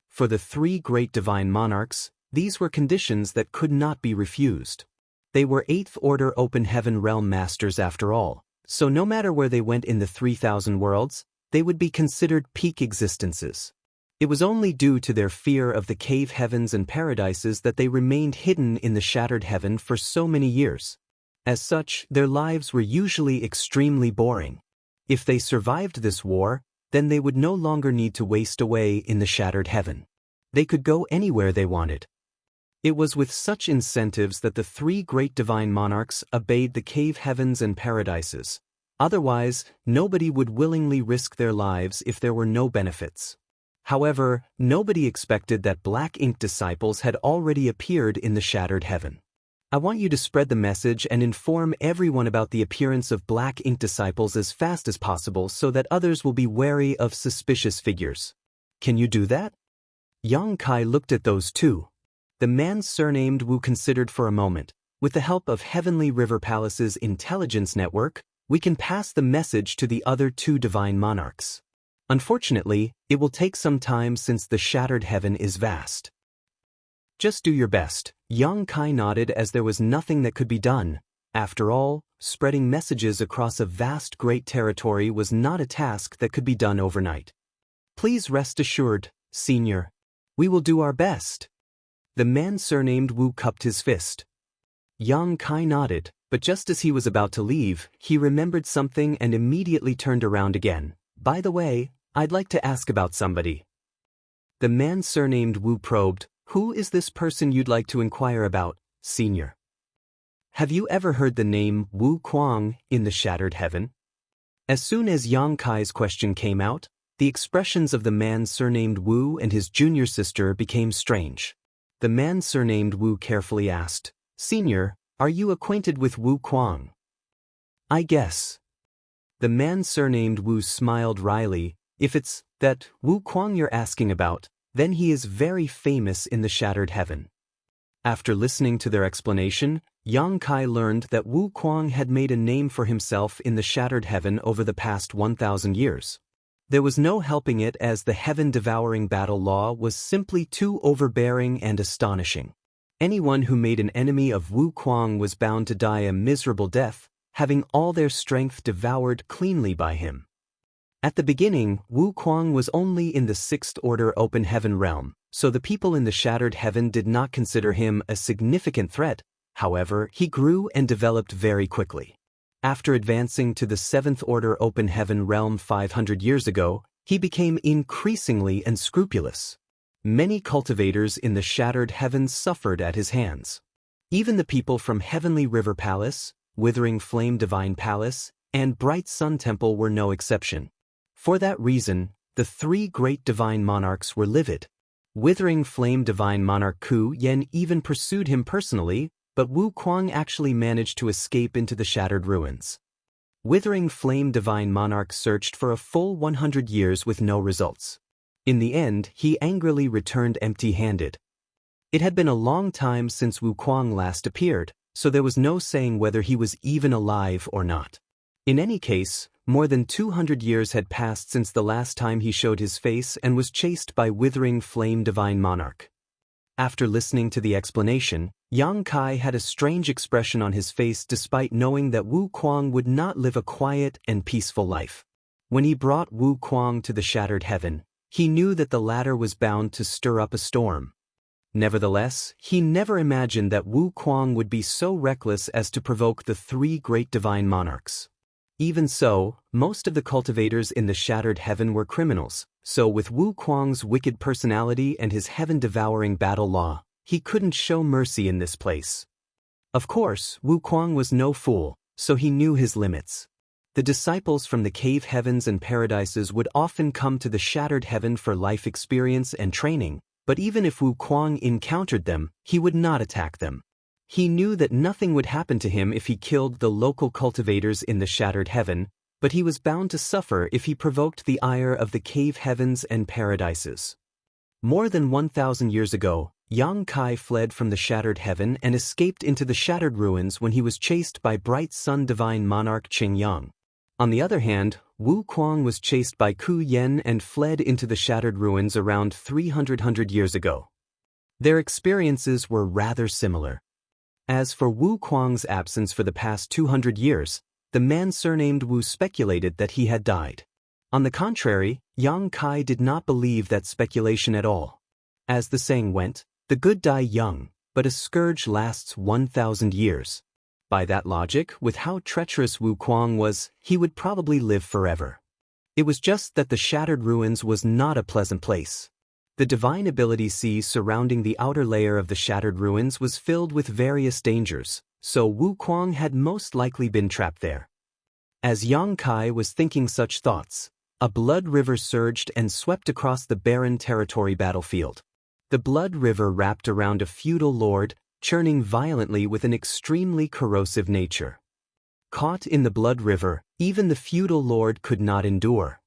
For the 3 great divine monarchs, these were conditions that could not be refused. They were 8th Order Open Heaven Realm Masters after all, so no matter where they went in the 3,000 worlds, they would be considered peak existences. It was only due to their fear of the cave heavens and paradises that they remained hidden in the Shattered Heaven for so many years. As such, their lives were usually extremely boring. If they survived this war, then they would no longer need to waste away in the Shattered Heaven. They could go anywhere they wanted. It was with such incentives that the 3 great divine monarchs obeyed the cave heavens and paradises. Otherwise, nobody would willingly risk their lives if there were no benefits. However, nobody expected that black ink disciples had already appeared in the Shattered Heaven. I want you to spread the message and inform everyone about the appearance of black ink disciples as fast as possible so that others will be wary of suspicious figures. Can you do that? Yang Kai looked at those 2. The man surnamed Wu considered for a moment. With the help of Heavenly River Palace's intelligence network, we can pass the message to the other 2 divine monarchs. Unfortunately, it will take some time since the Shattered Heaven is vast. Just do your best. Yang Kai nodded as there was nothing that could be done. After all, spreading messages across a vast great territory was not a task that could be done overnight. Please rest assured, Senior. We will do our best. The man surnamed Wu cupped his fist. Yang Kai nodded, but just as he was about to leave, he remembered something and immediately turned around again. By the way, I'd like to ask about somebody. The man surnamed Wu probed, Who is this person you'd like to inquire about, Senior? Have you ever heard the name Wu Kuang in the Shattered Heaven? As soon as Yang Kai's question came out, the expressions of the man surnamed Wu and his junior sister became strange. The man surnamed Wu carefully asked, Senior, are you acquainted with Wu Kuang? I guess. The man surnamed Wu smiled wryly. If it's that Wu Kuang you're asking about, then he is very famous in the Shattered Heaven. After listening to their explanation, Yang Kai learned that Wu Kuang had made a name for himself in the Shattered Heaven over the past 1,000 years. There was no helping it as the heaven-devouring battle law was simply too overbearing and astonishing. Anyone who made an enemy of Wu Kuang was bound to die a miserable death, having all their strength devoured cleanly by him. At the beginning, Wu Kuang was only in the Sixth Order Open Heaven realm, so the people in the Shattered Heaven did not consider him a significant threat. However, he grew and developed very quickly. After advancing to the Seventh Order Open Heaven realm 500 years ago, he became increasingly unscrupulous. Many cultivators in the Shattered Heavens suffered at his hands. Even the people from Heavenly River Palace, Withering Flame Divine Palace, and Bright Sun Temple were no exception. For that reason, the three great divine monarchs were livid. Withering Flame Divine Monarch Ku Yen even pursued him personally, but Wu Kuang actually managed to escape into the Shattered Ruins. Withering Flame Divine Monarch searched for a full 100 years with no results. In the end, he angrily returned empty-handed. It had been a long time since Wu Kuang last appeared, so there was no saying whether he was even alive or not. In any case, more than 200 years had passed since the last time he showed his face and was chased by Withering Flame Divine Monarch. After listening to the explanation, Yang Kai had a strange expression on his face despite knowing that Wu Kuang would not live a quiet and peaceful life. When he brought Wu Kuang to the Shattered Heaven, he knew that the latter was bound to stir up a storm. Nevertheless, he never imagined that Wu Kuang would be so reckless as to provoke the three great divine monarchs. Even so, most of the cultivators in the Shattered Heaven were criminals, so with Wu Kuang's wicked personality and his heaven-devouring battle law, he couldn't show mercy in this place. Of course, Wu Kuang was no fool, so he knew his limits. The disciples from the cave heavens and paradises would often come to the Shattered Heaven for life experience and training, but even if Wu Kuang encountered them, he would not attack them. He knew that nothing would happen to him if he killed the local cultivators in the Shattered Heaven, but he was bound to suffer if he provoked the ire of the cave heavens and paradises. More than 1,000 years ago, Yang Kai fled from the Shattered Heaven and escaped into the Shattered Ruins when he was chased by Bright Sun Divine Monarch Qingyang. On the other hand, Wu Kuang was chased by Ku Yen and fled into the Shattered Ruins around 300 years ago. Their experiences were rather similar. As for Wu Kuang's absence for the past 200 years, the man surnamed Wu speculated that he had died. On the contrary, Yang Kai did not believe that speculation at all. As the saying went, the good die young, but a scourge lasts 1,000 years. By that logic, with how treacherous Wu Kuang was, he would probably live forever. It was just that the Shattered Ruins was not a pleasant place. The divine ability sea surrounding the outer layer of the Shattered Ruins was filled with various dangers, so Wu Kuang had most likely been trapped there. As Yang Kai was thinking such thoughts, a blood river surged and swept across the barren territory battlefield. The blood river wrapped around a feudal lord, churning violently with an extremely corrosive nature. Caught in the blood river, even the feudal lord could not endure.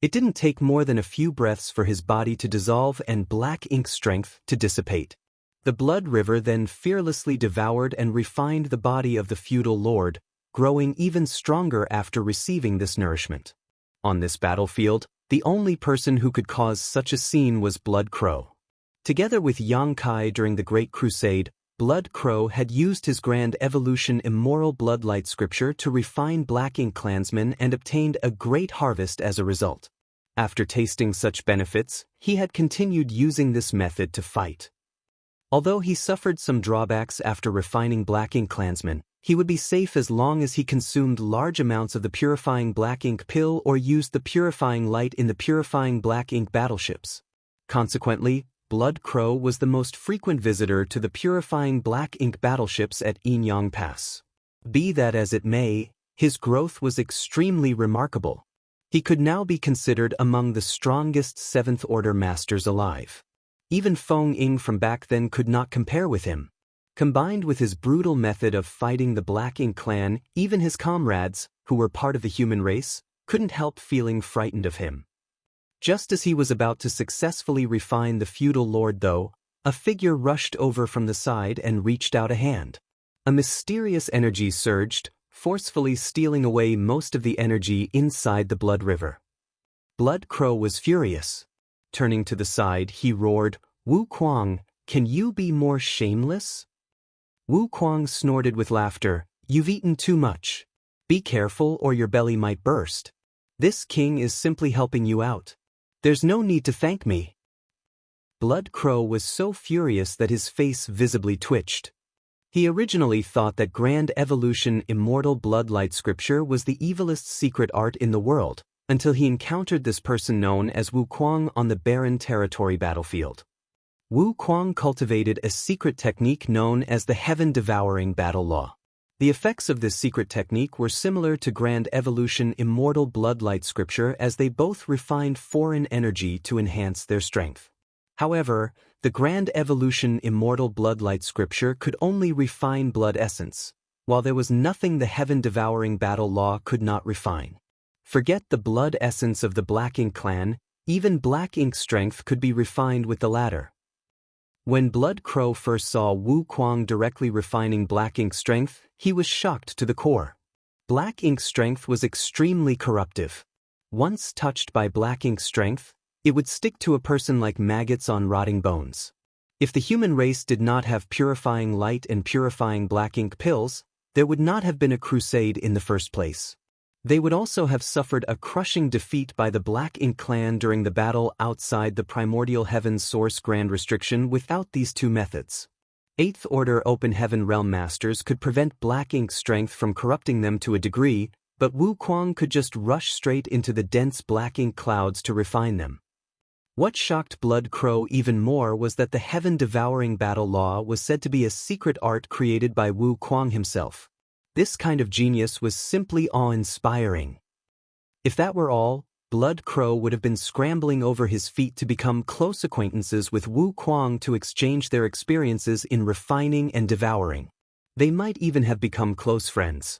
It didn't take more than a few breaths for his body to dissolve and black ink strength to dissipate. The blood river then fearlessly devoured and refined the body of the feudal lord, growing even stronger after receiving this nourishment. On this battlefield, the only person who could cause such a scene was Blood Crow. Together with Yang Kai during the Great Crusade, Blood Crow had used his grand evolution Immortal Bloodlight scripture to refine Black Ink clansmen and obtained a great harvest as a result. After tasting such benefits, he had continued using this method to fight. Although he suffered some drawbacks after refining Black Ink clansmen, he would be safe as long as he consumed large amounts of the purifying Black Ink pill or used the purifying light in the purifying Black Ink battleships. Consequently, Blood Crow was the most frequent visitor to the purifying Black Ink battleships at Yinyang Pass. Be that as it may, his growth was extremely remarkable. He could now be considered among the strongest Seventh Order masters alive. Even Feng Ying from back then could not compare with him. Combined with his brutal method of fighting the Black Ink clan, even his comrades, who were part of the human race, couldn't help feeling frightened of him. Just as he was about to successfully refine the feudal lord though, a figure rushed over from the side and reached out a hand. A mysterious energy surged, forcefully stealing away most of the energy inside the blood river. Blood Crow was furious. Turning to the side, he roared, "Wu Kuang, Can you be more shameless? Wu Kuang snorted with laughter. You've eaten too much. Be careful or your belly might burst. This king is simply helping you out. There's no need to thank me. Blood Crow was so furious that his face visibly twitched. He originally thought that Grand Evolution Immortal Bloodlight Scripture was the evilest secret art in the world, until he encountered this person known as Wu Kuang on the barren territory battlefield. Wu Kuang cultivated a secret technique known as the Heaven-Devouring Battle Law. The effects of this secret technique were similar to Grand Evolution Immortal Bloodlight Scripture, as they both refined foreign energy to enhance their strength. However, the Grand Evolution Immortal Bloodlight Scripture could only refine blood essence, while there was nothing the Heaven-Devouring Battle Law could not refine. Forget the blood essence of the Black Ink clan, even Black Ink strength could be refined with the latter. When Blood Crow first saw Wu Kuang directly refining Black Ink strength, he was shocked to the core. Black Ink strength was extremely corruptive. Once touched by Black Ink strength, it would stick to a person like maggots on rotting bones. If the human race did not have purifying light and purifying Black Ink pills, there would not have been a crusade in the first place. They would also have suffered a crushing defeat by the Black Ink clan during the battle outside the Primordial Heaven Source Grand Restriction without these two methods. 8th Order Open Heaven Realm Masters could prevent Black Ink strength from corrupting them to a degree, but Wu Kuang could just rush straight into the dense Black Ink clouds to refine them. What shocked Blood Crow even more was that the Heaven-Devouring Battle Law was said to be a secret art created by Wu Kuang himself. This kind of genius was simply awe-inspiring. If that were all, Blood Crow would have been scrambling over his feet to become close acquaintances with Wu Kuang to exchange their experiences in refining and devouring. They might even have become close friends.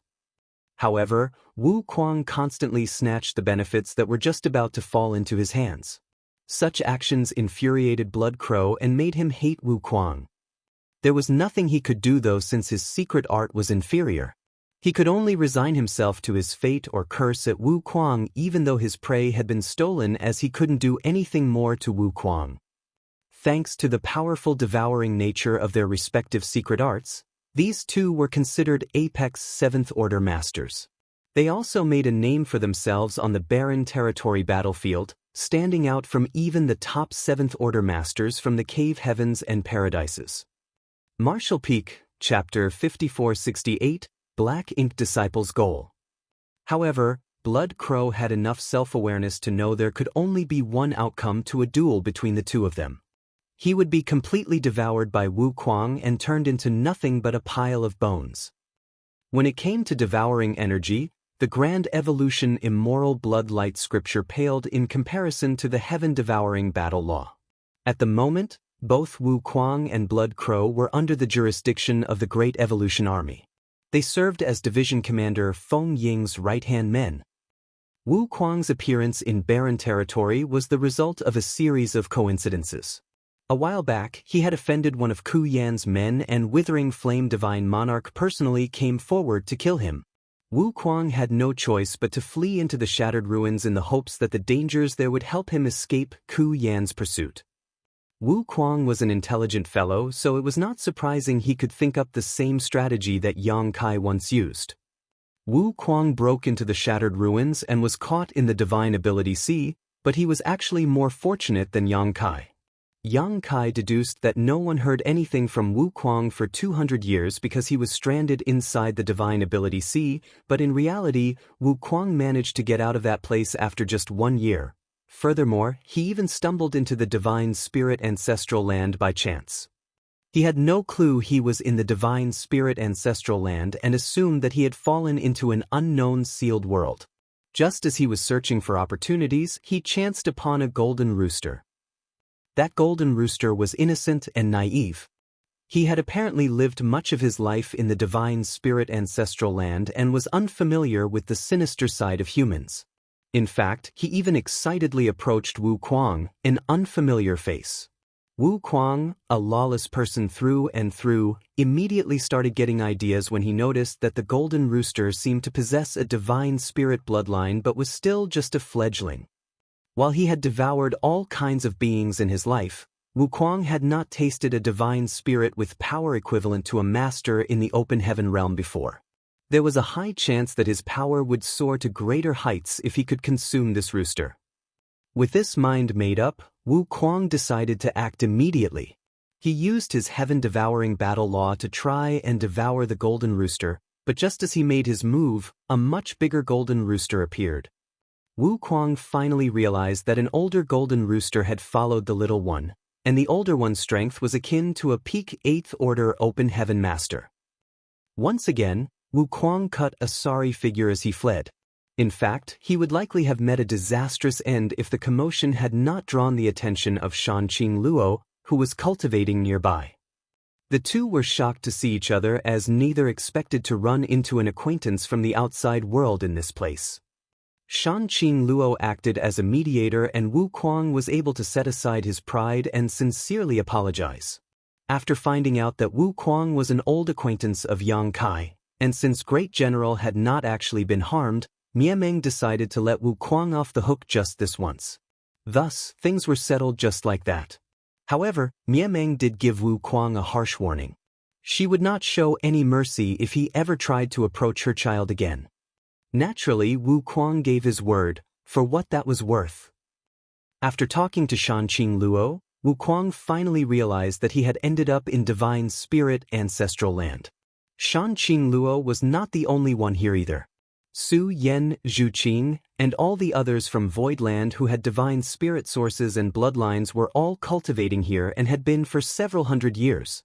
However, Wu Kuang constantly snatched the benefits that were just about to fall into his hands. Such actions infuriated Blood Crow and made him hate Wu Kuang. There was nothing he could do though, since his secret art was inferior. He could only resign himself to his fate or curse at Wu Kuang, even though his prey had been stolen, as he couldn't do anything more to Wu Kuang. Thanks to the powerful devouring nature of their respective secret arts, these two were considered apex 7th Order masters. They also made a name for themselves on the barren territory battlefield, standing out from even the top 7th Order masters from the cave heavens and paradises. Martial Peak, Chapter 5468, Black Ink Disciple's Goal. However, Blood Crow had enough self-awareness to know there could only be one outcome to a duel between the two of them. He would be completely devoured by Wu Kuang and turned into nothing but a pile of bones. When it came to devouring energy, the Grand Evolution Immortal Bloodlight Scripture paled in comparison to the Heaven-Devouring Battle Law. At the moment, both Wu Kuang and Blood Crow were under the jurisdiction of the Great Evolution Army. They served as Division Commander Feng Ying's right-hand men. Wu Kuang's appearance in barren territory was the result of a series of coincidences. A while back, he had offended one of Ku Yan's men, and Withering Flame Divine Monarch personally came forward to kill him. Wu Kuang had no choice but to flee into the shattered ruins in the hopes that the dangers there would help him escape Ku Yan's pursuit. Wu Kuang was an intelligent fellow, so it was not surprising he could think up the same strategy that Yang Kai once used. Wu Kuang broke into the shattered ruins and was caught in the Divine Ability Sea, but he was actually more fortunate than Yang Kai. Yang Kai deduced that no one heard anything from Wu Kuang for 200 years because he was stranded inside the Divine Ability Sea, but in reality, Wu Kuang managed to get out of that place after just 1 year. Furthermore, he even stumbled into the Divine Spirit Ancestral Land by chance. He had no clue he was in the Divine Spirit Ancestral Land and assumed that he had fallen into an unknown sealed world. Just as he was searching for opportunities, he chanced upon a golden rooster. That golden rooster was innocent and naive. He had apparently lived much of his life in the Divine Spirit Ancestral Land and was unfamiliar with the sinister side of humans. In fact, he even excitedly approached Wu Kuang, an unfamiliar face. Wu Kuang, a lawless person through and through, immediately started getting ideas when he noticed that the golden rooster seemed to possess a divine spirit bloodline but was still just a fledgling. While he had devoured all kinds of beings in his life, Wuquang had not tasted a divine spirit with power equivalent to a master in the open heaven realm before. There was a high chance that his power would soar to greater heights if he could consume this rooster. With this mind made up, Wuquang decided to act immediately. He used his heaven-devouring battle law to try and devour the golden rooster, but just as he made his move, a much bigger golden rooster appeared. Wuquang finally realized that an older golden rooster had followed the little one, and the older one's strength was akin to a peak 8th Order Open Heaven Master. Once again, Wuquang cut a sorry figure as he fled. In fact, he would likely have met a disastrous end if the commotion had not drawn the attention of Shanqing Luo, who was cultivating nearby. The two were shocked to see each other as neither expected to run into an acquaintance from the outside world in this place. Shanqing Luo acted as a mediator and Wuquang was able to set aside his pride and sincerely apologize. After finding out that Wuquang was an old acquaintance of Yang Kai, and since Great General had not actually been harmed, Miameng decided to let Wuquang off the hook just this once. Thus, things were settled just like that. However, Miameng did give Wuquang a harsh warning. She would not show any mercy if he ever tried to approach her child again. Naturally, Wuquang gave his word, for what that was worth. After talking to Shanqing Luo, Wuquang finally realized that he had ended up in divine spirit ancestral land. Shanqing Luo was not the only one here either. Su Yen, Zhu Qing, and all the others from Voidland who had divine spirit sources and bloodlines were all cultivating here and had been for several hundred years.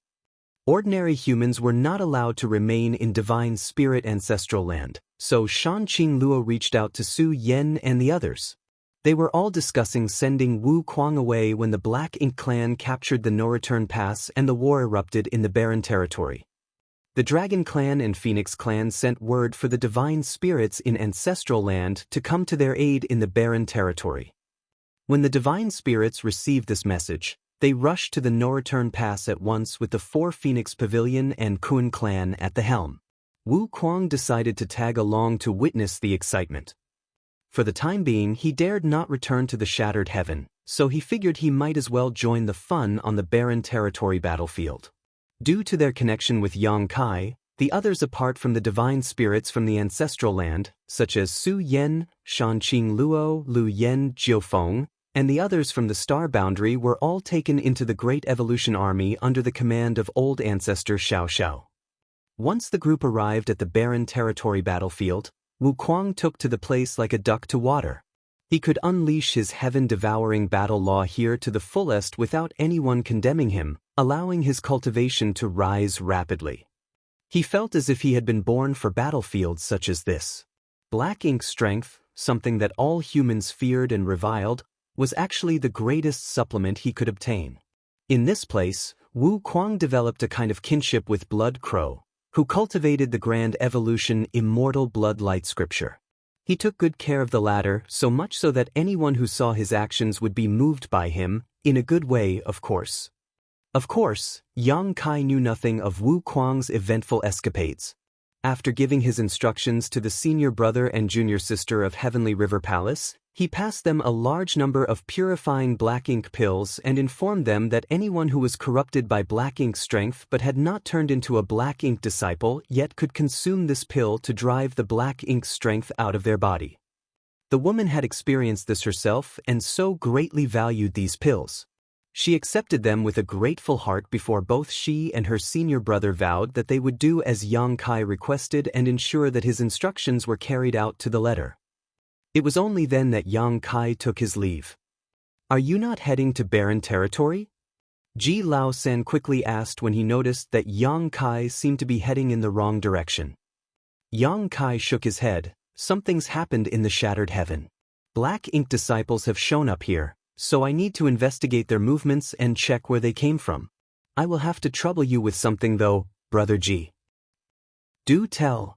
Ordinary humans were not allowed to remain in divine spirit ancestral land, so Shanqing Luo reached out to Su Yen and the others. They were all discussing sending Wuquang away when the Black Ink clan captured the No-Return Pass and the war erupted in the barren territory. The Dragon Clan and Phoenix Clan sent word for the divine spirits in ancestral land to come to their aid in the barren territory. When the divine spirits received this message, they rushed to the No-Return Pass at once with the 4 Phoenix Pavilion and Kun Clan at the helm. Wuquang decided to tag along to witness the excitement. For the time being, he dared not return to the Shattered Heaven, so he figured he might as well join the fun on the barren territory battlefield. Due to their connection with Yang Kai, the others apart from the divine spirits from the ancestral land, such as Su Yen, Shanqing Luo, Lu Yen, Jiufeng, and the others from the star boundary were all taken into the Great Evolution Army under the command of old ancestor Xiao Xiao. Once the group arrived at the barren territory battlefield, Wuquang took to the place like a duck to water. He could unleash his heaven-devouring battle law here to the fullest without anyone condemning him, allowing his cultivation to rise rapidly. He felt as if he had been born for battlefields such as this. Black Ink strength, something that all humans feared and reviled, was actually the greatest supplement he could obtain. In this place, Wuquang developed a kind of kinship with Blood Crow, who cultivated the grand evolution Immortal Blood Light scripture. He took good care of the latter, so much so that anyone who saw his actions would be moved by him, in a good way, of course. Of course, Yang Kai knew nothing of Wuquang's eventful escapades. After giving his instructions to the senior brother and junior sister of Heavenly River Palace, he passed them a large number of purifying Black Ink pills and informed them that anyone who was corrupted by Black Ink strength but had not turned into a Black Ink disciple yet could consume this pill to drive the Black Ink strength out of their body. The woman had experienced this herself and so greatly valued these pills. She accepted them with a grateful heart before both she and her senior brother vowed that they would do as Yang Kai requested and ensure that his instructions were carried out to the letter. It was only then that Yang Kai took his leave. "Are you not heading to barren territory?" Ji Lao San quickly asked when he noticed that Yang Kai seemed to be heading in the wrong direction. Yang Kai shook his head. "Something's happened in the Shattered Heaven. Black Ink disciples have shown up here, so I need to investigate their movements and check where they came from. I will have to trouble you with something though, Brother Ji." "Do tell."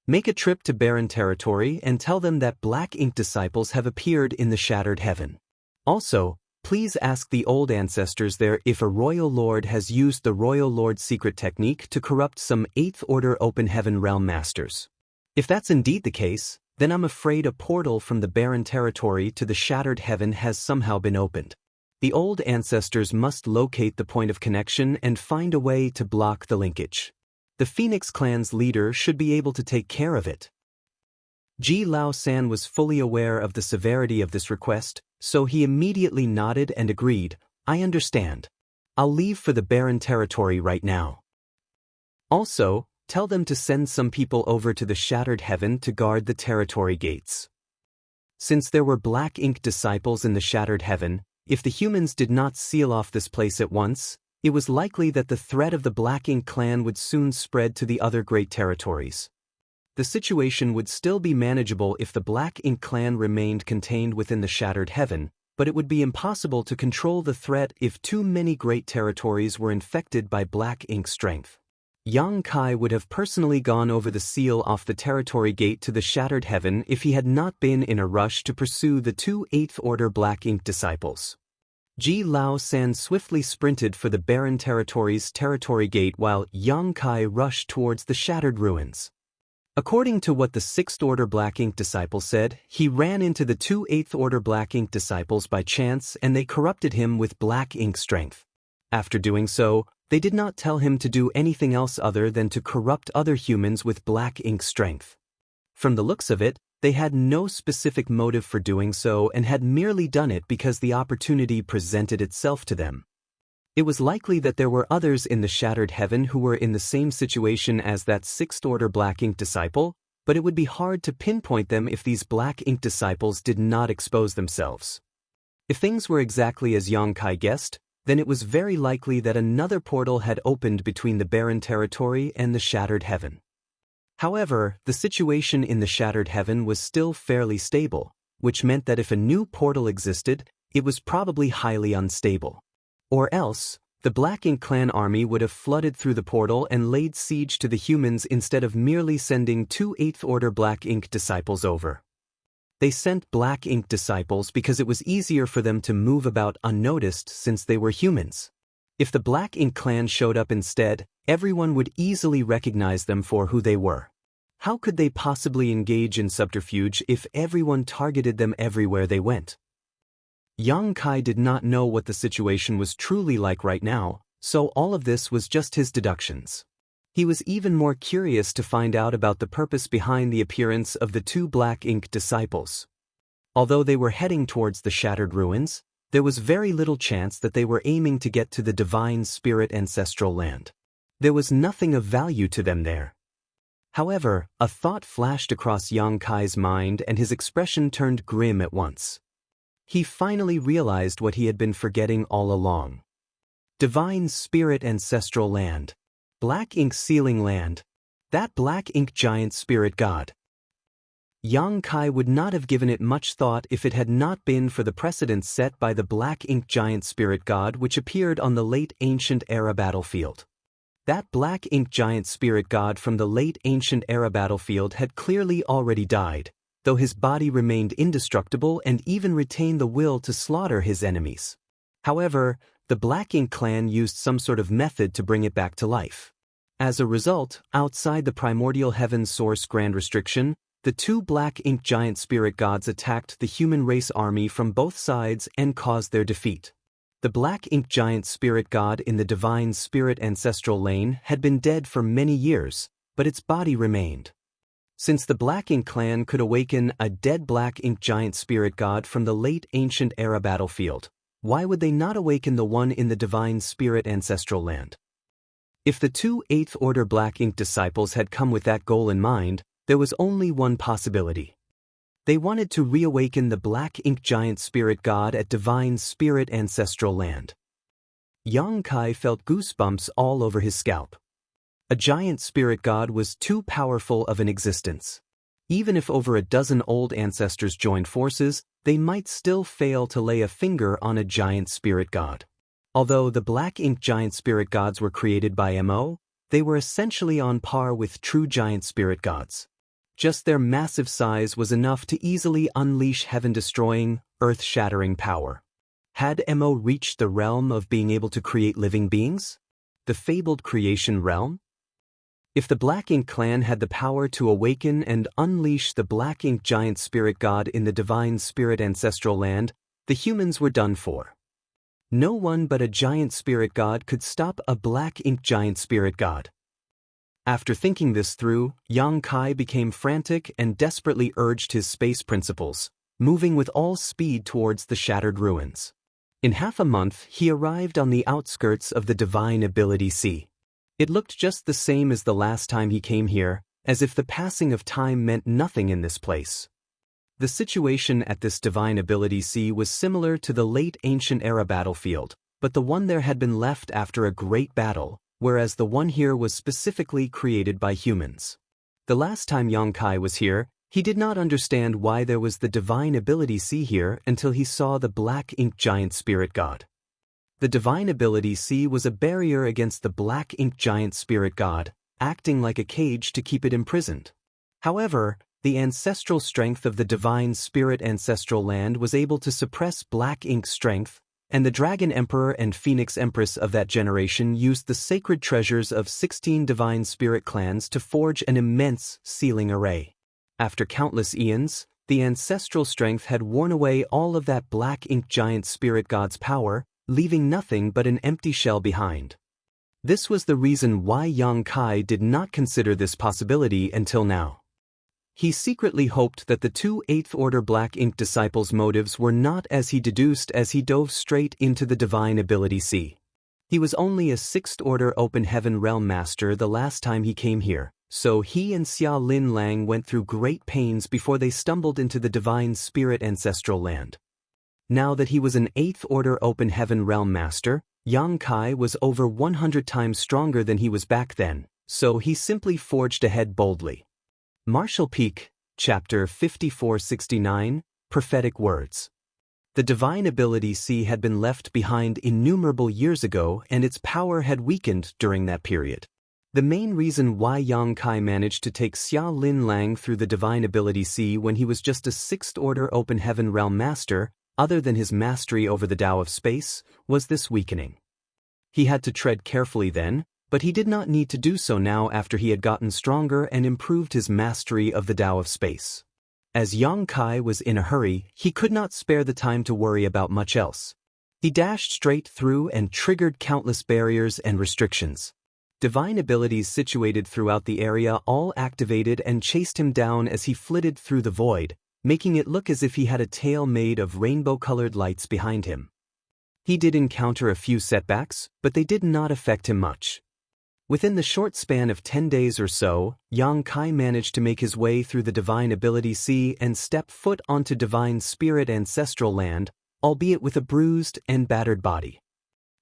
"Make a trip to barren territory and tell them that Black Ink disciples have appeared in the Shattered Heaven. Also, please ask the old ancestors there if a royal lord has used the royal lord secret technique to corrupt some 8th Order Open Heaven realm masters. If that's indeed the case, then I'm afraid a portal from the barren territory to the Shattered Heaven has somehow been opened. The old ancestors must locate the point of connection and find a way to block the linkage. The Phoenix clan's leader should be able to take care of it. Ji Lao San was fully aware of the severity of this request, so he immediately nodded and agreed, "I understand. I'll leave for the barren territory right now. Also, tell them to send some people over to the Shattered Heaven to guard the territory gates." Since there were Black Ink disciples in the Shattered Heaven, if the humans did not seal off this place at once, it was likely that the threat of the Black Ink clan would soon spread to the other great territories. The situation would still be manageable if the Black Ink clan remained contained within the Shattered Heaven, but it would be impossible to control the threat if too many great territories were infected by Black Ink strength. Yang Kai would have personally gone over the seal off the territory gate to the Shattered Heaven if he had not been in a rush to pursue the two 8th Order Black Ink disciples. Ji Lao San swiftly sprinted for the barren territory's territory gate while Yang Kai rushed towards the shattered ruins. According to what the 6th Order Black Ink disciple said, he ran into the two 8th Order Black Ink disciples by chance and they corrupted him with Black Ink strength. After doing so, they did not tell him to do anything else other than to corrupt other humans with Black Ink strength. From the looks of it, they had no specific motive for doing so and had merely done it because the opportunity presented itself to them. It was likely that there were others in the Shattered Heaven who were in the same situation as that 6th Order Black Ink disciple, but it would be hard to pinpoint them if these Black Ink disciples did not expose themselves. If things were exactly as Yang Kai guessed, then it was very likely that another portal had opened between the barren territory and the Shattered Heaven. However, the situation in the Shattered Heaven was still fairly stable, which meant that if a new portal existed, it was probably highly unstable. Or else, the Black Ink clan army would have flooded through the portal and laid siege to the humans instead of merely sending two 8th Order Black Ink disciples over. They sent Black Ink disciples because it was easier for them to move about unnoticed since they were humans. If the Black Ink clan showed up instead, everyone would easily recognize them for who they were. How could they possibly engage in subterfuge if everyone targeted them everywhere they went? Yang Kai did not know what the situation was truly like right now, so all of this was just his deductions. He was even more curious to find out about the purpose behind the appearance of the two Black Ink disciples. Although they were heading towards the shattered ruins, there was very little chance that they were aiming to get to the Divine Spirit ancestral land. There was nothing of value to them there. However, a thought flashed across Yang Kai's mind and his expression turned grim at once. He finally realized what he had been forgetting all along. Divine Spirit ancestral land. Black Ink sealing land. That Black Ink giant spirit god. Yang Kai would not have given it much thought if it had not been for the precedent set by the Black Ink giant spirit god which appeared on the late ancient era battlefield. That Black Ink giant spirit god from the late ancient era battlefield had clearly already died, though his body remained indestructible and even retained the will to slaughter his enemies. However, the Black Ink clan used some sort of method to bring it back to life. As a result, outside the primordial heaven source grand restriction, the two Black Ink giant spirit gods attacked the human race army from both sides and caused their defeat. The Black Ink giant spirit god in the Divine Spirit ancestral lane had been dead for many years, but its body remained. Since the Black Ink clan could awaken a dead Black Ink giant spirit god from the late ancient era battlefield, why would they not awaken the one in the Divine Spirit ancestral land? If the two 8th Order Black Ink disciples had come with that goal in mind, there was only one possibility. They wanted to reawaken the Black Ink giant spirit god at Divine Spirit ancestral land. Yang Kai felt goosebumps all over his scalp. A giant spirit god was too powerful of an existence. Even if over a dozen old ancestors joined forces, they might still fail to lay a finger on a giant spirit god. Although the Black Ink giant spirit gods were created by MO, they were essentially on par with true giant spirit gods. Just their massive size was enough to easily unleash heaven-destroying, earth-shattering power. Had MO reached the realm of being able to create living beings? The fabled creation realm? If the Black Ink clan had the power to awaken and unleash the Black Ink giant spirit god in the Divine Spirit ancestral land, the humans were done for. No one but a giant spirit god could stop a black ink giant spirit god. After thinking this through, Yang Kai became frantic and desperately urged his space principles, moving with all speed towards the shattered ruins. In half a month, he arrived on the outskirts of the Divine Ability Sea. It looked just the same as the last time he came here, as if the passing of time meant nothing in this place. The situation at this Divine Ability Sea was similar to the late ancient era battlefield, but the one there had been left after a great battle, whereas the one here was specifically created by humans. The last time Yang Kai was here, he did not understand why there was the Divine Ability Sea here until he saw the black ink giant spirit god. The Divine Ability Sea was a barrier against the black ink giant spirit god, acting like a cage to keep it imprisoned. However, the ancestral strength of the Divine Spirit Ancestral Land was able to suppress black ink strength, and the Dragon Emperor and Phoenix Empress of that generation used the sacred treasures of 16 Divine Spirit clans to forge an immense sealing array. After countless eons, the ancestral strength had worn away all of that black ink giant spirit god's power, leaving nothing but an empty shell behind. This was the reason why Yang Kai did not consider this possibility until now. He secretly hoped that the two 8th Order Black Ink disciples' motives were not as he deduced as he dove straight into the Divine Ability Sea. He was only a 6th Order Open Heaven Realm Master the last time he came here, so he and Xia Lin Lang went through great pains before they stumbled into the Divine Spirit Ancestral Land. Now that he was an 8th Order Open Heaven Realm Master, Yang Kai was over 100 times stronger than he was back then, so he simply forged ahead boldly. Martial Peak, Chapter 5469, Prophetic Words. The Divine Ability Sea had been left behind innumerable years ago and its power had weakened during that period. The main reason why Yang Kai managed to take Xia Lin Lang through the Divine Ability Sea when he was just a 6th Order Open Heaven Realm Master, other than his mastery over the Tao of Space, was this weakening. He had to tread carefully then, but he did not need to do so now after he had gotten stronger and improved his mastery of the Tao of Space. As Yang Kai was in a hurry, he could not spare the time to worry about much else. He dashed straight through and triggered countless barriers and restrictions. Divine abilities situated throughout the area all activated and chased him down as he flitted through the void, making it look as if he had a tail made of rainbow-colored lights behind him. He did encounter a few setbacks, but they did not affect him much. Within the short span of 10 days or so, Yang Kai managed to make his way through the Divine Ability Sea and step foot onto Divine Spirit Ancestral Land, albeit with a bruised and battered body.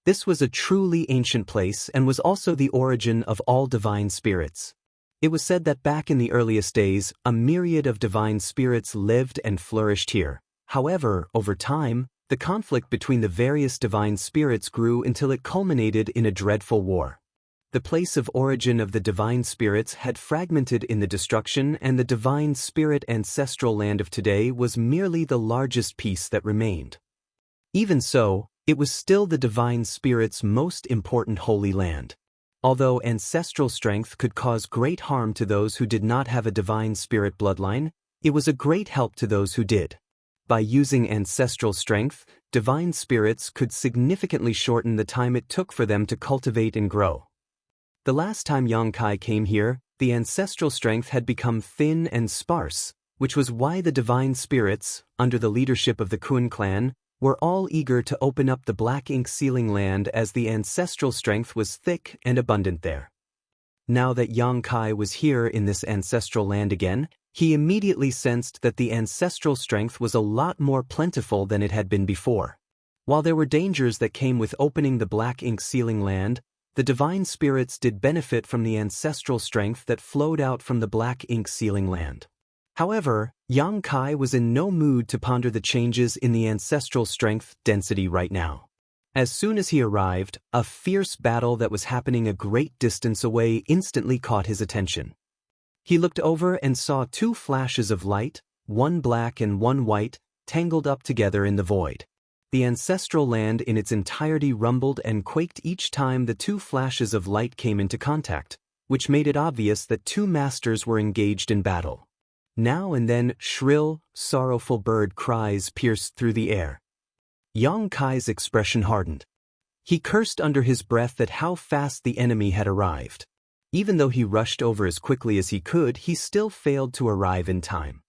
This was a truly ancient place and was also the origin of all divine spirits. It was said that back in the earliest days, a myriad of divine spirits lived and flourished here. However, over time, the conflict between the various divine spirits grew until it culminated in a dreadful war. The place of origin of the divine spirits had fragmented in the destruction, and the Divine Spirit Ancestral Land of today was merely the largest piece that remained. Even so, it was still the divine spirit's most important holy land. Although ancestral strength could cause great harm to those who did not have a divine spirit bloodline, it was a great help to those who did. By using ancestral strength, divine spirits could significantly shorten the time it took for them to cultivate and grow. The last time Yang Kai came here, the ancestral strength had become thin and sparse, which was why the divine spirits, under the leadership of the Kun clan, were all eager to open up the Black Ink Sealing Land as the ancestral strength was thick and abundant there. Now that Yang Kai was here in this ancestral land again, he immediately sensed that the ancestral strength was a lot more plentiful than it had been before. While there were dangers that came with opening the Black Ink Sealing Land, the divine spirits did benefit from the ancestral strength that flowed out from the Black Ink Sealing Land. However, Yang Kai was in no mood to ponder the changes in the ancestral strength density right now. As soon as he arrived, a fierce battle that was happening a great distance away instantly caught his attention. He looked over and saw two flashes of light, one black and one white, tangled up together in the void. The ancestral land in its entirety rumbled and quaked each time the two flashes of light came into contact, which made it obvious that two masters were engaged in battle. Now and then, shrill, sorrowful bird cries pierced through the air. Yang Kai's expression hardened. He cursed under his breath at how fast the enemy had arrived. Even though he rushed over as quickly as he could, he still failed to arrive in time.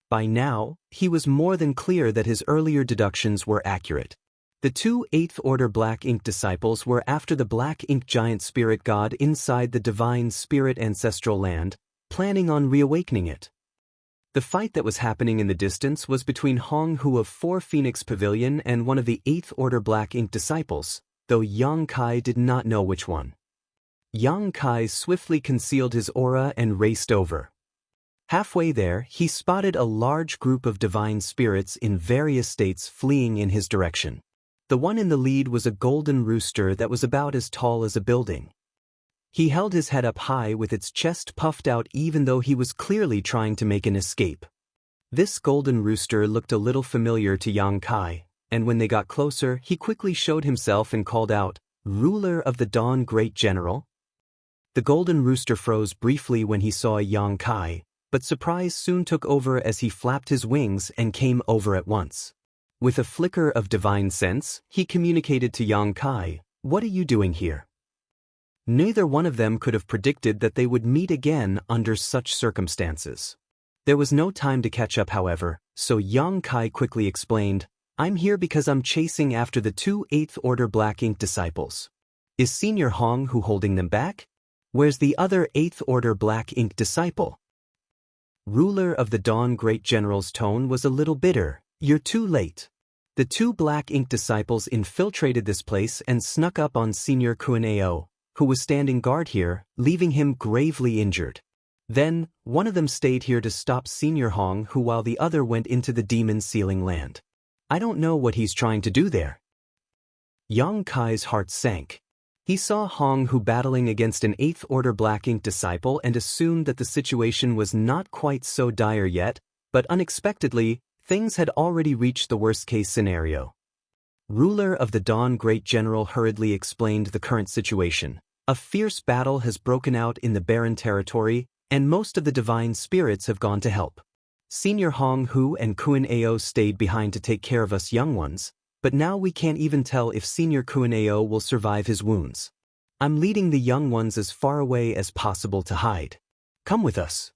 By now, he was more than clear that his earlier deductions were accurate. The two 8th Order Black Ink disciples were after the Black Ink giant spirit god inside the divine spirit ancestral land, planning on reawakening it. The fight that was happening in the distance was between Hong Hu of 4 Phoenix Pavilion and one of the 8th Order Black Ink disciples, though Yang Kai did not know which one. Yang Kai swiftly concealed his aura and raced over. Halfway there, he spotted a large group of divine spirits in various states fleeing in his direction. The one in the lead was a golden rooster that was about as tall as a building. He held his head up high with its chest puffed out even though he was clearly trying to make an escape. This golden rooster looked a little familiar to Yang Kai, and when they got closer, he quickly showed himself and called out, "Ruler of the Dawn, Great General?" The golden rooster froze briefly when he saw Yang Kai, but surprise soon took over as he flapped his wings and came over at once. With a flicker of divine sense, he communicated to Yang Kai, "What are you doing here?" Neither one of them could have predicted that they would meet again under such circumstances. There was no time to catch up, however, so Yang Kai quickly explained, "I'm here because I'm chasing after the two 8th Order Black Ink disciples. Is Senior Hong Hu holding them back? Where's the other 8th Order Black Ink disciple?" Ruler of the Dawn Great General's tone was a little bitter. "You're too late. The two Black Ink disciples infiltrated this place and snuck up on Senior Kunao, who was standing guard here, leaving him gravely injured. Then, one of them stayed here to stop Senior Hong Hu while the other went into the demon sealing land. I don't know what he's trying to do there." Yang Kai's heart sank. He saw Hong Hu battling against an 8th Order Black Ink disciple and assumed that the situation was not quite so dire yet, but unexpectedly, things had already reached the worst-case scenario. Ruler of the Dawn Great General hurriedly explained the current situation. A fierce battle has broken out in the barren territory, and most of the divine spirits have gone to help. Senior Hong Hu and Kunao stayed behind to take care of us young ones, but now we can't even tell if Senior Kunao will survive his wounds. I'm leading the young ones as far away as possible to hide. Come with us."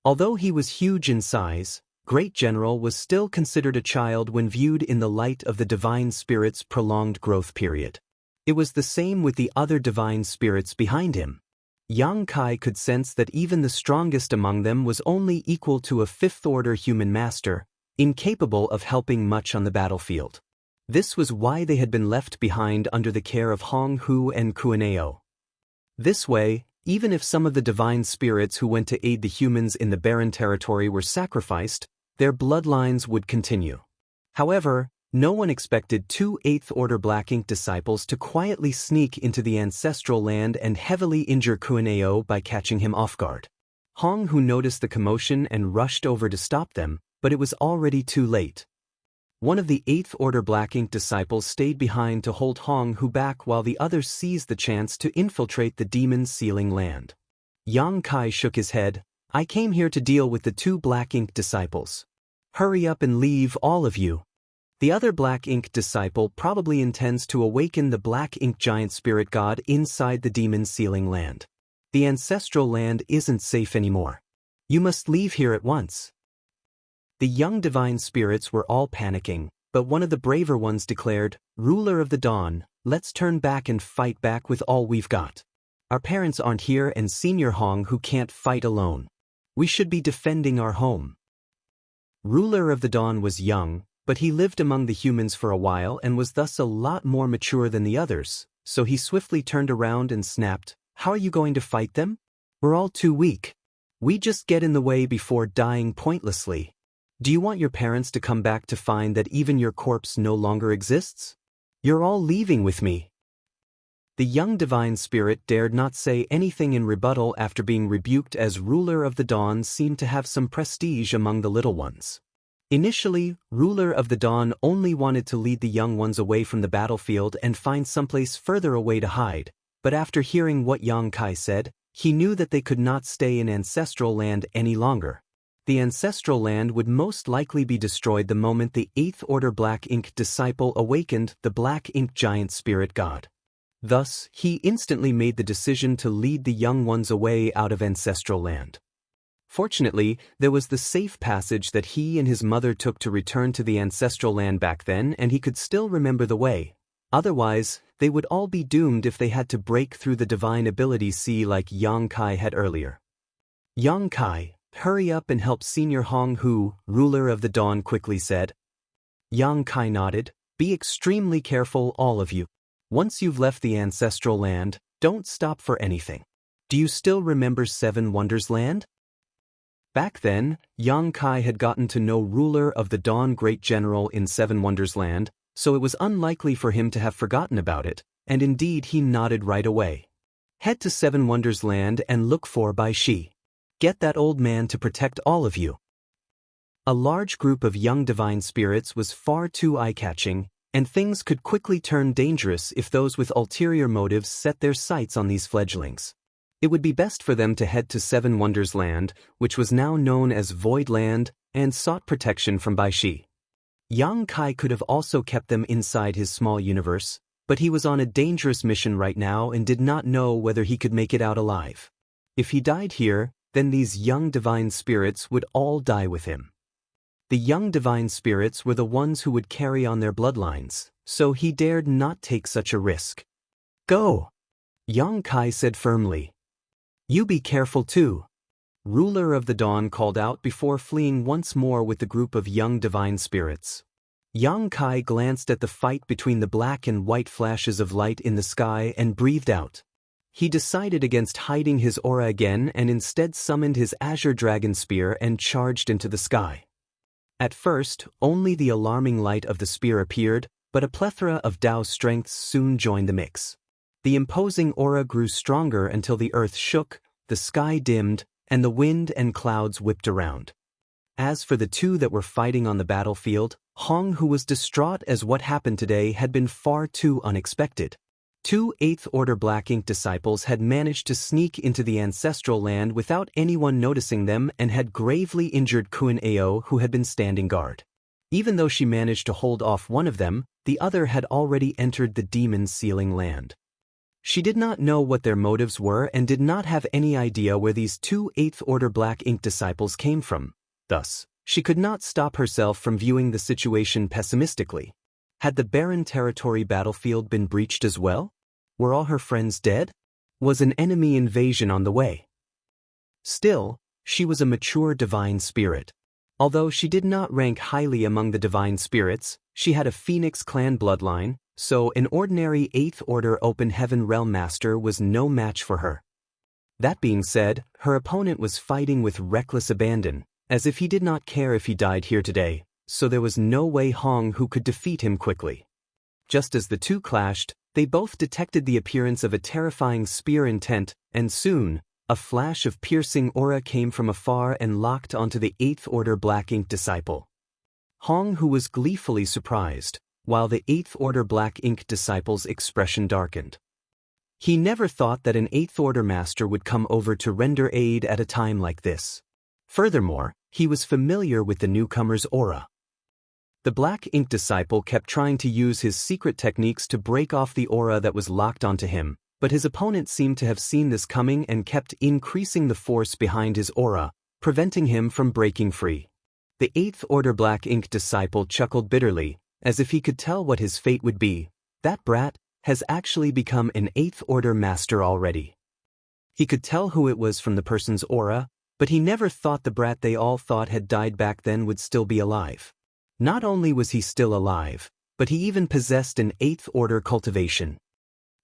Although he was huge in size, Great General was still considered a child when viewed in the light of the divine spirit's prolonged growth period. It was the same with the other divine spirits behind him. Yang Kai could sense that even the strongest among them was only equal to a 5th Order human master, incapable of helping much on the battlefield. This was why they had been left behind under the care of Hong Hu and Kunao. This way, even if some of the divine spirits who went to aid the humans in the barren territory were sacrificed, their bloodlines would continue. However, no one expected two 8th Order Black Ink disciples to quietly sneak into the ancestral land and heavily injure Kunao by catching him off guard. Hong Hu noticed the commotion and rushed over to stop them, but it was already too late. One of the 8th Order Black Ink disciples stayed behind to hold Hong Hu back while the others seized the chance to infiltrate the demon sealing land. Yang Kai shook his head. "I came here to deal with the two Black Ink disciples. Hurry up and leave, all of you. The other Black Ink disciple probably intends to awaken the Black Ink giant spirit god inside the demon sealing land. The ancestral land isn't safe anymore. You must leave here at once." The young divine spirits were all panicking, but one of the braver ones declared, "Ruler of the Dawn, let's turn back and fight back with all we've got. Our parents aren't here and Senior Hong Hu can't fight alone. We should be defending our home." Ruler of the Dawn was young, but he lived among the humans for a while and was thus a lot more mature than the others, so he swiftly turned around and snapped, "How are you going to fight them? We're all too weak. We just get in the way before dying pointlessly. Do you want your parents to come back to find that even your corpse no longer exists? You're all leaving with me." The young divine spirit dared not say anything in rebuttal after being rebuked, as Ruler of the Dawn seemed to have some prestige among the little ones. Initially, Ruler of the Dawn only wanted to lead the young ones away from the battlefield and find someplace further away to hide, but after hearing what Yang Kai said, he knew that they could not stay in ancestral land any longer. the ancestral land would most likely be destroyed the moment the 8th Order Black Ink disciple awakened the Black Ink Giant Spirit God. Thus, he instantly made the decision to lead the young ones away out of ancestral land. Fortunately, there was the safe passage that he and his mother took to return to the ancestral land back then, and he could still remember the way. Otherwise, they would all be doomed if they had to break through the divine ability sea like Yang Kai had earlier. Yang Kai, hurry up and help Senior Hong Hu, ruler of the dawn, quickly said. Yang Kai nodded. Be extremely careful, all of you. Once you've left the ancestral land, don't stop for anything. Do you still remember Seven Wonders Land? Back then, Yang Kai had gotten to know ruler of the dawn great general in Seven Wonders Land, so it was unlikely for him to have forgotten about it, and indeed he nodded right away. Head to Seven Wonders Land and look for Bai Shi. Get that old man to protect all of you. A large group of young divine spirits was far too eye-catching, and things could quickly turn dangerous if those with ulterior motives set their sights on these fledglings. It would be best for them to head to Seven Wonders Land, which was now known as Void Land, and sought protection from Bai Shi. Yang Kai could have also kept them inside his small universe, but he was on a dangerous mission right now and did not know whether he could make it out alive. If he died here, then these young divine spirits would all die with him. The young divine spirits were the ones who would carry on their bloodlines, so he dared not take such a risk. Go! Yang Kai said firmly. You be careful too. Ruler of the Dawn called out before fleeing once more with the group of young divine spirits. Yang Kai glanced at the fight between the black and white flashes of light in the sky and breathed out. He decided against hiding his aura again and instead summoned his azure dragon spear and charged into the sky. At first, only the alarming light of the spear appeared, but a plethora of Dao strengths soon joined the mix. The imposing aura grew stronger until the earth shook, the sky dimmed, and the wind and clouds whipped around. As for the two that were fighting on the battlefield, Hong, who was distraught as what happened today had been far too unexpected. 2 8th Order Black Ink disciples had managed to sneak into the ancestral land without anyone noticing them and had gravely injured Kun Ao, who had been standing guard. Even though she managed to hold off one of them, the other had already entered the demon's sealing land. She did not know what their motives were and did not have any idea where these 2 8th Order Black Ink disciples came from. Thus, she could not stop herself from viewing the situation pessimistically. Had the barren territory battlefield been breached as well? Were all her friends dead? Was an enemy invasion on the way? Still, she was a mature divine spirit. Although she did not rank highly among the divine spirits, she had a Phoenix clan bloodline, so an ordinary 8th Order Open Heaven Realm Master was no match for her. That being said, her opponent was fighting with reckless abandon, as if he did not care if he died here today, so there was no way Hong who could defeat him quickly. Just as the two clashed, they both detected the appearance of a terrifying spear intent, and soon, a flash of piercing aura came from afar and locked onto the 8th Order Black Ink disciple. Hong who was gleefully surprised, while the 8th Order Black Ink disciple's expression darkened. He never thought that an 8th Order master would come over to render aid at a time like this. Furthermore, he was familiar with the newcomer's aura. The Black Ink disciple kept trying to use his secret techniques to break off the aura that was locked onto him, but his opponent seemed to have seen this coming and kept increasing the force behind his aura, preventing him from breaking free. The 8th Order Black Ink disciple chuckled bitterly, as if he could tell what his fate would be. That brat has actually become an 8th Order master already. He could tell who it was from the person's aura, but he never thought the brat they all thought had died back then would still be alive. Not only was he still alive, but he even possessed an 8th Order cultivation.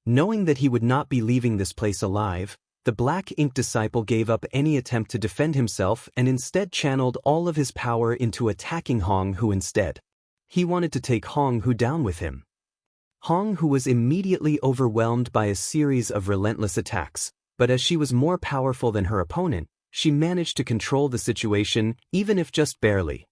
Knowing that he would not be leaving this place alive, the Black Ink disciple gave up any attempt to defend himself and instead channeled all of his power into attacking Hong Hu instead. He wanted to take Hong Hu down with him. Hong Hu was immediately overwhelmed by a series of relentless attacks, but as she was more powerful than her opponent, she managed to control the situation, even if just barely.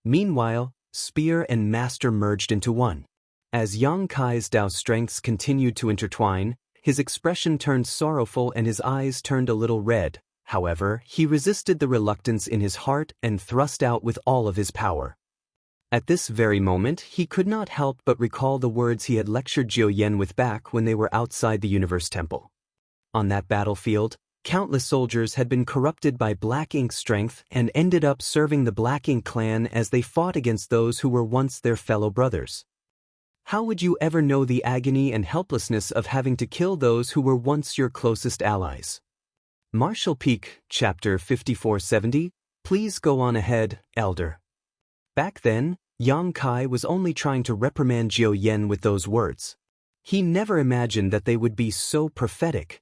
Meanwhile, spear and master merged into one. As Yang Kai's Dao strengths continued to intertwine, his expression turned sorrowful and his eyes turned a little red, However, he resisted the reluctance in his heart and thrust out with all of his power. At this very moment, he could not help but recall the words he had lectured Jiao Yan with back when they were outside the Universe Temple. On that battlefield, countless soldiers had been corrupted by Black Ink strength and ended up serving the Black Ink clan as they fought against those who were once their fellow brothers. How would you ever know the agony and helplessness of having to kill those who were once your closest allies? Marshall Peak, Chapter 5470. Please go on ahead, Elder. Back then, Yang Kai was only trying to reprimand Jiao Yan with those words. He never imagined that they would be so prophetic.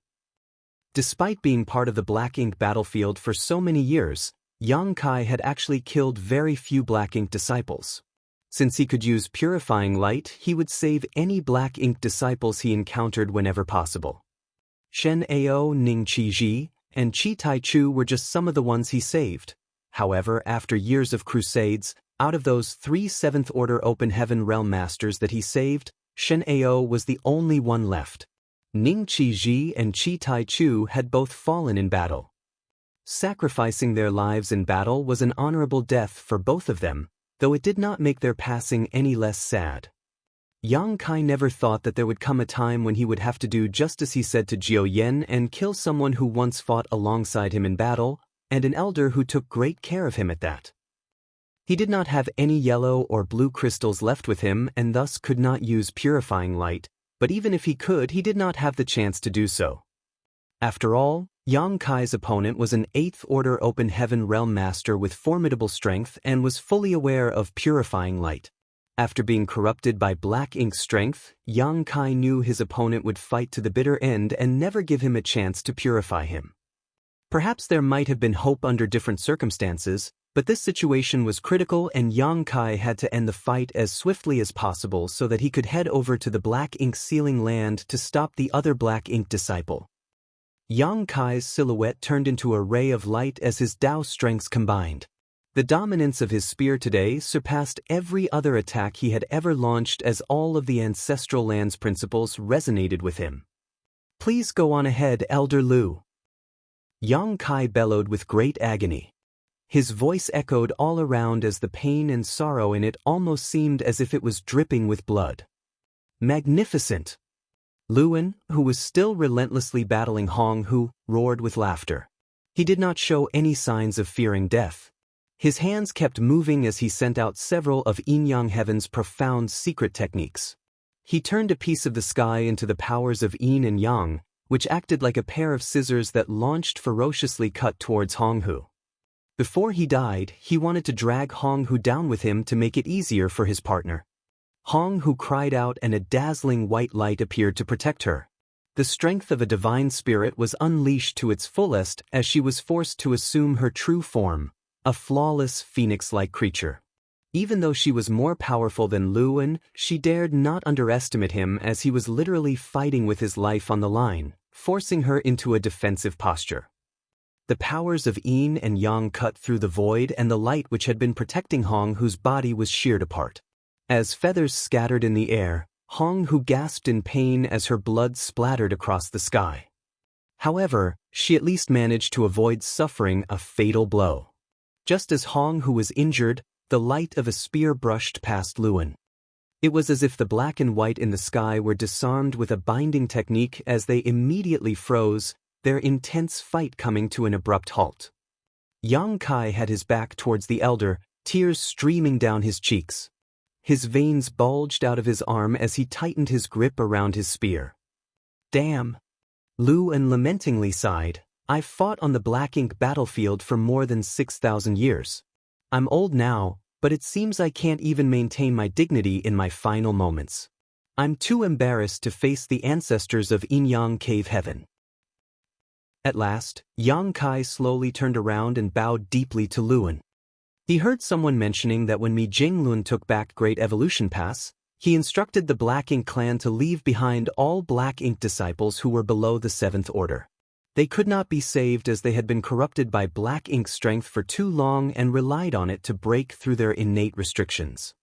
Despite being part of the Black Ink battlefield for so many years, Yang Kai had actually killed very few Black Ink disciples. Since he could use purifying light, he would save any Black Ink disciples he encountered whenever possible. Shen Ao, Ning Qiji, and Chi Tai Chu were just some of the ones he saved. However, after years of crusades, out of those 3 7th Order Open Heaven Realm Masters that he saved, Shen Ao was the only one left. Ning Qiji and Chi Tai Chu had both fallen in battle. Sacrificing their lives in battle was an honorable death for both of them, though it did not make their passing any less sad. Yang Kai never thought that there would come a time when he would have to do just as he said to Jiao Yan and kill someone who once fought alongside him in battle, and an elder who took great care of him at that. He did not have any yellow or blue crystals left with him and thus could not use purifying light, but even if he could, he did not have the chance to do so. After all, Yang Kai's opponent was an 8th Order Open Heaven Realm Master with formidable strength and was fully aware of purifying light. After being corrupted by Black Ink strength, Yang Kai knew his opponent would fight to the bitter end and never give him a chance to purify him. Perhaps there might have been hope under different circumstances, but this situation was critical and Yang Kai had to end the fight as swiftly as possible so that he could head over to the Black Ink sealing land to stop the other Black Ink disciple. Yang Kai's silhouette turned into a ray of light as his Dao strengths combined. The dominance of his spear today surpassed every other attack he had ever launched as all of the ancestral land's principles resonated with him. Please go on ahead, Elder Lu. Yang Kai bellowed with great agony. His voice echoed all around as the pain and sorrow in it almost seemed as if it was dripping with blood. Magnificent! Luan, who was still relentlessly battling Hong Hu, roared with laughter. He did not show any signs of fearing death. His hands kept moving as he sent out several of Yin-Yang Heaven's profound secret techniques. He turned a piece of the sky into the powers of Yin and Yang, which acted like a pair of scissors that launched ferociously cut towards Hong Hu. Before he died, he wanted to drag Hong Hu down with him to make it easier for his partner. Hong Hu cried out and a dazzling white light appeared to protect her. The strength of a divine spirit was unleashed to its fullest as she was forced to assume her true form, a flawless phoenix-like creature. Even though she was more powerful than Luan, she dared not underestimate him as he was literally fighting with his life on the line, forcing her into a defensive posture. The powers of Yin and Yang cut through the void and the light which had been protecting Hong Hu's body was sheared apart. As feathers scattered in the air, Hong Hu gasped in pain as her blood splattered across the sky. However, she at least managed to avoid suffering a fatal blow. Just as Hong Hu was injured, the light of a spear brushed past Luan. It was as if the black and white in the sky were disarmed with a binding technique as they immediately froze, their intense fight coming to an abrupt halt. Yang Kai had his back towards the elder, tears streaming down his cheeks. His veins bulged out of his arm as he tightened his grip around his spear. Damn! Luan lamentingly sighed. I've fought on the Black Ink battlefield for more than 6,000 years. I'm old now, but it seems I can't even maintain my dignity in my final moments. I'm too embarrassed to face the ancestors of Yin-Yang Cave Heaven. At last, Yang Kai slowly turned around and bowed deeply to Luan. He heard someone mentioning that when Mi Jinglun took back Great Evolution Pass, he instructed the Black Ink clan to leave behind all Black Ink disciples who were below the 7th Order. They could not be saved as they had been corrupted by Black Ink strength for too long and relied on it to break through their innate restrictions.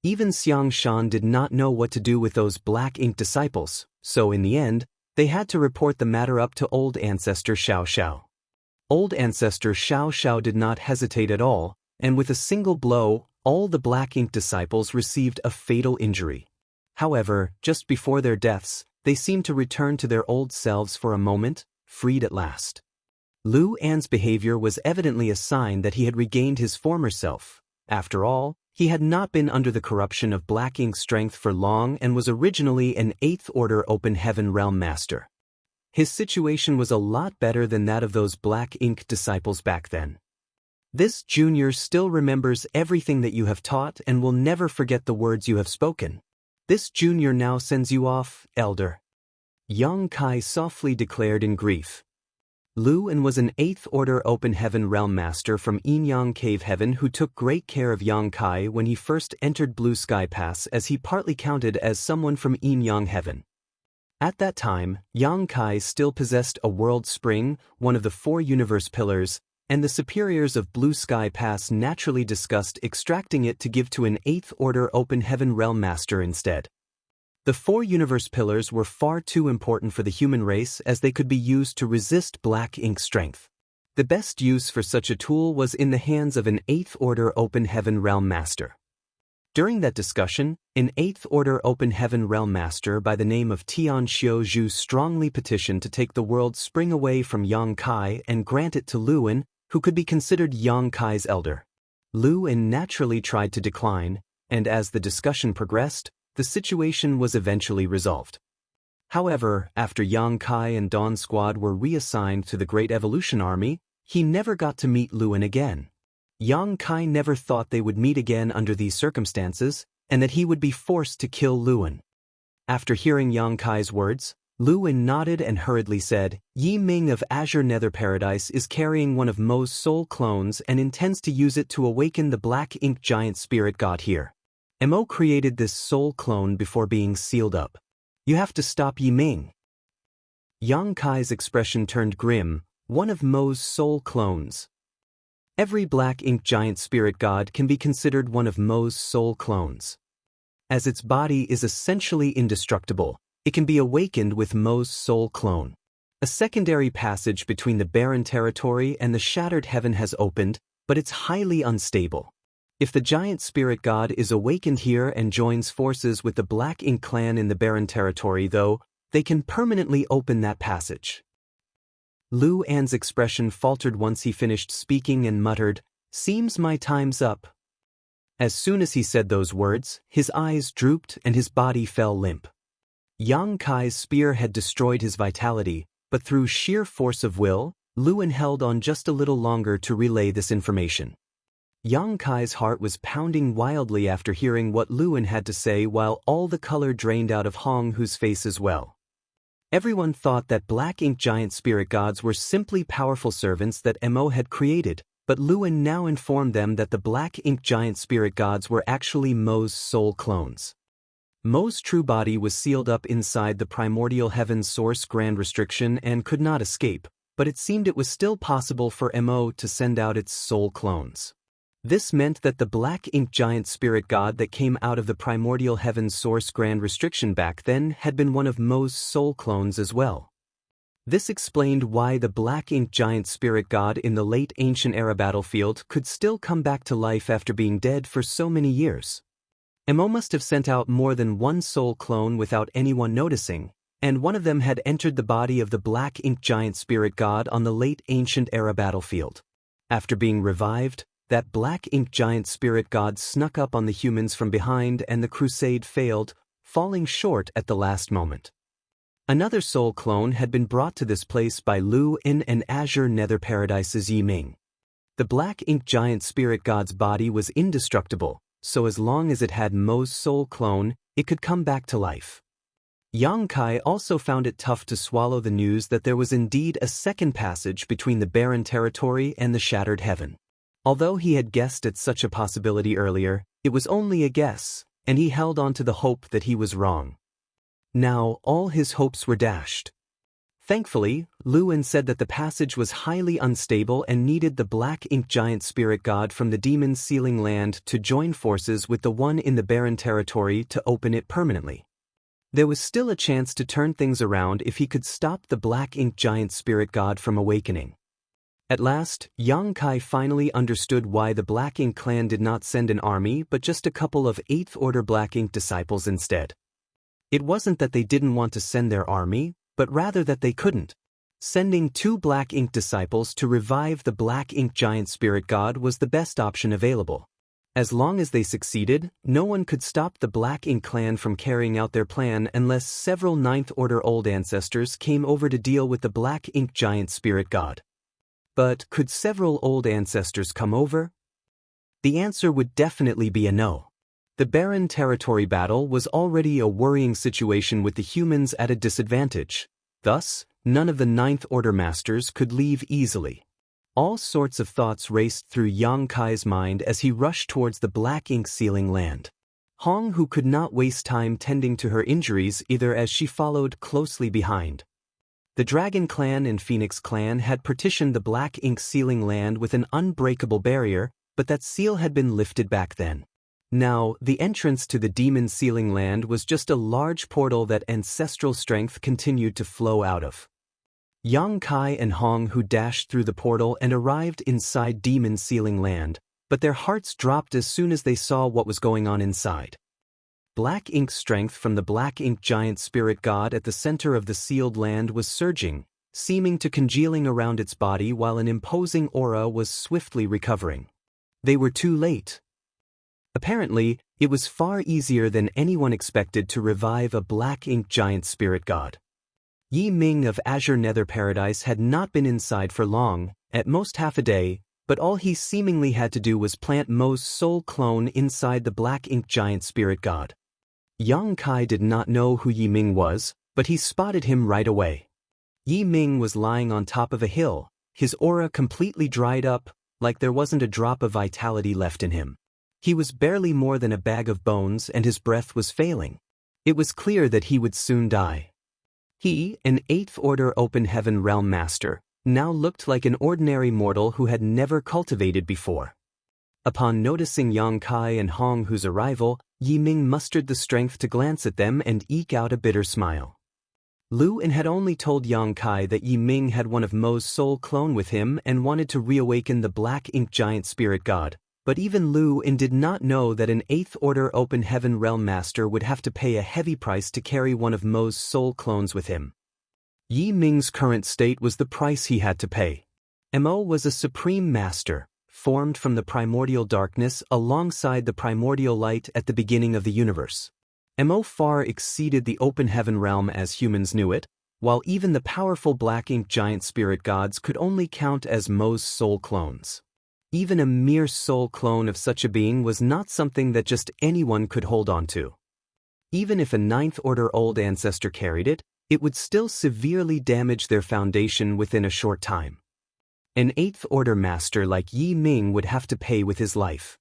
Even Xiang Shan did not know what to do with those Black Ink disciples, so in the end, they had to report the matter up to old ancestor Xiao Xiao. Old ancestor Xiao Xiao did not hesitate at all, and with a single blow, all the Black Ink disciples received a fatal injury. However, just before their deaths, they seemed to return to their old selves for a moment, freed at last. Lu An's behavior was evidently a sign that he had regained his former self. After all, he had not been under the corruption of Black Ink strength for long and was originally an 8th Order Open Heaven Realm Master. His situation was a lot better than that of those Black Ink disciples back then. This junior still remembers everything that you have taught and will never forget the words you have spoken. This junior now sends you off, elder. Yang Kai softly declared in grief. Lu An was an 8th Order Open Heaven Realm Master from Yinyang Cave Heaven who took great care of Yang Kai when he first entered Blue Sky Pass, as he partly counted as someone from Yinyang Heaven. At that time, Yang Kai still possessed a world spring, one of the 4 universe pillars, and the superiors of Blue Sky Pass naturally discussed extracting it to give to an 8th Order Open Heaven Realm Master instead. The 4 universe pillars were far too important for the human race, as they could be used to resist Black Ink strength. The best use for such a tool was in the hands of an 8th Order Open Heaven Realm Master. During that discussion, an 8th Order Open Heaven Realm Master by the name of Tian Xiaozhu strongly petitioned to take the world spring away from Yang Kai and grant it to Lu An, who could be considered Yang Kai's elder. Lu An naturally tried to decline, and as the discussion progressed, the situation was eventually resolved. However, after Yang Kai and Dawn Squad were reassigned to the Great Evolution Army, he never got to meet Lu An again. Yang Kai never thought they would meet again under these circumstances, and that he would be forced to kill Lu An. After hearing Yang Kai's words, Lu An nodded and hurriedly said, Yi Ming of Azure Nether Paradise is carrying one of Mo's soul clones and intends to use it to awaken the Black Ink Giant Spirit God here. Mo created this soul clone before being sealed up. You have to stop Yi Ming. Yang Kai's expression turned grim. One of Mo's soul clones. Every Black Ink Giant Spirit God can be considered one of Mo's soul clones. As its body is essentially indestructible, it can be awakened with Mo's soul clone. A secondary passage between the barren territory and the shattered heaven has opened, but it's highly unstable. If the Giant Spirit God is awakened here and joins forces with the Black Ink clan in the barren territory, though, they can permanently open that passage. Lu An's expression faltered once he finished speaking and muttered, Seems my time's up. As soon as he said those words, his eyes drooped and his body fell limp. Yang Kai's spear had destroyed his vitality, but through sheer force of will, Lu An held on just a little longer to relay this information. Yang Kai's heart was pounding wildly after hearing what Lu An had to say, while all the color drained out of Hong Hu's face as well. Everyone thought that Black Ink Giant Spirit Gods were simply powerful servants that Mo had created, but Lu An now informed them that the Black Ink Giant Spirit Gods were actually Mo's soul clones. Mo's true body was sealed up inside the primordial heaven source grand restriction and could not escape, but it seemed it was still possible for Mo to send out its soul clones. This meant that the Black Ink Giant Spirit God that came out of the primordial heaven source grand restriction back then had been one of Mo's soul clones as well. This explained why the Black Ink Giant Spirit God in the late ancient era battlefield could still come back to life after being dead for so many years. Mo must have sent out more than one soul clone without anyone noticing, and one of them had entered the body of the Black Ink Giant Spirit God on the late ancient era battlefield. After being revived, that Black Ink Giant Spirit God snuck up on the humans from behind and the crusade failed, falling short at the last moment. Another soul clone had been brought to this place by Lu An and Azure Nether Paradise's Yi Ming. The Black Ink Giant Spirit God's body was indestructible, so as long as it had Mo's soul clone, it could come back to life. Yang Kai also found it tough to swallow the news that there was indeed a second passage between the barren territory and the shattered heaven. Although he had guessed at such a possibility earlier, it was only a guess, and he held on to the hope that he was wrong. Now, all his hopes were dashed. Thankfully, Lu An said that the passage was highly unstable and needed the Black Ink Giant Spirit God from the Demon Sealing Land to join forces with the one in the barren territory to open it permanently. There was still a chance to turn things around if he could stop the Black Ink Giant Spirit God from awakening. At last, Yang Kai finally understood why the Black Ink clan did not send an army but just a couple of 8th Order Black Ink disciples instead. It wasn't that they didn't want to send their army, but rather that they couldn't. Sending 2 Black Ink disciples to revive the Black Ink giant spirit god was the best option available. As long as they succeeded, no one could stop the Black Ink clan from carrying out their plan unless several 9th Order old ancestors came over to deal with the Black Ink giant spirit god. But could several old ancestors come over? The answer would definitely be a no. The barren territory battle was already a worrying situation with the humans at a disadvantage. Thus, none of the 9th Order masters could leave easily. All sorts of thoughts raced through Yang Kai's mind as he rushed towards the Black Ink sealing land. Hong, who could not waste time tending to her injuries either, as she followed closely behind. The Dragon Clan and Phoenix Clan had partitioned the Black Ink sealing land with an unbreakable barrier, but that seal had been lifted back then. Now, the entrance to the Demon Sealing Land was just a large portal that ancestral strength continued to flow out of. Yang Kai and Hong who dashed through the portal and arrived inside Demon Sealing Land, but their hearts dropped as soon as they saw what was going on inside. Black Ink strength from the Black Ink giant spirit god at the center of the sealed land was surging, seeming to congealing around its body while an imposing aura was swiftly recovering. They were too late. Apparently, it was far easier than anyone expected to revive a Black Ink giant spirit god. Yi Ming of Azure Nether Paradise had not been inside for long, at most half a day, but all he seemingly had to do was plant Mo's soul clone inside the Black Ink giant spirit god. Yang Kai did not know who Yi Ming was, but he spotted him right away. Yi Ming was lying on top of a hill, his aura completely dried up, like there wasn't a drop of vitality left in him. He was barely more than a bag of bones and his breath was failing. It was clear that he would soon die. He, an 8th Order Open Heaven Realm Master, now looked like an ordinary mortal who had never cultivated before. Upon noticing Yang Kai and Hong Hu's arrival, Yi Ming mustered the strength to glance at them and eke out a bitter smile. Lu En had only told Yang Kai that Yi Ming had one of Mo's soul clone with him and wanted to reawaken the Black Ink giant spirit god, but even Lu En did not know that an 8th Order Open Heaven Realm Master would have to pay a heavy price to carry one of Mo's soul clones with him. Yi Ming's current state was the price he had to pay. Mo was a supreme master, formed from the primordial darkness alongside the primordial light at the beginning of the universe. Mo far exceeded the open heaven realm as humans knew it, while even the powerful Black Ink giant spirit gods could only count as Mo's soul clones. Even a mere soul clone of such a being was not something that just anyone could hold on to. Even if a 9th Order old ancestor carried it, it would still severely damage their foundation within a short time. An 8th Order master like Yi Ming would have to pay with his life.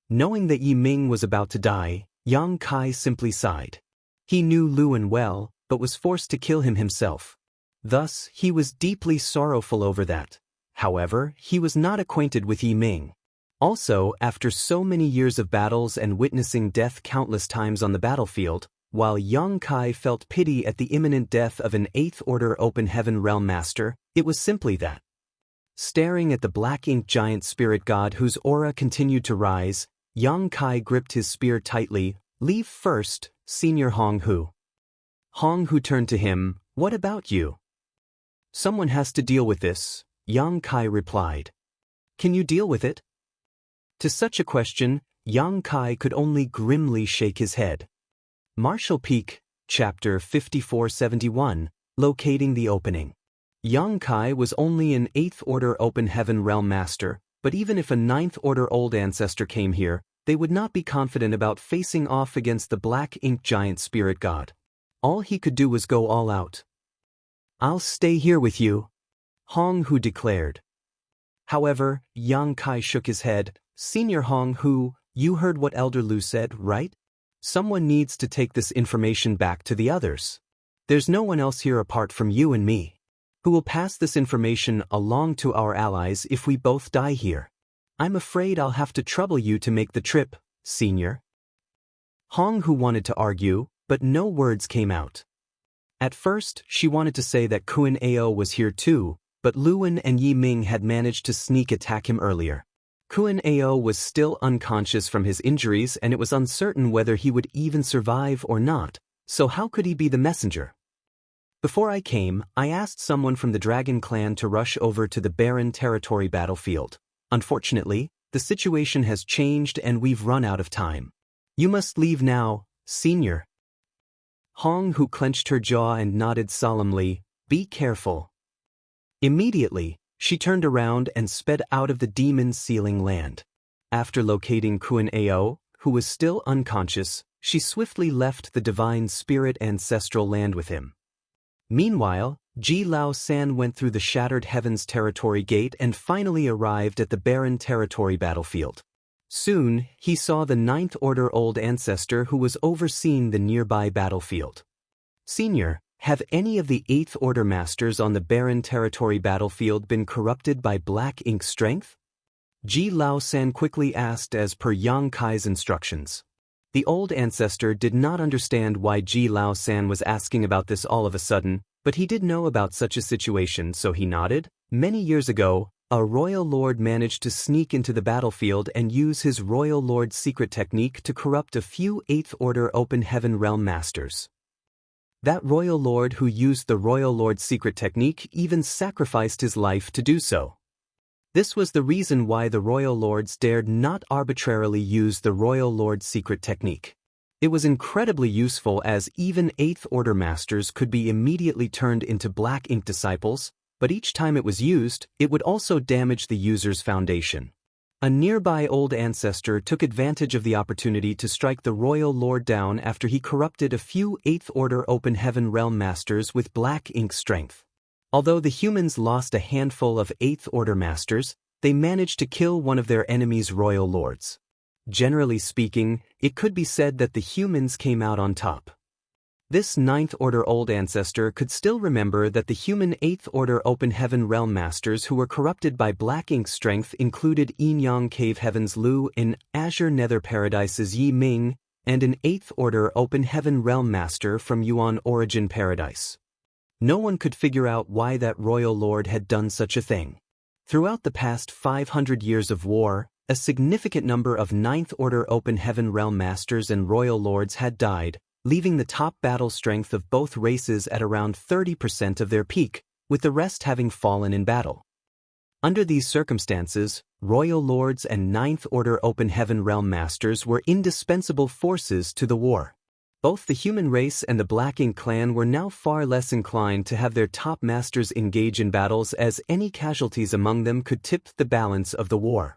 Knowing that Yi Ming was about to die, Yang Kai simply sighed. He knew Lu En well, but was forced to kill him himself. Thus, he was deeply sorrowful over that. However, he was not acquainted with Yi Ming. Also, after so many years of battles and witnessing death countless times on the battlefield, while Yang Kai felt pity at the imminent death of an 8th Order Open Heaven Realm Master, it was simply that. Staring at the Black Ink giant spirit god whose aura continued to rise, Yang Kai gripped his spear tightly. "Leave first, Senior Hong Hu." Hong Hu turned to him. "What about you?" "Someone has to deal with this," Yang Kai replied. "Can you deal with it?" To such a question, Yang Kai could only grimly shake his head. Martial Peak, Chapter 5471, Locating the Opening. Yang Kai was only an 8th Order Open Heaven Realm Master, but even if a 9th Order Old Ancestor came here, they would not be confident about facing off against the Black Ink giant spirit god. All he could do was go all out. "I'll stay here with you," Hong Hu declared. However, Yang Kai shook his head. "Senior Hong Hu, you heard what Elder Lu said, right? Someone needs to take this information back to the others. There's no one else here apart from you and me who will pass this information along to our allies if we both die here. I'm afraid I'll have to trouble you to make the trip, Senior." Hong Hu wanted to argue, but no words came out. At first, she wanted to say that Kuan Ao was here too, but Luan and Yi Ming had managed to sneak attack him earlier. Kuan Ao was still unconscious from his injuries and it was uncertain whether he would even survive or not, so how could he be the messenger? Before I came, I asked someone from the Dragon Clan to rush over to the barren territory battlefield. Unfortunately, the situation has changed and we've run out of time. You must leave now, senior. Hong, who clenched her jaw and nodded solemnly, be careful. Immediately, she turned around and sped out of the demon sealing land. After locating Kuan Ao, who was still unconscious, she swiftly left the divine spirit ancestral land with him. Meanwhile, Ji Lao San went through the Shattered Heavens territory gate and finally arrived at the barren territory battlefield. Soon, he saw the Ninth Order Old Ancestor who was overseeing the nearby battlefield. Senior, have any of the Eighth Order Masters on the barren territory battlefield been corrupted by black ink strength? Ji Lao San quickly asked as per Yang Kai's instructions. The Old Ancestor did not understand why Ji Lao San was asking about this all of a sudden, but he did know about such a situation, so he nodded. Many years ago, a royal lord managed to sneak into the battlefield and use his royal lord's secret technique to corrupt a few Eighth Order Open Heaven Realm Masters. That royal lord who used the royal lord's secret technique even sacrificed his life to do so. This was the reason why the royal lords dared not arbitrarily use the royal lord's secret technique. It was incredibly useful as even Eighth Order Masters could be immediately turned into black ink disciples, but each time it was used, it would also damage the user's foundation. A nearby Old Ancestor took advantage of the opportunity to strike the royal lord down after he corrupted a few Eighth Order Open Heaven Realm Masters with black ink strength. Although the humans lost a handful of Eighth Order Masters, they managed to kill one of their enemy's royal lords. Generally speaking, it could be said that the humans came out on top. This Ninth Order Old Ancestor could still remember that the human Eighth Order Open Heaven Realm Masters who were corrupted by black ink strength included Yin Yang Cave Heaven's Lu, in Azure Nether Paradise's Yi Ming, and an Eighth Order Open Heaven Realm Master from Yuan Origin Paradise. No one could figure out why that royal lord had done such a thing. Throughout the past 500 years of war, a significant number of Ninth Order Open Heaven Realm Masters and royal lords had died, leaving the top battle strength of both races at around 30% of their peak, with the rest having fallen in battle. Under these circumstances, royal lords and Ninth Order Open Heaven Realm Masters were indispensable forces to the war. Both the human race and the Black Ink clan were now far less inclined to have their top masters engage in battles, as any casualties among them could tip the balance of the war.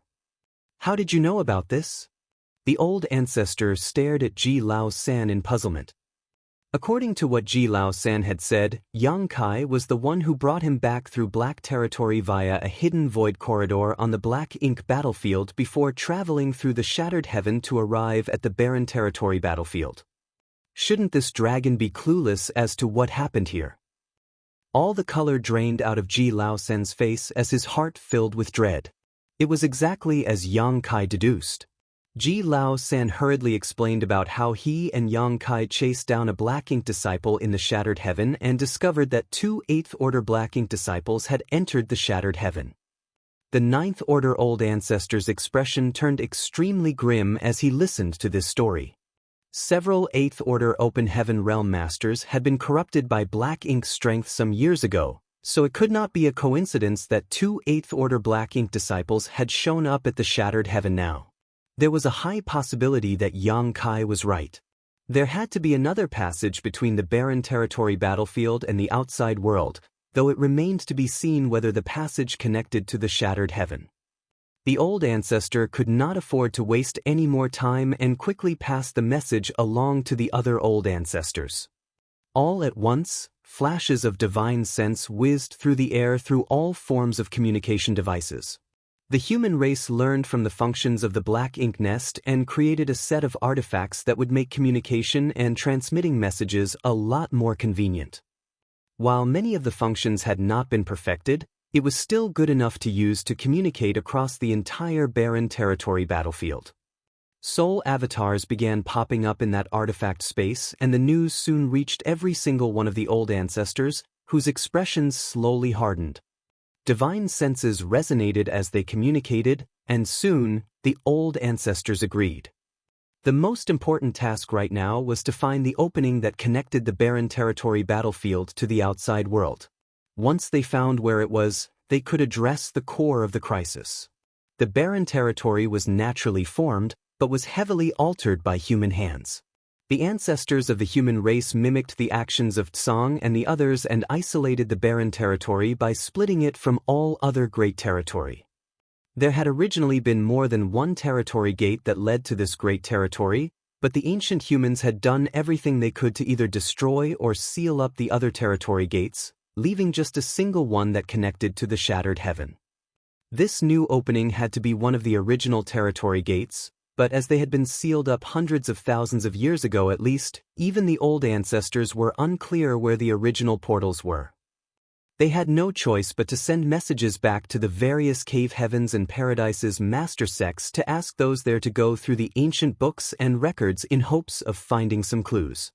How did you know about this? The Old Ancestor stared at Ji Lao San in puzzlement. According to what Ji Lao San had said, Yang Kai was the one who brought him back through Black Territory via a hidden void corridor on the Black Ink battlefield before traveling through the Shattered Heaven to arrive at the Barren Territory battlefield. Shouldn't this dragon be clueless as to what happened here? All the color drained out of Ji Lao San's face as his heart filled with dread. It was exactly as Yang Kai deduced. Ji Lao San hurriedly explained about how he and Yang Kai chased down a Black Ink disciple in the Shattered Heaven and discovered that 2 Eighth Order Black Ink disciples had entered the Shattered Heaven. The Ninth Order Old Ancestor's expression turned extremely grim as he listened to this story. Several Eighth Order Open Heaven Realm Masters had been corrupted by Black Ink strength some years ago, so it could not be a coincidence that 2 Eighth Order Black Ink disciples had shown up at the Shattered Heaven now. There was a high possibility that Yang Kai was right. There had to be another passage between the Barren Territory battlefield and the outside world, though it remained to be seen whether the passage connected to the Shattered Heaven. The Old Ancestor could not afford to waste any more time and quickly passed the message along to the other Old Ancestors. All at once, flashes of divine sense whizzed through the air through all forms of communication devices. The human race learned from the functions of the Black Ink nest and created a set of artifacts that would make communication and transmitting messages a lot more convenient. While many of the functions had not been perfected, it was still good enough to use to communicate across the entire Barren Territory battlefield. Soul avatars began popping up in that artifact space, and the news soon reached every single one of the Old Ancestors, whose expressions slowly hardened. divine senses resonated as they communicated, and soon, the old ancestors agreed. The most important task right now was to find the opening that connected the barren territory battlefield to the outside world. Once they found where it was, they could address the core of the crisis. The barren territory was naturally formed, but was heavily altered by human hands. The ancestors of the human race mimicked the actions of Tsang and the others and isolated the barren territory by splitting it from all other great territory. There had originally been more than one territory gate that led to this great territory, but the ancient humans had done everything they could to either destroy or seal up the other territory gates, leaving just a single one that connected to the shattered heaven. This new opening had to be one of the original territory gates, but as they had been sealed up hundreds of thousands of years ago at least, even the old ancestors were unclear where the original portals were. They had no choice but to send messages back to the various cave heavens and paradises master sects to ask those there to go through the ancient books and records in hopes of finding some clues.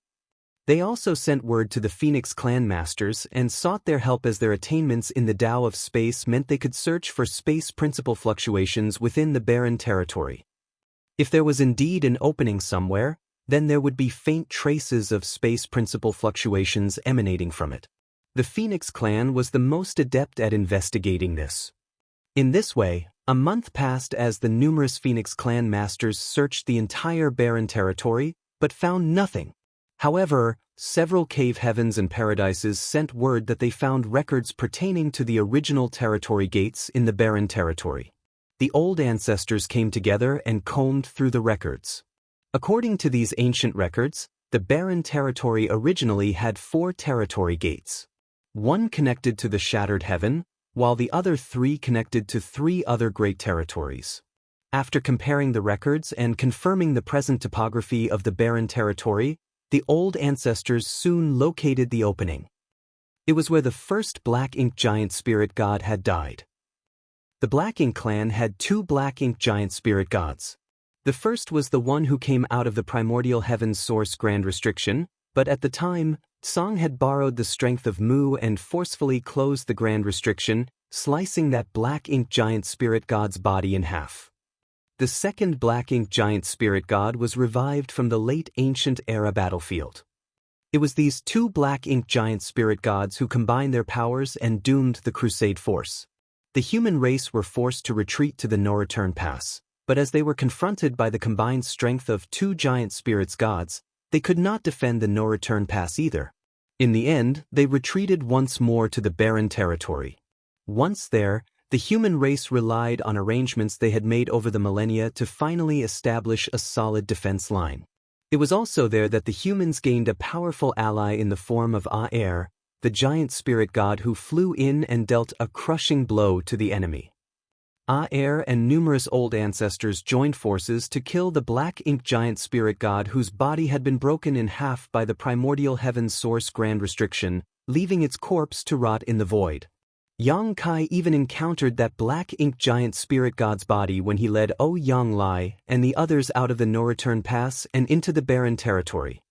They also sent word to the Phoenix clan masters and sought their help as their attainments in the Tao of space meant they could search for space principle fluctuations within the barren territory. If there was indeed an opening somewhere, then there would be faint traces of space principle fluctuations emanating from it. The Phoenix clan was the most adept at investigating this. In this way, a month passed as the numerous Phoenix clan masters searched the entire barren territory, but found nothing. However, several cave heavens and paradises sent word that they found records pertaining to the original territory gates in the barren territory. The old ancestors came together and combed through the records. According to these ancient records, the barren territory originally had 4 territory gates. One connected to the shattered heaven, while the other 3 connected to 3 other great territories. After comparing the records and confirming the present topography of the barren territory, the old ancestors soon located the opening. It was where the first Black Ink giant spirit god had died. The Black Ink clan had 2 Black Ink giant spirit gods. The first was the one who came out of the primordial heaven's source Grand Restriction, but at the time, Tsang had borrowed the strength of Mu and forcefully closed the Grand Restriction, slicing that Black Ink giant spirit god's body in half. The second Black Ink giant spirit god was revived from the late ancient era battlefield. It was these 2 Black Ink giant spirit gods who combined their powers and doomed the Crusade force. The human race were forced to retreat to the no-return pass, but as they were confronted by the combined strength of 2 giant spirits gods, they could not defend the no-return pass either. In the end, they retreated once more to the barren territory. Once there, the human race relied on arrangements they had made over the millennia to finally establish a solid defense line. It was also there that the humans gained a powerful ally in the form of Aer, the giant spirit god who flew in and dealt a crushing blow to the enemy. Aer and numerous old ancestors joined forces to kill the Black Ink giant spirit god whose body had been broken in half by the primordial heaven's source Grand Restriction, leaving its corpse to rot in the void. Yang Kai even encountered that Black Ink giant spirit god's body when he led Yang Lai and the others out of the no-return pass and into the barren territory.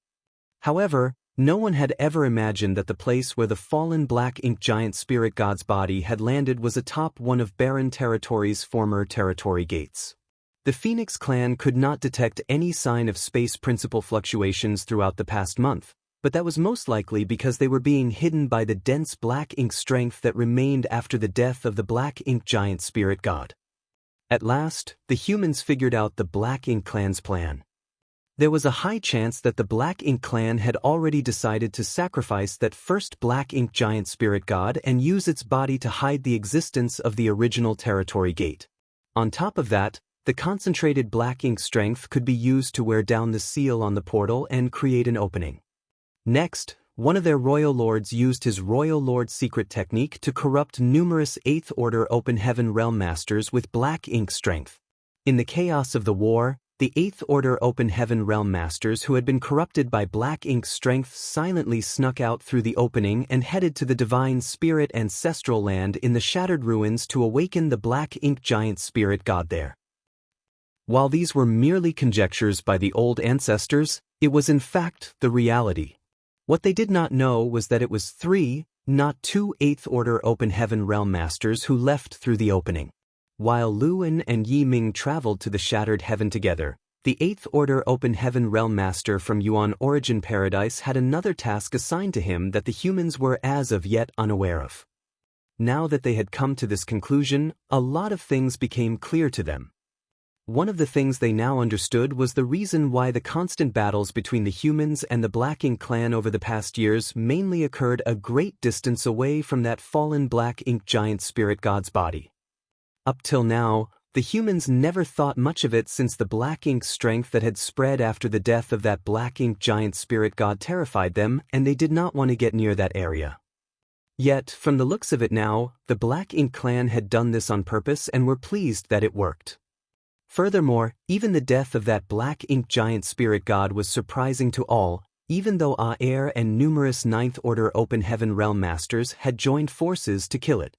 However, no one had ever imagined that the place where the fallen Black Ink giant spirit god's body had landed was atop one of barren territory's former territory gates. The Phoenix clan could not detect any sign of space principle fluctuations throughout the past month, but that was most likely because they were being hidden by the dense Black Ink strength that remained after the death of the Black Ink giant spirit god. At last, the humans figured out the Black Ink clan's plan. There was a high chance that the Black Ink clan had already decided to sacrifice that first Black Ink giant spirit god and use its body to hide the existence of the original territory gate. On top of that, the concentrated Black Ink strength could be used to wear down the seal on the portal and create an opening. Next, one of their royal lords used his royal lord secret technique to corrupt numerous 8th Order Open Heaven Realm Masters with Black Ink strength. In the chaos of the war, the 8th Order Open Heaven Realm Masters who had been corrupted by Black Ink strength silently snuck out through the opening and headed to the Divine Spirit Ancestral Land in the Shattered Ruins to awaken the Black Ink giant spirit god there. While these were merely conjectures by the old ancestors, it was in fact the reality. What they did not know was that it was 3, not two 8th Order Open Heaven Realm Masters who left through the opening. While Luan and Yi Ming traveled to the Shattered Heaven together, the 8th Order Open Heaven Realm Master from Yuan Origin Paradise had another task assigned to him that the humans were as of yet unaware of. Now that they had come to this conclusion, a lot of things became clear to them. One of the things they now understood was the reason why the constant battles between the humans and the Black Ink clan over the past years mainly occurred a great distance away from that fallen Black Ink giant spirit god's body. Up till now, the humans never thought much of it since the Black Ink strength that had spread after the death of that Black Ink giant spirit god terrified them, and they did not want to get near that area. Yet, from the looks of it now, the Black Ink clan had done this on purpose and were pleased that it worked. Furthermore, even the death of that Black Ink giant spirit god was surprising to all, even though Aer and numerous 9th Order Open Heaven Realm Masters had joined forces to kill it.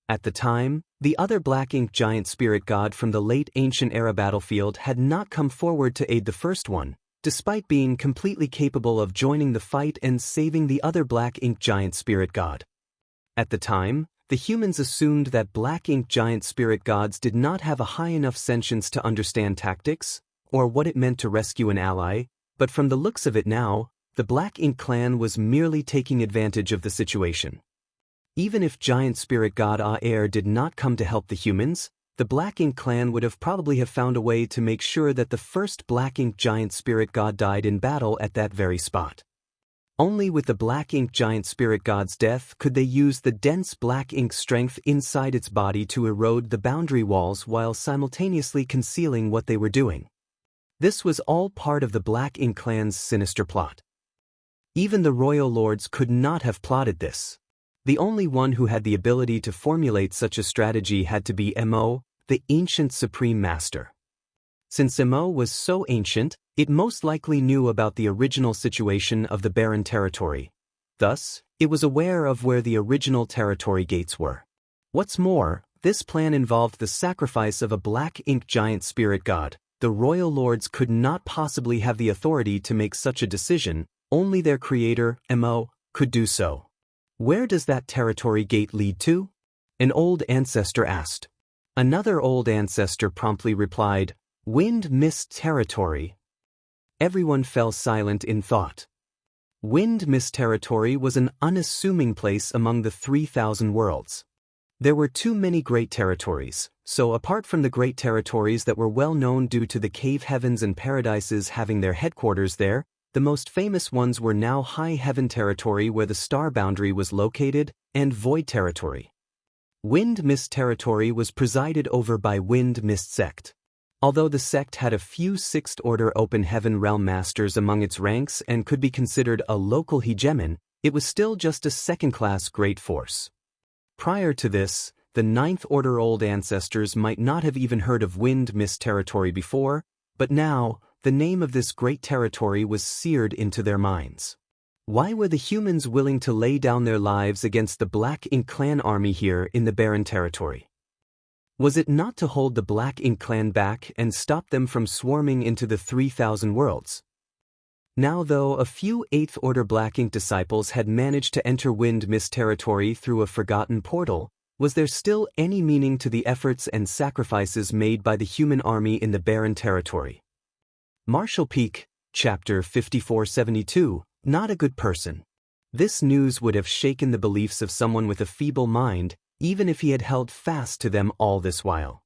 At the time, the other Black Ink giant spirit god from the late ancient era battlefield had not come forward to aid the first one, despite being completely capable of joining the fight and saving the other Black Ink giant spirit god. At the time, the humans assumed that Black Ink giant spirit gods did not have a high enough sentience to understand tactics, or what it meant to rescue an ally, but from the looks of it now, the Black Ink clan was merely taking advantage of the situation. Even if giant spirit god Aer did not come to help the humans, the Black Ink clan would have probably found a way to make sure that the first Black Ink giant spirit god died in battle at that very spot. Only with the Black Ink giant spirit god's death could they use the dense Black Ink strength inside its body to erode the boundary walls while simultaneously concealing what they were doing. This was all part of the Black Ink clan's sinister plot. Even the royal lords could not have plotted this. The only one who had the ability to formulate such a strategy had to be Mo, the ancient supreme master. Since Mo was so ancient, it most likely knew about the original situation of the barren territory. Thus, it was aware of where the original territory gates were. What's more, this plan involved the sacrifice of a Black Ink giant spirit god. The royal lords could not possibly have the authority to make such a decision, only their creator, Mo, could do so. Where does that territory gate lead to? An old ancestor asked. Another old ancestor promptly replied, Wind Mist Territory. Everyone fell silent in thought. Wind Mist Territory was an unassuming place among the 3,000 worlds. There were too many great territories, so apart from the great territories that were well known due to the cave heavens and paradises having their headquarters there, the most famous ones were now High Heaven Territory where the star boundary was located, and Void Territory. Wind Mist Territory was presided over by Wind Mist Sect. Although the sect had a few 6th Order Open Heaven Realm Masters among its ranks and could be considered a local hegemon, it was still just a second-class great force. Prior to this, the 9th Order Old Ancestors might not have even heard of Wind Mist Territory before, but now, the name of this great territory was seared into their minds. Why were the humans willing to lay down their lives against the Black Ink clan army here in the barren territory? Was it not to hold the Black Ink clan back and stop them from swarming into the 3,000 worlds? Now though a few 8th Order Black Ink disciples had managed to enter Wind Mist territory through a forgotten portal, was there still any meaning to the efforts and sacrifices made by the human army in the barren territory? Marshall Peak, Chapter 5472, Not a Good Person. This news would have shaken the beliefs of someone with a feeble mind, even if he had held fast to them all this while.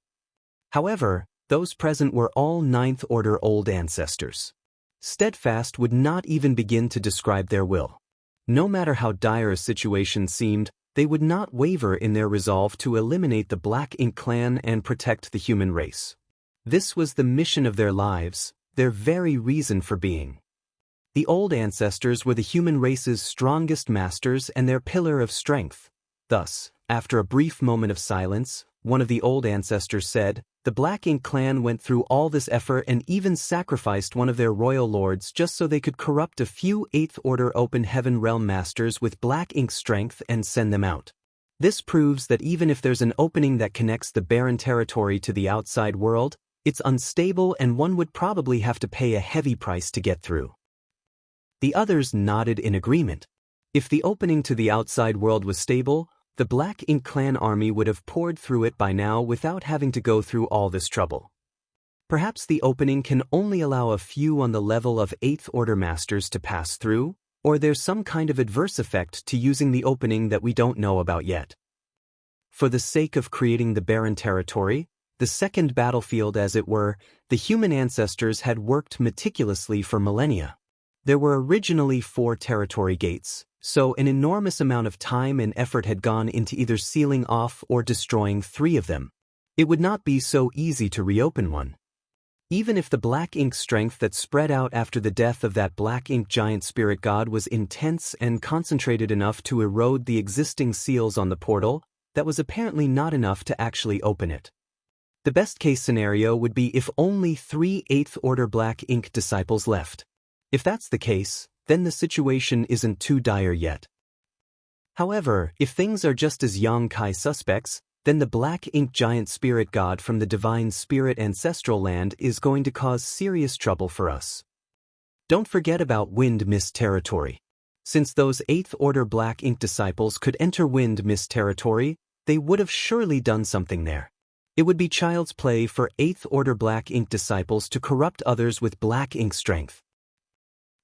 However, those present were all 9th Order Old Ancestors. Steadfast would not even begin to describe their will. No matter how dire a situation seemed, they would not waver in their resolve to eliminate the Black Ink clan and protect the human race. This was the mission of their lives, their very reason for being. The Old Ancestors were the human race's strongest masters and their pillar of strength. Thus, after a brief moment of silence, one of the Old Ancestors said, "The Black Ink clan went through all this effort and even sacrificed one of their royal lords just so they could corrupt a few 8th Order Open Heaven Realm Masters with Black Ink strength and send them out. This proves that even if there's an opening that connects the barren territory to the outside world, it's unstable and one would probably have to pay a heavy price to get through." The others nodded in agreement. If the opening to the outside world was stable, the Black Ink Clan army would have poured through it by now without having to go through all this trouble. Perhaps the opening can only allow a few on the level of 8th Order Masters to pass through, or there's some kind of adverse effect to using the opening that we don't know about yet. For the sake of creating the barren territory, the second battlefield as it were, the human ancestors had worked meticulously for millennia. There were originally 4 territory gates, so an enormous amount of time and effort had gone into either sealing off or destroying 3 of them. It would not be so easy to reopen one. Even if the black ink strength that spread out after the death of that black ink giant spirit god was intense and concentrated enough to erode the existing seals on the portal, that was apparently not enough to actually open it. The best-case scenario would be if only 3 8th Order Black Ink disciples left. If that's the case, then the situation isn't too dire yet. However, if things are just as Yang Kai suspects, then the Black Ink Giant Spirit God from the Divine Spirit Ancestral Land is going to cause serious trouble for us. Don't forget about Wind Mist Territory. Since those 8th Order Black Ink disciples could enter Wind Mist Territory, they would have surely done something there. It would be child's play for 8th Order Black Ink disciples to corrupt others with black ink strength.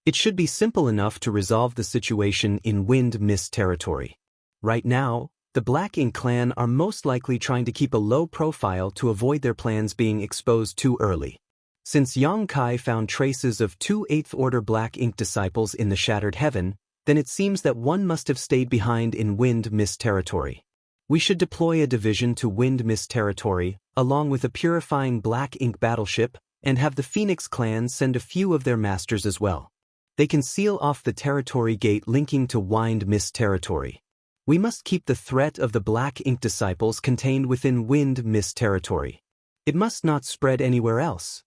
It should be simple enough to resolve the situation in Wind Mist Territory. Right now, the Black Ink clan are most likely trying to keep a low profile to avoid their plans being exposed too early. Since Yang Kai found traces of 2 8th Order Black Ink disciples in the Shattered Heaven, then it seems that one must have stayed behind in Wind Mist Territory. We should deploy a division to Wind Mist Territory, along with a purifying Black Ink battleship, and have the Phoenix clan send a few of their masters as well. They can seal off the territory gate linking to Wind Mist Territory. We must keep the threat of the Black Ink disciples contained within Wind Mist Territory. It must not spread anywhere else.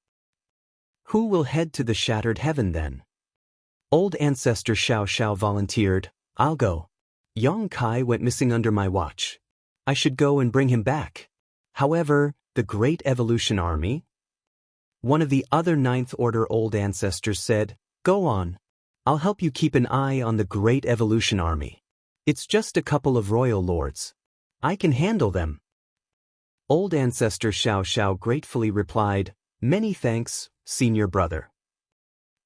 Who will head to the Shattered Heaven then? Old Ancestor Xiao Xiao volunteered. I'll go. Yang Kai went missing under my watch. I should go and bring him back. However, the Great Evolution Army? One of the other 9th Order Old Ancestors said, "Go on. I'll help you keep an eye on the Great Evolution Army. It's just a couple of royal lords. I can handle them." Old Ancestor Xiao Xiao gratefully replied, "Many thanks, senior brother."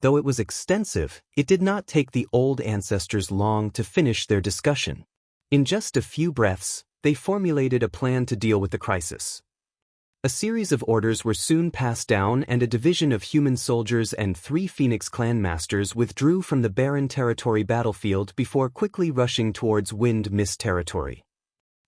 Though it was extensive, it did not take the old ancestors long to finish their discussion. In just a few breaths, they formulated a plan to deal with the crisis. A series of orders were soon passed down and a division of human soldiers and 3 Phoenix clan masters withdrew from the barren territory battlefield before quickly rushing towards Wind Mist Territory.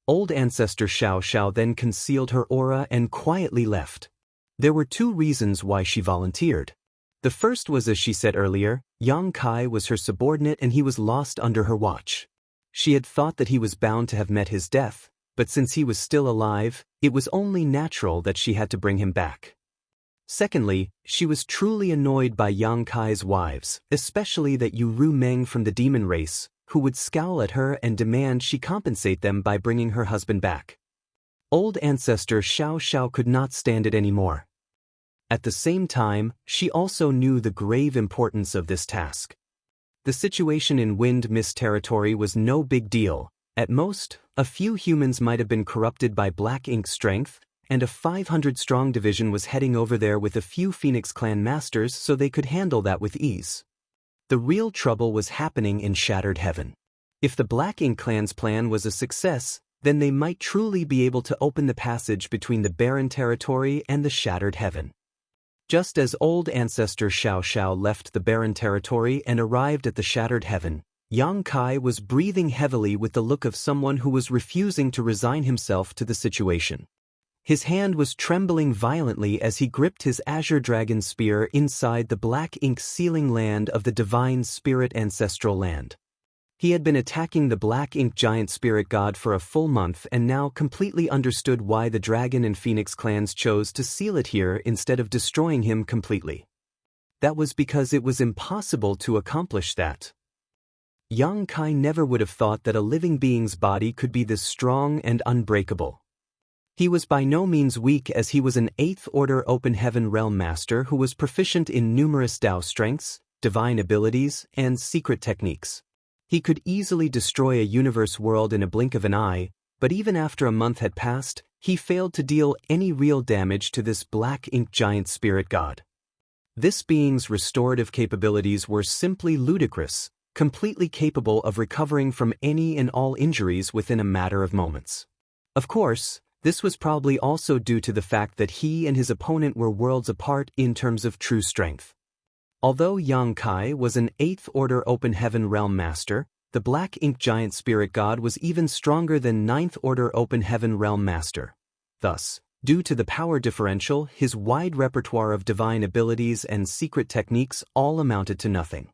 Old Ancestor Xiao Xiao then concealed her aura and quietly left. There were 2 reasons why she volunteered. The first was, as she said earlier, Yang Kai was her subordinate and he was lost under her watch. She had thought that he was bound to have met his death, but since he was still alive, it was only natural that she had to bring him back. Secondly, she was truly annoyed by Yang Kai's wives, especially that Yu Ru Meng from the demon race, who would scowl at her and demand she compensate them by bringing her husband back. Old Ancestor Xiao Xiao could not stand it anymore. At the same time, she also knew the grave importance of this task. The situation in Wind Mist Territory was no big deal. At most, a few humans might have been corrupted by Black Ink strength, and a 500-strong division was heading over there with a few Phoenix clan masters so they could handle that with ease. The real trouble was happening in Shattered Heaven. If the Black Ink clan's plan was a success, then they might truly be able to open the passage between the barren territory and the Shattered Heaven. Just as Old Ancestor Xiao Xiao left the barren territory and arrived at the Shattered Heaven, Yang Kai was breathing heavily with the look of someone who was refusing to resign himself to the situation. His hand was trembling violently as he gripped his Azure Dragon Spear inside the Black Ink sealing land of the Divine Spirit Ancestral Land. He had been attacking the Black Ink Giant Spirit God for a full month and now completely understood why the Dragon and Phoenix clans chose to seal it here instead of destroying him completely. That was because it was impossible to accomplish that. Yang Kai never would have thought that a living being's body could be this strong and unbreakable. He was by no means weak as he was an 8th Order Open Heaven Realm Master who was proficient in numerous Dao strengths, divine abilities, and secret techniques. He could easily destroy a universe world in a blink of an eye, but even after a month had passed, he failed to deal any real damage to this black ink giant spirit god. This being's restorative capabilities were simply ludicrous, completely capable of recovering from any and all injuries within a matter of moments. Of course, this was probably also due to the fact that he and his opponent were worlds apart in terms of true strength. Although Yang Kai was an 8th Order Open Heaven Realm Master, the Black Ink Giant Spirit God was even stronger than 9th Order Open Heaven Realm Master. Thus, due to the power differential, his wide repertoire of divine abilities and secret techniques all amounted to nothing.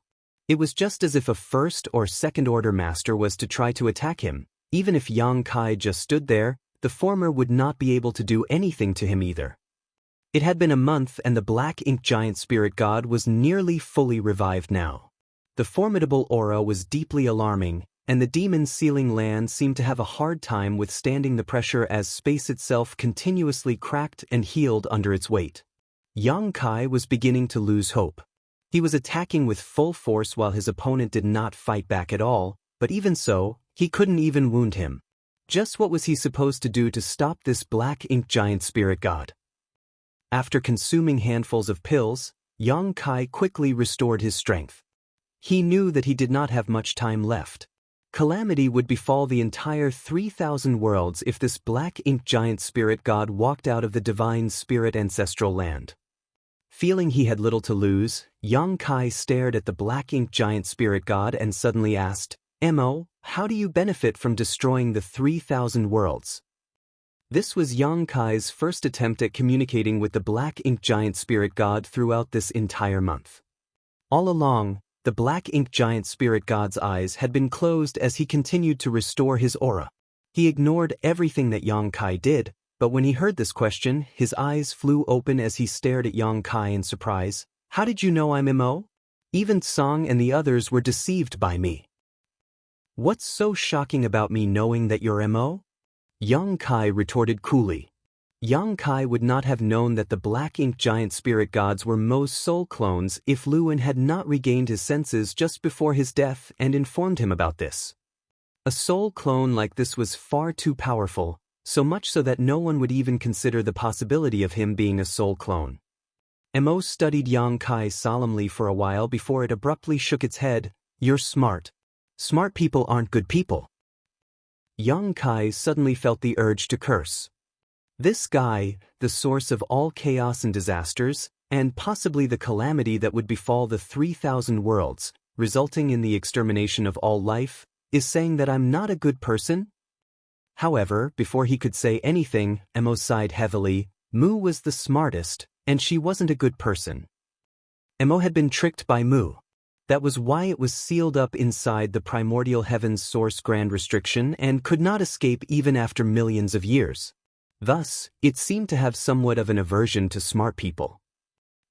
It was just as if a 1st or 2nd Order Master was to try to attack him. Even if Yang Kai just stood there, the former would not be able to do anything to him either. It had been a month and the Black Ink Giant Spirit God was nearly fully revived now. The formidable aura was deeply alarming, and the demon sealing land seemed to have a hard time withstanding the pressure as space itself continuously cracked and healed under its weight. Yang Kai was beginning to lose hope. He was attacking with full force while his opponent did not fight back at all, but even so, he couldn't even wound him. Just what was he supposed to do to stop this Black Ink Giant Spirit God? After consuming handfuls of pills, Yang Kai quickly restored his strength. He knew that he did not have much time left. Calamity would befall the entire 3,000 worlds if this Black Ink Giant Spirit God walked out of the Divine Spirit Ancestral Land. Feeling he had little to lose, Yang Kai stared at the Black Ink Giant Spirit God and suddenly asked, "Mo, how do you benefit from destroying the 3,000 worlds?" This was Yang Kai's first attempt at communicating with the Black Ink Giant Spirit God throughout this entire month. All along, the Black Ink Giant Spirit God's eyes had been closed as he continued to restore his aura. He ignored everything that Yang Kai did, but when he heard this question, his eyes flew open as he stared at Yang Kai in surprise. "How did you know I'm Mo? Even Song and the others were deceived by me. What's so shocking about me knowing that you're Mo?" Yang Kai retorted coolly. Yang Kai would not have known that the Black Ink Giant Spirit Gods were Mo's soul clones if Luin had not regained his senses just before his death and informed him about this. A soul clone like this was far too powerful, so much so that no one would even consider the possibility of him being a soul clone. Mo studied Yang Kai solemnly for a while before it abruptly shook its head. "You're smart. Smart people aren't good people." Yang Kai suddenly felt the urge to curse. This guy, the source of all chaos and disasters, and possibly the calamity that would befall the 3,000 worlds, resulting in the extermination of all life, is saying that I'm not a good person? However, before he could say anything, Mo sighed heavily. Mu was the smartest, and she wasn't a good person. Mo had been tricked by Mu. That was why it was sealed up inside the primordial heaven's source grand restriction and could not escape even after millions of years. Thus, it seemed to have somewhat of an aversion to smart people.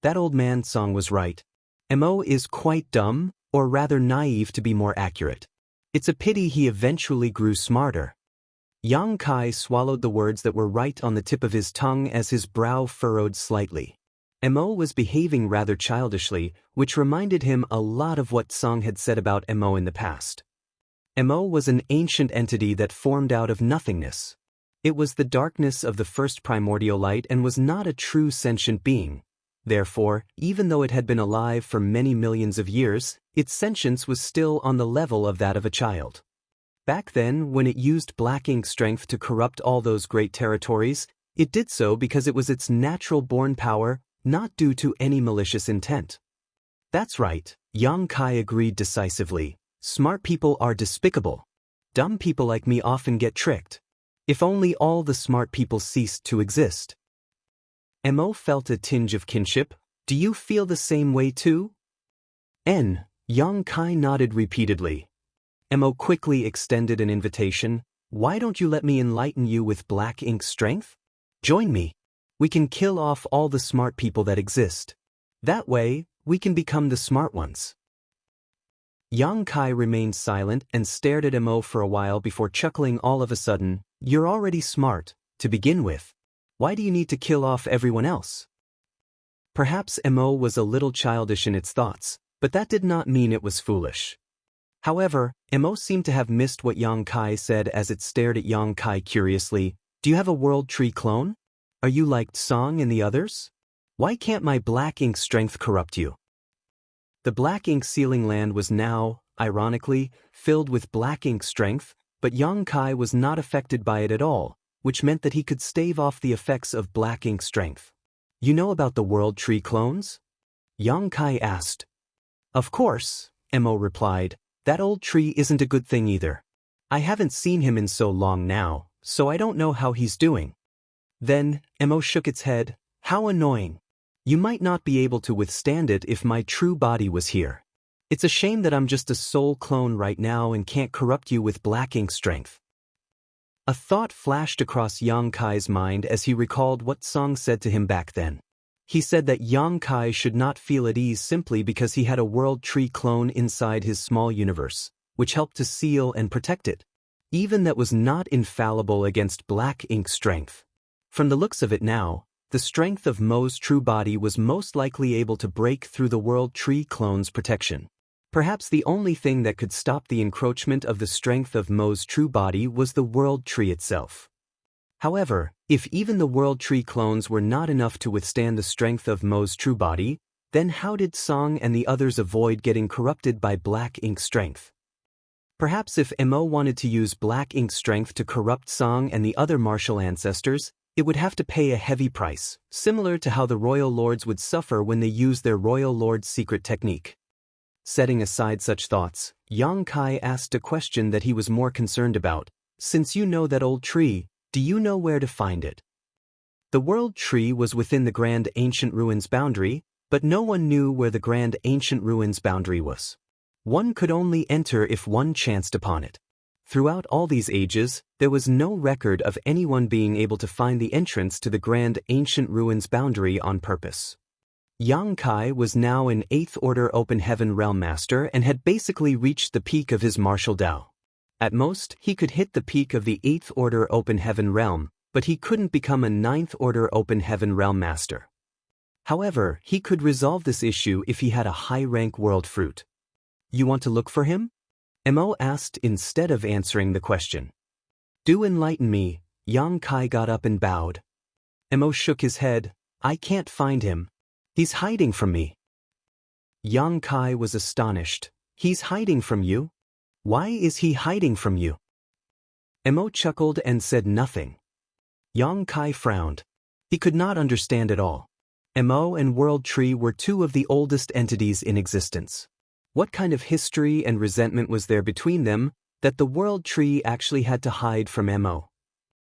That old man Song was right. Mo is quite dumb, or rather naive to be more accurate. It's a pity he eventually grew smarter. Yang Kai swallowed the words that were right on the tip of his tongue as his brow furrowed slightly. Mo was behaving rather childishly, which reminded him a lot of what Song had said about Mo in the past. Mo was an ancient entity that formed out of nothingness. It was the darkness of the first primordial light and was not a true sentient being. Therefore, even though it had been alive for many millions of years, its sentience was still on the level of that of a child. Back then, when it used black ink strength to corrupt all those great territories, it did so because it was its natural-born power, not due to any malicious intent. That's right, Yang Kai agreed decisively. Smart people are despicable. Dumb people like me often get tricked. If only all the smart people ceased to exist. Mo felt a tinge of kinship. Do you feel the same way too? Yang Kai nodded repeatedly. Mo quickly extended an invitation. Why don't you let me enlighten you with black ink strength? Join me. We can kill off all the smart people that exist. That way, we can become the smart ones. Yang Kai remained silent and stared at Mo for a while before chuckling all of a sudden. You're already smart, to begin with. Why do you need to kill off everyone else? Perhaps Mo was a little childish in its thoughts, but that did not mean it was foolish. However, Mo seemed to have missed what Yang Kai said as it stared at Yang Kai curiously. Do you have a world tree clone? Are you like Song and the others? Why can't my black ink strength corrupt you? The black ink sealing land was now, ironically, filled with black ink strength, but Yang Kai was not affected by it at all, which meant that he could stave off the effects of black ink strength. You know about the world tree clones? Yang Kai asked. Of course, Mo replied. That old tree isn't a good thing either. I haven't seen him in so long now, so I don't know how he's doing. Then, Mo shook its head. How annoying. You might not be able to withstand it if my true body was here. It's a shame that I'm just a soul clone right now and can't corrupt you with black ink strength. A thought flashed across Yang Kai's mind as he recalled what Song said to him back then. He said that Yang Kai should not feel at ease simply because he had a world tree clone inside his small universe, which helped to seal and protect it. Even that was not infallible against black ink strength. From the looks of it now, the strength of Mo's true body was most likely able to break through the world tree clone's protection. Perhaps the only thing that could stop the encroachment of the strength of Mo's true body was the world tree itself. However, if even the world tree clones were not enough to withstand the strength of Mo's true body, then how did Song and the others avoid getting corrupted by black ink strength? Perhaps if Mo wanted to use black ink strength to corrupt Song and the other martial ancestors, it would have to pay a heavy price, similar to how the royal lords would suffer when they used their royal lord's secret technique. Setting aside such thoughts, Yang Kai asked a question that he was more concerned about. Since you know that old tree, do you know where to find it? The world tree was within the Grand Ancient Ruins boundary, but no one knew where the Grand Ancient Ruins boundary was. One could only enter if one chanced upon it. Throughout all these ages, there was no record of anyone being able to find the entrance to the Grand Ancient Ruins boundary on purpose. Yang Kai was now an 8th Order Open Heaven Realm Master and had basically reached the peak of his martial Dao. At most, he could hit the peak of the 8th Order Open Heaven Realm, but he couldn't become a 9th Order Open Heaven Realm Master. However, he could resolve this issue if he had a high-rank world fruit. You want to look for him? Mo asked instead of answering the question. Do enlighten me. Yang Kai got up and bowed. Mo shook his head. I can't find him. He's hiding from me. Yang Kai was astonished. He's hiding from you? Why is he hiding from you? Mo chuckled and said nothing. Yang Kai frowned. He could not understand at all. Mo and World Tree were two of the oldest entities in existence. What kind of history and resentment was there between them that the World Tree actually had to hide from Mo?